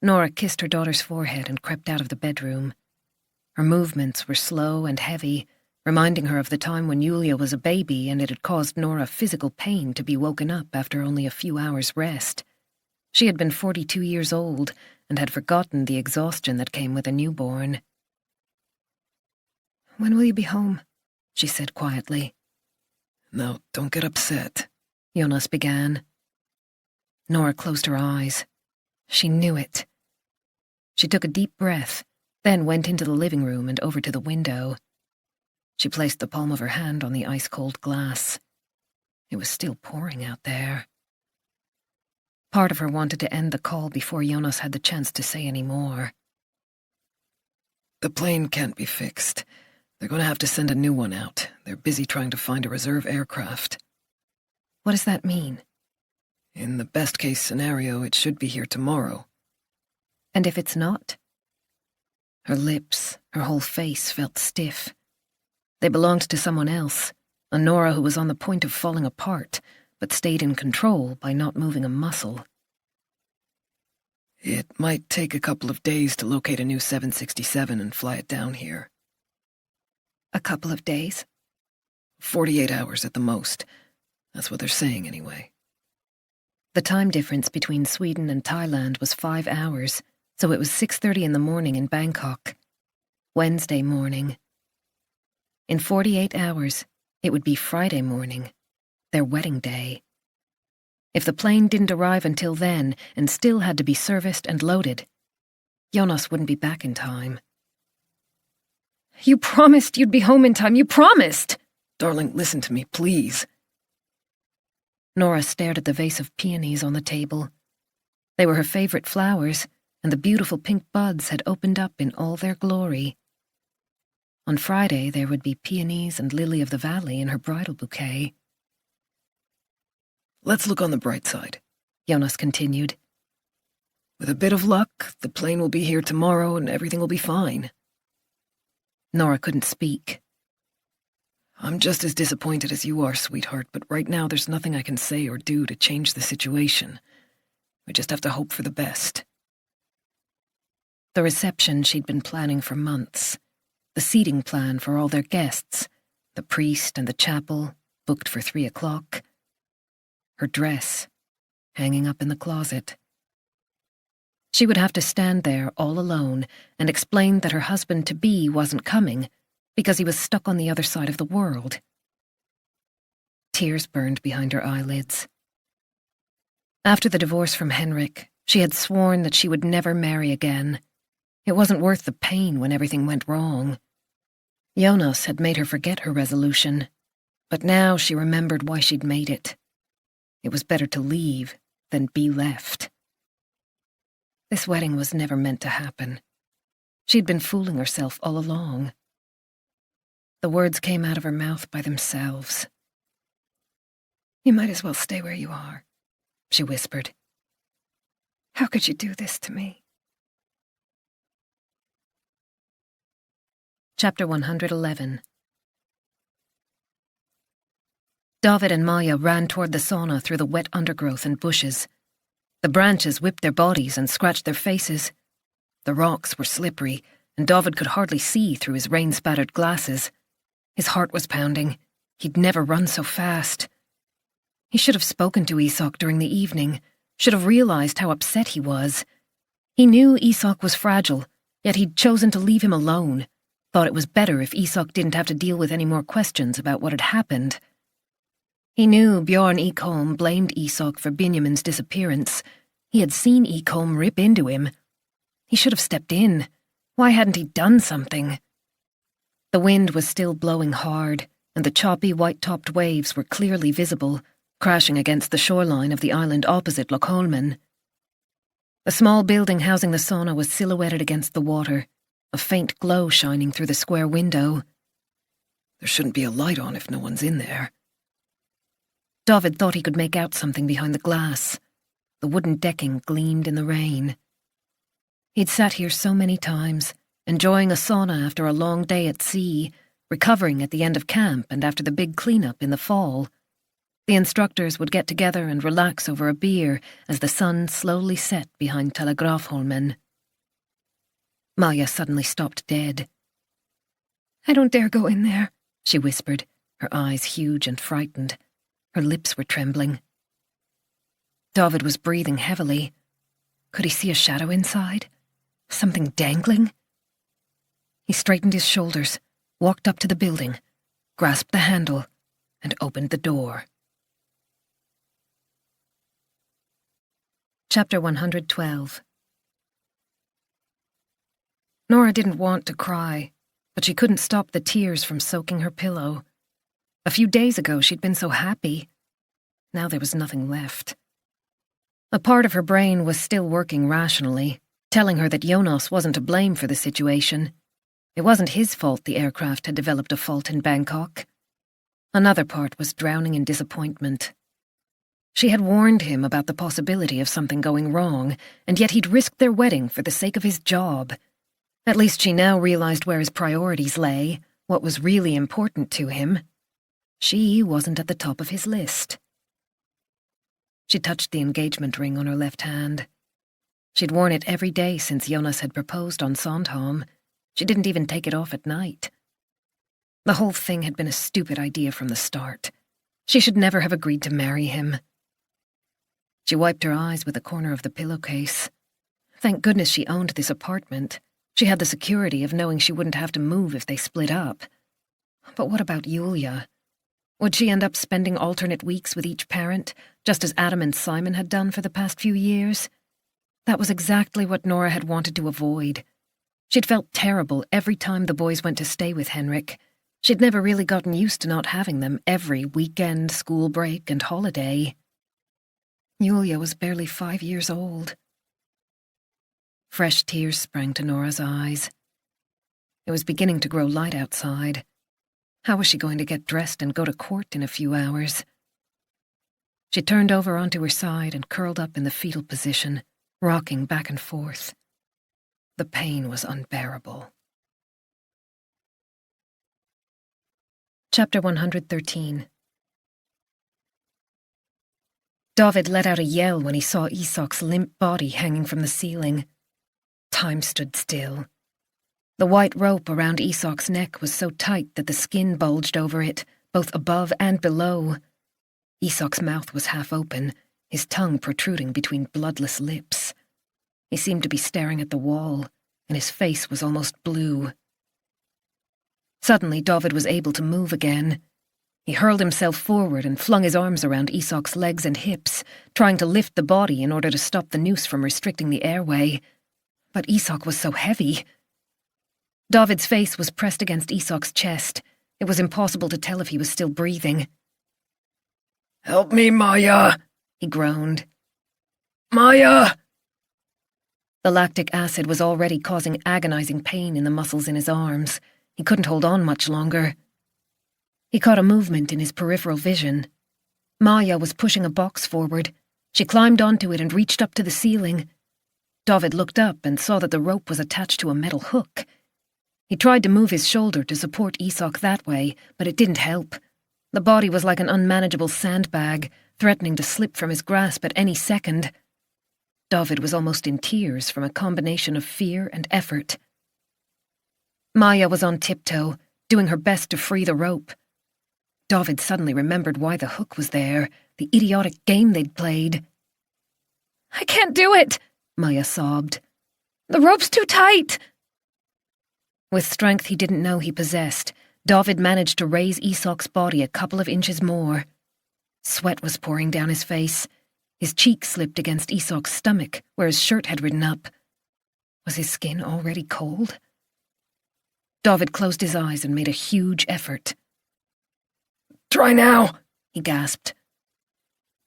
Nora kissed her daughter's forehead and crept out of the bedroom. Her movements were slow and heavy, reminding her of the time when Yulia was a baby and it had caused Nora physical pain to be woken up after only a few hours' rest. She had been 42 years old and had forgotten the exhaustion that came with a newborn. When will you be home? She said quietly. Now, don't get upset, Jonas began. Nora closed her eyes. She knew it. She took a deep breath, then went into the living room and over to the window. She placed the palm of her hand on the ice-cold glass. It was still pouring out there. Part of her wanted to end the call before Jonas had the chance to say any more. The plane can't be fixed. They're going to have to send a new one out. They're busy trying to find a reserve aircraft. What does that mean? In the best-case scenario, it should be here tomorrow. And if it's not? Her lips, her whole face felt stiff. They belonged to someone else, a Nora who was on the point of falling apart, but stayed in control by not moving a muscle. It might take a couple of days to locate a new 767 and fly it down here. A couple of days? 48 hours at the most. That's what they're saying anyway. The time difference between Sweden and Thailand was 5 hours, so it was 6:30 in the morning in Bangkok. Wednesday morning. In 48 hours, it would be Friday morning, their wedding day. If the plane didn't arrive until then and still had to be serviced and loaded, Jonas wouldn't be back in time. You promised you'd be home in time. You promised! Darling, listen to me, please. Nora stared at the vase of peonies on the table. They were her favorite flowers, and the beautiful pink buds had opened up in all their glory. On Friday, there would be peonies and lily of the valley in her bridal bouquet. Let's look on the bright side, Jonas continued. With a bit of luck, the plane will be here tomorrow and everything will be fine. Nora couldn't speak. I'm just as disappointed as you are, sweetheart, but right now there's nothing I can say or do to change the situation. We just have to hope for the best. The reception she'd been planning for months. The seating plan for all their guests. The priest and the chapel, booked for 3 o'clock. Her dress, hanging up in the closet. She would have to stand there all alone and explain that her husband-to-be wasn't coming because he was stuck on the other side of the world. Tears burned behind her eyelids. After the divorce from Henrik, she had sworn that she would never marry again. It wasn't worth the pain when everything went wrong. Jonas had made her forget her resolution, but now she remembered why she'd made it. It was better to leave than be left. This wedding was never meant to happen. She'd been fooling herself all along. The words came out of her mouth by themselves. You might as well stay where you are, she whispered. How could you do this to me? Chapter 111. David and Maya ran toward the sauna through the wet undergrowth and bushes. The branches whipped their bodies and scratched their faces. The rocks were slippery, and David could hardly see through his rain-spattered glasses. His heart was pounding. He'd never run so fast. He should have spoken to Isak during the evening, should have realized how upset he was. He knew Isak was fragile, yet he'd chosen to leave him alone, thought it was better if Isak didn't have to deal with any more questions about what had happened. He knew Bjorn Ekholm blamed Isak for Benjamin's disappearance. He had seen Ekholm rip into him. He should have stepped in. Why hadn't he done something? The wind was still blowing hard, and the choppy white-topped waves were clearly visible, crashing against the shoreline of the island opposite Lochholmen. The small building housing the sauna was silhouetted against the water, a faint glow shining through the square window. There shouldn't be a light on if no one's in there. David thought he could make out something behind the glass. The wooden decking gleamed in the rain. He'd sat here so many times, enjoying a sauna after a long day at sea, recovering at the end of camp and after the big cleanup in the fall. The instructors would get together and relax over a beer as the sun slowly set behind Telegrafholmen. Maja suddenly stopped dead. I don't dare go in there, she whispered, her eyes huge and frightened. Her lips were trembling. David was breathing heavily. Could he see a shadow inside? Something dangling? He straightened his shoulders, walked up to the building, grasped the handle, and opened the door. Chapter 112. Nora didn't want to cry, but she couldn't stop the tears from soaking her pillow. A few days ago she'd been so happy. Now there was nothing left. A part of her brain was still working rationally, telling her that Jonas wasn't to blame for the situation. It wasn't his fault the aircraft had developed a fault in Bangkok. Another part was drowning in disappointment. She had warned him about the possibility of something going wrong, and yet he'd risked their wedding for the sake of his job. At least she now realized where his priorities lay, what was really important to him. She wasn't at the top of his list. She touched the engagement ring on her left hand. She'd worn it every day since Jonas had proposed on Sandhamn. She didn't even take it off at night. The whole thing had been a stupid idea from the start. She should never have agreed to marry him. She wiped her eyes with the corner of the pillowcase. Thank goodness she owned this apartment. She had the security of knowing she wouldn't have to move if they split up. But what about Julia? Would she end up spending alternate weeks with each parent, just as Adam and Simon had done for the past few years? That was exactly what Nora had wanted to avoid. She'd felt terrible every time the boys went to stay with Henrik. She'd never really gotten used to not having them every weekend, school break, and holiday. Julia was barely 5 years old. Fresh tears sprang to Nora's eyes. It was beginning to grow light outside. How was she going to get dressed and go to court in a few hours? She turned over onto her side and curled up in the fetal position, rocking back and forth. The pain was unbearable. Chapter 113. David let out a yell when he saw Isak's limp body hanging from the ceiling. Time stood still. The white rope around Isak's neck was so tight that the skin bulged over it, both above and below. Isak's mouth was half open, his tongue protruding between bloodless lips. He seemed to be staring at the wall, and his face was almost blue. Suddenly, David was able to move again. He hurled himself forward and flung his arms around Isak's legs and hips, trying to lift the body in order to stop the noose from restricting the airway. But Isak was so heavy. David's face was pressed against Isak's chest. It was impossible to tell if he was still breathing. "Help me, Maja," he groaned. "Maja!" The lactic acid was already causing agonizing pain in the muscles in his arms. He couldn't hold on much longer. He caught a movement in his peripheral vision. Maja was pushing a box forward. She climbed onto it and reached up to the ceiling. David looked up and saw that the rope was attached to a metal hook. He tried to move his shoulder to support Isak that way, but it didn't help. The body was like an unmanageable sandbag, threatening to slip from his grasp at any second. David was almost in tears from a combination of fear and effort. Maja was on tiptoe, doing her best to free the rope. David suddenly remembered why the hook was there, the idiotic game they'd played. I can't do it, Maja sobbed. The rope's too tight. With strength he didn't know he possessed, David managed to raise Isak's body a couple of inches more. Sweat was pouring down his face. His cheek slipped against Isak's stomach, where his shirt had ridden up. Was his skin already cold? David closed his eyes and made a huge effort. "Try now," he gasped.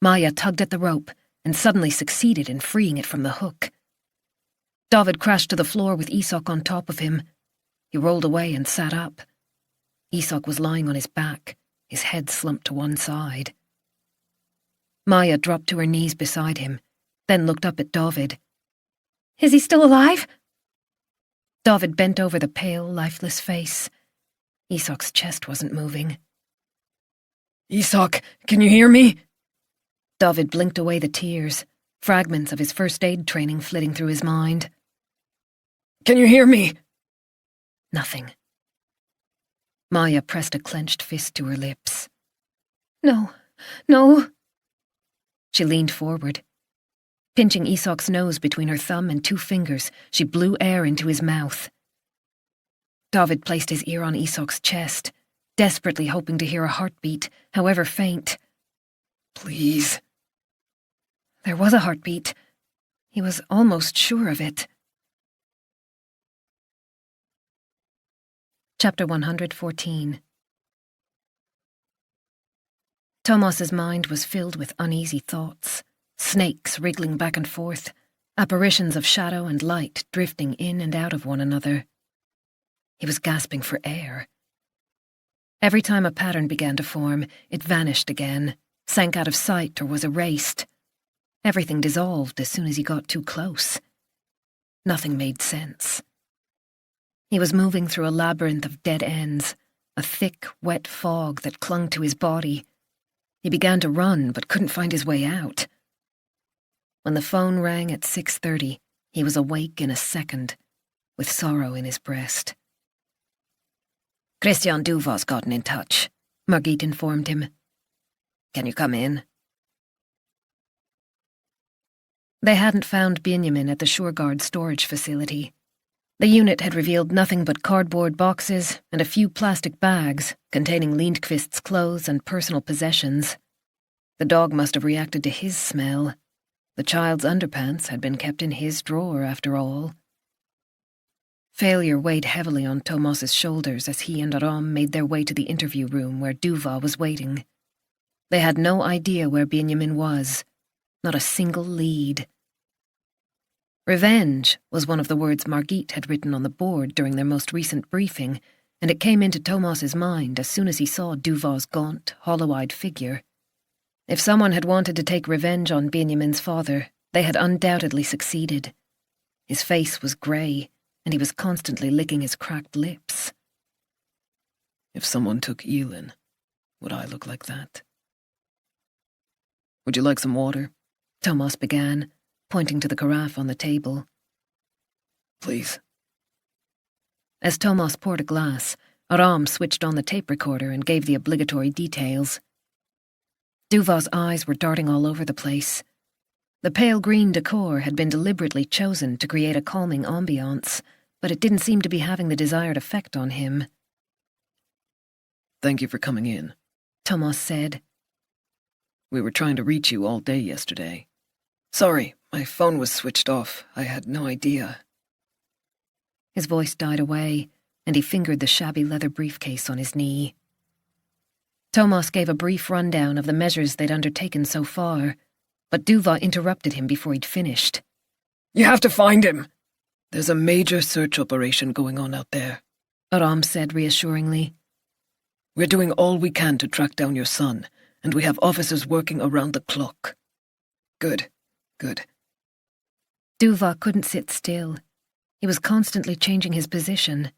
Maja tugged at the rope and suddenly succeeded in freeing it from the hook. David crashed to the floor with Isak on top of him. He rolled away and sat up. Isak was lying on his back, his head slumped to one side. Maja dropped to her knees beside him, then looked up at David. Is he still alive? David bent over the pale, lifeless face. Isak's chest wasn't moving. Isak, can you hear me? David blinked away the tears, fragments of his first aid training flitting through his mind. Can you hear me? Nothing. Maya pressed a clenched fist to her lips. No, no. She leaned forward. Pinching Isak's nose between her thumb and 2 fingers, she blew air into his mouth. David placed his ear on Isak's chest, desperately hoping to hear a heartbeat, however faint. Please. There was a heartbeat. He was almost sure of it. Chapter 114. Thomas's mind was filled with uneasy thoughts, snakes wriggling back and forth, apparitions of shadow and light drifting in and out of one another. He was gasping for air. Every time a pattern began to form, it vanished again, sank out of sight or was erased. Everything dissolved as soon as he got too close. Nothing made sense. He was moving through a labyrinth of dead ends, a thick, wet fog that clung to his body. He began to run, but couldn't find his way out. When the phone rang at 6:30, he was awake in a second, with sorrow in his breast. Christian Duva's gotten in touch, Margit informed him. Can you come in? They hadn't found Benjamin at the Shoreguard storage facility. The unit had revealed nothing but cardboard boxes and a few plastic bags containing Lindqvist's clothes and personal possessions. The dog must have reacted to his smell. The child's underpants had been kept in his drawer, after all. Failure weighed heavily on Thomas's shoulders as he and Aram made their way to the interview room where Duva was waiting. They had no idea where Benjamin was, not a single lead. Revenge was one of the words Margit had written on the board during their most recent briefing, and it came into Thomas's mind as soon as he saw Duva's gaunt, hollow-eyed figure. If someone had wanted to take revenge on Benjamin's father, they had undoubtedly succeeded. His face was grey, and he was constantly licking his cracked lips. If someone took Elin, would I look like that? Would you like some water? Thomas began, pointing to the carafe on the table. Please. As Thomas poured a glass, Aram switched on the tape recorder and gave the obligatory details. Duva's eyes were darting all over the place. The pale green decor had been deliberately chosen to create a calming ambiance, but it didn't seem to be having the desired effect on him. Thank you for coming in, Thomas said. We were trying to reach you all day yesterday. Sorry, my phone was switched off. I had no idea. His voice died away, and he fingered the shabby leather briefcase on his knee. Thomas gave a brief rundown of the measures they'd undertaken so far, but Duva interrupted him before he'd finished. You have to find him. There's a major search operation going on out there, Aram said reassuringly. We're doing all we can to track down your son, and we have officers working around the clock. Good. Duva couldn't sit still. He was constantly changing his position.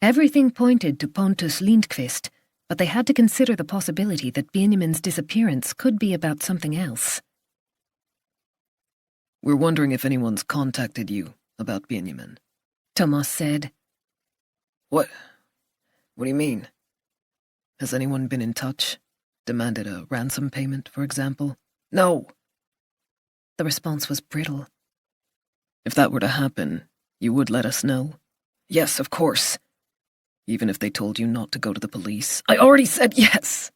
Everything pointed to Pontus Lindqvist, but they had to consider the possibility that Benjamin's disappearance could be about something else. We're wondering if anyone's contacted you about Benjamin, Thomas said. What do you mean? Has anyone been in touch? Demanded a ransom payment, for example? No. The response was brittle. If that were to happen, you would let us know? Yes, of course. Even if they told you not to go to the police? I already said yes.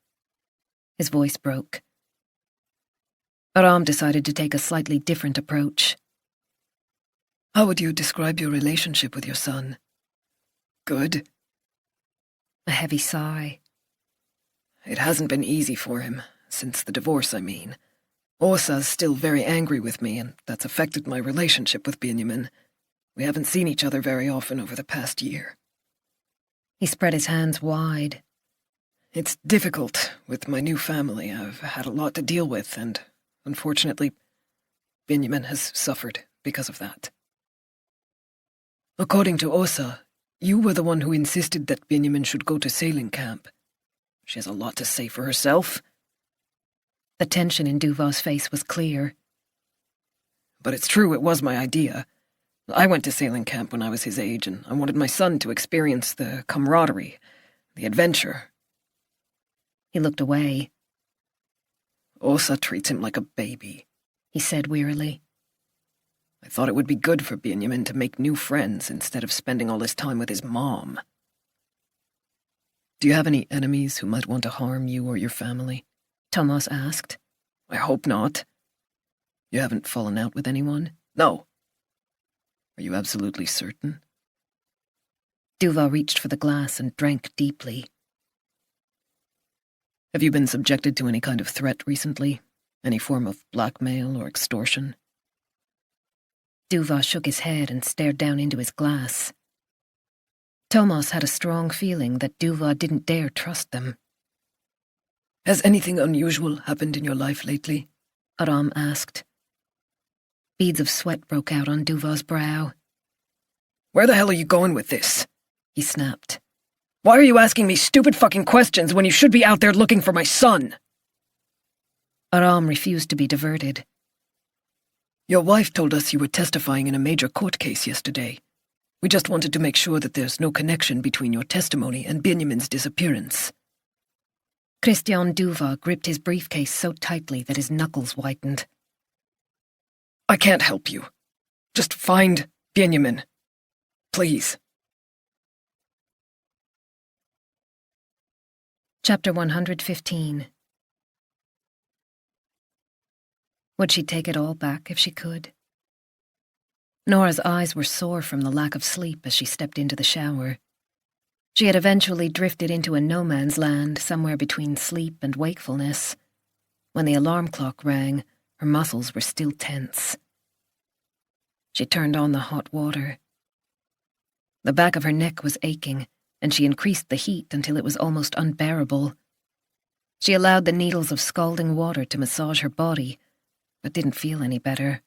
His voice broke. Aram decided to take a slightly different approach. How would you describe your relationship with your son? Good. A heavy sigh. It hasn't been easy for him, since the divorce, I mean. Åsa's still very angry with me, and that's affected my relationship with Benjamin. We haven't seen each other very often over the past year. He spread his hands wide. It's difficult with my new family. I've had a lot to deal with, and unfortunately, Benjamin has suffered because of that. According to Åsa, you were the one who insisted that Benjamin should go to sailing camp. She has a lot to say for herself. The tension in Duval's face was clear. But it's true, it was my idea. I went to sailing camp when I was his age, and I wanted my son to experience the camaraderie, the adventure. He looked away. Åsa treats him like a baby, he said wearily. I thought it would be good for Benjamin to make new friends instead of spending all his time with his mom. Do you have any enemies who might want to harm you or your family? Thomas asked. I hope not. You haven't fallen out with anyone? No. Are you absolutely certain? Duval reached for the glass and drank deeply. Have you been subjected to any kind of threat recently? Any form of blackmail or extortion? Duval shook his head and stared down into his glass. Thomas had a strong feeling that Duval didn't dare trust them. Has anything unusual happened in your life lately? Aram asked. Beads of sweat broke out on Duval's brow. Where the hell are you going with this? He snapped. Why are you asking me stupid fucking questions when you should be out there looking for my son? Aram refused to be diverted. Your wife told us you were testifying in a major court case yesterday. We just wanted to make sure that there's no connection between your testimony and Benjamin's disappearance. Christian Duval gripped his briefcase so tightly that his knuckles whitened. I can't help you. Just find Benjamin. Please. Chapter 115. Would she take it all back if she could? Nora's eyes were sore from the lack of sleep as she stepped into the shower. She had eventually drifted into a no-man's land somewhere between sleep and wakefulness. When the alarm clock rang, her muscles were still tense. She turned on the hot water. The back of her neck was aching, and she increased the heat until it was almost unbearable. She allowed the needles of scalding water to massage her body, but didn't feel any better.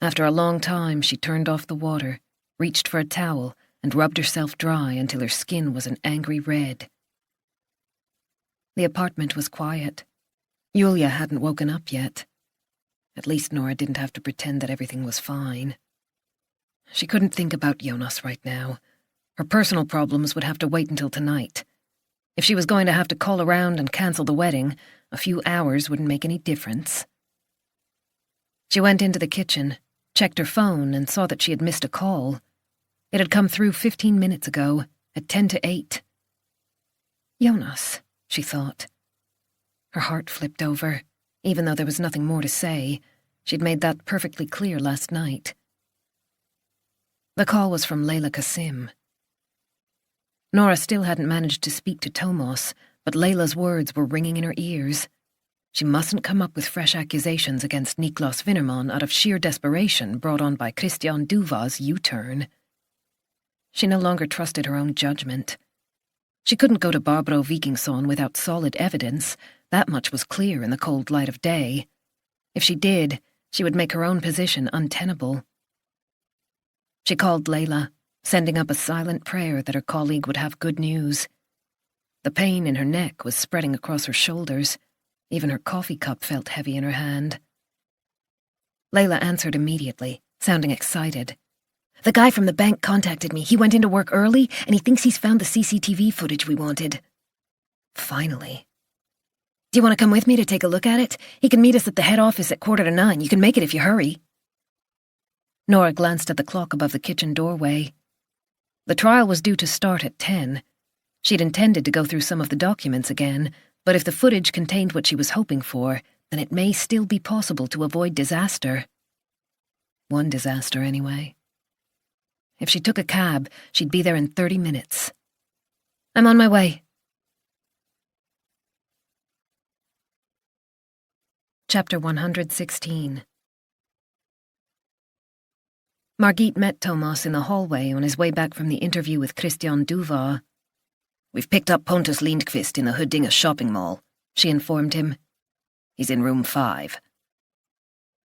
After a long time, she turned off the water, reached for a towel, and rubbed herself dry until her skin was an angry red. The apartment was quiet. Yulia hadn't woken up yet. At least Nora didn't have to pretend that everything was fine. She couldn't think about Jonas right now. Her personal problems would have to wait until tonight. If she was going to have to call around and cancel the wedding, a few hours wouldn't make any difference. She went into the kitchen, checked her phone, and saw that she had missed a call. It had come through 15 minutes ago, at 10 to 8. Jonas, she thought. Her heart flipped over. Even though there was nothing more to say, she'd made that perfectly clear last night. The call was from Layla Kasim. Nora still hadn't managed to speak to Thomas, but Layla's words were ringing in her ears. She mustn't come up with fresh accusations against Niklas Winnerman out of sheer desperation brought on by Christian Duval's U-turn. She no longer trusted her own judgment. She couldn't go to Barbro Vikingsson without solid evidence. That much was clear in the cold light of day. If she did, she would make her own position untenable. She called Layla, sending up a silent prayer that her colleague would have good news. The pain in her neck was spreading across her shoulders. Even her coffee cup felt heavy in her hand. Layla answered immediately, sounding excited. "The guy from the bank contacted me. He went into work early, and he thinks he's found the CCTV footage we wanted." Finally. "Do you want to come with me to take a look at it? He can meet us at the head office at 8:45. You can make it if you hurry." Nora glanced at the clock above the kitchen doorway. The trial was due to start at 10. She'd intended to go through some of the documents again, but if the footage contained what she was hoping for, then it may still be possible to avoid disaster. One disaster, anyway. If she took a cab, she'd be there in 30 minutes. "I'm on my way." Chapter 116. Margit met Thomas in the hallway on his way back from the interview with Christian Duval. "We've picked up Pontus Lindqvist in the Huddinge shopping mall," she informed him. "He's in room 5.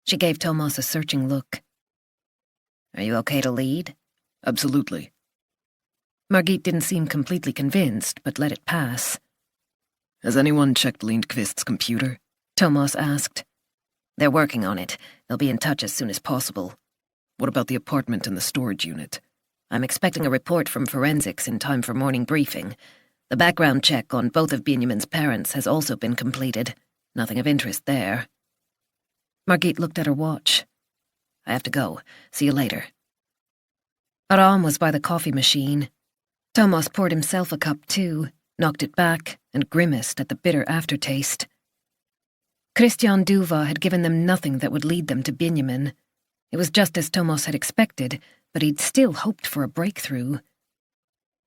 She gave Thomas a searching look. "Are you okay to lead?" Absolutely. Margit didn't seem completely convinced, but let it pass. Has anyone checked Lindqvist's computer? Thomas asked. They're working on it. They'll be in touch as soon as possible. What about the apartment and the storage unit? I'm expecting a report from forensics in time for morning briefing. The background check on both of Benjamin's parents has also been completed. Nothing of interest there. Margit looked at her watch. I have to go. See you later. Aram was by the coffee machine. Thomas poured himself a cup too, knocked it back, and grimaced at the bitter aftertaste. Christian Duva had given them nothing that would lead them to Benjamin. It was just as Thomas had expected, but he'd still hoped for a breakthrough.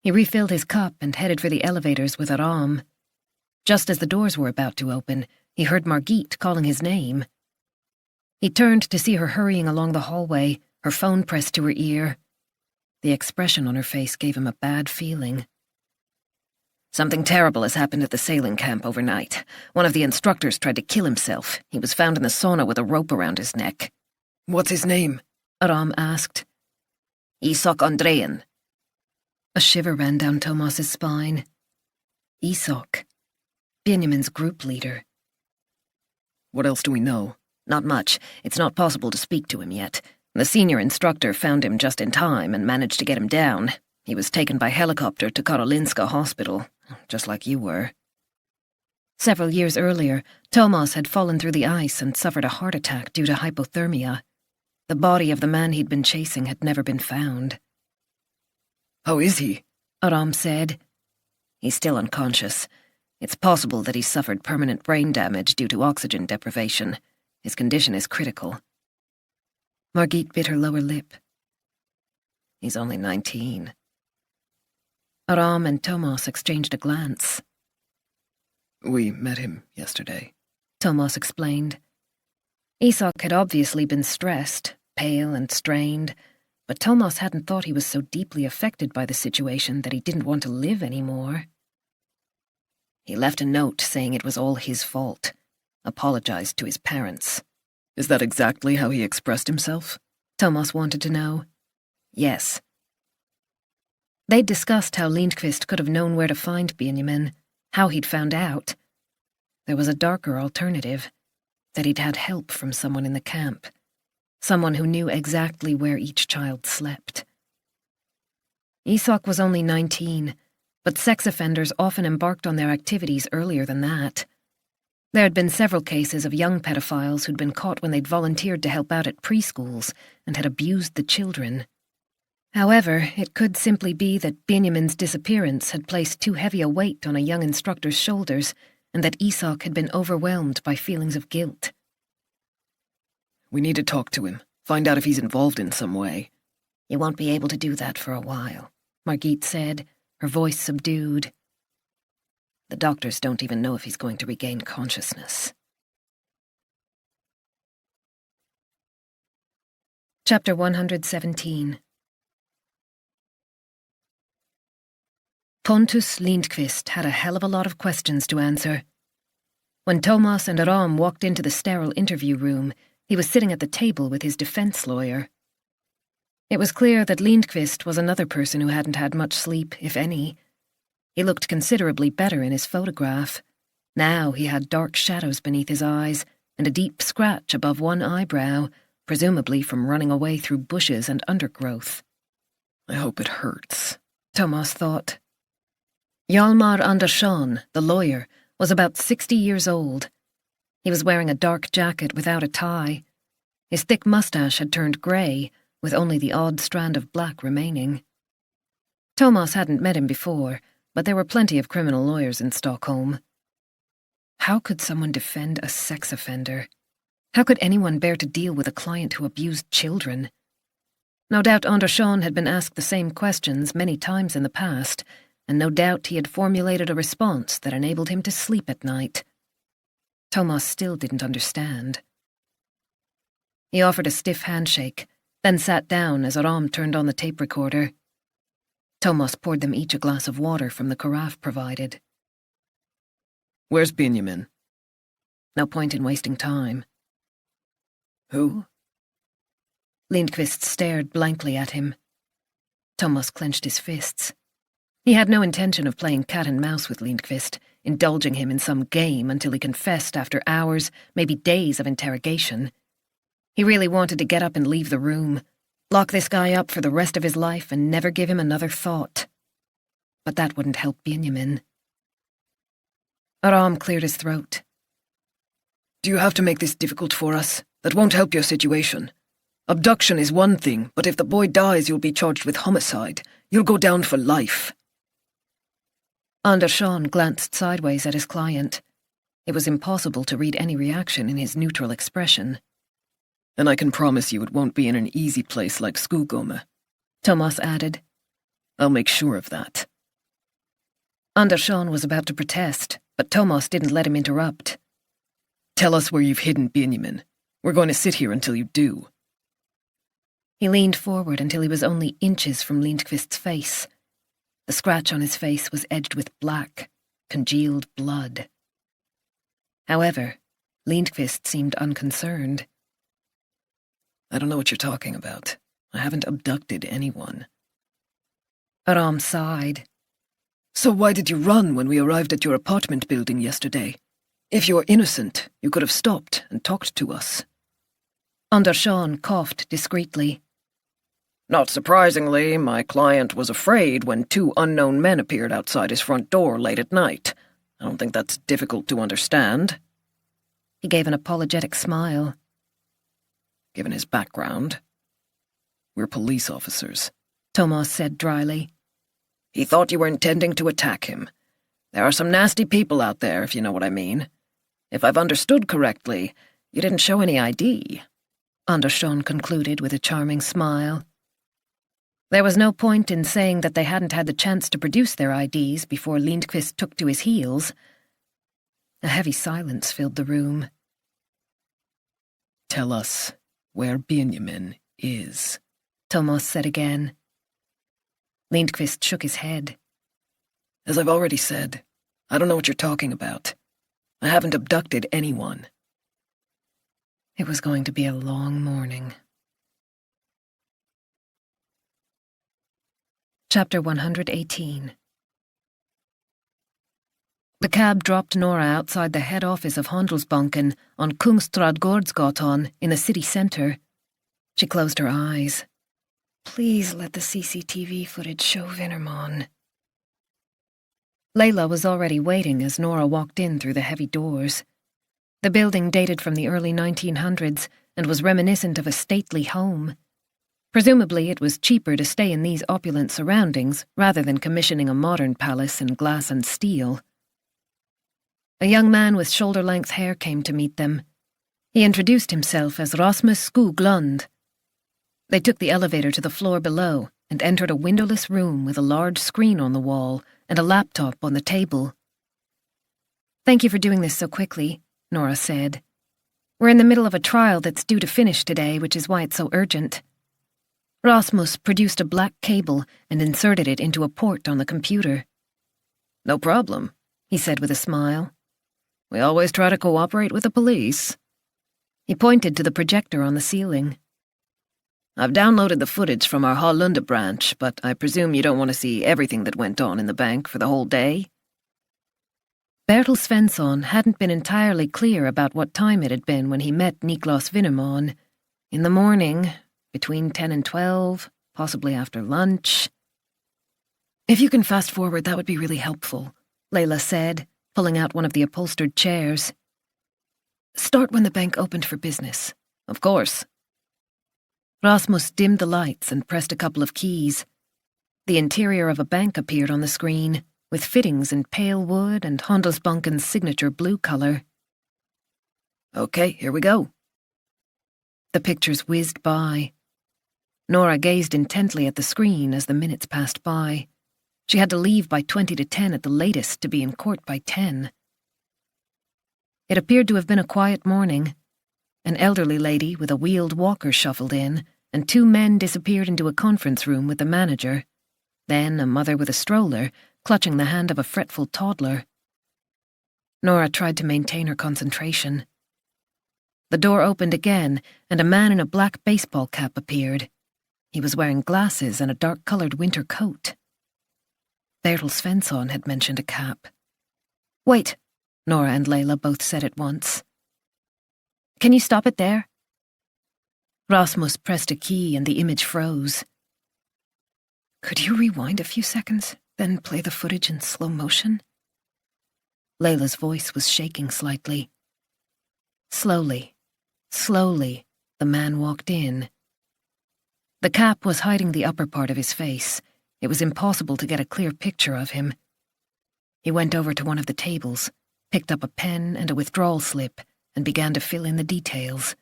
He refilled his cup and headed for the elevators with Aram. Just as the doors were about to open, he heard Margit calling his name. He turned to see her hurrying along the hallway, her phone pressed to her ear. The expression on her face gave him a bad feeling. Something terrible has happened at the sailing camp overnight. One of the instructors tried to kill himself. He was found in the sauna with a rope around his neck. What's his name? Aram asked. Isak Andreasson. A shiver ran down Thomas's spine. Isak. Benjamin's group leader. What else do we know? Not much. It's not possible to speak to him yet. The senior instructor found him just in time and managed to get him down. He was taken by helicopter to Karolinska Hospital, just like you were. Several years earlier, Thomas had fallen through the ice and suffered a heart attack due to hypothermia. The body of the man he'd been chasing had never been found. How is he? Aram said. He's still unconscious. It's possible that he's suffered permanent brain damage due to oxygen deprivation. His condition is critical. Margit bit her lower lip. He's only 19. Aram and Thomas exchanged a glance. We met him yesterday, Thomas explained. Isak had obviously been stressed, pale and strained, but Thomas hadn't thought he was so deeply affected by the situation that he didn't want to live anymore. He left a note saying it was all his fault, apologized to his parents. Is that exactly how he expressed himself? Thomas wanted to know. Yes. They'd discussed how Lindqvist could have known where to find Benjamin, how he'd found out. There was a darker alternative, that he'd had help from someone in the camp, someone who knew exactly where each child slept. Isak was only 19, but sex offenders often embarked on their activities earlier than that. There had been several cases of young pedophiles who'd been caught when they'd volunteered to help out at preschools and had abused the children. However, it could simply be that Benjamin's disappearance had placed too heavy a weight on a young instructor's shoulders and that Isak had been overwhelmed by feelings of guilt. We need to talk to him, find out if he's involved in some way. You won't be able to do that for a while, Margit said, her voice subdued. The doctors don't even know if he's going to regain consciousness. Chapter 117. Pontus Lindqvist had a hell of a lot of questions to answer. When Thomas and Aram walked into the sterile interview room, he was sitting at the table with his defense lawyer. It was clear that Lindqvist was another person who hadn't had much sleep, if any. He looked considerably better in his photograph. Now he had dark shadows beneath his eyes and a deep scratch above one eyebrow, presumably from running away through bushes and undergrowth. I hope it hurts, Thomas thought. Hjalmar Andersson, the lawyer, was about 60 years old. He was wearing a dark jacket without a tie. His thick mustache had turned grey, with only the odd strand of black remaining. Thomas hadn't met him before, but there were plenty of criminal lawyers in Stockholm. How could someone defend a sex offender? How could anyone bear to deal with a client who abused children? No doubt Andersson had been asked the same questions many times in the past, and no doubt he had formulated a response that enabled him to sleep at night. Thomas still didn't understand. He offered a stiff handshake, then sat down as Aram turned on the tape recorder. Thomas poured them each a glass of water from the carafe provided. Where's Benjamin? No point in wasting time. Who? Lindqvist stared blankly at him. Thomas clenched his fists. He had no intention of playing cat and mouse with Lindqvist, indulging him in some game until he confessed after hours, maybe days of interrogation. He really wanted to get up and leave the room, lock this guy up for the rest of his life and never give him another thought. But that wouldn't help Benjamin. Aram cleared his throat. Do you have to make this difficult for us? That won't help your situation. Abduction is one thing, but if the boy dies, you'll be charged with homicide. You'll go down for life. Andreasson glanced sideways at his client. It was impossible to read any reaction in his neutral expression. And I can promise you it won't be in an easy place like Skogome, Thomas added. I'll make sure of that. Andreasson was about to protest, but Thomas didn't let him interrupt. Tell us where you've hidden Benjamin. We're going to sit here until you do. He leaned forward until he was only inches from Lindqvist's face. The scratch on his face was edged with black, congealed blood. However, Lindqvist seemed unconcerned. I don't know what you're talking about. I haven't abducted anyone. Aram sighed. So why did you run when we arrived at your apartment building yesterday? If you're innocent, you could have stopped and talked to us. Andreasson coughed discreetly. Not surprisingly, my client was afraid when two unknown men appeared outside his front door late at night. I don't think that's difficult to understand. He gave an apologetic smile. Given his background. We're police officers, Thomas said dryly. He thought you were intending to attack him. There are some nasty people out there, if you know what I mean. If I've understood correctly, you didn't show any ID. Andreasson concluded with a charming smile. There was no point in saying that they hadn't had the chance to produce their IDs before Lindqvist took to his heels. A heavy silence filled the room. Tell us where Benjamin is, Thomas said again. Lindqvist shook his head. As I've already said, I don't know what you're talking about. I haven't abducted anyone. It was going to be a long morning. Chapter 118. The cab dropped Nora outside the head office of Handelsbanken on Kungstradgårdsgatan in the city centre. She closed her eyes. Please let the CCTV footage show Winnerman. Layla was already waiting as Nora walked in through the heavy doors. The building dated from the early 1900s and was reminiscent of a stately home. Presumably it was cheaper to stay in these opulent surroundings rather than commissioning a modern palace in glass and steel. A young man with shoulder-length hair came to meet them. He introduced himself as Rasmus Skoglund. They took the elevator to the floor below and entered a windowless room with a large screen on the wall and a laptop on the table. Thank you for doing this so quickly, Nora said. We're in the middle of a trial that's due to finish today, which is why it's so urgent. Rasmus produced a black cable and inserted it into a port on the computer. No problem, he said with a smile. We always try to cooperate with the police. He pointed to the projector on the ceiling. I've downloaded the footage from our Hallunda branch, but I presume you don't want to see everything that went on in the bank for the whole day? Bertil Svensson hadn't been entirely clear about what time it had been when he met Niklas Winnerman. In the morning, between 10 and 12, possibly after lunch. If you can fast forward, that would be really helpful, Layla said, pulling out one of the upholstered chairs. Start when the bank opened for business. Of course. Rasmus dimmed the lights and pressed a couple of keys. The interior of a bank appeared on the screen, with fittings in pale wood and Handelsbanken's signature blue color. Okay, here we go. The pictures whizzed by. Nora gazed intently at the screen as the minutes passed by. She had to leave by 20 to 10 at the latest to be in court by 10. It appeared to have been a quiet morning. An elderly lady with a wheeled walker shuffled in, and two men disappeared into a conference room with the manager. Then a mother with a stroller, clutching the hand of a fretful toddler. Nora tried to maintain her concentration. The door opened again, and a man in a black baseball cap appeared. He was wearing glasses and a dark-coloured winter coat. Bertil Svensson had mentioned a cap. Wait, Nora and Layla both said at once. Can you stop it there? Rasmus pressed a key and the image froze. Could you rewind a few seconds, then play the footage in slow motion? Layla's voice was shaking slightly. Slowly, the man walked in. The cap was hiding the upper part of his face. It was impossible to get a clear picture of him. He went over to one of the tables, picked up a pen and a withdrawal slip, and began to fill in the details.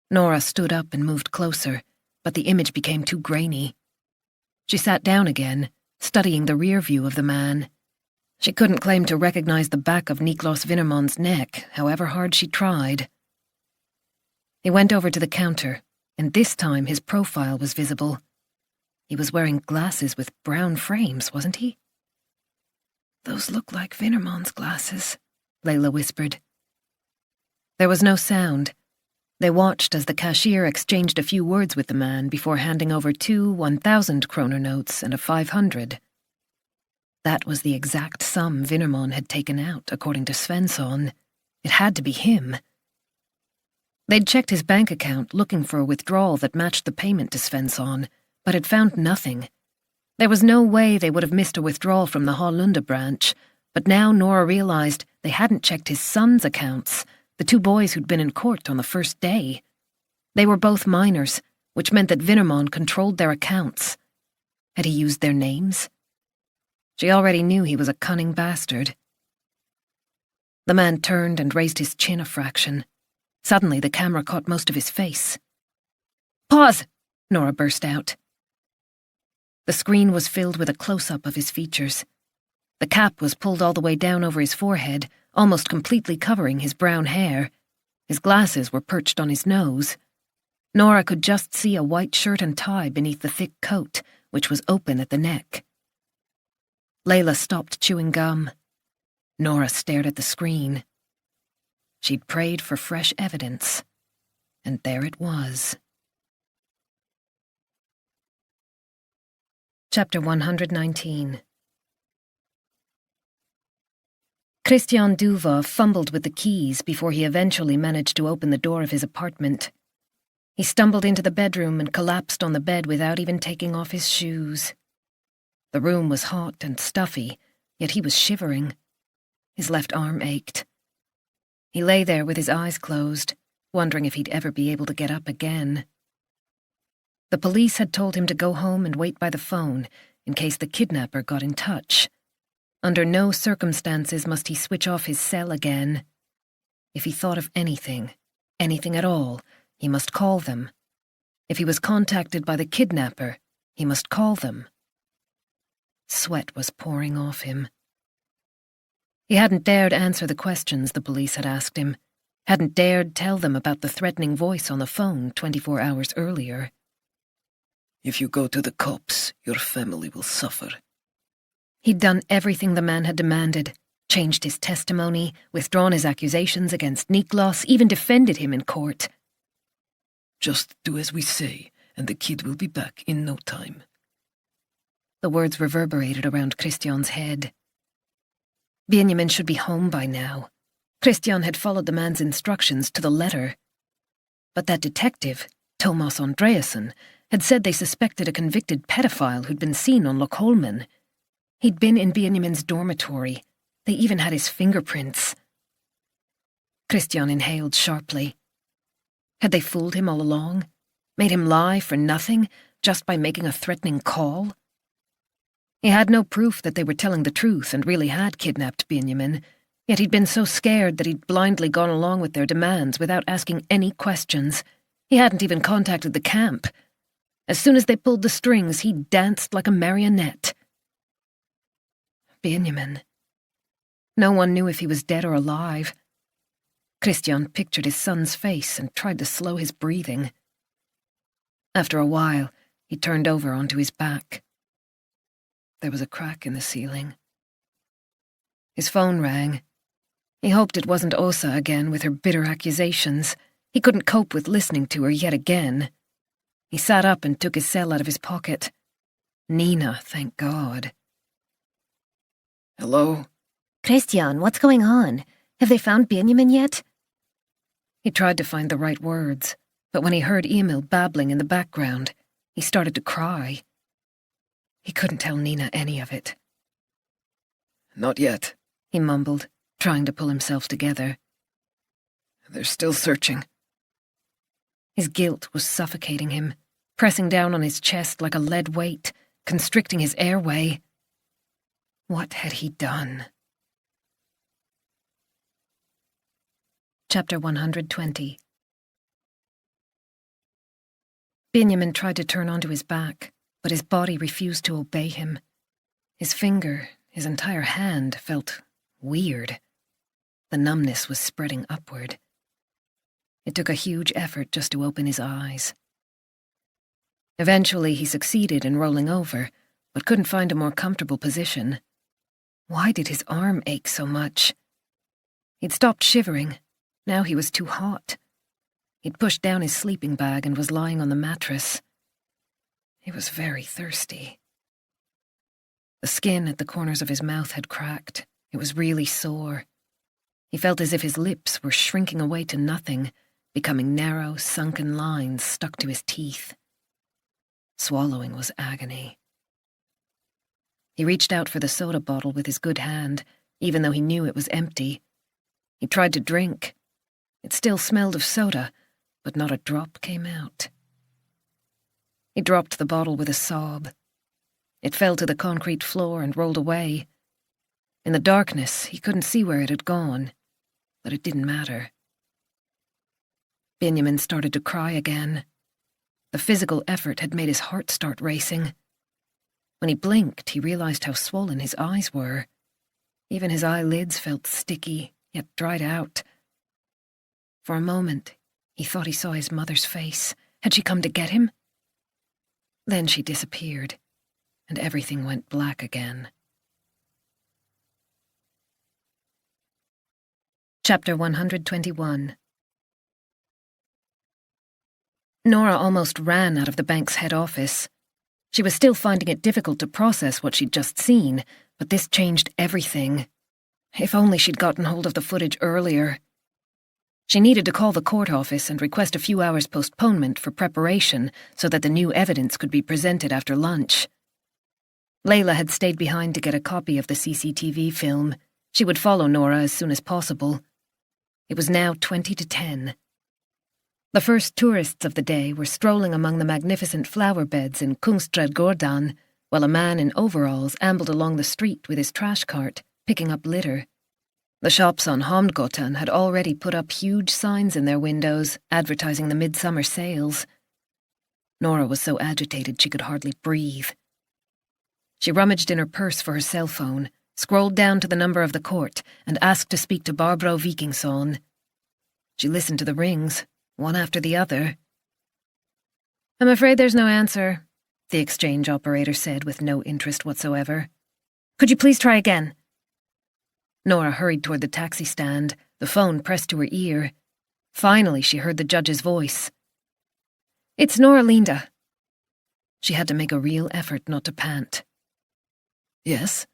Nora stood up and moved closer, but the image became too grainy. She sat down again, studying the rear view of the man. She couldn't claim to recognize the back of Niklas Winnerman's neck, however hard she tried. He went over to the counter, and this time his profile was visible. He was wearing glasses with brown frames, wasn't he? Those look like Winnerman's glasses, Layla whispered. There was no sound. They watched as the cashier exchanged a few words with the man before handing over 2 1,000 kroner notes and a 500. That was the exact sum Winnerman had taken out, according to Svensson. It had to be him. They'd checked his bank account, looking for a withdrawal that matched the payment to Svensson, but had found nothing. There was no way they would have missed a withdrawal from the Hallunda branch, but now Nora realized they hadn't checked his son's accounts, the 2 boys who'd been in court on the first day. They were both minors, which meant that Winnerman controlled their accounts. Had he used their names? She already knew he was a cunning bastard. The man turned and raised his chin a fraction. Suddenly the camera caught most of his face. Pause! Nora burst out. The screen was filled with a close-up of his features. The cap was pulled all the way down over his forehead, almost completely covering his brown hair. His glasses were perched on his nose. Nora could just see a white shirt and tie beneath the thick coat, which was open at the neck. Layla stopped chewing gum. Nora stared at the screen. She'd prayed for fresh evidence, and there it was. Chapter 119. Christian Duva fumbled with the keys before he eventually managed to open the door of his apartment. He stumbled into the bedroom and collapsed on the bed without even taking off his shoes. The room was hot and stuffy, yet he was shivering. His left arm ached. He lay there with his eyes closed, wondering if he'd ever be able to get up again. The police had told him to go home and wait by the phone in case the kidnapper got in touch. Under no circumstances must he switch off his cell again. If he thought of anything at all, he must call them. If he was contacted by the kidnapper, he must call them. Sweat was pouring off him. He hadn't dared answer the questions the police had asked him, hadn't dared tell them about the threatening voice on the phone 24 hours earlier. If you go to the cops, your family will suffer. He'd done everything the man had demanded, changed his testimony, withdrawn his accusations against Niklas, even defended him in court. Just do as we say, and the kid will be back in no time. The words reverberated around Christian's head. Benjamin should be home by now. Christian had followed the man's instructions to the letter. But that detective, Thomas Andreasson, had said they suspected a convicted pedophile who'd been seen on Lochholmen. He'd been in Benjamin's dormitory. They even had his fingerprints. Christian inhaled sharply. Had they fooled him all along? Made him lie for nothing, just by making a threatening call? He had no proof that they were telling the truth and really had kidnapped Benjamin, yet he'd been so scared that he'd blindly gone along with their demands without asking any questions. He hadn't even contacted the camp. As soon as they pulled the strings, he danced like a marionette. Benjamin. No one knew if he was dead or alive. Christian pictured his son's face and tried to slow his breathing. After a while, he turned over onto his back. There was a crack in the ceiling. His phone rang. He hoped it wasn't Åsa again with her bitter accusations. He couldn't cope with listening to her yet again. He sat up and took his cell out of his pocket. Nina, thank God. Hello? Christian, what's going on? Have they found Benjamin yet? He tried to find the right words, but when he heard Emil babbling in the background, he started to cry. He couldn't tell Nina any of it. Not yet, he mumbled, trying to pull himself together. They're still searching. His guilt was suffocating him, pressing down on his chest like a lead weight, constricting his airway. What had he done? Chapter 120. Benjamin tried to turn onto his back, but his body refused to obey him. His finger, his entire hand, felt weird. The numbness was spreading upward. It took a huge effort just to open his eyes. Eventually he succeeded in rolling over, but couldn't find a more comfortable position. Why did his arm ache so much? He'd stopped shivering. Now he was too hot. He'd pushed down his sleeping bag and was lying on the mattress. He was very thirsty. The skin at the corners of his mouth had cracked. It was really sore. He felt as if his lips were shrinking away to nothing, becoming narrow, sunken lines stuck to his teeth. Swallowing was agony. He reached out for the soda bottle with his good hand, even though he knew it was empty. He tried to drink. It still smelled of soda, but not a drop came out. He dropped the bottle with a sob. It fell to the concrete floor and rolled away. In the darkness, he couldn't see where it had gone, but it didn't matter. Benjamin started to cry again. The physical effort had made his heart start racing. When he blinked, he realized how swollen his eyes were. Even his eyelids felt sticky, yet dried out. For a moment, he thought he saw his mother's face. Had she come to get him? Then she disappeared, and everything went black again. Chapter 121. Nora almost ran out of the bank's head office. She was still finding it difficult to process what she'd just seen, but this changed everything. If only she'd gotten hold of the footage earlier. She needed to call the court office and request a few hours' postponement for preparation so that the new evidence could be presented after lunch. Layla had stayed behind to get a copy of the CCTV film. She would follow Nora as soon as possible. It was now 20 to 10. The first tourists of the day were strolling among the magnificent flower beds in Kungsträdgården, while a man in overalls ambled along the street with his trash cart, picking up litter. The shops on Hamngatan had already put up huge signs in their windows advertising the midsummer sales. Nora was so agitated she could hardly breathe. She rummaged in her purse for her cell phone, scrolled down to the number of the court, and asked to speak to Barbro Vikingsson. She listened to the rings, one after the other. "I'm afraid there's no answer," the exchange operator said with no interest whatsoever. "Could you please try again?" Nora hurried toward the taxi stand, the phone pressed to her ear. Finally, she heard the judge's voice. "It's Nora Linda." She had to make a real effort not to pant. "Yes?"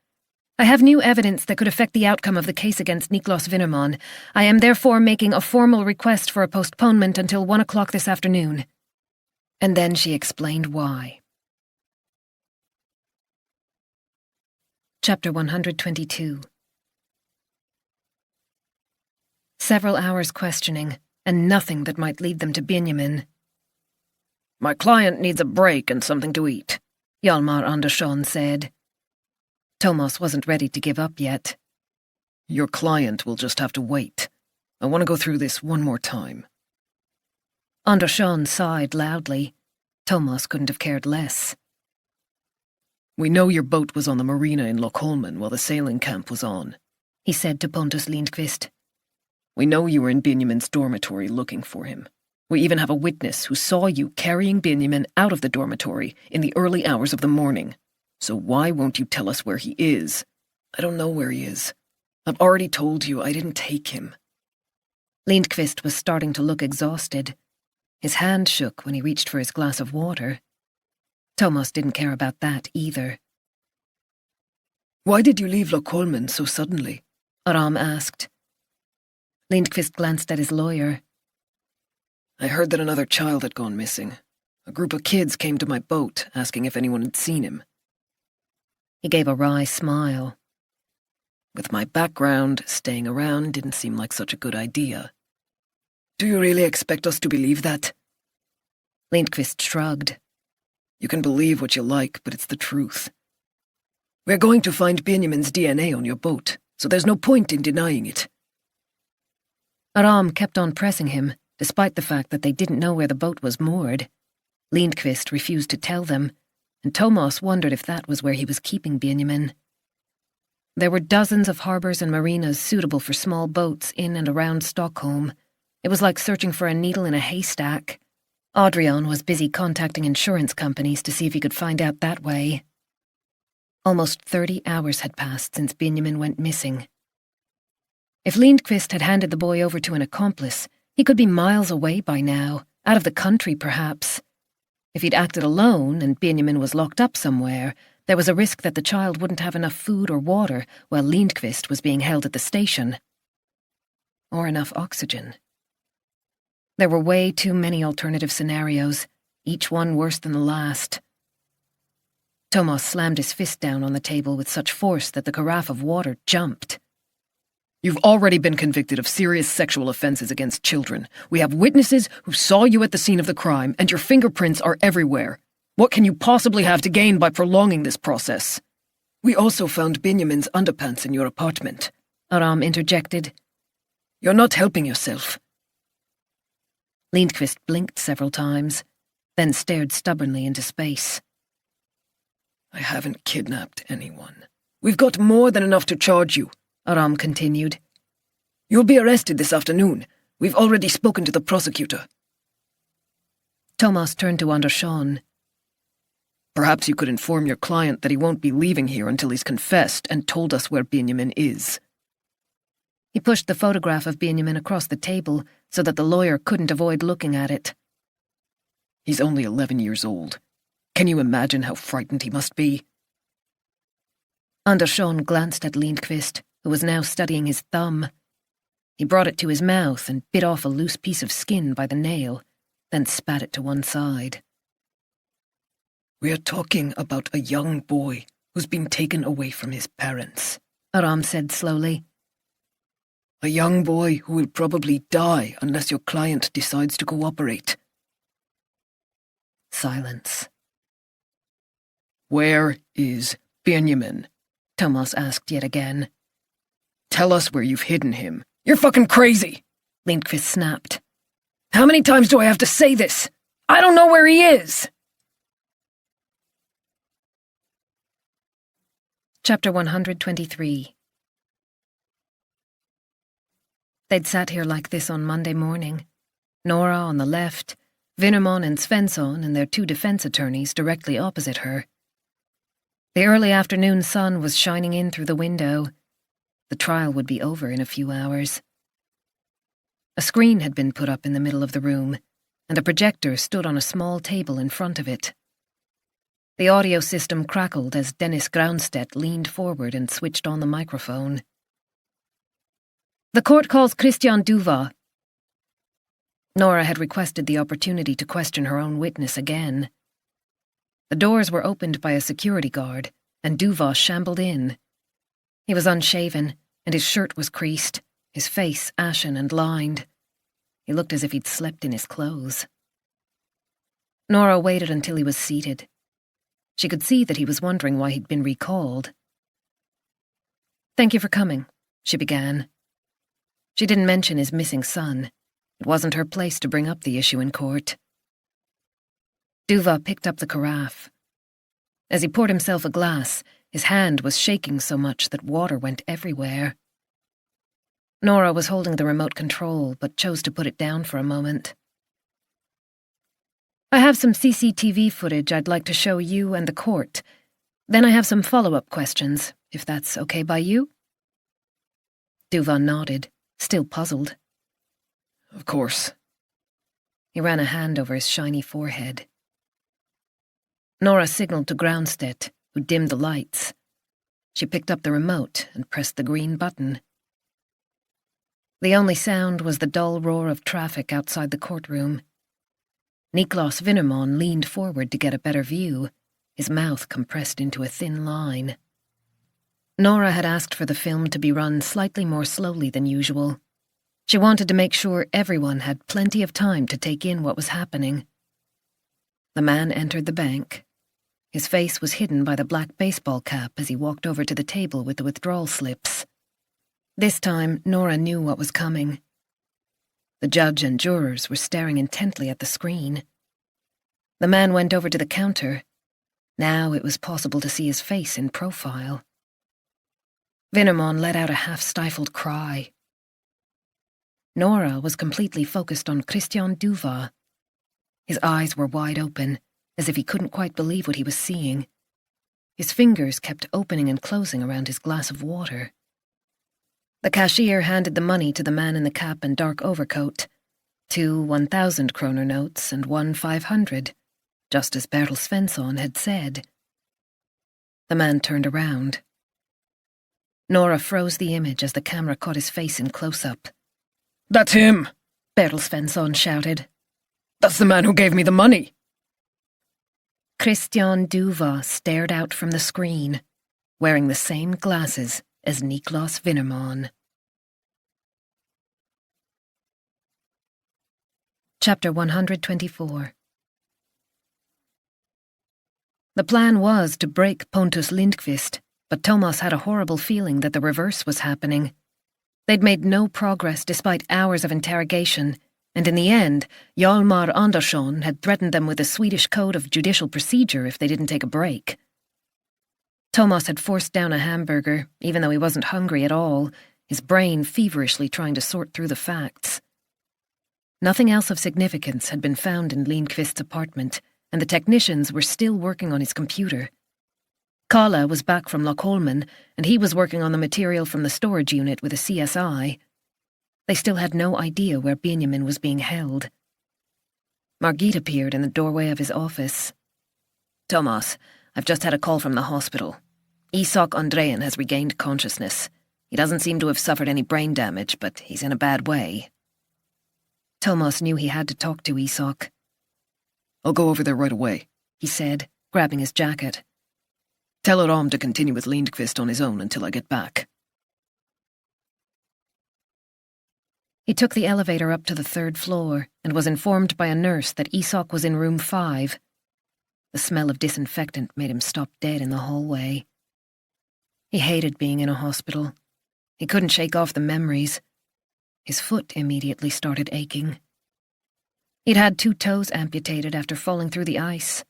"I have new evidence that could affect the outcome of the case against Niklas Winnerman. I am therefore making a formal request for a postponement until 1 o'clock this afternoon." And then she explained why. Chapter 122. Several hours questioning, and nothing that might lead them to Benjamin. "My client needs a break and something to eat," Hjalmar Andersson said. Thomas wasn't ready to give up yet. "Your client will just have to wait. I want to go through this one more time." Andersson sighed loudly. Thomas couldn't have cared less. "We know your boat was on the marina in Lockholmen while the sailing camp was on," he said to Pontus Lindqvist. "We know you were in Benjamin's dormitory looking for him. We even have a witness who saw you carrying Benjamin out of the dormitory in the early hours of the morning. So why won't you tell us where he is?" "I don't know where he is. I've already told you I didn't take him." Lindqvist was starting to look exhausted. His hand shook when he reached for his glass of water. Thomas didn't care about that either. Why did you leave Lochholmen so suddenly? Aram asked. Lindqvist glanced at his lawyer. I heard that another child had gone missing. A group of kids came to my boat, asking if anyone had seen him. He gave a wry smile. With my background, staying around didn't seem like such a good idea. Do you really expect us to believe that? Lindqvist shrugged. You can believe what you like, but it's the truth. We're going to find Benjamin's DNA on your boat, so there's no point in denying it. Aram kept on pressing him, despite the fact that they didn't know where the boat was moored. Lindqvist refused to tell them, and Thomas wondered if that was where he was keeping Benjamin. There were dozens of harbours and marinas suitable for small boats in and around Stockholm. It was like searching for a needle in a haystack. Adrian was busy contacting insurance companies to see if he could find out that way. Almost 30 hours had passed since Benjamin went missing. If Lindqvist had handed the boy over to an accomplice, he could be miles away by now, out of the country perhaps. If he'd acted alone and Benjamin was locked up somewhere, there was a risk that the child wouldn't have enough food or water while Lindqvist was being held at the station. Or enough oxygen. There were way too many alternative scenarios, each one worse than the last. Thomas slammed his fist down on the table with such force that the carafe of water jumped. You've already been convicted of serious sexual offenses against children. We have witnesses who saw you at the scene of the crime, and your fingerprints are everywhere. What can you possibly have to gain by prolonging this process? We also found Benjamin's underpants in your apartment, Aram interjected. You're not helping yourself. Lindqvist blinked several times, then stared stubbornly into space. I haven't kidnapped anyone. We've got more than enough to charge you, Aram continued. You'll be arrested this afternoon. We've already spoken to the prosecutor. Thomas turned to Andreasson. Perhaps you could inform your client that he won't be leaving here until he's confessed and told us where Benjamin is. He pushed the photograph of Benjamin across the table so that the lawyer couldn't avoid looking at it. He's only 11 years old. Can you imagine how frightened he must be? Andreasson glanced at Lindqvist, who was now studying his thumb. He brought it to his mouth and bit off a loose piece of skin by the nail, then spat it to one side. We are talking about a young boy who's been taken away from his parents, Aram said slowly. A young boy who will probably die unless your client decides to cooperate. Silence. Where is Benjamin? Thomas asked yet again. Tell us where you've hidden him. You're fucking crazy, Lindqvist snapped. How many times do I have to say this? I don't know where he is! Chapter 123. They'd sat here like this on Monday morning. Nora on the left, Vinnerman and Svensson and their two defense attorneys directly opposite her. The early afternoon sun was shining in through the window. The trial would be over in a few hours. A screen had been put up in the middle of the room, and a projector stood on a small table in front of it. The audio system crackled as Dennis Groundstedt leaned forward and switched on the microphone. The court calls Christian Duva. Nora had requested the opportunity to question her own witness again. The doors were opened by a security guard, and Duva shambled in. He was unshaven, and his shirt was creased, his face ashen and lined. He looked as if he'd slept in his clothes. Nora waited until he was seated. She could see that he was wondering why he'd been recalled. "Thank you for coming," she began. She didn't mention his missing son. It wasn't her place to bring up the issue in court. Duva picked up the carafe. As he poured himself a glass, his hand was shaking so much that water went everywhere. Nora was holding the remote control, but chose to put it down for a moment. "I have some CCTV footage I'd like to show you and the court. Then I have some follow-up questions, if that's okay by you?" Duva nodded, still puzzled. Of course. He ran a hand over his shiny forehead. Nora signaled to Groundstedt, who dimmed the lights. She picked up the remote and pressed the green button. The only sound was the dull roar of traffic outside the courtroom. Niklas Winnerman leaned forward to get a better view, his mouth compressed into a thin line. Nora had asked for the film to be run slightly more slowly than usual. She wanted to make sure everyone had plenty of time to take in what was happening. The man entered the bank. His face was hidden by the black baseball cap as he walked over to the table with the withdrawal slips. This time, Nora knew what was coming. The judge and jurors were staring intently at the screen. The man went over to the counter. Now it was possible to see his face in profile. Winnerman let out a half-stifled cry. Nora was completely focused on Christian Duva. His eyes were wide open, as if he couldn't quite believe what he was seeing. His fingers kept opening and closing around his glass of water. The cashier handed the money to the man in the cap and dark overcoat, 2 1,000 kroner notes and 1 500, just as Bertil Svensson had said. The man turned around. Nora froze the image as the camera caught his face in close-up. That's him! Bertil Svensson shouted. That's the man who gave me the money! Christian Duva stared out from the screen, wearing the same glasses as Niklas Winnerman. Chapter 124. The plan was to break Pontus Lindqvist, but Thomas had a horrible feeling that the reverse was happening. They'd made no progress despite hours of interrogation, and in the end, Hjalmar Andersson had threatened them with a Swedish code of judicial procedure if they didn't take a break. Thomas had forced down a hamburger, even though he wasn't hungry at all, his brain feverishly trying to sort through the facts. Nothing else of significance had been found in Lindqvist's apartment, and the technicians were still working on his computer. Kalle was back from Lockholmen, and he was working on the material from the storage unit with a CSI. They still had no idea where Benjamin was being held. Margit appeared in the doorway of his office. "Thomas, I've just had a call from the hospital. Isak Andrén has regained consciousness. He doesn't seem to have suffered any brain damage, but he's in a bad way." Thomas knew he had to talk to Isak. "I'll go over there right away," he said, grabbing his jacket. "Tell Aram to continue with Lindqvist on his own until I get back." He took the elevator up to the 3rd floor and was informed by a nurse that Isak was in room 5. The smell of disinfectant made him stop dead in the hallway. He hated being in a hospital. He couldn't shake off the memories. His foot immediately started aching. He'd had 2 toes amputated after falling through the ice.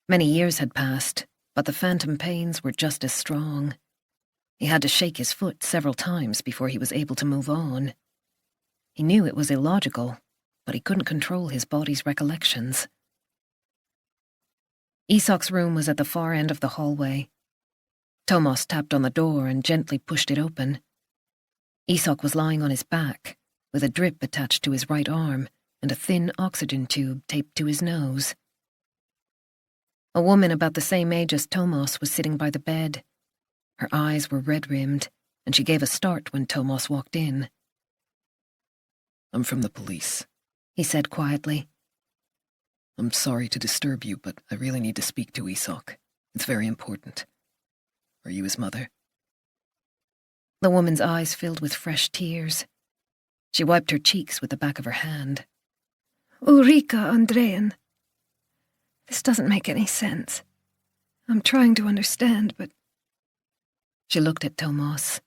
Many years had passed, but the phantom pains were just as strong. He had to shake his foot several times before he was able to move on. He knew it was illogical, but he couldn't control his body's recollections. Isak's room was at the far end of the hallway. Thomas tapped on the door and gently pushed it open. Isak was lying on his back, with a drip attached to his right arm and a thin oxygen tube taped to his nose. A woman about the same age as Thomas was sitting by the bed. Her eyes were red-rimmed, and she gave a start when Thomas walked in. "I'm from the police," he said quietly. "I'm sorry to disturb you, but I really need to speak to Isak. It's very important. Are you his mother?" The woman's eyes filled with fresh tears. She wiped her cheeks with the back of her hand. Ulrika Andrén. This doesn't make any sense. I'm trying to understand, but... She looked at Thomas.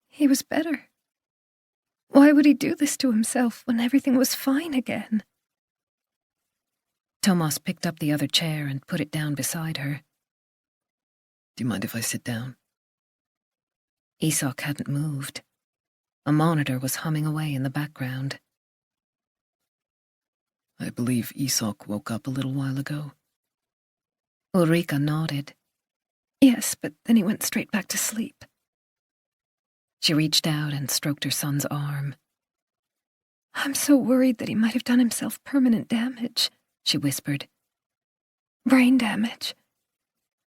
He was better. Why would he do this to himself when everything was fine again? Thomas picked up the other chair and put it down beside her. "Do you mind if I sit down?" Isak hadn't moved. A monitor was humming away in the background. "I believe Isak woke up a little while ago." Ulrika nodded. Yes, but then he went straight back to sleep. She reached out and stroked her son's arm. I'm so worried that he might have done himself permanent damage, she whispered. Brain damage.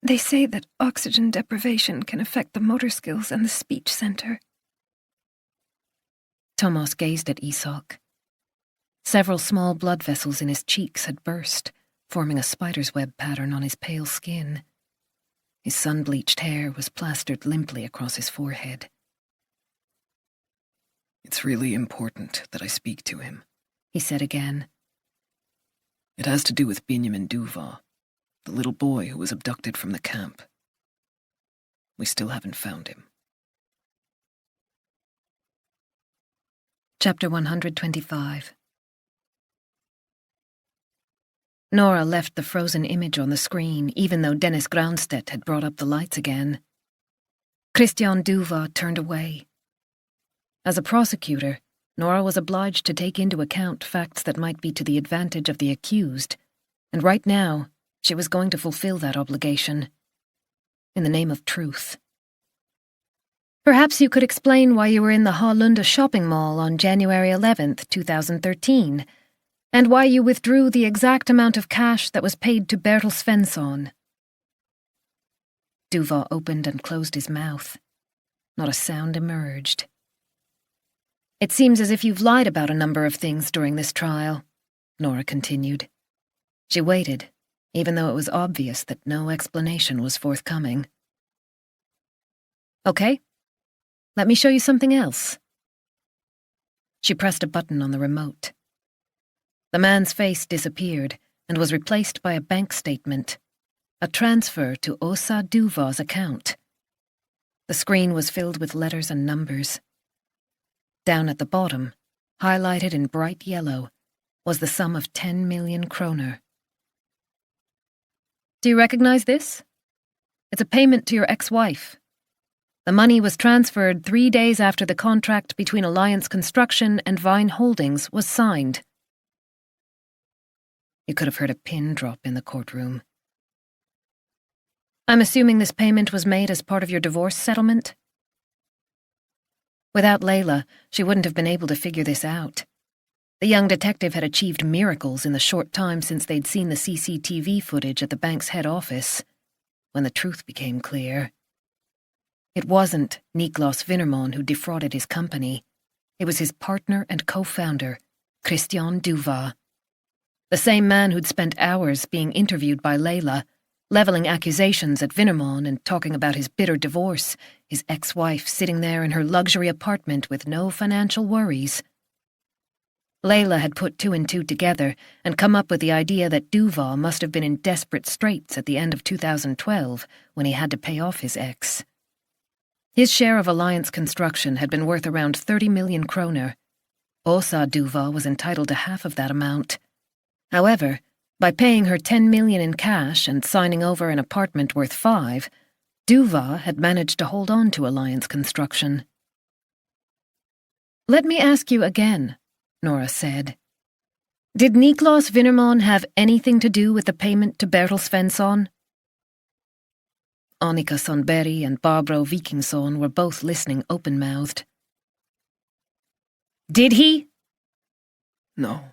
They say that oxygen deprivation can affect the motor skills and the speech center. Thomas gazed at Isak. Several small blood vessels in his cheeks had burst, forming a spider's web pattern on his pale skin. His sun-bleached hair was plastered limply across his forehead. It's really important that I speak to him, he said again. It has to do with Benjamin Duva, the little boy who was abducted from the camp. We still haven't found him. Chapter 125. Nora left the frozen image on the screen, even though Dennis Groundstedt had brought up the lights again. Christian Duva turned away. As a prosecutor, Nora was obliged to take into account facts that might be to the advantage of the accused, and right now, she was going to fulfill that obligation. In the name of truth. Perhaps you could explain why you were in the Haalunda shopping mall on January 11th, 2013, and why you withdrew the exact amount of cash that was paid to Bertil Svensson. Duva opened and closed his mouth. Not a sound emerged. It seems as if you've lied about a number of things during this trial, Nora continued. She waited, even though it was obvious that no explanation was forthcoming. Okay, let me show you something else. She pressed a button on the remote. The man's face disappeared and was replaced by a bank statement, a transfer to Åsa Duva's account. The screen was filled with letters and numbers. Down at the bottom, highlighted in bright yellow, was the sum of 10 million kroner. Do you recognize this? It's a payment to your ex-wife. The money was transferred 3 days after the contract between Alliance Construction and Vine Holdings was signed. You could have heard a pin drop in the courtroom. I'm assuming this payment was made as part of your divorce settlement? Without Layla, she wouldn't have been able to figure this out. The young detective had achieved miracles in the short time since they'd seen the CCTV footage at the bank's head office, when the truth became clear. It wasn't Niklas Winnerman who defrauded his company. It was his partner and co-founder, Christian Duva. The same man who'd spent hours being interviewed by Layla, leveling accusations at Winnerman and talking about his bitter divorce, his ex-wife sitting there in her luxury apartment with no financial worries. Layla had put two and two together and come up with the idea that Duva must have been in desperate straits at the end of 2012 when he had to pay off his ex. His share of Alliance Construction had been worth around 30 million kroner. Åsa Duva was entitled to half of that amount. However, by paying her 10 million in cash and signing over an apartment worth 5, Duva had managed to hold on to Alliance Construction. Let me ask you again, Nora said. Did Niklas Winnerman have anything to do with the payment to Bertil Svensson? Annika Sandberg and Barbro Vikingsson were both listening open-mouthed. Did he? No,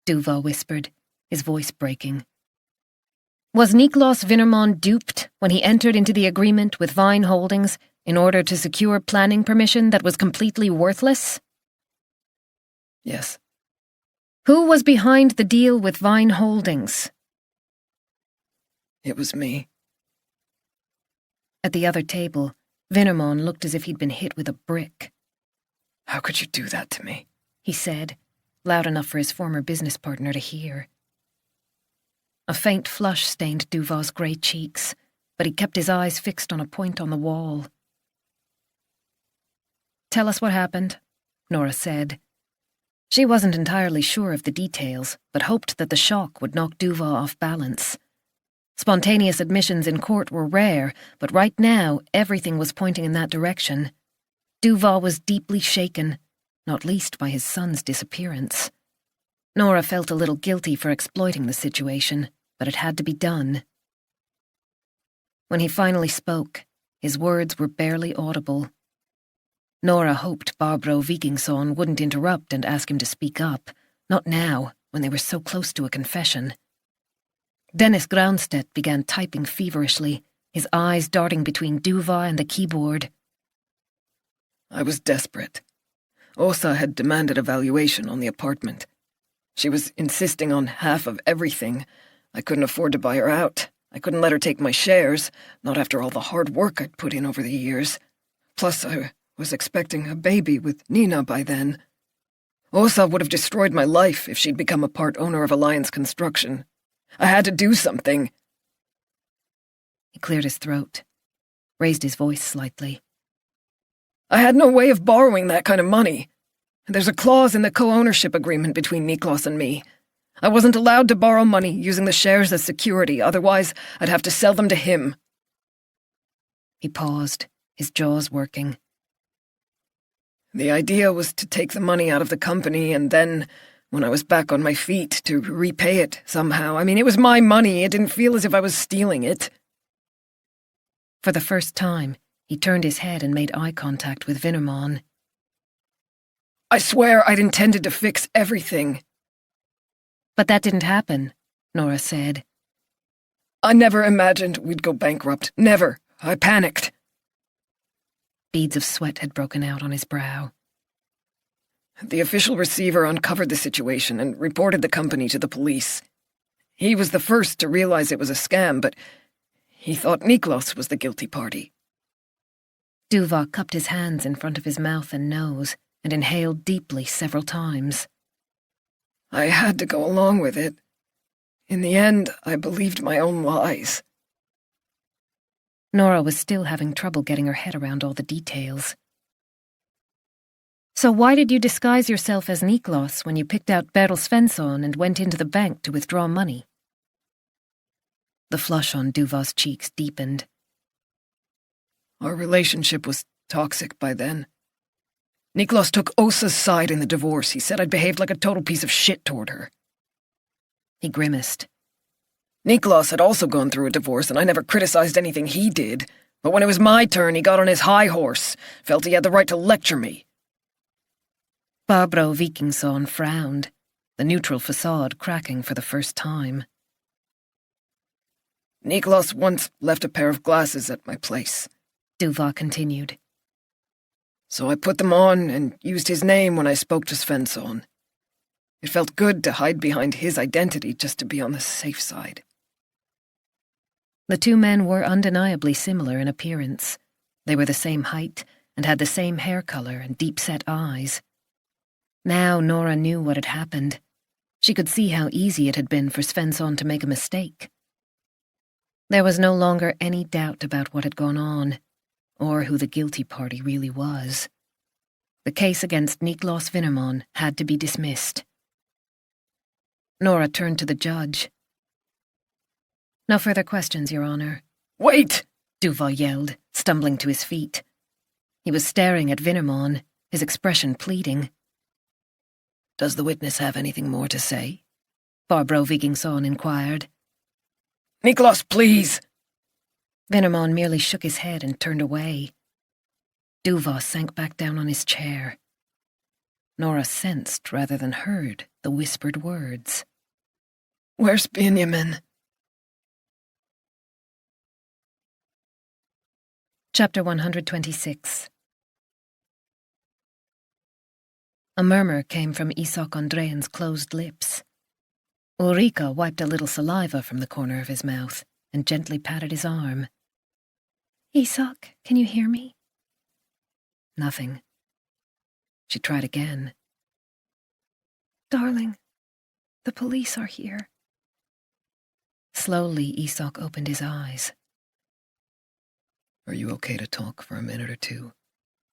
Duva whispered, his voice breaking. Was Niklas Winnerman duped when he entered into the agreement with Vine Holdings in order to secure planning permission that was completely worthless? Yes. Who was behind the deal with Vine Holdings? It was me. At the other table, Winnerman looked as if he'd been hit with a brick. How could you do that to me? He said, loud enough for his former business partner to hear. A faint flush stained Duva's grey cheeks, but he kept his eyes fixed on a point on the wall. Tell us what happened, Nora said. She wasn't entirely sure of the details, but hoped that the shock would knock Duva off balance. Spontaneous admissions in court were rare, but right now everything was pointing in that direction. Duva was deeply shaken, not least by his son's disappearance. Nora felt a little guilty for exploiting the situation, but it had to be done. When he finally spoke, his words were barely audible. Nora hoped Barbro Vikingsson wouldn't interrupt and ask him to speak up. Not now, when they were so close to a confession. Dennis Granstedt began typing feverishly, his eyes darting between Duva and the keyboard. I was desperate. Åsa had demanded a valuation on the apartment. She was insisting on half of everything. I couldn't afford to buy her out. I couldn't let her take my shares, not after all the hard work I'd put in over the years. Plus, I was expecting a baby with Nina by then. Åsa would have destroyed my life if she'd become a part owner of Alliance Construction. I had to do something. He cleared his throat, raised his voice slightly. I had no way of borrowing that kind of money. There's a clause in the co-ownership agreement between Niklas and me. I wasn't allowed to borrow money using the shares as security, otherwise I'd have to sell them to him. He paused, his jaws working. The idea was to take the money out of the company and then, when I was back on my feet, to repay it somehow. I mean, it was my money. It didn't feel as if I was stealing it. For the first time, he turned his head and made eye contact with Vinnerman. I swear I'd intended to fix everything. But that didn't happen, Nora said. I never imagined we'd go bankrupt. Never. I panicked. Beads of sweat had broken out on his brow. The official receiver uncovered the situation and reported the company to the police. He was the first to realize it was a scam, but he thought Niklas was the guilty party. Duva cupped his hands in front of his mouth and nose and inhaled deeply several times. I had to go along with it. In the end, I believed my own lies. Nora was still having trouble getting her head around all the details. So why did you disguise yourself as Niklas when you picked out Bertil Svensson and went into the bank to withdraw money? The flush on Duva's cheeks deepened. Our relationship was toxic by then. Niklas took Åsa's side in the divorce. He said I'd behaved like a total piece of shit toward her. He grimaced. Niklas had also gone through a divorce, and I never criticized anything he did. But when it was my turn, he got on his high horse, felt he had the right to lecture me. Barbro Vikingsson frowned, the neutral facade cracking for the first time. Niklas once left a pair of glasses at my place, Duva continued. So I put them on and used his name when I spoke to Svensson. It felt good to hide behind his identity just to be on the safe side. The two men were undeniably similar in appearance. They were the same height and had the same hair color and deep-set eyes. Now Nora knew what had happened. She could see how easy it had been for Svensson to make a mistake. There was no longer any doubt about what had gone on, or who the guilty party really was. The case against Niklas Vinnerman had to be dismissed. Nora turned to the judge. No further questions, Your Honor. Wait! Duval yelled, stumbling to his feet. He was staring at Vinnerman, his expression pleading. Does the witness have anything more to say? Barbro Vikingsson inquired. Niklas, please! Vinnerman merely shook his head and turned away. Duva sank back down on his chair. Nora sensed rather than heard the whispered words. Where's Benjamin? Chapter 126. A murmur came from Isak Andréan's closed lips. Ulrika wiped a little saliva from the corner of his mouth and gently patted his arm. Isak, can you hear me? Nothing. She tried again. Darling, the police are here. Slowly, Isak opened his eyes. Are you okay to talk for a minute or two?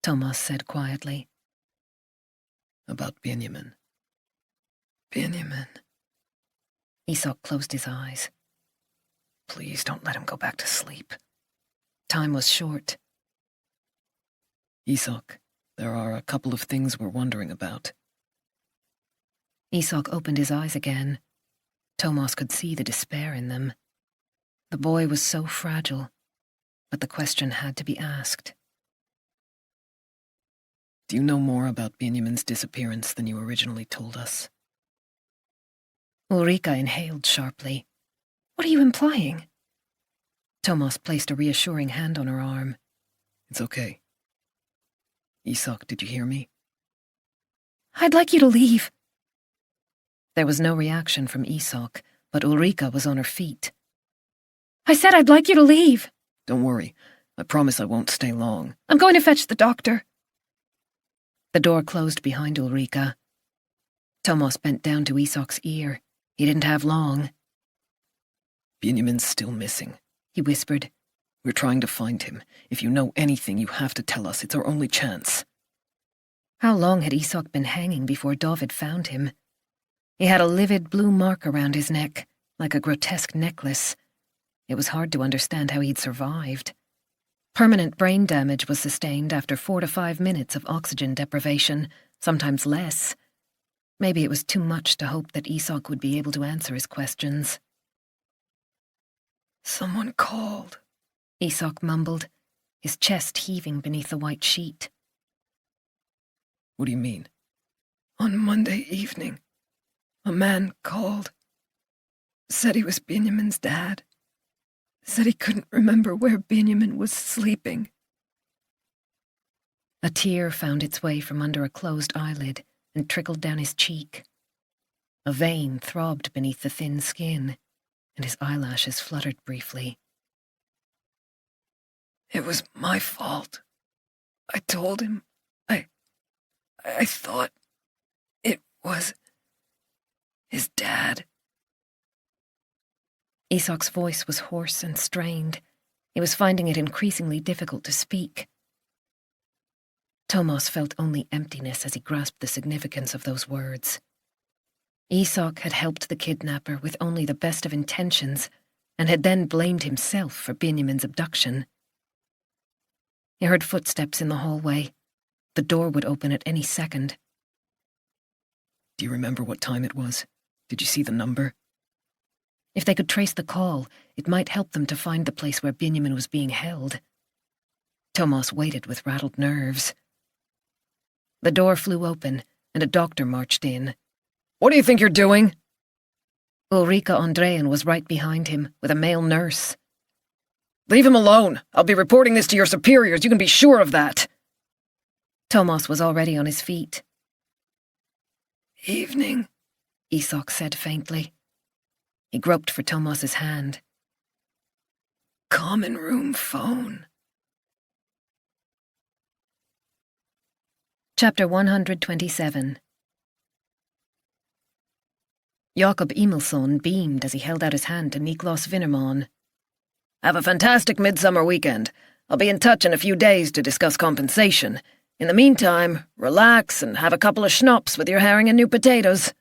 Thomas said quietly. About Benjamin. Benjamin. Isak closed his eyes. Please don't let him go back to sleep. Time was short. Isak, there are a couple of things we're wondering about. Isak opened his eyes again. Thomas could see the despair in them. The boy was so fragile, but the question had to be asked. Do you know more about Benjamin's disappearance than you originally told us? Ulrika inhaled sharply. What are you implying? Thomas placed a reassuring hand on her arm. It's okay. Isak, did you hear me? I'd like you to leave. There was no reaction from Isak, but Ulrika was on her feet. I said I'd like you to leave. Don't worry. I promise I won't stay long. I'm going to fetch the doctor. The door closed behind Ulrika. Thomas bent down to Isak's ear. He didn't have long. Benjamin's still missing, he whispered. We're trying to find him. If you know anything, you have to tell us. It's our only chance. How long had Isak been hanging before David found him? He had a livid blue mark around his neck, like a grotesque necklace. It was hard to understand how he'd survived. Permanent brain damage was sustained after 4 to 5 minutes of oxygen deprivation, sometimes less. Maybe it was too much to hope that Isak would be able to answer his questions. Someone called, Isak mumbled, his chest heaving beneath the white sheet. What do you mean? On Monday evening, a man called. Said he was Benjamin's dad. Said he couldn't remember where Benjamin was sleeping. A tear found its way from under a closed eyelid and trickled down his cheek. A vein throbbed beneath the thin skin, and his eyelashes fluttered briefly. It was my fault. I told him. I thought it was his dad. Isak's voice was hoarse and strained. He was finding it increasingly difficult to speak. Thomas felt only emptiness as he grasped the significance of those words. Isak had helped the kidnapper with only the best of intentions, and had then blamed himself for Benjamin's abduction. He heard footsteps in the hallway. The door would open at any second. Do you remember what time it was? Did you see the number? If they could trace the call, it might help them to find the place where Benjamin was being held. Thomas waited with rattled nerves. The door flew open, and a doctor marched in. What do you think you're doing? Ulrika Andreasson was right behind him, with a male nurse. Leave him alone. I'll be reporting this to your superiors, you can be sure of that. Thomas was already on his feet. Evening, Isak said faintly. He groped for Thomas's hand. Common room phone. Chapter 127. Jakob Emilsson beamed as he held out his hand to Niklas Vinnerman. Have a fantastic midsummer weekend. I'll be in touch in a few days to discuss compensation. In the meantime, relax and have a couple of schnapps with your herring and new potatoes.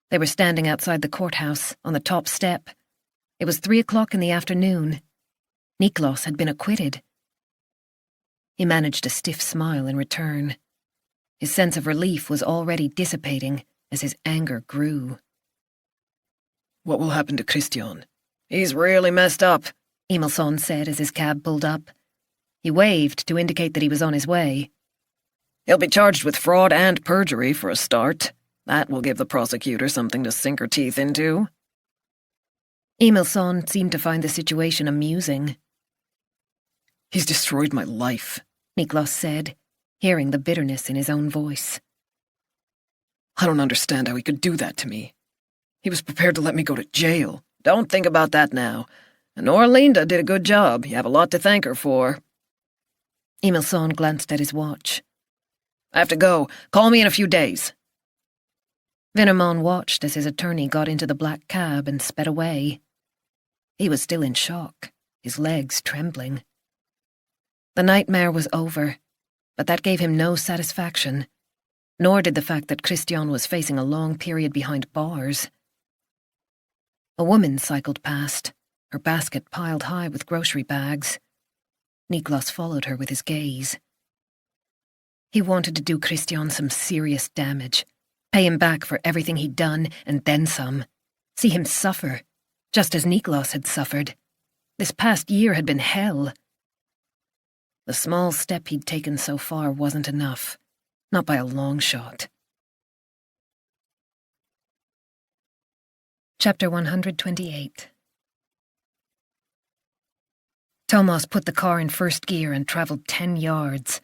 They were standing outside the courthouse, on the top step. It was 3:00 in the afternoon. Niklas had been acquitted. He managed a stiff smile in return. His sense of relief was already dissipating as his anger grew. What will happen to Christian? He's really messed up, Emilsson said as his cab pulled up. He waved to indicate that he was on his way. He'll be charged with fraud and perjury for a start. That will give the prosecutor something to sink her teeth into. Emilsson seemed to find the situation amusing. He's destroyed my life, Niklas said, hearing the bitterness in his own voice. I don't understand how he could do that to me. He was prepared to let me go to jail. Don't think about that now. Nor Linda did a good job. You have a lot to thank her for. Emilsson glanced at his watch. I have to go. Call me in a few days. Vinnerman watched as his attorney got into the black cab and sped away. He was still in shock, his legs trembling. The nightmare was over, but that gave him no satisfaction, nor did the fact that Christian was facing a long period behind bars. A woman cycled past, her basket piled high with grocery bags. Niklas followed her with his gaze. He wanted to do Christian some serious damage, pay him back for everything he'd done and then some, see him suffer, just as Niklas had suffered. This past year had been hell. The small step he'd taken so far wasn't enough. Not by a long shot. Chapter 128. Thomas put the car in first gear and travelled 10 yards.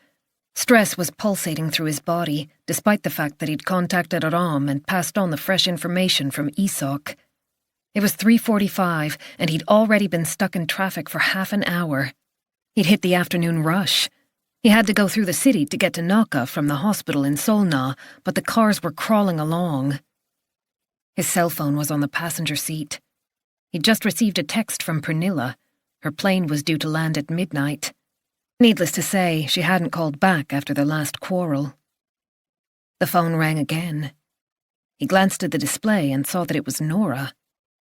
Stress was pulsating through his body, despite the fact that he'd contacted Aram and passed on the fresh information from Isak. It was 3:45, and he'd already been stuck in traffic for half an hour. He'd hit the afternoon rush. He had to go through the city to get to Nacka from the hospital in Solna, but the cars were crawling along. His cell phone was on the passenger seat. He'd just received a text from Pernilla. Her plane was due to land at midnight. Needless to say, she hadn't called back after their last quarrel. The phone rang again. He glanced at the display and saw that it was Nora.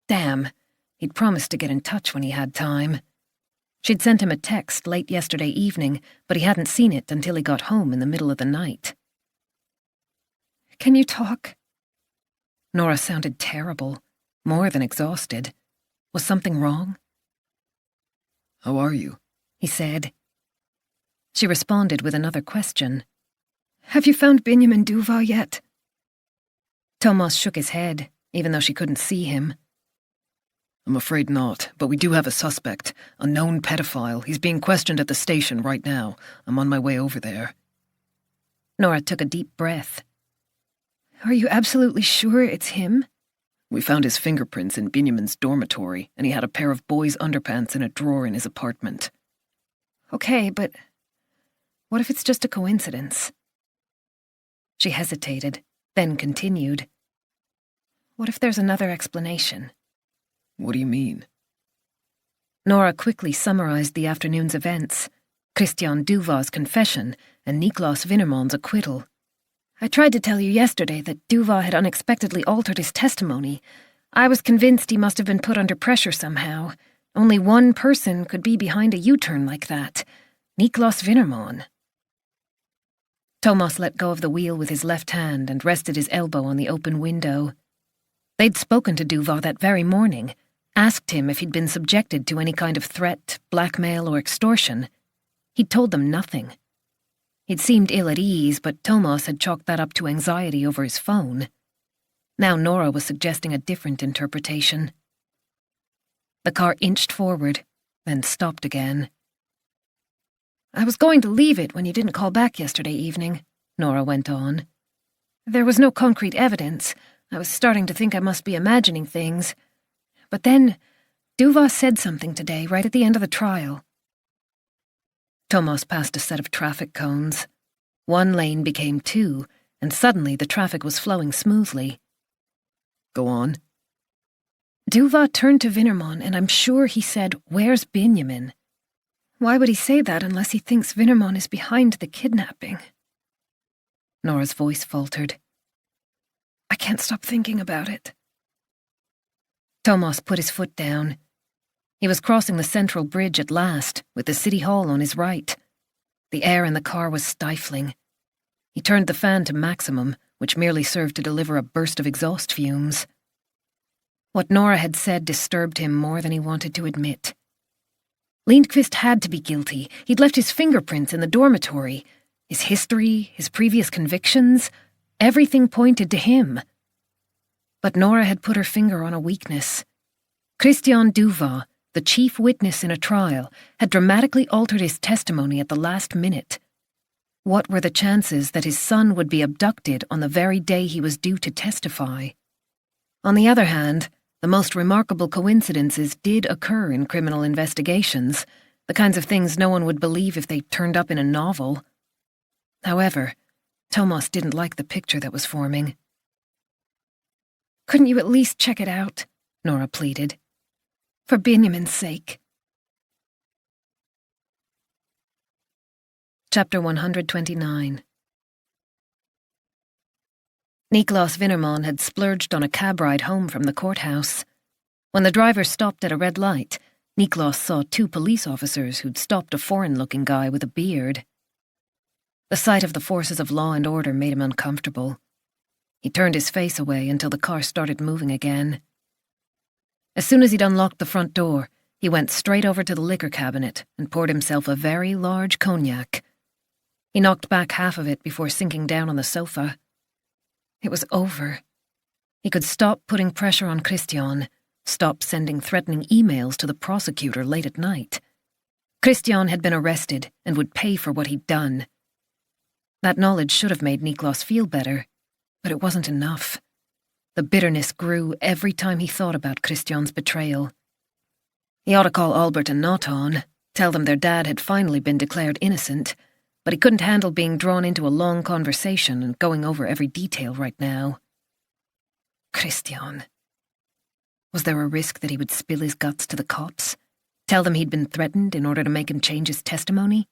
Damn, he'd promised to get in touch when he had time. She'd sent him a text late yesterday evening, but he hadn't seen it until he got home in the middle of the night. Can you talk? Nora sounded terrible, more than exhausted. Was something wrong? How are you? He said. She responded with another question. Have you found Benjamin Duva yet? Thomas shook his head, even though she couldn't see him. I'm afraid not, but we do have a suspect, a known pedophile. He's being questioned at the station right now. I'm on my way over there. Nora took a deep breath. Are you absolutely sure it's him? We found his fingerprints in Benjamin's dormitory, and he had a pair of boys' underpants in a drawer in his apartment. Okay, but what if it's just a coincidence? She hesitated, then continued. What if there's another explanation? What do you mean? Nora quickly summarized the afternoon's events, Christian Duva's confession and Niklas Winnerman's acquittal. I tried to tell you yesterday that Duva had unexpectedly altered his testimony. I was convinced he must have been put under pressure somehow. Only one person could be behind a U-turn like that. Niklas Winnerman. Thomas let go of the wheel with his left hand and rested his elbow on the open window. They'd spoken to Duva that very morning, asked him if he'd been subjected to any kind of threat, blackmail, or extortion. He'd told them nothing. He'd seemed ill at ease, but Thomas had chalked that up to anxiety over his phone. Now Nora was suggesting a different interpretation. The car inched forward, then stopped again. I was going to leave it when you didn't call back yesterday evening, Nora went on. There was no concrete evidence. I was starting to think I must be imagining things. But then, Duva said something today, right at the end of the trial. Thomas passed a set of traffic cones. One lane became two, and suddenly the traffic was flowing smoothly. Go on. Duva turned to Winnerman, and I'm sure he said, "Where's Benjamin?" Why would he say that unless he thinks Winnerman is behind the kidnapping? Nora's voice faltered. I can't stop thinking about it. Thomas put his foot down. He was crossing the central bridge at last, with the city hall on his right. The air in the car was stifling. He turned the fan to maximum, which merely served to deliver a burst of exhaust fumes. What Nora had said disturbed him more than he wanted to admit. Lindqvist had to be guilty. He'd left his fingerprints in the dormitory. His history, his previous convictions, everything pointed to him. But Nora had put her finger on a weakness. Christian Duva, the chief witness in a trial, had dramatically altered his testimony at the last minute. What were the chances that his son would be abducted on the very day he was due to testify? On the other hand, the most remarkable coincidences did occur in criminal investigations, the kinds of things no one would believe if they turned up in a novel. However, Thomas didn't like the picture that was forming. Couldn't you at least check it out? Nora pleaded. For Benjamin's sake. Chapter 129. Niklas Winnerman had splurged on a cab ride home from the courthouse. When the driver stopped at a red light, Niklas saw two police officers who'd stopped a foreign-looking guy with a beard. The sight of the forces of law and order made him uncomfortable. He turned his face away until the car started moving again. As soon as he'd unlocked the front door, He went straight over to the liquor cabinet and poured himself a very large cognac. He knocked back half of it before sinking down on the sofa. It was over. He could stop putting pressure on Christian, stop sending threatening emails to the prosecutor late at night. Christian had been arrested and would pay for what he'd done. That knowledge should have made Niklas feel better, but it wasn't enough. The bitterness grew every time he thought about Christian's betrayal. He ought to call Albert and Nathan, tell them their dad had finally been declared innocent, but he couldn't handle being drawn into a long conversation and going over every detail right now. Christian. Was there a risk that he would spill his guts to the cops? Tell them he'd been threatened in order to make him change his testimony?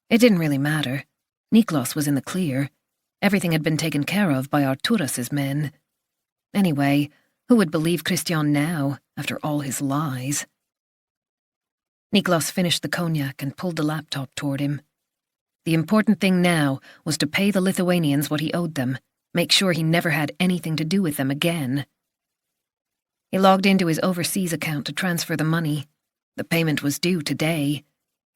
It didn't really matter. Niklas was in the clear. Everything had been taken care of by Arturas's men. Anyway, who would believe Christian now, after all his lies? Niklas finished the cognac and pulled the laptop toward him. The important thing now was to pay the Lithuanians what he owed them, make sure he never had anything to do with them again. He logged into his overseas account to transfer the money. The payment was due today.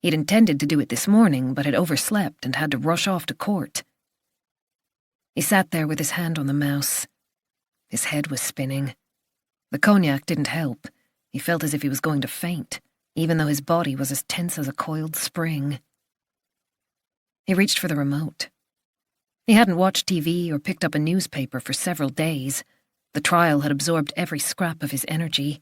He'd intended to do it this morning, but had overslept and had to rush off to court. He sat there with his hand on the mouse. His head was spinning. The cognac didn't help. He felt as if he was going to faint, even though his body was as tense as a coiled spring. He reached for the remote. He hadn't watched TV or picked up a newspaper for several days. The trial had absorbed every scrap of his energy.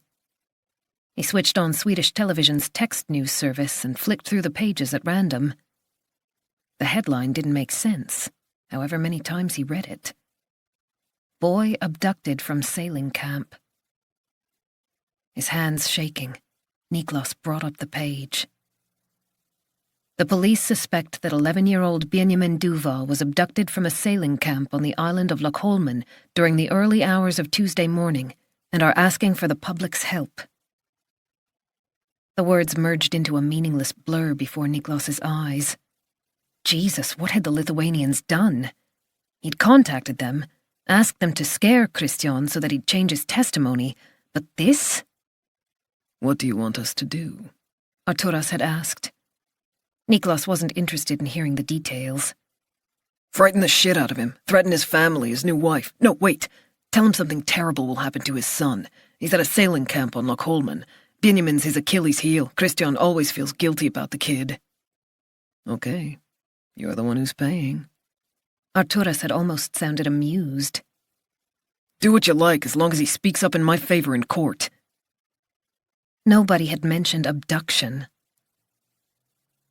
He switched on Swedish television's text news service and flicked through the pages at random. The headline didn't make sense, however many times he read it. Boy abducted from sailing camp. His hands shaking, Niklas brought up the page. The police suspect that 11-year-old Benjamin Duva was abducted from a sailing camp on the island of Lochholmen during the early hours of Tuesday morning and are asking for the public's help. The words merged into a meaningless blur before Niklas's eyes. Jesus, what had the Lithuanians done? He'd contacted them, asked them to scare Christian so that he'd change his testimony, but this? What do you want us to do? Arturas had asked. Niklas wasn't interested in hearing the details. Frighten the shit out of him. Threaten his family, his new wife. No, wait. Tell him something terrible will happen to his son. He's at a sailing camp on Lochholmen. Benjamin's his Achilles heel. Christian always feels guilty about the kid. Okay. You're the one who's paying. Arturas had almost sounded amused. Do what you like as long as he speaks up in my favor in court. Nobody had mentioned abduction.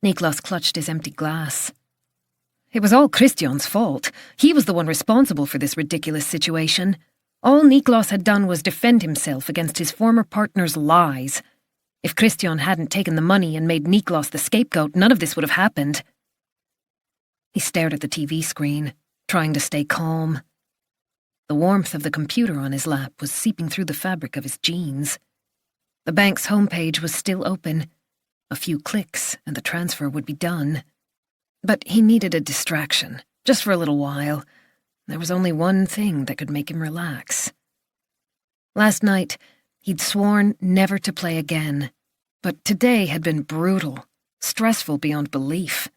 Niklas clutched his empty glass. It was all Christian's fault. He was the one responsible for this ridiculous situation. All Niklas had done was defend himself against his former partner's lies. If Christian hadn't taken the money and made Niklas the scapegoat, none of this would have happened. He stared at the TV screen, trying to stay calm. The warmth of the computer on his lap was seeping through the fabric of his jeans. The bank's homepage was still open. A few clicks and the transfer would be done. But he needed a distraction, just for a little while. There was only one thing that could make him relax. Last night, he'd sworn never to play again, but today had been brutal, stressful beyond belief.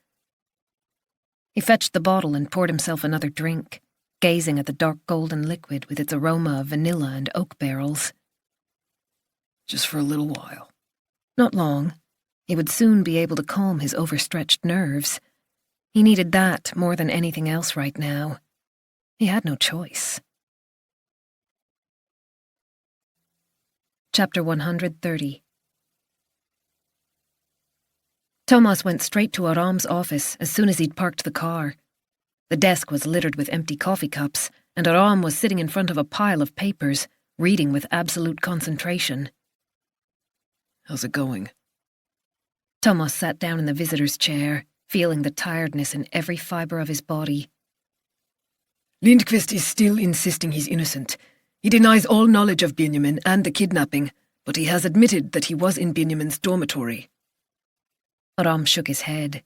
He fetched the bottle and poured himself another drink, gazing at the dark golden liquid with its aroma of vanilla and oak barrels. Just for a little while. Not long. He would soon be able to calm his overstretched nerves. He needed that more than anything else right now. He had no choice. Chapter 130. Thomas went straight to Aram's office as soon as he'd parked the car. The desk was littered with empty coffee cups, and Aram was sitting in front of a pile of papers, reading with absolute concentration. How's it going? Thomas sat down in the visitor's chair, feeling the tiredness in every fibre of his body. Lindqvist is still insisting he's innocent. He denies all knowledge of Benjamin and the kidnapping, but he has admitted that he was in Benjamin's dormitory. Aram shook his head.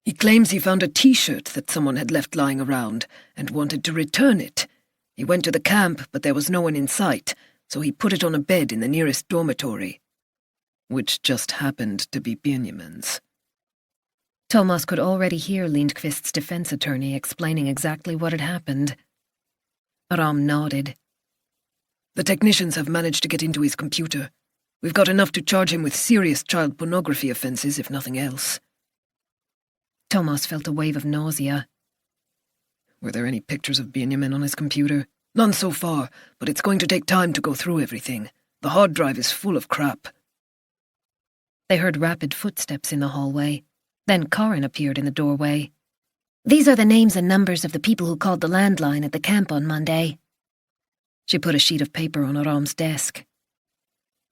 He claims he found a T-shirt that someone had left lying around and wanted to return it. He went to the camp, but there was no one in sight, so he put it on a bed in the nearest dormitory. which just happened to be Benjamin's. Thomas could already hear Lindqvist's defense attorney explaining exactly what had happened. Aram nodded. The technicians have managed to get into his computer. We've got enough to charge him with serious child pornography offences, if nothing else. Thomas felt a wave of nausea. Were there any pictures of Benjamin on his computer? None so far, but it's going to take time to go through everything. The hard drive is full of crap. They heard rapid footsteps in the hallway. Then Karin appeared in the doorway. These are the names and numbers of the people who called the landline at the camp on Monday. She put a sheet of paper on Aram's desk.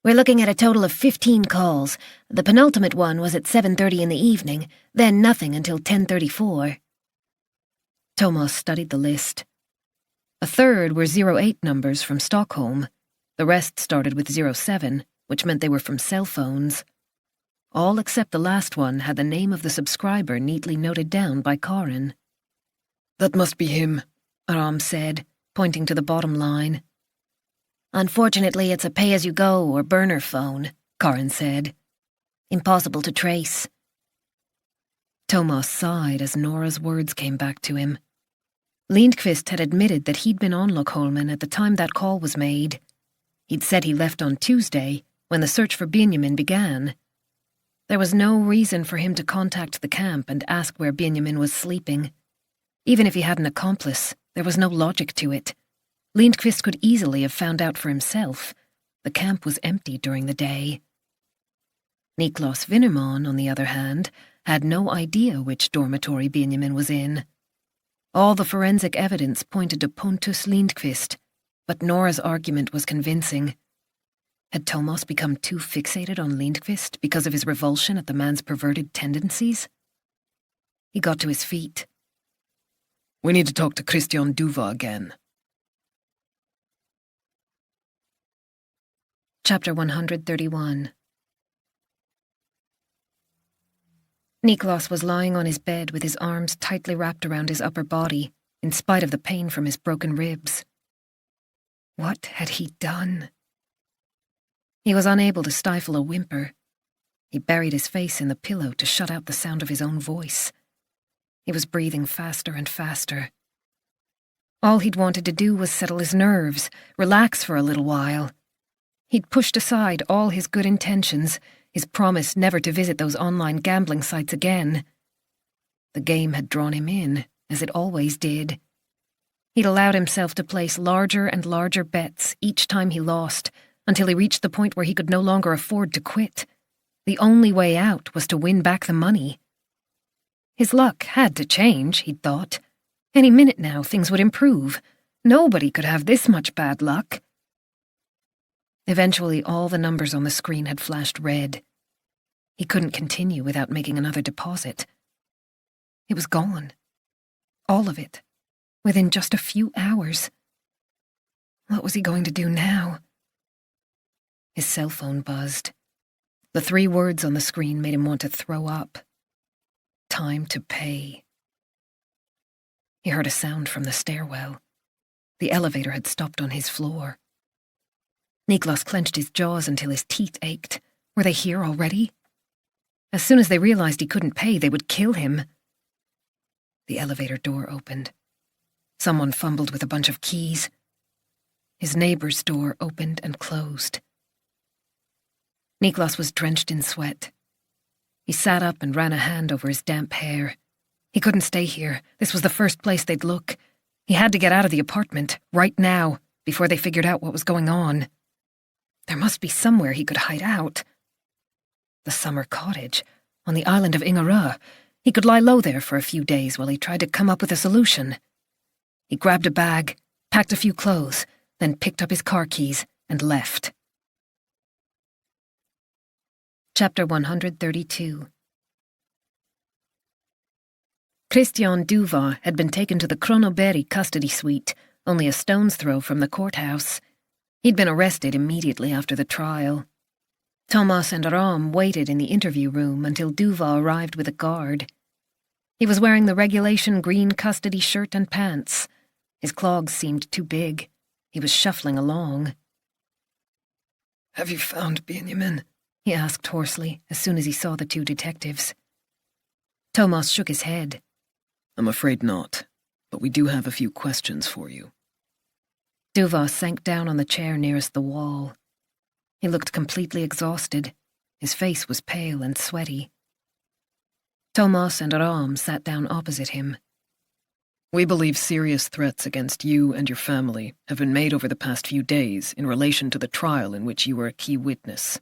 We're looking at a total of 15 calls. The penultimate one was at 7:30 in the evening, then nothing until 10:34. Thomas studied the list. A third were 08 numbers from Stockholm. The rest started with 07, which meant they were from cell phones. All except the last one had the name of the subscriber neatly noted down by Karin. That must be him, Aram said, pointing to the bottom line. Unfortunately, it's a pay-as-you-go or burner phone, Karin said. Impossible to trace. Thomas sighed as Nora's words came back to him. Lindqvist had admitted that he'd been on Lochholmen at the time that call was made. He'd said he left on Tuesday, when the search for Benjamin began. There was no reason for him to contact the camp and ask where Benjamin was sleeping. Even if he had an accomplice, there was no logic to it. Lindqvist could easily have found out for himself. The camp was empty during the day. Niklas Winnerman, on the other hand, had no idea which dormitory Benjamin was in. All the forensic evidence pointed to Pontus Lindqvist, but Nora's argument was convincing. Had Thomas become too fixated on Lindqvist because of his revulsion at the man's perverted tendencies? He got to his feet. We need to talk to Christian Duva again. Chapter 131. Niklas was lying on his bed with his arms tightly wrapped around his upper body, in spite of the pain from his broken ribs. What had he done? He was unable to stifle a whimper. He buried his face in the pillow to shut out the sound of his own voice. He was breathing faster and faster. All he'd wanted to do was settle his nerves, relax for a little while. He'd pushed aside all his good intentions, his promise never to visit those online gambling sites again. The game had drawn him in, as it always did. He'd allowed himself to place larger and larger bets each time he lost, until he reached the point where he could no longer afford to quit. The only way out was to win back the money. His luck had to change, he'd thought. Any minute now, things would improve. Nobody could have this much bad luck. Eventually, all the numbers on the screen had flashed red. He couldn't continue without making another deposit. It was gone. All of it. Within just a few hours. What was he going to do now? His cell phone buzzed. The 3 words on the screen made him want to throw up. Time to pay. He heard a sound from the stairwell. The elevator had stopped on his floor. Niklas clenched his jaws until his teeth ached. Were they here already? As soon as they realized he couldn't pay, they would kill him. The elevator door opened. Someone fumbled with a bunch of keys. His neighbor's door opened and closed. Niklas was drenched in sweat. He sat up and ran a hand over his damp hair. He couldn't stay here. This was the first place they'd look. He had to get out of the apartment, right now, before they figured out what was going on. There must be somewhere he could hide out. The summer cottage, on the island of Ingarö. He could lie low there for a few days while he tried to come up with a solution. He grabbed a bag, packed a few clothes, then picked up his car keys and left. Chapter 132. Christian Duva had been taken to the Kronoberg custody suite, only a stone's throw from the courthouse. He'd been arrested immediately after the trial. Thomas and Aram waited in the interview room until Duva arrived with a guard. He was wearing the regulation green custody shirt and pants. His clogs seemed too big. He was shuffling along. Have you found Benjamin? he asked hoarsely as soon as he saw the two detectives. Thomas shook his head. I'm afraid not, but we do have a few questions for you. Duva sank down on the chair nearest the wall. He looked completely exhausted. His face was pale and sweaty. Thomas and Ram sat down opposite him. We believe serious threats against you and your family have been made over the past few days in relation to the trial in which you were a key witness.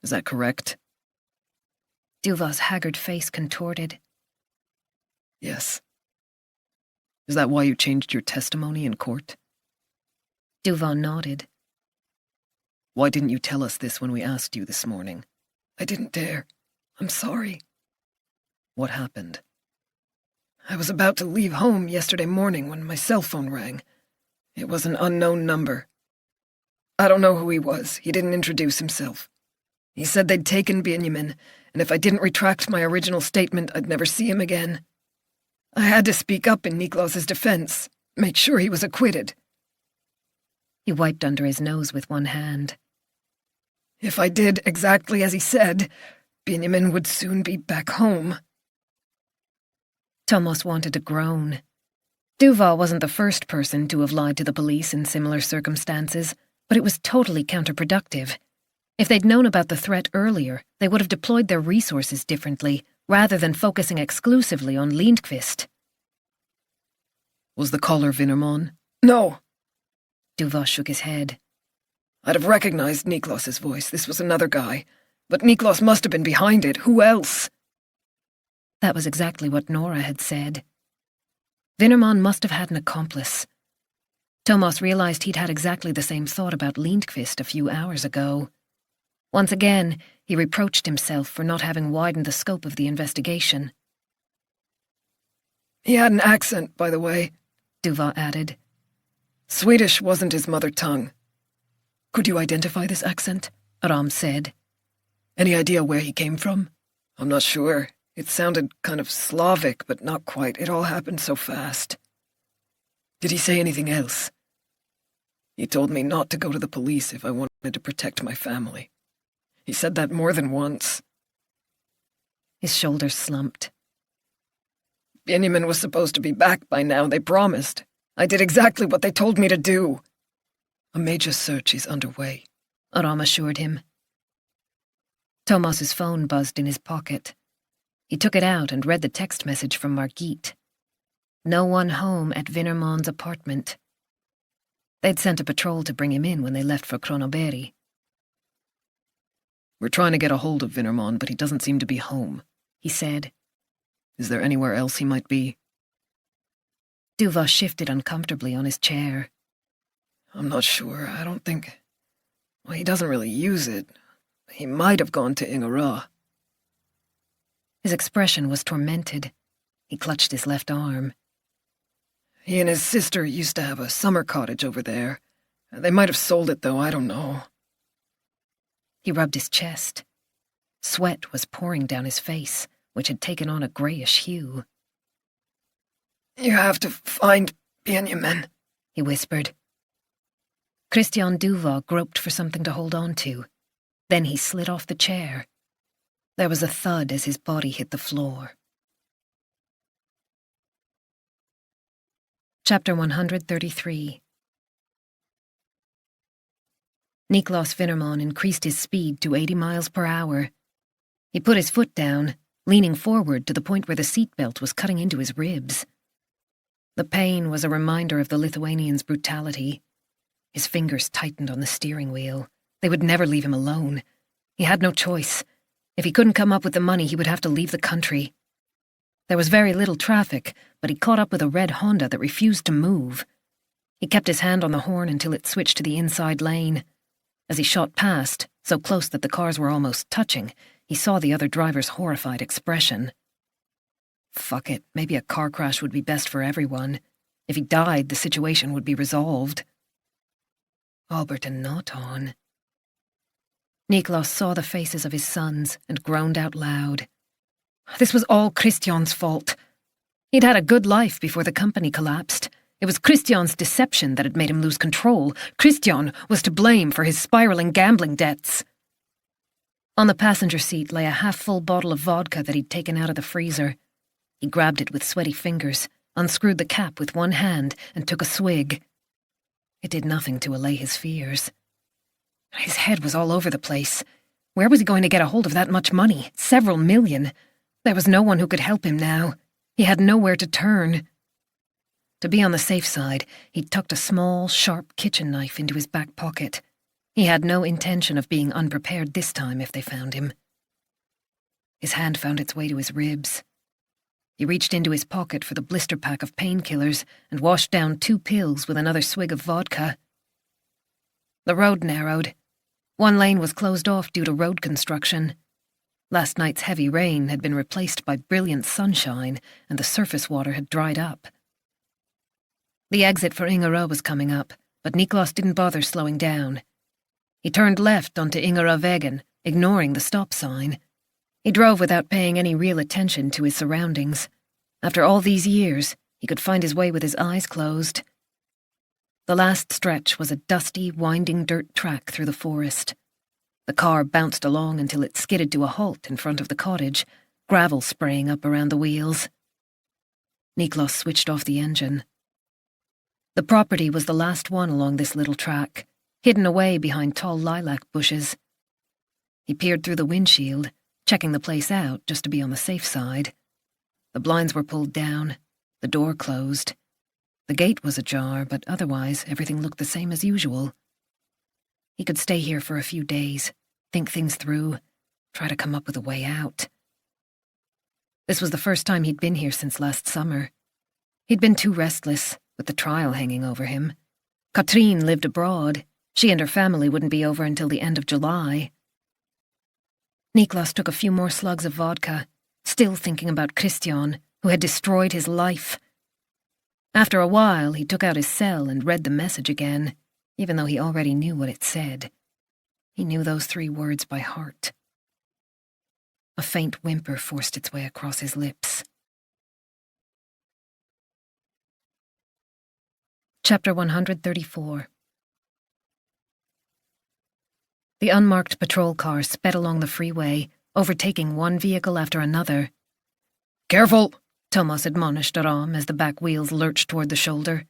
Is that correct? Duva's haggard face contorted. Yes. Is that why you changed your testimony in court? Duva nodded. Why didn't you tell us this when we asked you this morning? I didn't dare. I'm sorry. What happened? I was about to leave home yesterday morning when my cell phone rang. It was an unknown number. I don't know who he was. He didn't introduce himself. He said they'd taken Benjamin, and if I didn't retract my original statement, I'd never see him again. I had to speak up in Niklas's defense, make sure he was acquitted. He wiped under his nose with one hand. If I did exactly as he said, Benjamin would soon be back home. Thomas wanted to groan. Duval wasn't the first person to have lied to the police in similar circumstances, but it was totally counterproductive. If they'd known about the threat earlier, they would have deployed their resources differently, rather than focusing exclusively on Lindqvist. Was the caller Vinnerman? No. Duval shook his head. I'd have recognized Niklas's voice. This was another guy. But Niklas must have been behind it. Who else? That was exactly what Nora had said. Vinnerman must have had an accomplice. Thomas realized he'd had exactly the same thought about Lindqvist a few hours ago. Once again, he reproached himself for not having widened the scope of the investigation. He had an accent, by the way, Duval added. Swedish wasn't his mother tongue. Could you identify this accent? Ram said. Any idea where he came from? I'm not sure. It sounded kind of Slavic, but not quite. It all happened so fast. Did he say anything else? He told me not to go to the police if I wanted to protect my family. He said that more than once. His shoulders slumped. Benjamin was supposed to be back by now, they promised. I did exactly what they told me to do. A major search is underway, Ram assured him. Thomas's phone buzzed in his pocket. He took it out and read the text message from Margit. No one home at Vinnerman's apartment. They'd sent a patrol to bring him in when they left for Kronoberg. We're trying to get a hold of Vinnerman, but he doesn't seem to be home, he said. Is there anywhere else he might be? Duva shifted uncomfortably on his chair. I'm not sure. I don't think... Well, he doesn't really use it. He might have gone to Ingara. His expression was tormented. He clutched his left arm. He and his sister used to have a summer cottage over there. They might have sold it, though, I don't know. He rubbed his chest. Sweat was pouring down his face, which had taken on a grayish hue. You have to find Benjamin, he whispered. Christian Duva groped for something to hold on to. Then he slid off the chair. There was a thud as his body hit the floor. Chapter 133. Niklas Vinnerman increased his speed to 80 miles per hour. He put his foot down, leaning forward to the point where the seatbelt was cutting into his ribs. The pain was a reminder of the Lithuanian's brutality. His fingers tightened on the steering wheel. They would never leave him alone. He had no choice. If he couldn't come up with the money, he would have to leave the country. There was very little traffic, but he caught up with a red Honda that refused to move. He kept his hand on the horn until it switched to the inside lane. As he shot past, so close that the cars were almost touching, he saw the other driver's horrified expression. Fuck it, maybe a car crash would be best for everyone. If he died, the situation would be resolved. Albert and Naughton. Niklas saw the faces of his sons and groaned out loud. This was all Christian's fault. He'd had a good life before the company collapsed. It was Christian's deception that had made him lose control. Christian was to blame for his spiraling gambling debts. On the passenger seat lay a half-full bottle of vodka that he'd taken out of the freezer. He grabbed it with sweaty fingers, unscrewed the cap with one hand, and took a swig. It did nothing to allay his fears. His head was all over the place. Where was he going to get a hold of that much money? Several million. There was no one who could help him now. He had nowhere to turn. To be on the safe side, he'd tucked a small, sharp kitchen knife into his back pocket. He had no intention of being unprepared this time if they found him. His hand found its way to his ribs. He reached into his pocket for the blister pack of painkillers and washed down 2 pills with another swig of vodka. The road narrowed. One lane was closed off due to road construction. Last night's heavy rain had been replaced by brilliant sunshine, and the surface water had dried up. The exit for Ingera was coming up, but Niklas didn't bother slowing down. He turned left onto Ingera-vägen, ignoring the stop sign. He drove without paying any real attention to his surroundings. After all these years, he could find his way with his eyes closed. The last stretch was a dusty, winding dirt track through the forest. The car bounced along until it skidded to a halt in front of the cottage, gravel spraying up around the wheels. Niklas switched off the engine. The property was the last one along this little track, hidden away behind tall lilac bushes. He peered through the windshield, checking the place out just to be on the safe side. The blinds were pulled down, the door closed. The gate was ajar, but otherwise everything looked the same as usual. He could stay here for a few days, think things through, try to come up with a way out. This was the first time he'd been here since last summer. He'd been too restless, with the trial hanging over him. Katrine lived abroad. She and her family wouldn't be over until the end of July. Niklas took a few more slugs of vodka, still thinking about Christian, who had destroyed his life. After a while, he took out his cell and read the message again, even though he already knew what it said. He knew those 3 words by heart. A faint whimper forced its way across his lips. Chapter 134. The unmarked patrol car sped along the freeway, overtaking one vehicle after another. Careful! Thomas admonished Aram as the back wheels lurched toward the shoulder.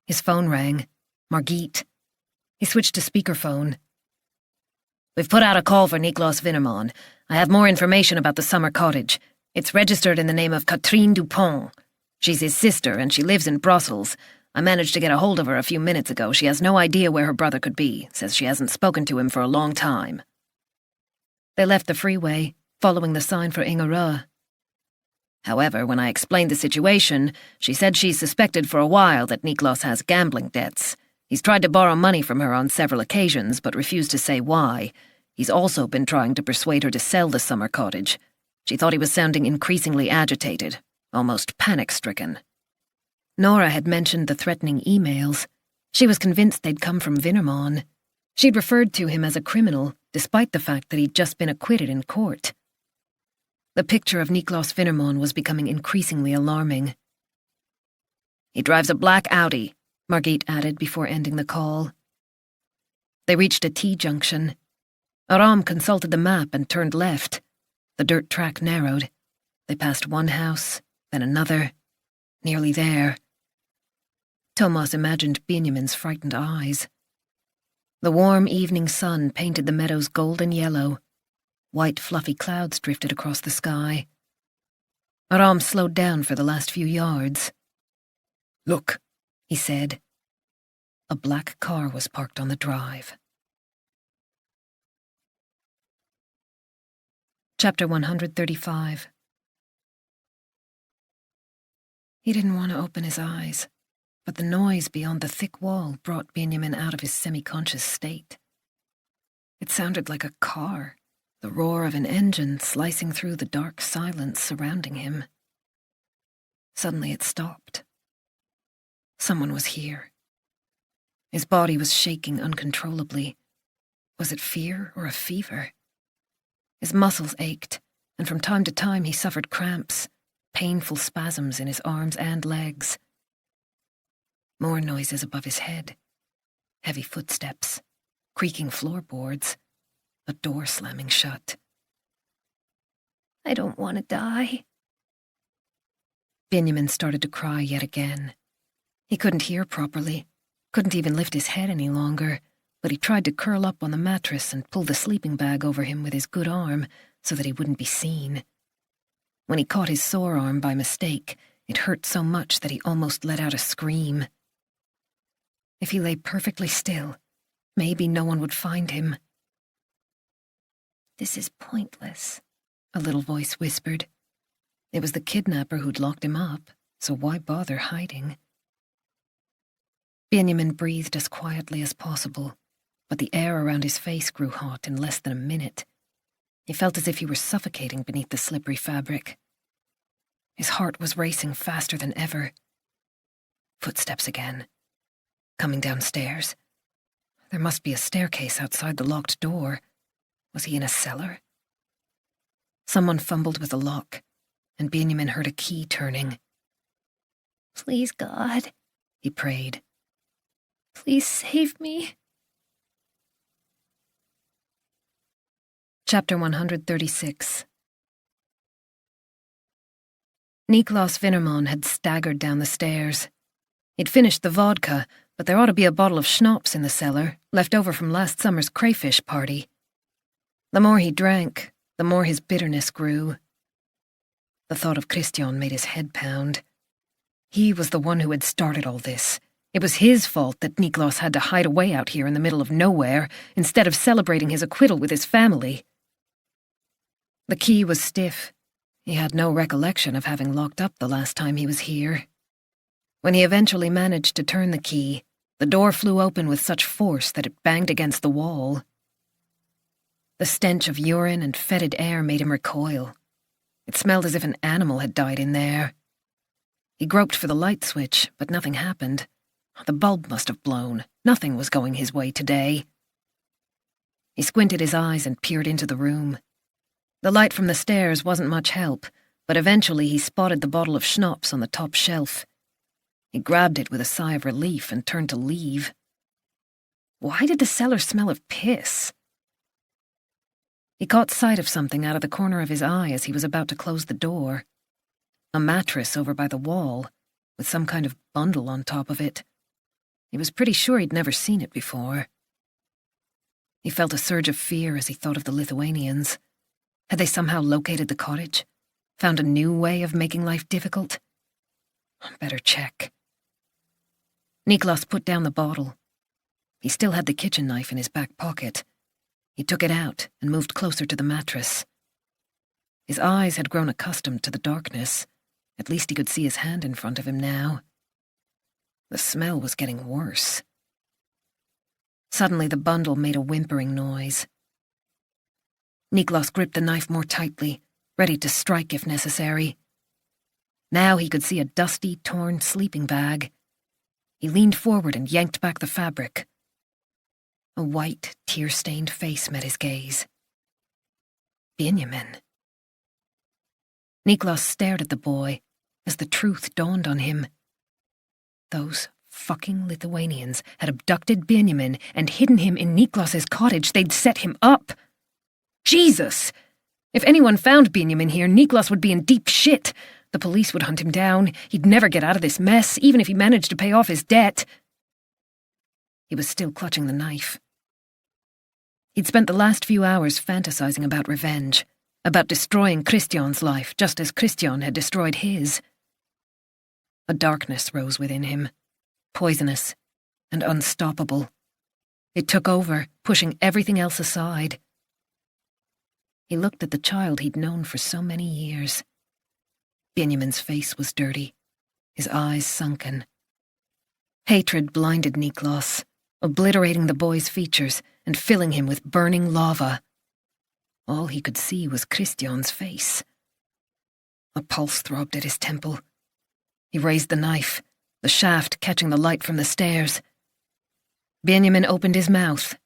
His phone rang. Margit. He switched to speakerphone. We've put out a call for Niklas Winnerman. I have more information about the summer cottage. It's registered in the name of Katrine Dupont. She's his sister, and she lives in Brussels. I managed to get a hold of her a few minutes ago. She has no idea where her brother could be. Says she hasn't spoken to him for a long time. They left the freeway, following the sign for Ingera. However, when I explained the situation, she said she's suspected for a while that Niklas has gambling debts. He's tried to borrow money from her on several occasions, but refused to say why. He's also been trying to persuade her to sell the summer cottage. She thought he was sounding increasingly agitated, almost panic-stricken. Nora had mentioned the threatening emails. She was convinced they'd come from Winnerman. She'd referred to him as a criminal, despite the fact that he'd just been acquitted in court. The picture of Niklas Winnerman was becoming increasingly alarming. He drives a black Audi, Margit added before ending the call. They reached a T-junction. Aram consulted the map and turned left. The dirt track narrowed. They passed one house, then another. Nearly there. Thomas imagined Benjamin's frightened eyes. The warm evening sun painted the meadows golden yellow. White fluffy clouds drifted across the sky. Aram slowed down for the last few yards. Look, he said. A black car was parked on the drive. Chapter 135. He didn't want to open his eyes, but the noise beyond the thick wall brought Benjamin out of his semi-conscious state. It sounded like a car, the roar of an engine slicing through the dark silence surrounding him. Suddenly it stopped. Someone was here. His body was shaking uncontrollably. Was it fear or a fever? His muscles ached, and from time to time he suffered cramps, painful spasms in his arms and legs. More noises above his head. Heavy footsteps, creaking floorboards. a door slamming shut. I don't want to die. Benjamin started to cry yet again. He couldn't hear properly, couldn't even lift his head any longer, but he tried to curl up on the mattress and pull the sleeping bag over him with his good arm so that he wouldn't be seen. When he caught his sore arm by mistake, it hurt so much that he almost let out a scream. If he lay perfectly still, maybe no one would find him. This is pointless, a little voice whispered. It was the kidnapper who'd locked him up, so why bother hiding? Benjamin breathed as quietly as possible, but the air around his face grew hot in less than a minute. He felt as if he were suffocating beneath the slippery fabric. His heart was racing faster than ever. Footsteps again. Coming downstairs. There must be a staircase outside the locked door. Was he in a cellar? Someone fumbled with the lock, and Benjamin heard a key turning. Please, God, he prayed. Please save me. Chapter 136. Niklas Vinnerman had staggered down the stairs. He'd finished the vodka, but there ought to be a bottle of schnapps in the cellar, left over from last summer's crayfish party. The more he drank, the more his bitterness grew. The thought of Christian made his head pound. He was the one who had started all this. It was his fault that Niklas had to hide away out here in the middle of nowhere, instead of celebrating his acquittal with his family. The key was stiff. He had no recollection of having locked up the last time he was here. When he eventually managed to turn the key, the door flew open with such force that it banged against the wall. The stench of urine and fetid air made him recoil. It smelled as if an animal had died in there. He groped for the light switch, but nothing happened. The bulb must have blown. Nothing was going his way today. He squinted his eyes and peered into the room. The light from the stairs wasn't much help, but eventually he spotted the bottle of schnapps on the top shelf. He grabbed it with a sigh of relief and turned to leave. Why did the cellar smell of piss? He caught sight of something out of the corner of his eye as he was about to close the door. A mattress over by the wall, with some kind of bundle on top of it. He was pretty sure he'd never seen it before. He felt a surge of fear as he thought of the Lithuanians. Had they somehow located the cottage? Found a new way of making life difficult? Better check. Niklas put down the bottle. He still had the kitchen knife in his back pocket. He took it out and moved closer to the mattress. His eyes had grown accustomed to the darkness. At least he could see his hand in front of him now. The smell was getting worse. Suddenly the bundle made a whimpering noise. Niklas gripped the knife more tightly, ready to strike if necessary. Now he could see a dusty, torn sleeping bag. He leaned forward and yanked back the fabric. A white, tear-stained face met his gaze. Benjamin. Niklas stared at the boy as the truth dawned on him. Those fucking Lithuanians had abducted Benjamin and hidden him in Niklas's cottage. They'd set him up. Jesus! If anyone found Benjamin here, Niklas would be in deep shit. The police would hunt him down. He'd never get out of this mess, even if he managed to pay off his debt. He was still clutching the knife. He'd spent the last few hours fantasizing about revenge, about destroying Christian's life just as Christian had destroyed his. A darkness rose within him, poisonous and unstoppable. It took over, pushing everything else aside. He looked at the child he'd known for so many years. Benjamin's face was dirty, his eyes sunken. Hatred blinded Niklas, obliterating the boy's features and filling him with burning lava. All he could see was Christian's face. A pulse throbbed at his temple. He raised the knife, the shaft catching the light from the stairs. Benjamin opened his mouth,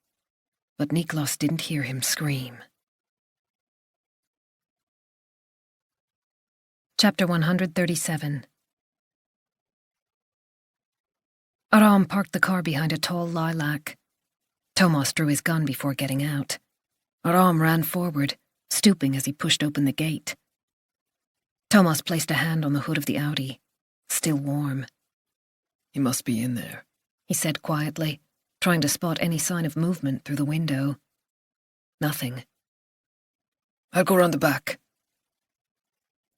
but Niklas didn't hear him scream. Chapter 137. Aram parked the car behind a tall lilac. Thomas drew his gun before getting out. Aram ran forward, stooping as he pushed open the gate. Thomas placed a hand on the hood of the Audi, still warm. He must be in there, he said quietly, trying to spot any sign of movement through the window. Nothing. I'll go round the back.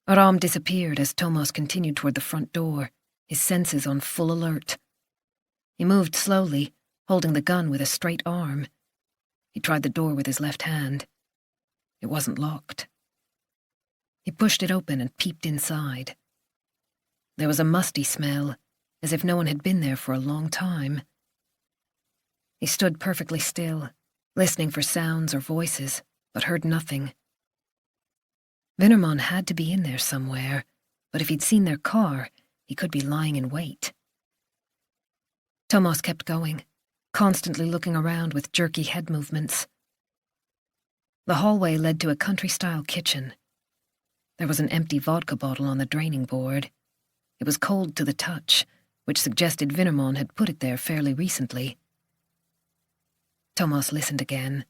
Aram disappeared as Thomas continued toward the front door, his senses on full alert. He moved slowly, holding the gun with a straight arm. He tried the door with his left hand. It wasn't locked. He pushed it open and peeped inside. There was a musty smell, as if no one had been there for a long time. He stood perfectly still, listening for sounds or voices, but heard nothing. Winterman had to be in there somewhere, but if he'd seen their car, he could be lying in wait. Thomas kept going, constantly looking around with jerky head movements. The hallway led to a country-style kitchen. There was an empty vodka bottle on the draining board. It was cold to the touch, which suggested Winterman had put it there fairly recently. Thomas listened again.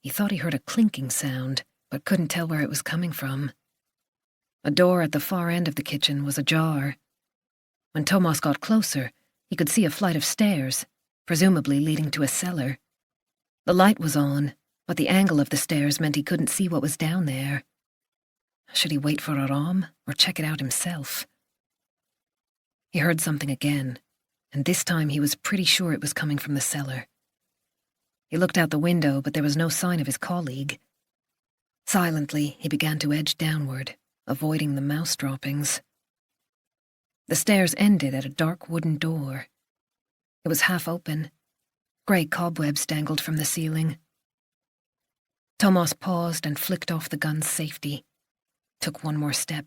He thought he heard a clinking sound, but couldn't tell where it was coming from. A door at the far end of the kitchen was ajar. When Thomas got closer, he could see a flight of stairs, presumably leading to a cellar. The light was on, but the angle of the stairs meant he couldn't see what was down there. Should he wait for Aram, or check it out himself? He heard something again, and this time he was pretty sure it was coming from the cellar. He looked out the window, but there was no sign of his colleague. Silently, he began to edge downward, avoiding the mouse droppings. The stairs ended at a dark wooden door. It was half open. Grey cobwebs dangled from the ceiling. Thomas paused and flicked off the gun's safety, took one more step,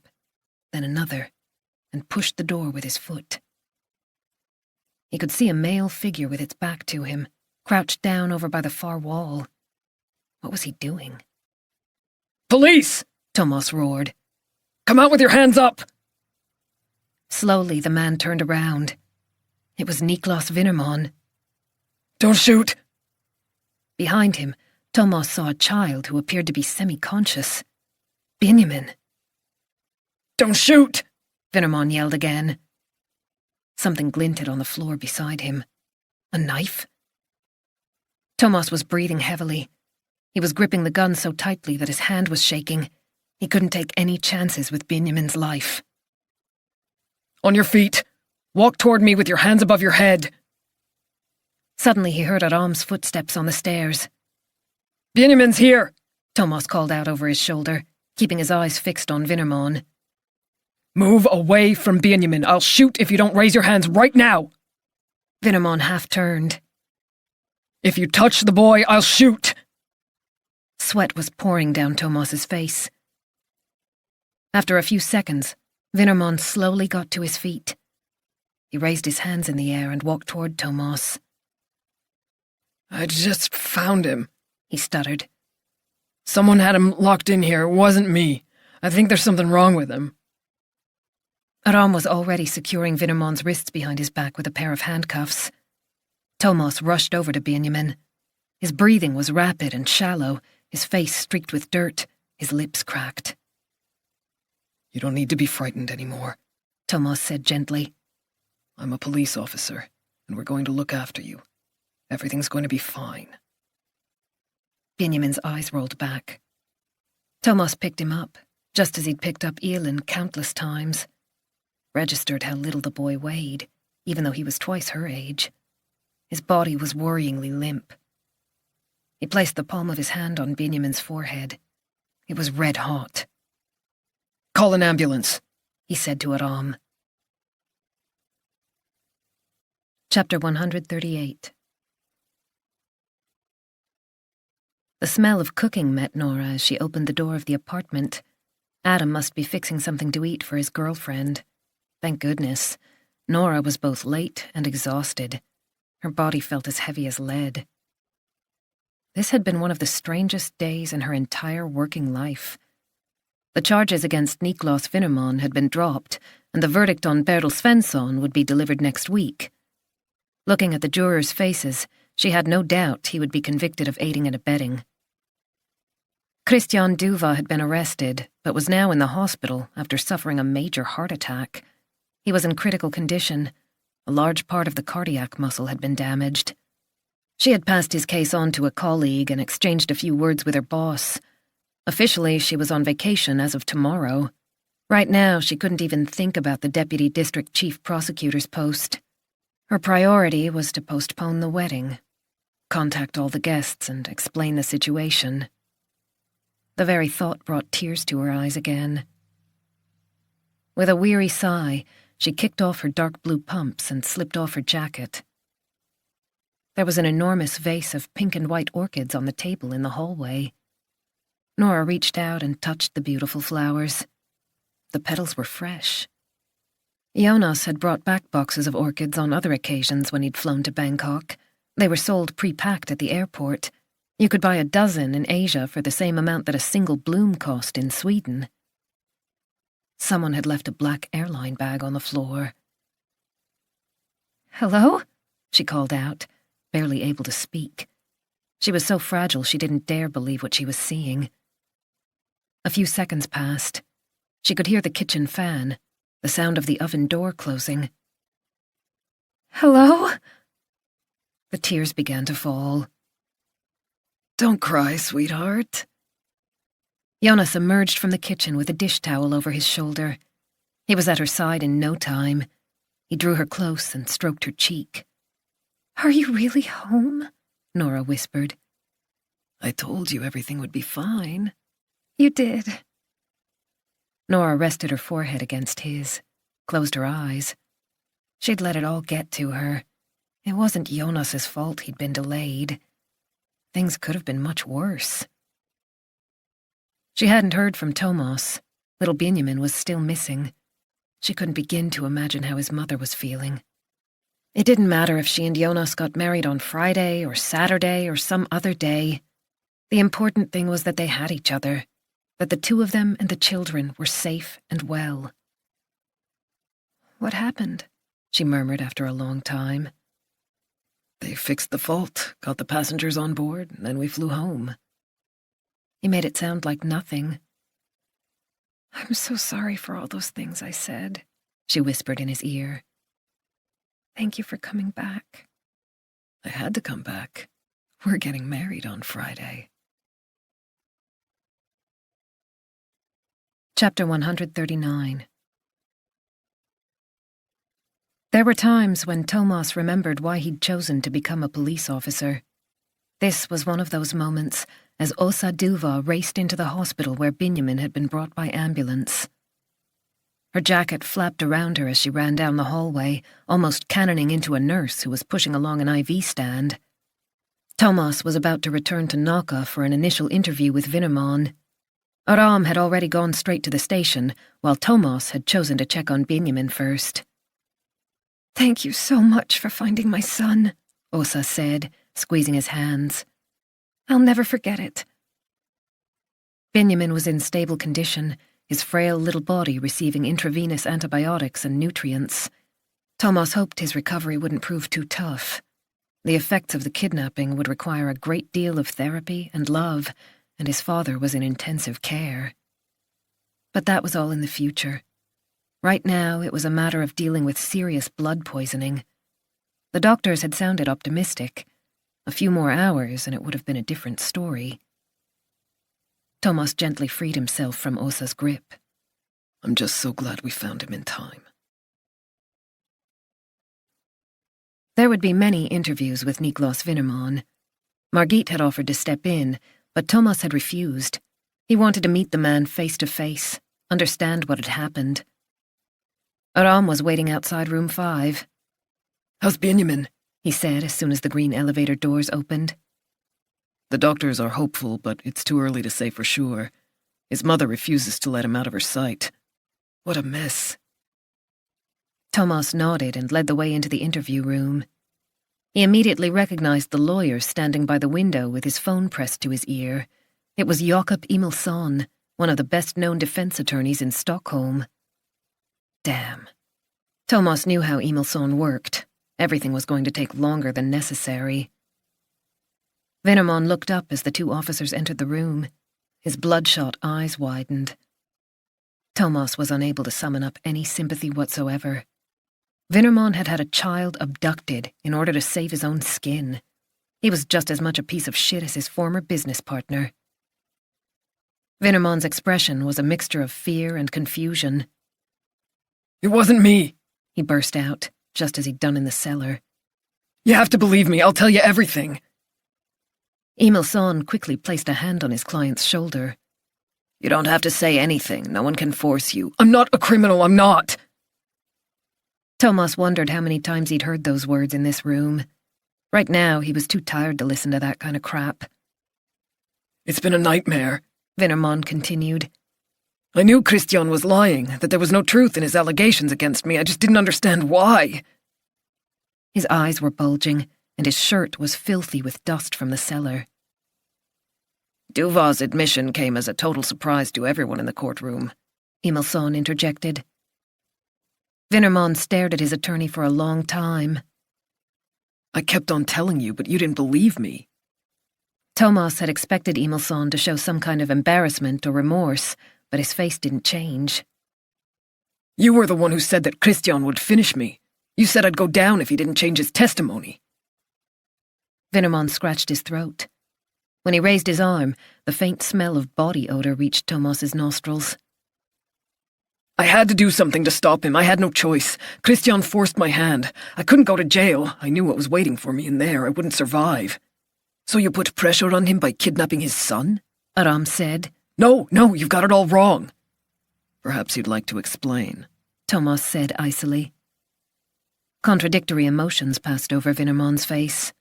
then another, and pushed the door with his foot. He could see a male figure with its back to him, crouched down over by the far wall. What was he doing? Police! Thomas roared. Come out with your hands up! Slowly, the man turned around. It was Niklas Winterman. Don't shoot! Behind him, Thomas saw a child who appeared to be semi-conscious. Benjamin. Don't shoot! Winterman yelled again. Something glinted on the floor beside him. A knife? Thomas was breathing heavily. He was gripping the gun so tightly that his hand was shaking. He couldn't take any chances with Benjamin's life. On your feet. Walk toward me with your hands above your head. Suddenly he heard Aram's footsteps on the stairs. Benjamin's here! Thomas called out over his shoulder, keeping his eyes fixed on Winterman. Move away from Benjamin. I'll shoot if you don't raise your hands right now. Winterman half turned. If you touch the boy, I'll shoot. Sweat was pouring down Thomas's face. After a few seconds, Winterman slowly got to his feet. He raised his hands in the air and walked toward Thomas. I just found him, he stuttered. Someone had him locked in here. It wasn't me. I think there's something wrong with him. Aram was already securing Winterman's wrists behind his back with a pair of handcuffs. Thomas rushed over to Benjamin. His breathing was rapid and shallow, his face streaked with dirt, his lips cracked. You don't need to be frightened anymore, Thomas said gently. I'm a police officer, and we're going to look after you. Everything's going to be fine. Benjamin's eyes rolled back. Thomas picked him up, just as he'd picked up Elin countless times. Registered how little the boy weighed, even though he was twice her age. His body was worryingly limp. He placed the palm of his hand on Benjamin's forehead. It was red hot. Call an ambulance, he said to Aram. Chapter 138. The smell of cooking met Nora as she opened the door of the apartment. Adam must be fixing something to eat for his girlfriend. Thank goodness. Nora was both late and exhausted. Her body felt as heavy as lead. This had been one of the strangest days in her entire working life. The charges against Niklas Winterman had been dropped, and the verdict on Bertil Svensson would be delivered next week. Looking at the jurors' faces, she had no doubt he would be convicted of aiding and abetting. Christian Duva had been arrested, but was now in the hospital after suffering a major heart attack. He was in critical condition. A large part of the cardiac muscle had been damaged. She had passed his case on to a colleague and exchanged a few words with her boss. Officially, she was on vacation as of tomorrow. Right now, she couldn't even think about the Deputy District Chief Prosecutor's post. Her priority was to postpone the wedding, contact all the guests and explain the situation. The very thought brought tears to her eyes again. With a weary sigh, she kicked off her dark blue pumps and slipped off her jacket. There was an enormous vase of pink and white orchids on the table in the hallway. Nora reached out and touched the beautiful flowers. The petals were fresh. Jonas had brought back boxes of orchids on other occasions when he'd flown to Bangkok. They were sold pre-packed at the airport. You could buy a dozen in Asia for the same amount that a single bloom cost in Sweden. Someone had left a black airline bag on the floor. "Hello?" she called out, barely able to speak. She was so fragile she didn't dare believe what she was seeing. A few seconds passed. She could hear the kitchen fan, the sound of the oven door closing. "Hello?" The tears began to fall. Don't cry, sweetheart. Jonas emerged from the kitchen with a dish towel over his shoulder. He was at her side in no time. He drew her close and stroked her cheek. "Are you really home?" Nora whispered. I told you everything would be fine. "You did." Nora rested her forehead against his, closed her eyes. She'd let it all get to her. It wasn't Jonas's fault he'd been delayed. Things could have been much worse. She hadn't heard from Thomas. Little Benjamin was still missing. She couldn't begin to imagine how his mother was feeling. It didn't matter if she and Jonas got married on Friday or Saturday or some other day. The important thing was that they had each other, that the two of them and the children were safe and well. "What happened?" she murmured after a long time. They fixed the fault, got the passengers on board, and then we flew home. He made it sound like nothing. "I'm so sorry for all those things I said," she whispered in his ear. "Thank you for coming back." I had to come back. We're getting married on Friday. Chapter 139. There were times when Thomas remembered why he'd chosen to become a police officer. This was one of those moments as Åsa Duva raced into the hospital where Benjamin had been brought by ambulance. Her jacket flapped around her as she ran down the hallway, almost cannoning into a nurse who was pushing along an IV stand. Thomas was about to return to Naka for an initial interview with Vinnerman. Aram had already gone straight to the station, while Thomas had chosen to check on Benjamin first. "Thank you so much for finding my son," Åsa said, squeezing his hands. "I'll never forget it." Benjamin was in stable condition, his frail little body receiving intravenous antibiotics and nutrients. Thomas hoped his recovery wouldn't prove too tough. The effects of the kidnapping would require a great deal of therapy and love, and his father was in intensive care. But that was all in the future. Right now, it was a matter of dealing with serious blood poisoning. The doctors had sounded optimistic. A few more hours and it would have been a different story. Thomas gently freed himself from Åsa's grip. I'm just so glad we found him in time. There would be many interviews with Niklas Vinnerman. Margit had offered to step in, but Thomas had refused. He wanted to meet the man face to face, understand what had happened. Aram was waiting outside room 5. How's Benjamin? He said as soon as the green elevator doors opened. The doctors are hopeful, but it's too early to say for sure. His mother refuses to let him out of her sight. What a mess. Thomas nodded and led the way into the interview room. He immediately recognized the lawyer standing by the window with his phone pressed to his ear. It was Jakob Emilsson, one of the best-known defense attorneys in Stockholm. Damn. Thomas knew how Emilsson worked. Everything was going to take longer than necessary. Vinnerman looked up as the two officers entered the room. His bloodshot eyes widened. Thomas was unable to summon up any sympathy whatsoever. Vinnerman had had a child abducted in order to save his own skin. He was just as much a piece of shit as his former business partner. Vinnerman's expression was a mixture of fear and confusion. It wasn't me, he burst out, just as he'd done in the cellar. You have to believe me, I'll tell you everything. Emilson quickly placed a hand on his client's shoulder. You don't have to say anything. No one can force you. I'm not a criminal, I'm not. Thomas wondered how many times he'd heard those words in this room. Right now, he was too tired to listen to that kind of crap. It's been a nightmare, Vinnerman continued. I knew Christian was lying, that there was no truth in his allegations against me. I just didn't understand why. His eyes were bulging, and his shirt was filthy with dust from the cellar. Duval's admission came as a total surprise to everyone in the courtroom, Emilson interjected. Vinnerman stared at his attorney for a long time. I kept on telling you, but you didn't believe me. Thomas had expected Emilson to show some kind of embarrassment or remorse, but his face didn't change. You were the one who said that Christian would finish me. You said I'd go down if he didn't change his testimony. Vinnerman scratched his throat. When he raised his arm, the faint smell of body odor reached Thomas's nostrils. I had to do something to stop him. I had no choice. Christian forced my hand. I couldn't go to jail. I knew what was waiting for me in there. I wouldn't survive. So you put pressure on him by kidnapping his son? Aram said. No, you've got it all wrong. Perhaps you'd like to explain, Thomas said icily. Contradictory emotions passed over Vinnerman's face.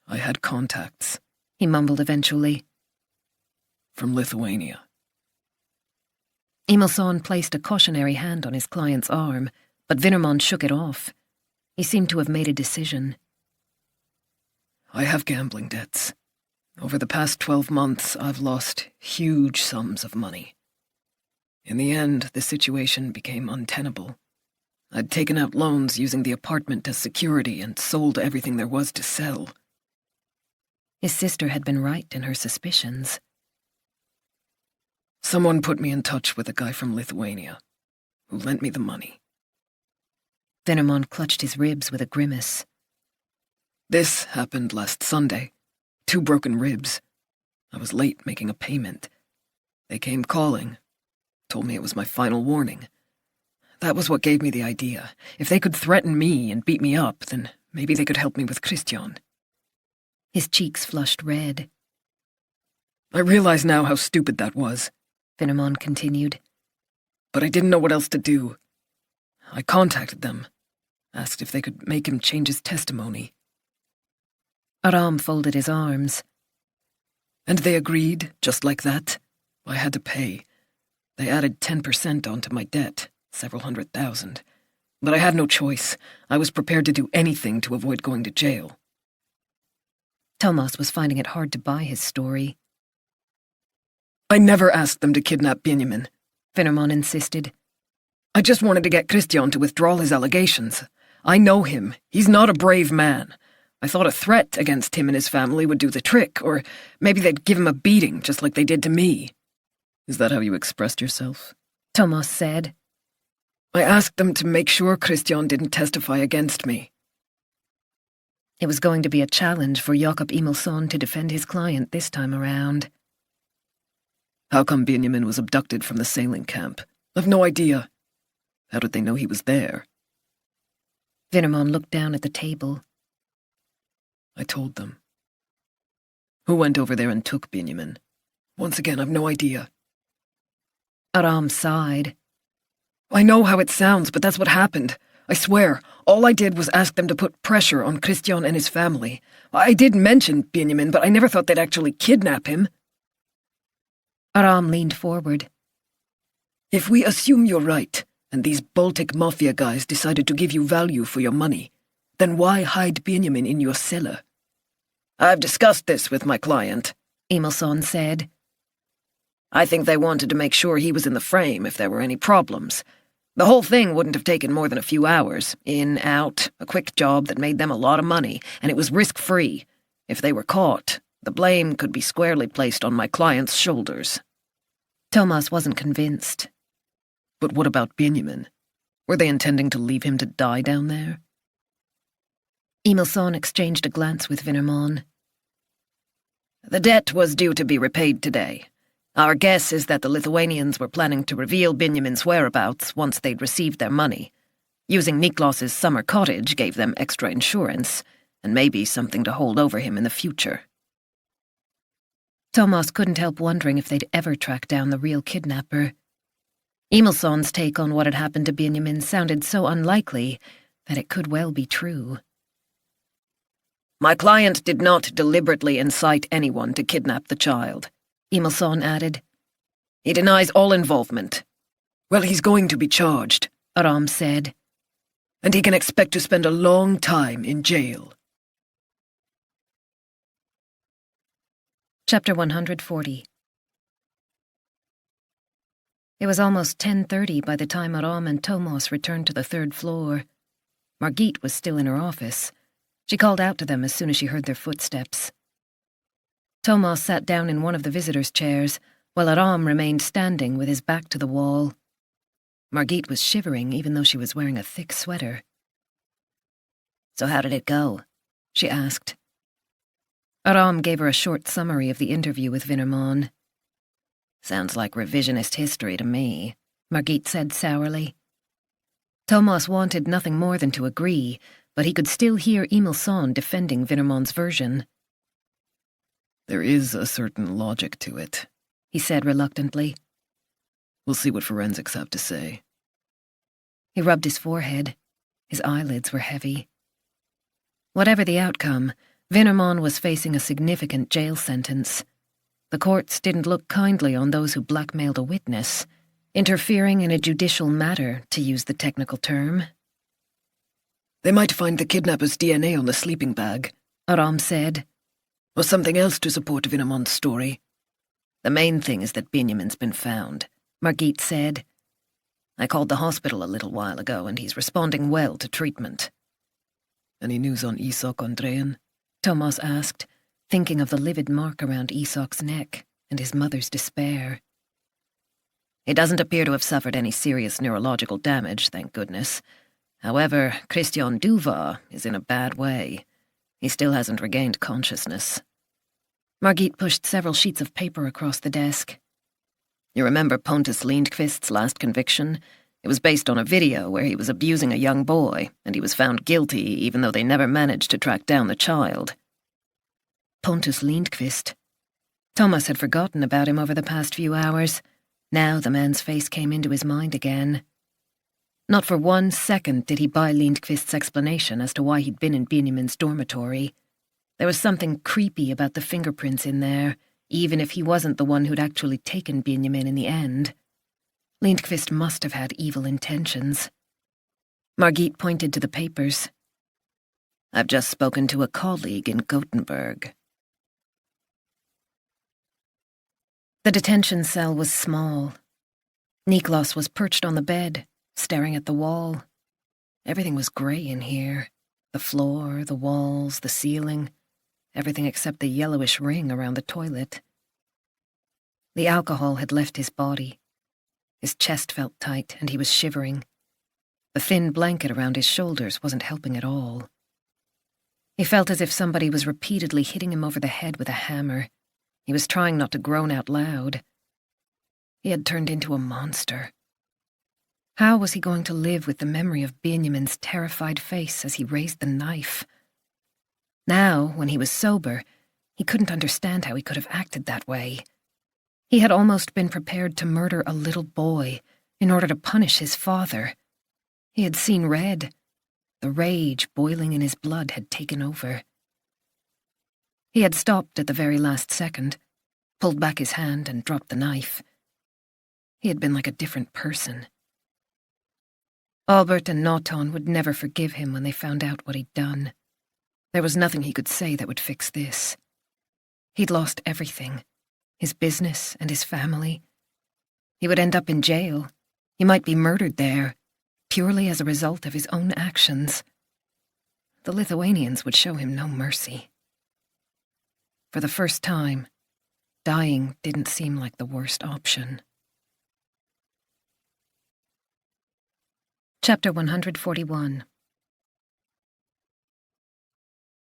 I had contacts, he mumbled eventually. From Lithuania. Emilson placed a cautionary hand on his client's arm, but Vinnerman shook it off. He seemed to have made a decision. I have gambling debts. Over the past 12 months, I've lost huge sums of money. In the end, the situation became untenable. I'd taken out loans using the apartment as security and sold everything there was to sell. His sister had been right in her suspicions. Someone put me in touch with a guy from Lithuania, who lent me the money. Vinnerman clutched his ribs with a grimace. This happened last Sunday. 2 broken ribs. I was late making a payment. They came calling, told me it was my final warning. That was what gave me the idea. If they could threaten me and beat me up, then maybe they could help me with Christian. His cheeks flushed red. I realize now how stupid that was, Vinnerman continued. But I didn't know what else to do. I contacted them, asked if they could make him change his testimony. Aram folded his arms. And they agreed, just like that. I had to pay. They added 10% onto my debt, several $100,000. But I had no choice. I was prepared to do anything to avoid going to jail. Thomas was finding it hard to buy his story. I never asked them to kidnap Benjamin, Vinnerman insisted. I just wanted to get Christian to withdraw his allegations. I know him. He's not a brave man. I thought a threat against him and his family would do the trick, or maybe they'd give him a beating, just like they did to me. Is that how you expressed yourself? Thomas said. I asked them to make sure Christian didn't testify against me. It was going to be a challenge for Jakob Emilson to defend his client this time around. How come Benjamin was abducted from the sailing camp? I've no idea. How did they know he was there? Vinnerman looked down at the table. I told them. Who went over there and took Benjamin? Once again, I've no idea. Aram sighed. I know how it sounds, but that's what happened. I swear, all I did was ask them to put pressure on Christian and his family. I did mention Benjamin, but I never thought they'd actually kidnap him. Aram leaned forward. If we assume you're right, and these Baltic mafia guys decided to give you value for your money, then why hide Benjamin in your cellar? I've discussed this with my client, Emilson said. I think they wanted to make sure he was in the frame if there were any problems. The whole thing wouldn't have taken more than a few hours. In, out, a quick job that made them a lot of money, and it was risk-free. If they were caught, The blame could be squarely placed on my client's shoulders. Thomas wasn't convinced. But what about Benjamin? Were they intending to leave him to die down there? Emilson exchanged a glance with Vinnerman. The debt was due to be repaid today. Our guess is that the Lithuanians were planning to reveal Benjamin's whereabouts once they'd received their money. Using Niklaus's summer cottage gave them extra insurance, and maybe something to hold over him in the future. Thomas couldn't help wondering if they'd ever track down the real kidnapper. Emilson's take on what had happened to Benjamin sounded so unlikely that it could well be true. My client did not deliberately incite anyone to kidnap the child, Emilson added. He denies all involvement. Well, he's going to be charged, Aram said. And he can expect to spend a long time in jail. Chapter 140. It was almost 10:30 by the time Aram and Thomas returned to the third floor. Margit was still in her office. She called out to them as soon as she heard their footsteps. Thomas sat down in one of the visitors' chairs, while Aram remained standing with his back to the wall. Margit was shivering even though she was wearing a thick sweater. So how did it go? She asked. Aram gave her a short summary of the interview with Vinnerman. Sounds like revisionist history to me, Margit said sourly. Thomas wanted nothing more than to agree, but he could still hear Emilson defending Vinnerman's version. There is a certain logic to it, he said reluctantly. We'll see what forensics have to say. He rubbed his forehead. His eyelids were heavy. Whatever the outcome, Vinnerman was facing a significant jail sentence. The courts didn't look kindly on those who blackmailed a witness, interfering in a judicial matter, to use the technical term. They might find the kidnapper's DNA on the sleeping bag, Aram said. Or something else to support Vinnerman's story. The main thing is that Benjamin's been found, Margit said. I called the hospital a little while ago and he's responding well to treatment. Any news on Isak Andreasson? Thomas asked, thinking of the livid mark around Isak's neck and his mother's despair. He doesn't appear to have suffered any serious neurological damage, thank goodness. However, Christian Duva is in a bad way. He still hasn't regained consciousness. Margit pushed several sheets of paper across the desk. You remember Pontus Lindqvist's last conviction? It was based on a video where he was abusing a young boy, and he was found guilty even though they never managed to track down the child. Pontus Lindqvist. Thomas had forgotten about him over the past few hours. Now the man's face came into his mind again. Not for 1 second did he buy Lindqvist's explanation as to why he'd been in Benjamin's dormitory. There was something creepy about the fingerprints in there, even if he wasn't the one who'd actually taken Benjamin in the end. Lindqvist must have had evil intentions. Margit pointed to the papers. I've just spoken to a colleague in Gothenburg. The detention cell was small. Niklaus was perched on the bed, staring at the wall. Everything was grey in here. The floor, the walls, the ceiling. Everything except the yellowish ring around the toilet. The alcohol had left his body. His chest felt tight and he was shivering. The thin blanket around his shoulders wasn't helping at all. He felt as if somebody was repeatedly hitting him over the head with a hammer. He was trying not to groan out loud. He had turned into a monster. How was he going to live with the memory of Benjamin's terrified face as he raised the knife? Now, when he was sober, he couldn't understand how he could have acted that way. He had almost been prepared to murder a little boy in order to punish his father. He had seen red. The rage boiling in his blood had taken over. He had stopped at the very last second, pulled back his hand and dropped the knife. He had been like a different person. Albert and Naughton would never forgive him when they found out what he'd done. There was nothing he could say that would fix this. He'd lost everything, his business and his family. He would end up in jail. He might be murdered there, purely as a result of his own actions. The Lithuanians would show him no mercy. For the first time, dying didn't seem like the worst option. Chapter 141.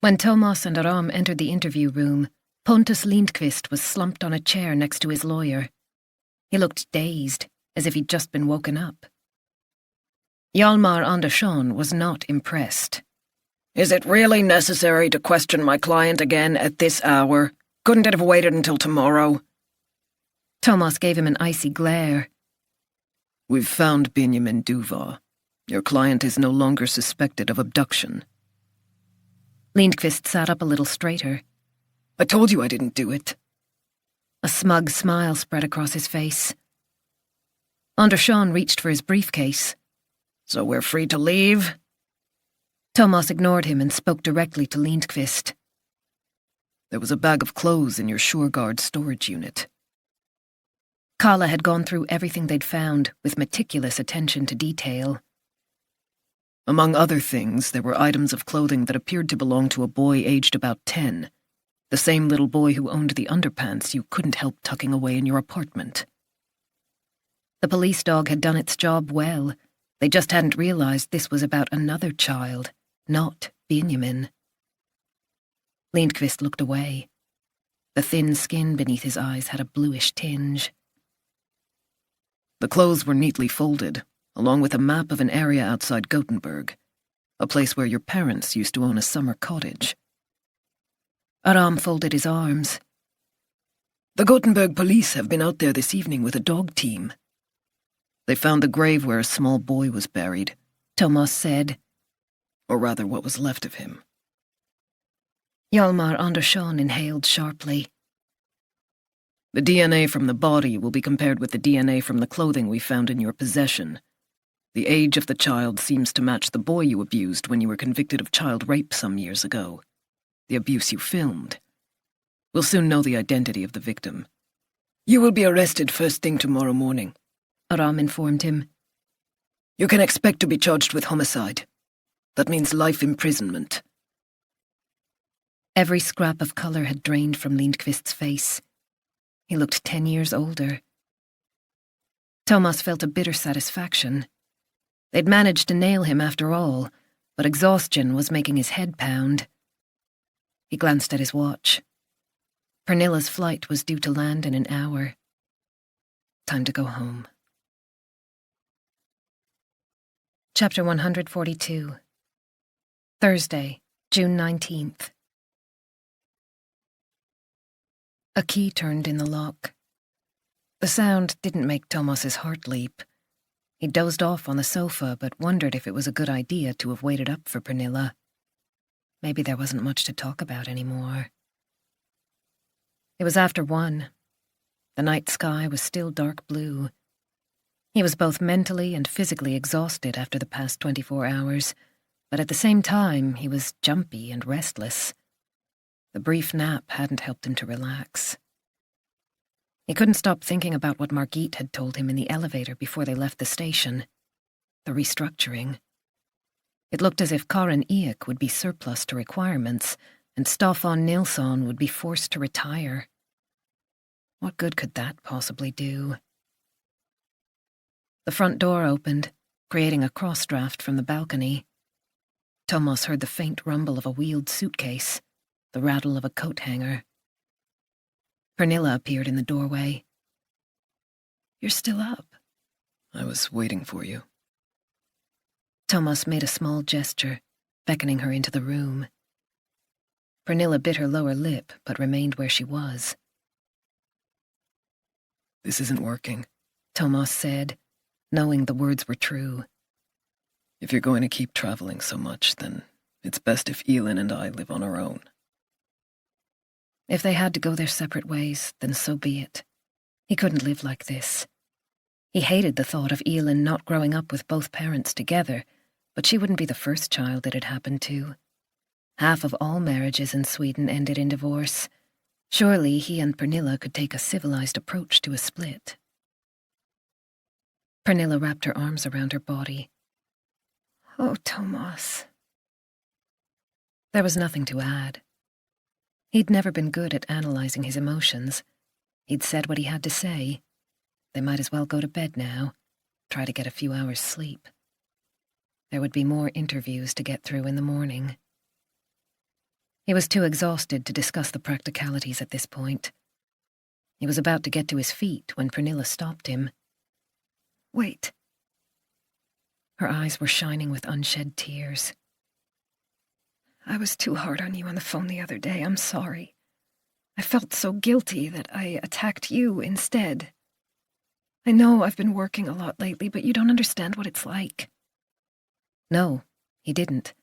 When Thomas and Aram entered the interview room, Pontus Lindqvist was slumped on a chair next to his lawyer. He looked dazed, as if he'd just been woken up. Hjalmar Andreasson was not impressed. Is it really necessary to question my client again at this hour? Couldn't it have waited until tomorrow? Thomas gave him an icy glare. We've found Benjamin Duva. Your client is no longer suspected of abduction. Lindqvist sat up a little straighter. I told you I didn't do it. A smug smile spread across his face. Andreasson reached for his briefcase. So we're free to leave? Thomas ignored him and spoke directly to Lindqvist. There was a bag of clothes in your SureGuard storage unit. Kala had gone through everything they'd found with meticulous attention to detail. Among other things, there were items of clothing that appeared to belong to a boy aged about 10, the same little boy who owned the underpants you couldn't help tucking away in your apartment. The police dog had done its job well. They just hadn't realized this was about another child, not Benjamin. Lindqvist looked away. The thin skin beneath his eyes had a bluish tinge. The clothes were neatly folded, along with a map of an area outside Gothenburg, a place where your parents used to own a summer cottage. Aram folded his arms. The Gothenburg police have been out there this evening with a dog team. They found the grave where a small boy was buried, Thomas said. Or rather, what was left of him. Hjalmar Andreasson inhaled sharply. The DNA from the body will be compared with the DNA from the clothing we found in your possession. The age of the child seems to match the boy you abused when you were convicted of child rape some years ago. The abuse you filmed. We'll soon know the identity of the victim. You will be arrested first thing tomorrow morning, Aram informed him. You can expect to be charged with homicide. That means life imprisonment. Every scrap of colour had drained from Lindqvist's face. He looked 10 years older. Thomas felt a bitter satisfaction. They'd managed to nail him after all, but exhaustion was making his head pound. He glanced at his watch. Pernilla's flight was due to land in an hour. Time to go home. Chapter 142. Thursday, June 19th. A key turned in the lock. The sound didn't make Thomas's heart leap. He dozed off on the sofa, but wondered if it was a good idea to have waited up for Pernilla. Maybe there wasn't much to talk about anymore. It was after 1. The night sky was still dark blue. He was both mentally and physically exhausted after the past 24 hours, but at the same time he was jumpy and restless. The brief nap hadn't helped him to relax. He couldn't stop thinking about what Margit had told him in the elevator before they left the station. The restructuring. It looked as if Karin Eek would be surplus to requirements, and Staffan Nilsson would be forced to retire. What good could that possibly do? The front door opened, creating a cross-draft from the balcony. Thomas heard the faint rumble of a wheeled suitcase, the rattle of a coat hanger. Pernilla appeared in the doorway. You're still up? I was waiting for you. Thomas made a small gesture, beckoning her into the room. Pernilla bit her lower lip, but remained where she was. This isn't working, Thomas said, knowing the words were true. If you're going to keep traveling so much, then it's best if Elin and I live on our own. If they had to go their separate ways, then so be it. He couldn't live like this. He hated the thought of Elin not growing up with both parents together, but she wouldn't be the first child it had happened to. Half of all marriages in Sweden ended in divorce. Surely he and Pernilla could take a civilized approach to a split. Pernilla wrapped her arms around her body. Oh, Thomas. There was nothing to add. He'd never been good at analyzing his emotions. He'd said what he had to say. They might as well go to bed now, try to get a few hours' sleep. There would be more interviews to get through in the morning. He was too exhausted to discuss the practicalities at this point. He was about to get to his feet when Pernilla stopped him. Wait. Her eyes were shining with unshed tears. I was too hard on you on the phone the other day. I'm sorry. I felt so guilty that I attacked you instead. I know I've been working a lot lately, but you don't understand what it's like. No, he didn't.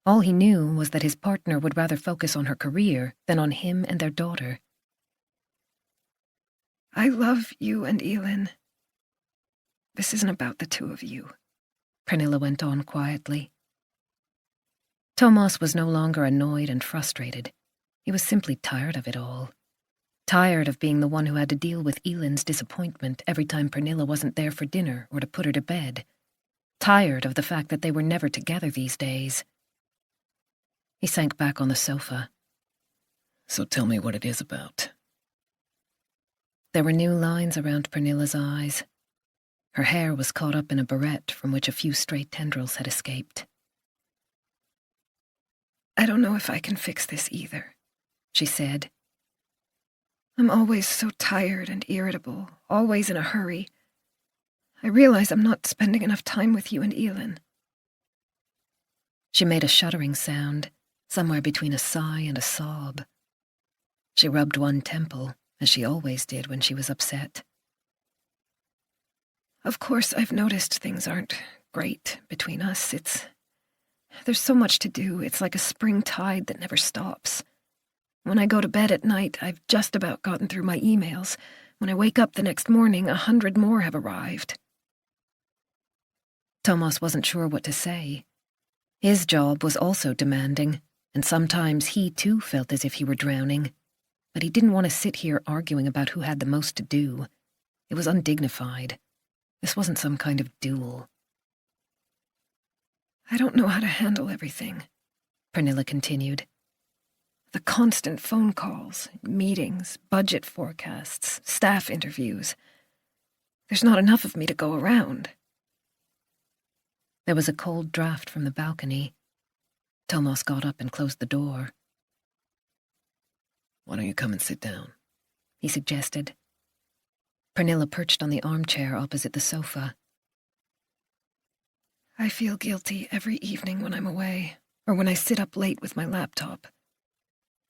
All he knew was that his partner would rather focus on her career than on him and their daughter. I love you and Elin. This isn't about the two of you, Pernilla went on quietly. Thomas was no longer annoyed and frustrated. He was simply tired of it all. Tired of being the one who had to deal with Elin's disappointment every time Pernilla wasn't there for dinner or to put her to bed. Tired of the fact that they were never together these days. He sank back on the sofa. So tell me what it is about. There were new lines around Pernilla's eyes. Her hair was caught up in a barrette from which a few stray tendrils had escaped. I don't know if I can fix this either, she said. I'm always so tired and irritable, always in a hurry. I realize I'm not spending enough time with you and Elin. She made a shuddering sound, somewhere between a sigh and a sob. She rubbed one temple, as she always did when she was upset. Of course, I've noticed things aren't great between us. There's so much to do. It's like a spring tide that never stops. When I go to bed at night, I've just about gotten through my emails. When I wake up the next morning, 100 more have arrived. Thomas wasn't sure what to say. His job was also demanding, and sometimes he too felt as if he were drowning. But he didn't want to sit here arguing about who had the most to do. It was undignified. This wasn't some kind of duel. I don't know how to handle everything, Pernilla continued. The constant phone calls, meetings, budget forecasts, staff interviews. There's not enough of me to go around. There was a cold draft from the balcony. Thomas got up and closed the door. Why don't you come and sit down? He suggested. Pernilla perched on the armchair opposite the sofa. I feel guilty every evening when I'm away, or when I sit up late with my laptop.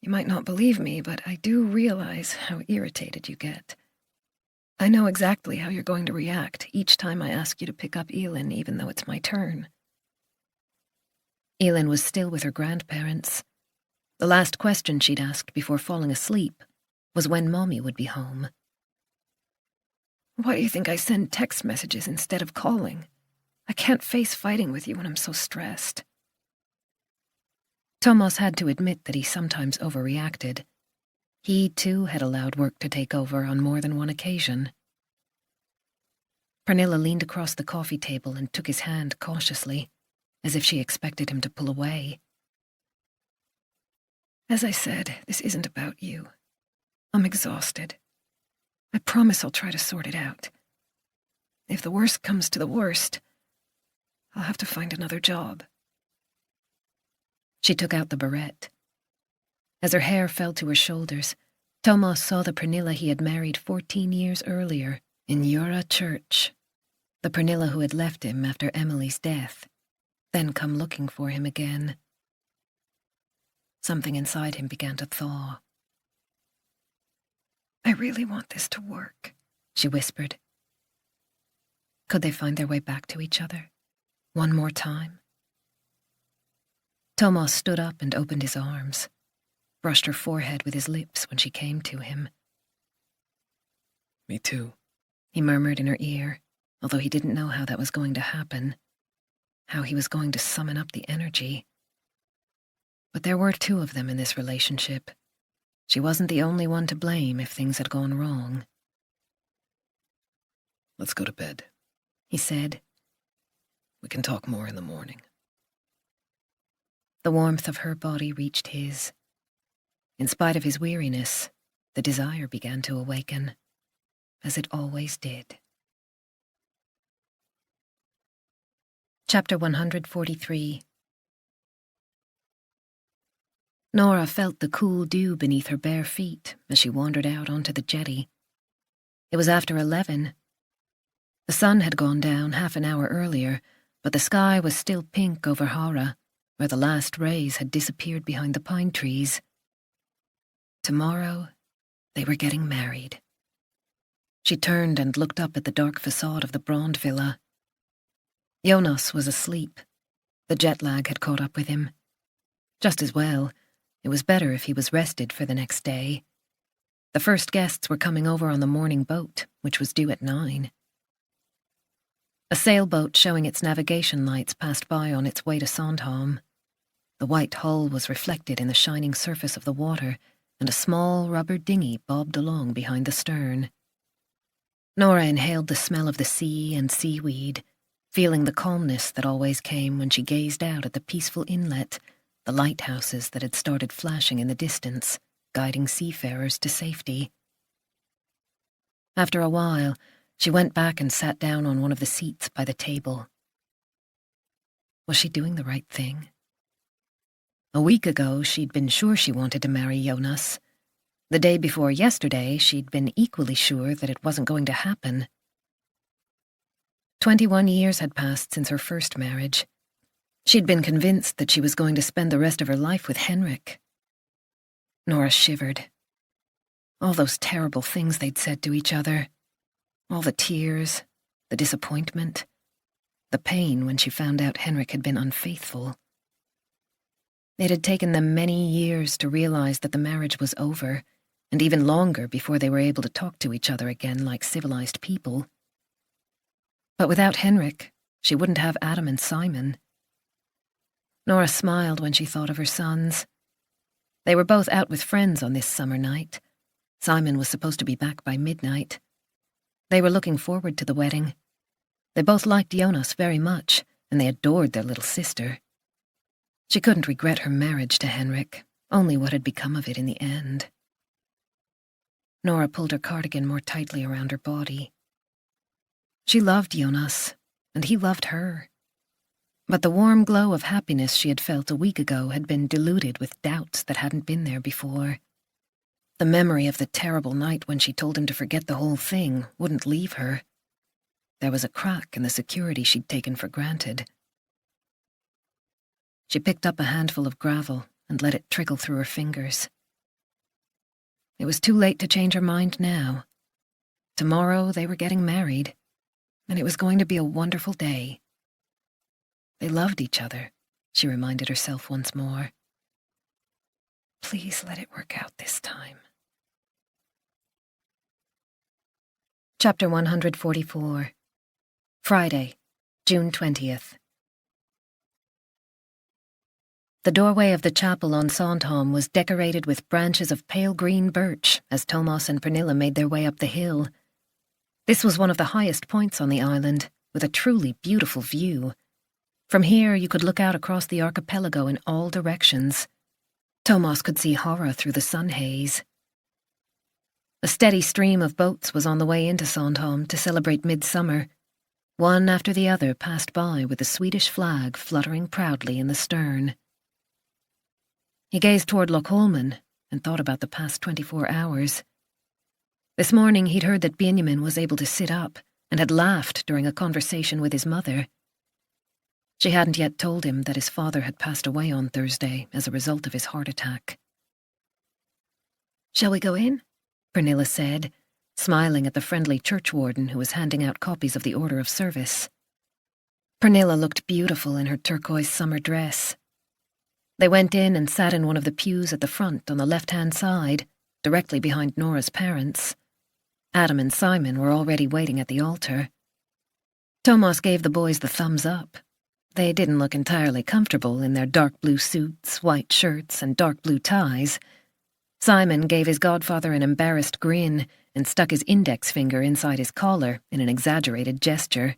You might not believe me, but I do realize how irritated you get. I know exactly how you're going to react each time I ask you to pick up Elin, even though it's my turn. Elin was still with her grandparents. The last question she'd asked before falling asleep was when Mommy would be home. Why do you think I send text messages instead of calling? I can't face fighting with you when I'm so stressed. Thomas had to admit that he sometimes overreacted. He, too, had allowed work to take over on more than one occasion. Pernilla leaned across the coffee table and took his hand cautiously, as if she expected him to pull away. As I said, this isn't about you. I'm exhausted. I promise I'll try to sort it out. If the worst comes to the worst, I'll have to find another job. She took out the barrette. As her hair fell to her shoulders, Thomas saw the Pernilla he had married 14 years earlier in Jura Church, the Pernilla who had left him after Emily's death, then come looking for him again. Something inside him began to thaw. I really want this to work, she whispered. Could they find their way back to each other? One more time? Thomas stood up and opened his arms, brushed her forehead with his lips when she came to him. Me too, he murmured in her ear, although he didn't know how that was going to happen, how he was going to summon up the energy. But there were two of them in this relationship. She wasn't the only one to blame if things had gone wrong. Let's go to bed, he said. We can talk more in the morning. The warmth of her body reached his. In spite of his weariness, the desire began to awaken, as it always did. Chapter 143. Nora felt the cool dew beneath her bare feet as she wandered out onto the jetty. It was after 11. The sun had gone down half an hour earlier, but the sky was still pink over Hara, where the last rays had disappeared behind the pine trees. Tomorrow, they were getting married. She turned and looked up at the dark facade of the Brand villa. Jonas was asleep. The jet lag had caught up with him. Just as well. It was better if he was rested for the next day. The first guests were coming over on the morning boat, which was due at 9. A sailboat showing its navigation lights passed by on its way to Sandhamn. The white hull was reflected in the shining surface of the water, and a small rubber dinghy bobbed along behind the stern. Nora inhaled the smell of the sea and seaweed, feeling the calmness that always came when she gazed out at the peaceful inlet, the lighthouses that had started flashing in the distance, guiding seafarers to safety. After a while, she went back and sat down on one of the seats by the table. Was she doing the right thing? A week ago, she'd been sure she wanted to marry Jonas. The day before yesterday, she'd been equally sure that it wasn't going to happen. 21 years had passed since her first marriage. She'd been convinced that she was going to spend the rest of her life with Henrik. Nora shivered. All those terrible things they'd said to each other. All the tears, the disappointment, the pain when she found out Henrik had been unfaithful. It had taken them many years to realize that the marriage was over, and even longer before they were able to talk to each other again like civilized people. But without Henrik, she wouldn't have Adam and Simon. Nora smiled when she thought of her sons. They were both out with friends on this summer night. Simon was supposed to be back by midnight. They were looking forward to the wedding. They both liked Jonas very much, and they adored their little sister. She couldn't regret her marriage to Henrik, only what had become of it in the end. Nora pulled her cardigan more tightly around her body. She loved Jonas, and he loved her. But the warm glow of happiness she had felt a week ago had been diluted with doubts that hadn't been there before. The memory of the terrible night when she told him to forget the whole thing wouldn't leave her. There was a crack in the security she'd taken for granted. She picked up a handful of gravel and let it trickle through her fingers. It was too late to change her mind now. Tomorrow they were getting married, and it was going to be a wonderful day. They loved each other, she reminded herself once more. Please let it work out this time. Chapter 144. Friday, June 20th. The doorway of the chapel on Sandhamn was decorated with branches of pale green birch as Thomas and Pernilla made their way up the hill. This was one of the highest points on the island, with a truly beautiful view. From here you could look out across the archipelago in all directions. Thomas could see Hara through the sun haze. A steady stream of boats was on the way into Sandhamn to celebrate midsummer. One after the other passed by with the Swedish flag fluttering proudly in the stern. He gazed toward Lochholmen and thought about the past 24 hours. This morning he'd heard that Benjamin was able to sit up and had laughed during a conversation with his mother. She hadn't yet told him that his father had passed away on Thursday as a result of his heart attack. "Shall we go in?" Pernilla said, smiling at the friendly churchwarden who was handing out copies of the order of service. Pernilla looked beautiful in her turquoise summer dress. They went in and sat in one of the pews at the front on the left-hand side, directly behind Nora's parents. Adam and Simon were already waiting at the altar. Thomas gave the boys the thumbs up. They didn't look entirely comfortable in their dark blue suits, white shirts, and dark blue ties. Simon gave his godfather an embarrassed grin and stuck his index finger inside his collar in an exaggerated gesture.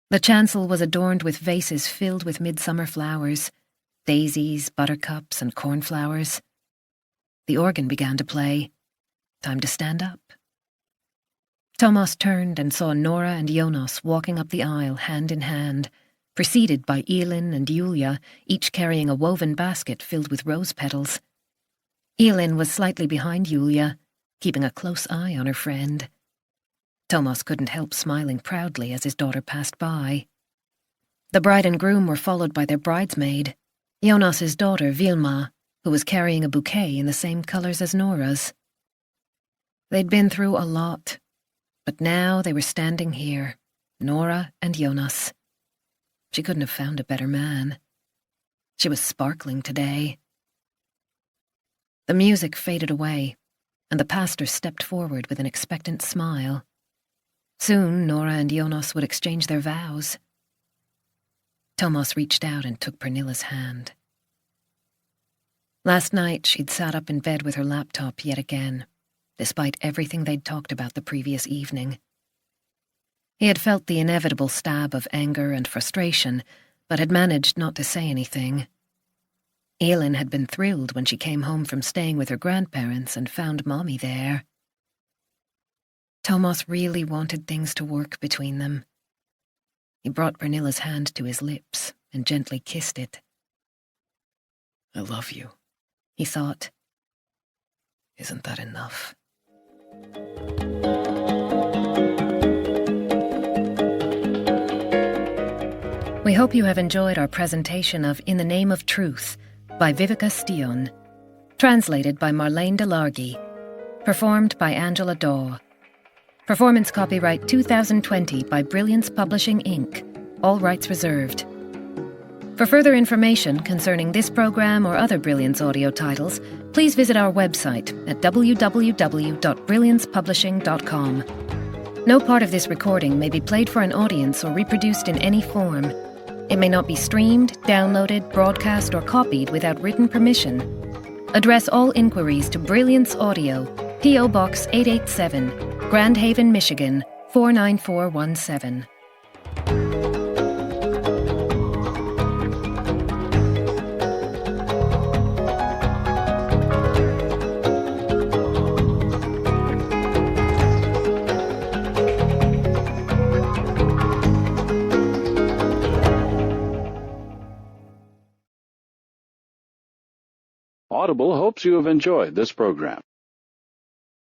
The chancel was adorned with vases filled with midsummer flowers, daisies, buttercups, and cornflowers. The organ began to play. Time to stand up. Thomas turned and saw Nora and Jonas walking up the aisle hand in hand, preceded by Elin and Julia, each carrying a woven basket filled with rose petals. Elin was slightly behind Julia, keeping a close eye on her friend. Thomas couldn't help smiling proudly as his daughter passed by. The bride and groom were followed by their bridesmaid, Jonas's daughter Vilma, who was carrying a bouquet in the same colours as Nora's. They'd been through a lot, but now they were standing here, Nora and Jonas. She couldn't have found a better man. She was sparkling today. The music faded away, and the pastor stepped forward with an expectant smile. Soon Nora and Jonas would exchange their vows. Thomas reached out and took Pernilla's hand. Last night she'd sat up in bed with her laptop yet again, despite everything they'd talked about the previous evening. He had felt the inevitable stab of anger and frustration, but had managed not to say anything. Elin had been thrilled when she came home from staying with her grandparents and found Mommy there. Thomas really wanted things to work between them. He brought Pernilla's hand to his lips and gently kissed it. I love you, he thought. Isn't that enough? We hope you have enjoyed our presentation of In the Name of Truth by Viveca Sten, translated by Marlene Delargy, performed by Angela Daw. Performance copyright 2020 by Brilliance Publishing, Inc., all rights reserved. For further information concerning this program or other Brilliance audio titles, please visit our website at www.brilliancepublishing.com. No part of this recording may be played for an audience or reproduced in any form. It may not be streamed, downloaded, broadcast, or copied without written permission. Address all inquiries to Brilliance Audio, P.O. Box 887, Grand Haven, Michigan, 49417. Audible hopes you have enjoyed this program.